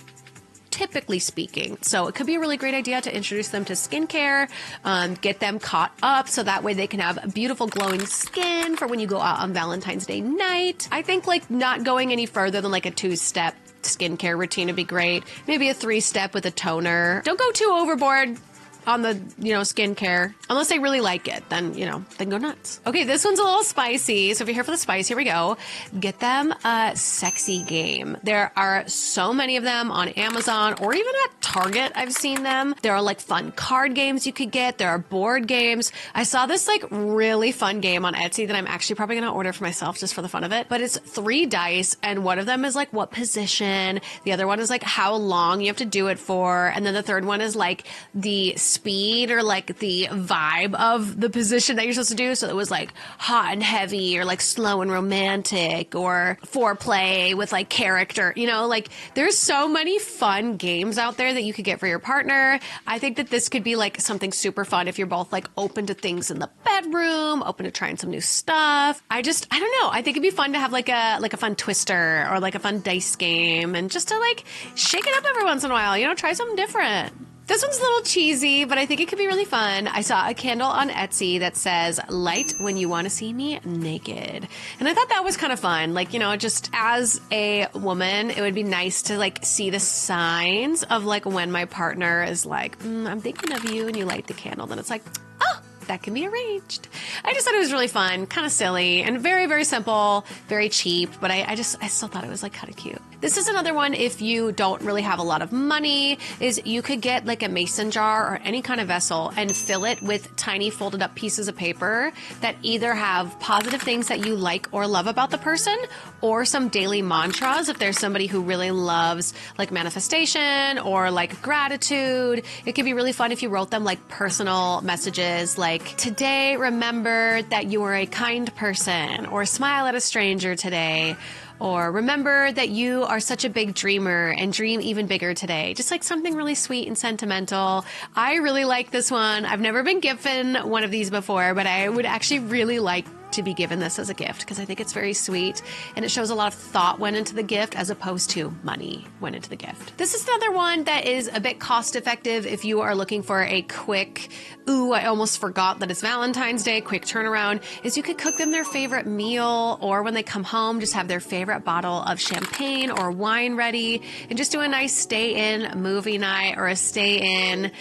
typically speaking. So it could be a really great idea to introduce them to skincare, get them caught up so that way they can have beautiful glowing skin for when you go out on Valentine's Day night. I think like not going any further than like a 2-step skincare routine would be great. Maybe a 3-step with a toner. Don't go too overboard. on the, skincare. Unless they really like it, then, then go nuts. Okay, this one's a little spicy. So if you're here for the spice, here we go. Get them a sexy game. There are so many of them on Amazon or even at Target. I've seen them. There are like fun card games you could get. There are board games. I saw this like really fun game on Etsy that I'm actually probably going to order for myself just for the fun of it. But it's 3 dice and one of them is like what position. The other one is like how long you have to do it for. And then the third one is like the speed or like the vibe of the position that you're supposed to do. So it was like hot and heavy or like slow and romantic or foreplay with like character, like there's so many fun games out there that you could get for your partner. I think that this could be like something super fun if you're both like open to things in the bedroom, open to trying some new stuff. I don't know. I think it'd be fun to have like a fun twister or like a fun dice game and just to like shake it up every once in a while, try something different. This one's a little cheesy, but I think it could be really fun. I saw a candle on Etsy that says, light when you want to see me naked. And I thought that was kind of fun. Like, just as a woman, it would be nice to like see the signs of like when my partner is like, I'm thinking of you, and you light the candle. Then it's like, oh, that can be arranged. I just thought it was really fun, kind of silly, and very, very simple, very cheap, but I still thought it was like kind of cute. This is another one if you don't really have a lot of money, is you could get like a mason jar or any kind of vessel and fill it with tiny folded up pieces of paper that either have positive things that you like or love about the person or some daily mantras if there's somebody who really loves like manifestation or like gratitude. It could be really fun if you wrote them like personal messages like, today remember that you are a kind person, or smile at a stranger today. Or remember that you are such a big dreamer and dream even bigger today. Just like something really sweet and sentimental. I really like this one. I've never been given one of these before, but I would actually really like to be given this as a gift because I think it's very sweet and it shows a lot of thought went into the gift as opposed to money went into the gift. This is another one that is a bit cost effective if you are looking for a quick, I almost forgot that it's Valentine's Day, quick turnaround, is you could cook them their favorite meal, or when they come home, just have their favorite bottle of champagne or wine ready and just do a nice stay-in movie night or a stay-in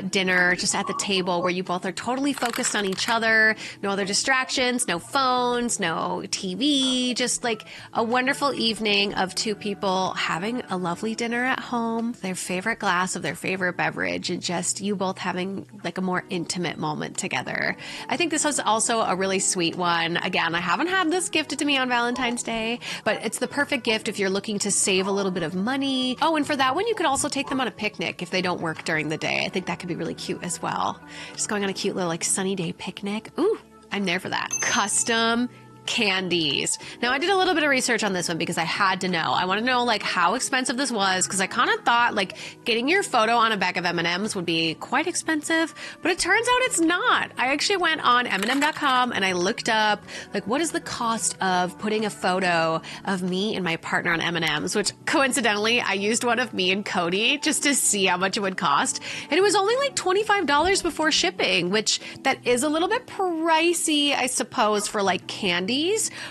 dinner just at the table where you both are totally focused on each other, no other distractions, no phones, no TV, just like a wonderful evening of two people having a lovely dinner at home, their favorite glass of their favorite beverage, and just you both having like a more intimate moment together. I think this was also a really sweet one. Again, I haven't had this gifted to me on Valentine's Day, but it's the perfect gift if you're looking to save a little bit of money. Oh, and for that one, you could also take them on a picnic if they don't work during the day. I think that could be really cute as well. Just going on a cute little like sunny day picnic. Ooh, I'm there for that. Custom candies. Now I did a little bit of research on this one because I had to know. I want to know like how expensive this was because I kind of thought like getting your photo on a bag of M&Ms would be quite expensive, but it turns out it's not. I actually went on M&M.com and I looked up like what is the cost of putting a photo of me and my partner on M&Ms, which coincidentally I used one of me and Cody just to see how much it would cost, and it was only like $25 before shipping, which that is a little bit pricey, I suppose, for like candy.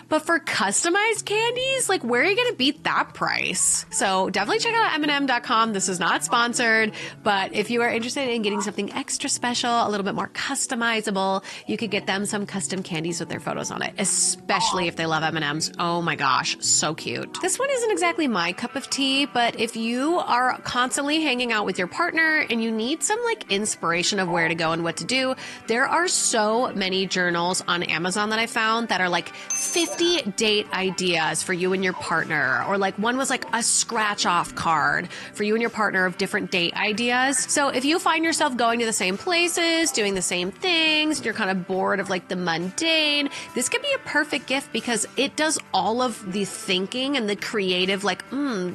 But for customized candies, like where are you going to beat that price? So definitely check out M&M.com. This is not sponsored, but if you are interested in getting something extra special, a little bit more customizable, you could get them some custom candies with their photos on it, especially if they love M&Ms. Oh my gosh, so cute. This one isn't exactly my cup of tea, but if you are constantly hanging out with your partner and you need some like inspiration of where to go and what to do, there are so many journals on Amazon that I found that are like 50 date ideas for you and your partner, or like one was like a scratch off card for you and your partner of different date ideas. So if you find yourself going to the same places, doing the same things, you're kind of bored of like the mundane, this could be a perfect gift because it does all of the thinking and the creative, like,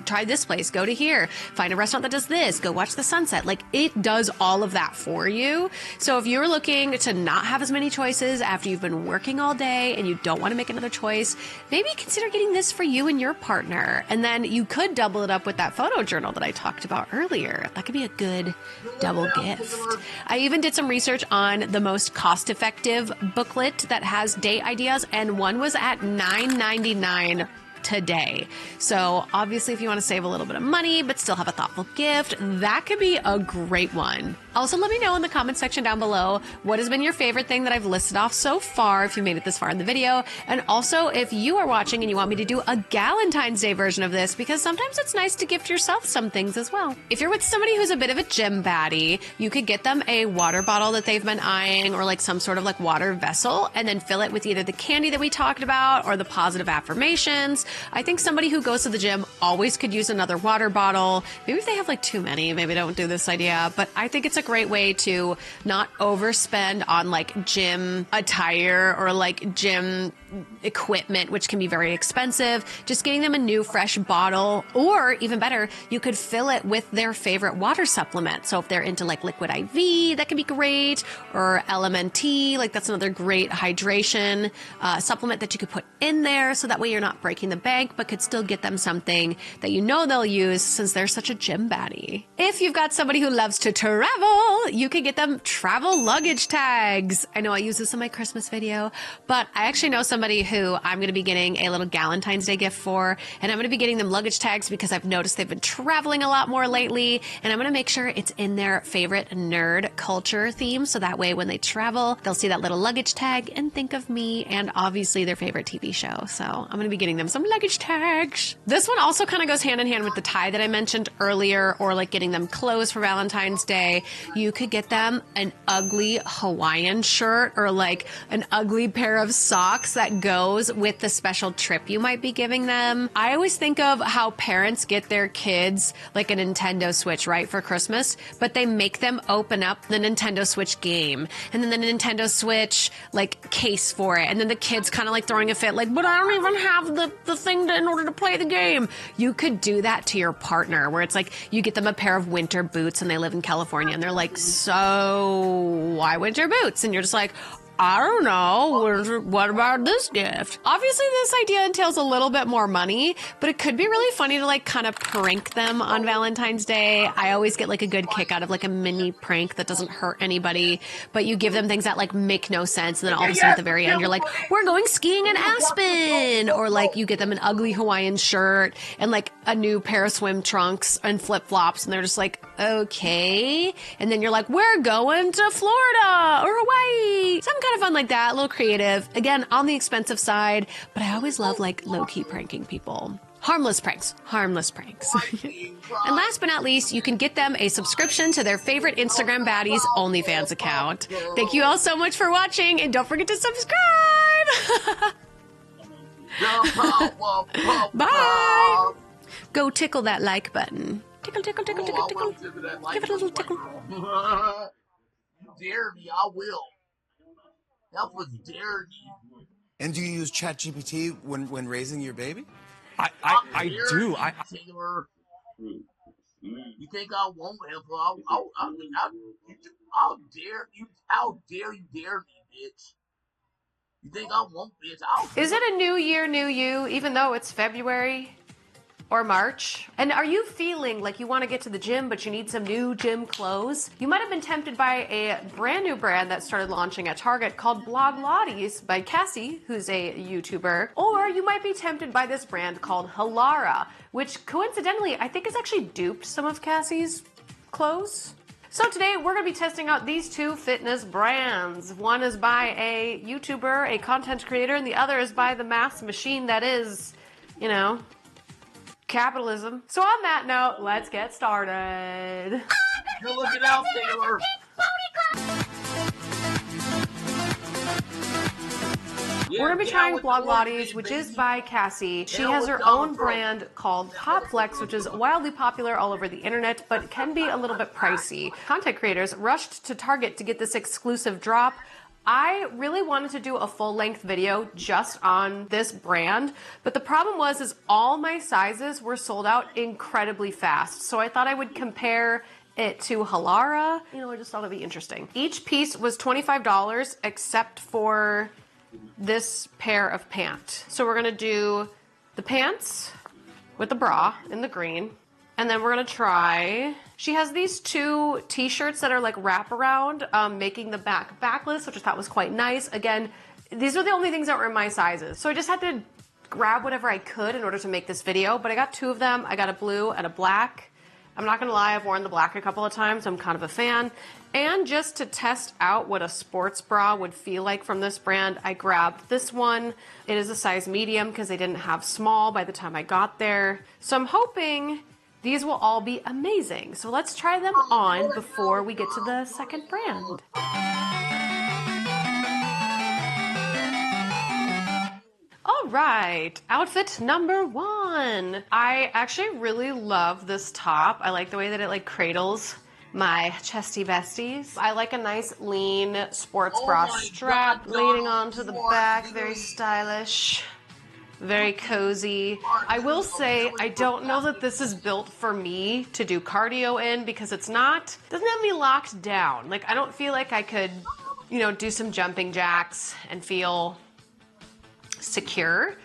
try this place, go to here, find a restaurant that does this, go watch the sunset. Like it does all of that for you. So if you're looking to not have as many choices after you've been working all day and you don't want to make another choice, maybe consider getting this for you and your partner. And then you could double it up with that photo journal that I talked about earlier. That could be a good double gift. I even did some research on the most cost-effective booklet that has date ideas, and one was at $9.99 today. So obviously, if you want to save a little bit of money, but still have a thoughtful gift, that could be a great one. Also, let me know in the comment section down below what has been your favorite thing that I've listed off so far, if you made it this far in the video. And also, if you are watching and you want me to do a Galentine's Day version of this, because sometimes it's nice to gift yourself some things as well. If you're with somebody who's a bit of a gym baddie, you could get them a water bottle that they've been eyeing, or like some sort of like water vessel, and then fill it with either the candy that we talked about or the positive affirmations. I think somebody who goes to the gym always could use another water bottle. Maybe if they have like too many, maybe don't do this idea, but I think it's a great way to not overspend on like gym attire or like gym equipment, which can be very expensive. Just getting them a new fresh bottle, or even better, you could fill it with their favorite water supplement. So if they're into like liquid IV, that can be great, or LMNT, like that's another great hydration supplement that you could put in there. So that way you're not breaking the bank, but could still get them something that you know they'll use since they're such a gym baddie. If you've got somebody who loves to travel, you could get them travel luggage tags. I know I use this in my Christmas video, but I actually know somebody who I'm going to be getting a little Galentine's Day gift for, and I'm going to be getting them luggage tags because I've noticed they've been traveling a lot more lately, and I'm going to make sure it's in their favorite nerd culture theme, so that way when they travel, they'll see that little luggage tag and think of me and obviously their favorite TV show. So I'm going to be getting them some luggage tags. This one also kind of goes hand in hand with the tie that I mentioned earlier, or like getting them clothes for Valentine's Day. You could get them an ugly Hawaiian shirt or like an ugly pair of socks that goes with the special trip you might be giving them. I always think of how parents get their kids like a Nintendo Switch, right, for Christmas, but they make them open up the Nintendo Switch game and then the Nintendo Switch like case for it, and then the kid's kind of like throwing a fit like, but I don't even have the thing in order to play the game. You could do that to your partner, where it's like you get them a pair of winter boots and they live in California and they're like, so why winter boots? And you're just like, I don't know. What about this gift? Obviously, this idea entails a little bit more money, but it could be really funny to like kind of prank them on Valentine's Day. I always get like a good kick out of like a mini prank that doesn't hurt anybody, but you give them things that like make no sense. And then all of a sudden at the very end, you're like, we're going skiing in Aspen. Or like you get them an ugly Hawaiian shirt and like a new pair of swim trunks and flip flops. And they're just like, okay. And then you're like, we're going to Florida or Hawaii. Some kind of fun like that, a little creative. Again, on the expensive side, but I always love like low-key pranking people. Harmless pranks. Harmless pranks. And last but not least, you can get them a subscription to their favorite Instagram baddies OnlyFans account. Thank you all so much for watching, and don't forget to subscribe! Bye! Go tickle that like button. Tickle, tickle, tickle, tickle, tickle. Give it a little tickle. You dare me, I will. That was dare me. And do you use ChatGPT when raising your baby? I do. Taylor. You think I won't help her? I'll dare you. How dare you dare me, bitch? You think I won't, bitch? Is it a new year, new you, even though it's February or March? And are you feeling like you want to get to the gym, but you need some new gym clothes? You might have been tempted by a brand new brand that started launching at Target called Blog Lotties by Cassie, who's a YouTuber. Or you might be tempted by this brand called Halara, which coincidentally, I think has actually duped some of Cassie's clothes. So today we're going to be testing out these two fitness brands. One is by a YouTuber, a content creator, and the other is by the mass machine that is, you know, capitalism. So on that note, let's get started. You're looking out, Taylor. We're going to be trying Blog Lotties, which is by Cassie. She has her own brand called Popflex, which is wildly popular all over the internet, but can be a little bit pricey. Content creators rushed to Target to get this exclusive drop. I really wanted to do a full-length video just on this brand, but the problem was all my sizes were sold out incredibly fast. So I thought I would compare it to Halara. You know, I just thought it'd be interesting. Each piece was $25 except for this pair of pants. So we're gonna do the pants with the bra in the green, and then we're gonna try, she has these two t-shirts that are like wraparound, making the back backless, which I thought was quite nice. Again, these are the only things that were in my sizes. So I just had to grab whatever I could in order to make this video, but I got 2 of them. I got a blue and a black. I'm not gonna lie, I've worn the black a couple of times. I'm kind of a fan. And just to test out what a sports bra would feel like from this brand, I grabbed this one. It is a size medium because they didn't have small by the time I got there. So I'm hoping these will all be amazing. So let's try them on before we get to the second brand. All right, outfit number 1. I actually really love this top. I like the way that it like cradles my chesty besties. I like a nice lean sports bra strap leading onto the back, very stylish, very cozy. I will say, I don't know that this is built for me to do cardio in because doesn't have me locked down. Like, I don't feel like I could, you know, do some jumping jacks and feel secure,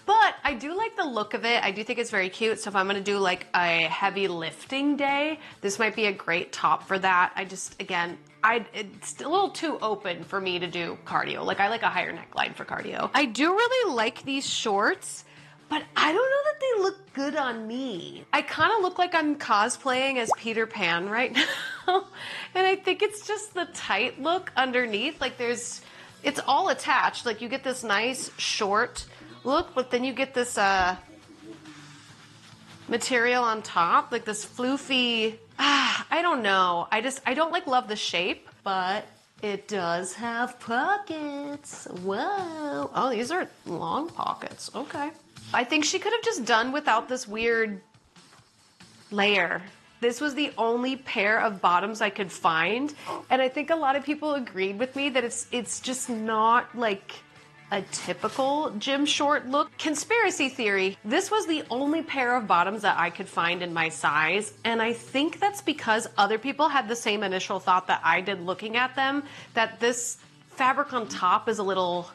but I do like the look of it. I do think it's very cute. So if I'm gonna do like a heavy lifting day, this might be a great top for that. It's a little too open for me to do cardio. Like, I like a higher neckline for cardio. I do really like these shorts, but I don't know that they look good on me. I kind of look like I'm cosplaying as Peter Pan right now. And I think it's just the tight look underneath. Like, it's all attached. Like, you get this nice short look, but then you get this material on top, like this floofy, I don't know. I don't like love the shape, but it does have pockets. Whoa. Oh, these are long pockets. Okay. I think she could have just done without this weird layer. This was the only pair of bottoms I could find, and I think a lot of people agreed with me that it's just not like a typical gym short look. Conspiracy theory, this was the only pair of bottoms that I could find in my size, and I think that's because other people had the same initial thought that I did looking at them, that this fabric on top is a little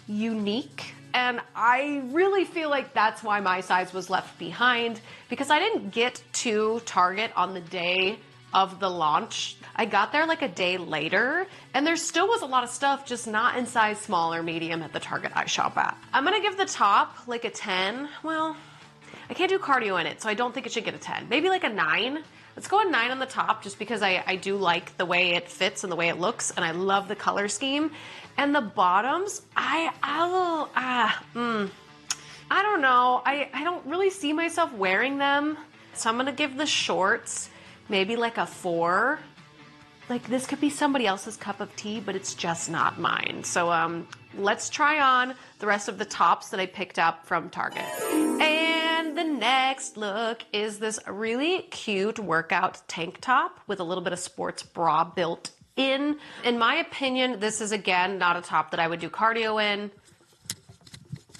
unique. And I really feel like that's why my size was left behind, because I didn't get to Target on the day of the launch. I got there like a day later, and there still was a lot of stuff, just not in size small or medium at the Target I shop at. I'm gonna give the top like a 10. Well, I can't do cardio in it, so I don't think it should get a 10. Maybe like a 9. Let's go a 9 on the top, just because I do like the way it fits and the way it looks, and I love the color scheme. And the bottoms, I don't know. I don't really see myself wearing them. So I'm gonna give the shorts maybe like a 4. Like, this could be somebody else's cup of tea, but it's just not mine. So let's try on the rest of the tops that I picked up from Target. And the next look is this really cute workout tank top with a little bit of sports bra built in. In my opinion, this is, again, not a top that I would do cardio in.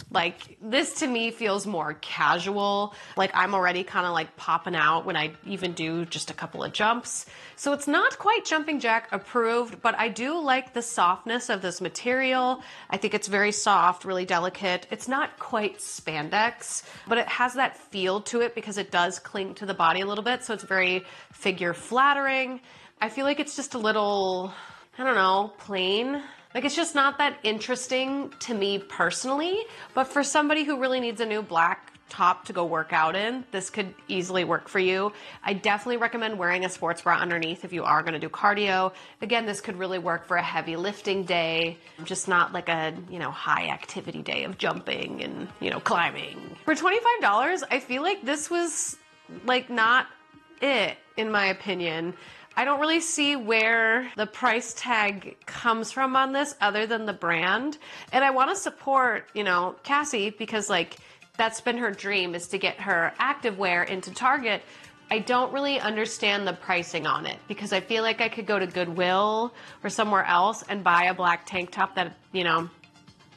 Like, this to me feels more casual. Like, I'm already kind of like popping out when I even do just a couple of jumps. So it's not quite jumping jack approved, but I do like the softness of this material. I think it's very soft, really delicate. It's not quite spandex, but it has that feel to it because it does cling to the body a little bit. So it's very figure flattering. I feel like it's just a little, I don't know, plain. Like, it's just not that interesting to me personally, but for somebody who really needs a new black top to go work out in, this could easily work for you. I definitely recommend wearing a sports bra underneath if you are going to do cardio. Again, this could really work for a heavy lifting day, just not like a, you know, high activity day of jumping and, you know, climbing. For $25, I feel like this was like not it, in my opinion. I don't really see where the price tag comes from on this other than the brand. And I want to support, you know, Cassie, because like that's been her dream, is to get her activewear into Target. I don't really understand the pricing on it because I feel like I could go to Goodwill or somewhere else and buy a black tank top that, you know,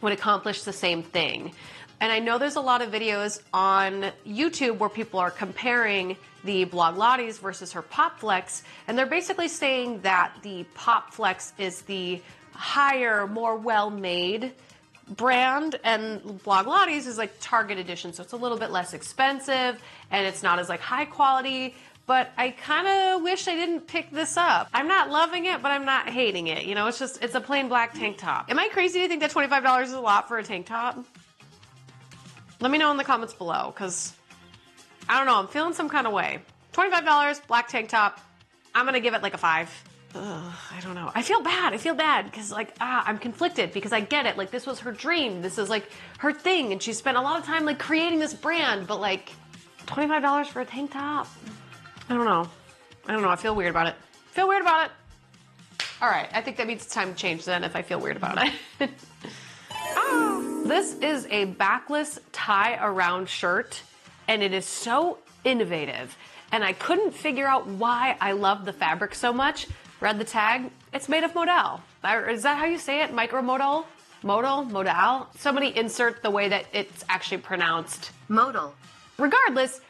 would accomplish the same thing. And I know there's a lot of videos on YouTube where people are comparing the Blog Lottie's versus her Pop Flex, and they're basically saying that the Pop Flex is the higher, more well-made brand, and Blog Lottie's is like Target edition, so it's a little bit less expensive, and it's not as like high quality, but I kind of wish I didn't pick this up. I'm not loving it, but I'm not hating it. You know, it's a plain black tank top. Am I crazy to think that $25 is a lot for a tank top? Let me know in the comments below, because I don't know, I'm feeling some kind of way. $25, black tank top. I'm gonna give it like a 5. Ugh, I don't know. I feel bad because like, I'm conflicted because I get it. Like this was her dream. This is like her thing. And she spent a lot of time like creating this brand, but like $25 for a tank top. I don't know. I feel weird about it. All right. I think that means it's time to change then if I feel weird about it. This is a backless tie around shirt and it is so innovative. And I couldn't figure out why I love the fabric so much. Read the tag. It's made of modal. Is that how you say it? Micromodal? Modal? Somebody insert the way that it's actually pronounced. Modal. Regardless,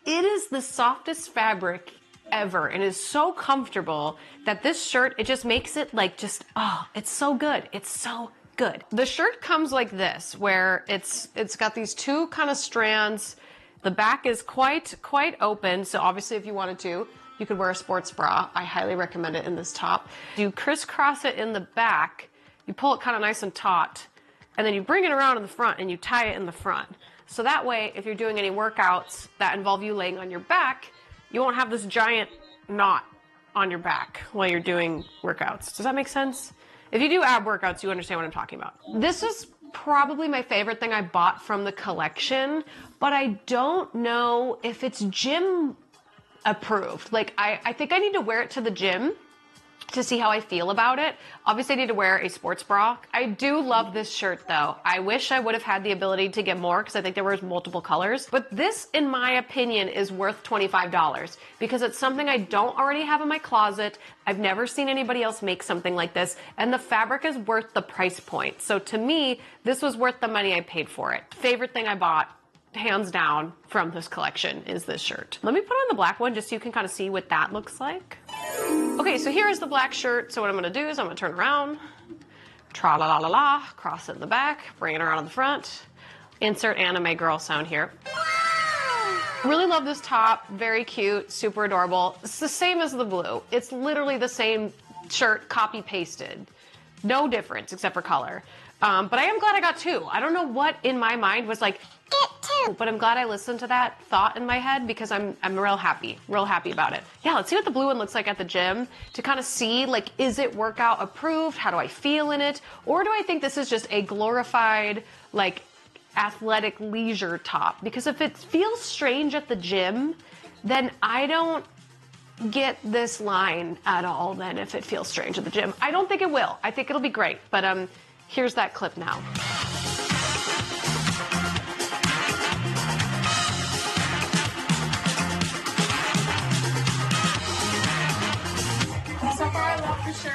it is the softest fabric ever and is so comfortable that this shirt, it just makes it like just, oh, it's so good. It's so good. The shirt comes like this, where it's got these two kind of strands. The back is quite open, so obviously if you wanted to, you could wear a sports bra. I highly recommend it in this top. You crisscross it in the back, you pull it kind of nice and taut, and then you bring it around in the front and you tie it in the front. So that way, if you're doing any workouts that involve you laying on your back, you won't have this giant knot on your back while you're doing workouts. Does that make sense? If you do ab workouts, you understand what I'm talking about. This is probably my favorite thing I bought from the collection, but I don't know if it's gym approved. Like, I think I need to wear it to the gym to see how I feel about it. Obviously, I need to wear a sports bra. I do love this shirt, though. I wish I would have had the ability to get more because I think there were multiple colors. But this, in my opinion, is worth $25 because it's something I don't already have in my closet. I've never seen anybody else make something like this, and the fabric is worth the price point. So to me, this was worth the money I paid for it. Favorite thing I bought, hands down, from this collection is this shirt. Let me put on the black one just so you can kind of see what that looks like. Okay, so here is the black shirt. So what I'm gonna do is I'm gonna turn around, tra-la-la-la-la, cross it in the back, bring it around in the front, insert anime girl sound here. Really love this top, very cute, super adorable. It's the same as the blue. It's literally the same shirt, copy pasted. No difference except for color. But I am glad I got two. I don't know what in my mind was like, get two. But I'm glad I listened to that thought in my head because I'm real happy about it. Yeah, let's see what the blue one looks like at the gym to kind of see, like, is it workout approved? How do I feel in it? Or do I think this is just a glorified, like, athletic leisure top? Because if it feels strange at the gym, then I don't get this line at all then if it feels strange at the gym. I don't think it will. I think it'll be great. But here's that clip now. So far, I love the shirt.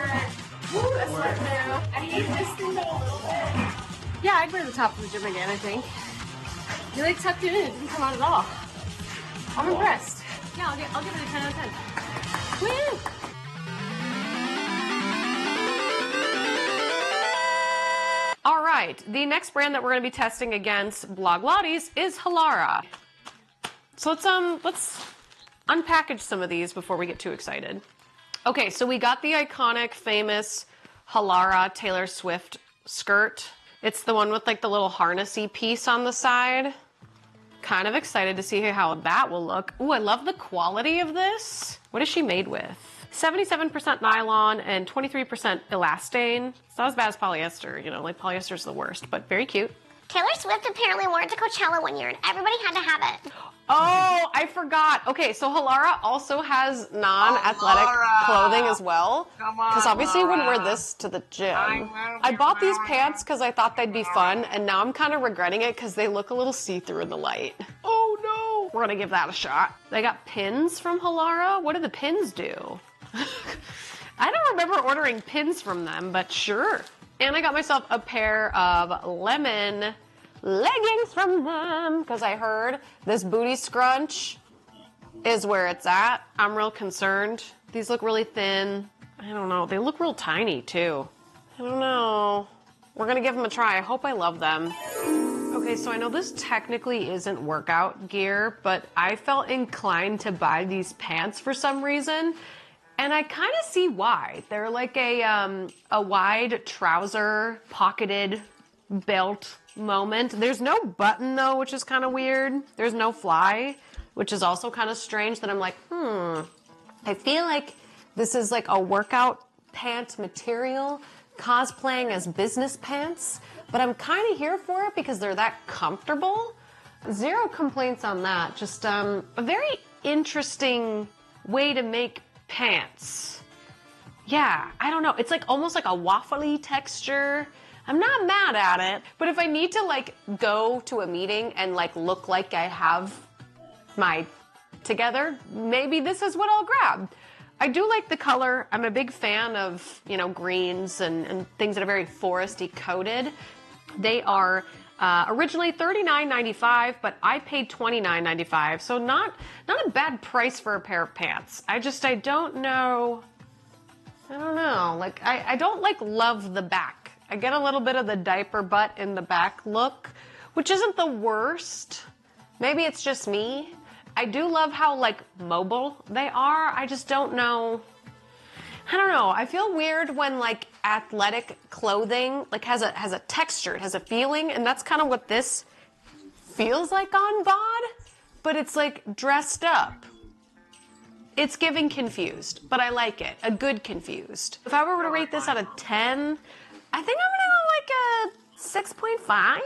Woo, that's what new. I need this thing a little bit. Yeah, I'd wear the top of the gym again, I think. You like tucked it in, it didn't come out at all. I'm impressed. Yeah, I'll give it a 10 out of 10. Woo! All right, the next brand that we're gonna be testing against Bloglotties is Halara. So let's unpackage some of these before we get too excited. Okay, so we got the iconic, famous Halara Taylor Swift skirt. It's the one with like the little harnessy piece on the side. Kind of excited to see how that will look. Ooh, I love the quality of this. What is she made with? 77% nylon and 23% elastane. It's not as bad as polyester, you know, like polyester's the worst, but very cute. Taylor Swift apparently wore it to Coachella one year and everybody had to have it. Oh, I forgot. Okay, so Halara also has non-athletic clothing as well. Because obviously you wouldn't wear this to the gym. I bought these pants because I thought they'd be fun, and now I'm kind of regretting it because they look a little see-through in the light. Oh no! We're gonna give that a shot. They got pins from Halara. What do the pins do? I don't remember ordering pins from them, but sure. And I got myself a pair of lemon leggings from them because I heard this booty scrunch is where it's at. I'm real concerned. These look really thin. I don't know. They look real tiny too. I don't know. We're gonna give them a try. I hope I love them. Okay, so I know this technically isn't workout gear, but I felt inclined to buy these pants for some reason. And I kind of see why. They're like a wide trouser, pocketed belt moment. There's no button though, which is kind of weird. There's no fly, which is also kind of strange that I'm like, I feel like this is like a workout pant material cosplaying as business pants, but I'm kind of here for it because they're that comfortable. Zero complaints on that. Just a very interesting way to make pants. Yeah, I don't know. It's like almost like a waffly texture. I'm not mad at it, but if I need to like go to a meeting and like look like I have my together, maybe this is what I'll grab. I do like the color. I'm a big fan of, you know, greens and things that are very foresty coated. They are originally $39.95, but I paid $29.95, so not a bad price for a pair of pants. I don't know. Like I don't like love the back. I get a little bit of the diaper butt in the back look, which isn't the worst. Maybe it's just me. I do love how like mobile they are. I just don't know. I don't know. I feel weird when like athletic clothing like has a texture, it has a feeling, and that's kind of what this feels like on bod, but it's like dressed up. It's giving confused, but I like it. A good confused. If I were to rate this out of 10, I think I'm gonna go like a 6.5.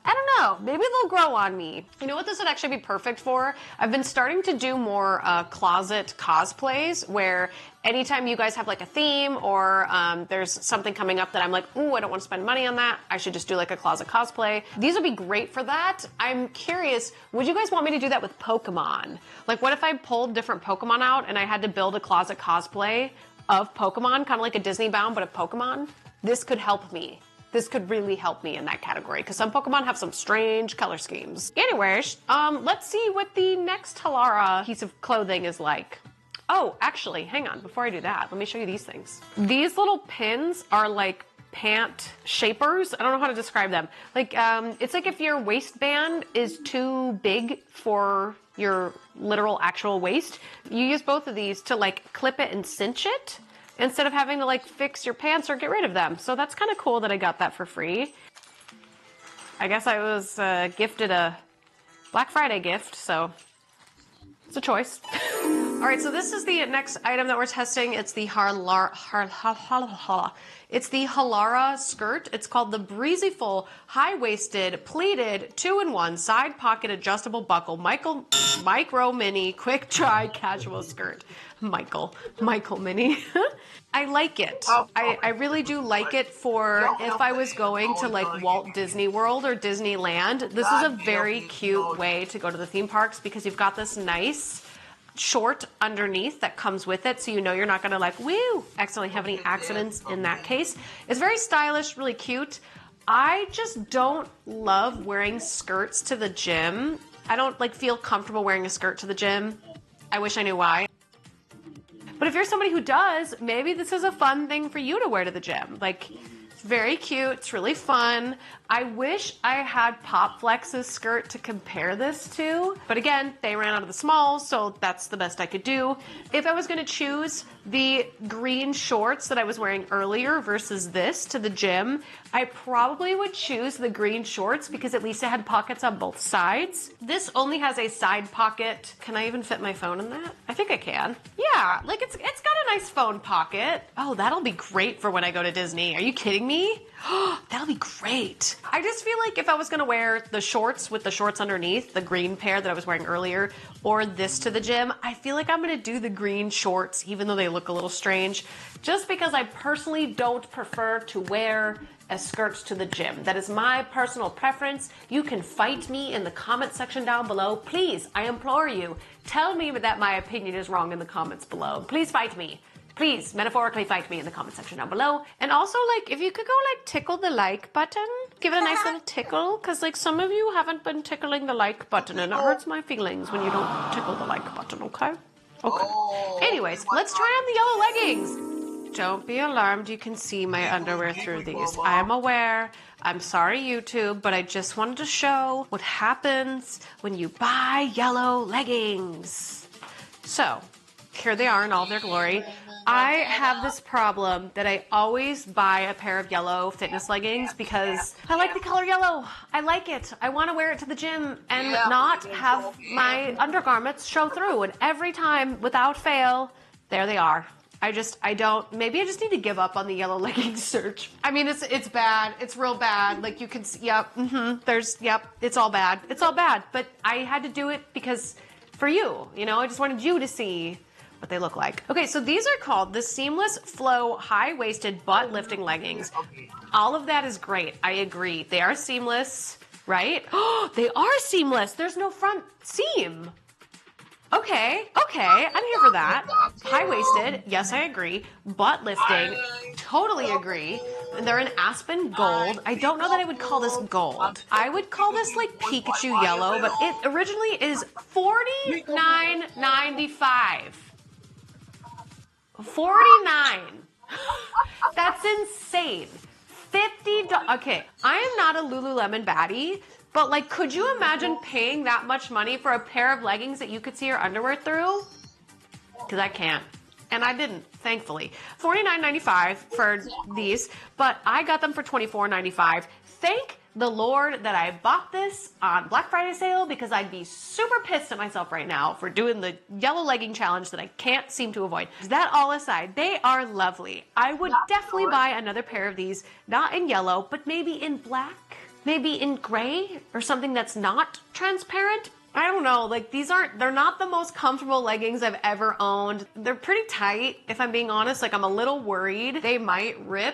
I don't know, maybe they'll grow on me. You know what this would actually be perfect for? I've been starting to do more closet cosplays where anytime you guys have like a theme or there's something coming up that I'm like, ooh, I don't want to spend money on that, I should just do like a closet cosplay. These would be great for that. I'm curious, would you guys want me to do that with Pokemon? Like what if I pulled different Pokemon out and I had to build a closet cosplay of Pokemon, kind of like a Disney bound, but of Pokemon? This could help me. This could really help me in that category because some Pokemon have some strange color schemes. Anyways, let's see what the next Halara piece of clothing is like. Oh, actually, hang on. Before I do that, let me show you these things. These little pins are like pant shapers. I don't know how to describe them. Like, it's like if your waistband is too big for your literal actual waist, you use both of these to like clip it and cinch it, instead of having to like fix your pants or get rid of them. So that's kind of cool that I got that for free. I guess I was gifted a Black Friday gift, so it's a choice. All right, so this is the next item that we're testing. It's the It's the Halara skirt. It's called the Breezy Full High-Waisted Pleated 2-in-1 Side Pocket Adjustable Buckle Micro Mini Quick Dry Casual Skirt. Michael Mini. I like it. I really do like it for if I was going to like Walt Disney World or Disneyland. This is a very cute way to go to the theme parks because you've got this nice short underneath that comes with it, so you know you're not gonna like accidentally have any accidents in that case. It's very stylish, really cute. I just don't love wearing skirts to the gym. I don't like feel comfortable wearing a skirt to the gym. I wish I knew why. But if you're somebody who does, maybe this is a fun thing for you to wear to the gym. Like, it's very cute, it's really fun. I wish I had Pop Flex's skirt to compare this to, but again, they ran out of the smalls, so that's the best I could do. If I was gonna choose the green shorts that I was wearing earlier versus this to the gym, I probably would choose the green shorts because at least it had pockets on both sides. This only has a side pocket. Can I even fit my phone in that? I think I can. Yeah, like it's got a nice phone pocket. Oh, that'll be great for when I go to Disney. Are you kidding me? That'll be great. I just feel like if I was gonna wear the shorts with the shorts underneath, the green pair that I was wearing earlier, or this to the gym, I feel like I'm gonna do the green shorts, even though they look a little strange, just because I personally don't prefer to wear a skirt to the gym. That is my personal preference. You can fight me in the comment section down below. Please, I implore you, tell me that my opinion is wrong in the comments below. Please fight me. Please, metaphorically fight me in the comment section down below. And also, like, if you could go, like, tickle the like button, give it a nice little tickle, because, like, some of you haven't been tickling the like button, and it hurts my feelings when you don't tickle the like button, okay? Okay. Anyways, let's try on the yellow leggings. Don't be alarmed, you can see my underwear through these. I am aware. I'm sorry, YouTube, but I just wanted to show what happens when you buy yellow leggings. So, Here they are in all their glory. I have this problem that I always buy a pair of yellow fitness leggings because I like the color yellow. I like it. I want to wear it to the gym and not have my undergarments show through. And every time, without fail, there they are. Maybe I just need to give up on the yellow leggings search. I mean, it's bad. It's real bad. Like you can see, it's all bad. It's all bad. But I had to do it because for you, I just wanted you to see what they look like. Okay, so these are called the Seamless Flow High-Waisted Butt Lifting Leggings. All of that is great. I agree. They are seamless, right? Oh, they are seamless. There's no front seam. Okay, I'm here for that. High-waisted, yes, I agree. Butt lifting, totally agree. And they're in Aspen Gold. I don't know that I would call this gold. I would call this like Pikachu yellow, but it originally is $49.95. 49. That's insane. $50. Okay, I am not a Lululemon baddie, but like, could you imagine paying that much money for a pair of leggings that you could see your underwear through? Because I can't. And I didn't, thankfully. $49.95 for these, but I got them for $24.95. Thank the Lord that I bought this on Black Friday sale, because I'd be super pissed at myself right now for doing the yellow legging challenge that I can't seem to avoid. That all aside, they are lovely. I would definitely buy another pair of these, not in yellow, but maybe in black, maybe in gray, or something that's not transparent. I don't know, like they're not the most comfortable leggings I've ever owned. They're pretty tight, if I'm being honest. Like, I'm a little worried they might rip.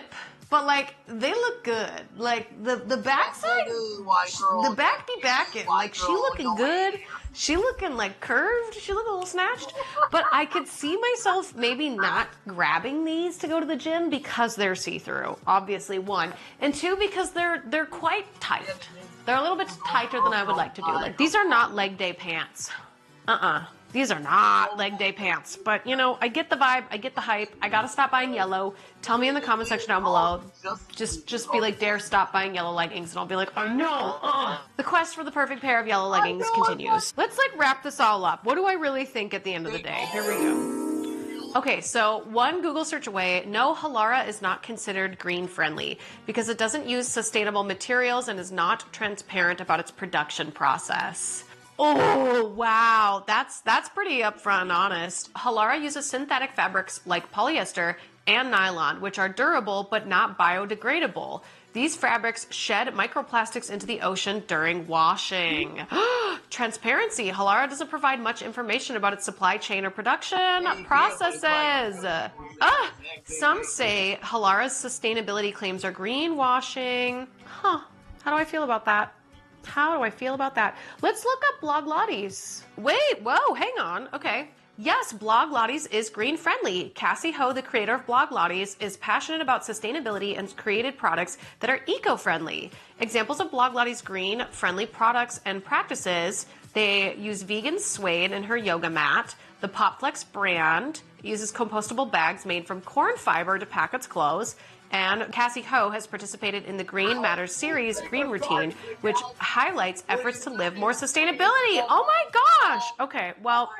But like, they look good. Like the backside, the back be backing. Like, she looking good. She looking like curved. She look a little snatched. But I could see myself maybe not grabbing these to go to the gym because they're see-through. Obviously, one. And two, because they're quite tight. They're a little bit tighter than I would like to do. Like, these are not leg day pants. These are not leg day pants. But, I get the vibe. I get the hype. I gotta stop buying yellow. Tell me in the comment section down below. Just be like, Dare, stop buying yellow leggings. And I'll be like, oh no. The quest for the perfect pair of yellow leggings continues. Let's wrap this all up. What do I really think at the end of the day? Here we go. Okay, so one Google search away, no, Halara is not considered green friendly because it doesn't use sustainable materials and is not transparent about its production process. Oh, wow. That's pretty upfront and honest. Halara uses synthetic fabrics like polyester and nylon, which are durable but not biodegradable. These fabrics shed microplastics into the ocean during washing. Transparency. Halara doesn't provide much information about its supply chain or production processes. Some say Halara's sustainability claims are greenwashing. How do I feel about that? How do I feel about that? Let's look up Bloglotties. Wait, whoa, hang on. Okay. Yes, Bloglotties is green friendly. Cassie Ho, the creator of Bloglotties, is passionate about sustainability and created products that are eco-friendly. Examples of Bloglotties' green friendly products and practices: they use vegan suede in her yoga mat. The PopFlex brand uses compostable bags made from corn fiber to pack its clothes. And Cassie Ho has participated in the Green Matters series Green Routine, which highlights efforts to live more sustainability. Oh my gosh! Okay, well,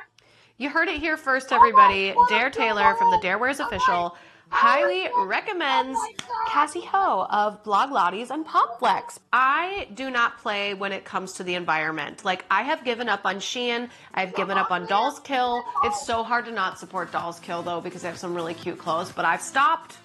you heard it here first, everybody. Dare Taylor from the Dare Wears Official highly recommends Cassie Ho of Bloglotties and PopFlex. I do not play when it comes to the environment. Like, I have given up on Shein. I've given up on Dolls Kill. It's so hard to not support Dolls Kill, though, because they have some really cute clothes, but I've stopped.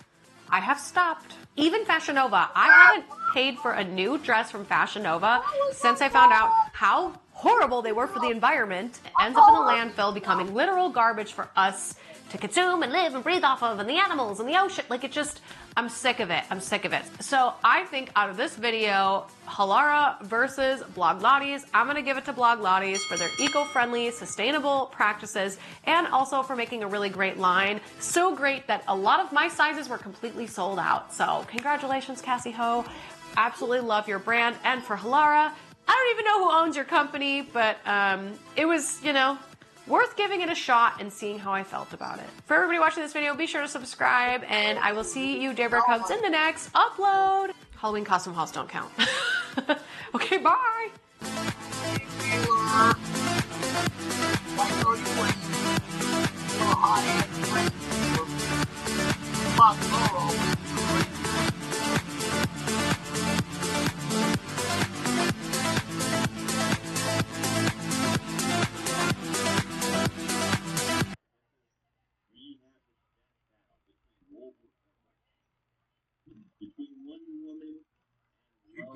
I have stopped. Even Fashion Nova. I haven't paid for a new dress from Fashion Nova since I found out how horrible they were for the environment. It ends up in the landfill, becoming literal garbage for us to consume and live and breathe off of, and the animals and the ocean. Like, it just, I'm sick of it. I'm sick of it. So I think out of this video, Halara versus Bloglotties, I'm gonna give it to Bloglotties for their eco-friendly, sustainable practices, and also for making a really great line. So great that a lot of my sizes were completely sold out. So congratulations, Cassie Ho. Absolutely love your brand. And for Halara, I don't even know who owns your company, but it was, worth giving it a shot and seeing how I felt about it. For everybody watching this video, be sure to subscribe, and I will see you Dare Bear Cubs in the next upload. Halloween costume hauls don't count. Okay, bye. Hot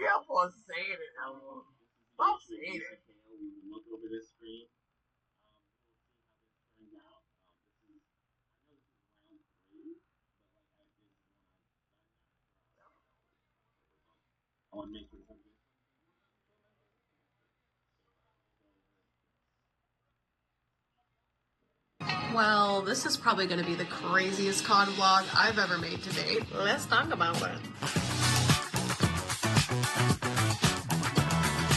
careful of saying it, Elmo. Stop saying it. We look over this screen. We'll see how this turns out. I want to make sure it's okay. Well, this is probably going to be the craziest con vlog I've ever made to date. Let's talk about it.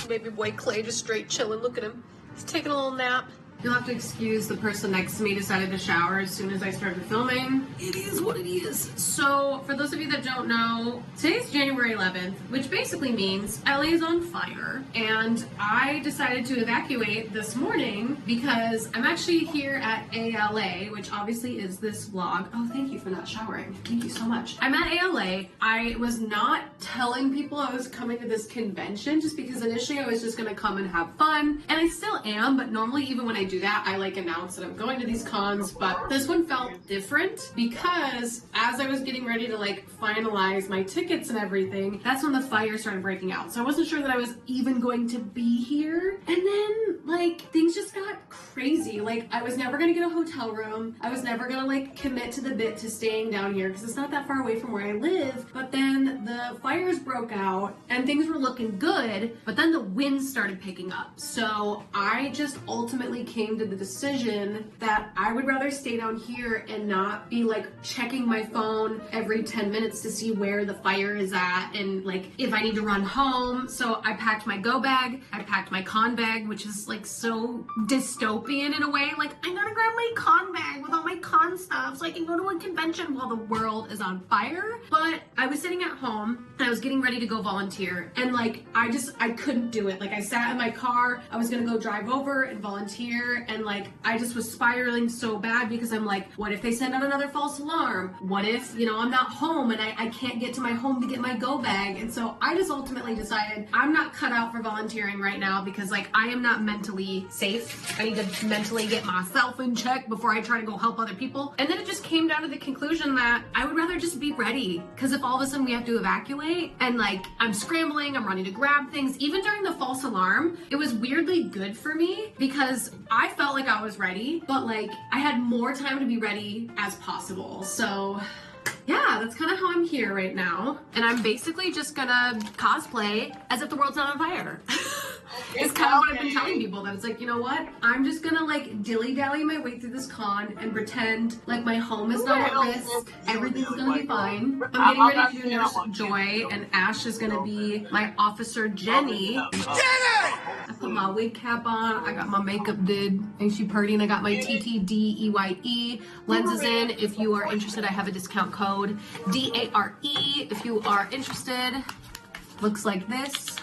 Baby boy Clay just straight chilling. Look at him. He's taking a little nap. You'll have to excuse the person next to me decided to shower as soon as I started filming. It is what it is. So, for those of you that don't know, today's January 11th, which basically means LA is on fire. And I decided to evacuate this morning because I'm actually here at ALA, which obviously is this vlog. Oh, thank you for not showering. Thank you so much. I'm at ALA. I was not telling people I was coming to this convention just because initially I was just gonna come and have fun. And I still am, but normally even when I do that, I like announce that I'm going to these cons, but this one felt different because as I was getting ready to like finalize my tickets and everything, that's when the fire started breaking out. So I wasn't sure that I was even going to be here. And then like things just got crazy. Like I was never gonna get a hotel room. I was never gonna like commit to the bit to staying down here because it's not that far away from where I live. But then the fires broke out and things were looking good, but then the winds started picking up. So I just ultimately came to the decision that I would rather stay down here and not be like checking my phone every 10 minutes to see where the fire is at and like if I need to run home. So I packed my go bag, I packed my con bag, which is like so dystopian in a way. Like I'm gonna grab my con bag with all my con stuff so I can go to a convention while the world is on fire. But I was sitting at home and I was getting ready to go volunteer and like I couldn't do it. Like I sat in my car, I was gonna go drive over and volunteer and like I just was spiraling so bad because I'm like, what if they send out another false alarm? What if, you know, I'm not home and I can't get to my home to get my go bag? And so I just ultimately decided I'm not cut out for volunteering right now because like I am not mentally safe. I need to mentally get myself in check before I try to go help other people. And then it just came down to the conclusion that I would rather just be ready because if all of a sudden we have to evacuate and like I'm scrambling, I'm running to grab things, even during the false alarm, it was weirdly good for me because I felt like I was ready, but like I had more time to be ready as possible. So yeah, that's kind of how I'm here right now. And I'm basically just gonna cosplay as if the world's not on fire. It's kind of what I've been telling people, that it's like, you know what? I'm just gonna like dilly-dally my way through this con and pretend like my home is not at risk. Everything's gonna be fine. I'm getting ready to do Nurse Joy and Ash is gonna be my Officer Jenny. I put my wig cap on, I got my makeup did, and she purdy, and I got my TTDEYE lenses in. If you are interested, I have a discount code DARE if you are interested. Looks like this.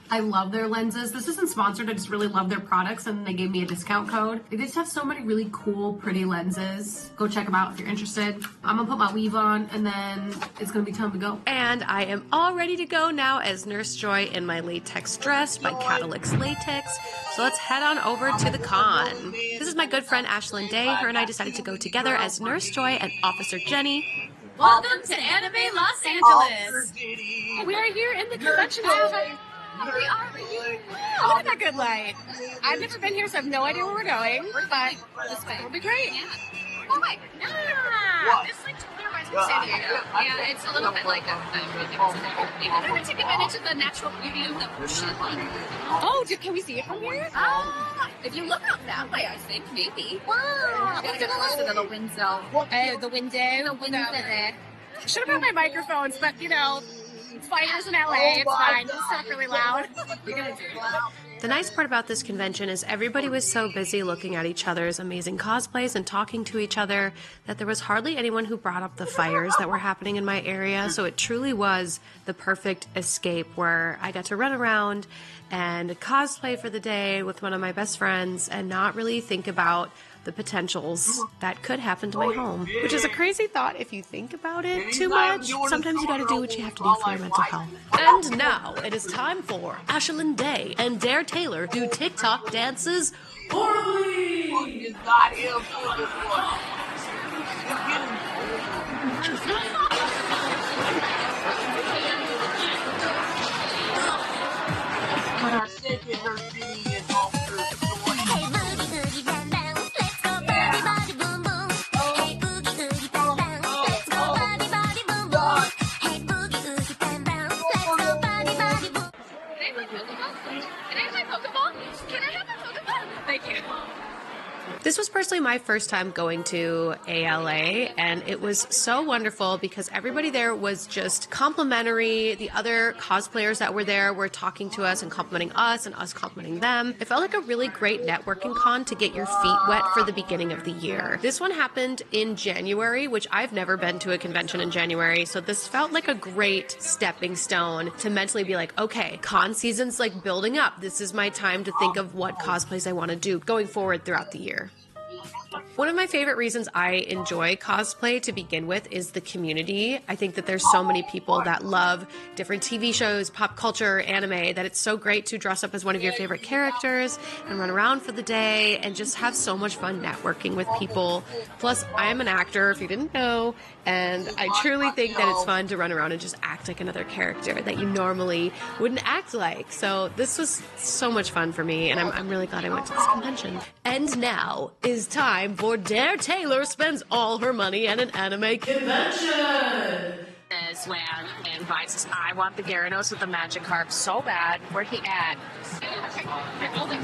I love their lenses. This isn't sponsored, I just really love their products and they gave me a discount code. They just have so many really cool, pretty lenses. Go check them out if you're interested. I'm gonna put my weave on and then it's gonna be time to go. And I am all ready to go now as Nurse Joy in my latex dress by Catalyx Latex. So let's head on over to the con. This is my good friend Ashlyn Day. Her and I decided to go together as Nurse Joy and Officer Jenny. Welcome to Anime Los Angeles. We are here in the convention center. We are here. Oh, look at that good light. I've never been here, so I have no idea where we're going, but this will be great. Oh my god! This like totally reminds me of San Diego. Yeah, it's a little bit like a you can really take advantage of the natural beauty of the ocean. Oh, can we see it from here? If you look out that way, I think maybe. Wow! Gotta get closer to the window. The window. The window. Should have brought my microphones, but you know, fires in LA, it's fine. It's not really loud. We're gonna do it. The nice part about this convention is everybody was so busy looking at each other's amazing cosplays and talking to each other that there was hardly anyone who brought up the fires that were happening in my area. So it truly was the perfect escape where I got to run around and cosplay for the day with one of my best friends and not really think about the potentials that could happen to my home, which is a crazy thought if you think about it too much. Sometimes you gotta do what you have to do for your mental health. And now it is time for Ashlyn Day and Dare Taylor do TikTok dances horribly. in her city and offer joy. Hey boogie boogie bam bam, let's go body body boom boom. Hey boogie boogie bam bam, let's go body body boom boom. Hey boogie boogie bam bam, let's go body body boom. Can I have my Pokeball? Can I have my Pokeball? Can I have my Pokeball? Thank you. This was personally my first time going to ALA, and it was so wonderful because everybody there was just complimentary. The other cosplayers that were there were talking to us and complimenting us and us complimenting them. It felt like a really great networking con to get your feet wet for the beginning of the year. This one happened in January, which I've never been to a convention in January, so this felt like a great stepping stone to mentally be like, okay, con season's like building up. This is my time to think of what cosplays I want to do going forward throughout the year. One of my favorite reasons I enjoy cosplay to begin with is the community. I think that there's so many people that love different TV shows, pop culture, anime, that it's so great to dress up as one of your favorite characters and run around for the day and just have so much fun networking with people. Plus, I am an actor, if you didn't know, and I truly think that it's fun to run around and just act like another character that you normally wouldn't act like. So this was so much fun for me, and I'm really glad I went to this convention. And now is time for Dare Taylor spends all her money at an anime convention. Is when and Vine says, I want the Gyarados with the magic harp so bad. Where he at?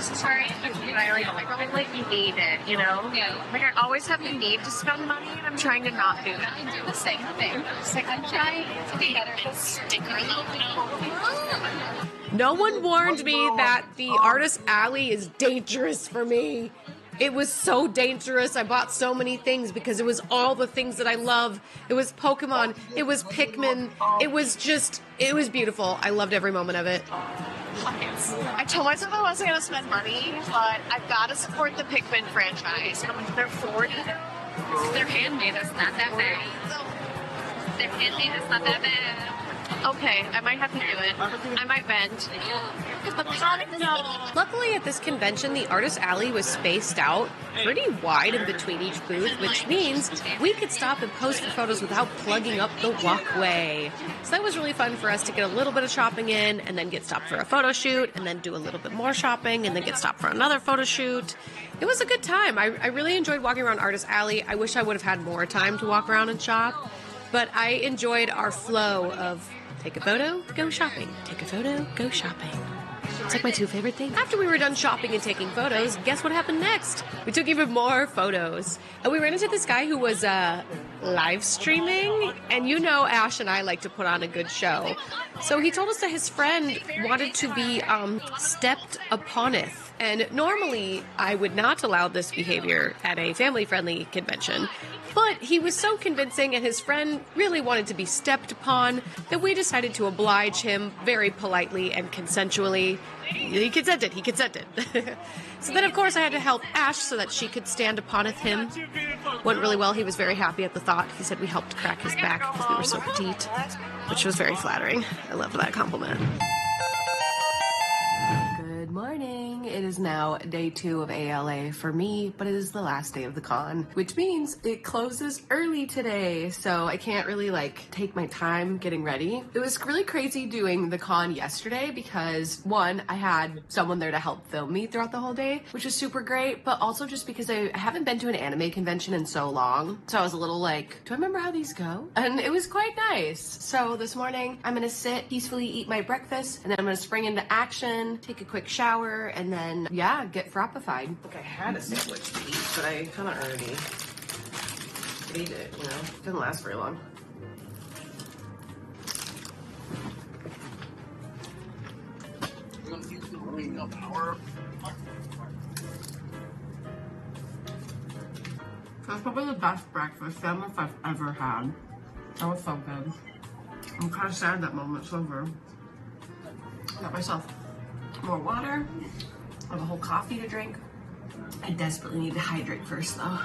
Sorry. I like need it, you know? Yeah. Like I always have the need to spend money and I'm trying to not do that. I do the same thing. It's like I'm trying to be better at sticker though. No one warned me that the Artist Alley is dangerous for me. It was so dangerous. I bought so many things because it was all the things that I love. It was Pokemon. It was Pikmin. It was beautiful. I loved every moment of it. I told myself I wasn't going to spend money, but I've got to support the Pikmin franchise. And I'm like, they're 40 now. They're handmade. It's not that bad. They're handmade. It's not that bad. Okay, I might have to do it. I might bend. Luckily at this convention, the Artist Alley was spaced out pretty wide in between each booth, which means we could stop and pose for photos without plugging up the walkway. So that was really fun for us to get a little bit of shopping in and then get stopped for a photo shoot and then do a little bit more shopping and then get stopped for another photo shoot. It was a good time. I really enjoyed walking around Artist Alley. I wish I would have had more time to walk around and shop, but I enjoyed our flow of take a photo, go shopping. Take a photo, go shopping. It's like my two favorite things. After we were done shopping and taking photos, guess what happened next? We took even more photos. And we ran into this guy who was live streaming. And you know Ash and I like to put on a good show. So he told us that his friend wanted to be stepped uponeth. And normally I would not allow this behavior at a family-friendly convention. But he was so convincing and his friend really wanted to be stepped upon that we decided to oblige him very politely and consensually. He consented. So then, of course, I had to help Ash so that she could stand uponeth him. Went really well. He was very happy at the thought. He said we helped crack his back because we were so petite, which was very flattering. I loved that compliment. Good morning. It is now day 2 of ALA for me, but it is the last day of the con, which means it closes early today, so I can't really take my time getting ready. It was really crazy doing the con yesterday because one, I had someone there to help film me throughout the whole day, which was super great, but also just because I haven't been to an anime convention in so long, so I was a little do I remember how these go? And it was quite nice. So this morning, I'm gonna sit, peacefully eat my breakfast, and then I'm gonna spring into action, take a quick shower, and then, yeah, get frappified. Look, I had a sandwich to eat, but I kind of already ate it, you know? It didn't last very long. That's probably the best breakfast sandwich I've ever had. That was so good. I'm kind of sad that moment's over. Got myself more water. I have a whole coffee to drink. I desperately need to hydrate first though.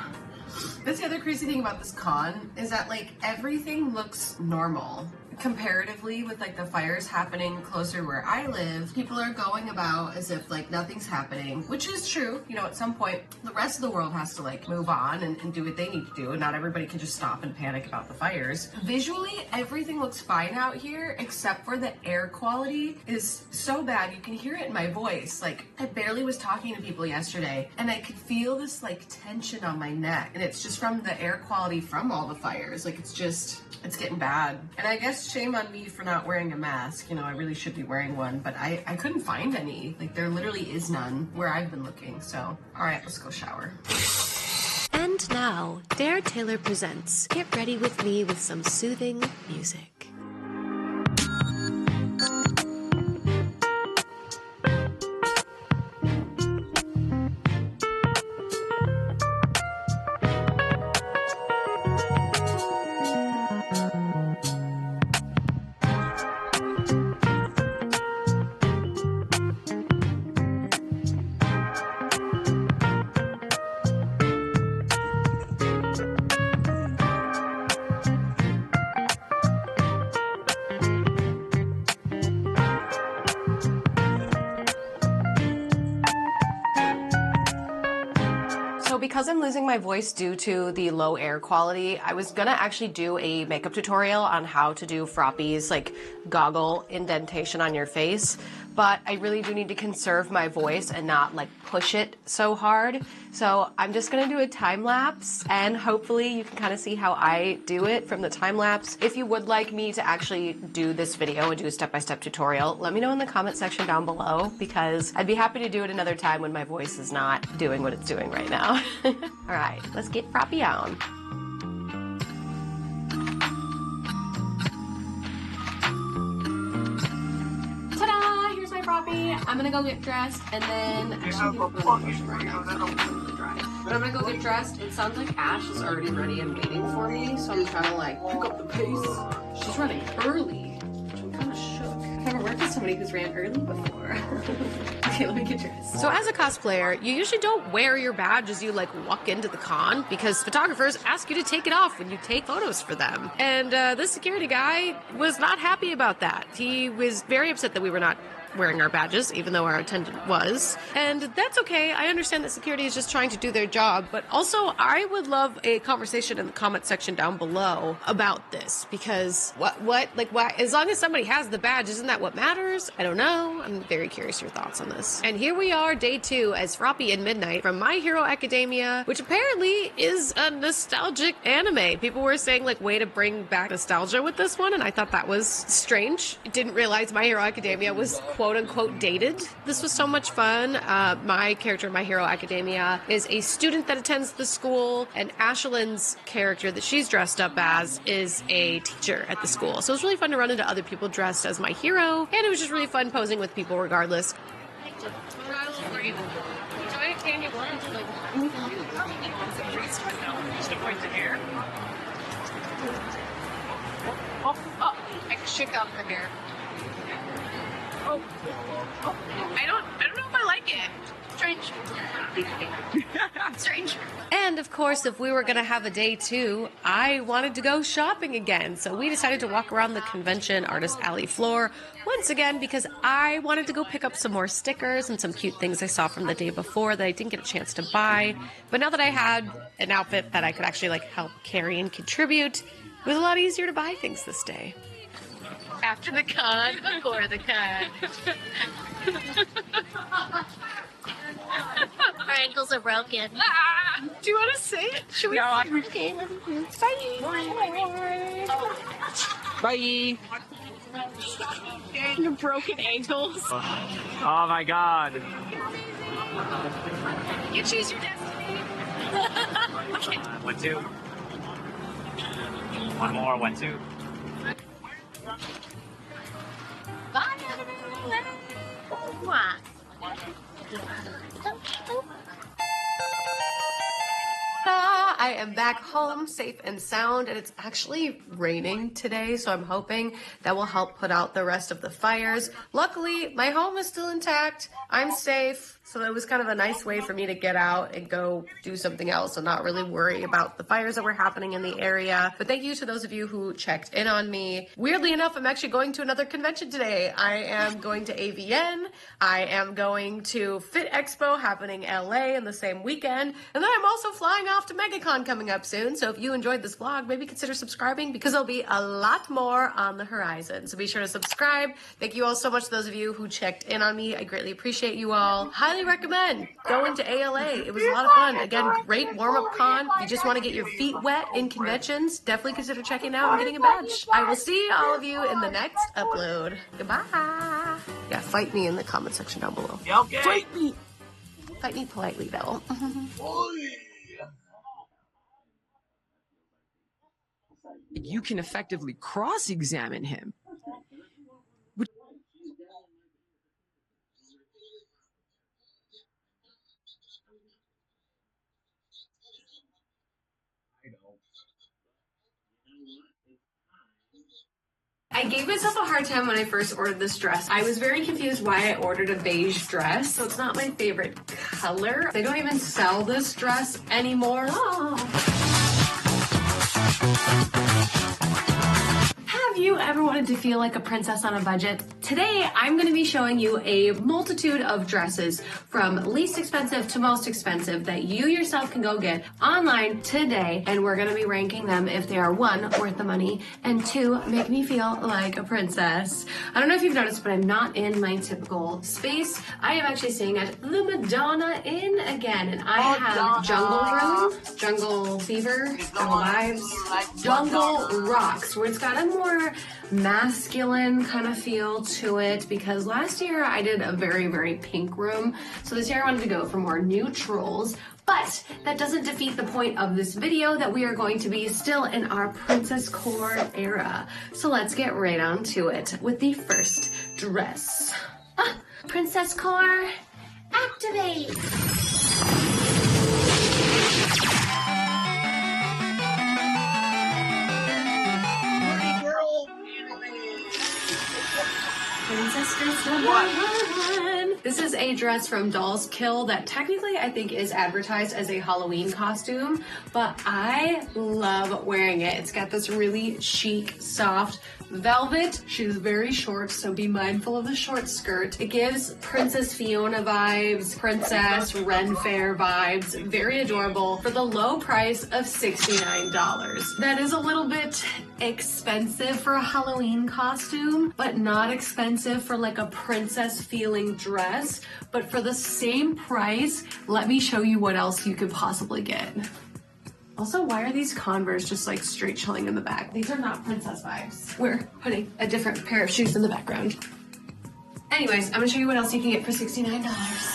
That's the other crazy thing about this con is that everything looks normal. comparatively with like the fires happening closer where I live, people are going about as if like nothing's happening, which is true. You know, at some point the rest of the world has to like move on and do what they need to do, and not everybody can just stop and panic about the fires. Visually, everything looks fine out here except for the air quality is so bad. You can hear it in my voice. Like, I barely was talking to people yesterday and I could feel this like tension on my neck, and it's just from the air quality from all the fires. Like, it's getting bad. And I guess shame on me for not wearing a mask. You know, I really should be wearing one, but I couldn't find any. Like, there literally is none where I've been looking. So, all right, let's go shower. And now, Dare Taylor presents Get Ready With Me with some soothing music. Because I'm losing my voice due to the low air quality, I was gonna actually do a makeup tutorial on how to do Froppy's like goggle indentation on your face, but I really do need to conserve my voice and not like push it so hard. So I'm just gonna do a time lapse, and hopefully you can kind of see how I do it from the time lapse. If you would like me to actually do this video and do a step-by-step tutorial, let me know in the comment section down below, because I'd be happy to do it another time when my voice is not doing what it's doing right now. All right, let's get Froppy on. Ta-da! Here's my Froppy. I'm gonna go get dressed and then actually right now. But I'm gonna go get dressed. It sounds like Ash is already ready and waiting for me, so I'm trying to like pick up the pace. She's running early, which I'm kind of shook. I've never worked with somebody who's ran early before. Okay, let me get dressed. So as a cosplayer, you usually don't wear your badge as you like walk into the con, because photographers ask you to take it off when you take photos for them. And this security guy was not happy about that. He was very upset that we were not wearing our badges, even though our attendant was. And that's okay. I understand that security is just trying to do their job, but also I would love a conversation in the comment section down below about this, because why, as long as somebody has the badge, isn't that what matters? I don't know. I'm very curious your thoughts on this. And here we are, day 2 as Froppy and Midnight from My Hero Academia, which apparently is a nostalgic anime. People were saying like, way to bring back nostalgia with this one, and I thought that was strange. Didn't realize My Hero Academia was quote-unquote dated. This was so much fun. My character in My Hero Academia is a student that attends the school, and Ashlyn's character that she's dressed up as is a teacher at the school. So it was really fun to run into other people dressed as my hero, and it was just really fun posing with people regardless. Oh, I shook up the hair. Oh, I don't know if I like it. Strange. Strange. And of course, if we were going to have a day 2, I wanted to go shopping again. So we decided to walk around the convention artist alley floor once again, because I wanted to go pick up some more stickers and some cute things I saw from the day before that I didn't get a chance to buy. But now that I had an outfit that I could actually like help carry and contribute, it was a lot easier to buy things this day. After the con, before the con. Our ankles are broken. Do you want to say it? Should we? No, Okay. Bye. Bye. Your broken ankles. Oh my god. You choose your destiny. Okay. 1, 2. One more. 1, 2. Bye, everybody. I am back home safe and sound, and it's actually raining today, so I'm hoping that will help put out the rest of the fires. Luckily, my home is still intact. I'm safe. So it was kind of a nice way for me to get out and go do something else and not really worry about the fires that were happening in the area. But thank you to those of you who checked in on me. Weirdly enough, I'm actually going to another convention today. I am going to AVN. I am going to Fit Expo happening in LA in the same weekend. And then I'm also flying off to MegaCon coming up soon. So if you enjoyed this vlog, maybe consider subscribing because there'll be a lot more on the horizon. So be sure to subscribe. Thank you all so much to those of you who checked in on me. I greatly appreciate you all. Highly recommend going to ALA. It was a lot of fun. Again, great warm-up con. If you just want to get your feet wet in conventions, definitely consider checking out and getting a badge. I will see all of you in the next upload. Goodbye. Yeah, fight me in the comment section down below. Okay. Fight me. Fight me politely, though. You can effectively cross-examine him. I gave myself a hard time when I first ordered this dress. I was very confused why I ordered a beige dress. So it's not my favorite color. They don't even sell this dress anymore. Have you ever wanted to feel like a princess on a budget? Today, I'm going to be showing you a multitude of dresses from least expensive to most expensive that you yourself can go get online today. And we're going to be ranking them if they are one, worth the money, and two, make me feel like a princess. I don't know if you've noticed, but I'm not in my typical space. I am actually staying at the Madonna Inn again, and I have Jungle Room, Jungle Fever, Jungle Vibes, Jungle Rocks, where it's got a more masculine kind of feel to it because last year I did a very, very pink room. So this year I wanted to go for more neutrals, but that doesn't defeat the point of this video that we are going to be still in our princess core era. So let's get right on to it with the first dress. Princess core, activate! Princess dress number one. This is a dress from Doll's Kill that technically I think is advertised as a Halloween costume, but I love wearing it. It's got this really chic, soft velvet. She's very short, so be mindful of the short skirt. It gives Princess Fiona vibes, Princess Ren Fair vibes. Very adorable for the low price of $69. That is a little bit expensive for a Halloween costume, but not expensive for like a princess feeling dress. But for the same price, let me show you what else you could possibly get. Also, why are these Converse just like straight chilling in the back? These are not princess vibes. We're putting a different pair of shoes in the background. Anyways, I'm gonna show you what else you can get for $69.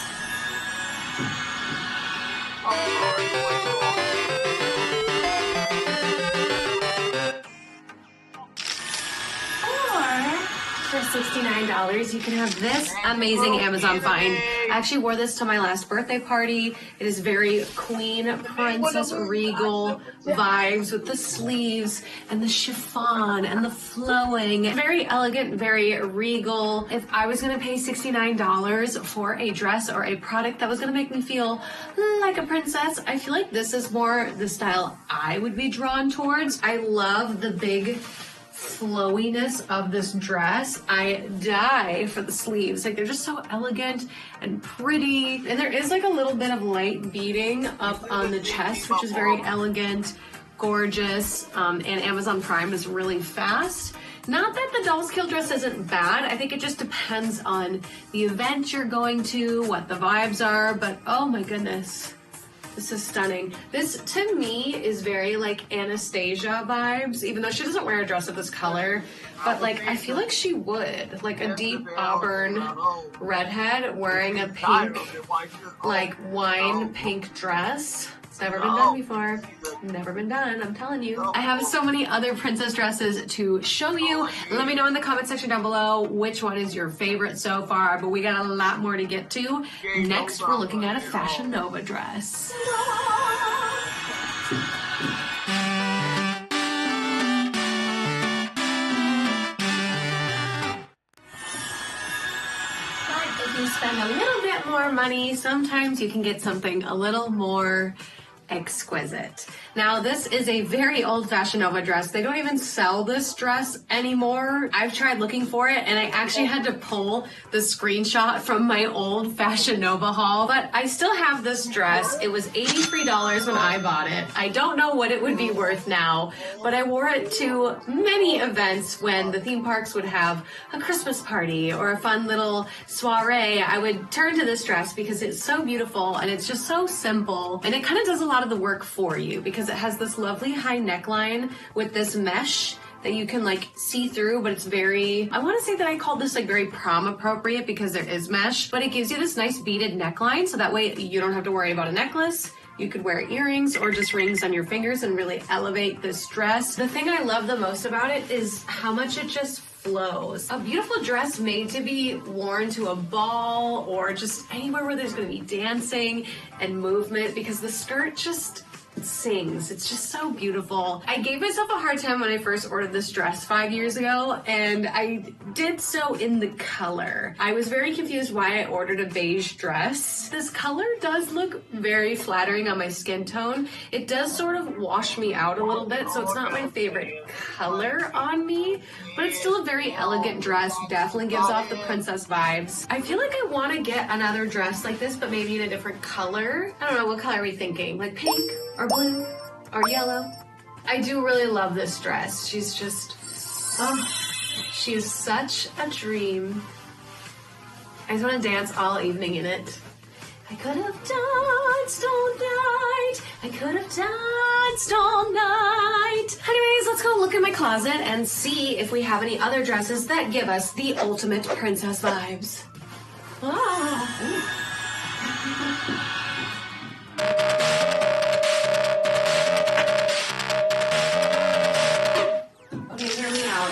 For $69, you can have this amazing Amazon find. I actually wore this to my last birthday party. It is very queen, princess, regal vibes with the sleeves and the chiffon and the flowing. Very elegant, very regal. If I was gonna pay $69 for a dress or a product that was gonna make me feel like a princess, I feel like this is more the style I would be drawn towards. I love the big flowiness of this dress. I die for the sleeves. Like, they're just so elegant and pretty. And there is like a little bit of light beading up on the chest, which is very elegant, gorgeous, and Amazon Prime is really fast. Not that the Doll's Kill dress isn't bad. I think it just depends on the event you're going to, what the vibes are, but oh my goodness. This is stunning. This, to me, is very like Anastasia vibes, even though she doesn't wear a dress of this color. But like, I feel like she would. Like a deep auburn redhead wearing a pink, like wine pink dress. It's never been done before. Never been done, I'm telling you. I have so many other princess dresses to show you. Let me know in the comment section down below which one is your favorite so far, but we got a lot more to get to. Next, we're looking at a Fashion Nova dress. If you spend a little bit more money, sometimes you can get something a little more exquisite. Now, this is a very old Fashion Nova dress. They don't even sell this dress anymore. I've tried looking for it, and I actually had to pull the screenshot from my old Fashion Nova haul, but I still have this dress. It was $83 when I bought it. I don't know what it would be worth now, but I wore it to many events when the theme parks would have a Christmas party or a fun little soiree. I would turn to this dress because it's so beautiful and it's just so simple, and it kind of does a lot of the work for you because it has this lovely high neckline with this mesh that you can like see through, but it's very, I want to say that I called this like very prom appropriate because there is mesh, but it gives you this nice beaded neckline, so that way you don't have to worry about a necklace. You could wear earrings or just rings on your fingers and really elevate this dress. The thing I love the most about it is how much it just flows. A beautiful dress made to be worn to a ball or just anywhere where there's going to be dancing and movement, because the skirt just sings. It's just so beautiful. I gave myself a hard time when I first ordered this dress 5 years ago, and I did so in the color. I was very confused why I ordered a beige dress. This color does look very flattering on my skin tone. It does sort of wash me out a little bit, so it's not my favorite color on me, but it's still a very elegant dress. Definitely gives off the princess vibes. I feel like I want to get another dress like this, but maybe in a different color. I don't know, what color are we thinking? Like pink or blue or yellow? I do really love this dress. She's just, oh, she's such a dream. I just want to dance all evening in it. I could have danced all night. I could have danced all night. Anyways, let's go look in my closet and see if we have any other dresses that give us the ultimate princess vibes. Ah. Okay, hear me out.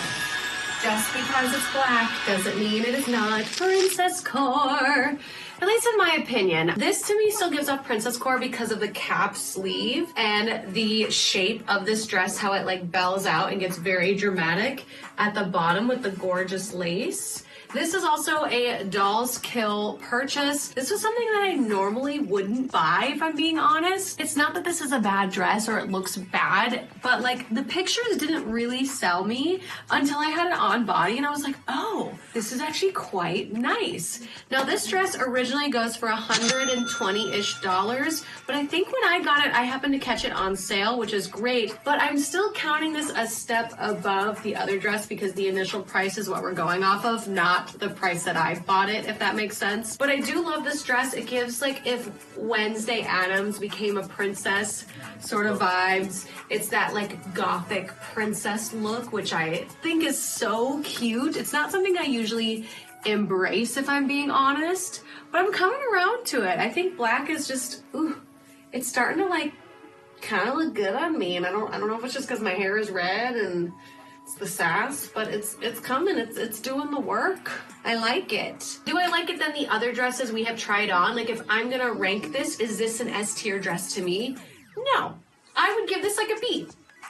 Just because it's black doesn't mean it is not princess core. At least in my opinion. This to me still gives off princess core because of the cap sleeve and the shape of this dress, how it like bells out and gets very dramatic at the bottom with the gorgeous lace. This is also a Dolls Kill purchase. This was something that I normally wouldn't buy, if I'm being honest. It's not that this is a bad dress or it looks bad, but like the pictures didn't really sell me until I had it on body and I was like, oh, this is actually quite nice. Now this dress originally goes for $120-ish, but I think when I got it, I happened to catch it on sale, which is great, but I'm still counting this a step above the other dress because the initial price is what we're going off of, not the price that I bought it, if that makes sense. But I do love this dress. It gives like if Wednesday Addams became a princess sort of vibes. It's that like gothic princess look, which I think is so cute. It's not something I usually embrace, if I'm being honest, but I'm coming around to it. I think black is just, ooh, it's starting to like kind of look good on me, and I don't know if it's just because my hair is red and it's the sass, but it's coming. It's doing the work. I like it. Do I like it than the other dresses we have tried on? Like if I'm gonna rank this, is this an S tier dress to me? No. I would give this like a B.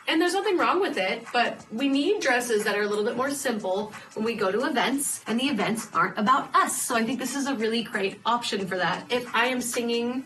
And there's nothing wrong with it, but we need dresses that are a little bit more simple when we go to events, and the events aren't about us. So I think this is a really great option for that. If I am singing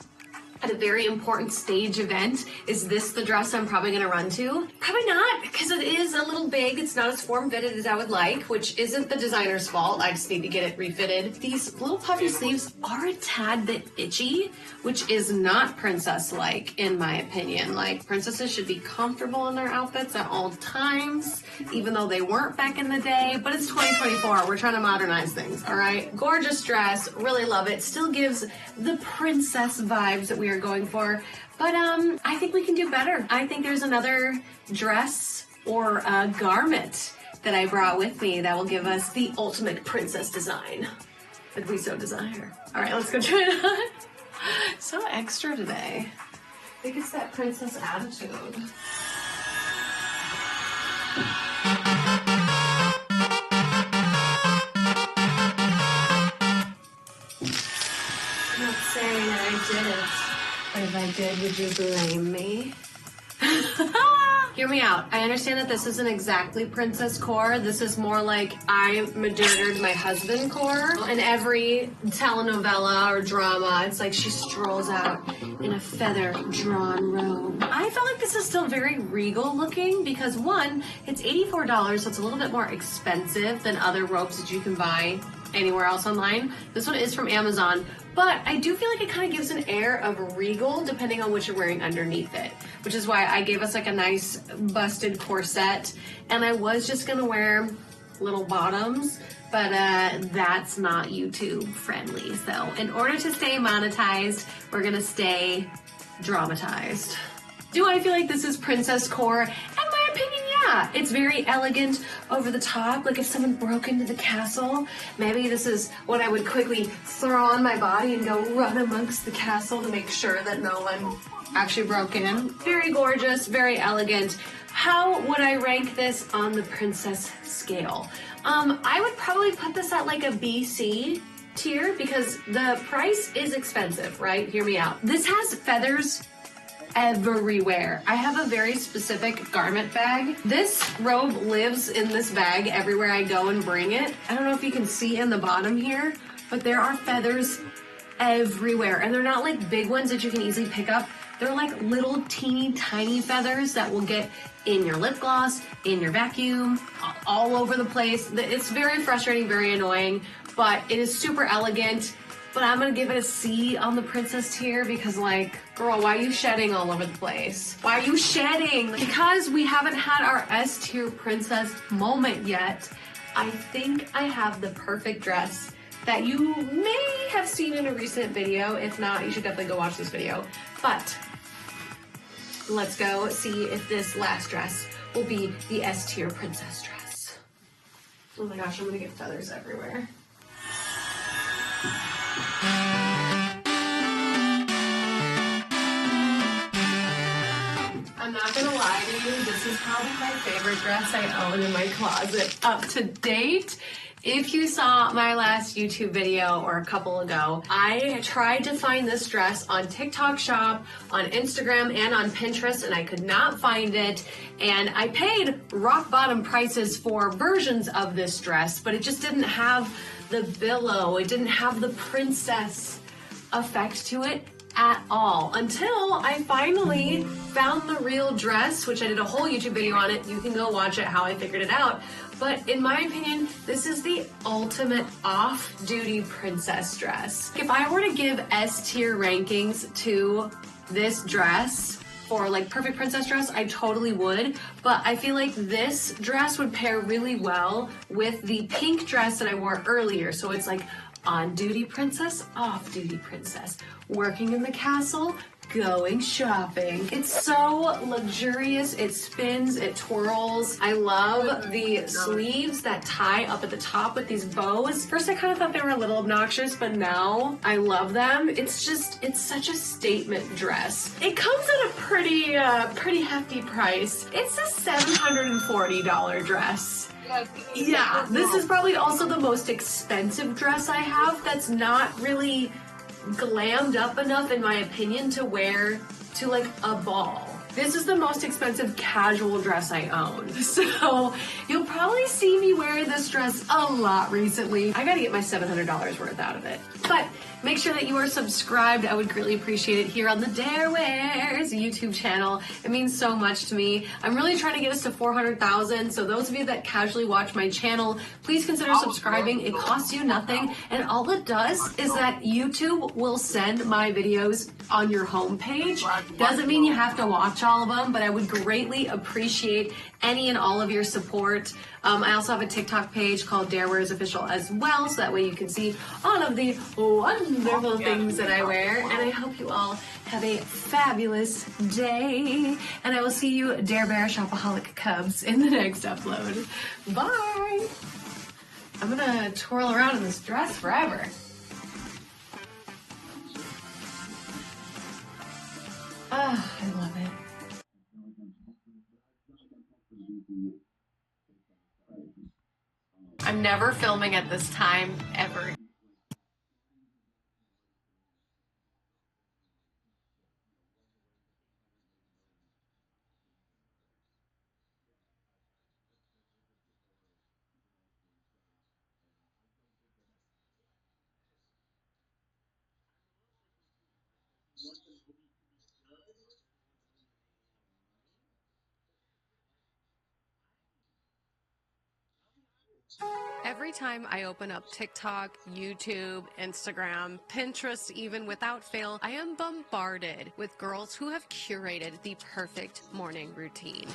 at a very important stage event, is this the dress I'm probably going to run to? Probably not, because it is a little big. It's not as form-fitted as I would like, which isn't the designer's fault. I just need to get it refitted. These little puffy sleeves are a tad bit itchy, which is not princess-like, in my opinion. Like, princesses should be comfortable in their outfits at all times, even though they weren't back in the day. But it's 2024. We're trying to modernize things, all right? Gorgeous dress. Really love it. Still gives the princess vibes that we are going for, but I think we can do better. I think there's another dress or a garment that I brought with me that will give us the ultimate princess design that we so desire. All right, let's go try it on. So extra today. I think it's that princess attitude. I'm not saying that I did it. But if I did, would you blame me? Hear me out. I understand that this isn't exactly princess core. This is more like I murdered my husband core. In every telenovela or drama, it's like she strolls out in a feather-drawn robe. I felt like this is still very regal looking because one, it's $84, so it's a little bit more expensive than other robes that you can buy anywhere else online. This one is from Amazon, but I do feel like it kind of gives an air of regal depending on what you're wearing underneath it, which is why I gave us like a nice busted corset, and I was just gonna wear little bottoms, but that's not YouTube friendly. So in order to stay monetized, we're gonna stay dramatized. Do I feel like this is princess core? In my opinion, yeah. It's very elegant, over the top. Like if someone broke into the castle, maybe this is what I would quickly throw on my body and go run amongst the castle to make sure that no one actually broke in. Very gorgeous, very elegant. How would I rank this on the princess scale? I would probably put this at like a BC tier because the price is expensive, right? Hear me out. This has feathers everywhere. I have a very specific garment bag. This robe lives in this bag everywhere I go and bring it. I don't know if you can see in the bottom here, but there are feathers everywhere. And they're not like big ones that you can easily pick up. They're like little teeny tiny feathers that will get in your lip gloss, in your vacuum, all over the place. It's very frustrating, very annoying, but it is super elegant. But I'm gonna give it a C on the princess tier because like, girl, why are you shedding all over the place? Why are you shedding? Because we haven't had our S tier princess moment yet, I think I have the perfect dress that you may have seen in a recent video. If not, you should definitely go watch this video. But let's go see if this last dress will be the S tier princess dress. Oh my gosh, I'm gonna get feathers everywhere. I'm not gonna lie to you, this is probably my favorite dress I own in my closet up to date. If you saw my last YouTube video or a couple ago, I tried to find this dress on TikTok Shop, on Instagram, and on Pinterest, and I could not find it. And I paid rock bottom prices for versions of this dress, but it just didn't have the billow, it didn't have the princess effect to it at all until I finally found the real dress, which I did a whole YouTube video on it. You can go watch it, how I figured it out. But in my opinion, this is the ultimate off-duty princess dress. If I were to give S tier rankings to this dress for like perfect princess dress, I totally would. But I feel like this dress would pair really well with the pink dress that I wore earlier. So it's like on-duty princess, off-duty princess, working in the castle, going shopping. It's so luxurious. It spins, it twirls. I love the sleeves that tie up at the top with these bows. First, I kind of thought they were a little obnoxious, but now I love them. It's such a statement dress. It comes at a pretty hefty price. It's a $740 dress. Yeah, this is probably also the most expensive dress I have that's not really glammed up enough, in my opinion, to wear to like a ball. This is the most expensive casual dress I own. So you'll probably see me wearing this dress a lot recently. I gotta get my $700 worth out of it. But make sure that you are subscribed. I would greatly appreciate it here on the Dare Wears YouTube channel. It means so much to me. I'm really trying to get us to 400,000. So those of you that casually watch my channel, please consider subscribing. It costs you nothing. And all it does is that YouTube will send my videos on your homepage. Doesn't mean you have to watch all of them, but I would greatly appreciate any and all of your support. I also have a TikTok page called Dare Wears Official as well, so that way you can see all of the wonderful things that I wear. And I hope you all have a fabulous day. And I will see you Dare Bear Shopaholic Cubs in the next upload. Bye! I'm gonna twirl around in this dress forever. Ah, I love it. I'm never filming at this time, ever. every time I open up TikTok, YouTube, Instagram, Pinterest, even without fail, I am bombarded with girls who have curated the perfect morning routine.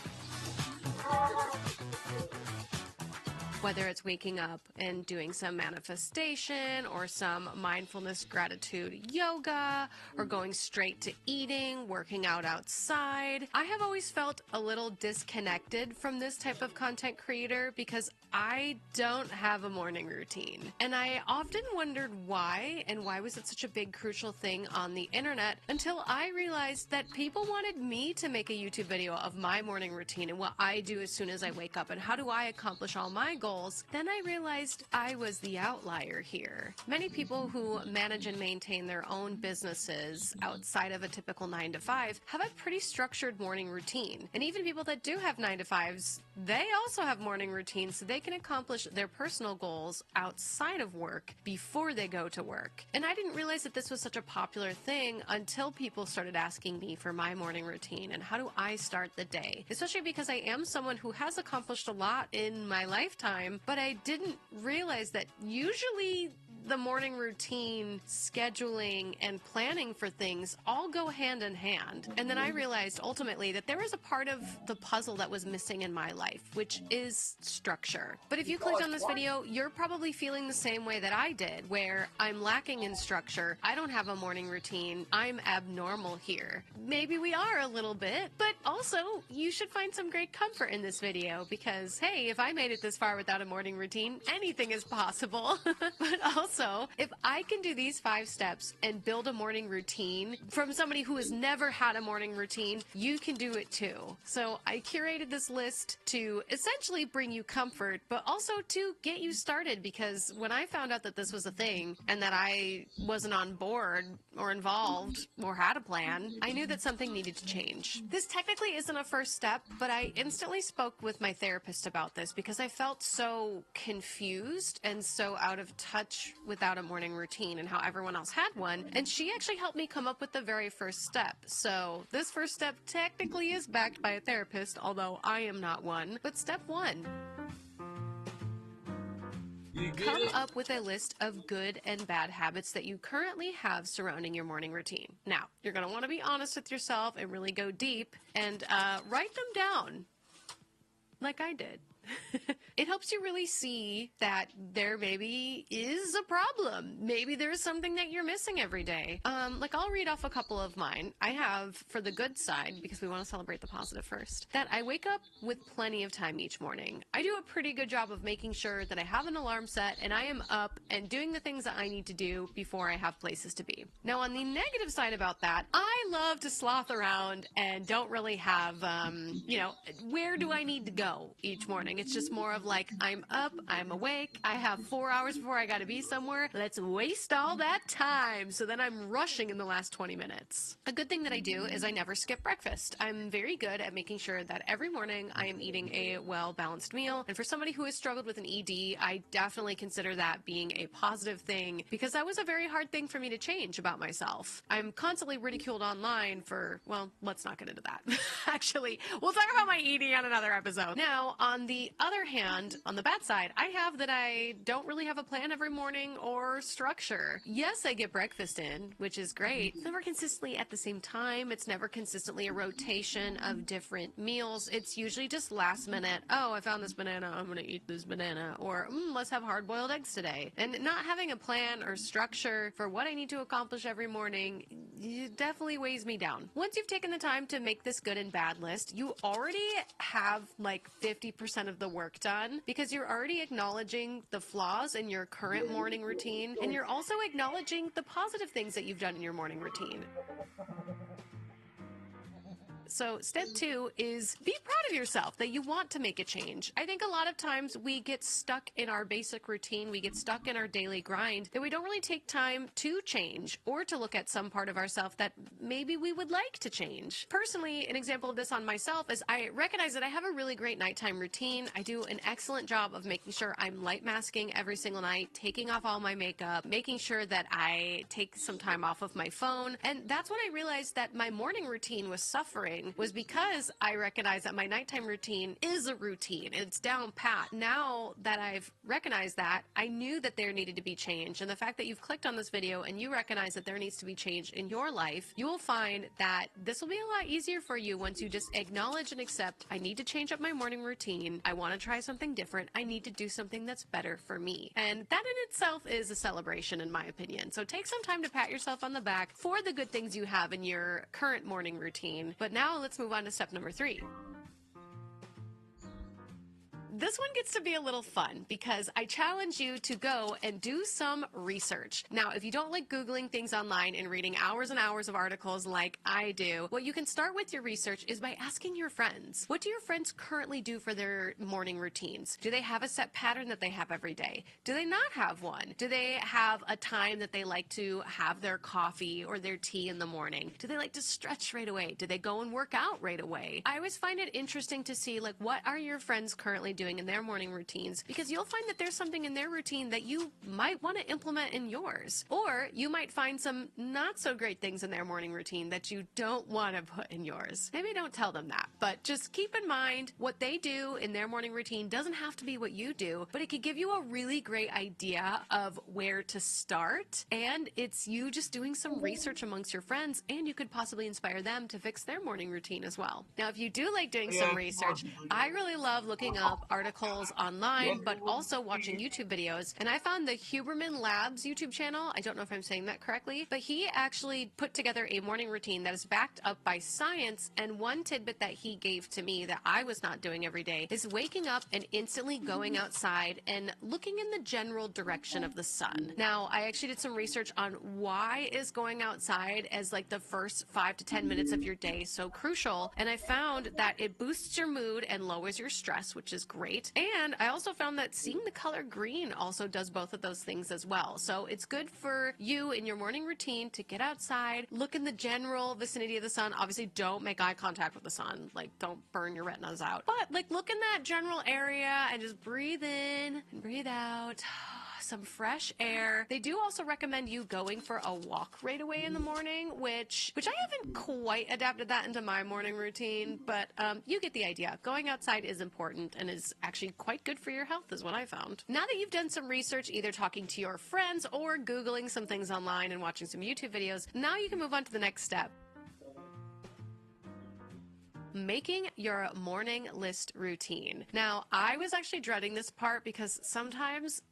Whether it's waking up and doing some manifestation or some mindfulness gratitude yoga or going straight to eating, working out outside, I have always felt a little disconnected from this type of content creator because I don't have a morning routine. And I often wondered why, and why was it such a big crucial thing on the internet, until I realized that people wanted me to make a YouTube video of my morning routine and what I do as soon as I wake up and how do I accomplish all my goals. Then I realized I was the outlier here. Many people who manage and maintain their own businesses outside of a typical 9-to-5 have a pretty structured morning routine. And even people that do have 9-to-5s, they also have morning routines so they can accomplish their personal goals outside of work before they go to work. And I didn't realize that this was such a popular thing until people started asking me for my morning routine and how do I start the day, especially because I am someone who has accomplished a lot in my lifetime, but I didn't realize that usually the morning routine, scheduling, and planning for things all go hand in hand. And then I realized ultimately that there was a part of the puzzle that was missing in my life, which is structure. But if you clicked on this video, you're probably feeling the same way that I did, where I'm lacking in structure. I don't have a morning routine. I'm abnormal here. Maybe we are a little bit, but also you should find some great comfort in this video because, hey, if I made it this far without a morning routine, anything is possible. But also, if I can do these 5 steps and build a morning routine from somebody who has never had a morning routine, you can do it too. So I curated this list to essentially bring you comfort, but also to get you started, because when I found out that this was a thing and that I wasn't on board or involved or had a plan, I knew that something needed to change. This technically isn't a first step, but I instantly spoke with my therapist about this because I felt so confused and so out of touch without a morning routine and how everyone else had one, and she actually helped me come up with the very first step. So this first step technically is backed by a therapist, although I am not one. But step 1, come up with a list of good and bad habits that you currently have surrounding your morning routine. Now, you're going to want to be honest with yourself and really go deep and write them down like I did. It helps you really see that there maybe is a problem. Maybe there's something that you're missing every day. Like I'll read off a couple of mine. I have, for the good side, because we want to celebrate the positive first, that I wake up with plenty of time each morning. I do a pretty good job of making sure that I have an alarm set and I am up and doing the things that I need to do before I have places to be. Now, on the negative side about that, I love to sloth around and don't really have, where do I need to go each morning? It's just more of like, I'm up, I'm awake, I have 4 hours before I gotta be somewhere, let's waste all that time. So then I'm rushing in the last 20 minutes. A good thing that I do is I never skip breakfast. I'm very good at making sure that every morning I am eating a well-balanced meal. And for somebody who has struggled with an ED, I definitely consider that being a positive thing because that was a very hard thing for me to change about myself. I'm constantly ridiculed online for, well, let's not get into that. Actually, we'll talk about my ED on another episode. Now, on the other hand, on the bad side, I have that I don't really have a plan every morning or structure. Yes, I get breakfast in, which is great. It's never consistently at the same time. It's never consistently a rotation of different meals. It's usually just last minute, oh, I found this banana, I'm going to eat this banana, or let's have hard-boiled eggs today. And not having a plan or structure for what I need to accomplish every morning, it definitely weighs me down. Once you've taken the time to make this good and bad list, you already have like 50% of the work done because you're already acknowledging the flaws in your current morning routine, and you're also acknowledging the positive things that you've done in your morning routine. So step 2 is be proud of yourself that you want to make a change. I think a lot of times we get stuck in our basic routine, we get stuck in our daily grind, that we don't really take time to change or to look at some part of ourselves that maybe we would like to change. Personally, an example of this on myself is I recognize that I have a really great nighttime routine. I do an excellent job of making sure I'm light masking every single night, taking off all my makeup, making sure that I take some time off of my phone. And that's when I realized that my morning routine was suffering doing was because I recognized that my nighttime routine is a routine. It's down pat. Now that I've recognized that, I knew that there needed to be change. And the fact that you've clicked on this video and you recognize that there needs to be change in your life, you will find that this will be a lot easier for you once you just acknowledge and accept, I need to change up my morning routine. I want to try something different. I need to do something that's better for me. And that in itself is a celebration, in my opinion. So take some time to pat yourself on the back for the good things you have in your current morning routine. But now let's move on to step number 3. This one gets to be a little fun because I challenge you to go and do some research. Now, if you don't like Googling things online and reading hours and hours of articles like I do, what you can start with your research is by asking your friends. What do your friends currently do for their morning routines? Do they have a set pattern that they have every day? Do they not have one? Do they have a time that they like to have their coffee or their tea in the morning? Do they like to stretch right away? Do they go and work out right away? I always find it interesting to see, like, what are your friends currently doing in their morning routines, because you'll find that there's something in their routine that you might want to implement in yours, or you might find some not so great things in their morning routine that you don't want to put in yours. Maybe don't tell them that, but just keep in mind what they do in their morning routine doesn't have to be what you do, but it could give you a really great idea of where to start, and it's you just doing some research amongst your friends, and you could possibly inspire them to fix their morning routine as well. Now, if you do like doing some research, I really love looking up articles online, but also watching YouTube videos. And I found the Huberman Labs YouTube channel. I don't know if I'm saying that correctly, but he actually put together a morning routine that is backed up by science. And one tidbit that he gave to me that I was not doing every day is waking up and instantly going outside and looking in the general direction of the sun. Now, I actually did some research on why is going outside as like the first 5 to 10 minutes of your day so crucial. And I found that it boosts your mood and lowers your stress, which is great. And I also found that seeing the color green also does both of those things as well. So it's good for you in your morning routine to get outside, look in the general vicinity of the sun. Obviously, don't make eye contact with the sun. Like, don't burn your retinas out. But like, look in that general area and just breathe in and breathe out. Some fresh air. They do also recommend you going for a walk right away in the morning, which I haven't quite adapted that into my morning routine, but you get the idea. Going outside is important and is actually quite good for your health, is what I found. Now that you've done some research, either talking to your friends or Googling some things online and watching some YouTube videos, now you can move on to the next step. Making your morning list routine. Now, I was actually dreading this part because sometimes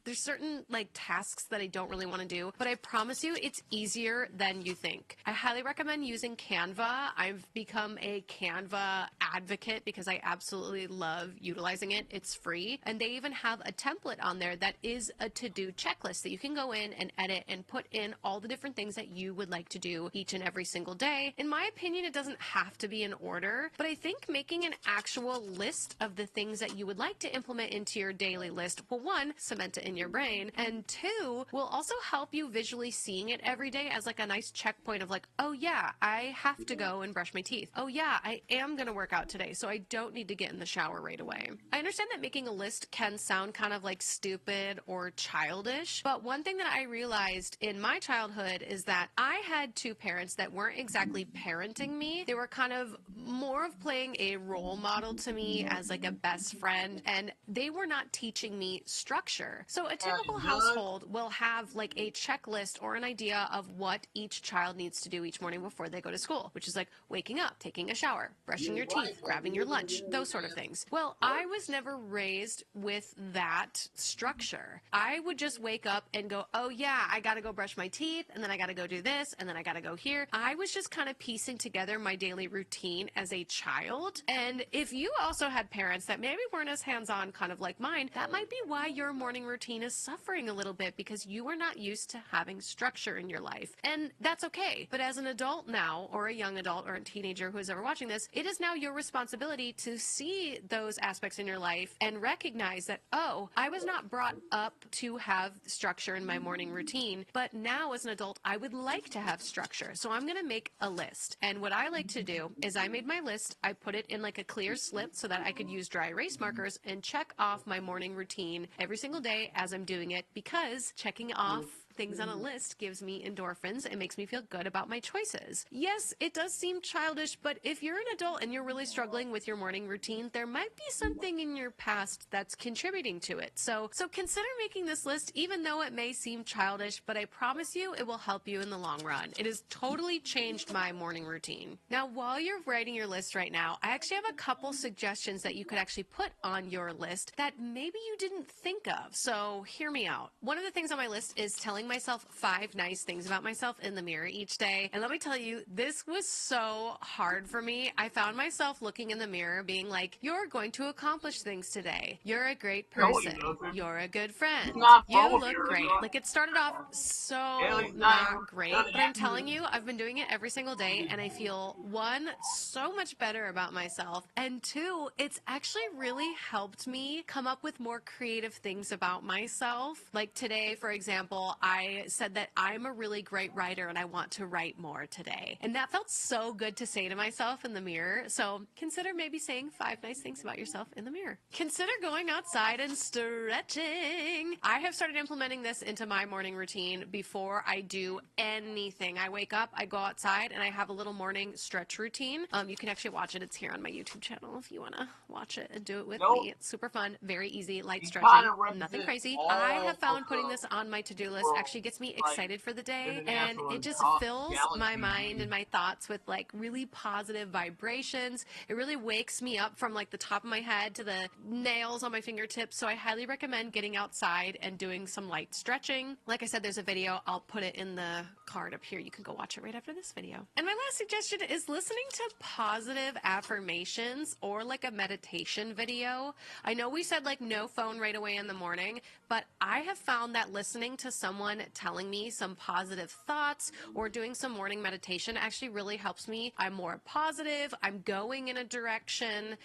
there's certain like tasks that I don't really want to do, but I promise you it's easier than you think. I highly recommend using Canva. I've become a Canva advocate because I absolutely love utilizing it. It's free, and they even have a template on there that is a to-do checklist that you can go in and edit and put in all the different things that you would like to do each and every single day. In my opinion, it doesn't have to be in order, but I think making an actual list of the things that you would like to implement into your daily list will, one, cement it in your brain, and two, will also help you visually seeing it every day as like a nice checkpoint of like, oh yeah, I have to go and brush my teeth. Oh yeah, I am going to work out today, so I don't need to get in the shower right away. I understand that making a list can sound kind of like stupid or childish, but one thing that I realized in my childhood is that I had two parents that weren't exactly parenting me. They were kind of more of playing a role model to me as like a best friend, and they were not teaching me structure. So a typical household will have like a checklist or an idea of what each child needs to do each morning before they go to school, which is like waking up, taking a shower, brushing your teeth, grabbing your lunch, those sort of things. Well, I was never raised with that structure. I would just wake up and go, oh yeah, I gotta go brush my teeth, and then I gotta go do this, and then I gotta go here. I was just kind of piecing together my daily routine as a child. And if you also had parents that maybe weren't as hands-on kind of like mine, that might be why your morning routine is suffering a little bit, because you are not used to having structure in your life. And that's okay. But as an adult now, or a young adult or a teenager who is ever watching this, it is now your responsibility to see those aspects in your life and recognize that, oh, I was not brought up to have structure in my morning routine, but now as an adult, I would like to have structure. So I'm going to make a list. And what I like to do is I made my list, I put it in like a clear slip so that I could use dry erase markers and check off my morning routine every single day as I'm doing it, because checking off things on a list gives me endorphins and makes me feel good about my choices. Yes, it does seem childish, but if you're an adult and you're really struggling with your morning routine, there might be something in your past that's contributing to it. So consider making this list, even though it may seem childish, but I promise you it will help you in the long run. It has totally changed my morning routine. Now, while you're writing your list right now, I actually have a couple suggestions that you could actually put on your list that maybe you didn't think of. So hear me out. One of the things on my list is telling myself 5 nice things about myself in the mirror each day. And let me tell you, this was so hard for me. I found myself looking in the mirror being like, you're going to accomplish things today. You're a great person. You're a good friend. You look great. Like, it started off so not great, but I'm telling you, I've been doing it every single day, and I feel, 1, so much better about myself, and 2, it's actually really helped me come up with more creative things about myself. Like today, for example, I said that I'm a really great writer and I want to write more today. And that felt so good to say to myself in the mirror. So consider maybe saying 5 nice things about yourself in the mirror. Consider going outside and stretching. I have started implementing this into my morning routine before I do anything. I wake up, I go outside, and I have a little morning stretch routine. You can actually watch it. It's here on my YouTube channel if you want to watch it and do it with me. It's super fun, very easy, light stretching, nothing crazy. I have found putting this on my to-do list actually gets me excited for the day, and it just fills my mind and my thoughts with like really positive vibrations. It really wakes me up from like the top of my head to the nails on my fingertips. So I highly recommend getting outside and doing some light stretching. Like I said, there's a video. I'll put it in the card up here. You can go watch it right after this video. And my last suggestion is listening to positive affirmations or like a meditation video. I know we said like no phone right away in the morning, but I have found that listening to someone telling me some positive thoughts or doing some morning meditation actually really helps me. I'm more positive. I'm going in a direction.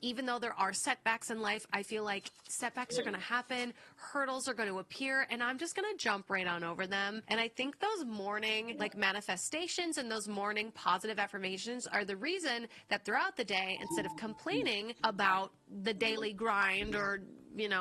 Even though there are setbacks in life, I feel like setbacks are going to happen, hurdles are going to appear, and I'm just going to jump right on over them. And I think those morning like manifestations and those morning positive affirmations are the reason that throughout the day, instead of complaining about the daily grind or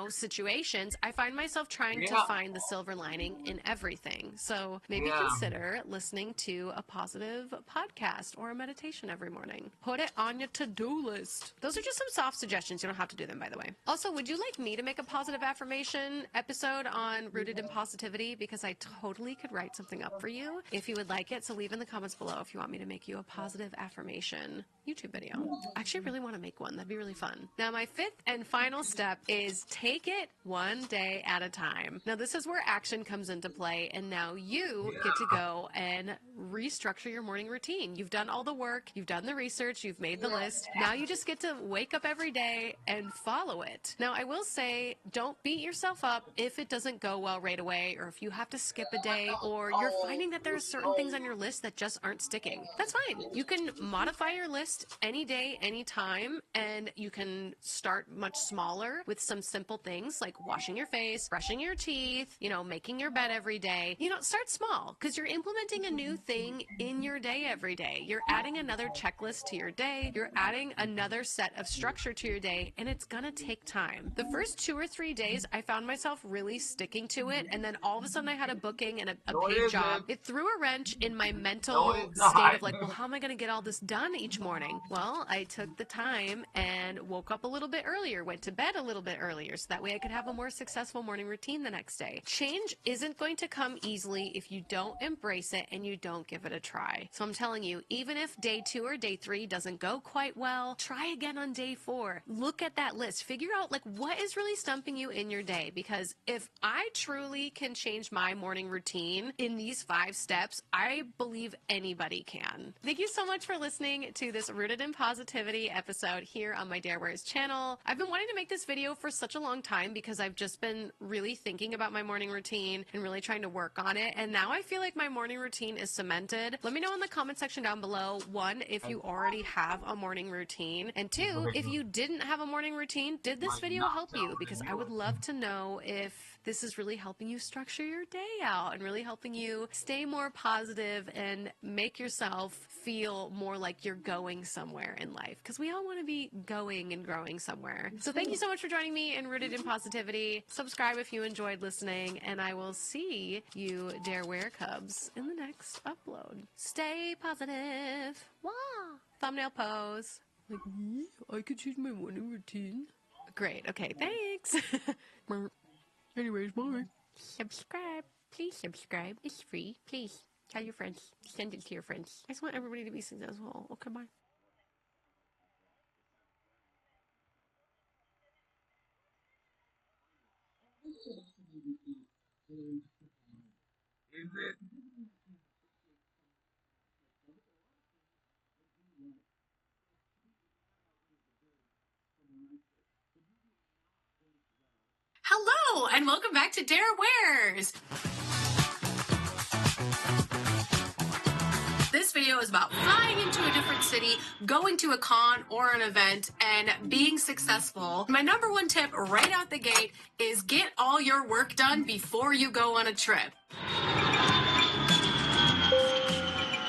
situations, I find myself trying to find the silver lining in everything. So maybe consider listening to a positive podcast or a meditation every morning. Put it on your to-do list. Those are just some soft suggestions. You don't have to do them, by the way. Also, would you like me to make a positive affirmation episode on Rooted in Positivity? Because I totally could write something up for you if you would like it. So leave in the comments below if you want me to make you a positive affirmation YouTube video. I actually really want to make one. That'd be really fun. Now, my 5th and final step is take it one day at a time. Now, this is where action comes into play, and now you get to go and restructure your morning routine. You've done all the work, you've done the research, you've made the list. Now you just get to wake up every day and follow it. Now, I will say, don't beat yourself up if it doesn't go well right away, or if you have to skip a day, or you're finding that there are certain things on your list that just aren't sticking. That's fine. You can modify your list any day, anytime, and you can start much smaller with some simple things like washing your face, brushing your teeth, making your bed every day. Start small because you're implementing a new thing in your day every day. You're adding another checklist to your day. You're adding another set of structure to your day, and it's gonna take time. The first 2 or 3 days, I found myself really sticking to it, and then all of a sudden I had a booking and a paid job. It threw a wrench in my mental state of like, well, how am I gonna get all this done each morning? Well, I took the time and woke up a little bit earlier, went to bed a little bit earlier, so that way I could have a more successful morning routine the next day. Change isn't going to come easily if you don't embrace it and you don't give it a try. So I'm telling you, even if day 2 or day 3 doesn't go quite well, try again on day 4. Look at that list. Figure out like what is really stumping you in your day, because if I truly can change my morning routine in these 5 steps, I believe anybody can. Thank you so much for listening to this Rooted in Positivity episode here on my Darewares channel. I've been wanting to make this video for such a long time because I've just been really thinking about my morning routine and really trying to work on it, and now I feel like my morning routine is cemented. Let me know in the comment section down below, 1, if you already have a morning routine, and 2, if you didn't have a morning routine, did this video help you? Because I would love to know if this is really helping you structure your day out and really helping you stay more positive and make yourself feel more like you're going somewhere in life, because we all want to be going and growing somewhere. So thank you so much for joining me in Rooted in Positivity. Subscribe if you enjoyed listening, and I will see you Dare Wear Cubs in the next upload. Stay positive. Wah! Thumbnail pose. Like me? I could choose my morning routine. Great. Okay, thanks. Anyways, bye. Subscribe. Please subscribe. It's free. Please. Tell your friends. Send it to your friends. I just want everybody to be successful. Okay, bye. Is it? Hello, and welcome back to Dare Wears. This video is about flying into a different city, going to a con or an event, and being successful. My number one tip right out the gate is get all your work done before you go on a trip.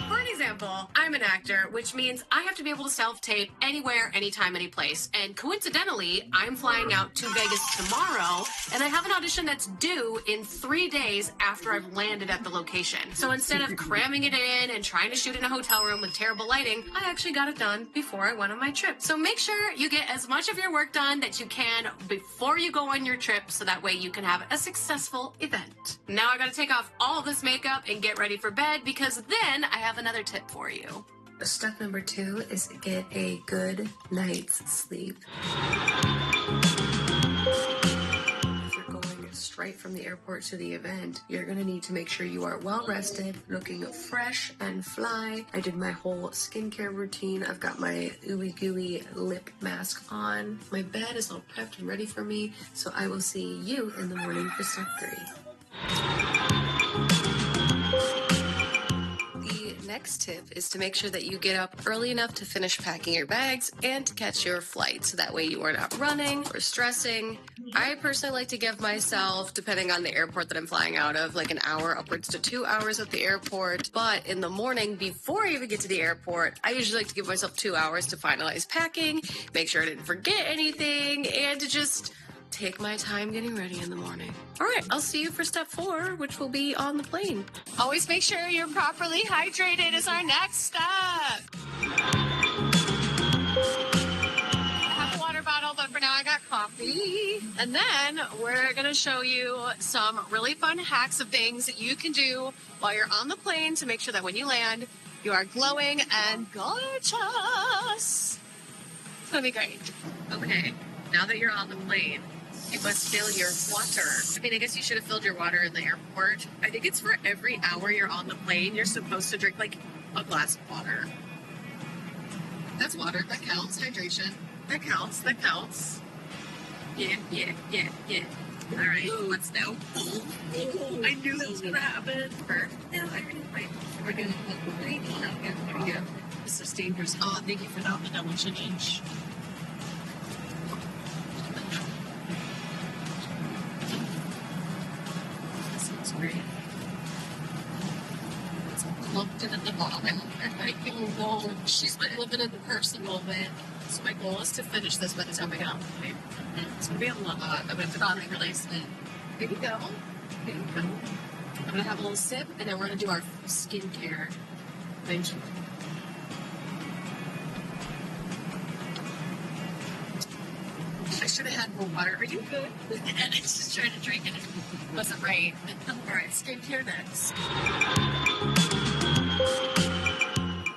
For example, I'm an actor, which means I have to be able to self-tape anywhere, anytime, any place. And coincidentally, I'm flying out to Vegas tomorrow, and I have an audition that's due in 3 days after I've landed at the location. So instead of cramming it in and trying to shoot in a hotel room with terrible lighting, I actually got it done before I went on my trip. So make sure you get as much of your work done that you can before you go on your trip, so that way you can have a successful event. Now I gotta take off all this makeup and get ready for bed, because then I have another tip for you. Step number 2 is to get a good night's sleep. If you're going straight from the airport to the event, you're gonna need to make sure you are well rested, looking fresh and fly. I did my whole skincare routine. I've got my ooey gooey lip mask on. My bed is all prepped and ready for me, so I will see you in the morning for step 3. Next tip is to make sure that you get up early enough to finish packing your bags and to catch your flight, so that way you are not running or stressing. I personally like to give myself, depending on the airport that I'm flying out of, like an hour upwards to 2 hours at the airport. But in the morning, before I even get to the airport, I usually like to give myself 2 hours to finalize packing, make sure I didn't forget anything, and to just take my time getting ready in the morning. All right, I'll see you for step 4, which will be on the plane. Always make sure you're properly hydrated is our next step. I have a water bottle, but for now I got coffee. And then we're gonna show you some really fun hacks of things that you can do while you're on the plane to make sure that when you land, you are glowing and gorgeous. It's gonna be great. Okay, now that you're on the plane, you must fill your water. I mean, I guess you should have filled your water in the airport. I think it's for every hour you're on the plane, you're supposed to drink like a glass of water. That's water. That counts. Hydration. That counts. That counts. Yeah. All right, let's go. I knew that was gonna happen. No, I didn't. We're gonna put the This is dangerous. Oh, thank you for that. The double change. Great. Looked in at the bottom. She's been living in the purse a little bit. So my goal is to finish this by the time I get out. Okay? It's gonna be a lot. I'm gonna put on and release it. Here we go. Here we go. I'm gonna have a little sip, and then we're gonna do our skincare. Thank you. I should have had more water. Are you good? And it's just trying to drink it. It wasn't right. All right, skincare next.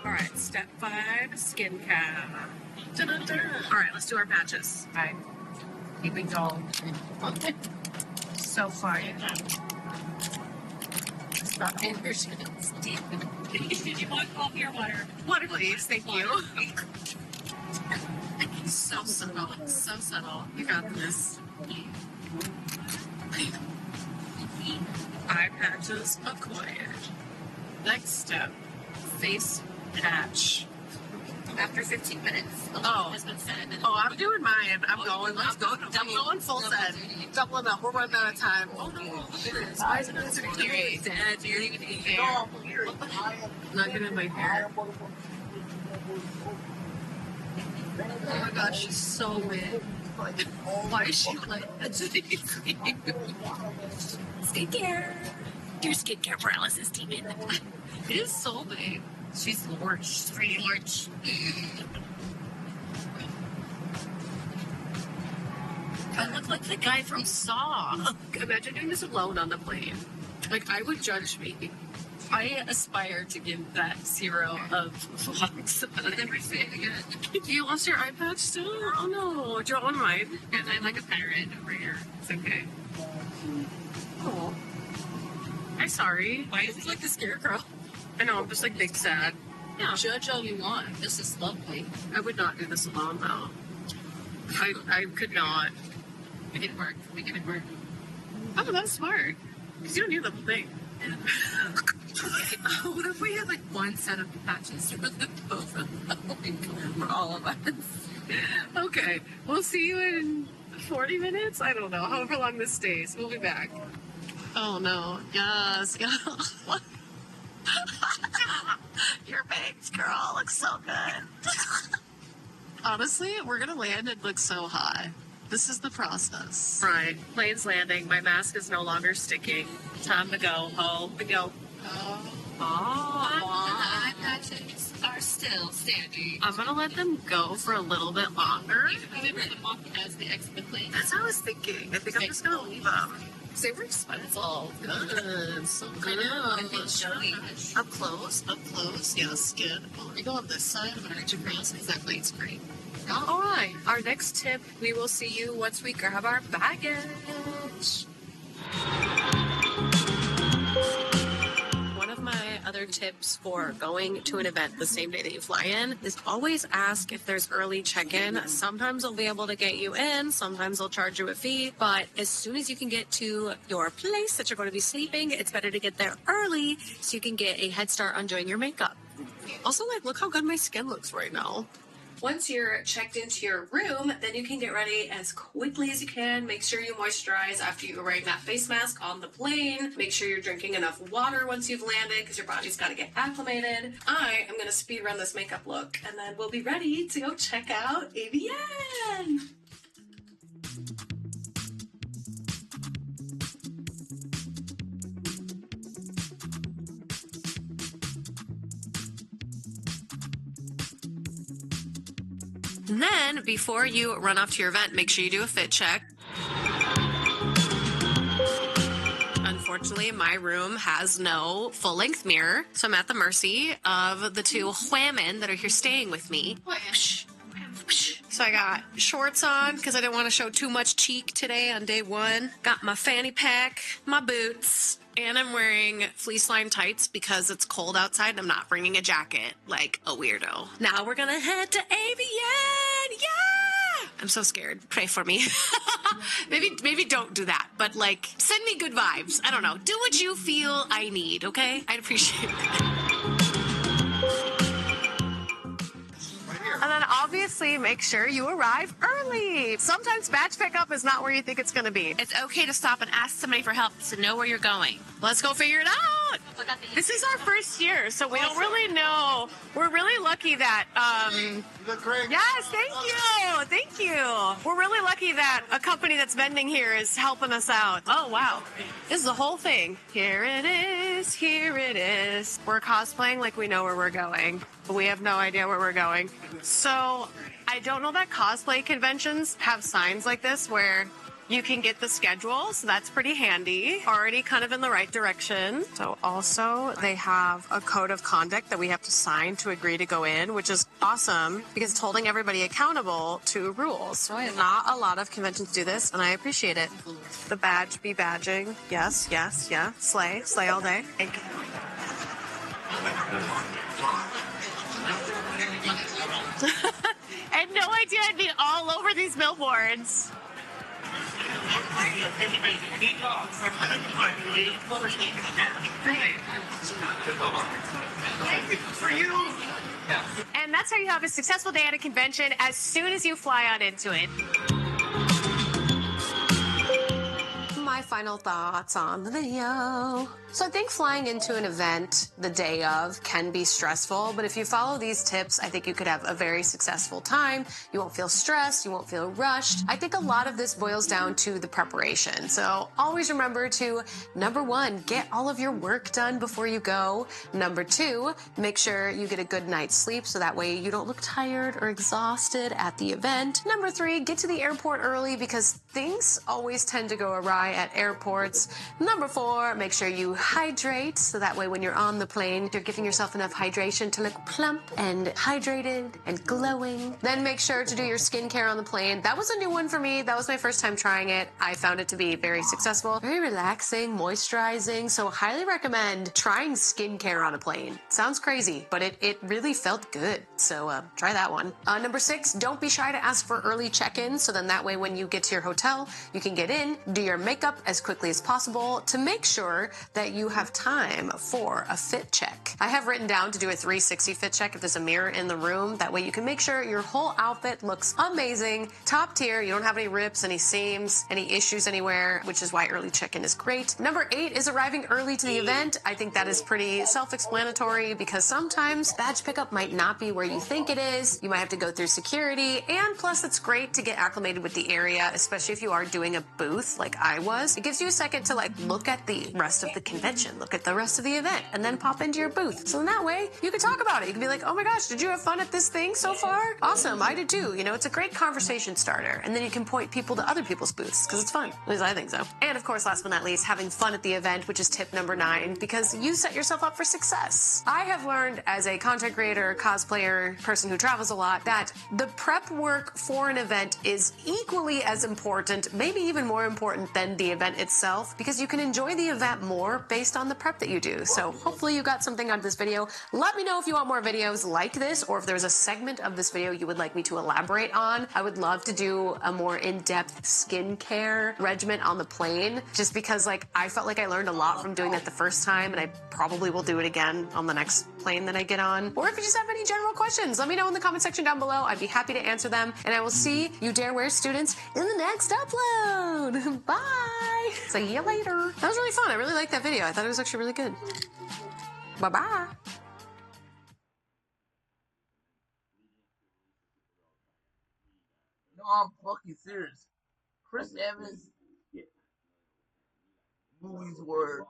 All right, step 5, skincare. Da-da-da. All right, let's do our patches. All right. Here we go. So far, it's not interesting. Did you want coffee or water? Water, please. Thank you. So subtle. So subtle. You got this. Eye patches acquired. Next step, face patch. after 15 minutes. The Oh. has been fed. Oh, I'm doing mine. I'm going. I'm going full set. Doubling up. We're running out of time. Oh no! Why is it great? Dad, you're even in hair. Not getting in my hair. Oh my gosh, she's so wet. Like, why is she like Skincare. Your skincare paralysis demon. It is so big. She's large. She's pretty large. I look like the guy from Saw. Imagine doing this alone on the plane. Like, I would judge me. I aspire to give that 0 of vlogs. I'll never say it again. You lost your eye patch too? Oh no. Do you want mine? And I'm like a pirate over here. It's okay. Oh. I'm sorry. Why is it like the scarecrow? I know, I'm just like big sad. Yeah, judge all you want. This is lovely. I would not do this alone though. I could not. Make it work. Make it work. Oh, that's smart. Because you don't need the whole thing. What if we had like one set of patches for the both of them for all of us? Okay, we'll see you in 40 minutes? I don't know, however long this stays. We'll be back. Oh no, yes, Your bangs, girl, looks so good. Honestly, we're gonna land and look so hot. This is the process. Right, plane's landing. My mask is no longer sticking. Time to go home. We go. The eye patches are still standing. I'm gonna let them go for a little bit longer. Even with the mock as the exit plane. That's what I was thinking. I think I'm just gonna leave them. They were expensive. Good, so good. Up close, yes, good. Oh, you go on this side, I'm gonna reach across. Exactly, it's great. All right, our next tip, we will see you once we grab our baggage. One of my other tips for going to an event the same day that you fly in is always ask if there's early check-in. Sometimes they'll be able to get you in, sometimes they'll charge you a fee, but as soon as you can get to your place that you're going to be sleeping, it's better to get there early so you can get a head start on doing your makeup. Also, like, look how good my skin looks right now. Once you're checked into your room, then you can get ready as quickly as you can. Make sure you moisturize after you're wearing that face mask on the plane. Make sure you're drinking enough water once you've landed because your body's got to get acclimated. I am going to speed run this makeup look and then we'll be ready to go check out AVN. Then, before you run off to your event, make sure you do a fit check. Unfortunately, my room has no full-length mirror, so I'm at the mercy of the two women that are here staying with me. So I got shorts on because I didn't want to show too much cheek today on day one. Got my fanny pack, my boots, and I'm wearing fleece lined tights because it's cold outside and I'm not bringing a jacket like a weirdo. Now we're gonna head to AVN! Yeah! I'm so scared. Pray for me. maybe don't do that, but like send me good vibes. I don't know. Do what you feel I need, okay? I'd appreciate it. And then obviously make sure you arrive early. Sometimes batch pickup is not where you think it's going to be. It's okay to stop and ask somebody for help to know where you're going. Let's go figure it out. This is our first year, so we don't really know. We're really lucky that, You look great. yes, thank you. We're really lucky that a company that's vending here is helping us out. Oh, wow. This is the whole thing. Here it is. We're cosplaying like we know where we're going, but we have no idea where we're going. So I don't know that cosplay conventions have signs like this where you can get the schedule, so that's pretty handy. Already kind of in the right direction. So also they have a code of conduct that we have to sign to agree to go in, which is awesome because it's holding everybody accountable to rules. So not a lot of conventions do this, and I appreciate it. The badge be badging. Yes. Slay all day. Thank you. I had no idea I'd be all over these billboards. For you And that's how you have a successful day at a convention as soon as you fly on into it. My final thoughts on the video. So I think flying into an event the day of can be stressful, but if you follow these tips, I think you could have a very successful time. You won't feel stressed, you won't feel rushed. I think a lot of this boils down to the preparation. So always remember to, number one, get all of your work done before you go. Number two, make sure you get a good night's sleep so that way you don't look tired or exhausted at the event. Number three, get to the airport early because things always tend to go awry at airports. Number four, make sure you hydrate so that way when you're on the plane, you're giving yourself enough hydration to look plump and hydrated and glowing. Then make sure to do your skincare on the plane. That was a new one for me. That was my first time trying it. I found it to be very successful, very relaxing, moisturizing. So highly recommend trying skincare on a plane. Sounds crazy, but it really felt good. So try that one. Number six, don't be shy to ask for early check-in. So then that way when you get to your hotel, you can get in, do your makeup as quickly as possible to make sure that you have time for a fit check. I have written down to do a 360 fit check if there's a mirror in the room. That way you can make sure your whole outfit looks amazing, top tier. You don't have any rips, any seams, any issues anywhere, which is why early check-in is great. Number eight is arriving early to the event. I think that is pretty self-explanatory because sometimes badge pickup might not be where you think it is. You might have to go through security, and plus it's great to get acclimated with the area, especially if you are doing a booth like I was. It gives you a second to like look at the rest of the convention, look at the rest of the event, and then pop into your booth. So in that way, you can talk about it. You can be like, oh my gosh, did you have fun at this thing so far? Awesome, I did too. You know, it's a great conversation starter. And then you can point people to other people's booths because it's fun. At least I think so. And of course, last but not least, having fun at the event, which is tip number 9, because you set yourself up for success. I have learned as a content creator, cosplayer, person who travels a lot, that the prep work for an event is equally as important, maybe even more important than the event itself, because you can enjoy the event more based on the prep that you do. So hopefully you got something out of this video. Let me know if you want more videos like this, or if there's a segment of this video you would like me to elaborate on. I would love to do a more in-depth skincare regimen on the plane, just because like I felt like I learned a lot from doing that the first time, and I probably will do it again on the next plane that I get on. Or if you just have any general questions, let me know in the comment section down below. I'd be happy to answer them, and I will see you Dareware students in the next upload. Bye! See you later. That was really fun. I really liked that video. I thought it was actually really good. Bye-bye. No, I'm fucking serious. Chris Evans movies were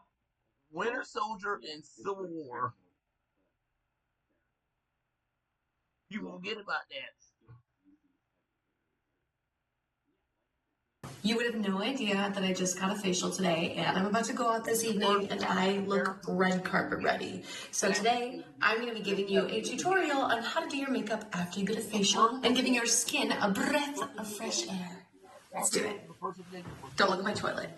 Winter Soldier and Civil War. You forget about that. You would have no idea that I just got a facial today, and I'm about to go out this evening, and I look red carpet ready. So today, I'm going to be giving you a tutorial on how to do your makeup after you get a facial, and giving your skin a breath of fresh air. Let's do it. Don't look at my toilet.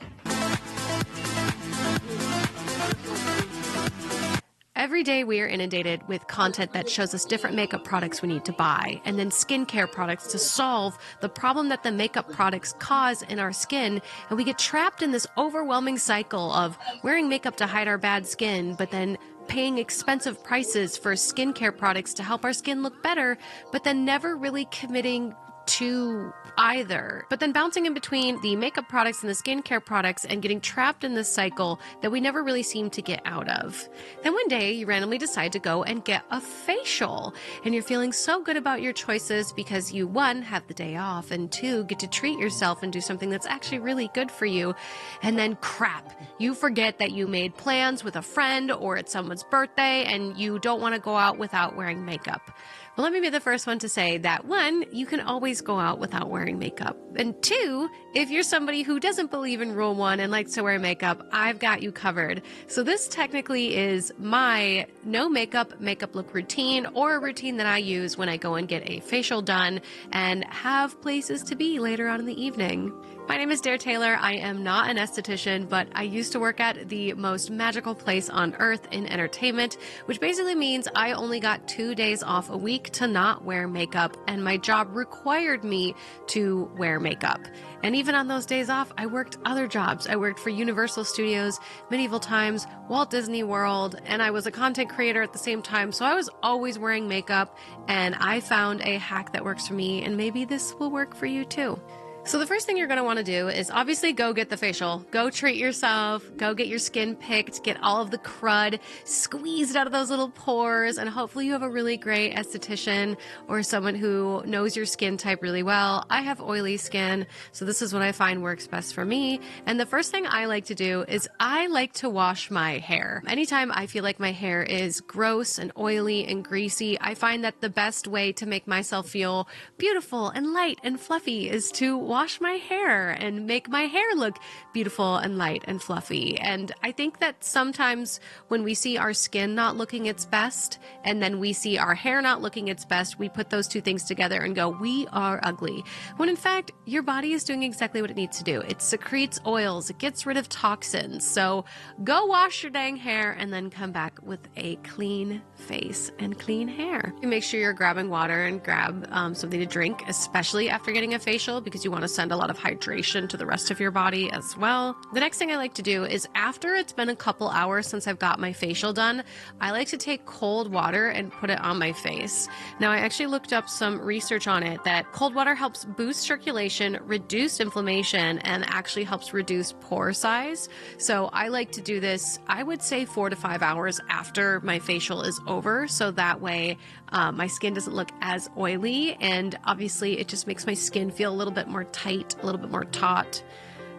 Every day we are inundated with content that shows us different makeup products we need to buy, and then skincare products to solve the problem that the makeup products cause in our skin, and we get trapped in this overwhelming cycle of wearing makeup to hide our bad skin, but then paying expensive prices for skincare products to help our skin look better, but then never really committing to either. But then bouncing in between the makeup products and the skincare products and getting trapped in this cycle that we never really seem to get out of. Then one day you randomly decide to go and get a facial, and you're feeling so good about your choices because you, 1, have the day off, and 2, get to treat yourself and do something that's actually really good for you. And then crap, you forget that you made plans with a friend or it's someone's birthday and you don't want to go out without wearing makeup. Well, let me be the first one to say that 1, you can always go out without wearing makeup. And 2, if you're somebody who doesn't believe in rule 1 and likes to wear makeup, I've got you covered. So this technically is my no makeup look routine, or a routine that I use when I go and get a facial done and have places to be later on in the evening. My name is Dare Taylor. I am not an esthetician, but I used to work at the most magical place on earth in entertainment, which basically means I only got 2 days off a week week to not wear makeup, and my job required me to wear makeup. And even on those days off, I worked other jobs. I worked for Universal Studios, Medieval Times, Walt Disney World, and I was a content creator at the same time. So I was always wearing makeup, and I found a hack that works for me, and maybe this will work for you too. So the first thing you're going to want to do is obviously go get the facial. Go treat yourself. Go get your skin picked. Get all of the crud squeezed out of those little pores. And hopefully you have a really great esthetician or someone who knows your skin type really well. I have oily skin, so this is what I find works best for me. And the first thing I like to do is I like to wash my hair. Anytime I feel like my hair is gross and oily and greasy, I find that the best way to make myself feel beautiful and light and fluffy is to wash my hair and make my hair look beautiful and light and fluffy. And I think that sometimes when we see our skin not looking its best and then we see our hair not looking its best, we put those two things together and go, we are ugly. When in fact, your body is doing exactly what it needs to do. It secretes oils, it gets rid of toxins. So go wash your dang hair and then come back with a clean face and clean hair. You make sure you're grabbing water and grab something to drink, especially after getting a facial, because you want to send a lot of hydration to the rest of your body as well. The next thing I like to do is after it's been a couple hours since I've got my facial done, I like to take cold water and put it on my face. Now, I actually looked up some research on it that cold water helps boost circulation, reduce inflammation, and actually helps reduce pore size. So I like to do this, I would say 4 to 5 hours after my facial is over. So that way my skin doesn't look as oily, and obviously it just makes my skin feel a little bit more tight, a little bit more taut.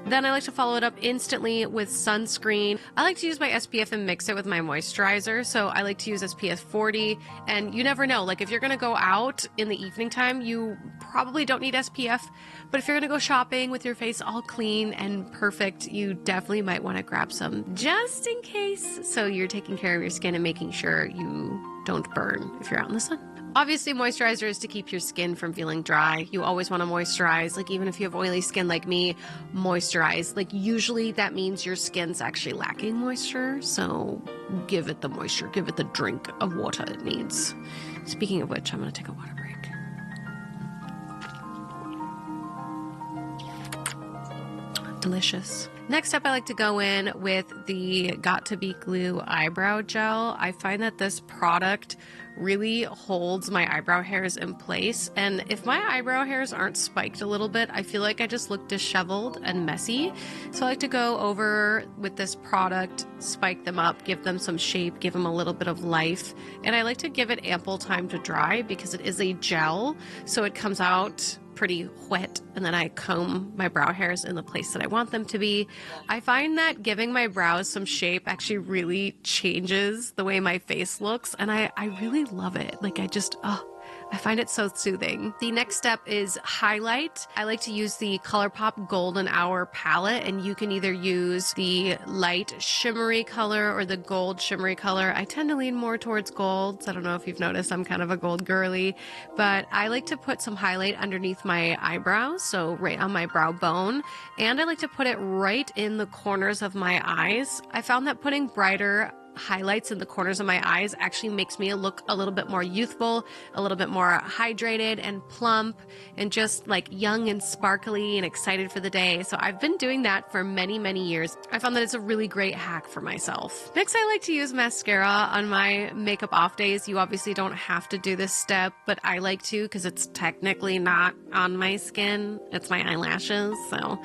Then I like to follow it up instantly with sunscreen. I like to use my SPF and mix it with my moisturizer. So I like to use SPF 40, and you never know, like if you're gonna go out in the evening time, you probably don't need SPF, but if you're gonna go shopping with your face all clean and perfect, you definitely might wanna grab some just in case. So you're taking care of your skin and making sure you don't burn if you're out in the sun. Obviously, moisturizer is to keep your skin from feeling dry. You always want to moisturize. Like even if you have oily skin like me, moisturize. Like usually that means your skin's actually lacking moisture. So give it the moisture, give it the drink of water it needs. Speaking of which, I'm going to take a water break. Delicious. Next up, I like to go in with the Got to Be Glue eyebrow gel. I find that this product really holds my eyebrow hairs in place, and if my eyebrow hairs aren't spiked a little bit, I feel like I just look disheveled and messy. So I like to go over with this product, spike them up, give them some shape, give them a little bit of life, and I like to give it ample time to dry because it is a gel, so it comes out pretty wet, and then I comb my brow hairs in the place that I want them to be. I find that giving my brows some shape actually really changes the way my face looks, and I really love it. Like I find it so soothing. The next step is highlight. I like to use the ColourPop Golden Hour palette, and you can either use the light shimmery color or the gold shimmery color. I tend to lean more towards golds. I don't know if you've noticed, I'm kind of a gold girly, but I like to put some highlight underneath my eyebrows, so right on my brow bone, and I like to put it right in the corners of my eyes. I found that putting brighter highlights in the corners of my eyes actually makes me look a little bit more youthful, a little bit more hydrated and plump, and just like young and sparkly and excited for the day. So I've been doing that for many, many years. I found that it's a really great hack for myself. Next, I like to use mascara on my makeup off days. You obviously don't have to do this step, but I like to because it's technically not on my skin. It's my eyelashes. So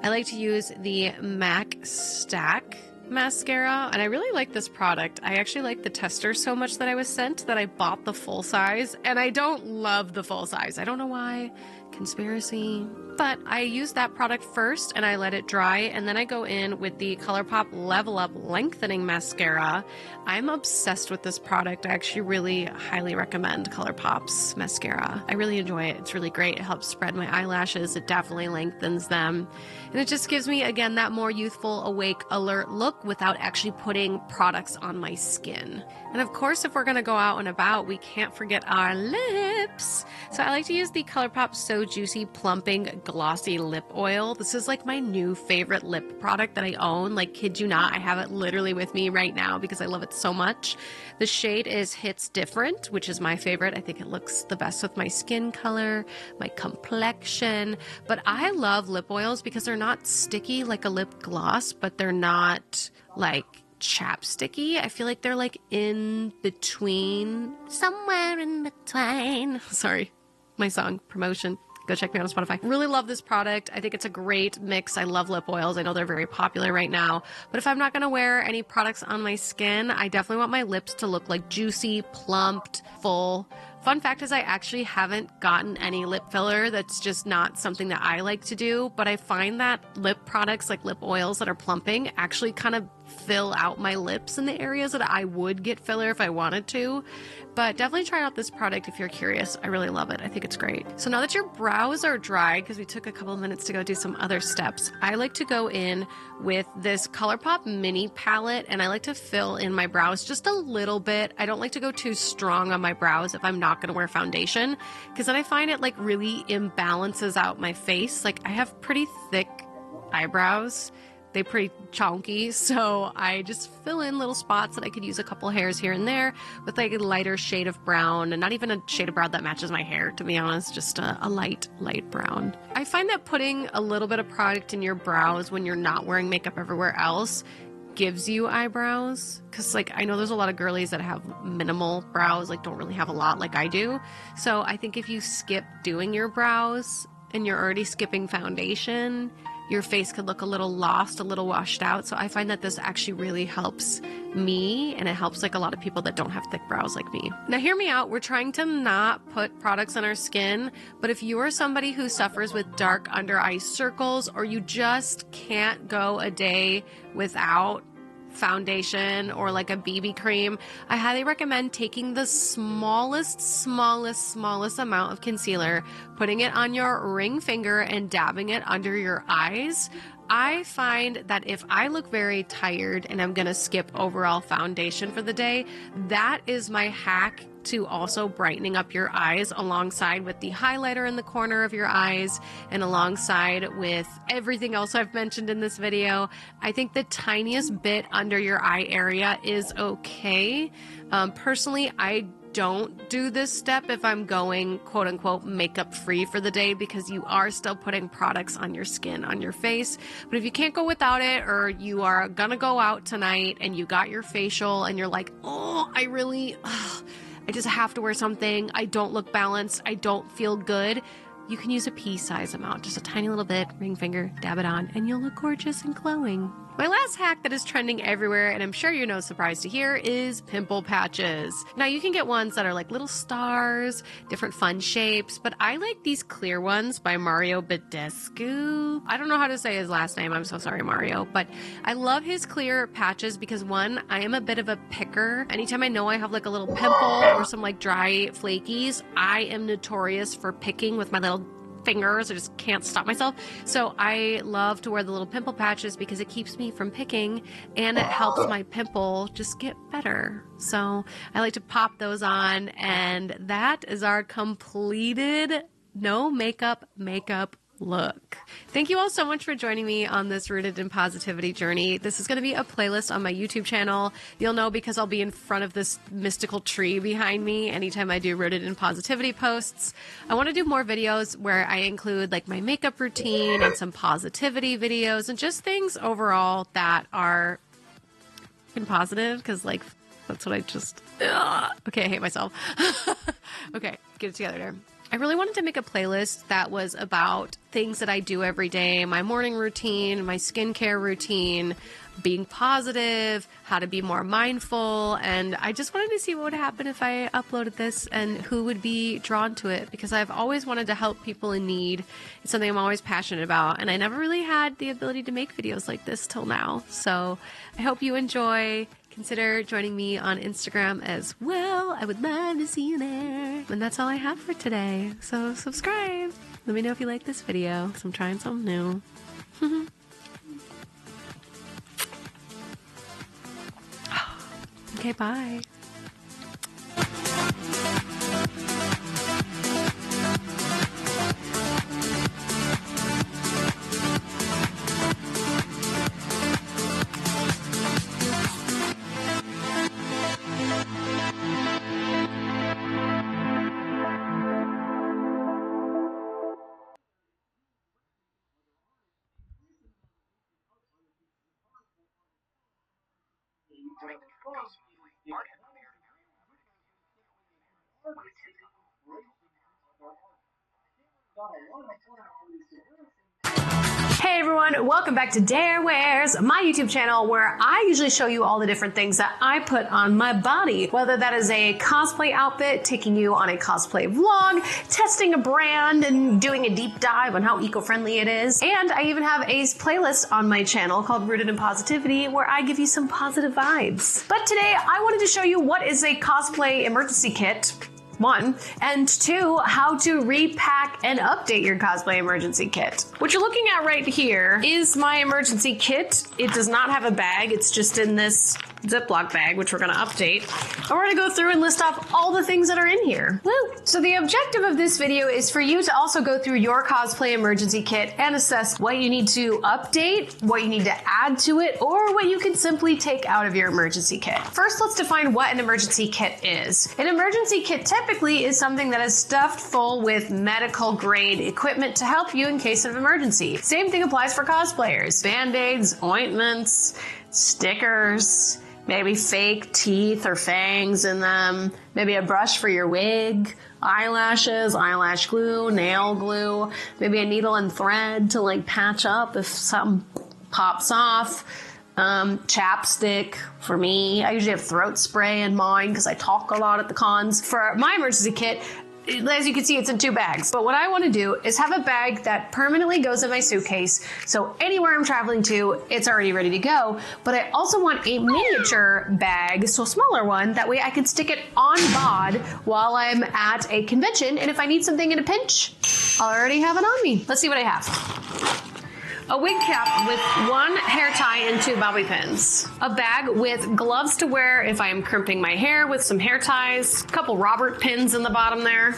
I like to use the MAC Stack mascara, and I really like this product. I actually like the tester so much that I was sent that I bought the full size, and I don't love the full size. I don't know why. Conspiracy. But I use that product first and I let it dry, and then I go in with the ColourPop Level Up Lengthening Mascara. I'm obsessed with this product. I actually really highly recommend ColourPop's mascara. I really enjoy it. It's really great. It helps spread my eyelashes. It definitely lengthens them. And it just gives me, again, that more youthful, awake, alert look look without actually putting products on my skin. And of course, if we're gonna go out and about, we can't forget our lips. So I like to use the ColourPop So Juicy Plumping Glossy Lip Oil. This is like my new favorite lip product that I own. Like, kid you not, I have it literally with me right now because I love it so much. The shade is Hits Different, which is my favorite. I think it looks the best with my skin color, my complexion. But I love lip oils because they're not sticky like a lip gloss, but they're not like chapsticky. I feel like they're like in between, somewhere in between. Sorry, my song promotion. Go check me out on Spotify. Really love this product. I think it's a great mix. I love lip oils. I know they're very popular right now. But if I'm not going to wear any products on my skin, I definitely want my lips to look like juicy, plumped, full. Fun fact is I actually haven't gotten any lip filler. That's just not something that I like to do. But I find that lip products like lip oils that are plumping actually kind of fill out my lips in the areas that I would get filler if I wanted to. But definitely try out this product if you're curious. I really love it. I think it's great. So now that your brows are dry, because we took a couple of minutes to go do some other steps, I like to go in with this ColourPop mini palette, and I like to fill in my brows just a little bit. I don't like to go too strong on my brows if I'm not going to wear foundation, because then I find it like really imbalances out my face. Like, I have pretty thick eyebrows. They're pretty chunky, so I just fill in little spots that I could use a couple hairs here and there with like a lighter shade of brown, and not even a shade of brown that matches my hair, to be honest, just a light brown. I find that putting a little bit of product in your brows when you're not wearing makeup everywhere else gives you eyebrows, because like I know there's a lot of girlies that have minimal brows, like don't really have a lot like I do. So I think if you skip doing your brows and you're already skipping foundation, your face could look a little lost, a little washed out. So I find that this actually really helps me, and it helps like a lot of people that don't have thick brows like me. Now hear me out, we're trying to not put products on our skin, but if you are somebody who suffers with dark under eye circles, or you just can't go a day without foundation or like a BB cream, I highly recommend taking the smallest amount of concealer, putting it on your ring finger and dabbing it under your eyes. I find that if I look very tired and I'm gonna skip overall foundation for the day, that is my hack to also brightening up your eyes, alongside with the highlighter in the corner of your eyes and alongside with everything else I've mentioned in this video. I think the tiniest bit under your eye area is okay. Personally, I don't do this step if I'm going quote unquote makeup free for the day, because you are still putting products on your skin, on your face. But if you can't go without it, or you are gonna go out tonight and you got your facial and you're like, oh, I just have to wear something, I don't look balanced, I don't feel good, you can use a pea-size amount, just a tiny little bit, ring finger, dab it on, and you'll look gorgeous and glowing. My last hack that is trending everywhere, and I'm sure you're no surprise to hear, is pimple patches. Now you can get ones that are like little stars, different fun shapes, but I like these clear ones by Mario Badescu. I don't know how to say his last name, I'm so sorry, Mario, but I love his clear patches because, one, I am a bit of a picker. Anytime I know I have like a little pimple or some like dry flakies, I am notorious for picking with my little fingers. I just can't stop myself. So I love to wear the little pimple patches because it keeps me from picking, and it helps my pimple just get better. So I like to pop those on, and that is our completed no makeup look. Thank you all so much for joining me on this Rooted in Positivity journey. This is going to be a playlist on my YouTube channel. You'll know because I'll be in front of this mystical tree behind me anytime I do Rooted in Positivity posts. I want to do more videos where I include like my makeup routine and some positivity videos and just things overall that are positive, because like that's what I just okay, I hate myself. Okay, get it together there. I really wanted to make a playlist that was about things that I do every day, my morning routine, my skincare routine, being positive, how to be more mindful, and I just wanted to see what would happen if I uploaded this and who would be drawn to it, because I've always wanted to help people in need. It's something I'm always passionate about, and I never really had the ability to make videos like this till now. So I hope you enjoy. Consider joining me on Instagram as well. I would love to see you there. And that's all I have for today. So subscribe. Let me know if you like this video, because I'm trying something new. Okay, bye. Hey everyone, welcome back to Dare Wears, my YouTube channel where I usually show you all the different things that I put on my body. Whether that is a cosplay outfit, taking you on a cosplay vlog, testing a brand and doing a deep dive on how eco-friendly it is. And I even have a playlist on my channel called Rooted in Positivity where I give you some positive vibes. But today I wanted to show you what is a cosplay emergency kit. 1, and 2, how to repack and update your cosplay emergency kit. What you're looking at right here is my emergency kit. It does not have a bag, it's just in this Ziploc bag, which we're gonna update. And we're gonna go through and list off all the things that are in here. Woo! So the objective of this video is for you to also go through your cosplay emergency kit and assess what you need to update, what you need to add to it, or what you can simply take out of your emergency kit. First, let's define what an emergency kit is. An emergency kit typically is something that is stuffed full with medical grade equipment to help you in case of emergency. Same thing applies for cosplayers. Band-aids, ointments, stickers, maybe fake teeth or fangs in them, maybe a brush for your wig, eyelashes, eyelash glue, nail glue, maybe a needle and thread to like patch up if something pops off. Chapstick for me. I usually have throat spray in mine because I talk a lot at the cons. For my emergency kit, as you can see, it's in 2 bags. But what I want to do is have a bag that permanently goes in my suitcase. So anywhere I'm traveling to, it's already ready to go. But I also want a miniature bag, so a smaller one. That way I can stick it on bod while I'm at a convention. And if I need something in a pinch, I'll already have it on me. Let's see what I have. A wig cap with 1 hair tie and 2 bobby pins. A bag with gloves to wear if I am crimping my hair with some hair ties. A couple Robert pins in the bottom there.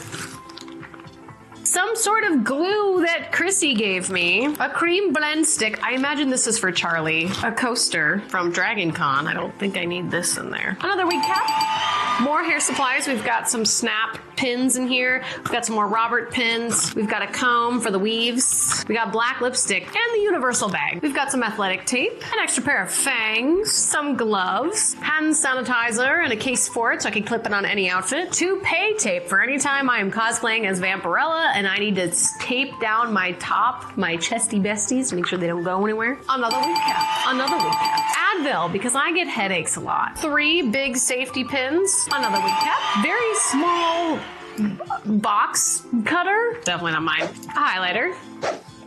Some sort of glue that Chrissy gave me. A cream blend stick. I imagine this is for Charlie. A coaster from Dragon Con. I don't think I need this in there. Another wig cap. More hair supplies. We've got some snap pins in here. We've got some more Robert pins. We've got a comb for the weaves. We got black lipstick and the universal bag. We've got some athletic tape, an extra pair of fangs, some gloves, hand sanitizer, and a case for it so I can clip it on any outfit. Toupee tape for any time I am cosplaying as Vampirella and I need to tape down my top, my chesty besties to make sure they don't go anywhere. Another wig cap. Another wig cap. Advil, because I get headaches a lot. 3 big safety pins. Another wig cap. Very small box cutter. Definitely not mine. A highlighter.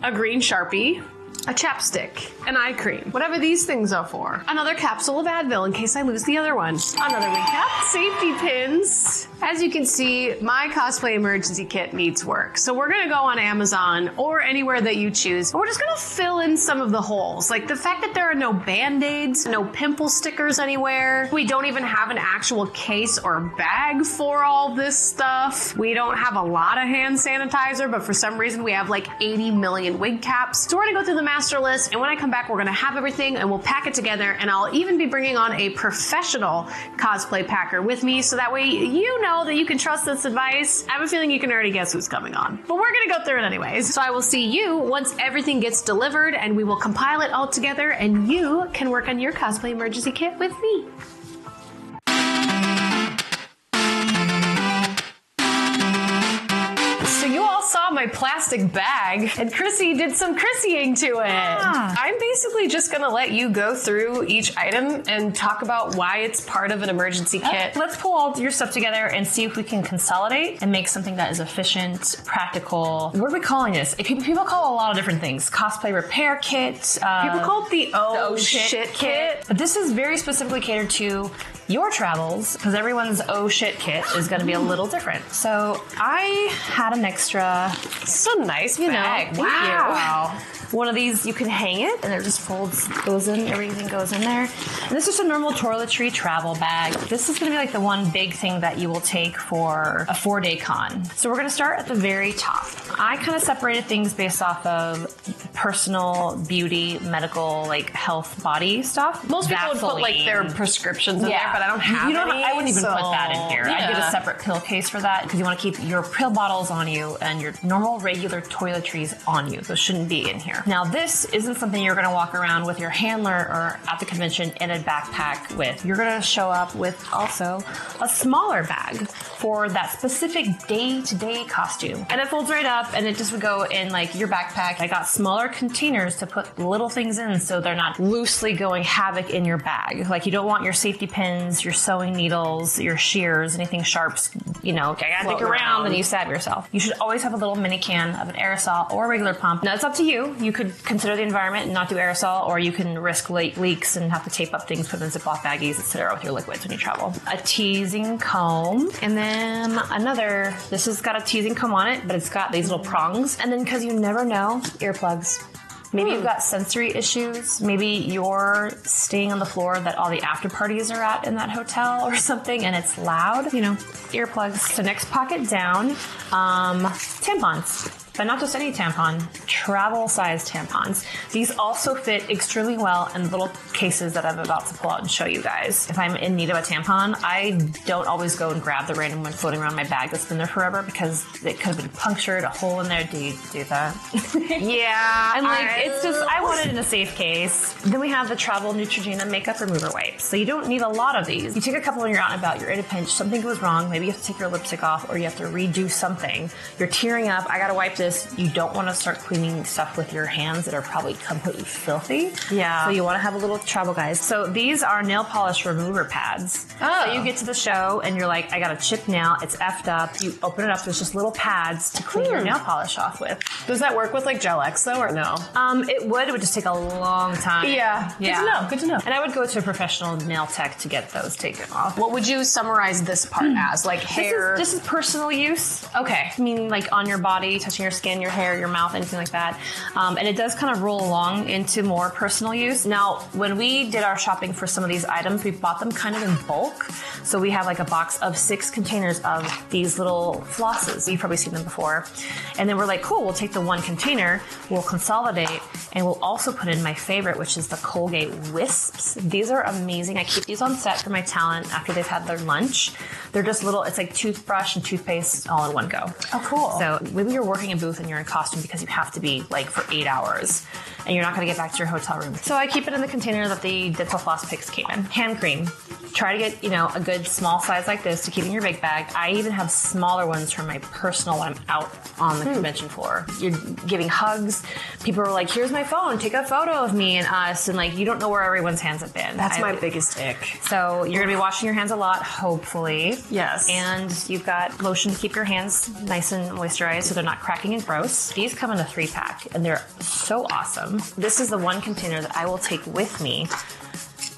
A green Sharpie. A chapstick, an eye cream, whatever these things are for. Another capsule of Advil in case I lose the other one. Another wig cap, safety pins. As you can see, my cosplay emergency kit needs work. So we're gonna go on Amazon or anywhere that you choose. And we're just gonna fill in some of the holes. Like the fact that there are no band-aids, no pimple stickers anywhere. We don't even have an actual case or bag for all this stuff. We don't have a lot of hand sanitizer, but for some reason we have like 80 million wig caps. So we're gonna go through the master list, and when I come back, we're gonna have everything and we'll pack it together, and I'll even be bringing on a professional cosplay packer with me, so that way you know that you can trust this advice. I have a feeling you can already guess who's coming on, but we're gonna go through it anyways. So I will see you once everything gets delivered, and we will compile it all together, and you can work on your cosplay emergency kit with me. So you all saw my plastic bag, and Chrissy did some Chrissying to it. Yeah. I'm basically just gonna let you go through each item and talk about why it's part of an emergency kit. Let's pull all your stuff together and see if we can consolidate and make something that is efficient, practical. What are we calling this? People call it a lot of different things. Cosplay repair kit. People call it the oh shit kit. But this is very specifically catered to your travels, because everyone's oh shit kit is going to be a little different. So I had an extra, some nice bag. Wow. One of these, you can hang it, and it just folds, goes in, everything goes in there. And this is a normal toiletry travel bag. This is going to be like the one big thing that you will take for a 4-day con. So we're going to start at the very top. I kind of separated things based off of personal, beauty, medical, like health, body stuff. Most people would put like their prescriptions in there, but I don't have any. I wouldn't even put that in here. Yeah. I did a separate pill case for that because you want to keep your pill bottles on you and your normal, regular toiletries on you. Those shouldn't be in here. Now, this isn't something you're going to walk around with your handler or at the convention in a backpack with. You're going to show up with also a smaller bag for that specific day-to-day costume. And it folds right up and it just would go in like your backpack. I got smaller containers to put little things in so they're not loosely going havoc in your bag. Like you don't want your safety pins, your sewing needles, your shears, anything sharps, you know, I gotta dig around and you stab yourself. You should always have a little mini can of an aerosol or a regular pump. Now it's up to you. You could consider the environment and not do aerosol, or you can risk leaks and have to tape up things, put them in Ziploc baggies, etc. with your liquids when you travel. A teasing comb, and then another, this has got a teasing comb on it, but it's got these little prongs. And then because you never know, earplugs. Maybe you've got sensory issues. Maybe you're staying on the floor that all the after parties are at in that hotel or something and it's loud. You know, earplugs. So next pocket down, tampons. But not just any tampon, travel-sized tampons. These also fit extremely well in little cases that I'm about to pull out and show you guys. If I'm in need of a tampon, I don't always go and grab the random one floating around my bag that's been there forever because it could have been punctured, a hole in there. Do you do that? Yeah. And like, it's just, I want it in a safe case. Then we have the travel Neutrogena makeup remover wipes. So you don't need a lot of these. You take a couple when you're out and about, you're in a pinch, something goes wrong, maybe you have to take your lipstick off or you have to redo something. You're tearing up, I gotta wipe this. You don't want to start cleaning stuff with your hands that are probably completely filthy. Yeah. So you want to have a little travel guys. So these are nail polish remover pads. Oh. So you get to the show and you're like, I got a chipped nail. It's effed up. You open it up. There's just little pads to clean your nail polish off with. Does that work with like Gel X though, or no? It would. It would just take a long time. Yeah. Good to know. Good to know. And I would go to a professional nail tech to get those taken off. What would you summarize this part as? Like hair? This is personal use. Okay. I mean, like on your body, touching your skin, your hair, your mouth, anything like that. And it does kind of roll along into more personal use. Now, when we did our shopping for some of these items, we bought them kind of in bulk. So we have like a box of 6 containers of these little flosses. You've probably seen them before. And then we're like, cool, we'll take the one container, we'll consolidate, and we'll also put in my favorite, which is the Colgate Wisps. These are amazing. I keep these on set for my talent after they've had their lunch. They're just little, it's like toothbrush and toothpaste all in one go. Oh, cool. So maybe you're working a booth and you're in costume because you have to be like for 8 hours and you're not going to get back to your hotel room. So I keep it in the container that the dental floss picks came in. Hand cream. Try to get, a good small size like this to keep in your big bag. I even have smaller ones for my personal when I'm out on the convention floor. You're giving hugs. People are like, here's my phone. Take a photo of me and us. And like, you don't know where everyone's hands have been. That's my biggest ick. So you're going to be washing your hands a lot, hopefully. Yes. And you've got lotion to keep your hands nice and moisturized so they're not cracking and gross. These come in a 3-pack and they're so awesome. This is the one container that I will take with me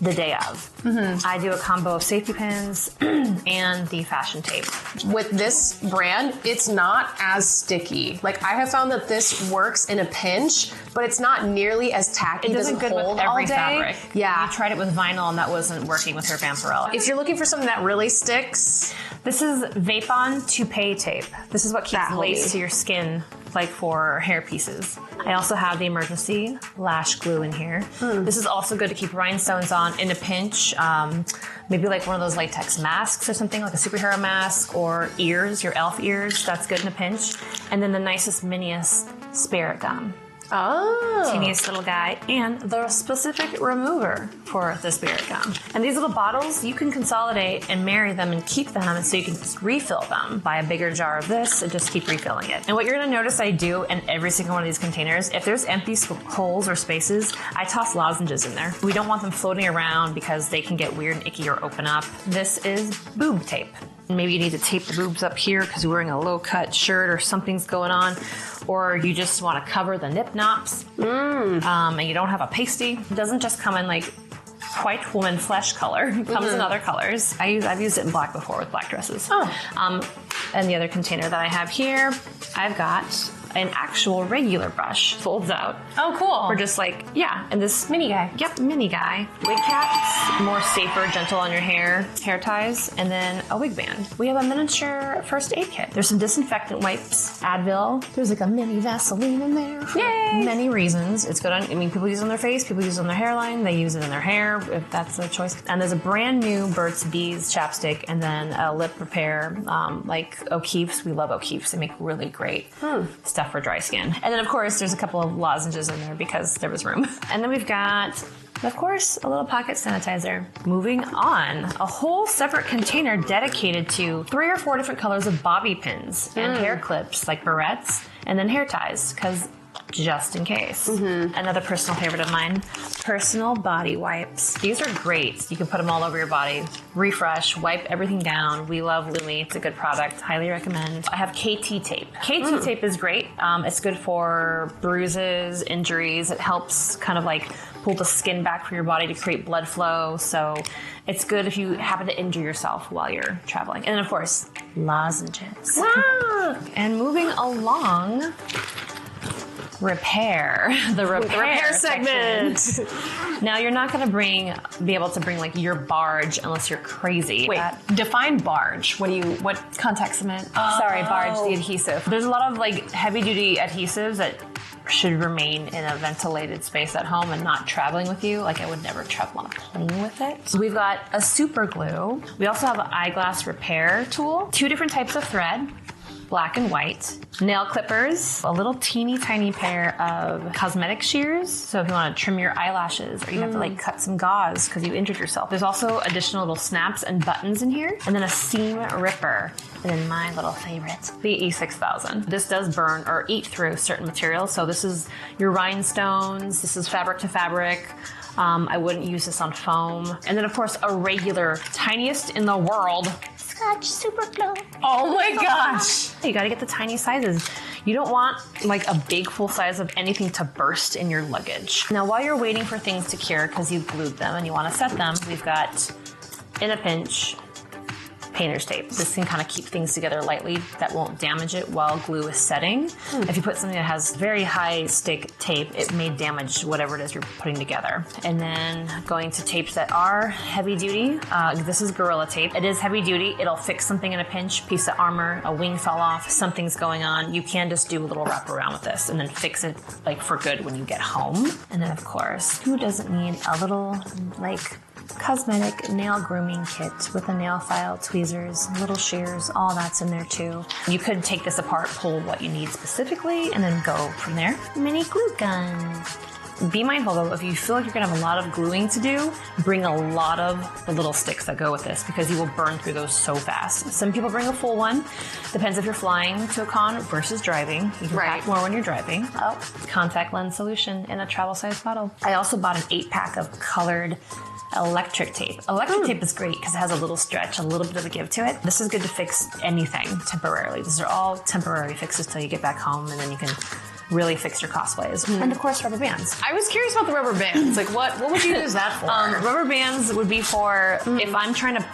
the day of. Mm-hmm. I do a combo of safety pins and the fashion tape. With this brand, it's not as sticky. Like I have found that this works in a pinch, but it's not nearly as tacky. It doesn't good hold with every all day. fabric. Yeah. I tried it with vinyl and that wasn't working with her Vampirella. If you're looking for something that really sticks, this is Vapon Toupee tape. This is what keeps lace to your skin, like for hair pieces. I also have the emergency lash glue in here. This is also good to keep rhinestones on in a pinch. Maybe like one of those latex masks or something, like a superhero mask, or ears, your elf ears. That's good in a pinch. And then the nicest, miniest spirit gum. Oh. Teeniest little guy, and the specific remover for the spirit gum. And these little bottles, you can consolidate and marry them and keep them so you can just refill them. Buy a bigger jar of this and just keep refilling it. And what you're gonna notice I do in every single one of these containers, if there's empty holes or spaces, I toss lozenges in there. We don't want them floating around because they can get weird and icky or open up. This is boob tape. Maybe you need to tape the boobs up here because you're wearing a low-cut shirt or something's going on, or you just want to cover the nip nops, and you don't have a pasty. It doesn't just come in like white woman flesh color. Comes in other colors. I've used it in black before with black dresses. And the other container that I have here, I've got an actual regular brush. Folds out. Oh, cool. For just like, and this mini guy. Yep, mini guy. Wig caps, more safer, gentle on your hair ties, and then a wig band. We have a miniature first aid kit. There's some disinfectant wipes, Advil. There's like a mini Vaseline in there. For many reasons. It's good on, people use it on their face, people use it on their hairline, they use it in their hair, if that's their choice. And there's a brand new Burt's Bees chapstick, and then a lip repair, like O'Keeffe's. We love O'Keeffe's. They make really great stuff for dry skin. And then of course there's a couple of lozenges in there because there was room. And then we've got, of course, a little pocket sanitizer. Moving on, a whole separate container dedicated to 3 or 4 different colors of bobby pins and hair clips like barrettes, and then hair ties, because just in case. Another personal favorite of mine, personal body wipes. These are great. You can put them all over your body. Refresh, wipe everything down. We love Lumi. It's a good product. Highly recommend. I have KT tape. KT tape is great. It's good for bruises, injuries. It helps kind of like pull the skin back from your body to create blood flow. So it's good if you happen to injure yourself while you're traveling. And then of course, lozenges. And moving along, repair. The repair segment. Now you're not going to be able to bring like your barge unless you're crazy. Wait, define barge. What contact cement? Sorry, barge, the adhesive. There's a lot of like heavy duty adhesives that should remain in a ventilated space at home and not traveling with you. Like I would never travel on a plane with it. So we've got a super glue. We also have an eyeglass repair tool, 2 different types of thread, black and white, nail clippers, a little teeny tiny pair of cosmetic shears. So if you want to trim your eyelashes or you have to like cut some gauze because you injured yourself. There's also additional little snaps and buttons in here, and then a seam ripper. And then my little favorite, the E6000. This does burn or eat through certain materials. So this is your rhinestones. This is fabric to fabric. I wouldn't use this on foam. And then of course, a regular, tiniest in the world, Scotch super glue. Oh my gosh. You gotta get the tiny sizes. You don't want like a big full size of anything to burst in your luggage. Now, while you're waiting for things to cure because you've glued them and you wanna set them, we've got, in a pinch, painter's tape. This can kind of keep things together lightly that won't damage it while glue is setting. If you put something that has very high stick tape, it may damage whatever it is you're putting together. And then going to tapes that are heavy duty. This is Gorilla tape. It is heavy duty. It'll fix something in a pinch, piece of armor, a wing fell off, something's going on. You can just do a little wrap around with this and then fix it like for good when you get home. And then of course, who doesn't need a little like cosmetic nail grooming kit with a nail file, tweezers, little shears, all that's in there too. You could take this apart, pull what you need specifically, and then go from there. Mini glue gun. Be mindful though, if you feel like you're gonna have a lot of gluing to do, bring a lot of the little sticks that go with this because you will burn through those so fast. Some people bring a full one. Depends if you're flying to a con versus driving. You can pack more when you're driving. Contact lens solution in a travel size bottle. I also bought an 8-pack of colored electric tape. Electric tape is great because it has a little stretch, a little bit of a give to it. This is good to fix anything temporarily. These are all temporary fixes till you get back home, and then you can really fix your cosplays. And of course, rubber bands. I was curious about the rubber bands. Like what would you use that for? Rubber bands would be for if I'm trying to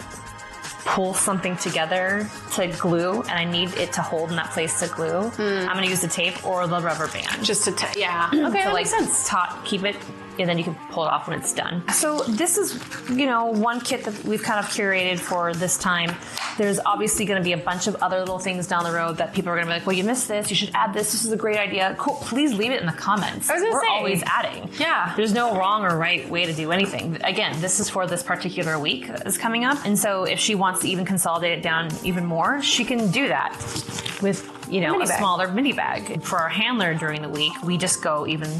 pull something together to glue and I need it to hold in that place to glue, I'm going to use the tape or the rubber band. Just to, okay, to that like makes sense. keep it, and then you can pull it off when it's done. So this is, one kit that we've kind of curated for this time. There's obviously going to be a bunch of other little things down the road that people are going to be like, well, you missed this. You should add this. This is a great idea. Cool. Please leave it in the comments. We're always adding. Yeah. There's no wrong or right way to do anything. Again, this is for this particular week that is coming up. And so if she wants to even consolidate it down even more, she can do that with a smaller mini bag. For our handler during the week, we just go even,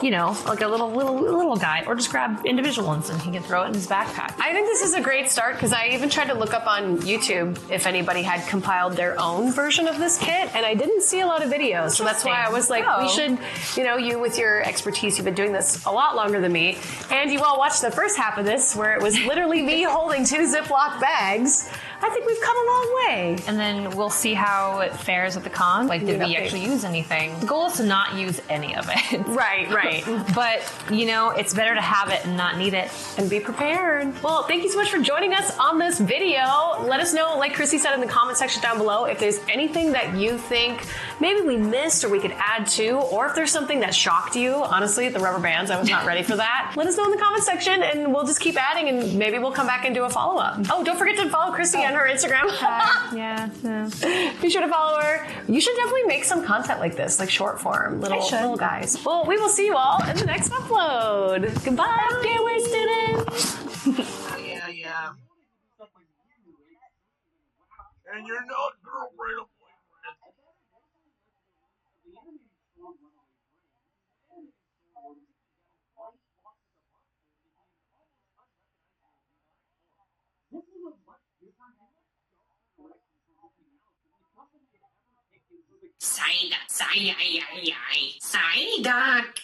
like a little guy, or just grab individual ones and he can throw it in his backpack. I think this is a great start because I even tried to look up on YouTube if anybody had compiled their own version of this kit, and I didn't see a lot of videos. So that's why I was like, we should, you with your expertise, you've been doing this a lot longer than me, and you all watched the first half of this where it was literally me holding 2 Ziploc bags. I think we've come a long way. And then we'll see how it fares at the con. Like, did we actually use anything? The goal is to not use any of it. Right, right. But, you know, it's better to have it and not need it. And be prepared. Well, thank you so much for joining us on this video. Let us know, like Chrissy said in the comment section down below, if there's anything that you think maybe we missed or we could add to, or if there's something that shocked you. Honestly, the rubber bands, I was not ready for that. Let us know in the comment section and we'll just keep adding and maybe we'll come back and do a follow-up. Oh, don't forget to follow Chrissy on her Instagram. Yeah. Be sure to follow her. You should definitely make some content like this, like short form, little guys. Well, we will see you all in the next upload. Goodbye, Dareware students. Yeah. And you're not girlfriend or boyfriend. Psyduck.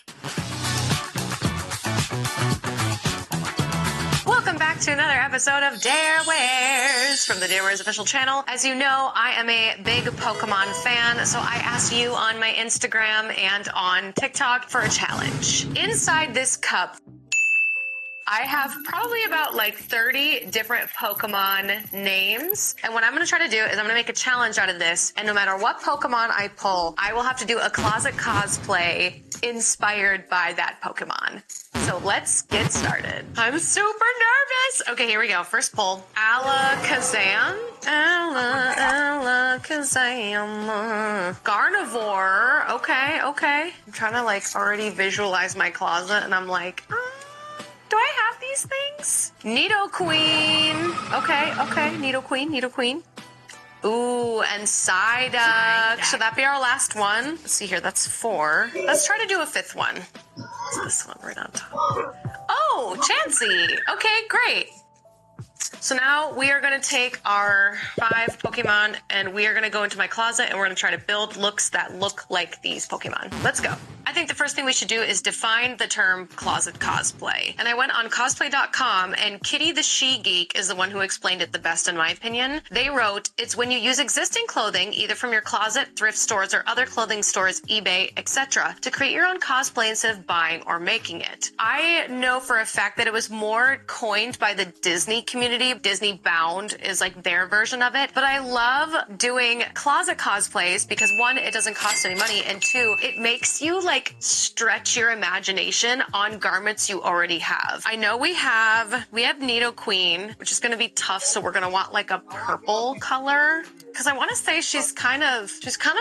Welcome back to another episode of Darewares from the Darewares official channel. As you know, I am a big Pokemon fan, so I asked you on my Instagram and on TikTok for a challenge. Inside this cup, I have probably about like 30 different Pokemon names. And what I'm going to try to do is I'm going to make a challenge out of this. And no matter what Pokemon I pull, I will have to do a closet cosplay inspired by that Pokemon. So let's get started. I'm super nervous. Okay, here we go. First pull. Alakazam. Alakazam. Gardevoir. Okay. I'm trying to like already visualize my closet and I'm like, do I have these things? Nidoqueen. Okay. Nidoqueen. Ooh, and Psyduck. Should that be our last one? Let's see here. That's 4. Let's try to do a 5th one. It's this one right on top. Oh, Chansey. Okay, great. So now we are going to take our 5 Pokemon and we are going to go into my closet and we're going to try to build looks that look like these Pokemon. Let's go. I think the first thing we should do is define the term closet cosplay. And I went on cosplay.com and Kitty the She Geek is the one who explained it the best in my opinion. They wrote, it's when you use existing clothing, either from your closet, thrift stores, or other clothing stores, eBay, etc., to create your own cosplay instead of buying or making it. I know for a fact that it was more coined by the Disney community. Disney Bound is like their version of it. But I love doing closet cosplays because 1, it doesn't cost any money, and 2, it makes you like stretch your imagination on garments you already have. I know we have Nidoqueen, which is going to be tough, so we're going to want like a purple color. Because I want to say she's kind of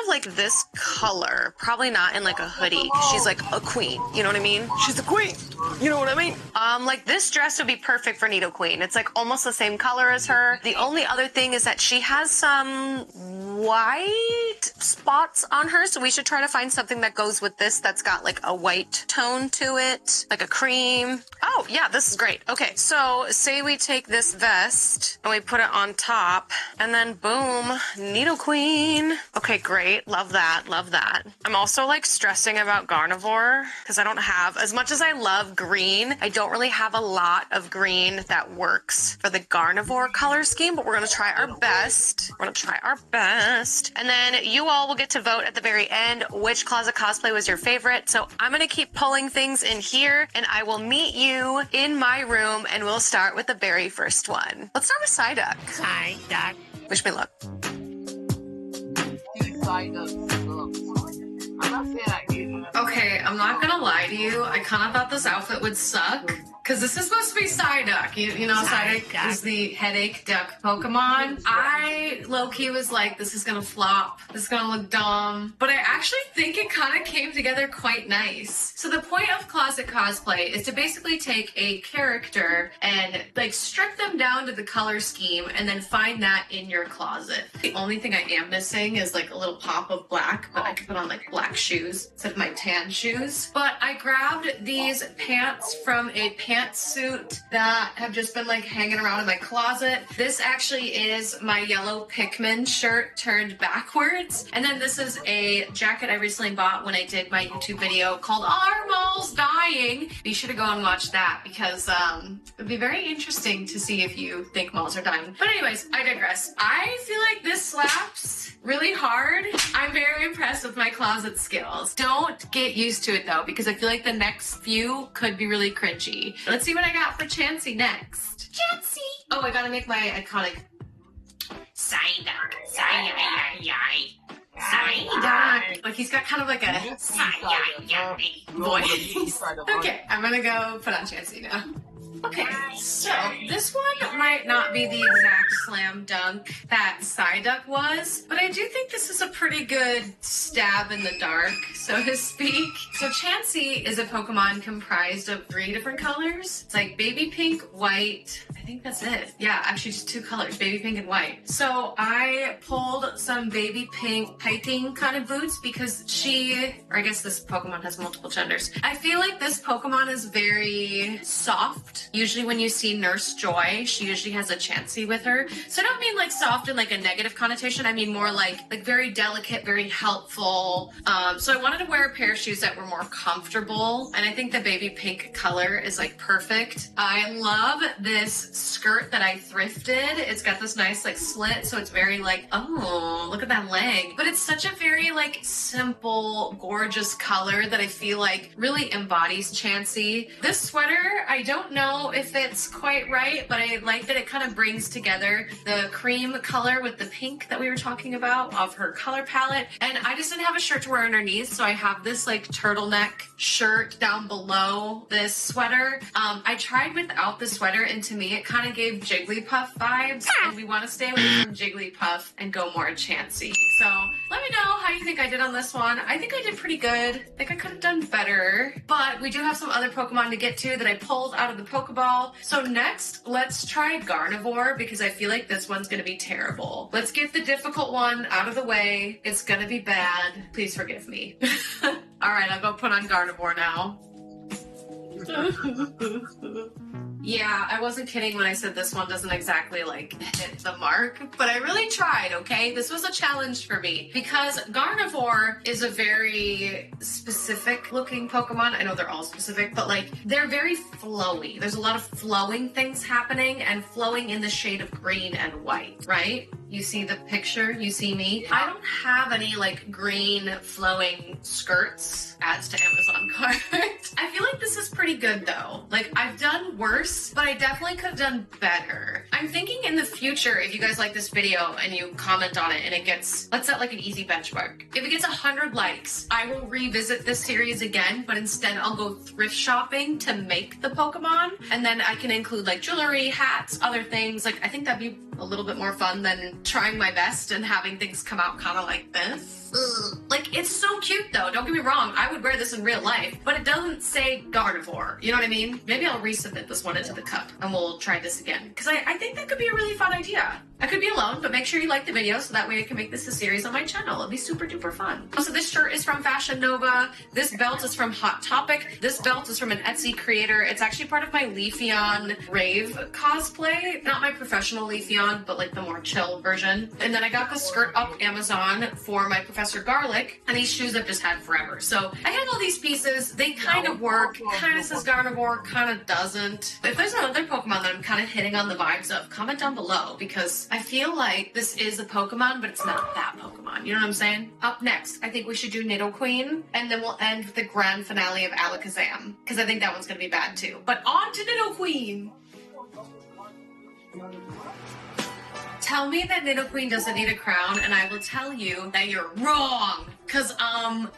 like this color. Probably not in like a hoodie. She's like a queen. You know what I mean? She's a queen. You know what I mean? Like this dress would be perfect for Nidoqueen. It's like almost the same color as her. The only other thing is that she has some white spots on her. So we should try to find something that goes with this that's got like a white tone to it. Like a cream. Oh, yeah, this is great. Okay, so say we take this vest and we put it on top and then boom. Nidoqueen. Okay, great. Love that. I'm also like stressing about Gardevoir because I don't have, as much as I love green, I don't really have a lot of green that works for the Gardevoir color scheme, but we're going to try our best. And then you all will get to vote at the very end which closet cosplay was your favorite. So I'm going to keep pulling things in here and I will meet you in my room and we'll start with the very first one. Let's start with Psyduck. Psyduck. Wish me luck. Okay, I'm not gonna lie to you. I kind of thought this outfit would suck. Because this is supposed to be Psyduck. You know, Psyduck is the headache duck Pokemon. I low-key was like, this is gonna flop. This is gonna look dumb. But I actually think it kind of came together quite nice. So the point of closet cosplay is to basically take a character and like strip them down to the color scheme and then find that in your closet. The only thing I am missing is like a little pop of black, but I could put on like black shoes instead of my tan shoes. But I grabbed these pants from a pantsuit that have just been like hanging around in my closet. This actually is my yellow Pikmin shirt turned backwards. And then this is a jacket I recently bought when I did my YouTube video called Are Malls Dying? You should go and watch that because it'd be very interesting to see if you think malls are dying. But anyways, I digress. I feel like this slaps really hard. I'm very impressed with my closet skills. Don't get used to it though, because I feel like the next few could be really cringy. Let's see what I got for Chansey next. Chansey! Oh, I gotta make my iconic side duck. Side duck. Like he's got kind of like a voice. Okay, I'm gonna go put on Chansey now. Okay, so this one might not be the exact slam dunk that Psyduck was, but I do think this is a pretty good stab in the dark, so to speak. So Chansey is a Pokemon comprised of 3 different colors. It's like baby pink, white, I think that's it. Yeah, actually just 2 colors, baby pink and white. So I pulled some baby pink hiking kind of boots because or I guess this Pokemon has multiple genders. I feel like this Pokemon is very soft. Usually when you see Nurse Joy, she usually has a Chansey with her. So I don't mean like soft in like a negative connotation. I mean more like very delicate, very helpful. So I wanted to wear a pair of shoes that were more comfortable. And I think the baby pink color is like perfect. I love this skirt that I thrifted. It's got this nice like slit. So it's very like, oh, look at that leg. But it's such a very like simple, gorgeous color that I feel like really embodies Chansey. This sweater, I don't know if it's quite right, but I like that it kind of brings together the cream color with the pink that we were talking about of her color palette. And I just didn't have a shirt to wear underneath, so I have this like turtleneck shirt down below this sweater. I tried without the sweater, and to me it kind of gave Jigglypuff vibes, and we want to stay away from Jigglypuff and go more Chansey. So let me know how you think I did on this one. I think I did pretty good. I think I could have done better, but we do have some other Pokemon to get to that I pulled out of the Pokeball. So next, let's try Gardevoir because I feel like this one's gonna be terrible. Let's get the difficult one out of the way. It's gonna be bad. Please forgive me. All right, I'll go put on Gardevoir now. Yeah, I wasn't kidding when I said this one doesn't exactly like hit the mark, but I really tried, okay? This was a challenge for me because Gardevoir is a very specific looking Pokemon. I know they're all specific, but like they're very flowy. There's a lot of flowing things happening and flowing in the shade of green and white, right? You see the picture, you see me. I don't have any like green flowing skirts, adds to Amazon cart. I feel like this is pretty good though. Like I've done worse, but I definitely could have done better. I'm thinking in the future, if you guys like this video and you comment on it and it gets, let's set like an easy benchmark. If it gets 100 likes, I will revisit this series again, but instead I'll go thrift shopping to make the Pokemon. And then I can include like jewelry, hats, other things. Like I think that'd be a little bit more fun than trying my best and having things come out kind of like this. Ugh. Like, it's so cute though, don't get me wrong, I would wear this in real life, but it doesn't say Gardevoir, you know what I mean? Maybe I'll resubmit this one into the cup and we'll try this again, because I think that could be a really fun idea. I could be alone, but make sure you like the video so that way I can make this a series on my channel. It'll be super duper fun. Also, this shirt is from Fashion Nova. This belt is from Hot Topic. This belt is from an Etsy creator. It's actually part of my Leafeon rave cosplay. Not my professional Leafeon, but like the more chill version. And then I got this skirt off Amazon for my Professor Garlic, and these shoes I've just had forever. So I had all these pieces. They kind of work. Kind of says Gardevoir, kind of doesn't. If there's another Pokemon that I'm kind of hitting on the vibes of, comment down below, because I feel like this is a Pokemon, but it's not that Pokemon. You know what I'm saying? Up next, I think we should do Nidoqueen, and then we'll end with the grand finale of Alakazam, because I think that one's going to be bad too. But on to Nidoqueen! Tell me that Nidoqueen doesn't need a crown, and I will tell you that you're wrong. Cause,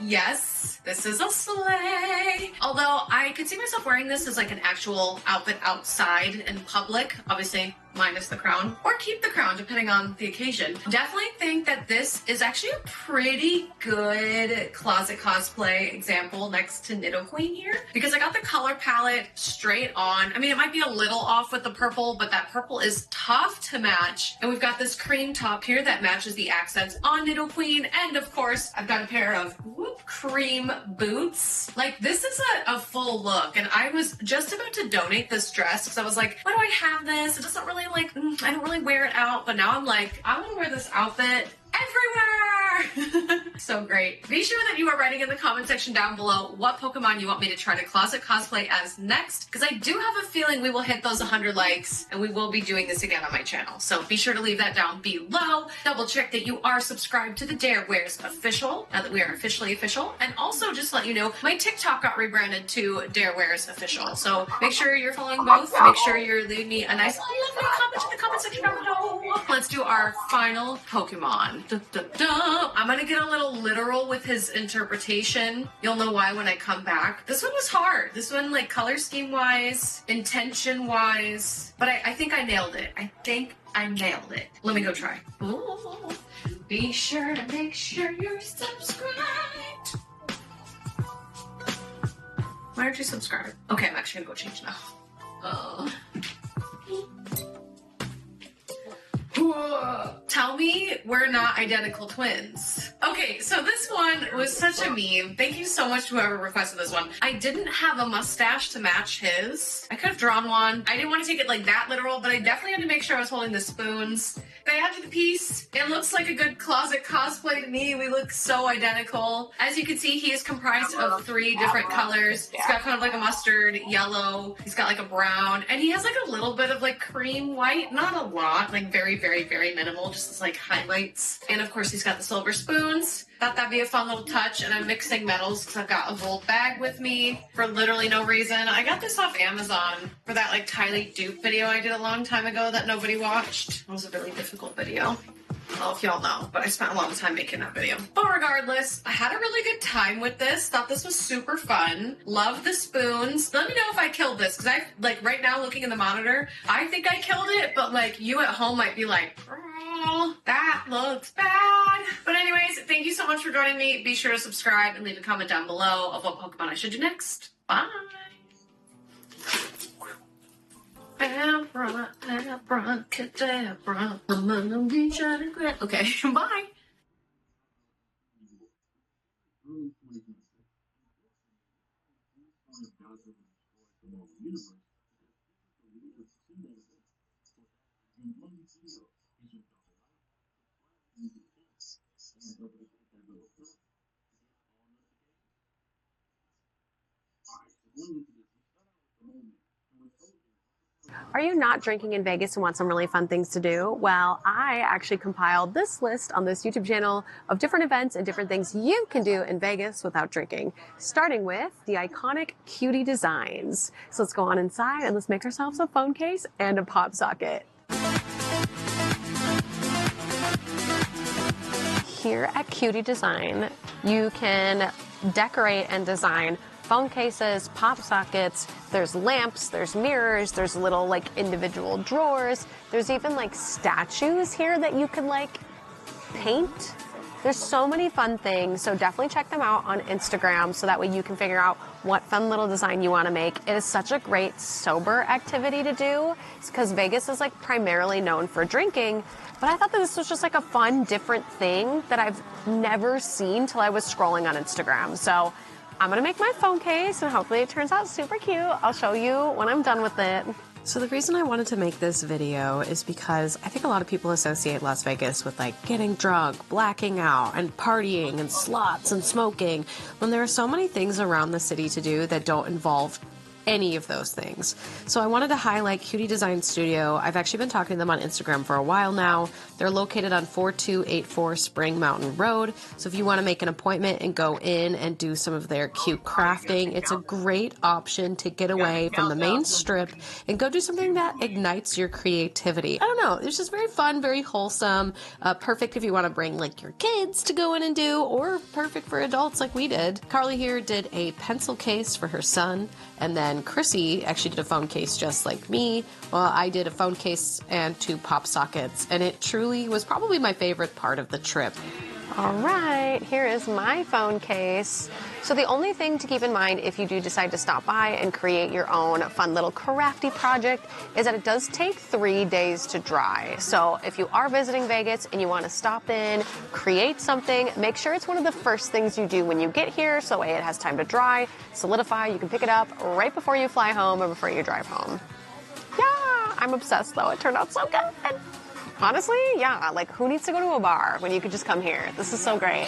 yes, this is a sleigh. Although I could see myself wearing this as like an actual outfit outside in public, obviously minus the crown, or keep the crown depending on the occasion. Definitely think that this is actually a pretty good closet cosplay example next to Nidoqueen here, because I got the color palette straight on. I mean, it might be a little off with the purple, but that purple is tough to match. And we've got this cream top here that matches the accents on Nidoqueen. And of course, I've got a pair of whipped cream boots. Like, this is a full look, and I was just about to donate this dress because I was like, why do I have this? It doesn't really, like, I don't really wear it out, but now I'm like, I want to wear this outfit everywhere. So great. Be sure that you are writing in the comment section down below what Pokemon you want me to try to closet cosplay as next, because I do have a feeling we will hit those 100 likes and we will be doing this again on my channel. So be sure to leave that down below. Double check that you are subscribed to the Dare Wears official, now that we are officially official. And also just let you know, my TikTok got rebranded to Dare Wears official. So make sure you're following both. Make sure you're leaving me a nice lovely comment in the comment section down below. Let's do our final Pokemon. Duh, duh, duh. I'm gonna get a little literal with his interpretation. You'll know why when I come back. This one was hard. This one, like, color scheme wise, intention wise, but I think I nailed it. I think I nailed it. Let me go try. Ooh. Be sure to make sure you're subscribed. Why aren't you subscribed? Okay, I'm actually gonna go change now. Tell me we're not identical twins. Okay, so this one was such a meme. Thank you so much to whoever requested this one. I didn't have a mustache to match his. I could have drawn one. I didn't want to take it like that literal, but I definitely had to make sure I was holding the spoons. They added the piece. It looks like a good closet cosplay to me. We look so identical. As you can see, he is comprised of 3 different colors. He's got kind of like a mustard, yellow. He's got like a brown, and he has like a little bit of like cream white. Not a lot, like very, very, very minimal, just as like highlights. And of course, he's got the silver spoons. Thought that'd be a fun little touch, and I'm mixing metals because I've got a gold bag with me for literally no reason. I got this off Amazon for that like Kylie dupe video I did a long time ago that nobody watched. It was a really difficult video. I don't know if y'all know, but I spent a lot of time making that video. But regardless, I had a really good time with this. Thought this was super fun. Love the spoons. Let me know if I killed this, because I, like, right now looking in the monitor, I think I killed it, but like you at home might be like, oh, that looks bad. But anyways, thank you so much for joining me. Be sure to subscribe and leave a comment down below of what Pokemon I should do next. Bye. Okay, bye. Are you not drinking in Vegas and want some really fun things to do? Well, I actually compiled this list on this YouTube channel of different events and different things you can do in Vegas without drinking, starting with the iconic cutie designs. So let's go on inside and let's make ourselves a phone case and a pop socket. Here at Cutie Design, you can decorate and design phone cases, pop sockets, there's lamps, there's mirrors, there's little like individual drawers, there's even like statues here that you can like paint. There's so many fun things, so definitely check them out on Instagram so that way you can figure out what fun little design you want to make. It is such a great sober activity to do because Vegas is like primarily known for drinking, but I thought that this was just like a fun, different thing that I've never seen till I was scrolling on Instagram. So I'm gonna make my phone case and hopefully it turns out super cute. I'll show you when I'm done with it. So the reason I wanted to make this video is because I think a lot of people associate Las Vegas with like getting drunk, blacking out, and partying, and slots, and smoking, when there are so many things around the city to do that don't involve any of those things. So I wanted to highlight Cutie Design Studio. I've actually been talking to them on Instagram for a while now. They're located on 4284 Spring Mountain Road. So if you want to make an appointment and go in and do some of their cute crafting, it's a great option to get away from the main strip and go do something that ignites your creativity. I don't know, it's just very fun, very wholesome, perfect if you want to bring like your kids to go in and do, or perfect for adults like we did. Carly here did a pencil case for her son, and then Chrissy actually did a phone case just like me. Well, I did a phone case and 2 pop sockets, and it truly was probably my favorite part of the trip. All right, here is my phone case. So the only thing to keep in mind if you do decide to stop by and create your own fun little crafty project is that it does take 3 days to dry. So if you are visiting Vegas and you want to stop in, create something, make sure it's one of the first things you do when you get here so it has time to dry, solidify, you can pick it up right before you fly home or before you drive home. Yeah, I'm obsessed though. It turned out so good. Honestly, yeah, like who needs to go to a bar when you could just come here? This is so great.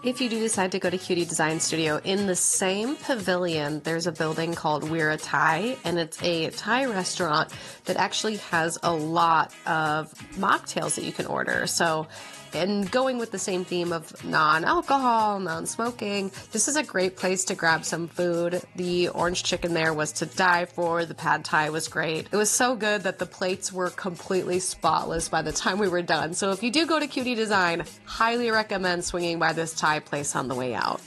If you do decide to go to Cutie Design Studio, in the same pavilion, there's a building called We're a Thai, and it's a Thai restaurant that actually has a lot of mocktails that you can order. So, and going with the same theme of non-alcohol, non-smoking, this is a great place to grab some food. The orange chicken there was to die for. The pad thai was great. It was so good that the plates were completely spotless by the time we were done. So if you do go to Cutie Design, highly recommend swinging by this Thai place on the way out.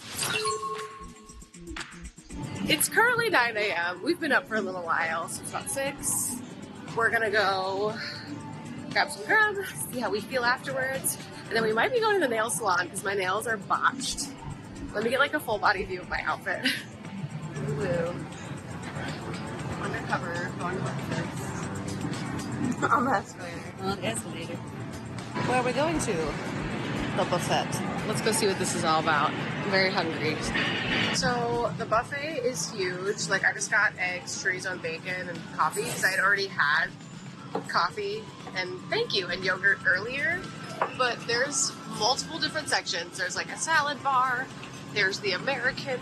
It's currently 9 a.m. We've been up for a little while, so it's about 6. We're gonna go grab some grub, see how we feel afterwards, and then we might be going to the nail salon because my nails are botched. Let me get like a full body view of my outfit. Woo. Undercover, going to breakfast. On the escalator. On the escalator. Where are we going to? The buffet. Let's go see what this is all about. I'm very hungry. So the buffet is huge. Like I just got eggs, chorizo, and bacon, and coffee because I had already had coffee and and yogurt earlier. But there's multiple different sections. There's like a salad bar. There's the American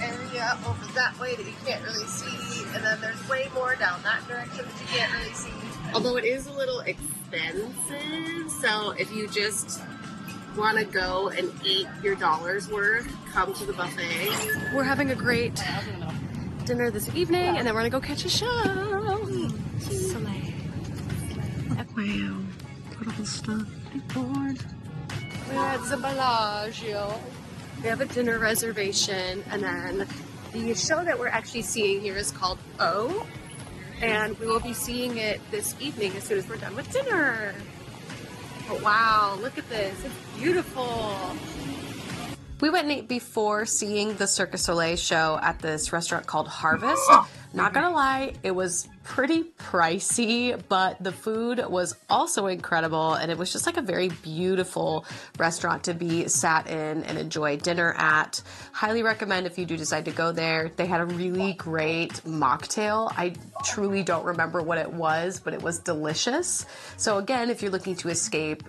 area over that way that you can't really see. And then there's way more down that direction that you can't really see. Although it is a little expensive. So if you just want to go and eat your dollar's worth, come to the buffet. We're having a great dinner this evening, and then we're gonna go catch a show. Soleil. Wow, beautiful stuff. Bored. We're at the Bellagio. We have a dinner reservation, and then the show that we're actually seeing here is called O, and we will be seeing it this evening as soon as we're done with dinner. Oh, wow, look at this. It's beautiful. We went and ate before seeing the Cirque du Soleil show at this restaurant called Harvest. Not gonna lie, it was pretty pricey, but the food was also incredible, and it was just like a very beautiful restaurant to be sat in and enjoy dinner at. Highly recommend if you do decide to go there. They had a really great mocktail. I truly don't remember what it was, but it was delicious. So again, if you're looking to escape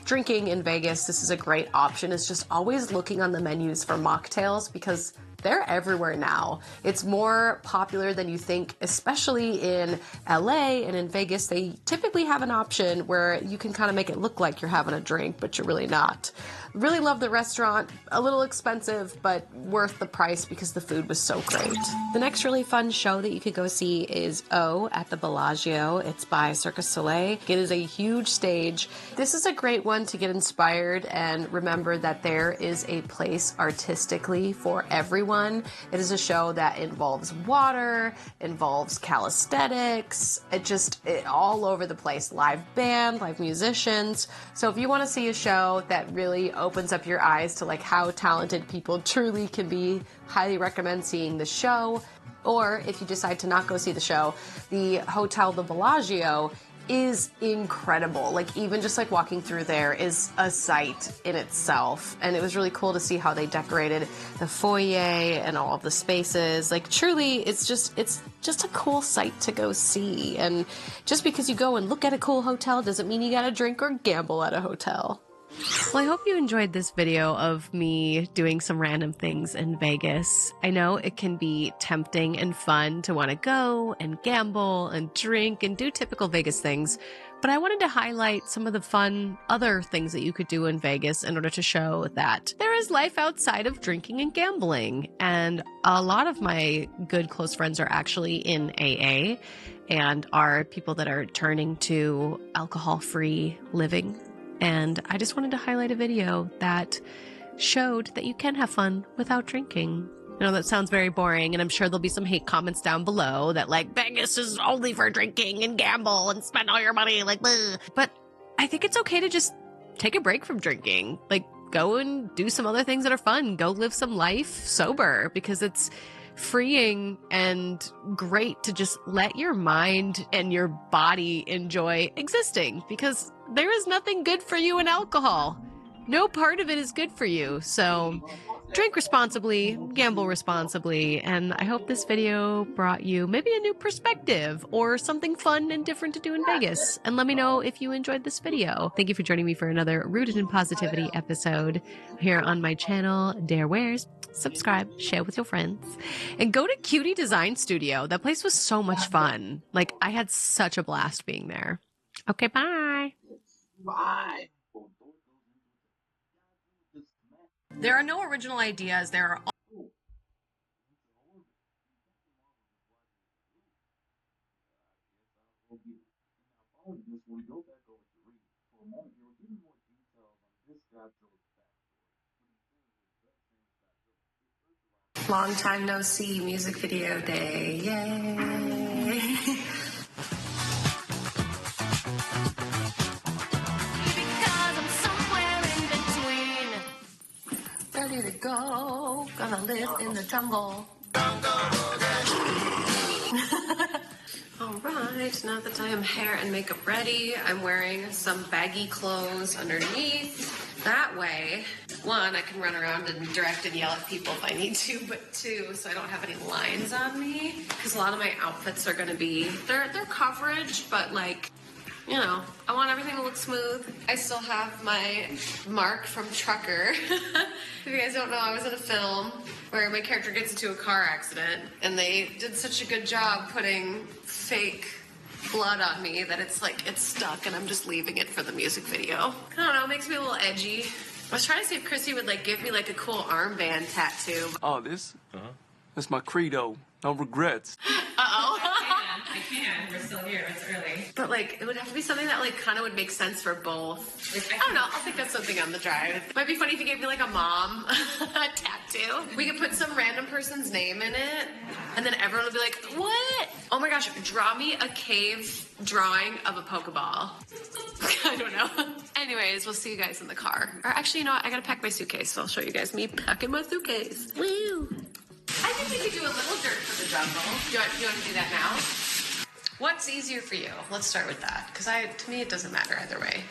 drinking in Vegas, this is a great option. It's just always looking on the menus for mocktails because they're everywhere now. It's more popular than you think, especially in LA and in Vegas. They typically have an option where you can kind of make it look like you're having a drink, but you're really not. Really love the restaurant. A little expensive, but worth the price because the food was so great. The next really fun show that you could go see is O at the Bellagio. It's by Cirque du Soleil. It is a huge stage. This is a great one to get inspired and remember that there is a place artistically for everyone. It is a show that involves water, involves calisthenics, it all over the place. Live band, live musicians. So if you want to see a show that really opens up your eyes to like how talented people truly can be, highly recommend seeing the show. Or if you decide to not go see the show, the Hotel the Bellagio is incredible. Like even just like walking through there is a sight in itself. And it was really cool to see how they decorated the foyer and all of the spaces. Like truly, it's just a cool sight to go see. And just because you go and look at a cool hotel doesn't mean you gotta drink or gamble at a hotel. Well, I hope you enjoyed this video of me doing some random things in Vegas. I know it can be tempting and fun to want to go and gamble and drink and do typical Vegas things, but I wanted to highlight some of the fun other things that you could do in Vegas in order to show that there is life outside of drinking and gambling. And a lot of my good close friends are actually in AA and are people that are turning to alcohol-free living. And I just wanted to highlight a video that showed that you can have fun without drinking. I know that sounds very boring, and I'm sure there'll be some hate comments down below that like, Vegas is only for drinking and gamble and spend all your money, like, bleh. But I think it's okay to just take a break from drinking. Like, go and do some other things that are fun. Go live some life sober, because it's freeing and great to just let your mind and your body enjoy existing, because there is nothing good for you in alcohol. No part of it is good for you. So drink responsibly, gamble responsibly, and I hope this video brought you maybe a new perspective or something fun and different to do in Vegas. And let me know if you enjoyed this video. Thank you for joining me for another Rooted in Positivity episode here on my channel, Dare Wears. Subscribe, share with your friends, and go to Cutie Design Studio. That place was so much fun. Like, I had such a blast being there. Okay, bye. Bye. There are no original ideas. There are Long time no see, music video day. Yay. Because I'm somewhere in between. Ready to go. Gonna live in the jungle. Alright, now that I am hair and makeup ready, I'm wearing some baggy clothes underneath. That way, one, I can run around and direct and yell at people if I need to, but two, so I don't have any lines on me. Because a lot of my outfits are going to be, they're coverage, but like, you know, I want everything to look smooth. I still have my mark from Trucker. If you guys don't know, I was in a film where my character gets into a car accident, and they did such a good job putting fake blood on me that it's like, it's stuck, and I'm just leaving it for the music video. I don't know, it makes me a little edgy. I was trying to see if Chrissy would like give me like a cool armband tattoo. Oh, this? That's my credo. No regrets. Uh-oh. I can. We're still here. It's early. But like, it would have to be something that like kind of would make sense for both. I don't know. I'll think of something on the drive. Might be funny if you gave me like a mom tattoo. We could put some random person's name in it, and then everyone would be like, "What? Oh my gosh! Draw me a cave drawing of a Pokeball." I don't know. Anyways, we'll see you guys in the car. Or actually, you know what? I gotta pack my suitcase, so I'll show you guys me packing my suitcase. Woo! I think we could do a little dirt for the jungle. Do you want to do that now? What's easier for you? Let's start with that, because to me it doesn't matter either way.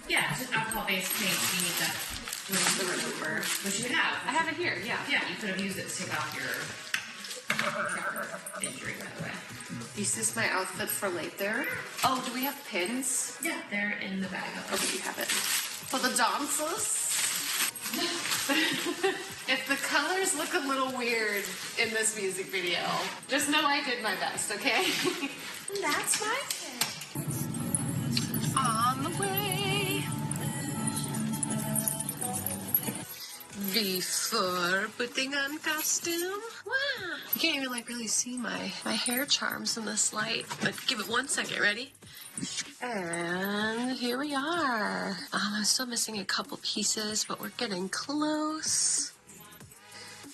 Yeah, it's just alcohol-based paint. You need that The remover, which you have. I have it here. Yeah. Yeah, you could have used it to take off your trucker injury, by the way. Is this my outfit for later? Oh, do we have pins? Yeah, they're in the bag. Okay, you have it. For the dancers. If the colors look a little weird in this music video, just know I did my best, okay? And that's my fit. On the way. Before putting on costume. Wow. You can't even like really see my hair charms in this light. But give it 1 second, ready? And here we are. I'm still missing a couple pieces, but we're getting close.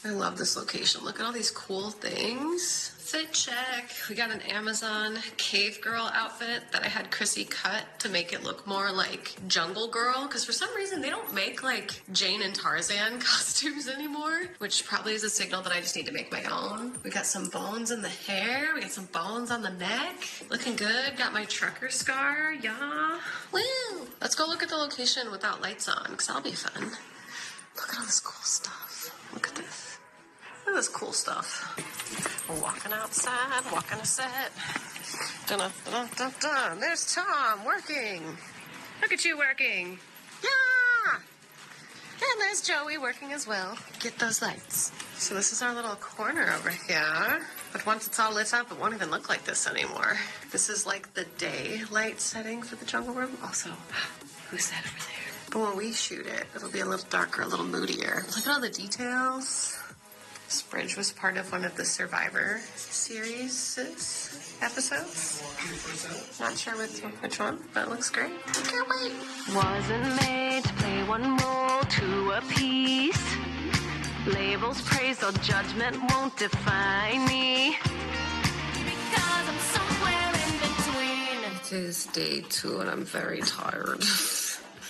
I love this location. Look at all these cool things. Fit check. We got an Amazon cave girl outfit that I had Chrissy cut to make it look more like Jungle Girl, because for some reason they don't make like Jane and Tarzan costumes anymore, which probably is a signal that I just need to make my own. We got some bones in the hair. We got some bones on the neck. Looking good. Got my trucker scar. Yeah. Woo! Let's go look at the location without lights on, because that'll be fun. Look at all this cool stuff. Look at this. Look at this cool stuff. We're walking outside, walking a set. Dun-dun-dun-dun-dun. There's Tom working. Look at you working. Yeah! And there's Joey working as well. Get those lights. So this is our little corner over here. But once it's all lit up, it won't even look like this anymore. This is like the day light setting for the jungle room. Also, who's that over there? But when we shoot it, it'll be a little darker, a little moodier. Look at all the details. This bridge was part of one of the Survivor series episodes. Not sure which one, but it looks great. I can't wait. Wasn't made to play one role to a piece. Labels, praise, or judgment won't define me. Because I'm somewhere in between. It is day 2 and I'm very tired.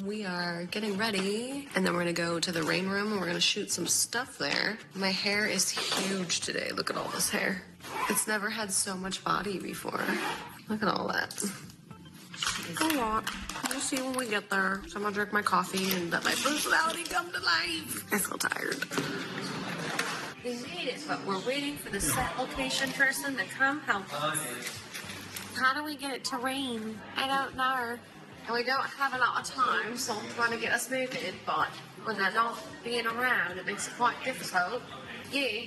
We are getting ready, and then we're gonna go to the rain room and we're gonna shoot some stuff there. My hair is huge today. Look at all this hair. It's never had so much body before. Look at all that. A lot. We'll see when we get there. So I'm gonna drink my coffee and let my personality come to life. I feel tired. We made it, but we're waiting for the set location person to come help us. How do we get it to rain? I don't know. And we don't have a lot of time, so I'm trying to get us moving, but when they're not being around, it makes it quite difficult. Yeah.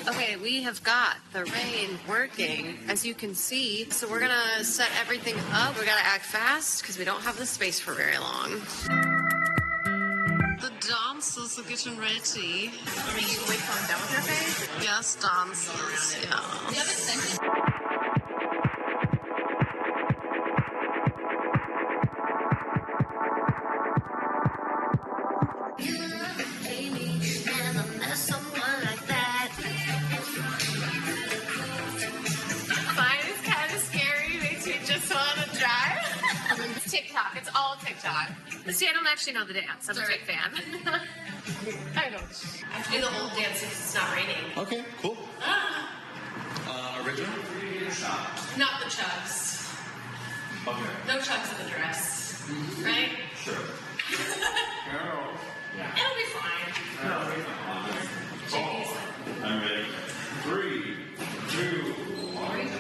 Okay, we have got the rain working, as you can see. So we're gonna set everything up. We gotta act fast, because we don't have the space for very long. The dancers are getting ready. I mean, you can wait till I'm done with your face? Yes, dancers, yeah. TikTok. It's all TikTok. See, I don't actually know the dance. I'm a big fan. I don't. I'm doing the old dance because it's not raining. Okay, cool. Original? Not the chugs. Okay. No chugs in the dress. Right? Sure. It'll be fine. I'm ready. 3, 2, 1.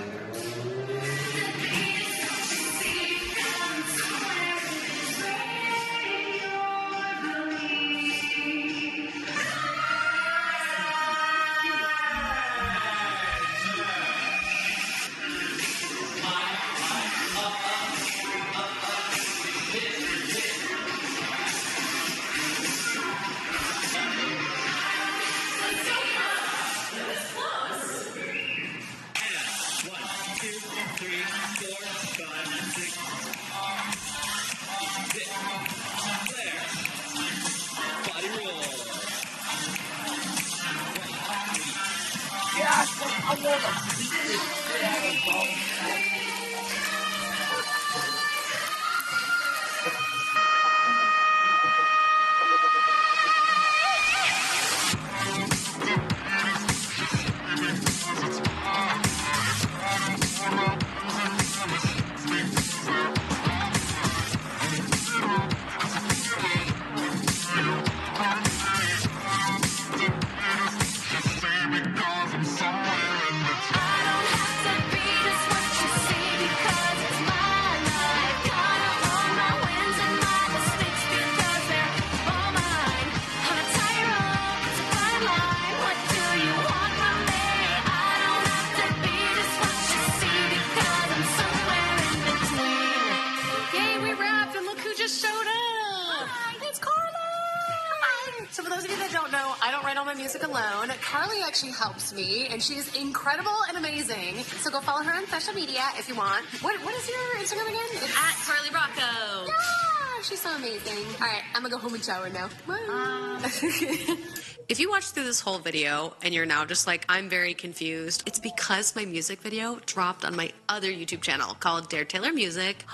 So for those of you that don't know, I don't write all my music alone. Carly actually helps me, and she's incredible and amazing. So go follow her on social media if you want. What is your Instagram again? It's At Carly Rocco. Yeah, she's so amazing. All right, I'm gonna go home and shower now. Bye. If you watched through this whole video and you're now just like, I'm very confused, it's because my music video dropped on my other YouTube channel called Dare Taylor Music.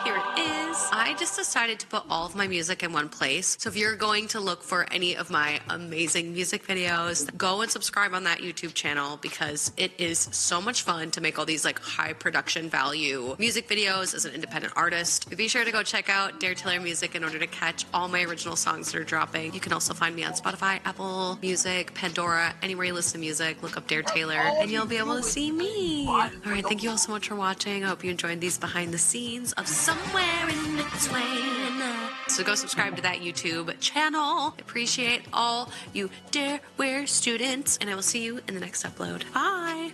Here it is. I just decided to put all of my music in one place. So if you're going to look for any of my amazing music videos, go and subscribe on that YouTube channel because it is so much fun to make all these like high production value music videos as an independent artist. Be sure to go check out Dare Taylor Music in order to catch all my original songs that are dropping. You can also find me on Spotify, Apple Music, Pandora, anywhere you listen to music, look up Dare Taylor and you'll be able to see me. All right, thank you all so much for watching. I hope you enjoyed these behind the scenes of Somewhere in Between. So go subscribe to that YouTube channel. Appreciate all you Dareware students, and I will see you in the next upload. Bye.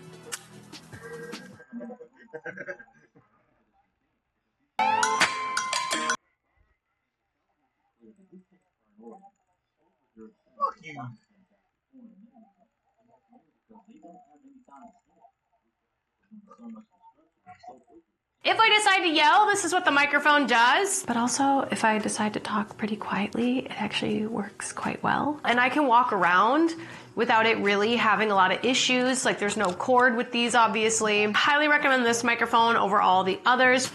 Fuck you. If I decide to yell, this is what the microphone does. But also, if I decide to talk pretty quietly, it actually works quite well. And I can walk around without it really having a lot of issues. Like there's no cord with these, obviously. Highly recommend this microphone over all the others.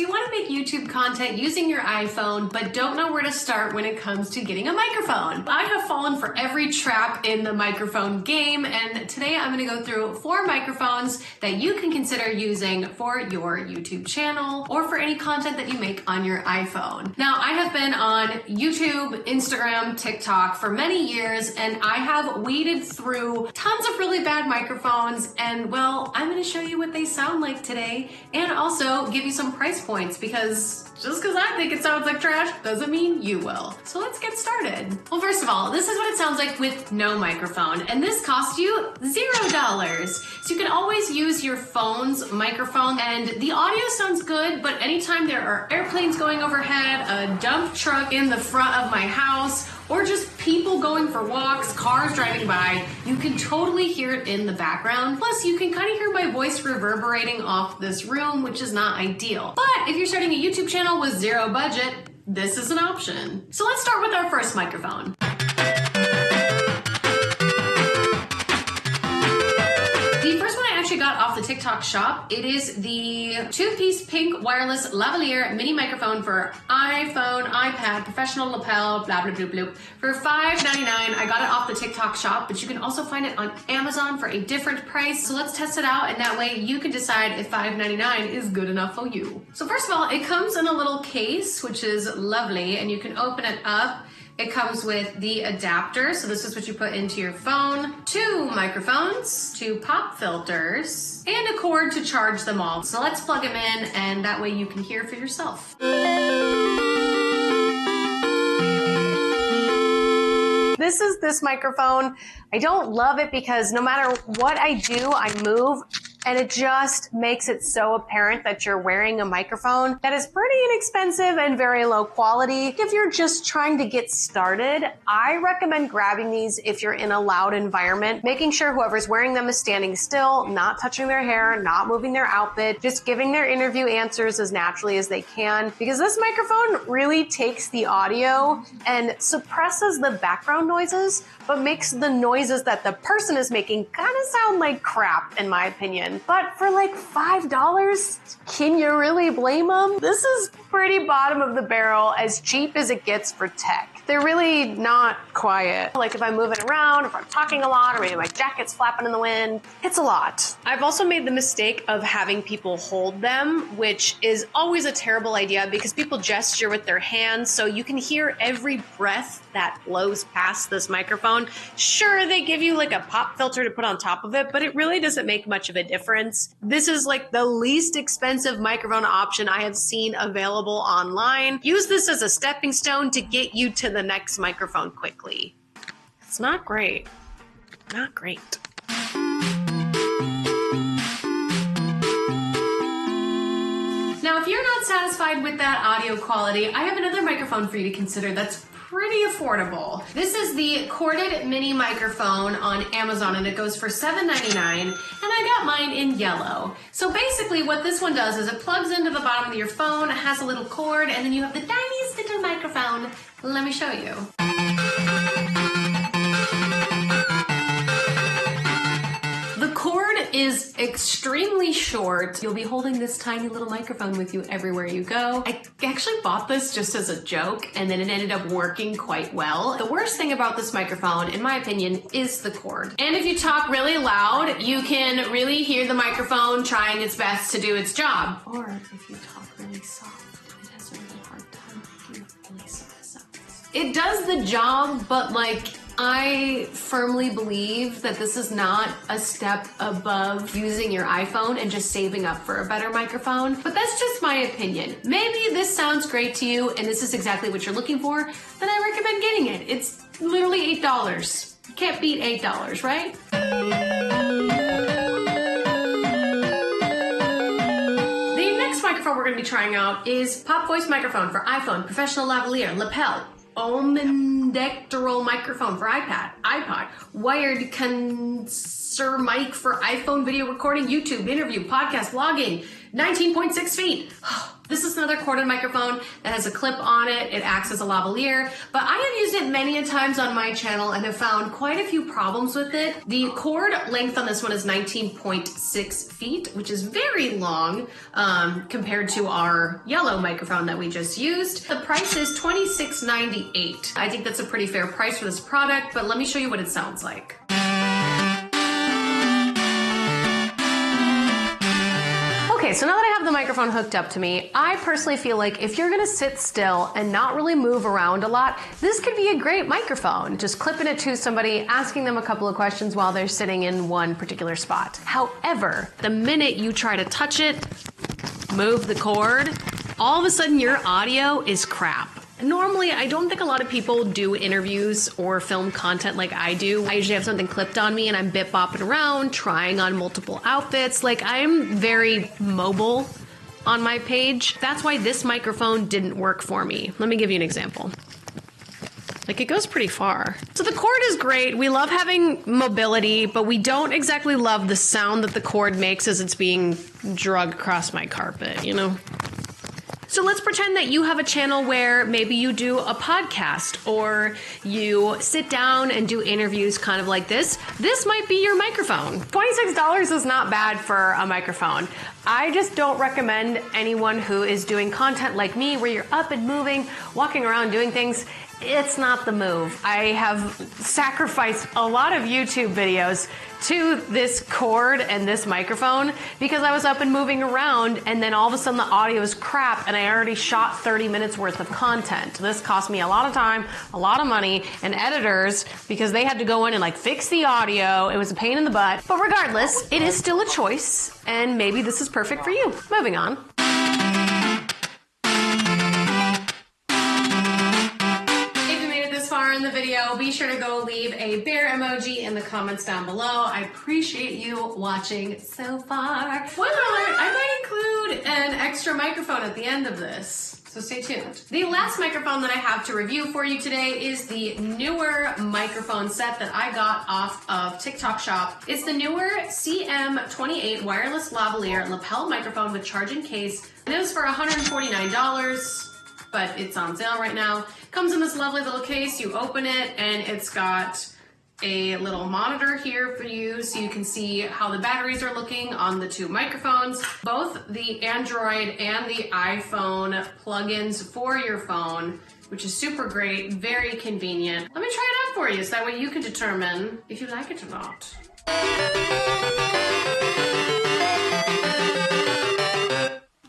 you want to make YouTube content using your iPhone, but don't know where to start when it comes to getting a microphone. I have fallen for every trap in the microphone game, and today I'm going to go through 4 microphones that you can consider using for your YouTube channel or for any content that you make on your iPhone. Now, I have been on YouTube, Instagram, TikTok for many years, and I have weeded through tons of really bad microphones, and well, I'm going to show you what they sound like today, and also give you some price points, because just because I think it sounds like trash doesn't mean you will. So let's get started. Well, first of all, this is what it sounds like with no microphone, and this costs you $0. So you can always use your phone's microphone, and the audio sounds good, but anytime there are airplanes going overhead, a dump truck in the front of my house, or just people going for walks, cars driving by, you can totally hear it in the background. Plus, you can kind of hear my voice reverberating off this room, which is not ideal. But if you're starting a YouTube channel with 0 budget, this is an option. So let's start with our first microphone. The first one I actually got off the TikTok shop. It is the 2-piece pink wireless lavalier mini microphone for iPhone, iPad, professional lapel, blah, blah, blah, blah. For $5.99, I got it off the TikTok shop, but you can also find it on Amazon for a different price. So let's test it out, and that way you can decide if $5.99 is good enough for you. So first of all, it comes in a little case, which is lovely, and you can open it up. It comes with the adapter, so this is what you put into your phone, 2 microphones, 2 pop filters, and a cord to charge them all. So let's plug them in, and that way you can hear for yourself. This is this microphone. I don't love it because no matter what I do, I move, and it just makes it so apparent that you're wearing a microphone that is pretty inexpensive and very low quality. If you're just trying to get started, I recommend grabbing these if you're in a loud environment, making sure whoever's wearing them is standing still, not touching their hair, not moving their outfit, just giving their interview answers as naturally as they can, because this microphone really takes the audio and suppresses the background noises, but makes the noises that the person is making kind of sound like crap, in my opinion. But for like $5, can you really blame them? This is pretty bottom of the barrel, as cheap as it gets for tech. They're really not quiet. Like if I'm moving around, if I'm talking a lot, or maybe my jacket's flapping in the wind, it's a lot. I've also made the mistake of having people hold them, which is always a terrible idea because people gesture with their hands, so you can hear every breath that blows past this microphone. Sure, they give you like a pop filter to put on top of it, but it really doesn't make much of a difference. This is like the least expensive microphone option I have seen available online. Use this as a stepping stone to get you to the next microphone quickly. It's not great. Not great. Now, if you're not satisfied with that audio quality, I have another microphone for you to consider that's pretty affordable. This is the corded mini microphone on Amazon, and it goes for $7.99, and I got mine in yellow. So basically what this one does is it plugs into the bottom of your phone, it has a little cord, and then you have the tiniest little microphone. Let me show you. The cord is extremely short. You'll be holding this tiny little microphone with you everywhere you go. I actually bought this just as a joke, and then it ended up working quite well. The worst thing about this microphone, in my opinion, is the cord. And if you talk really loud, you can really hear the microphone trying its best to do its job. Or if you talk really soft, it has a really hard time making really soft sounds. It does the job, but like, I firmly believe that this is not a step above using your iPhone and just saving up for a better microphone, but that's just my opinion. Maybe this sounds great to you and this is exactly what you're looking for, then I recommend getting it. It's literally $8. You can't beat $8, right? The next microphone we're going to be trying out is Pop Voice microphone for iPhone, professional lavalier, lapel, almond connectoral microphone for iPod, wired condenser mic for iPhone video recording, YouTube, interview, podcast, vlogging, 19.6 feet. This is another corded microphone that has a clip on it. It acts as a lavalier, but I have used it many a times on my channel and have found quite a few problems with it. The cord length on this one is 19.6 feet, which is very long compared to our yellow microphone that we just used. The price is $26.98. I think that's a pretty fair price for this product, but let me show you what it sounds like. Okay, so now that I have the microphone hooked up to me, I personally feel like if you're gonna sit still and not really move around a lot, this could be a great microphone. Just clipping it to somebody, asking them a couple of questions while they're sitting in one particular spot. However, the minute you try to touch it, move the cord, all of a sudden your audio is crap. Normally, I don't think a lot of people do interviews or film content like I do. I usually have something clipped on me and I'm bit-bopping around, trying on multiple outfits. Like, I'm very mobile on my page. That's why this microphone didn't work for me. Let me give you an example. Like, it goes pretty far. So the cord is great. We love having mobility, but we don't exactly love the sound that the cord makes as it's being dragged across my carpet, you know? So let's pretend that you have a channel where maybe you do a podcast or you sit down and do interviews kind of like this. This might be your microphone. $26 is not bad for a microphone. I just don't recommend anyone who is doing content like me where you're up and moving, walking around doing things. It's not the move. I have sacrificed a lot of YouTube videos to this cord and this microphone because I was up and moving around and then all of a sudden the audio is crap and I already shot 30 minutes worth of content. This cost me a lot of time, a lot of money, and editors because they had to go in and like fix the audio. It was a pain in the butt. But regardless, it is still a choice and maybe this is perfect for you. Moving on. In the video, be sure to go leave a bear emoji in the comments down below. I appreciate you watching so far. Spoiler alert, I might include an extra microphone at the end of this, so stay tuned. The last microphone that I have to review for you today is the newer microphone set that I got off of TikTok Shop. It's the newer CM28 wireless lavalier lapel microphone with charging case. It was for $149. But it's on sale right now. Comes in this lovely little case. You open it and it's got a little monitor here for you so you can see how the batteries are looking on the two microphones. Both the Android and the iPhone plugins for your phone, which is super great, very convenient. Let me try it out for you so that way you can determine if you like it or not.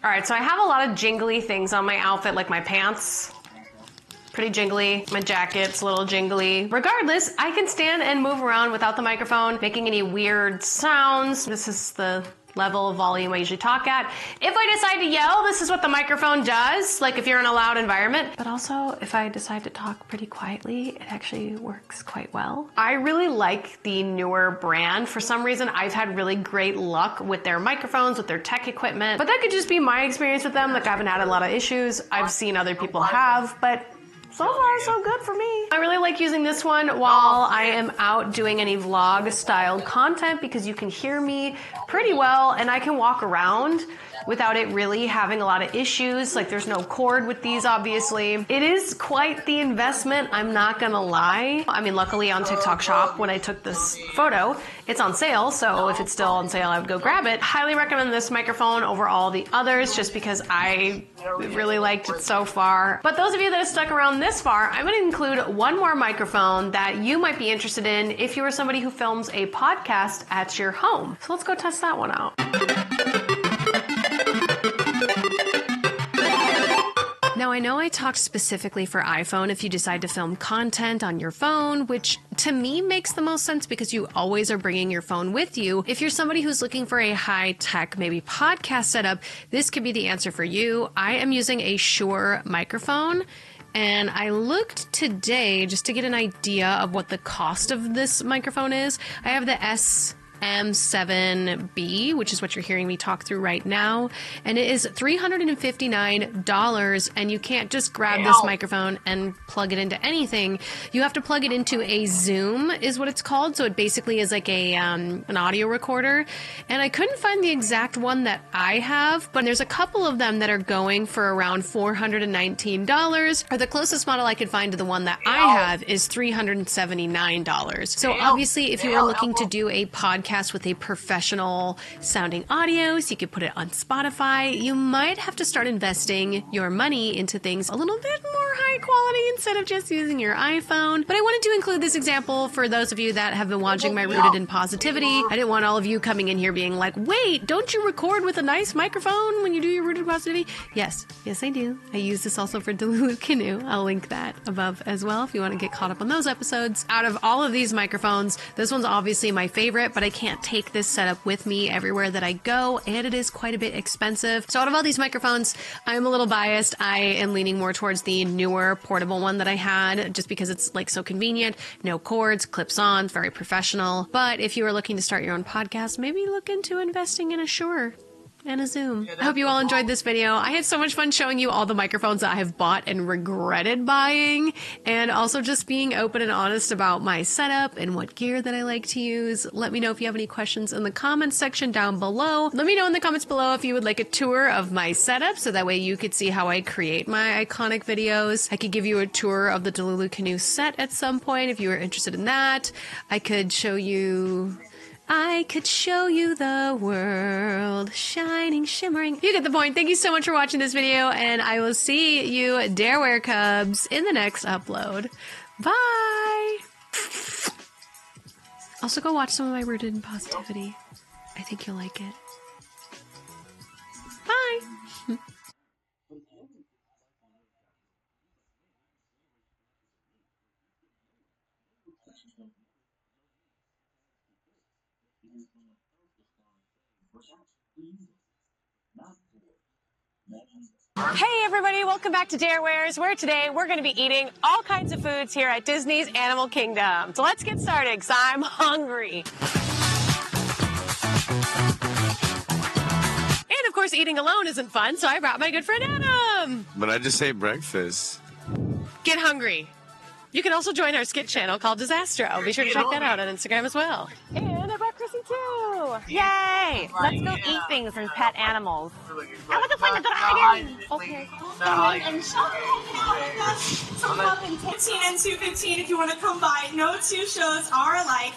All right, so I have a lot of jingly things on my outfit, like my pants, pretty jingly. My jacket's a little jingly. Regardless, I can stand and move around without the microphone making any weird sounds. This is the level of volume I usually talk at. If I decide to yell, this is what the microphone does, like if you're in a loud environment. But also, if I decide to talk pretty quietly, it actually works quite well. I really like the newer brand. For some reason, I've had really great luck with their microphones, with their tech equipment. But that could just be my experience with them. Like, I haven't had a lot of issues. I've seen other people have, but so far, so good for me. I really like using this one while I am out doing any vlog style content because you can hear me pretty well and I can walk around without it really having a lot of issues. Like, there's no cord with these, obviously. It is quite the investment, I'm not gonna lie. I mean, luckily on TikTok Shop, when I took this photo, it's on sale, so if it's still on sale, I would go grab it. Highly recommend this microphone over all the others just because I really liked it so far. But those of you that have stuck around this far, I'm gonna include one more microphone that you might be interested in if you are somebody who films a podcast at your home. So let's go test that one out. Now, I know I talked specifically for iPhone if you decide to film content on your phone, which to me makes the most sense because you always are bringing your phone with you. If you're somebody who's looking for a high-tech, maybe podcast setup, this could be the answer for you. I am using a Shure microphone, and I looked today just to get an idea of what the cost of this microphone is. I have the M7B, which is what you're hearing me talk through right now. And it is $359, and you can't just grab this microphone and plug it into anything. You have to plug it into a Zoom, is what it's called. So it basically is like a an audio recorder. And I couldn't find the exact one that I have, but there's a couple of them that are going for around $419, or the closest model I could find to the one that I have is $379. So obviously, if you were looking to do a podcast with a professional sounding audio, so you could put it on Spotify, you might have to start investing your money into things a little bit more high quality instead of just using your iPhone. But I wanted to include this example for those of you that have been watching my Rooted in Positivity. I didn't want all of you coming in here being like, wait, don't you record with a nice microphone when you do your Rooted in Positivity? Yes, I do. I use this also for Delulu Canoe. I'll link that above as well if you want to get caught up on those episodes. Out of all of these microphones, this one's obviously my favorite, but I can't take this setup with me everywhere that I go, and it is quite a bit expensive. So out of all these microphones, I'm a little biased. I am leaning more towards the newer portable one that I had, just because it's like so convenient, no cords, clips on, very professional. But if you are looking to start your own podcast, maybe look into investing in a Shure and a Zoom. I hope you all enjoyed this video. I had so much fun showing you all the microphones that I have bought and regretted buying, and also just being open and honest about my setup and what gear that I like to use. Let me know if you have any questions in the comments section down below. Let me know in the comments below if you would like a tour of my setup, so that way you could see how I create my iconic videos. I could give you a tour of the Delulu Canoe set at some point if you were interested in that. I could show you the world, shining, shimmering. You get the point. Thank you so much for watching this video, and I will see you Dareware Cubs in the next upload. Bye! Also go watch some of my Rooted in Positivity. I think you'll like it. Bye! Hey everybody, welcome back to Darewares, where today we're going to be eating all kinds of foods here at Disney's Animal Kingdom. So let's get started, because I'm hungry. And of course, eating alone isn't fun, so I brought my good friend Adam. But I just ate breakfast. Get hungry. You can also join our skit channel called Disastro. Be sure to check that out on Instagram as well. And I brought Chrissy too. Yay! Let's go eat things and pet animals. I want to find the dragon. Okay. And Sean hanging out with us. So love and 15 and 215 if you want to come by. No two shows are alike.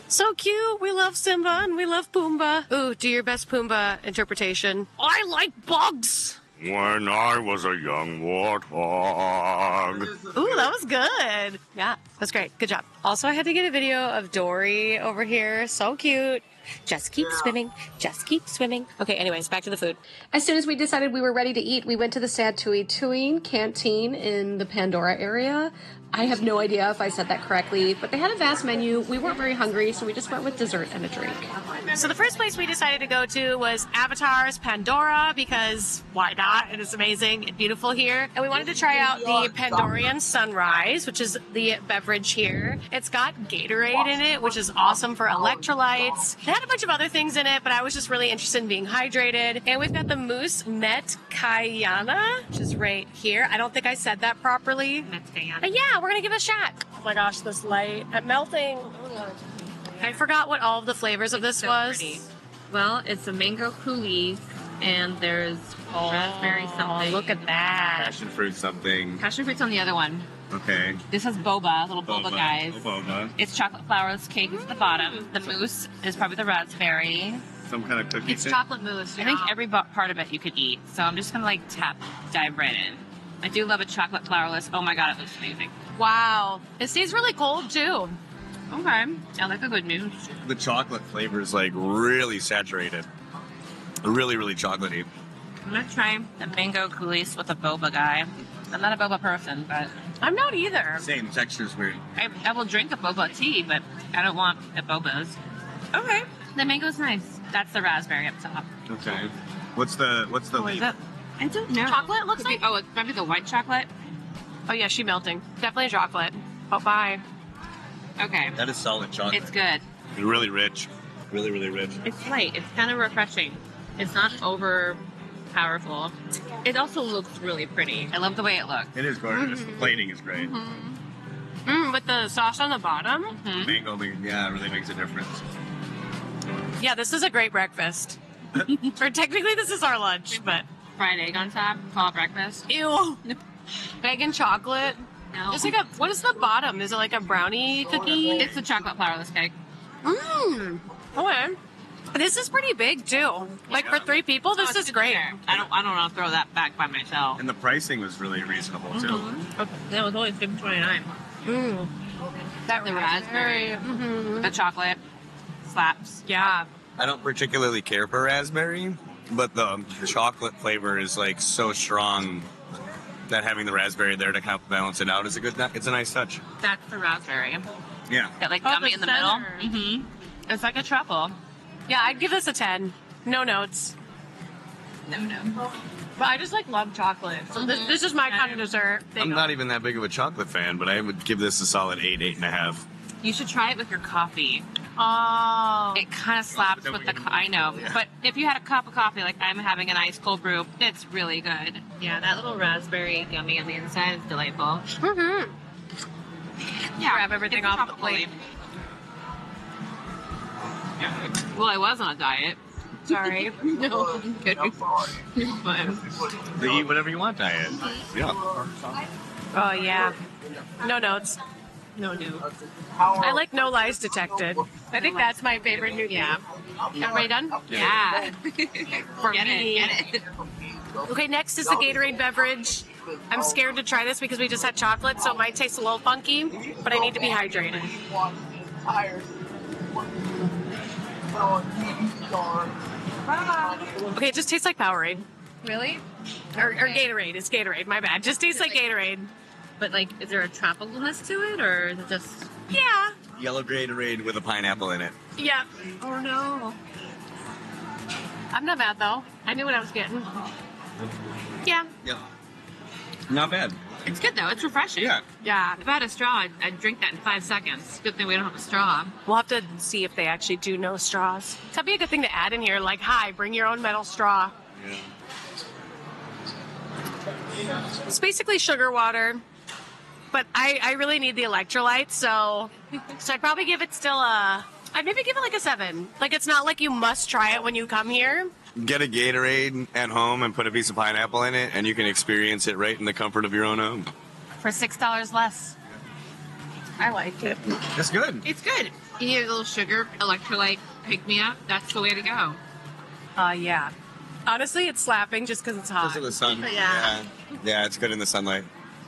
So cute. We love Simba and we love Pumbaa. Ooh, do your best Pumbaa interpretation. I like bugs. When I was a young warthog. Ooh, that was good. Yeah, that's great. Good job. Also, I had to get a video of Dory over here. So cute. Just keep swimming. Just keep swimming. Okay, anyways, back to the food. As soon as we decided we were ready to eat, we went to the Satu'ituin canteen in the Pandora area. I have no idea if I said that correctly, but they had a vast menu. We weren't very hungry, so we just went with dessert and a drink. So the first place we decided to go to was Avatar's Pandora, because why not? It is amazing and beautiful here. And we wanted to try out the Pandorian Sunrise, which is the beverage here. It's got Gatorade in it, which is awesome for electrolytes. It had a bunch of other things in it, but I was just really interested in being hydrated. And we've got the Moose Met Kayana, which is right here. I don't think I said that properly. But yeah, we're gonna give it a shot. Oh my gosh, this light. I'm melting. I forgot what all of the flavors of this was. Pretty. Well, it's a mango coulis, and there's raspberry something. Look at that. Passion fruit something. Passion fruit's on the other one. Okay. This has boba, little boba guys. Boba. It's chocolate flourless cake is at the bottom. The mousse is probably the raspberry. Some kind of cookie. It's chocolate mousse. I think every part of it you could eat. So I'm just gonna like dive right in. I do love a chocolate flourless. Oh my god, it looks amazing. Wow. It stays really cold too. Okay. I like a good mousse. The chocolate flavor is like really saturated. Really, really chocolatey. I'm gonna try the mango coulis with a boba guy. I'm not a boba person, but I'm not either. Same, texture's weird. I will drink a boba tea, but I don't want the bobas. Okay. The mango's nice. That's the raspberry up top. Okay. What's the leaf? I don't know. Chocolate, looks like? Oh, it's maybe the white chocolate. Oh yeah, she's melting. Definitely chocolate. Oh, bye. Okay. That is solid chocolate. It's good. Really rich. Really, really rich. It's light. It's kind of refreshing. It's not over powerful. It also looks really pretty. I love the way it looks. It is gorgeous. The plating is great. With the sauce on the bottom. Mango, yeah, it really makes a difference. Yeah, this is a great breakfast. Or technically, this is our lunch, but Fried egg on top. Call it breakfast. ew. Bacon chocolate. No. It's like a. What is the bottom? Is it like a brownie cookie? It's a chocolate flourless cake. Okay. This is pretty big too. Like for 3 people, this is great. I don't want to throw that back by myself. And the pricing was really reasonable, too. That was only $7.29. That The raspberry, the chocolate slaps. Yeah. I don't particularly care for raspberry, but the chocolate flavor is like so strong that having the raspberry there to kind of balance it out is it's a nice touch. That's the raspberry. Yeah. Got like gummy the in the middle. center. It's like a truffle. Yeah, I'd give this a 10. No notes. No. But I just like love chocolate. So this is my kind of dessert. I'm not even that big of a chocolate fan, but I would give this a solid 8, 8.5. You should try it with your coffee. Oh. It kind of slaps with the. I know, but if you had a cup of coffee, like I'm having an ice cold brew, it's really good. Yeah, that little raspberry gummy on the inside is delightful. Yeah, grab everything off the plate. Well, I was on a diet. Sorry. No, I'm kidding. But The eat whatever you want diet. Yeah. Oh yeah. No notes. no new. I like no lies detected. I think that's my favorite new game. Everybody done? Yeah. For Get me. it. Okay, next is the Gatorade beverage. I'm scared to try this because we just had chocolate, so it might taste a little funky, but I need to be hydrated. Okay, it just tastes like Powerade. Really? Or Gatorade. It's Gatorade, my bad. Just tastes like Gatorade. But like, is there a tropicalness to it, or is it just? Yeah. Yellow Gatorade with a pineapple in it. Yeah. Oh no. I'm not mad though. I knew what I was getting. Yeah. Yep. Not bad. It's good though. It's refreshing. Yeah. Yeah. If I had a straw, I'd drink that in 5 seconds. Good thing we don't have a straw. We'll have to see if they actually do no straws. That'd be a good thing to add in here. Like, hi, bring your own metal straw. Yeah. It's basically sugar water, but I really need the electrolytes, so I'd probably give it still I'd maybe give it like a 7. Like, it's not like you must try it when you come here. Get a Gatorade at home and put a piece of pineapple in it, and you can experience it right in the comfort of your own home. For $6 less. I like it. That's good. It's good. You need a little sugar, electrolyte, pick me up. That's the way to go. Yeah. Honestly, it's slapping just because it's hot. Because of the sun. Yeah. Yeah, it's good in the sunlight.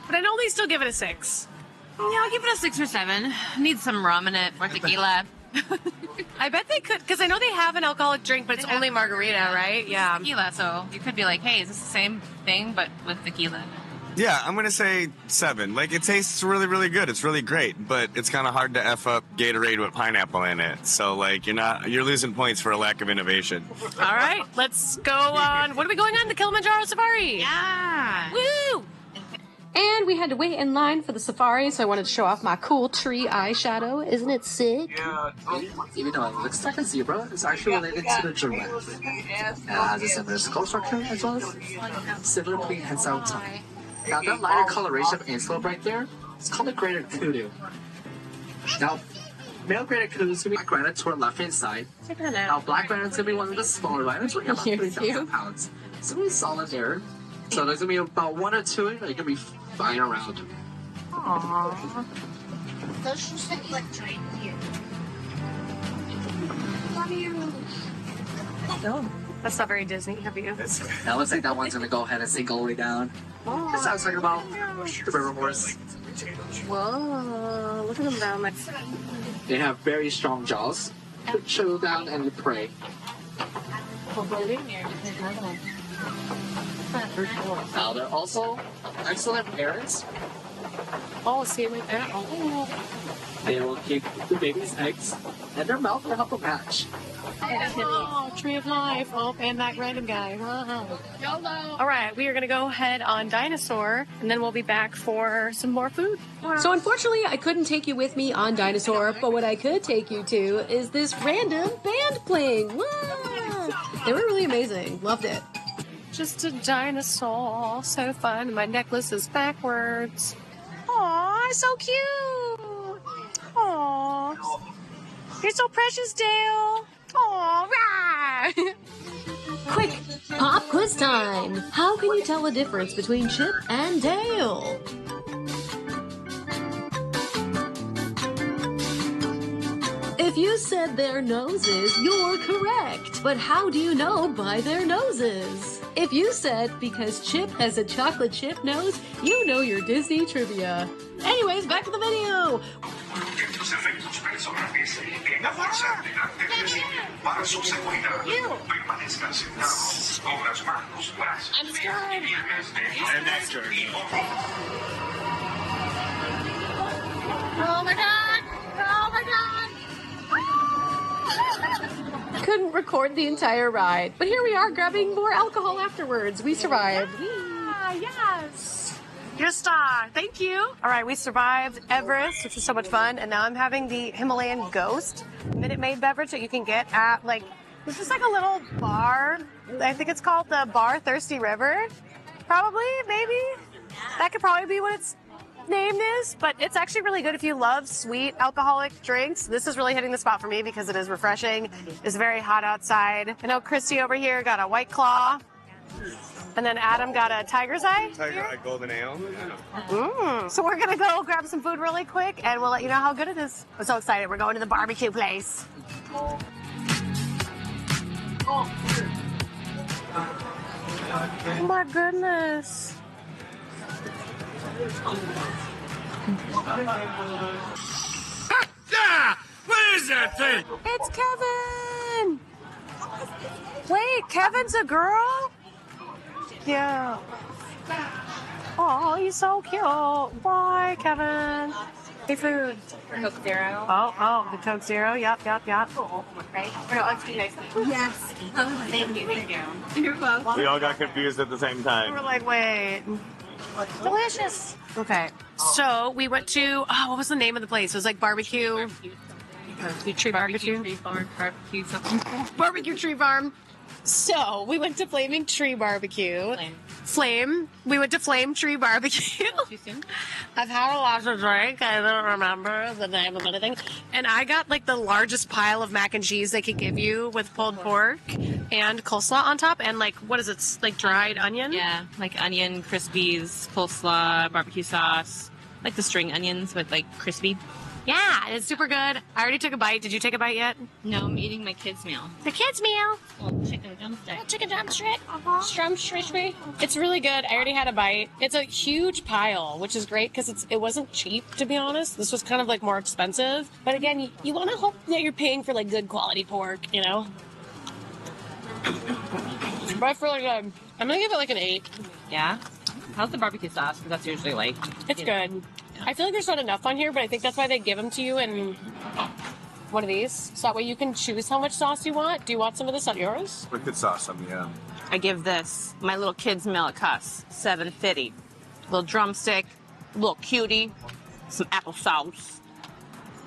But I'd only still give it a 6. Yeah, I'll give it a 6 or 7. Need some rum in it or tequila. I bet they could, because I know they have an alcoholic drink, but it's only margarita, right? Yeah. Tequila, so you could be like, hey, is this the same thing but with tequila? Yeah, I'm going to say 7. Like, it tastes really, really good. It's really great, but it's kind of hard to F up Gatorade with pineapple in it. So, like, you're losing points for a lack of innovation. All right, let's go on. What are we going on? The Kilimanjaro Safari. Yeah. Woo! And we had to wait in line for the safari, so I wanted to show off my cool tree eyeshadow. Isn't it sick? Even though it looks like a zebra, it's actually related to the giraffe. It has a similar skull structure as well as similar prehensile tongue. Now that lighter coloration of antelope right there, it's called a graded kudu. Now, male graded kudu is going to be black granite to our left hand side. Now, black granite is going to be one of the smaller granite, weighing about 3,000 pounds. It's going to be solid there. So there's going to be about 1 or 2 that are going to be flying around. Aww. Those shoes look like giant here. No, that's not very Disney of you. Now looks like that one's going to go ahead and sink all the way down. This sounds like about the river horse. Whoa, look at them down there. They have very strong jaws to chew down and prey. Now they're also excellent parents. Oh, see it right there? Oh. They will keep the baby's eggs and their milk to help them hatch. Oh, Tree of Life. Oh, and that random guy. Wow. YOLO. All right, we are going to go ahead on Dinosaur, and then we'll be back for some more food. So unfortunately, I couldn't take you with me on Dinosaur, but what I could take you to is this random band playing. Wow. They were really amazing. Loved it. Just a dinosaur. So fun. My necklace is backwards. Aw, so cute. Aw. You're so precious, Dale. Aw, rah. Quick, pop quiz time. How can you tell the difference between Chip and Dale? If you said their noses, you're correct. But how do you know by their noses? If you said because Chip has a chocolate chip nose, you know your Disney trivia. Anyways, back to the video. Estos efectos personales en la fuerza antes de para su seguridad. Permanezcan sentados con las manos, brazos, pies y piernas de y Oh my god! Oh my god! Couldn't record the entire ride, but here we are grabbing more alcohol afterwards. We survived. Ah, yes! You're a star. Thank you. All right, we survived Everest, which was so much fun, and now I'm having the Himalayan Ghost Minute Maid beverage that you can get at, like, it's just like a little bar. I think it's called the Bar Thirsty River. Probably, maybe. That could probably be what it's named is, but it's actually really good if you love sweet alcoholic drinks. This is really hitting the spot for me because it is refreshing. It's very hot outside. I know Christy over here got a White Claw, and then Adam got a Tiger's Eye. Tiger Eye Golden Ale. So we're gonna go grab some food really quick, and we'll let you know how good it is. I'm so excited. We're going to the barbecue place. Oh my goodness. What is that thing? It's Kevin! Wait, Kevin's a girl? Yeah. Oh, he's so cute. Bye, Kevin. Hey, food. Coke Zero. Oh, the Coke Zero. Yep. Right? Let's be nice. Yes. Thank you. You're welcome. We all got confused at the same time. We're like, wait. Delicious. Okay. So we went to, what was the name of the place? It was like barbecue. Tree barbecue. Barbecue something. Barbecue Tree Farm. So we went to Flaming Tree Barbecue. Flame. We went to Flame Tree Barbecue. Too soon? I've had a lot to drink. I don't remember the name of anything. And I got like the largest pile of mac and cheese they could give you with pulled pork and coleslaw on top. And like, what is it? Like dried onion? Yeah, like onion, crispies, coleslaw, barbecue sauce. Like the string onions, but like crispy. Yeah, it's super good. I already took a bite. Did you take a bite yet? No, I'm eating my kids' meal. The kids' meal? Little chicken drumstick. Chicken drumstick. It's really good. I already had a bite. It's a huge pile, which is great because it wasn't cheap, to be honest. This was kind of like more expensive. But again, you want to hope that you're paying for like good quality pork, you know? But it's really good. I'm going to give it like an 8. Yeah? How's the barbecue sauce? Because that's usually like... It's good. I feel like there's not enough on here, but I think that's why they give them to you in one of these. So that way you can choose how much sauce you want. Do you want some of this on yours? Wicked sauce on the end. I give this, my little kids' meal at Cuss, $7.50. Little drumstick, little cutie, some apple sauce,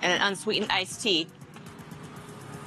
and an unsweetened iced tea.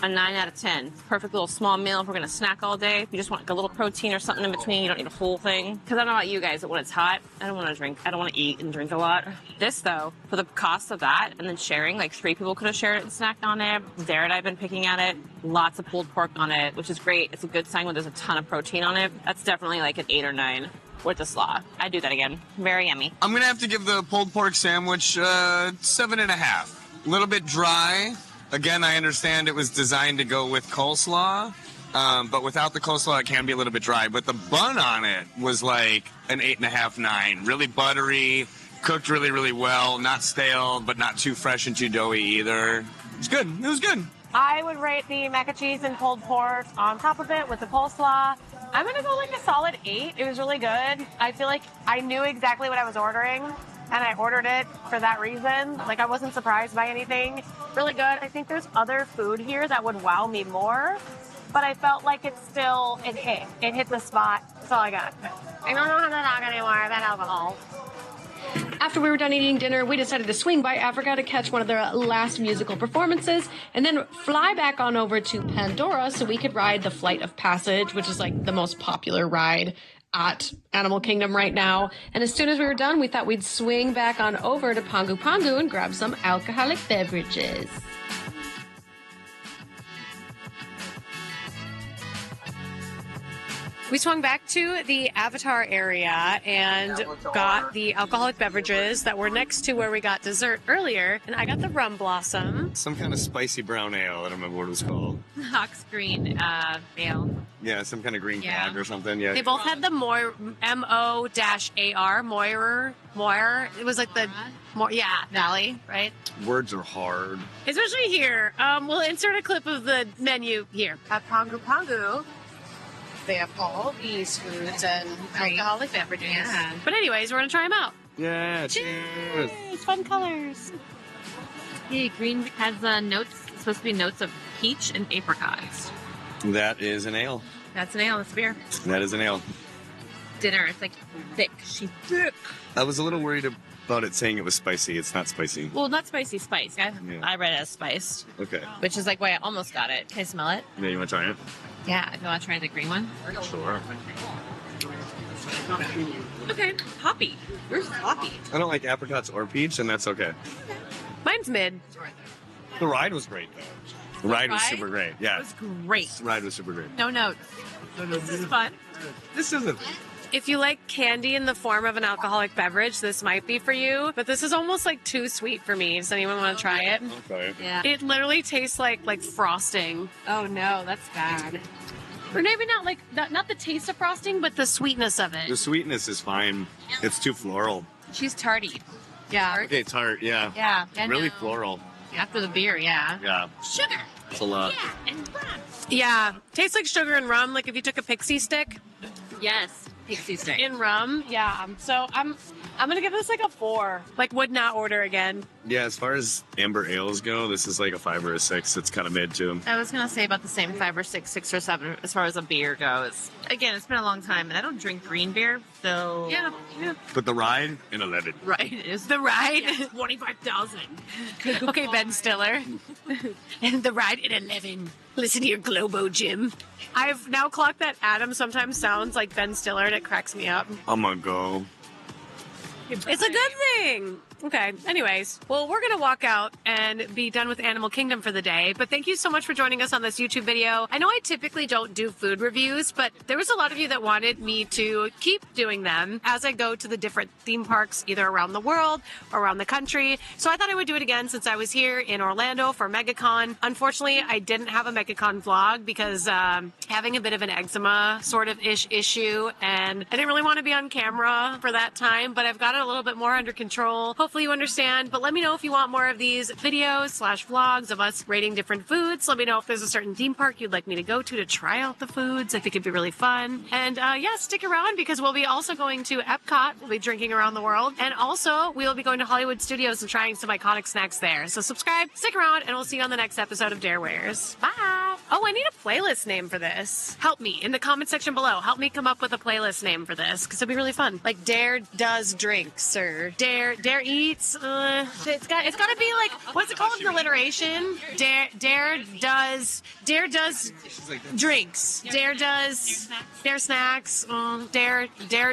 A 9 out of 10. Perfect little small meal if we're gonna snack all day. If you just want like a little protein or something in between, you don't need a whole thing. Because I don't know about you guys, but when it's hot, I don't want to drink. I don't want to eat and drink a lot. This though, for the cost of that, and then sharing, like 3 people could have shared it and snacked on it. Dare and I've been picking at it. Lots of pulled pork on it, which is great. It's a good sign when there's a ton of protein on it. That's definitely like an 8 or 9 with the slaw. I'd do that again. Very yummy. I'm gonna have to give the pulled pork sandwich 7.5. A little bit dry. Again, I understand it was designed to go with coleslaw, but without the coleslaw, it can be a little bit dry. But the bun on it was like an 8.5, 9. Really buttery, cooked really, really well. Not stale, but not too fresh and too doughy either. It's good. It was good. I would rate the mac and cheese and pulled pork on top of it with the coleslaw. I'm going to go like a solid 8. It was really good. I feel like I knew exactly what I was ordering. and I ordered it for that reason. Like, I wasn't surprised by anything. Really good. I think there's other food here that would wow me more, but I felt like it hit. It hit the spot. That's all I got. I don't know how to talk anymore. I've had alcohol. After we were done eating dinner, we decided to swing by Africa to catch one of their last musical performances and then fly back on over to Pandora so we could ride the Flight of Passage, which is like the most popular ride at Animal Kingdom right now. And as soon as we were done, we thought we'd swing back on over to Pangu Pangu and grab some alcoholic beverages. We swung back to the Avatar area and got the alcoholic beverages that were next to where we got dessert earlier. And I got the rum blossom. Some kind of spicy brown ale. I don't remember what it was called. Hawk's Green ale. Yeah, some kind of green fog or something. Yeah. They both had the M-O-A-R, Moir. It was like the, Valley, right? Words are hard. Especially here. We'll insert a clip of the menu here. At Pangu Pangu, they have all these foods and alcoholic beverages. Yeah. But anyways, we're going to try them out. Yeah, cheers. It's fun colors. Yeah, green has notes, it's supposed to be notes of peach and apricots. That is an ale. That's an ale, it's beer. That is an ale. Dinner, it's like thick. She's thick. I was a little worried about it saying it was spicy. It's not spicy. Well, not spicy, spice. I read it as spiced. Okay. Which is like why I almost got it. Can I smell it? Yeah, you want to try it? Yeah, do you want to try the green one? Sure. Okay, hoppy. Where's hoppy? I don't like apricots or peach, and that's okay. Mine's mid. The ride was great, though. The ride was super great. Yeah. It was great. The ride was super great. No notes. This is fun. This isn't. If you like candy in the form of an alcoholic beverage, this might be for you. But this is almost like too sweet for me. Does anyone want to try it? Okay. Yeah. It literally tastes like frosting. Oh no, that's bad. Or maybe not the taste of frosting, but the sweetness of it. The sweetness is fine. It's too floral. She's tarty. Yeah. Okay, tart, yeah. Yeah. I Really know. floral. After the beer, yeah. Yeah. Sugar. It's a lot. Yeah, and rum. Yeah. Tastes like sugar and rum, like if you took a pixie stick. Yes. Pixie stick. In rum, yeah. So I'm gonna give this like a 4. Like, would not order again. Yeah, as far as amber ales go, this is like a 5 or a 6. It's kind of mid, too. I was gonna say about the same 5 or 6, 6 or 7 as far as a beer goes. Again, it's been a long time, and I don't drink green beer, so yeah. But the ride, an 11. Right, is The ride? 25,000. Okay, Ben Stiller. And the ride at 11. Listen to your Globo, Jim. I've now clocked that Adam sometimes sounds like Ben Stiller, and it cracks me up. I'm gonna go. It's a good thing. Okay. Anyways, well, we're going to walk out and be done with Animal Kingdom for the day. But thank you so much for joining us on this YouTube video. I know I typically don't do food reviews, but there was a lot of you that wanted me to keep doing them as I go to the different theme parks, either around the world or around the country. So I thought I would do it again since I was here in Orlando for MegaCon. Unfortunately, I didn't have a MegaCon vlog because having a bit of an eczema sort of issue, and I didn't really want to be on camera for that time, but I've got it a little bit more under control. Hopefully you understand, but let me know if you want more of these videos / vlogs of us rating different foods. Let me know if there's a certain theme park you'd like me to go to try out the foods. I think it'd be really fun. And yeah, stick around because we'll be also going to Epcot. We'll be drinking around the world. And also we'll be going to Hollywood Studios and trying some iconic snacks there. So subscribe, stick around, and we'll see you on the next episode of Dare Wears. Bye! Oh, I need a playlist name for this. Help me in the comment section below. Help me come up with a playlist name for this because it'd be really fun. Like Dare Does Drinks or Dare Eats. It's got to be like, what's it called in alliteration? Dare does drinks. Dare snacks. Dare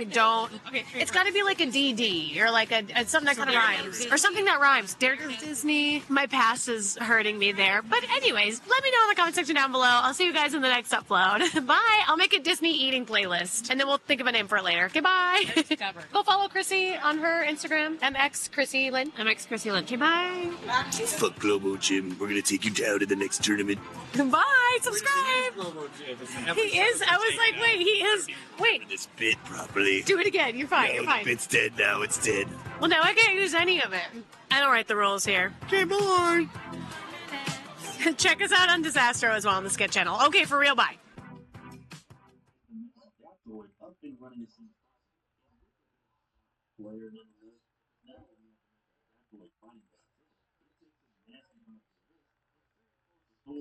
don't. It's got to be like a DD or like a something that kind of rhymes or something that rhymes. Dare Does Disney. My past is hurting me there. But anyways, let me know in the comment section down below. I'll see you guys in the next upload. Bye. I'll make a Disney eating playlist and then we'll think of a name for it later. Okay, bye. Go follow Chrissy on her Instagram. MX Chrissy Lynn. MX Chrissy Lynn. Okay, bye. Fuck Globo Jim. We're gonna take you down to the next tournament. Bye. Subscribe. He is. I was like, wait, he is. Wait. This bit properly. Do it again. You're fine. No, You're fine. The bit's dead now. It's dead. Well, now I can't use any of it. I don't write the rules here. Okay, boy. Check us out on Disastro as well on the Skit channel. Okay, for real. Bye. Player number Hey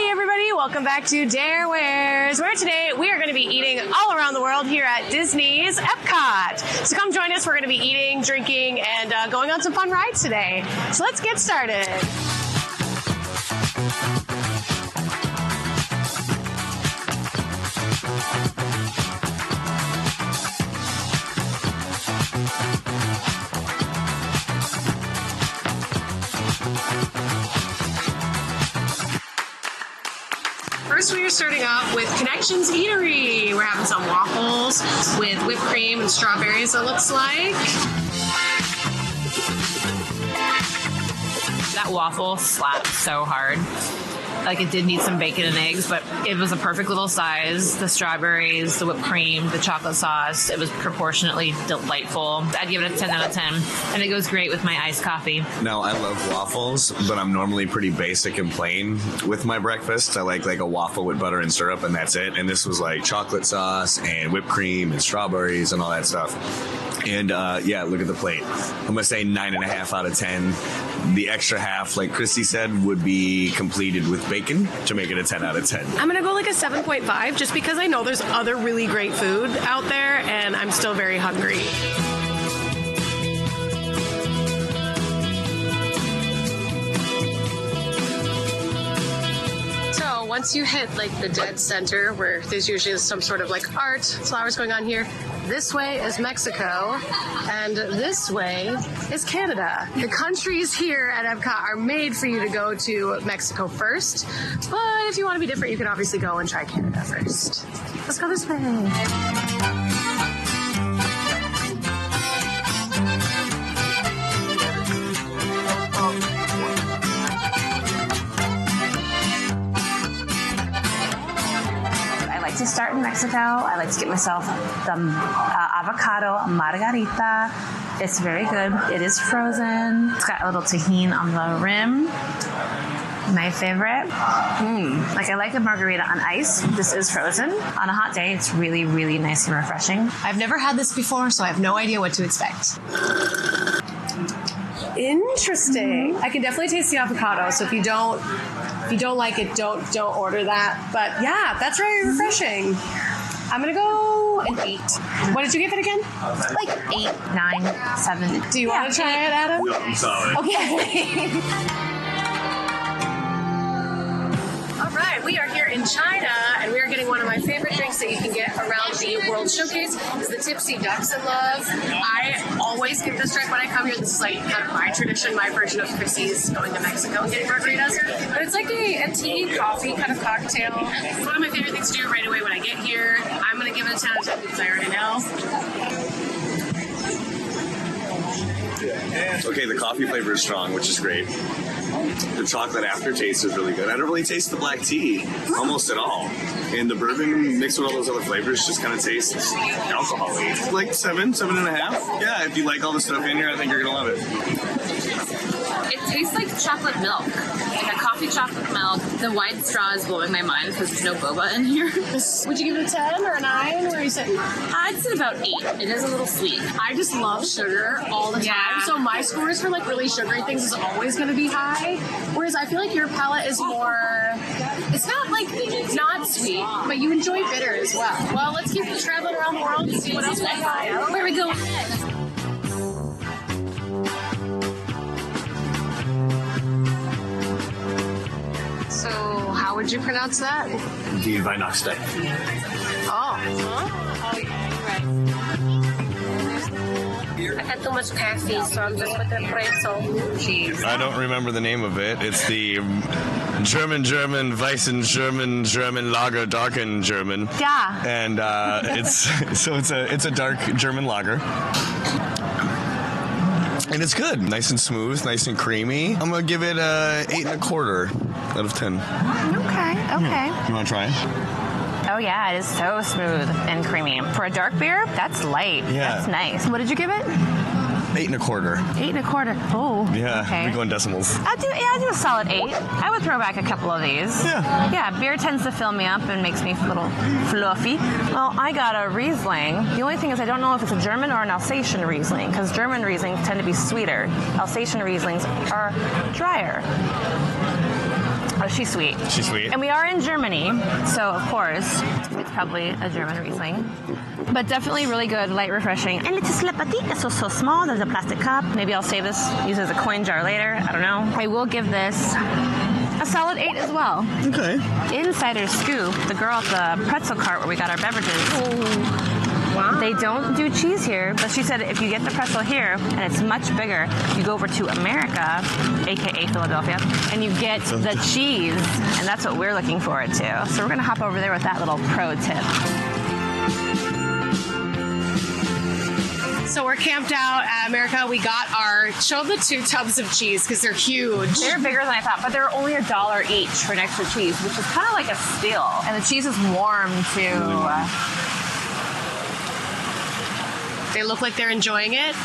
everybody, welcome back to Darewares, where today we are going to be eating all around the world here at Disney's Epcot. So come join us, we're going to be eating, drinking, and going on some fun rides today. So let's get started. First, we are starting off with Connections Eatery. We're having some waffles with whipped cream and strawberries, it looks like. That waffle slapped so hard. Like, it did need some bacon and eggs, but it was a perfect little size. The strawberries, the whipped cream, the chocolate sauce, it was proportionately delightful. I'd give it a 10 out of 10, and it goes great with my iced coffee. Now, I love waffles, but I'm normally pretty basic and plain with my breakfast. I like a waffle with butter and syrup, and that's it. And this was like chocolate sauce and whipped cream and strawberries and all that stuff. And yeah, look at the plate. I'm going to say 9.5 out of 10. The extra half, like Christy said, would be completed with bacon to make it a 10 out of 10. I'm gonna go like a 7.5 just because I know there's other really great food out there and I'm still very hungry. So once you hit like the dead center where there's usually some sort of like art, flowers going on here, this way is Mexico, and this way is Canada. The countries here at Epcot are made for you to go to Mexico first, but if you want to be different, you can obviously go and try Canada first. Let's go this way. To start in Mexico, I like to get myself the avocado margarita. It's very good. It is frozen. It's got a little tahini on the rim. My favorite. Like, I like a margarita on ice. This is frozen. On a hot day, it's really, really nice and refreshing. I've never had this before, so I have no idea what to expect. Interesting. I can definitely taste the avocado, so if you don't like it, don't order that. But yeah, that's very refreshing. I'm gonna go an 8. What did you give it again? Like 8, 9, 7. Do you want to try it, Adam? No, I'm sorry. Okay. All right, we are here in China, and we are getting one of my favorite drinks that you can get around the World Showcase. It's the Tipsy Ducks in Love. I always get this drink when I come here. This is like kind of my tradition, my version of Chrissy's going to Mexico and getting margaritas. But it's like a tea, coffee kind of cocktail. It's one of my favorite things to do right away when I get here. I'm going to give it a 10 out of 10 because I already know. Okay, the coffee flavor is strong, which is great. The chocolate aftertaste is really good. I don't really taste the black tea almost at all. And the bourbon mixed with all those other flavors just kind of tastes alcohol-y. Like 7.5. Yeah, if you like all the stuff in here, I think you're going to love it. It tastes like chocolate milk, like a coffee chocolate milk. The wide straw is blowing my mind because there's no boba in here. Would you give it a 10 or a 9? Where are you sitting? I'd say about 8. It is a little sweet. I just love sugar all the time. Yeah. So my scores for like really sugary things is always going to be high. Whereas I feel like your palate is more, it's not like, not sweet, but you enjoy bitter as well. Well, let's keep traveling around the world and see what else we can find. Where we go? So how would you pronounce that? Die Weihnachtszeit. Oh. I had too much coffee, so I'm just with the pretzel cheese. I don't remember the name of it. It's the German Weissen German Lager Darken German. Yeah. And it's a dark German lager. And it's good. Nice and smooth, nice and creamy. I'm gonna give it a 8.25 out of 10. Okay. You wanna try it? Oh yeah, it is so smooth and creamy. For a dark beer, that's light. Yeah. That's nice. What did you give it? 8 1/4. 8 1/4. Oh. Yeah, okay. we go in decimals. I'll do a solid 8. I would throw back a couple of these. Yeah. Yeah, beer tends to fill me up and makes me a little fluffy. Well, I got a Riesling. The only thing is I don't know if it's a German or an Alsatian Riesling, because German Rieslings tend to be sweeter. Alsatian Rieslings are drier. Oh, she's sweet. She's sweet. And we are in Germany, so of course, it's probably a German Riesling. But definitely really good, light, refreshing. And it's so small. There's a plastic cup. Maybe I'll save this, use it as a coin jar later. I don't know. I will give this a solid 8 as well. Okay. Insider scoop, the girl at the pretzel cart where we got our beverages. Wow. They don't do cheese here, but she said if you get the pretzel here, and it's much bigger, you go over to America, aka Philadelphia, and you get the cheese, and that's what we're looking forward to. So we're gonna hop over there with that little pro tip. So we're camped out at America. We got show the 2 tubs of cheese because they're huge. They're bigger than I thought, but they're only $1 each for an extra cheese, which is kind of like a steal. And the cheese is warm too. Really warm. They look like they're enjoying it.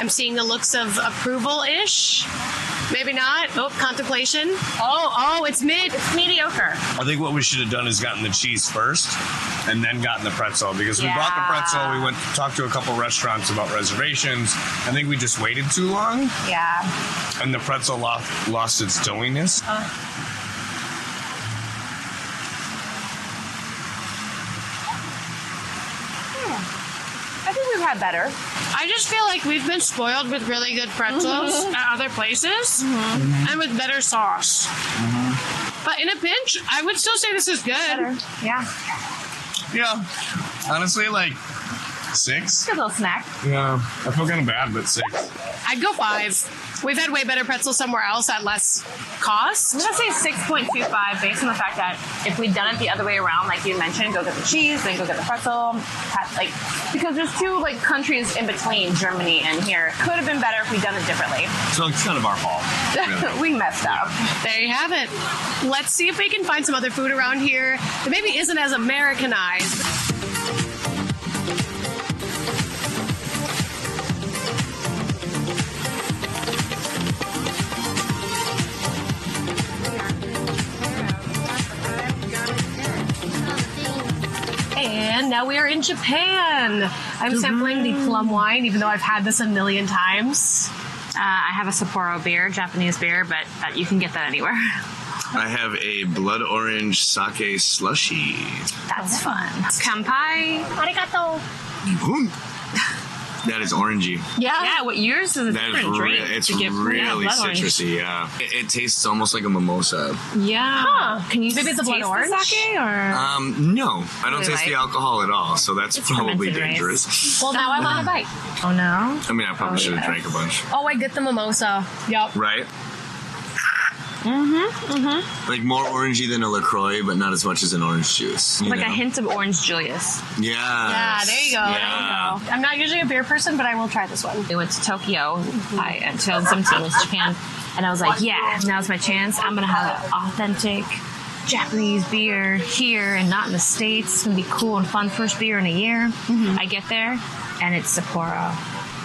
I'm seeing the looks of approval-ish. Maybe not. Oh, contemplation. Oh, it's mid. It's mediocre. I think what we should have done is gotten the cheese first and then gotten the pretzel, because we bought the pretzel, we went to talk to a couple restaurants about reservations. I think we just waited too long. Yeah. And the pretzel lost its doughiness. I think we've had better. I just feel like we've been spoiled with really good pretzels at other places and with better sauce. But in a pinch, I would still say this is good. Better. Yeah. Yeah. Honestly, like 6. Good little snack. Yeah. I feel kind of bad, but 6. I'd go 5. We've had way better pretzels somewhere else at less cost. I'm gonna say 6.25 based on the fact that if we'd done it the other way around, like you mentioned, go get the cheese, then go get the pretzel, because there's 2 countries in between Germany and here. Could have been better if we'd done it differently. So it's kind of our fault. Really. We messed up. There you have it. Let's see if we can find some other food around here that maybe isn't as Americanized. And now we are in Japan. I'm sampling the plum wine, even though I've had this a million times. I have a Sapporo beer, Japanese beer, but you can get that anywhere. I have a blood orange sake slushy. That's fun. Kanpai. Arigato. That is orangey. Yeah. What yours is a different drink. It's really citrusy. Yeah, it tastes almost like a mimosa. Yeah. Huh. Can you maybe it's a blood taste orange? the sake or? No, I don't taste the alcohol at all, so that's probably dangerous. Well, now I want a bite. Oh no. I mean, I probably should have drank a bunch. Oh, I get the mimosa. Yep. Right. Like more orangey than a LaCroix, but not as much as an orange juice. Like a hint of orange Julius. Yeah. There you go. Yeah. There you go. I'm not usually a beer person, but I will try this one. We went to Tokyo in 2017, was Japan, and I was like, yeah, now's my chance. I'm gonna have an authentic Japanese beer here and not in the States. It's gonna be cool and fun. First beer in a year. I get there, and it's Sapporo.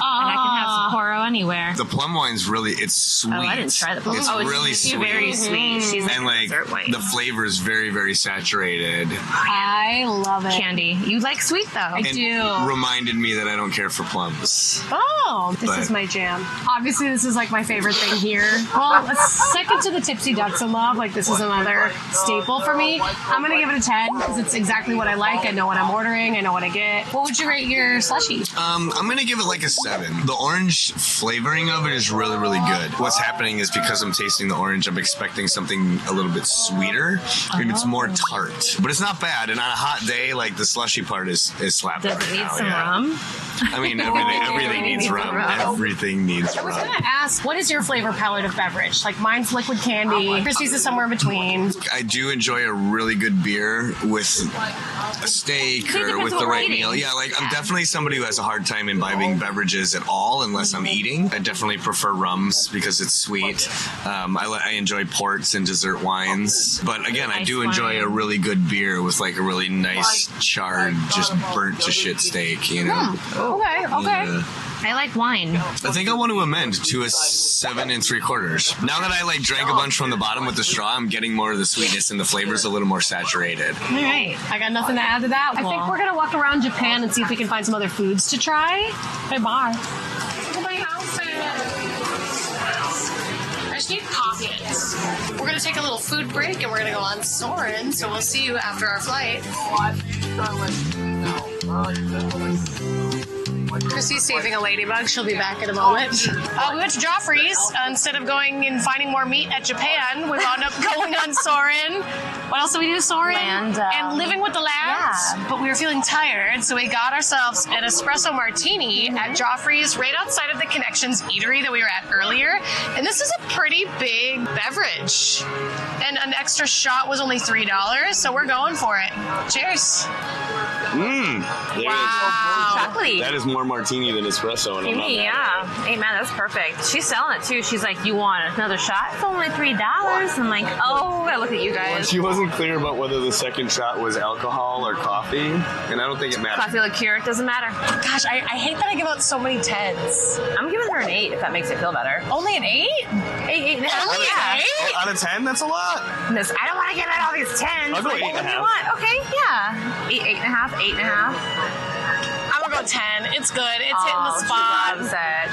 And I can have Sapporo anywhere. The plum wine's it's sweet. Oh, I didn't try the plum. It's really sweet. Very sweet. She's and like dessert wine. the flavor is very, very saturated. I love it. Candy. You like sweet though. I do. Reminded me that I don't care for plums. Oh, this is my jam. Obviously, this is like my favorite thing here. Well, second to the Tipsy Ducks in Love. Like this is another staple for me. I'm gonna give it a 10 because it's exactly what I like. I know what I'm ordering. I know what I get. What would you rate your slushie? I'm gonna give it like a 7. The orange flavoring of it is really, really good. What's happening is because I'm tasting the orange, I'm expecting something a little bit sweeter. Maybe it's more tart, but it's not bad. And on a hot day, like the slushy part is slapping. Does it need some rum? I mean, everything needs rum. Everything needs rum. I was gonna ask, what is your flavor palette of beverage? Like mine's liquid candy. Christy's is somewhere in between. I do enjoy a really good beer with a steak or with the right meal. Yeah, like I'm definitely somebody who has a hard time imbibing beverages at all unless I'm eating. I definitely prefer rums because it's sweet. I enjoy ports and dessert wines. But again, I do enjoy a really good beer with like a really nice charred, just burnt to shit steak, you know? Okay. I like wine. I think I want to amend to a 7 3/4. Now that I like drank a bunch from the bottom with the straw, I'm getting more of the sweetness and the flavor's a little more saturated. All right. I got nothing to add to that. I think we're going to walk around Japan and see if we can find some other foods to try. Hey, bye. Look at my outfit. I just need pockets. We're going to take a little food break and we're going to go on Soarin', so we'll see you after our flight. Chrissy's saving a ladybug. She'll be back in a moment. We went to Joffrey's. Instead of going and finding more meat at Japan, we wound up going on Soarin'. What else did we do, Soarin'? And living with the lambs. Yeah. But we were feeling tired, so we got ourselves an espresso martini at Joffrey's right outside of the Connections eatery that we were at earlier. And this is a pretty big beverage. And an extra shot was only $3, so we're going for it. Cheers. Wow. Chocolatey. That is more martini than espresso. And Yeah. Hey, man, that's perfect. She's selling it, too. She's like, you want another shot? It's only $3. I'm like, oh, I look at you guys. She wasn't clear about whether the second shot was alcohol or coffee, and I don't think it matters. Coffee liqueur, it doesn't matter. Gosh, I hate that I give out so many 10s. I'm giving her an 8 if that makes it feel better. Only an 8? 8 and a half. Only an 8? Out of 10, that's a lot. I don't want to give out all these 10s. I'll go like, 8 and a half. What do you want? Okay, yeah. 8 and a half, 8 and a half. I'm gonna go 10. It's good. It's hitting the spot. She loves it.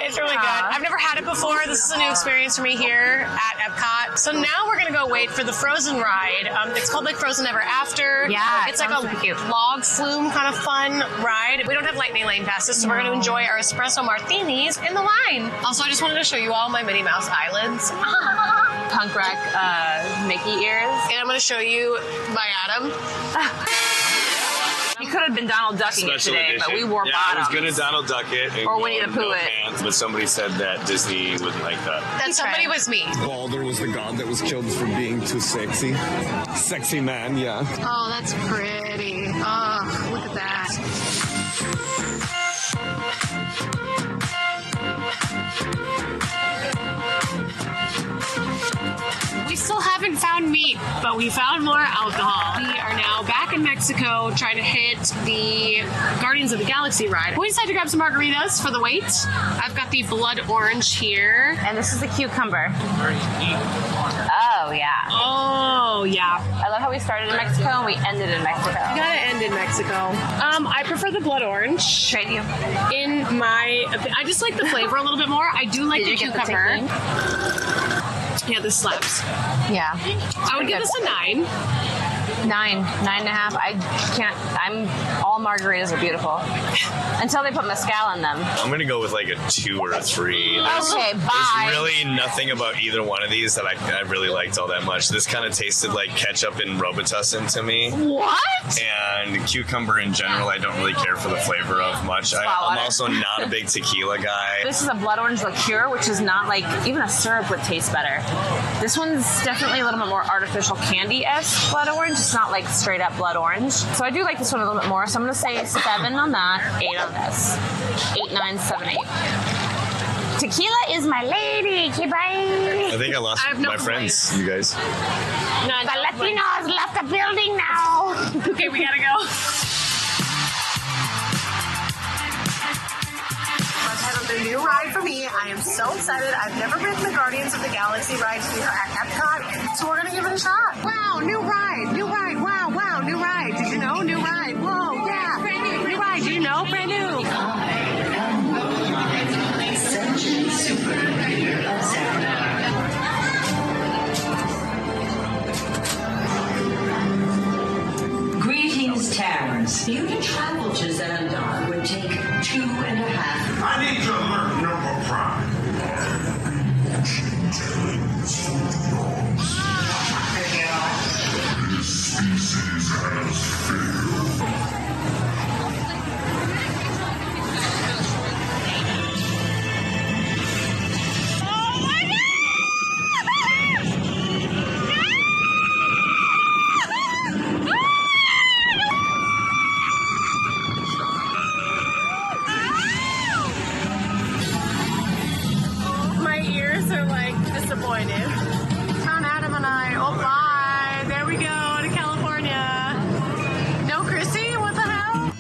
It's really good. I've never had it before. This is a new experience for me here at Epcot. So now we're gonna go wait for the Frozen ride. It's called like Frozen Ever After. Yeah, it's like a log flume kind of fun ride. We don't have Lightning Lane passes, so we're gonna enjoy our espresso martinis in the line. Also, I just wanted to show you all my Minnie Mouse eyelids. Punk rock Mickey ears. And I'm gonna show you my Adam. You could have been Donald Ducking Special it today, edition. but we wore I bottoms. was gonna Donald Duck it. And Or Winnie the Pooh it. Pants, but somebody said that Disney wouldn't like that. That somebody was me. Balder was the god that was killed for being too sexy. Sexy man, yeah. Oh, that's pretty. Oh, look at that. We still haven't found meat, but we found more alcohol. We are now back in Mexico trying to hit the Guardians of the Galaxy ride. We decided to grab some margaritas for the wait. I've got the blood orange here. And this is the cucumber. Oh, yeah. Oh, yeah. I love how we started in Mexico and we ended in Mexico. You gotta end in Mexico. I prefer the blood orange. Trade you. I just like the flavor a little bit more. I do like the cucumber. Yeah, this slaps. Yeah. I would give this a 9. 9.5. I can't. All margaritas are beautiful until they put mezcal in them. I'm gonna go with like a 2 or a 3. Okay, bye. There's really nothing about either one of these that I really liked all that much. This kind of tasted like ketchup and Robitussin to me. What? And cucumber in general, I don't really care for the flavor of much. I'm also not a big tequila guy. This is a blood orange liqueur, which is not like, even a syrup would taste better. This one's definitely a little bit more artificial candy-esque blood orange. It's not like straight up blood orange. So I do like this one a little bit more. So I'm going to say 7 on that, 8 on this. 8, 9, 7, 8. Tequila is my lady. Okay, bye. I think I lost my friends, you guys. The Latinos left the building now. Okay, we gotta go. The new ride for me. I am so excited. I've never been to the Guardians of the Galaxy ride here at Epcot, so we're gonna give it a shot. Wow, new ride, new ride. Wow, wow, new ride. Did you know? New ride. Whoa, yeah, brand new, new ride. Did you know? Brand new. Greetings, Terrans. For you to travel to Xandar would take 2.5. I need to alert Nova Prime. This species has failed. My ears are like disappointed. Count Adam and I. Oh, bye. There we go to California. No, Chrissy? What the hell?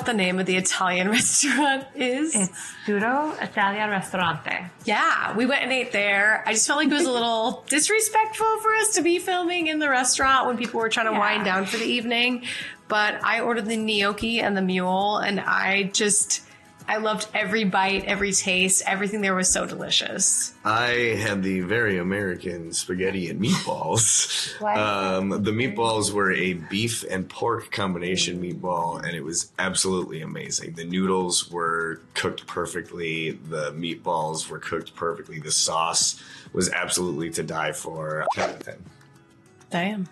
what the name of the Italian restaurant is? It's Duro Italia Ristorante. Yeah, we went and ate there. I just felt like it was a little disrespectful for us to be filming in the restaurant when people were trying to wind down for the evening. But I ordered the gnocchi and the mule, and I loved every bite, every taste. Everything there was so delicious. I had the very American spaghetti and meatballs. The meatballs were a beef and pork combination meatball, and it was absolutely amazing. The noodles were cooked perfectly. The meatballs were cooked perfectly. The sauce was absolutely to die for. 10 out of 10. Damn.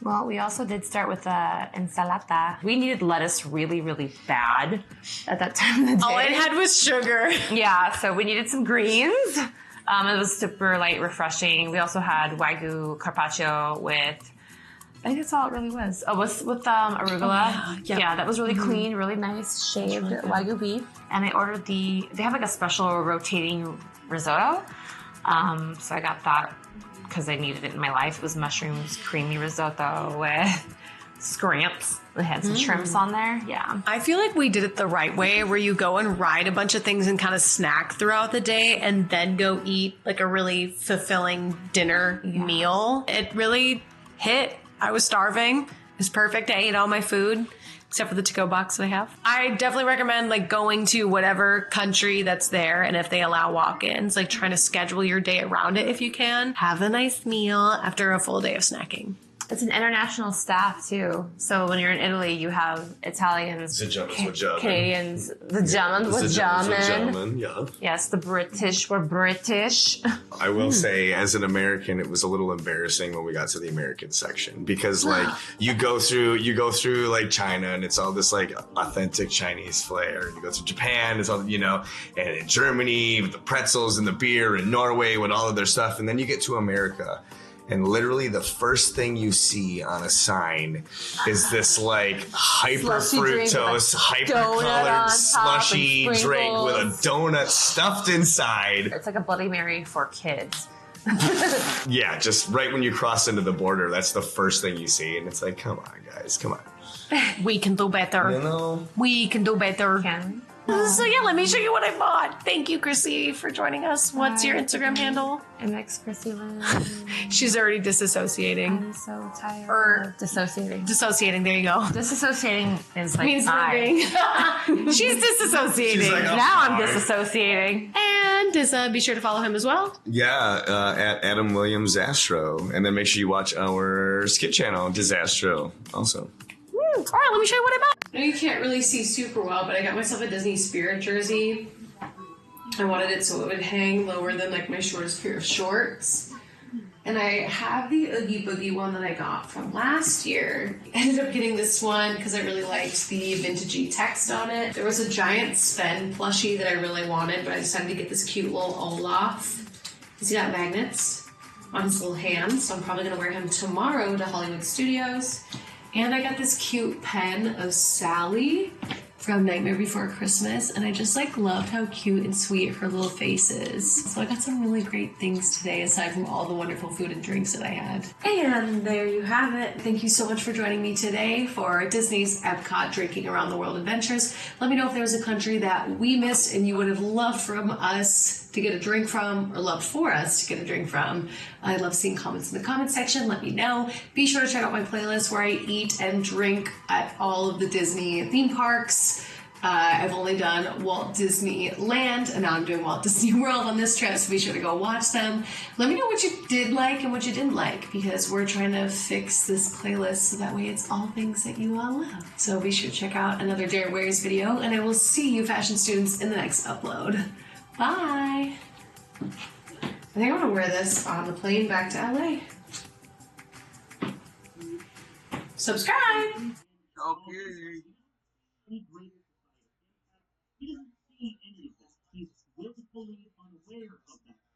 Well, we also did start with ensalada. We needed lettuce really, really bad at that time of the day. All I had was sugar. Yeah, so we needed some greens. It was super light, refreshing. We also had Wagyu carpaccio with, I think that's all it really was. Oh, with arugula. Yeah, that was really clean, really nice, shaved Wagyu beef. And I ordered they have like a special rotating risotto. So I got that because I needed it in my life. It was mushrooms, creamy risotto with scramps. It had some shrimps on there. Yeah. I feel like we did it the right way, where you go and ride a bunch of things and kind of snack throughout the day and then go eat like a really fulfilling dinner meal. It really hit. I was starving. It was perfect. I ate all my food, except for the to-go box that I have. I definitely recommend like going to whatever country that's there, and if they allow walk-ins, like trying to schedule your day around it if you can. Have a nice meal after a full day of snacking. It's an international staff too. So when you're in Italy, you have Italians, Canadians, the Germans with German. Yeah. Yes, the British were British. I will say, as an American, it was a little embarrassing when we got to the American section, because like you go through like China and it's all this like authentic Chinese flair. And you go to Japan, it's all, and in Germany with the pretzels and the beer, and Norway with all of their stuff. And then you get to America, and literally the first thing you see on a sign is this like hyper fructose, hyper colored slushy drink with a donut stuffed inside. It's like a Bloody Mary for kids. Yeah, just right when you cross into the border, that's the first thing you see. And it's like, come on, guys, come on. We can do better. We can do better. So yeah, let me show you what I bought. Thank you, Chrissy, for joining us. What's your Instagram handle? MX Chrissy Lynn. She's already disassociating. I'm so tired. Or dissociating. Dissociating, there you go. Disassociating is like means living. She's disassociating. She's like, now I'm disassociating. And be sure to follow him as well. Yeah, at Adam Williams Astro. And then make sure you watch our skit channel, Disastro, also. All right, let me show you what I bought. I know you can't really see super well, but I got myself a Disney Spirit jersey. I wanted it so it would hang lower than like my shortest pair of shorts. And I have the Oogie Boogie one that I got from last year. I ended up getting this one because I really liked the vintagey text on it. There was a giant Sven plushie that I really wanted, but I decided to get this cute little Olaf. He's got magnets on his little hands, so I'm probably going to wear him tomorrow to Hollywood Studios. And I got this cute pen of Sally from Nightmare Before Christmas, and I just like loved how cute and sweet her little face is. So I got some really great things today, aside from all the wonderful food and drinks that I had. And there you have it. Thank you so much for joining me today for Disney's Epcot Drinking Around the World Adventures. Let me know if there was a country that we missed and you would have loved from us to get a drink from, or loved for us to get a drink from. I love seeing comments in the comment section. Let me know. Be sure to check out my playlist where I eat and drink at all of the Disney theme parks. I've only done Walt Disney Land, and now I'm doing Walt Disney World on this trip, so be sure to go watch them. Let me know what you did like and what you didn't like, because we're trying to fix this playlist so that way it's all things that you all love. So be sure to check out another Dare Wears video, and I will see you fashion students in the next upload. Bye! I think I'm gonna wear this on the plane back to LA. Subscribe! Okay.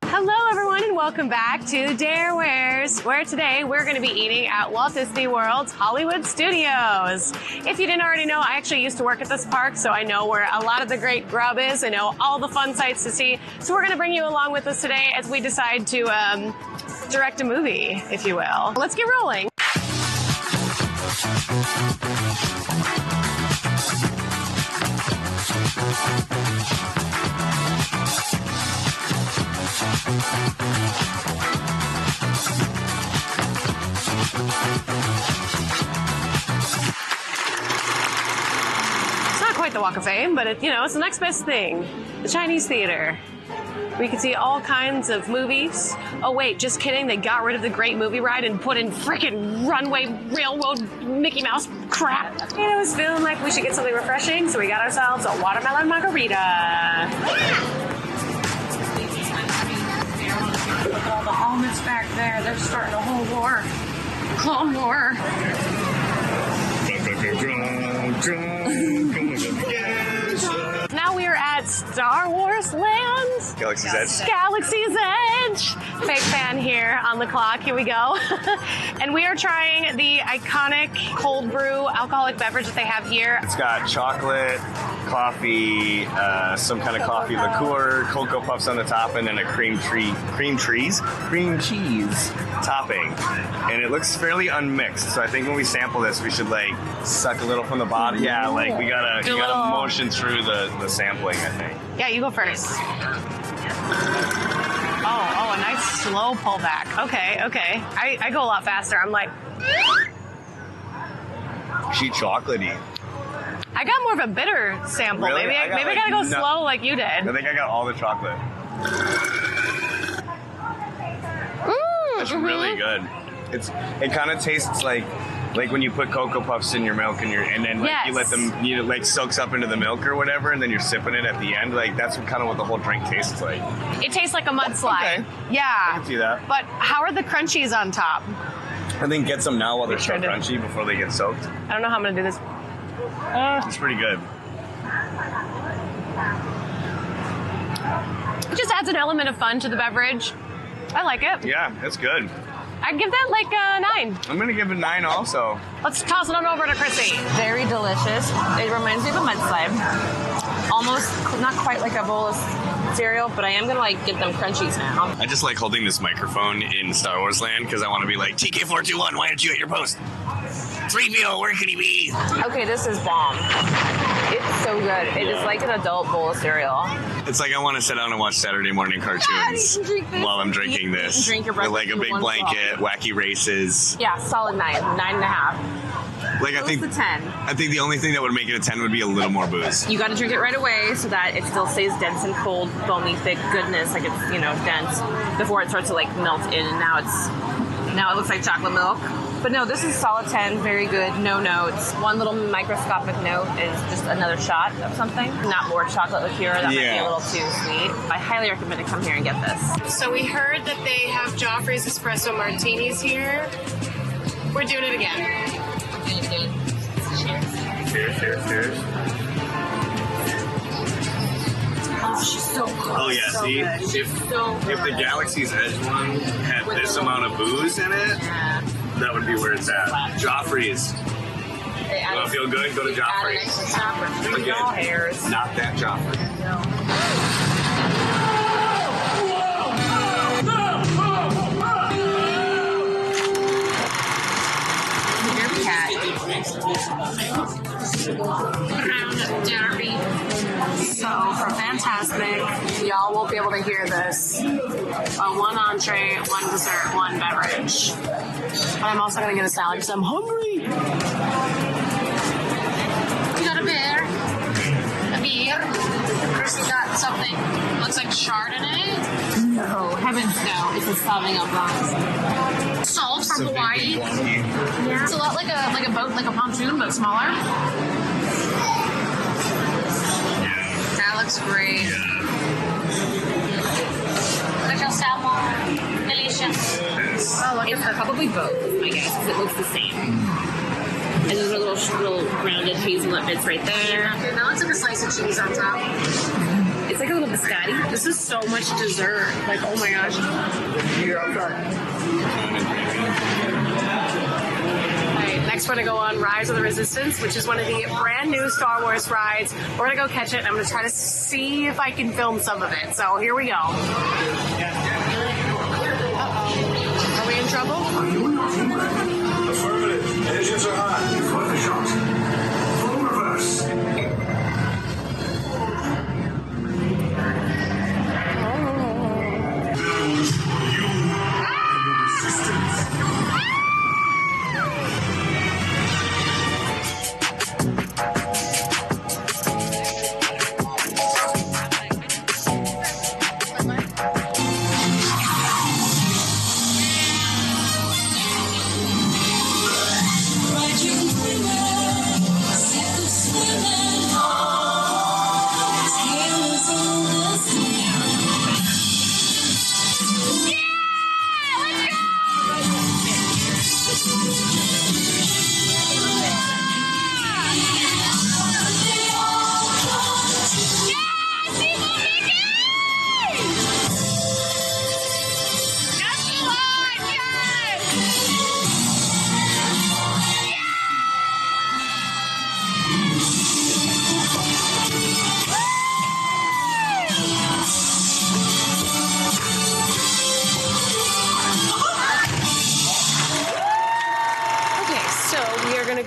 Hello everyone and welcome back to Dare Wears, where today we're going to be eating at Walt Disney World's Hollywood Studios. If you didn't already know, I actually used to work at this park, so I know where a lot of the great grub is. I know all the fun sights to see. So we're going to bring you along with us today as we decide to direct a movie, if you will. Let's get rolling. It's not quite the Walk of Fame, but it's the next best thing. The Chinese theater. We can see all kinds of movies. Oh wait, just kidding. They got rid of the Great Movie Ride and put in freaking runway railroad Mickey Mouse crap. It was feeling like we should get something refreshing, so we got ourselves a watermelon margarita. Look at all the helmets back there. They're starting a whole war. Clone War. Now we are at Star Wars Land. Galaxy's Edge. Galaxy's Edge. Fake fan here on the clock. Here we go. And we are trying the iconic cold brew alcoholic beverage that they have here. It's got chocolate, coffee, some kind of coffee liqueur, Cocoa Puffs on the top, and then a cream cheese topping. And it looks fairly unmixed. So I think when we sample this, we should like suck a little from the bottom. Yeah, like you gotta motion through the sampling, I think. Yeah, you go first. Oh, a nice slow pullback. Okay. I go a lot faster. I'm like... She chocolatey. I got more of a bitter sample. Really? Maybe I gotta go slow like you did. I think I got all the chocolate. It's really good. It kind of tastes like when you put Cocoa Puffs in your milk and then you let them like soaks up into the milk or whatever, and then you're sipping it at the end. Like that's kind of what the whole drink tastes like. It tastes like a mudslide. Okay. Yeah. I can see that. But how are the crunchies on top? I think get some now while they're still crunchy before they get soaked. I don't know how I'm gonna do this. It's pretty good. It just adds an element of fun to the beverage. I like it. Yeah, it's good. I'd give that like a 9. I'm gonna give it 9 also. Let's toss it on over to Chrissy. Very delicious. It reminds me of a mudslide. Almost not quite like a bowl of cereal, but I am gonna like get them crunchies now. I just like holding this microphone in Star Wars Land because I want to be like, TK421, why aren't you at your post? 3PO, where can he be? Okay, this is bomb. It's so good. It is like an adult bowl of cereal. It's like I want to sit down and watch Saturday morning cartoons while I'm drinking this. Drink your with breakfast like a big in one blanket, wacky races. Yeah, solid 9, 9.5. Like I think Close to 10. I think the only thing that would make it a 10 would be a little more booze. You got to drink it right away so that it still stays dense and cold, foamy, thick goodness, like it's dense before it starts to like melt in. And now it looks like chocolate milk. But no, this is solid 10, very good, no notes. One little microscopic note is just another shot of something. Not more chocolate liqueur, that might be a little too sweet. I highly recommend to come here and get this. So we heard that they have Joffrey's espresso martinis here. We're doing it again. Cheers. Oh, she's so good. Oh yeah, so see? Good. If the Galaxy's Edge one had this amount of booze in it, that would be where it's at. Joffrey's. You want to feel good? Go to Joffrey's. Hairs. Not that Joffrey. Crown Derby. So for Fantastic, y'all won't be able to hear this. 1 entree, 1 dessert, 1 beverage. But I'm also gonna get a salad because I'm hungry. You got a beer? A beer? Chrissy got something. Looks like Chardonnay. No, heavens no! It's a Sauvignon Blanc. Salt from Hawaii. Yeah. It's a lot like a boat, like a pontoon, but smaller. That looks great. Little salmon, delicious. Oh, look, it's probably both, I guess, because it looks the same. And there's a little rounded hazelnut bits right there. Okay, now let's take a slice of cheese on top. It's like a little biscotti. This is so much dessert. Like, oh my gosh. Alright, next we're gonna go on Rise of the Resistance, which is one of the brand new Star Wars rides. We're gonna go catch it, and I'm gonna try to see if I can film some of it. So here we go. Uh-oh. Are we in trouble? Affirmative. Engines are hot. You've got the shot. Full reverse.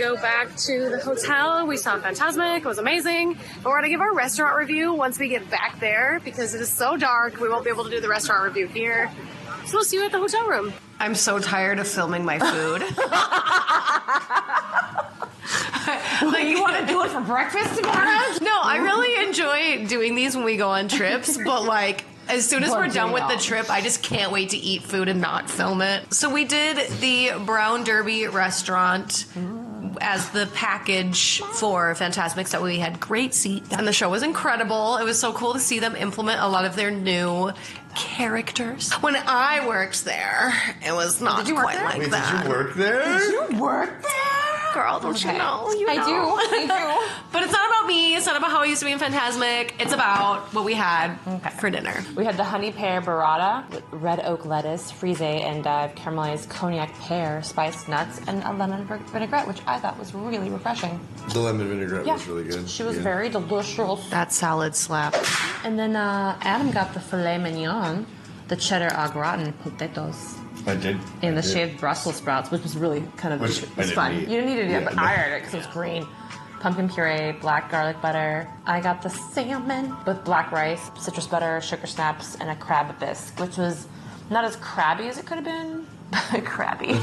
go back to the hotel. We saw Fantasmic. It was amazing. But we're going to give our restaurant review once we get back there because it is so dark. We won't be able to do the restaurant review here. So we'll see you at the hotel room. I'm so tired of filming my food. Like, you want to do it for breakfast tomorrow? No, I really enjoy doing these when we go on trips, but like, as soon as we're done with the trip, I just can't wait to eat food and not film it. So we did the Brown Derby restaurant as the package for Fantasmic, so we had great seats. And the show was incredible. It was so cool to see them implement a lot of their new characters. When I worked there, it was not quite like that. Did you work there? Did you work there? Girl, don't you know? You I know. do. But it's not about me. It's not about how I used to be in Fantasmic. It's about what we had for dinner. We had the honey pear burrata with red oak lettuce, frise endive, caramelized cognac pear, spiced nuts, and a lemon vinaigrette, which I thought was really refreshing. The lemon vinaigrette was really good. She was very delicious. That salad slap. And then Adam got the filet mignon, the cheddar au gratin potatoes. I did. And the shaved Brussels sprouts, which was really kind of fun. Eat. You didn't eat it yet, Yeah, but no. I ate it because it was green. Pumpkin puree, black garlic butter. I got the salmon with black rice, citrus butter, sugar snaps, and a crab bisque, which was not as crabby as it could have been. Crabby.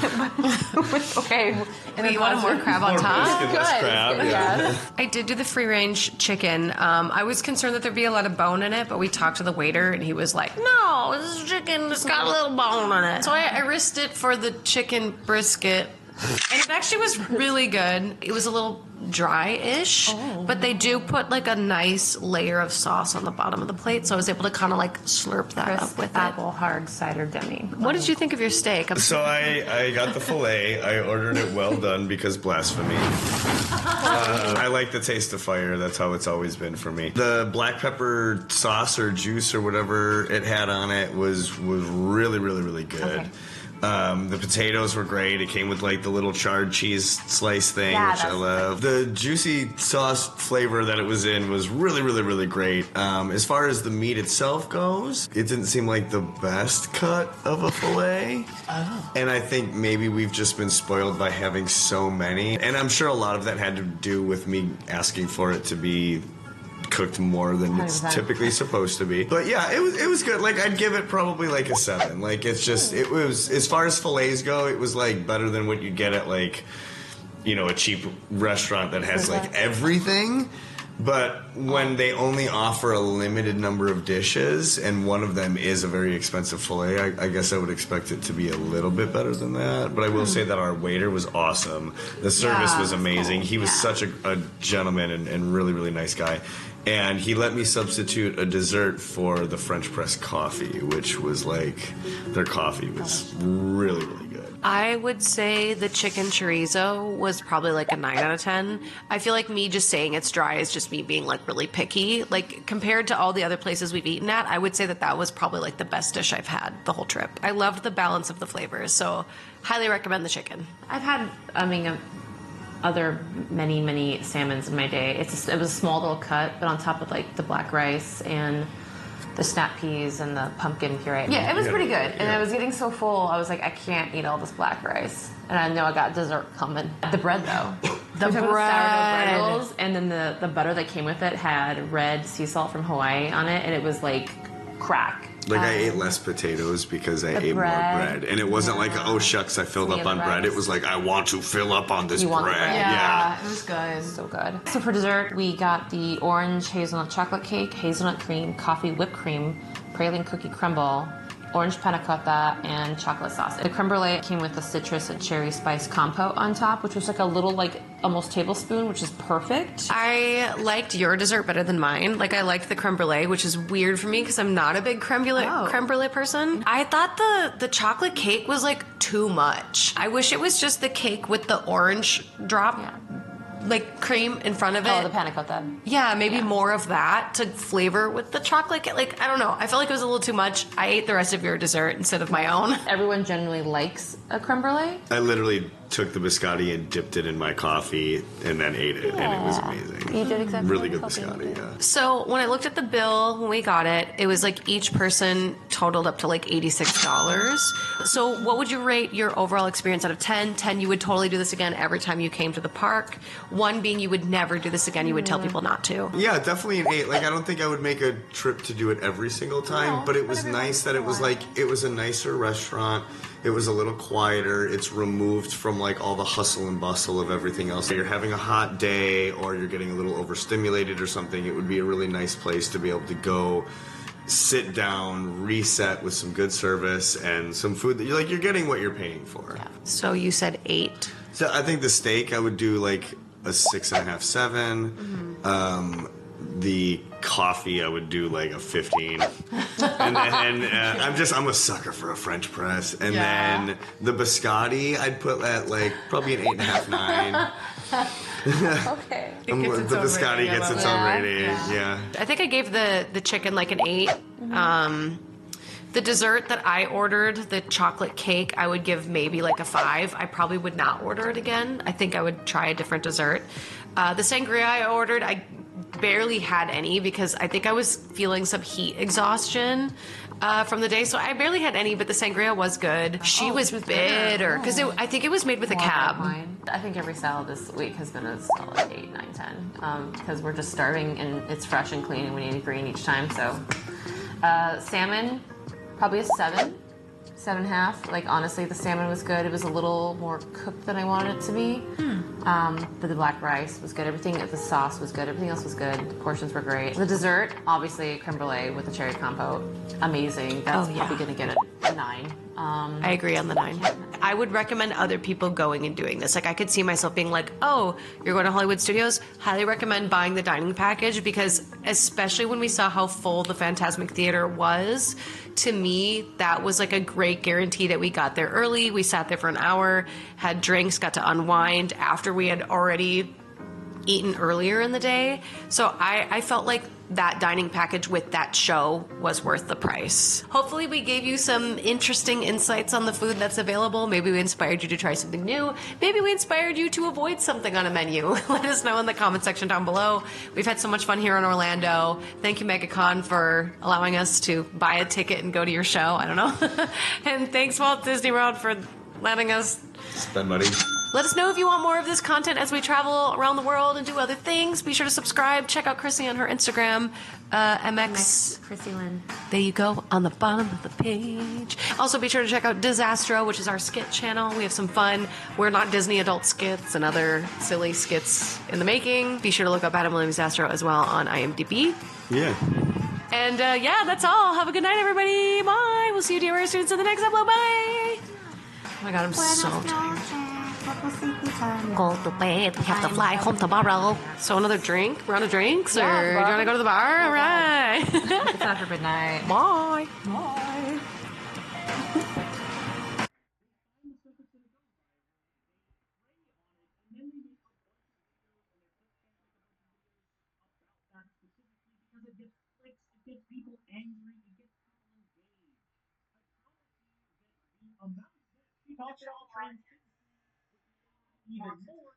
Okay. And you wanted more crab on top? biscuit, less crab, yeah. Yes. I did do the free range chicken. I was concerned that there'd be a lot of bone in it, but we talked to the waiter and he was like, no, this is chicken. It's got a little bone in it. So I risked it for the chicken brisket. And it actually was really good. It was a little dry-ish, but they do put like a nice layer of sauce on the bottom of the plate, so I was able to kind of like slurp that up with apple hard cider demi. What did you think of your steak? So I got the filet. I ordered it well done because blasphemy. I like the taste of fire. That's how it's always been for me. The black pepper sauce or juice or whatever it had on it was really, really, really good. Okay. The potatoes were great. It came with like the little charred cheese slice thing, Yeah, which I that's love. The juicy sauce flavor that it was in was really, really, really great. As far as the meat itself goes, it didn't seem like the best cut of a filet. And I think maybe we've just been spoiled by having so many. And I'm sure a lot of that had to do with me asking for it to be cooked more than it's 100%. typically supposed to be. But yeah, it was good. Like, I'd give it probably like a 7. Like, it's just, it was, as far as fillets go, it was like better than what you'd get at like, you know, a cheap restaurant that has like everything. But when they only offer a limited number of dishes and one of them is a very expensive fillet, I guess I would expect it to be a little bit better than that. But I will say that our waiter was awesome. The service was amazing. He was such a gentleman and really, really nice guy. And he let me substitute a dessert for the French press coffee, which was like, their coffee was really, really good. I would say the chicken chorizo was probably like a 9 out of 10. I feel like me just saying it's dry is just me being like really picky. Like, compared to all the other places we've eaten at, I would say that was probably like the best dish I've had the whole trip. I loved the balance of the flavors, so highly recommend the chicken. I've had, other many salmons in my day. It was a small little cut, but on top of like the black rice and the snap peas and the pumpkin puree. Yeah, it was pretty good. And I was getting so full, I was like, I can't eat all this black rice. And I know I got dessert coming. The bread though. The bread. Bread rolls, and then the butter that came with it had red sea salt from Hawaii on it, and it was like crack. Like, I ate less potatoes because I ate more bread. And it wasn't like, oh, shucks, I filled up on bread. It was like, I want to fill up on this bread. Yeah, it was good. So good. So for dessert, we got the orange hazelnut chocolate cake, hazelnut cream, coffee whipped cream, praline cookie crumble, orange panna cotta, and chocolate sauce. The creme brulee came with a citrus and cherry spice compote on top, which was like a little, like, almost tablespoon, which is perfect. I liked your dessert better than mine. Like, I liked the creme brulee, which is weird for me because I'm not a big creme brulee person. I thought the chocolate cake was like too much. I wish it was just the cake with the orange drop. Like cream in front of it. Oh, the panna cotta. Yeah, maybe more of that to flavor with the chocolate. Like, I don't know. I felt like it was a little too much. I ate the rest of your dessert instead of my own. Everyone generally likes a creme brulee. I literally took the biscotti and dipped it in my coffee and then ate it, and it was amazing. You did exactly really what good I was hoping biscotti. Yeah. So when I looked at the bill when we got it, it was like each person totaled up to like $86. So what would you rate your overall experience out of 10? 10, you would totally do this again every time you came to the park. 1 being you would never do this again. You would tell people not to. Yeah, definitely an 8. Like, I don't think I would make a trip to do it every single time, but it was nice that it was like, it was a nicer restaurant. It was a little quieter. It's removed from like all the hustle and bustle of everything else. You're having a hot day or you're getting a little overstimulated or something. It would be a really nice place to be able to go, sit down, reset with some good service and some food that you're getting what you're paying for. Yeah. So you said 8. So I think the steak I would do like a 6.5, 7. The coffee I would do like a 15. And then I'm a sucker for a French press. And then the biscotti I'd put at like probably an 8.5, 9. Okay. The biscotti gets its own rating. Yeah. I think I gave the chicken like an 8. The dessert that I ordered, the chocolate cake, I would give maybe like a 5. I probably would not order it again. I think I would try a different dessert. The sangria I ordered, I barely had any because I think I was feeling some heat exhaustion from the day, so I barely had any, but the sangria was good. She was bitter because I think it was made with a cab. I think every salad this week has been a solid 8, 9, 10 because we're just starving and it's fresh and clean and we need a green each time. So salmon, probably a 7, 7.5. Like honestly, the salmon was good. It was a little more cooked than I wanted it to be. But the black rice was good. Everything, the sauce was good. Everything else was good. The portions were great. The dessert, obviously, creme brulee with the cherry compote, amazing. That's probably going to get a 9. I agree on the 9. I would recommend other people going and doing this. Like I could see myself being like, oh, you're going to Hollywood Studios? Highly recommend buying the dining package because especially when we saw how full the Fantasmic Theater was, to me, that was like a great guarantee that we got there early. We sat there for an hour, had drinks, got to unwind after we had already eaten earlier in the day. So I felt like that dining package with that show was worth the price. Hopefully we gave you some interesting insights on the food that's available. Maybe we inspired you to try something new. Maybe we inspired you to avoid something on a menu. Let us know in the comment section down below. We've had so much fun here in Orlando. Thank you, MegaCon, for allowing us to buy a ticket and go to your show. I don't know. And thanks, Walt Disney World, for letting us spend money. Let us know if you want more of this content as we travel around the world and do other things. Be sure to subscribe. Check out Chrissy on her Instagram, MX Chrissy Lynn. There you go, on the bottom of the page. Also, be sure to check out Disastro, which is our skit channel. We have some fun. We're not Disney adult skits and other silly skits in the making. Be sure to look up Adam Williams Disastro as well on IMDb. Yeah. And yeah, that's all. Have a good night, everybody. Bye. We'll see you, dear students, in the next upload. Bye. Oh my God, I'm so tired. Go to bed. We have to fly home tomorrow. So another drink? Round of drinks? Or do you want to go to the bar? All right. It's time for midnight. Bye. Bye. Even more,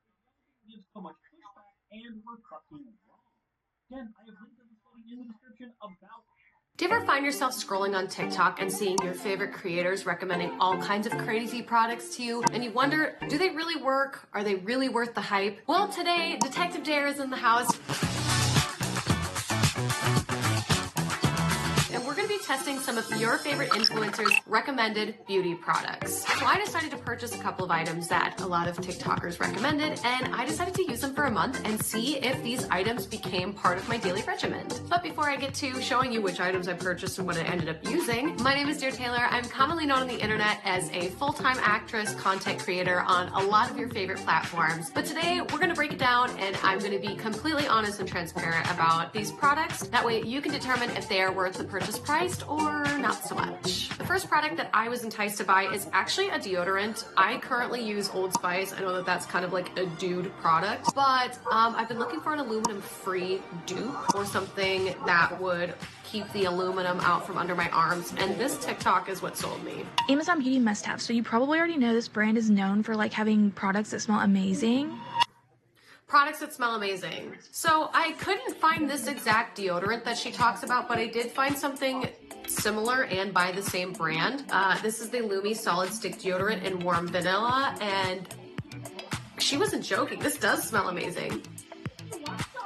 it gives so much pushback and we're trucking wrong. Again, I have linked to the study in the description about. Do you ever find yourself scrolling on TikTok and seeing your favorite creators recommending all kinds of crazy products to you, and you wonder, do they really work? Are they really worth the hype? Well, today, Detective Dare is in the house. And we're going to be testing some of your favorite influencers' recommended beauty products. So I decided to purchase a couple of items that a lot of TikTokers recommended, and I decided to use them for a month and see if these items became part of my daily regimen. But before I get to showing you which items I purchased and what I ended up using, my name is Dear Taylor. I'm commonly known on the internet as a full-time actress, content creator on a lot of your favorite platforms. But today we're going to break it down, and I'm going to be completely honest and transparent about these products. That way you can determine if they are worth the purchase price or not so much. The first product that I was enticed to buy is actually a deodorant. I currently use Old Spice. I know that that's kind of like a dude product, but I've been looking for an aluminum-free dupe or something that would keep the aluminum out from under my arms. And this TikTok is what sold me. Amazon Beauty must-have. So you probably already know this brand is known for like having products that smell amazing. Products that smell amazing. So I couldn't find this exact deodorant that she talks about, but I did find something similar and by the same brand. This is the Lumi Solid Stick Deodorant in Warm Vanilla, and she wasn't joking. This does smell amazing.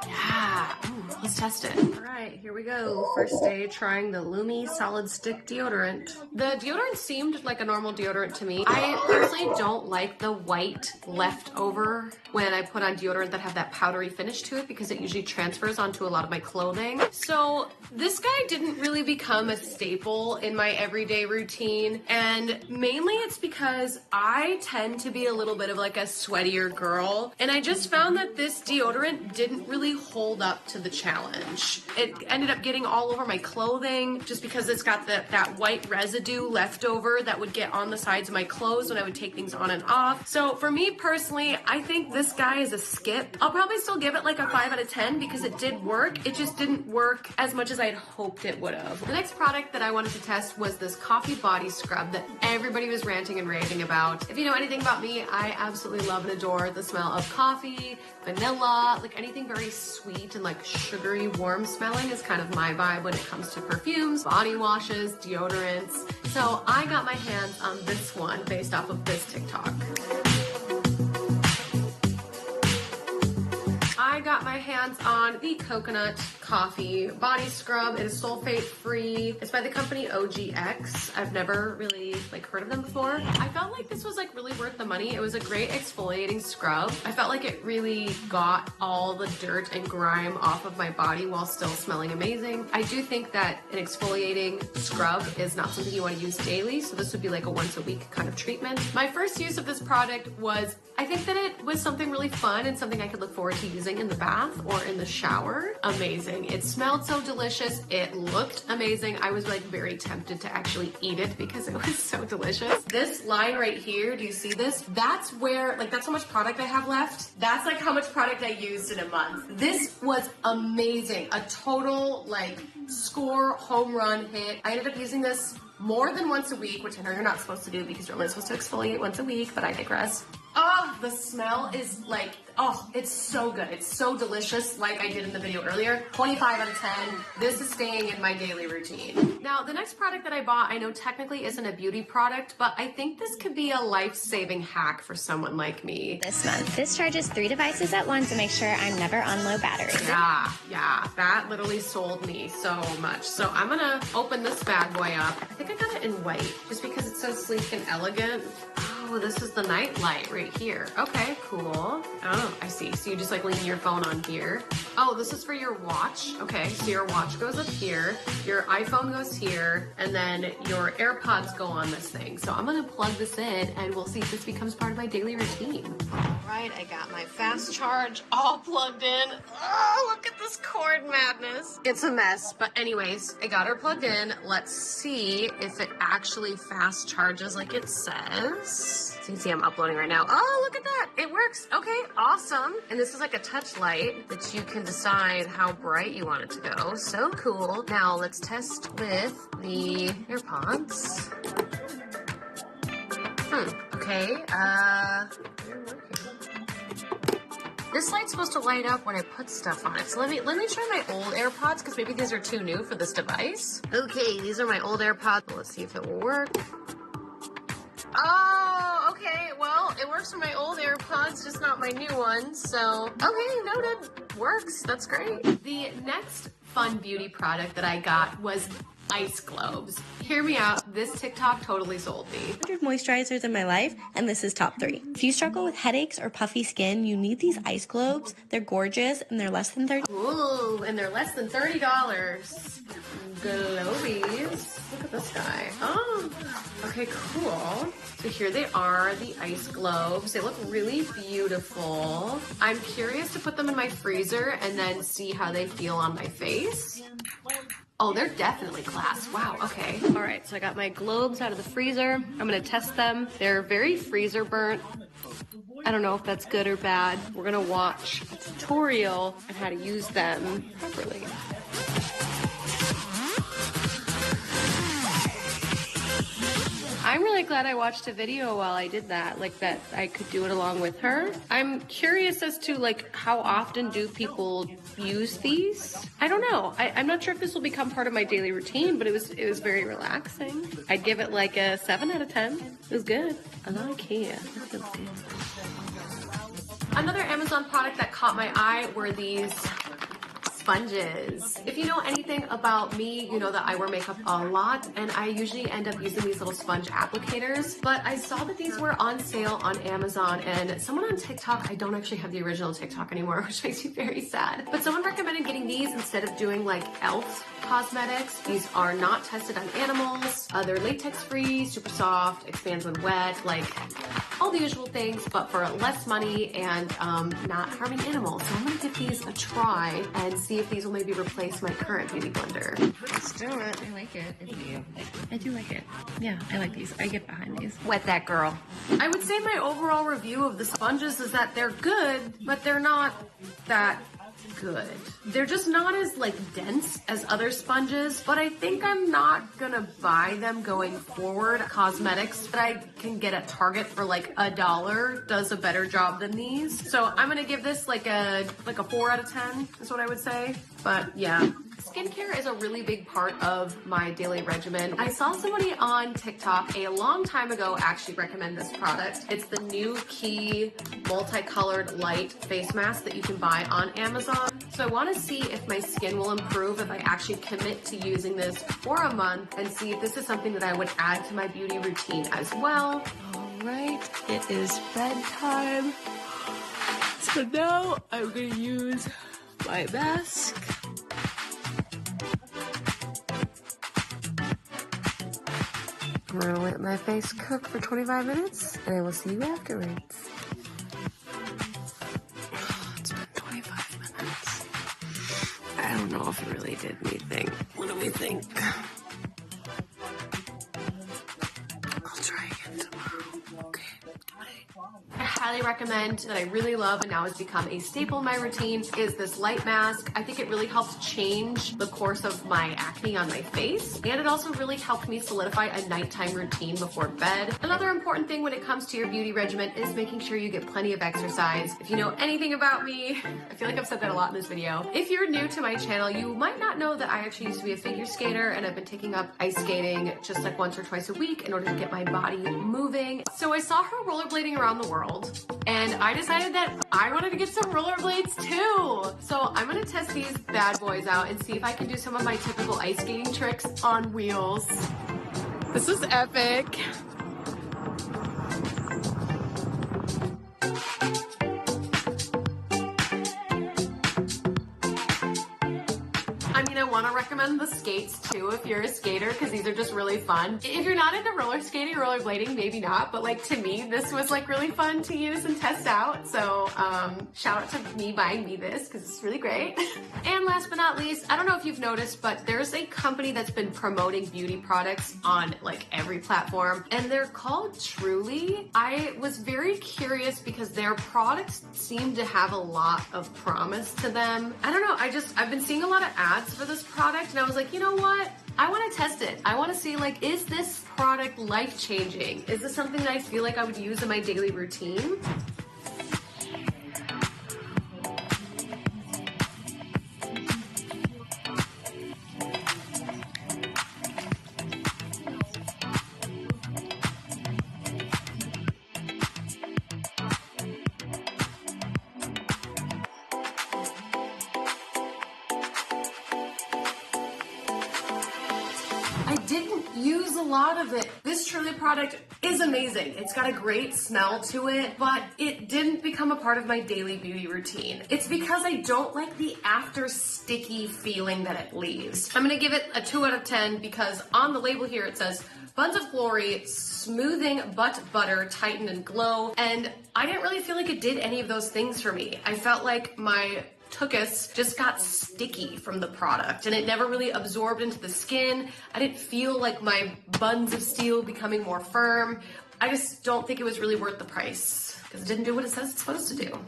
Yeah, ooh, let's test it. All right, here we go. First day trying the Lumi Solid Stick Deodorant. The deodorant seemed like a normal deodorant to me. I personally don't like the white leftover when I put on deodorant that have that powdery finish to it because it usually transfers onto a lot of my clothing. So this guy didn't really become a staple in my everyday routine, and mainly it's because I tend to be a little bit of like a sweatier girl, and I just found that this deodorant didn't really hold up to the challenge. It ended up getting all over my clothing just because it's got that white residue left over that would get on the sides of my clothes when I would take things on and off. So for me personally, I think this guy is a skip. I'll probably still give it like a 5 out of 10 because it did work. It just didn't work as much as I'd hoped it would have. The next product that I wanted to test was this coffee body scrub that everybody was ranting and raving about. If you know anything about me, I absolutely love and adore the smell of coffee, vanilla, like anything very sweet and like sugary, warm smelling is kind of my vibe when it comes to perfumes, body washes, deodorants. So I got my hands on this one based off of this TikTok. I got my hands on the coconut coffee body scrub. It is sulfate free. It's by the company OGX. I've never really like heard of them before. I felt like this was like really worth the money. It was a great exfoliating scrub. I felt like it really got all the dirt and grime off of my body while still smelling amazing. I do think that an exfoliating scrub is not something you want to use daily, so this would be like a once a week kind of treatment. My first use of this product was, I think that it was something really fun and something I could look forward to using in the bath or in the shower. Amazing. It smelled so delicious. It looked amazing. I was like very tempted to actually eat it because it was so delicious. This line right here, do you see this? That's where, like, that's how much product I have left. That's like how much product I used in a month. This was amazing. A total like score home run hit. I ended up using this more than once a week, which I know you're not supposed to do because you're only supposed to exfoliate once a week, but I digress. Oh, the smell is like, oh, it's so good. It's so delicious, like I did in the video earlier. 25 out of 10. This is staying in my daily routine. Now, the next product that I bought, I know technically isn't a beauty product, but I think this could be a life-saving hack for someone like me. This month. This charges 3 devices at once to make sure I'm never on low battery. Yeah, that literally sold me so much. So I'm gonna open this bad boy up. I think I got it in white, just because it's so sleek and elegant. Oh, this is the night light right here. Okay, cool. Oh, I see. So you just like lean your phone on here. Oh, this is for your watch. Okay, so your watch goes up here, your iPhone goes here, and then your AirPods go on this thing. So I'm gonna plug this in and we'll see if this becomes part of my daily routine. All right, I got my fast charge all plugged in. Oh, look at this cord madness. It's a mess, but anyways, I got her plugged in. Let's see if it actually fast charges like it says. So you can see I'm uploading right now. Oh, look at that. It works. Okay, awesome. And this is like a touch light that you can decide how bright you want it to go. So cool. Now let's test with the AirPods. Okay, this light's supposed to light up when I put stuff on it. So let me try my old AirPods because maybe these are too new for this device. Okay, these are my old AirPods. Let's see if it will work. Oh, okay. Well, it works for my old AirPods, just not my new ones. So, okay, noted. Works. That's great. The next fun beauty product that I got was ice globes. Hear me out. This TikTok totally sold me. 100 moisturizers in my life, and this is top 3. If you struggle with headaches or puffy skin, you need these ice globes. They're gorgeous, and they're less than $30. Ooh, and they're less than $30. Globies. Look at this guy. Oh, okay, cool. So here they are, the ice globes. They look really beautiful. I'm curious to put them in my freezer and then see how they feel on my face. Oh, they're definitely class. Wow, okay. All right, so I got my globes out of the freezer. I'm gonna test them. They're very freezer burnt. I don't know if that's good or bad. We're gonna watch a tutorial on how to use them properly. I'm really glad I watched a video while I did that, like that I could do it along with her. I'm curious as to like how often do people use these? I don't know. I'm not sure if this will become part of my daily routine, but it was very relaxing. I'd give it like a 7 out of 10. It was good. I like Ikea. That feels good. Another Amazon product that caught my eye were these sponges. If you know anything about me, you know that I wear makeup a lot and I usually end up using these little sponge applicators, but I saw that these were on sale on Amazon and someone on TikTok, I don't actually have the original TikTok anymore, which makes me very sad, but someone recommended getting these instead of doing like e.l.f. cosmetics. These are not tested on animals. They're latex free, super soft, expands when wet, like all the usual things, but for less money and not harming animals. So I'm gonna give these a try and see if these will maybe replace my current beauty blender. Let's do it. I like it. I do like it. Yeah, I like these. I get behind these. Wet that girl. I would say my overall review of the sponges is that they're good, but they're not that good. They're just not as like dense as other sponges, but I think I'm not gonna buy them going forward. Cosmetics that I can get at Target for like $1 does a better job than these. So I'm gonna give this like a 4 out of 10 is what I would say. But yeah. Skincare is a really big part of my daily regimen. I saw somebody on TikTok a long time ago actually recommend this product. It's the New Key multicolored light face mask that you can buy on Amazon. So I want to see if my skin will improve if I actually commit to using this for a month and see if this is something that I would add to my beauty routine as well. All right, it is bedtime. So now I'm gonna use my mask. I'm gonna let my face cook for 25 minutes and I will see you afterwards. It's been 25 minutes. I don't know if it really did anything. What do we think? I'll try again tomorrow. Okay. I highly recommend that I really love and now has become a staple in my routine is this light mask. I think it really helps change the course of my acne on my face, and it also really helped me solidify a nighttime routine before bed. Another important thing when it comes to your beauty regimen is making sure you get plenty of exercise. If you know anything about me, I feel like I've said that a lot in this video. If you're new to my channel, you might not know that I actually used to be a figure skater and I've been taking up ice skating just like once or twice a week in order to get my body moving. So I saw her rollerblading around the world and I decided that I wanted to get some rollerblades too. So I'm gonna test these bad boys out and see if I can do some of my typical ice skating tricks on wheels. This is epic. I mean, I want to recommend the skates too if you're a skater because these are just really fun. If you're not into roller skating or rollerblading, maybe not, but like to me, this was like really fun to use and test out. So shout out to me buying me this because it's really great. And last but not least, I don't know if you've noticed, but there's a company that's been promoting beauty products on like every platform and they're called Truly. I was very curious because their products seem to have a lot of promise to them. I don't know, I've been seeing a lot of ads for this product and I was like, you know what? I want to test it. I want to see like, is this product life-changing? Is this something that I feel like I would use in my daily routine? I didn't use a lot of it. This Truly product is amazing. It's got a great smell to it, but it didn't become a part of my daily beauty routine. It's because I don't like the after sticky feeling that it leaves. I'm gonna give it a 2 out of 10 because on the label here it says Buns of Glory, smoothing butt butter, tighten and glow. And I didn't really feel like it did any of those things for me. I felt like my tuchus just got sticky from the product and it never really absorbed into the skin. I didn't feel like my buns of steel becoming more firm. I just don't think it was really worth the price because it didn't do what it says it's supposed to do.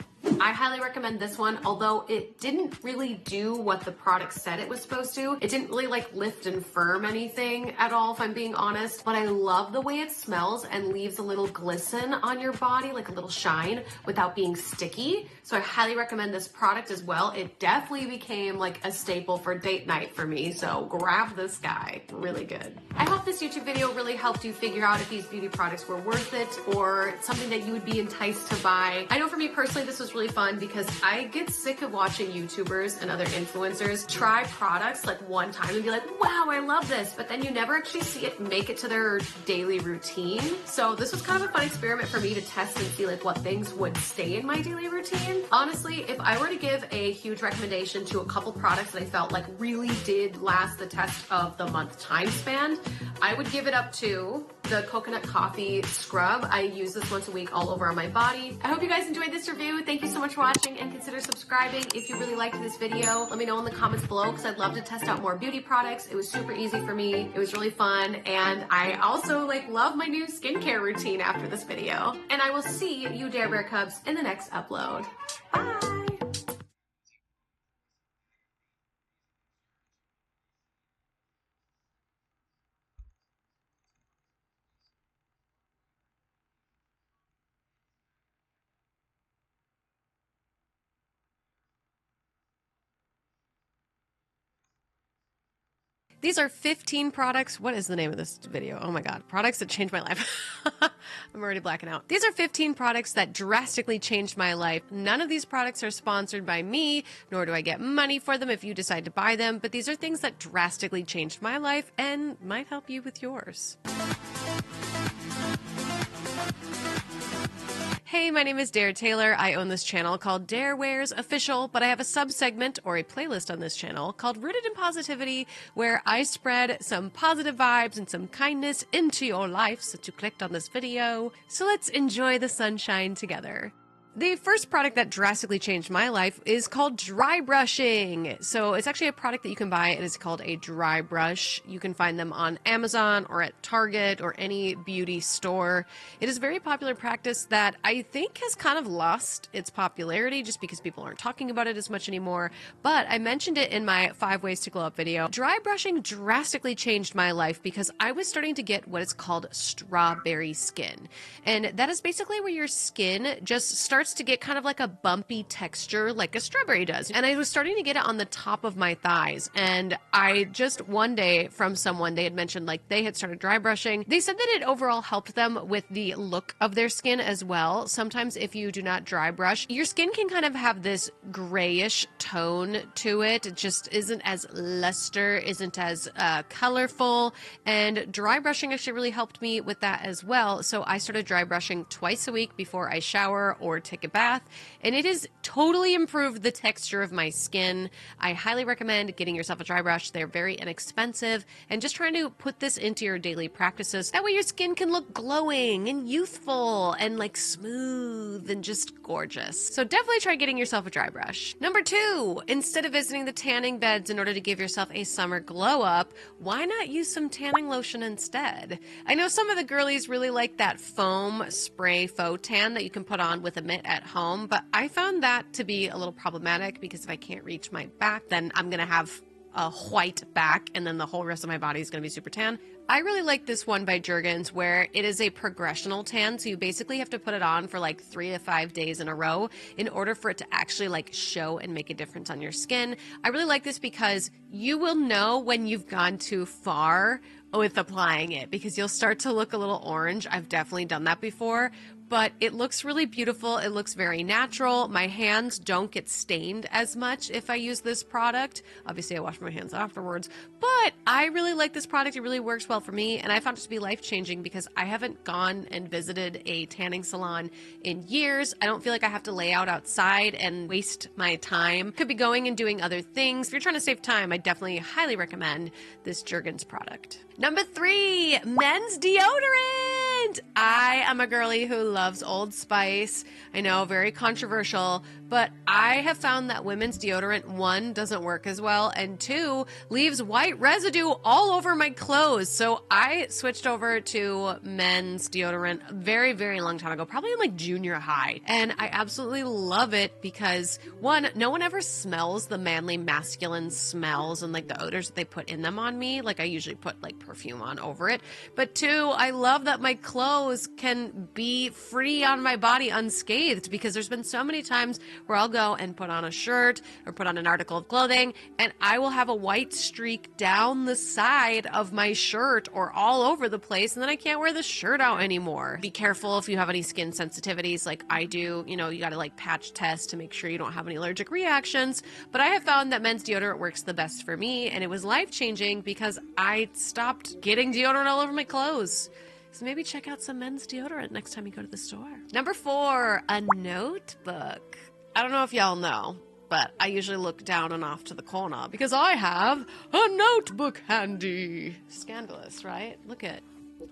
I highly recommend this one, although it didn't really do what the product said it was supposed to. It didn't really like lift and firm anything at all, if I'm being honest, but I love the way it smells and leaves a little glisten on your body, like a little shine without being sticky. So I highly recommend this product as well. It definitely became like a staple for date night for me, so grab this guy, really good. I hope this YouTube video really helped you figure out if these beauty products were worth it or something that you would be enticed to buy. I know for me personally, this was really fun because I get sick of watching YouTubers and other influencers try products like one time and be like, wow, I love this, but then you never actually see it make it to their daily routine. So this was kind of a fun experiment for me to test and see like what things would stay in my daily routine. Honestly, if I were to give a huge recommendation to a couple products that I felt like really did last the test of the month time span, I would give it up to the coconut coffee scrub. I use this once a week all over on my body. I hope you guys enjoyed this review. Thank you so much for watching and consider subscribing if you really liked this video. Let me know in the comments below because I'd love to test out more beauty products. It was super easy for me. It was really fun. And I also like love my new skincare routine after this video. And I will see you Dare Bear Cubs in the next upload. Bye. These are 15 products. What is the name of this video? Oh my God. Products that changed my life. I'm already blacking out. These are 15 products that drastically changed my life. None of these products are sponsored by me, nor do I get money for them if you decide to buy them, but these are things that drastically changed my life and might help you with yours. Hey, my name is Dare Taylor. I own this channel called Dare Wears Official, but I have a sub-segment or a playlist on this channel called Rooted in Positivity, where I spread some positive vibes and some kindness into your life since you clicked on this video. So let's enjoy the sunshine together. The first product that drastically changed my life is called dry brushing. So it's actually a product that you can buy. It is called a dry brush. You can find them on Amazon or at Target or any beauty store. It is a very popular practice that I think has kind of lost its popularity just because people aren't talking about it as much anymore. But I mentioned it in my 5 ways to glow up video. Dry brushing drastically changed my life because I was starting to get what is called strawberry skin. And that is basically where your skin just starts to get kind of like a bumpy texture like a strawberry does. And I was starting to get it on the top of my thighs. And I just one day from someone, they had mentioned like they had started dry brushing. They said that it overall helped them with the look of their skin as well. Sometimes if you do not dry brush, your skin can kind of have this grayish tone to it. It just isn't as luster, isn't as colorful. And dry brushing actually really helped me with that as well. So I started dry brushing twice a week before I shower or take a bath, and it has totally improved the texture of my skin. I highly recommend getting yourself a dry brush. They're very inexpensive, and just trying to put this into your daily practices. That way your skin can look glowing and youthful and like smooth and just gorgeous. So definitely try getting yourself a dry brush. Number 2, instead of visiting the tanning beds in order to give yourself a summer glow up, why not use some tanning lotion instead? I know some of the girlies really like that foam spray faux tan that you can put on with a mitt at home, but I found that to be a little problematic because if I can't reach my back, then I'm gonna have a white back and then the whole rest of my body is gonna be super tan. I really like this one by Jergens where it is a progressional tan, so you basically have to put it on for like 3 to 5 days in a row in order for it to actually like show and make a difference on your skin. I really like this because you will know when you've gone too far with applying it because you'll start to look a little orange. I've definitely done that before, but it looks really beautiful. It looks very natural. My hands don't get stained as much if I use this product. Obviously, I wash my hands afterwards, but I really like this product. It really works well for me, and I found it to be life-changing because I haven't gone and visited a tanning salon in years. I don't feel like I have to lay out outside and waste my time. Could be going and doing other things. If you're trying to save time, I definitely highly recommend this Jergens product. Number 3, men's deodorant. deodorant. I am a girly who loves Old Spice. I know, very controversial, but I have found that women's deodorant, 1, doesn't work as well, and 2, leaves white residue all over my clothes. So I switched over to men's deodorant a very, very long time ago, probably in like junior high. And I absolutely love it because 1, no one ever smells the manly masculine smells and like the odors that they put in them on me. Like I usually put like perfume on over it. But 2, I love that my clothes can be free on my body unscathed, because there's been so many times where I'll go and put on a shirt or put on an article of clothing and I will have a white streak down the side of my shirt or all over the place, and then I can't wear the shirt out anymore. Be careful if you have any skin sensitivities like I do. You know, you got to like patch test to make sure you don't have any allergic reactions. But I have found that men's deodorant works the best for me, and it was life-changing because I stopped getting deodorant all over my clothes. So maybe check out some men's deodorant next time you go to the store. Number 4, a notebook. I don't know if y'all know, but I usually look down and off to the corner because I have a notebook handy. Scandalous, right? Look at it.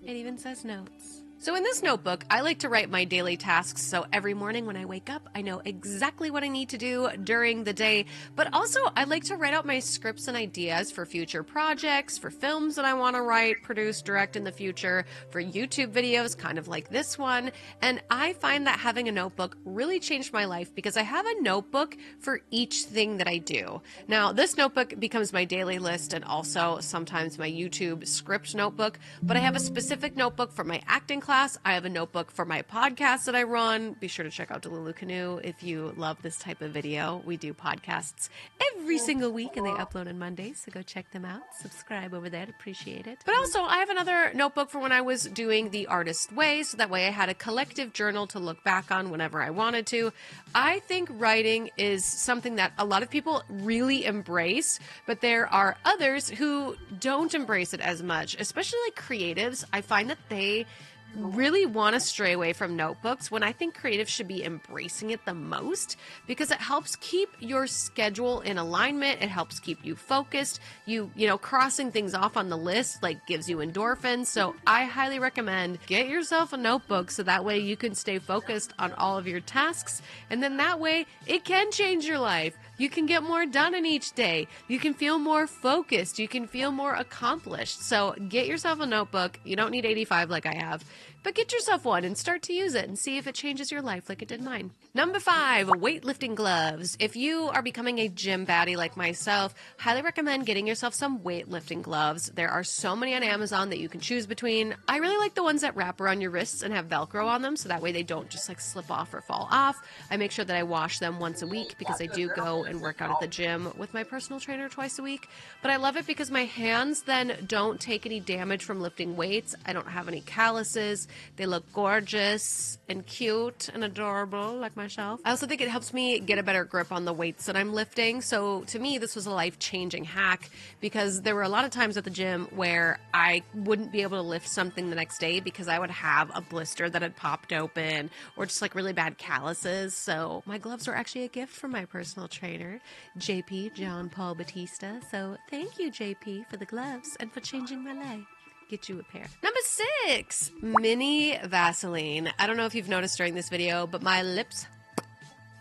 It even says notes. So in this notebook, I like to write my daily tasks, so every morning when I wake up, I know exactly what I need to do during the day. But also, I like to write out my scripts and ideas for future projects, for films that I want to write, produce, direct in the future, for YouTube videos, kind of like this one. And I find that having a notebook really changed my life because I have a notebook for each thing that I do. Now, this notebook becomes my daily list and also sometimes my YouTube script notebook, but I have a specific notebook for my acting class. I have a notebook for my podcast that I run. Be sure to check out Delulu Canoe if you love this type of video. We do podcasts every single week and they upload on Mondays, so go check them out. Subscribe over there. I'd appreciate it. But also, I have another notebook for when I was doing the artist way, so that way I had a collective journal to look back on whenever I wanted to. I think writing is something that a lot of people really embrace, but there are others who don't embrace it as much, especially like creatives. I find that they really want to stray away from notebooks when I think creatives should be embracing it the most, because it helps keep your schedule in alignment. It helps keep you focused. You know, crossing things off on the list like gives you endorphins. So I highly recommend get yourself a notebook so that way you can stay focused on all of your tasks. And then that way it can change your life. You can get more done in each day. You can feel more focused. You can feel more accomplished. So get yourself a notebook. You don't need 85 like I have, but get yourself one and start to use it and see if it changes your life like it did mine. Number 5, weightlifting gloves. If you are becoming a gym baddie like myself, highly recommend getting yourself some weightlifting gloves. There are so many on Amazon that you can choose between. I really like the ones that wrap around your wrists and have Velcro on them, so that way they don't just like slip off or fall off. I make sure that I wash them once a week because I do go and work out at the gym with my personal trainer twice a week. But I love it because my hands then don't take any damage from lifting weights. I don't have any calluses. They look gorgeous and cute and adorable like myself. I also think it helps me get a better grip on the weights that I'm lifting. So to me, this was a life-changing hack because there were a lot of times at the gym where I wouldn't be able to lift something the next day because I would have a blister that had popped open or just like really bad calluses. So my gloves were actually a gift from my personal trainer, JP, John Paul Batista. So thank you, JP, for the gloves and for changing my life. Get you a pair. Number 6, mini Vaseline. I don't know if you've noticed during this video, but my lips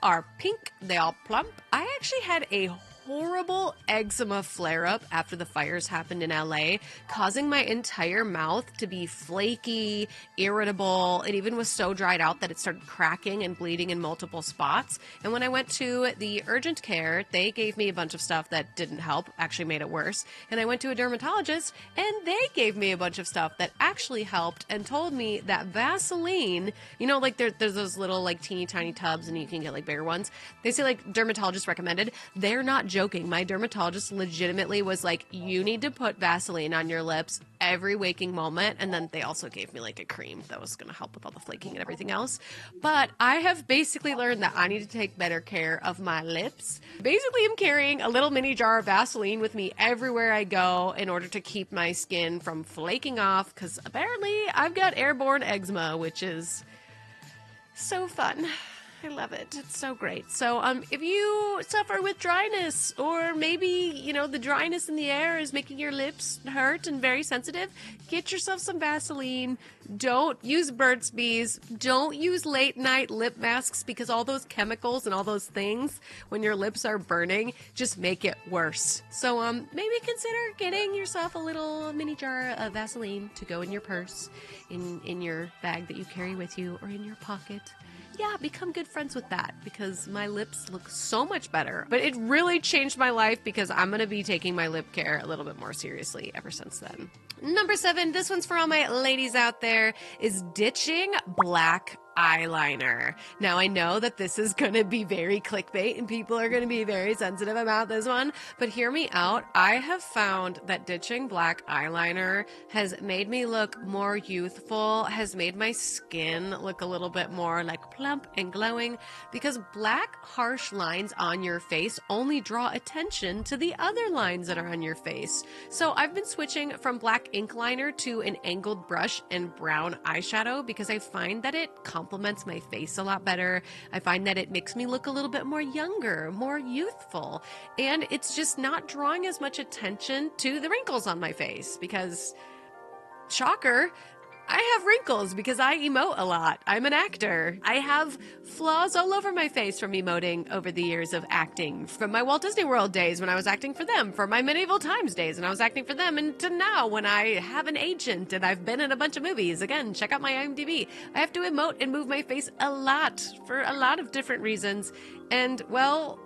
are pink. They all plump. I actually had a horrible eczema flare-up after the fires happened in LA, causing my entire mouth to be flaky, irritable. It even was so dried out that it started cracking and bleeding in multiple spots. And when I went to the urgent care, they gave me a bunch of stuff that didn't help, actually made it worse. And I went to a dermatologist and they gave me a bunch of stuff that actually helped and told me that Vaseline, you know, like there's those little like teeny tiny tubs and you can get like bigger ones. They say like dermatologists recommended. They're not joking. My dermatologist legitimately was like, you need to put Vaseline on your lips every waking moment. And then they also gave me like a cream that was going to help with all the flaking and everything else. But I have basically learned that I need to take better care of my lips. Basically, I'm carrying a little mini jar of Vaseline with me everywhere I go in order to keep my skin from flaking off, because apparently I've got airborne eczema, which is so fun. I love it. It's so great. So, if you suffer with dryness, or maybe, you know, the dryness in the air is making your lips hurt and very sensitive, get yourself some Vaseline. Don't use Burt's Bees. Don't use late night lip masks, because all those chemicals and all those things, when your lips are burning, just make it worse. So, maybe consider getting yourself a little mini jar of Vaseline to go in your purse, in your bag that you carry with you, or in your pocket. Yeah, become good friends with that, because my lips look so much better. But it really changed my life, because I'm going to be taking my lip care a little bit more seriously ever since then. Number 7, this one's for all my ladies out there, is ditching black eyeliner. Now, I know that this is going to be very clickbait and people are going to be very sensitive about this one, but hear me out. I have found that ditching black eyeliner has made me look more youthful, has made my skin look a little bit more like plump and glowing, because black harsh lines on your face only draw attention to the other lines that are on your face. So I've been switching from black ink liner to an angled brush and brown eyeshadow, because I find that it complements my face a lot better. I find that it makes me look a little bit more younger, more youthful, and it's just not drawing as much attention to the wrinkles on my face, because, shocker, I have wrinkles because I emote a lot. I'm an actor. I have flaws all over my face from emoting over the years of acting. From my Walt Disney World days when I was acting for them, from my Medieval Times days when I was acting for them, and to now when I have an agent and I've been in a bunch of movies. Again, check out my IMDb. I have to emote and move my face a lot for a lot of different reasons. And, well,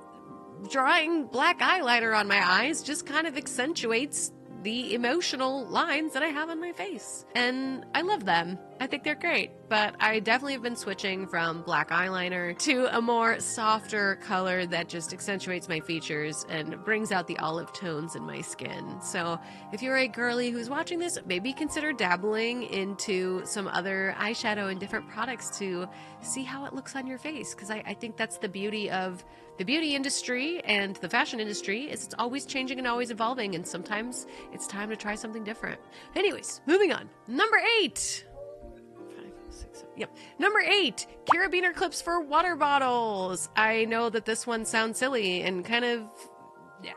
drawing black eyeliner on my eyes just kind of accentuates the emotional lines that I have on my face. And I love them. I think they're great, but I definitely have been switching from black eyeliner to a more softer color that just accentuates my features and brings out the olive tones in my skin. So if you're a girly who's watching this, maybe consider dabbling into some other eyeshadow and different products to see how it looks on your face, because I think that's the beauty of the beauty industry and the fashion industry, is it's always changing and always evolving, and sometimes it's time to try something different. Anyways, moving on. Number 8. Yep. Number 8, carabiner clips for water bottles. I know that this one sounds silly and kind of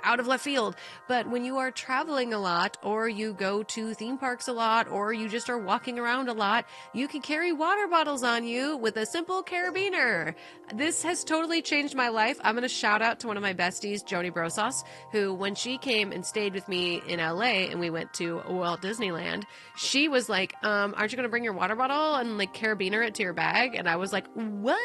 out of left field, but when you are traveling a lot, or you go to theme parks a lot, or you just are walking around a lot, you can carry water bottles on you with a simple carabiner. This has totally changed my life. I'm going to shout out to one of my besties, Joni Brosas, who, when she came and stayed with me in LA and we went to Walt Disneyland, she was like, aren't you going to bring your water bottle and like carabiner it to your bag? And I was like, what?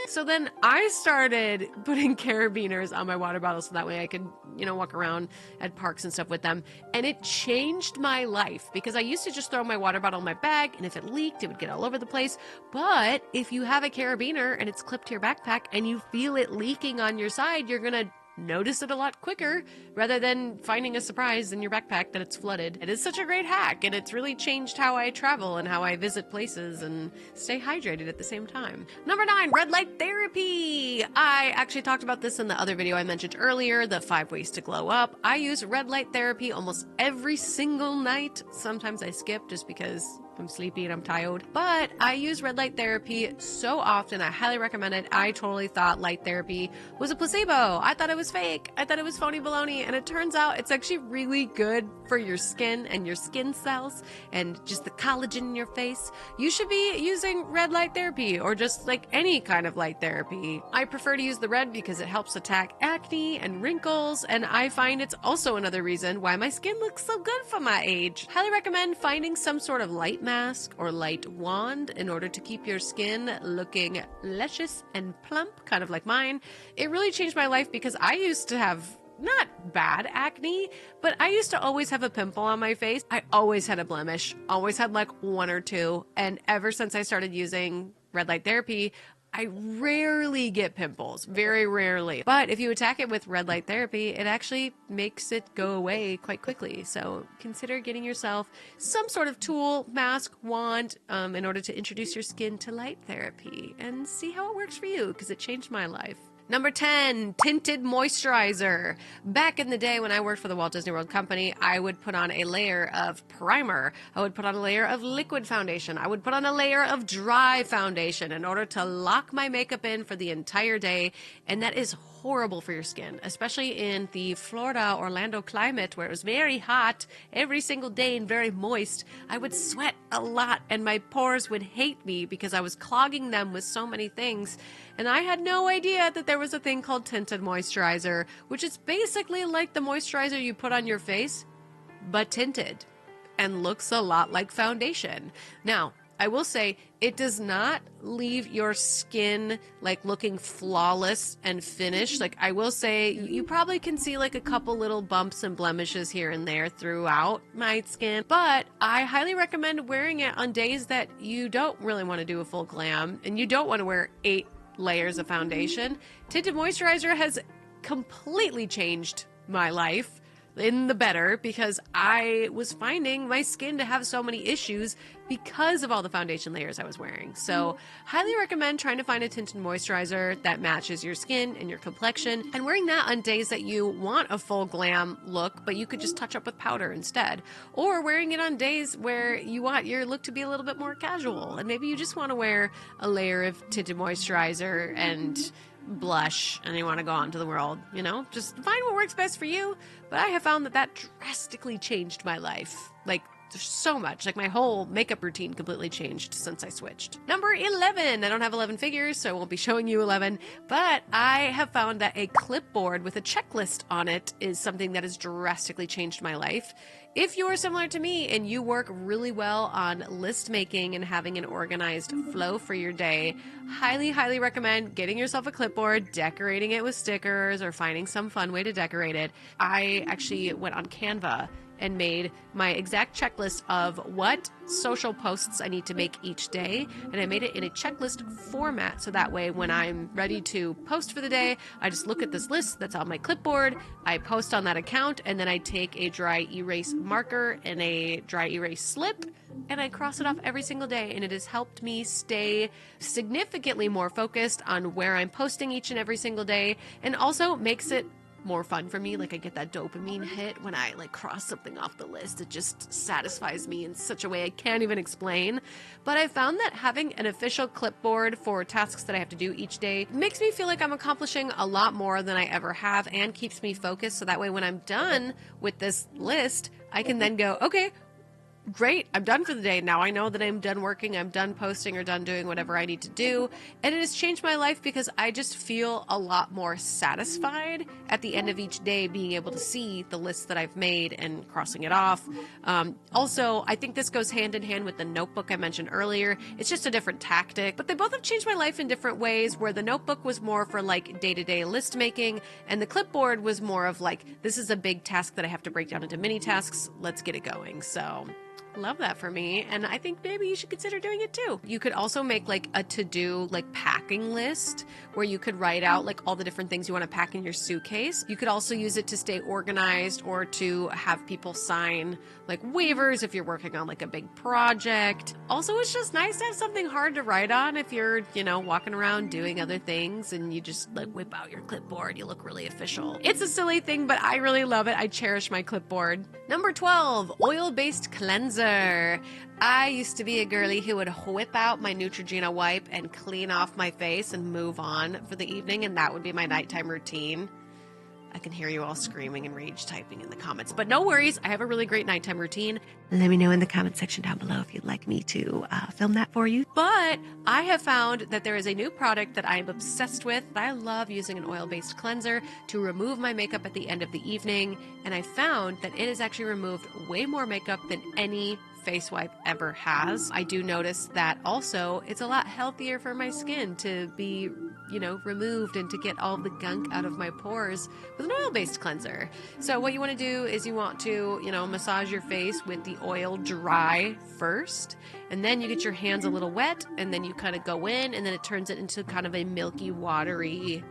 So then I started putting carabiners on my water bottles so that way I could, walk around at parks and stuff with them. And it changed my life, because I used to just throw my water bottle in my bag, and if it leaked, it would get all over the place. But if you have a carabiner and it's clipped to your backpack and you feel it leaking on your side, you're going to notice it a lot quicker rather than finding a surprise in your backpack that it's flooded. It is such a great hack, and it's really changed how I travel and how I visit places and stay hydrated at the same time. Number 9, red light therapy. I actually talked about this in the other video I mentioned earlier, the 5 ways to glow up. I use red light therapy almost every single night. Sometimes I skip just because I'm sleepy and I'm tired, but I use red light therapy so often. I highly recommend it. I totally thought light therapy was a placebo. I thought it was fake. I thought it was phony baloney, and it turns out it's actually really good for your skin and your skin cells and just the collagen in your face. You should be using red light therapy, or just like any kind of light therapy. I prefer to use the red because it helps attack acne and wrinkles, and I find it's also another reason why my skin looks so good for my age. Highly recommend finding some sort of light mask or light wand in order to keep your skin looking luscious and plump, kind of like mine. It really changed my life, because I used to have not bad acne, but I used to always have a pimple on my face. I always had a blemish, always had like 1 or 2. And ever since I started using red light therapy, I rarely get pimples, very rarely. But if you attack it with red light therapy, it actually makes it go away quite quickly. So consider getting yourself some sort of tool, mask, wand, in order to introduce your skin to light therapy and see how it works for you, because it changed my life. Number 10, tinted moisturizer. Back in the day when I worked for the Walt Disney World Company, I would put on a layer of primer. I would put on a layer of liquid foundation. I would put on a layer of dry foundation in order to lock my makeup in for the entire day. And that is horrible for your skin, especially in the Florida, Orlando climate where it was very hot every single day and very moist. I would sweat a lot and my pores would hate me because I was clogging them with so many things. And I had no idea that there was a thing called tinted moisturizer, which is basically like the moisturizer you put on your face, but tinted and looks a lot like foundation. Now, I will say it does not leave your skin like looking flawless and finished. Like I will say you probably can see like a couple little bumps and blemishes here and there throughout my skin, but I highly recommend wearing it on days that you don't really want to do a full glam and you don't want to wear 8 layers of foundation. Tinted moisturizer has completely changed my life in the better because I was finding my skin to have so many issues because of all the foundation layers I was wearing. So highly recommend trying to find a tinted moisturizer that matches your skin and your complexion and wearing that on days that you want a full glam look, but you could just touch up with powder instead. Or wearing it on days where you want your look to be a little bit more casual and maybe you just want to wear a layer of tinted moisturizer and blush and you want to go out into the world, you know, just find what works best for you. But I have found that drastically changed my life. Like so much. Like my whole makeup routine completely changed since I switched. Number 11. I don't have 11 figures, so I won't be showing you 11, but I have found that a clipboard with a checklist on it is something that has drastically changed my life. If you are similar to me and you work really well on list making and having an organized flow for your day, highly, highly recommend getting yourself a clipboard, decorating it with stickers, or finding some fun way to decorate it. I actually went on Canva and made my exact checklist of what social posts I need to make each day. And I made it in a checklist format. So that way, when I'm ready to post for the day, I just look at this list that's on my clipboard. I post on that account and then I take a dry erase marker and a dry erase slip and I cross it off every single day. And it has helped me stay significantly more focused on where I'm posting each and every single day, and also makes it more fun for me. Like I get that dopamine hit when I like cross something off the list. It just satisfies me in such a way I can't even explain. But I found that having an official clipboard for tasks that I have to do each day makes me feel like I'm accomplishing a lot more than I ever have and keeps me focused. So that way when I'm done with this list, I can then go, okay, great, I'm done for the day. Now I know that I'm done working, I'm done posting or done doing whatever I need to do. And it has changed my life because I just feel a lot more satisfied at the end of each day being able to see the list that I've made and crossing it off. Also, I think this goes hand in hand with the notebook I mentioned earlier. It's just a different tactic, but they both have changed my life in different ways, where the notebook was more for like day-to-day list making and the clipboard was more of like, this is a big task that I have to break down into mini tasks. Let's get it going. So love that for me, and I think maybe you should consider doing it too. You could also make like a to-do like packing list where you could write out like all the different things you want to pack in your suitcase. You could also use it to stay organized or to have people sign like waivers if you're working on like a big project. Also, it's just nice to have something hard to write on if you're, you know, walking around doing other things and you just like whip out your clipboard. You look really official. It's a silly thing, but I really love it. I cherish my clipboard. Number 12, oil-based cleanser. I used to be a girly who would whip out my Neutrogena wipe and clean off my face and move on for the evening, and that would be my nighttime routine. I can hear you all screaming and rage typing in the comments, but no worries. I have a really great nighttime routine. Let me know in the comment section down below if you'd like me to film that for you. But I have found that there is a new product that I'm obsessed with. I love using an oil-based cleanser to remove my makeup at the end of the evening, and I found that it has actually removed way more makeup than any face wipe ever has. I do notice that also it's a lot healthier for my skin to be, you know, removed and to get all the gunk out of my pores with an oil-based cleanser. So what you want to do is you want to, you know, massage your face with the oil dry first, and then you get your hands a little wet, and then you kind of go in, and then it turns it into kind of a milky, watery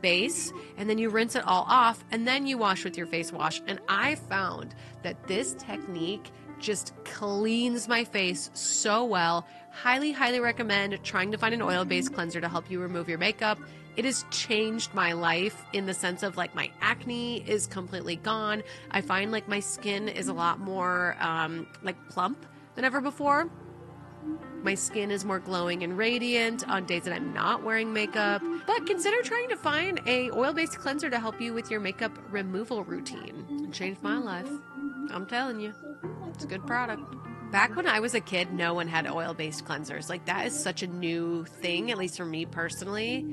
base, and then you rinse it all off, and then you wash with your face wash. And I found that this technique just cleans my face so well. Highly, highly recommend trying to find an oil-based cleanser to help you remove your makeup. It has changed my life in the sense of like my acne is completely gone. I find like my skin is a lot more like plump than ever before. My skin is more glowing and radiant on days that I'm not wearing makeup. But consider trying to find a oil-based cleanser to help you with your makeup removal routine. It changed my life. I'm telling you, it's a good product. Back when I was a kid, no one had oil-based cleansers. Like, that is such a new thing, at least for me personally.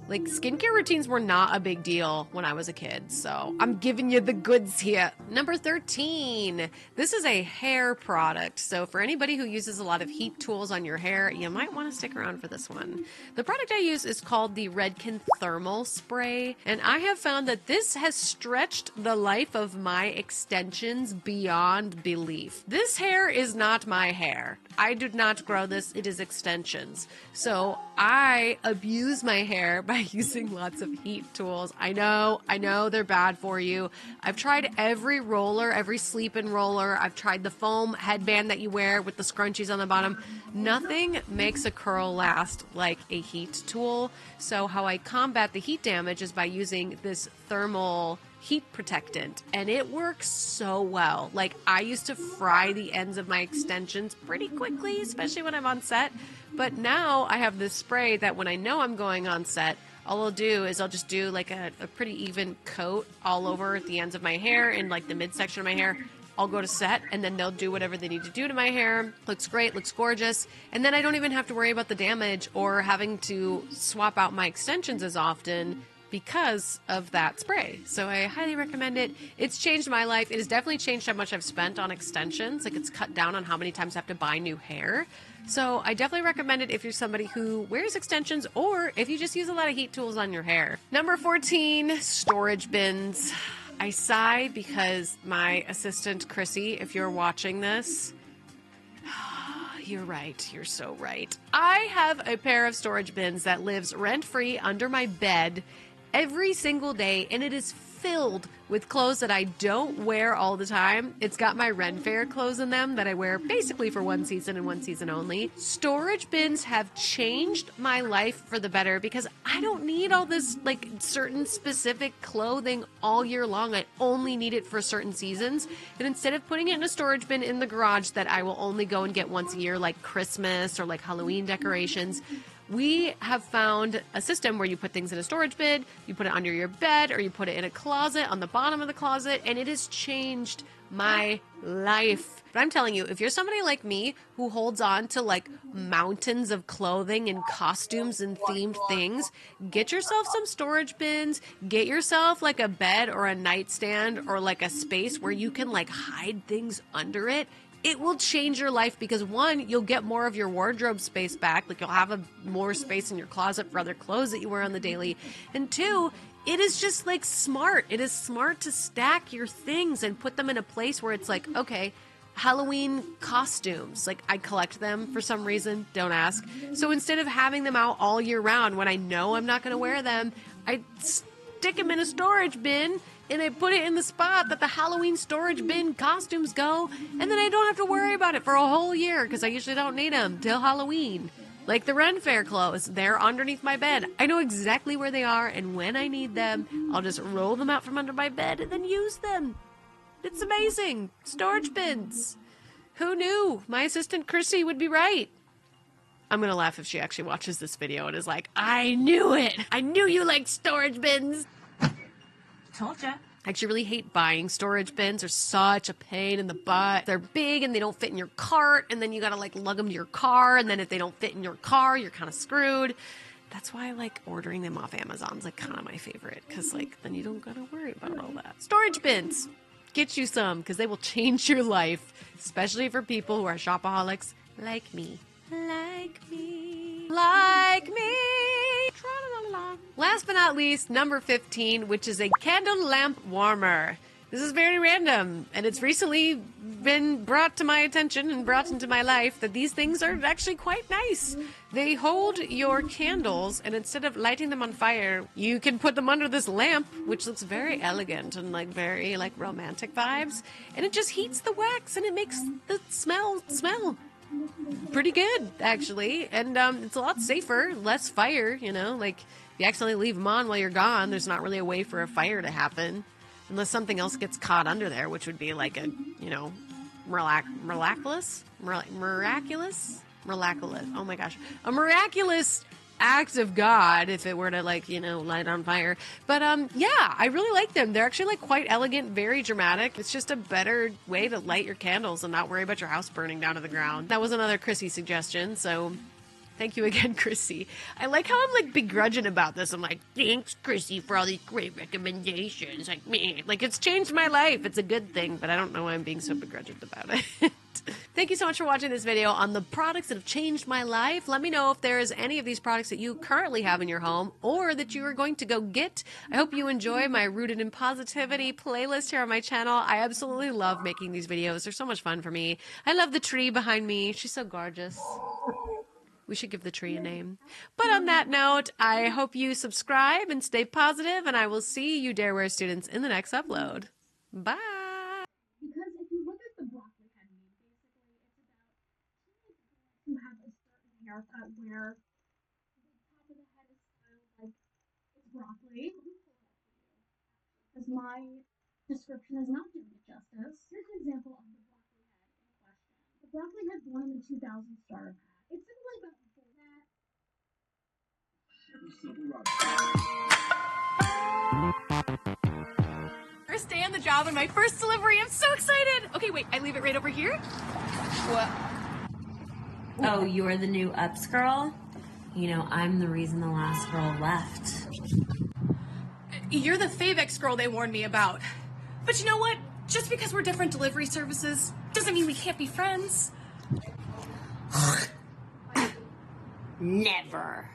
Like, skincare routines were not a big deal when I was a kid, so I'm giving you the goods here. Number 13. This is a hair product, so for anybody who uses a lot of heat tools on your hair, you might want to stick around for this one. The product I use is called the Redken Thermal Spray, and I have found that this has stretched the life of my extensions beyond belief. This hair is not my hair. I did not grow this, it is extensions. So I abuse my hair by using lots of heat tools. I know they're bad for you. I've tried every roller, every sleep-in roller. I've tried the foam headband that you wear with the scrunchies on the bottom. Nothing makes a curl last like a heat tool. So how I combat the heat damage is by using this thermal heat protectant, and it works so well. Like, I used to fry the ends of my extensions pretty quickly, especially when I'm on set, but now I have this spray that when I know I'm going on set, all I'll do is I'll just do like a pretty even coat all over the ends of my hair and like the midsection of my hair. I'll go to set, and then they'll do whatever they need to do to my hair. Looks great, looks gorgeous, and then I don't even have to worry about the damage or having to swap out my extensions as often because of that spray. So I highly recommend it. It's changed my life. It has definitely changed how much I've spent on extensions. Like, it's cut down on how many times I have to buy new hair. So I definitely recommend it if you're somebody who wears extensions or if you just use a lot of heat tools on your hair. Number 14, storage bins. I sigh because my assistant, Chrissy, if you're watching this, you're right. You're so right. I have a pair of storage bins that lives rent-free under my bed every single day, and it is filled with clothes that I don't wear all the time. It's got my Ren Fair clothes in them that I wear basically for one season and one season only. Storage bins have changed my life for the better because I don't need all this like certain specific clothing all year long. I only need it for certain seasons. And instead of putting it in a storage bin in the garage that I will only go and get once a year, like Christmas or like Halloween decorations, we have found a system where you put things in a storage bin, you put it under your bed, or you put it in a closet on the bottom of the closet, and it has changed my life. But I'm telling you, if you're somebody like me who holds on to like mountains of clothing and costumes and themed things, get yourself some storage bins, get yourself like a bed or a nightstand or like a space where you can like hide things under it. It will change your life because, one, you'll get more of your wardrobe space back. Like, you'll have more space in your closet for other clothes that you wear on the daily. And two, it is just like smart. It is smart to stack your things and put them in a place where it's like, okay, Halloween costumes. Like, I collect them for some reason. Don't ask. So instead of having them out all year round when I know I'm not going to wear them, I stick them in a storage bin. And I put it in the spot that the Halloween storage bin costumes go, and then I don't have to worry about it for a whole year because I usually don't need them till Halloween. Like the Ren Fair clothes, they're underneath my bed. I know exactly where they are, and when I need them, I'll just roll them out from under my bed and then use them. It's amazing. Storage bins. Who knew? My assistant Chrissy would be right. I'm going to laugh if she actually watches this video and is like, I knew it. I knew you liked storage bins. Told ya. I actually really hate buying storage bins. They're such a pain in the butt. They're big and they don't fit in your cart, and then you gotta like lug them to your car, and then if they don't fit in your car, you're kind of screwed. That's why I like ordering them off Amazon. It's like kind of my favorite because like then you don't gotta worry about all that. Storage bins. Get you some because they will change your life, especially for people who are shopaholics like me. Like me. Like me. Last but not least, number 15, which is a candle lamp warmer. This is very random, and it's recently been brought to my attention and brought into my life that these things are actually quite nice. They hold your candles, and instead of lighting them on fire, you can put them under this lamp, which looks very elegant and like very like romantic vibes. And it just heats the wax, and it makes the smell pretty good, actually. And it's a lot safer, less fire, you know, like if you accidentally leave them on while you're gone, there's not really a way for a fire to happen. Unless something else gets caught under there, which would be like a, you know, miraculous. Oh my gosh. A miraculous act of God if it were to, like, you know, light on fire. But yeah, I really like them. They're actually like quite elegant, very dramatic. It's just a better way to light your candles and not worry about your house burning down to the ground. That was another Chrissy suggestion, so thank you again, Chrissy. I like how I'm like begrudging about this. I'm like, thanks, Chrissy, for all these great recommendations. Like, man, like it's changed my life. It's a good thing, but I don't know why I'm being so begrudging about it. Thank you so much for watching this video on the products that have changed my life. Let me know if there is any of these products that you currently have in your home or that you are going to go get. I hope you enjoy my Rooted in Positivity playlist here on my channel. I absolutely love making these videos. They're so much fun for me. I love the tree behind me. She's so gorgeous. We should give the tree a name. But on that note, I hope you subscribe and stay positive, and I will see you Dareware students in the next upload. Bye! Because if you look at the broccoli head meme, basically it's about who have a certain haircut where the top of the head is styled like it's broccoli. Because my description is not doing it justice. Here's an example of the broccoli head in question. The broccoli head won in the 2000 starter pack. It's simply about that. First day on the job and my first delivery. I'm so excited. Okay, wait, I leave it right over here. What? Oh, you're the new ups girl? You know, I'm the reason the last girl left. You're the Favex girl they warned me about. But you know what? Just because we're different delivery services doesn't mean we can't be friends. Never.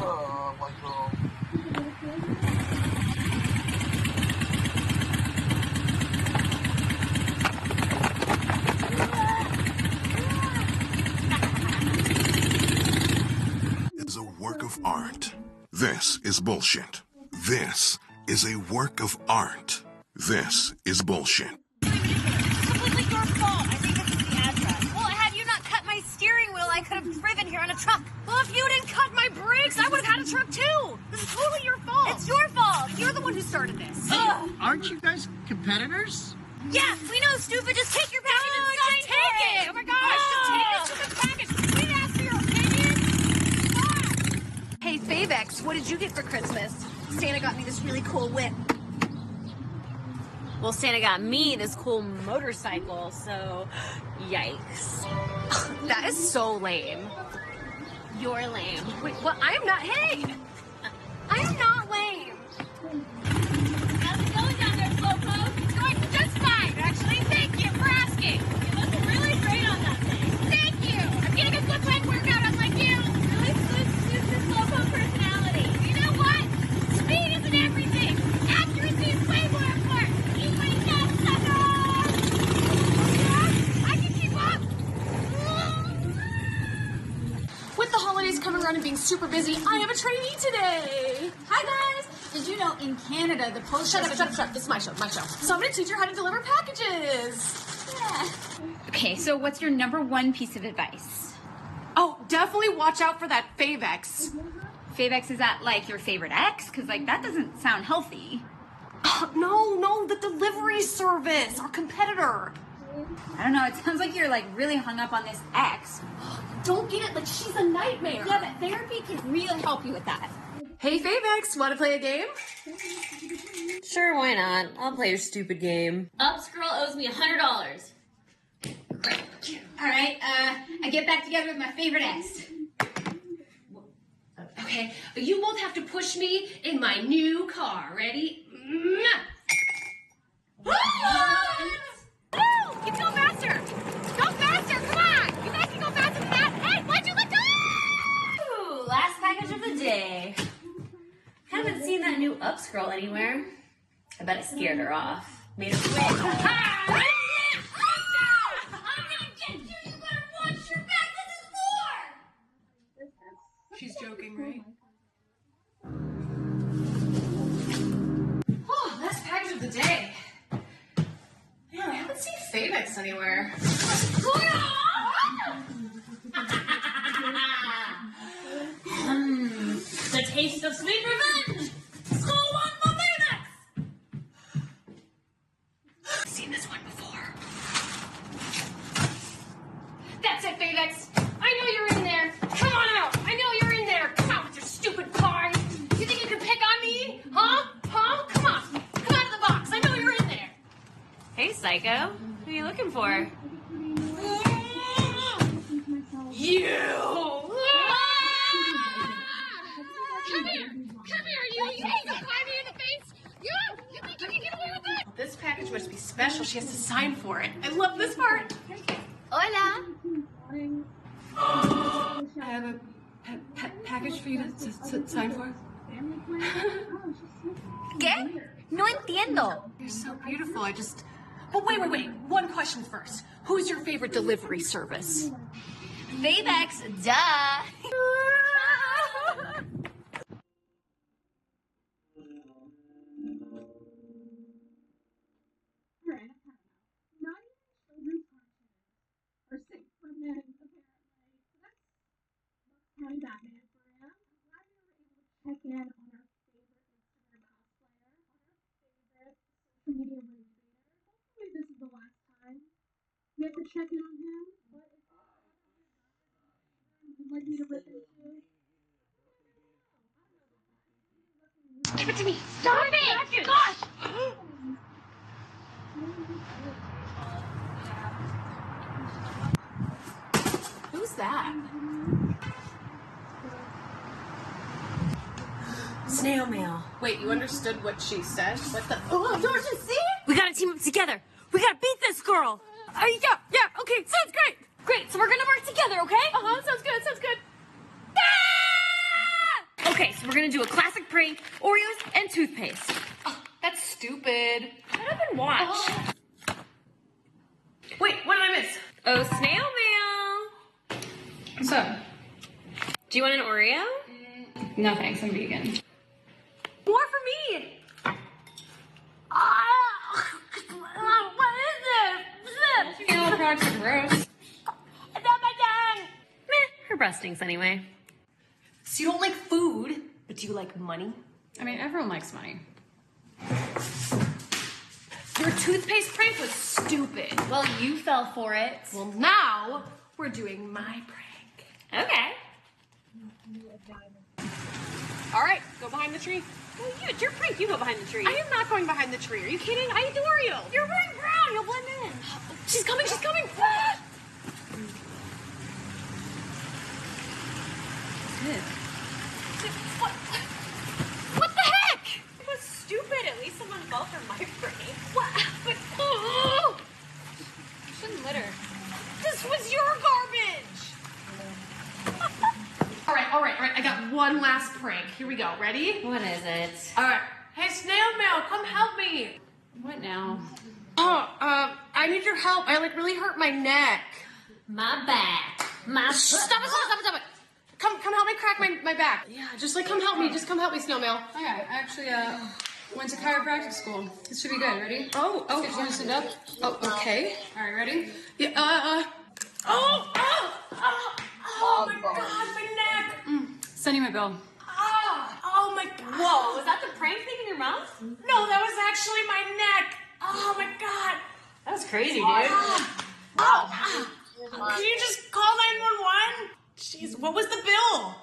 Oh my god. Is a work of art. This is bullshit. This is a work of art. This is bullshit. Completely your fault. I think this is the address. Well, had you not cut my steering wheel, I could have driven here on a truck. Well, if you didn't cut my brakes, I would have had a truck too. This is totally your fault. It's your fault. You're the one who started this. Aren't you guys competitors? Yeah, we know, stupid. Just take your package and sign just take it. Oh my gosh, just take this stupid package. We didn't ask for your opinion. Hey, Favex, what did you get for Christmas? Santa got me this really cool whip. Well, Santa got me this cool motorcycle, so yikes. That is so lame. You're lame. Wait, what? I am not. Hey! I am not lame. How's it going down there, Slowpoke? It's going just fine, actually. Thank you for asking. You look really great on that thing. Thank you. I'm getting a foot leg workout unlike you. Really suits the Slowpoke personality. You know what? Speed isn't everything. Accuracy is way more important. Eat what you can, sucker. Yeah, I can keep up. With the holidays coming around and being super busy, I have a trainee today. Hi guys! Did you know in Canada the post Shut up. It's my show. So I'm going to teach her how to deliver packages. Yeah. Okay, so what's your number one piece of advice? Oh, definitely watch out for that Favex. Favex, is that like your favorite ex? Because like that doesn't sound healthy. No, the delivery service, our competitor. I don't know, it sounds like you're like really hung up on this ex. Don't get it, like she's a nightmare. Yeah, but therapy could really help you with that. Hey Favex, wanna play a game? Sure, why not? I'll play your stupid game. Ups girl owes me $100. All right, I get back together with my favorite ex. Okay, you both have to push me in my new car. Ready? Woo! Keep going faster! Go faster! Come on! You guys can go faster than that! Hey, why'd you let go? Ooh, last package of the day. Haven't seen that new Ups girl anywhere. I bet I scared her off. Made her quit. I'm gonna get you! You better watch your back! This is war! She's joking, right? Oh, last package of the day. Man, I haven't seen Favex anywhere. The taste of sweet revenge! Go on for Favex! I've seen this one before. That's it, Favex! I know you're in there! Come on out! I know you're in there! Come out with your stupid car! You think you can pick on me? Huh? Come on! Come out of the box! I know you're in there! Hey, Psycho. Who are you looking for? You! Come here, you ain't gonna fly me in the face! You think you can get away with that? This package must be special. She has to sign for it. I love this part. Hola! I have a package for you to sign for. ¿Qué? No entiendo. You're so beautiful. But wait. One question first. Who's your favorite delivery service? Favex, duh! County Batman brand. I'm glad we were able to check in on our favorite Instagram cosplayer, on our favorite social media motivator. Hopefully this is the last time we have to check in on him. But if you'd like me to rip into, Give it to me! Stop it! Gosh! Who's that? Snail mail. Wait, you understood what she said? What the? Oh, don't you see it? We gotta team up together. We gotta beat this girl. Yeah, okay, sounds great. Great, so we're gonna work together, okay? Sounds good. Ah! Okay, so we're gonna do a classic prank, Oreos and toothpaste. That's stupid. Shut up and watch. Wait, what did I miss? Oh, snail mail. What's up? Do you want an Oreo? No thanks, I'm vegan. More for me! What is this? You know, products are gross. It's on my tongue! Meh, her breath stinks anyway. So you don't like food, but do you like money? I mean, everyone likes money. Your toothpaste prank was stupid. Well, you fell for it. Well, now we're doing my prank. Okay. All right, go behind the tree. Well, it's your prank. You go behind the tree. I am not going behind the tree. Are you kidding? I ate the Oreo. You're wearing brown. You'll blend in. She's coming. Ah! What the heck? It was stupid. At least someone fell for my prank. What? But, oh! You shouldn't litter. This was your garbage. All right. I got one last prank. Here we go. Ready? What is it? All right. Hey, snail mail, come help me. What now? I need your help. I really hurt my neck. My back. Stop it. Come help me crack my back. Yeah, just come help me. Just come help me, snail mail. Okay, I actually went to chiropractic school. This should be good. Ready? Oh. Get you loosened up. Oh, okay. All right, ready? Yeah. Oh my god, my neck! Send him a bill. Oh my god. Whoa, was that the prank thing in your mouth? No, that was actually my neck. Oh my god. That was crazy, dude. Can you just call 911? Jeez, what was the bill?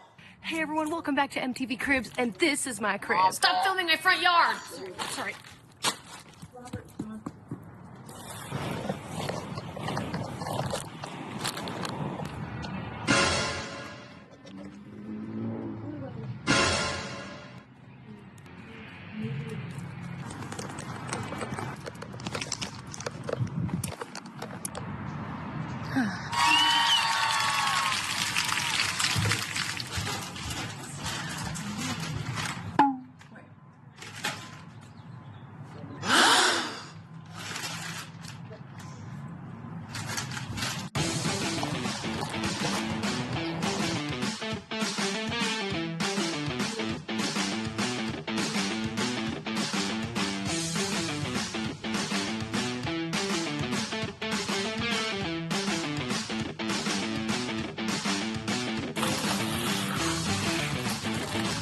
Hey everyone, welcome back to MTV Cribs, and this is my crib. Stop filming my front yard! Sorry.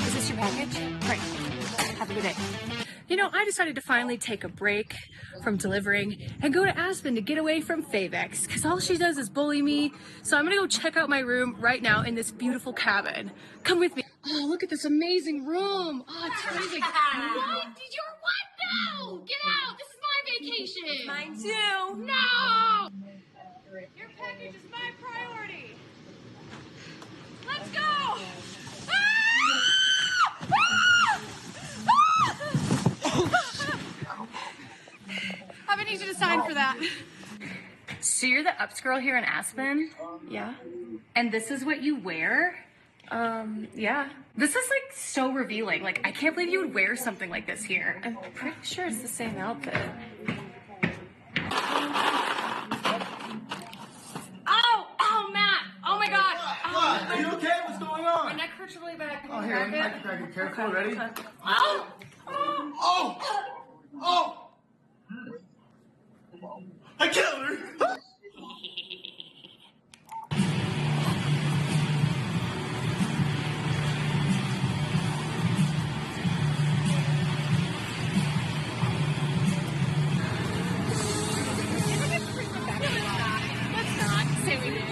Is this your package? Great. Have a good day. You know, I decided to finally take a break from delivering and go to Aspen to get away from Favex, because all she does is bully me. So I'm gonna go check out my room right now in this beautiful cabin. Come with me. Oh, look at this amazing room. Oh, it's amazing. What? Did your what? No! Get out! This is my vacation! Mine too. No! Your package is my priority! Let's go! I'm gonna need you to sign for that. So you're the ups girl here in Aspen? Yeah. And this is what you wear? Yeah. This is like so revealing. Like, I can't believe you would wear something like this here. I'm pretty sure it's the same outfit. Oh, Matt! Oh my god! What? Are you okay? What's going on? My neck hurts really bad. Can Oh, you here, let me grab make you back in. Careful, ready? Oh! Oh! I killed her! Let's not say we did.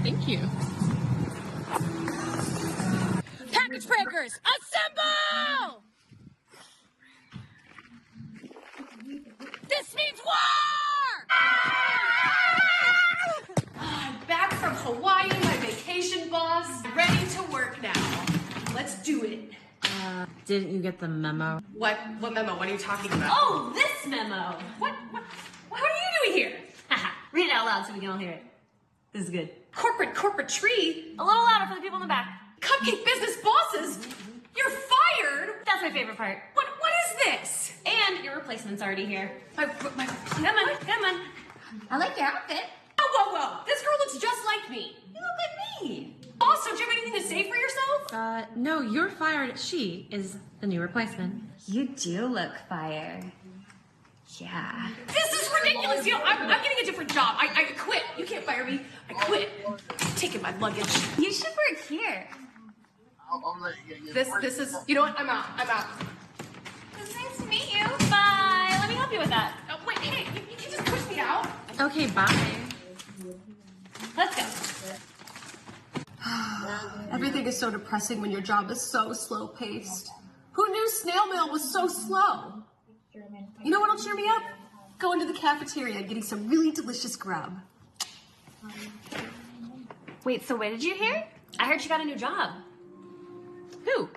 Thank you. Package breakers, assemble! This means war! I'm back from Hawaii, my vacation boss. Ready to work now. Let's do it. Didn't you get the memo? What memo? What are you talking about? Oh, this memo. What are you doing here? Haha. Read it out loud so we can all hear it. This is good. Corporate tree? A little louder for the people in the back. Cupcake business bosses? You're fired? That's my favorite part. What is this? And your replacement's already here. My Come on. I like your outfit. Whoa. This girl looks just like me. You look like me. Also, do you have anything to say for yourself? No, you're fired. She is the new replacement. You do look fired. Yeah. This is ridiculous. You know, I'm getting a different job. I quit. You can't fire me. I quit. Taking my luggage. You should work here. This is, you know what? I'm out. It's nice to meet you. Bye. Let me help you with that. Oh, wait, hey, you can just push me out. Okay, bye. Let's go. Everything is so depressing when your job is so slow-paced. Who knew snail mail was so slow? You know what'll cheer me up? Going to the cafeteria and getting some really delicious grub. Wait, so where did you hear? I heard you got a new job. Who?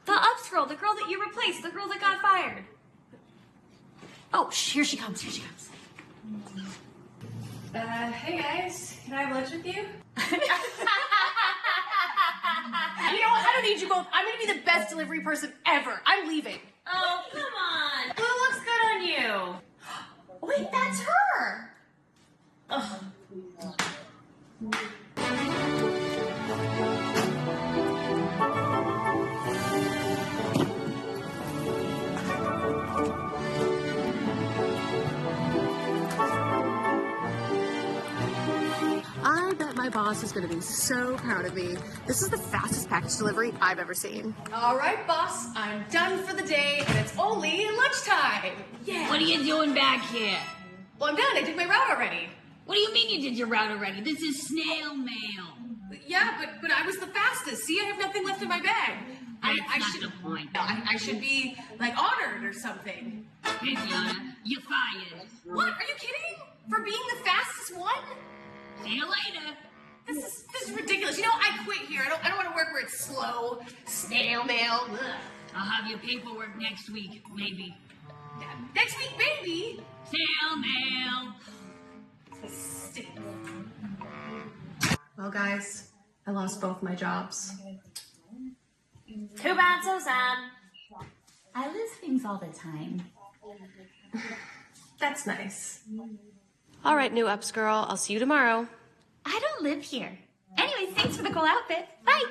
The ups girl, the girl that you replaced, the girl that got fired. Oh, here she comes. Hey guys, can I have lunch with you? You know what? I don't need you both. I'm gonna be the best delivery person ever. I'm leaving. Oh, come on. Well, it looks good on you. Wait, that's her! Ugh. I bet my boss is going to be so proud of me. This is the fastest package delivery I've ever seen. All right, boss, I'm done for the day, and it's only lunchtime. Yeah. What are you doing back here? Well, I'm done. I did my route already. What do you mean you did your route already? This is snail mail. Yeah, but I was the fastest. See, I have nothing left in my bag. I not should. the point. I should be like honored or something. Hey, Fiona, you're fired. What? Are you kidding? For being the fastest one? See you later. This is ridiculous. You know, I quit here. I don't want to work where it's slow, snail mail. Ugh. I'll have your paperwork next week, maybe. Next week, maybe. Snail mail. Well, guys, I lost both my jobs. Too bad, so sad. I lose things all the time. That's nice. All right, new ups girl. I'll see you tomorrow. I don't live here. Anyways, thanks for the cool outfit. Bye.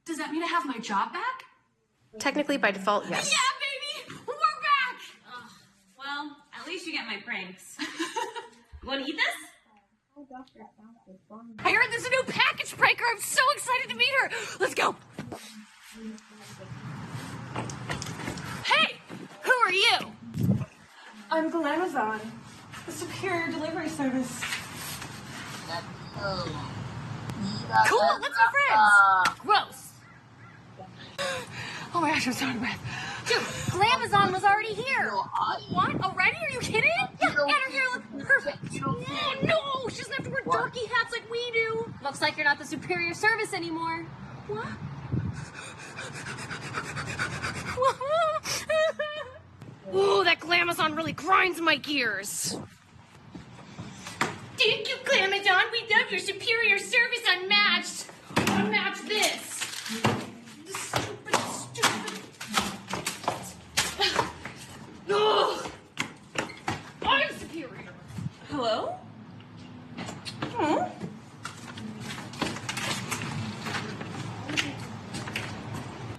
Does that mean I have my job back? Technically, by default, yes. Yeah, baby! We're back! Well, at least you get my pranks. You want to eat this? I heard there's a new package breaker. I'm so excited to meet her. Let's go. Hey, who are you? I'm Glamazon, the superior delivery service. Cool, let's be friends. Gross. Oh my gosh, I'm so out of breath. Dude, Glamazon was already here. What? Already? Are you kidding? Yeah, and her hair looks perfect. Oh, no, she doesn't have to wear dorky hats like we do. Looks like you're not the superior service anymore. What? Ooh, that Glamazon really grinds my gears. Thank you, Glamazon. We love your superior service unmatched. Unmatch this. Stupid. Ugh. I'm superior. Hello?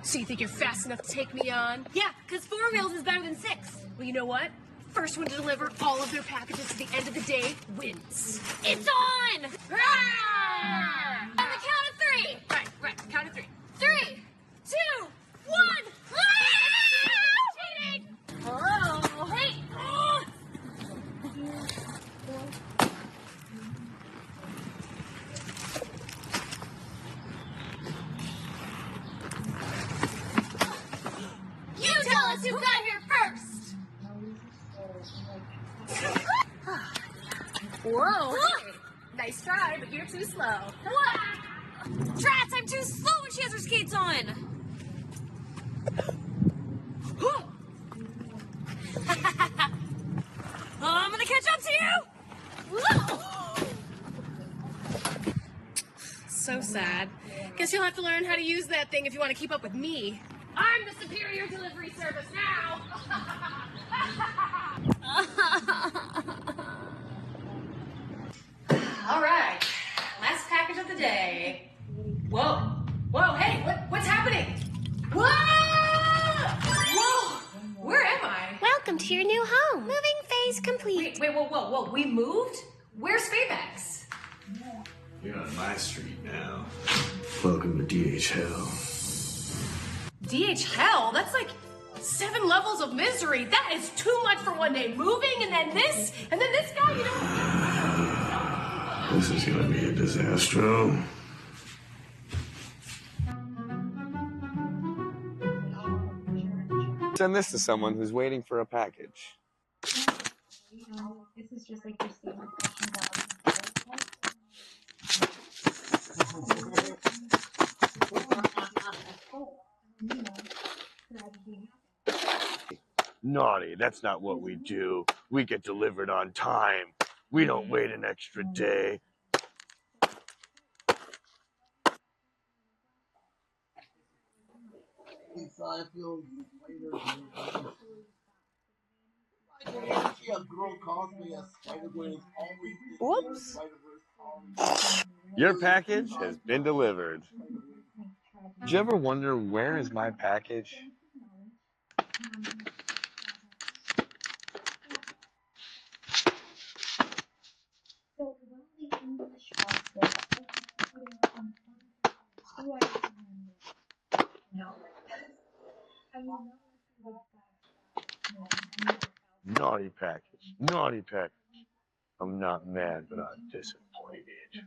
So you think you're fast enough to take me on? Yeah, because 4 wheels is better than 6. Well, you know what? First one to deliver all of their packages to the end of the day wins. It's on! Ah! On the count of 3. Right. Count of 3. 3, 2, 1. Cheating! Hello? Hey! You tell us who got here first! Whoa. Hey. Nice try, but you're too slow. Drats, I'm too slow when she has her skates on! I'm gonna catch up to you! So sad. Guess you'll have to learn how to use that thing if you want to keep up with me. I'm the superior delivery service now. All right, last package of the day. Whoa, hey, what's happening? Whoa, where am I? Welcome to your new home. Moving phase complete. Wait, whoa, we moved? Where's Fabex? You're on my street now. Welcome to DH Hell. DH hell? That's like 7 levels of misery. That is too much for one day. Moving and then this guy, you know. This is gonna be a disaster. Send this to someone who's waiting for a package. This is just like your standard questions Naughty, that's not what we do. We get delivered on time. We don't wait an extra day. Actually, a girl cosplay as Spider-Gwen is always this Whoops. Spider-Verse. Your package has been delivered. Did you ever wonder where is my package? Naughty package. Naughty package. I'm not mad, but I'm disappointed.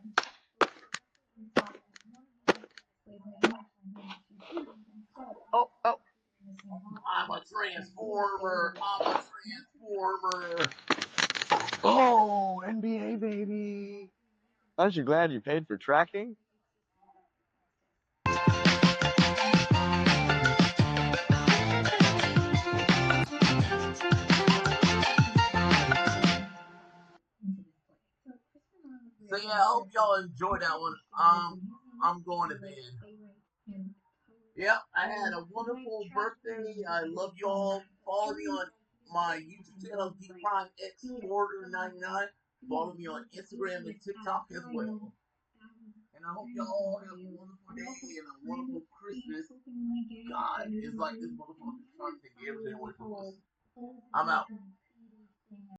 Oh, oh. I'm a transformer. I'm a transformer. Oh, NBA baby. Aren't you glad you paid for tracking? So yeah, I hope y'all enjoyed that one. I'm going to bed. Yep, I had a wonderful birthday. I love y'all. Follow me on my YouTube channel, DPrimeX499. Follow me on Instagram and TikTok as well. And I hope y'all have a wonderful day and a wonderful Christmas. God, it's like this motherfucker trying to take everything away from us. I'm out.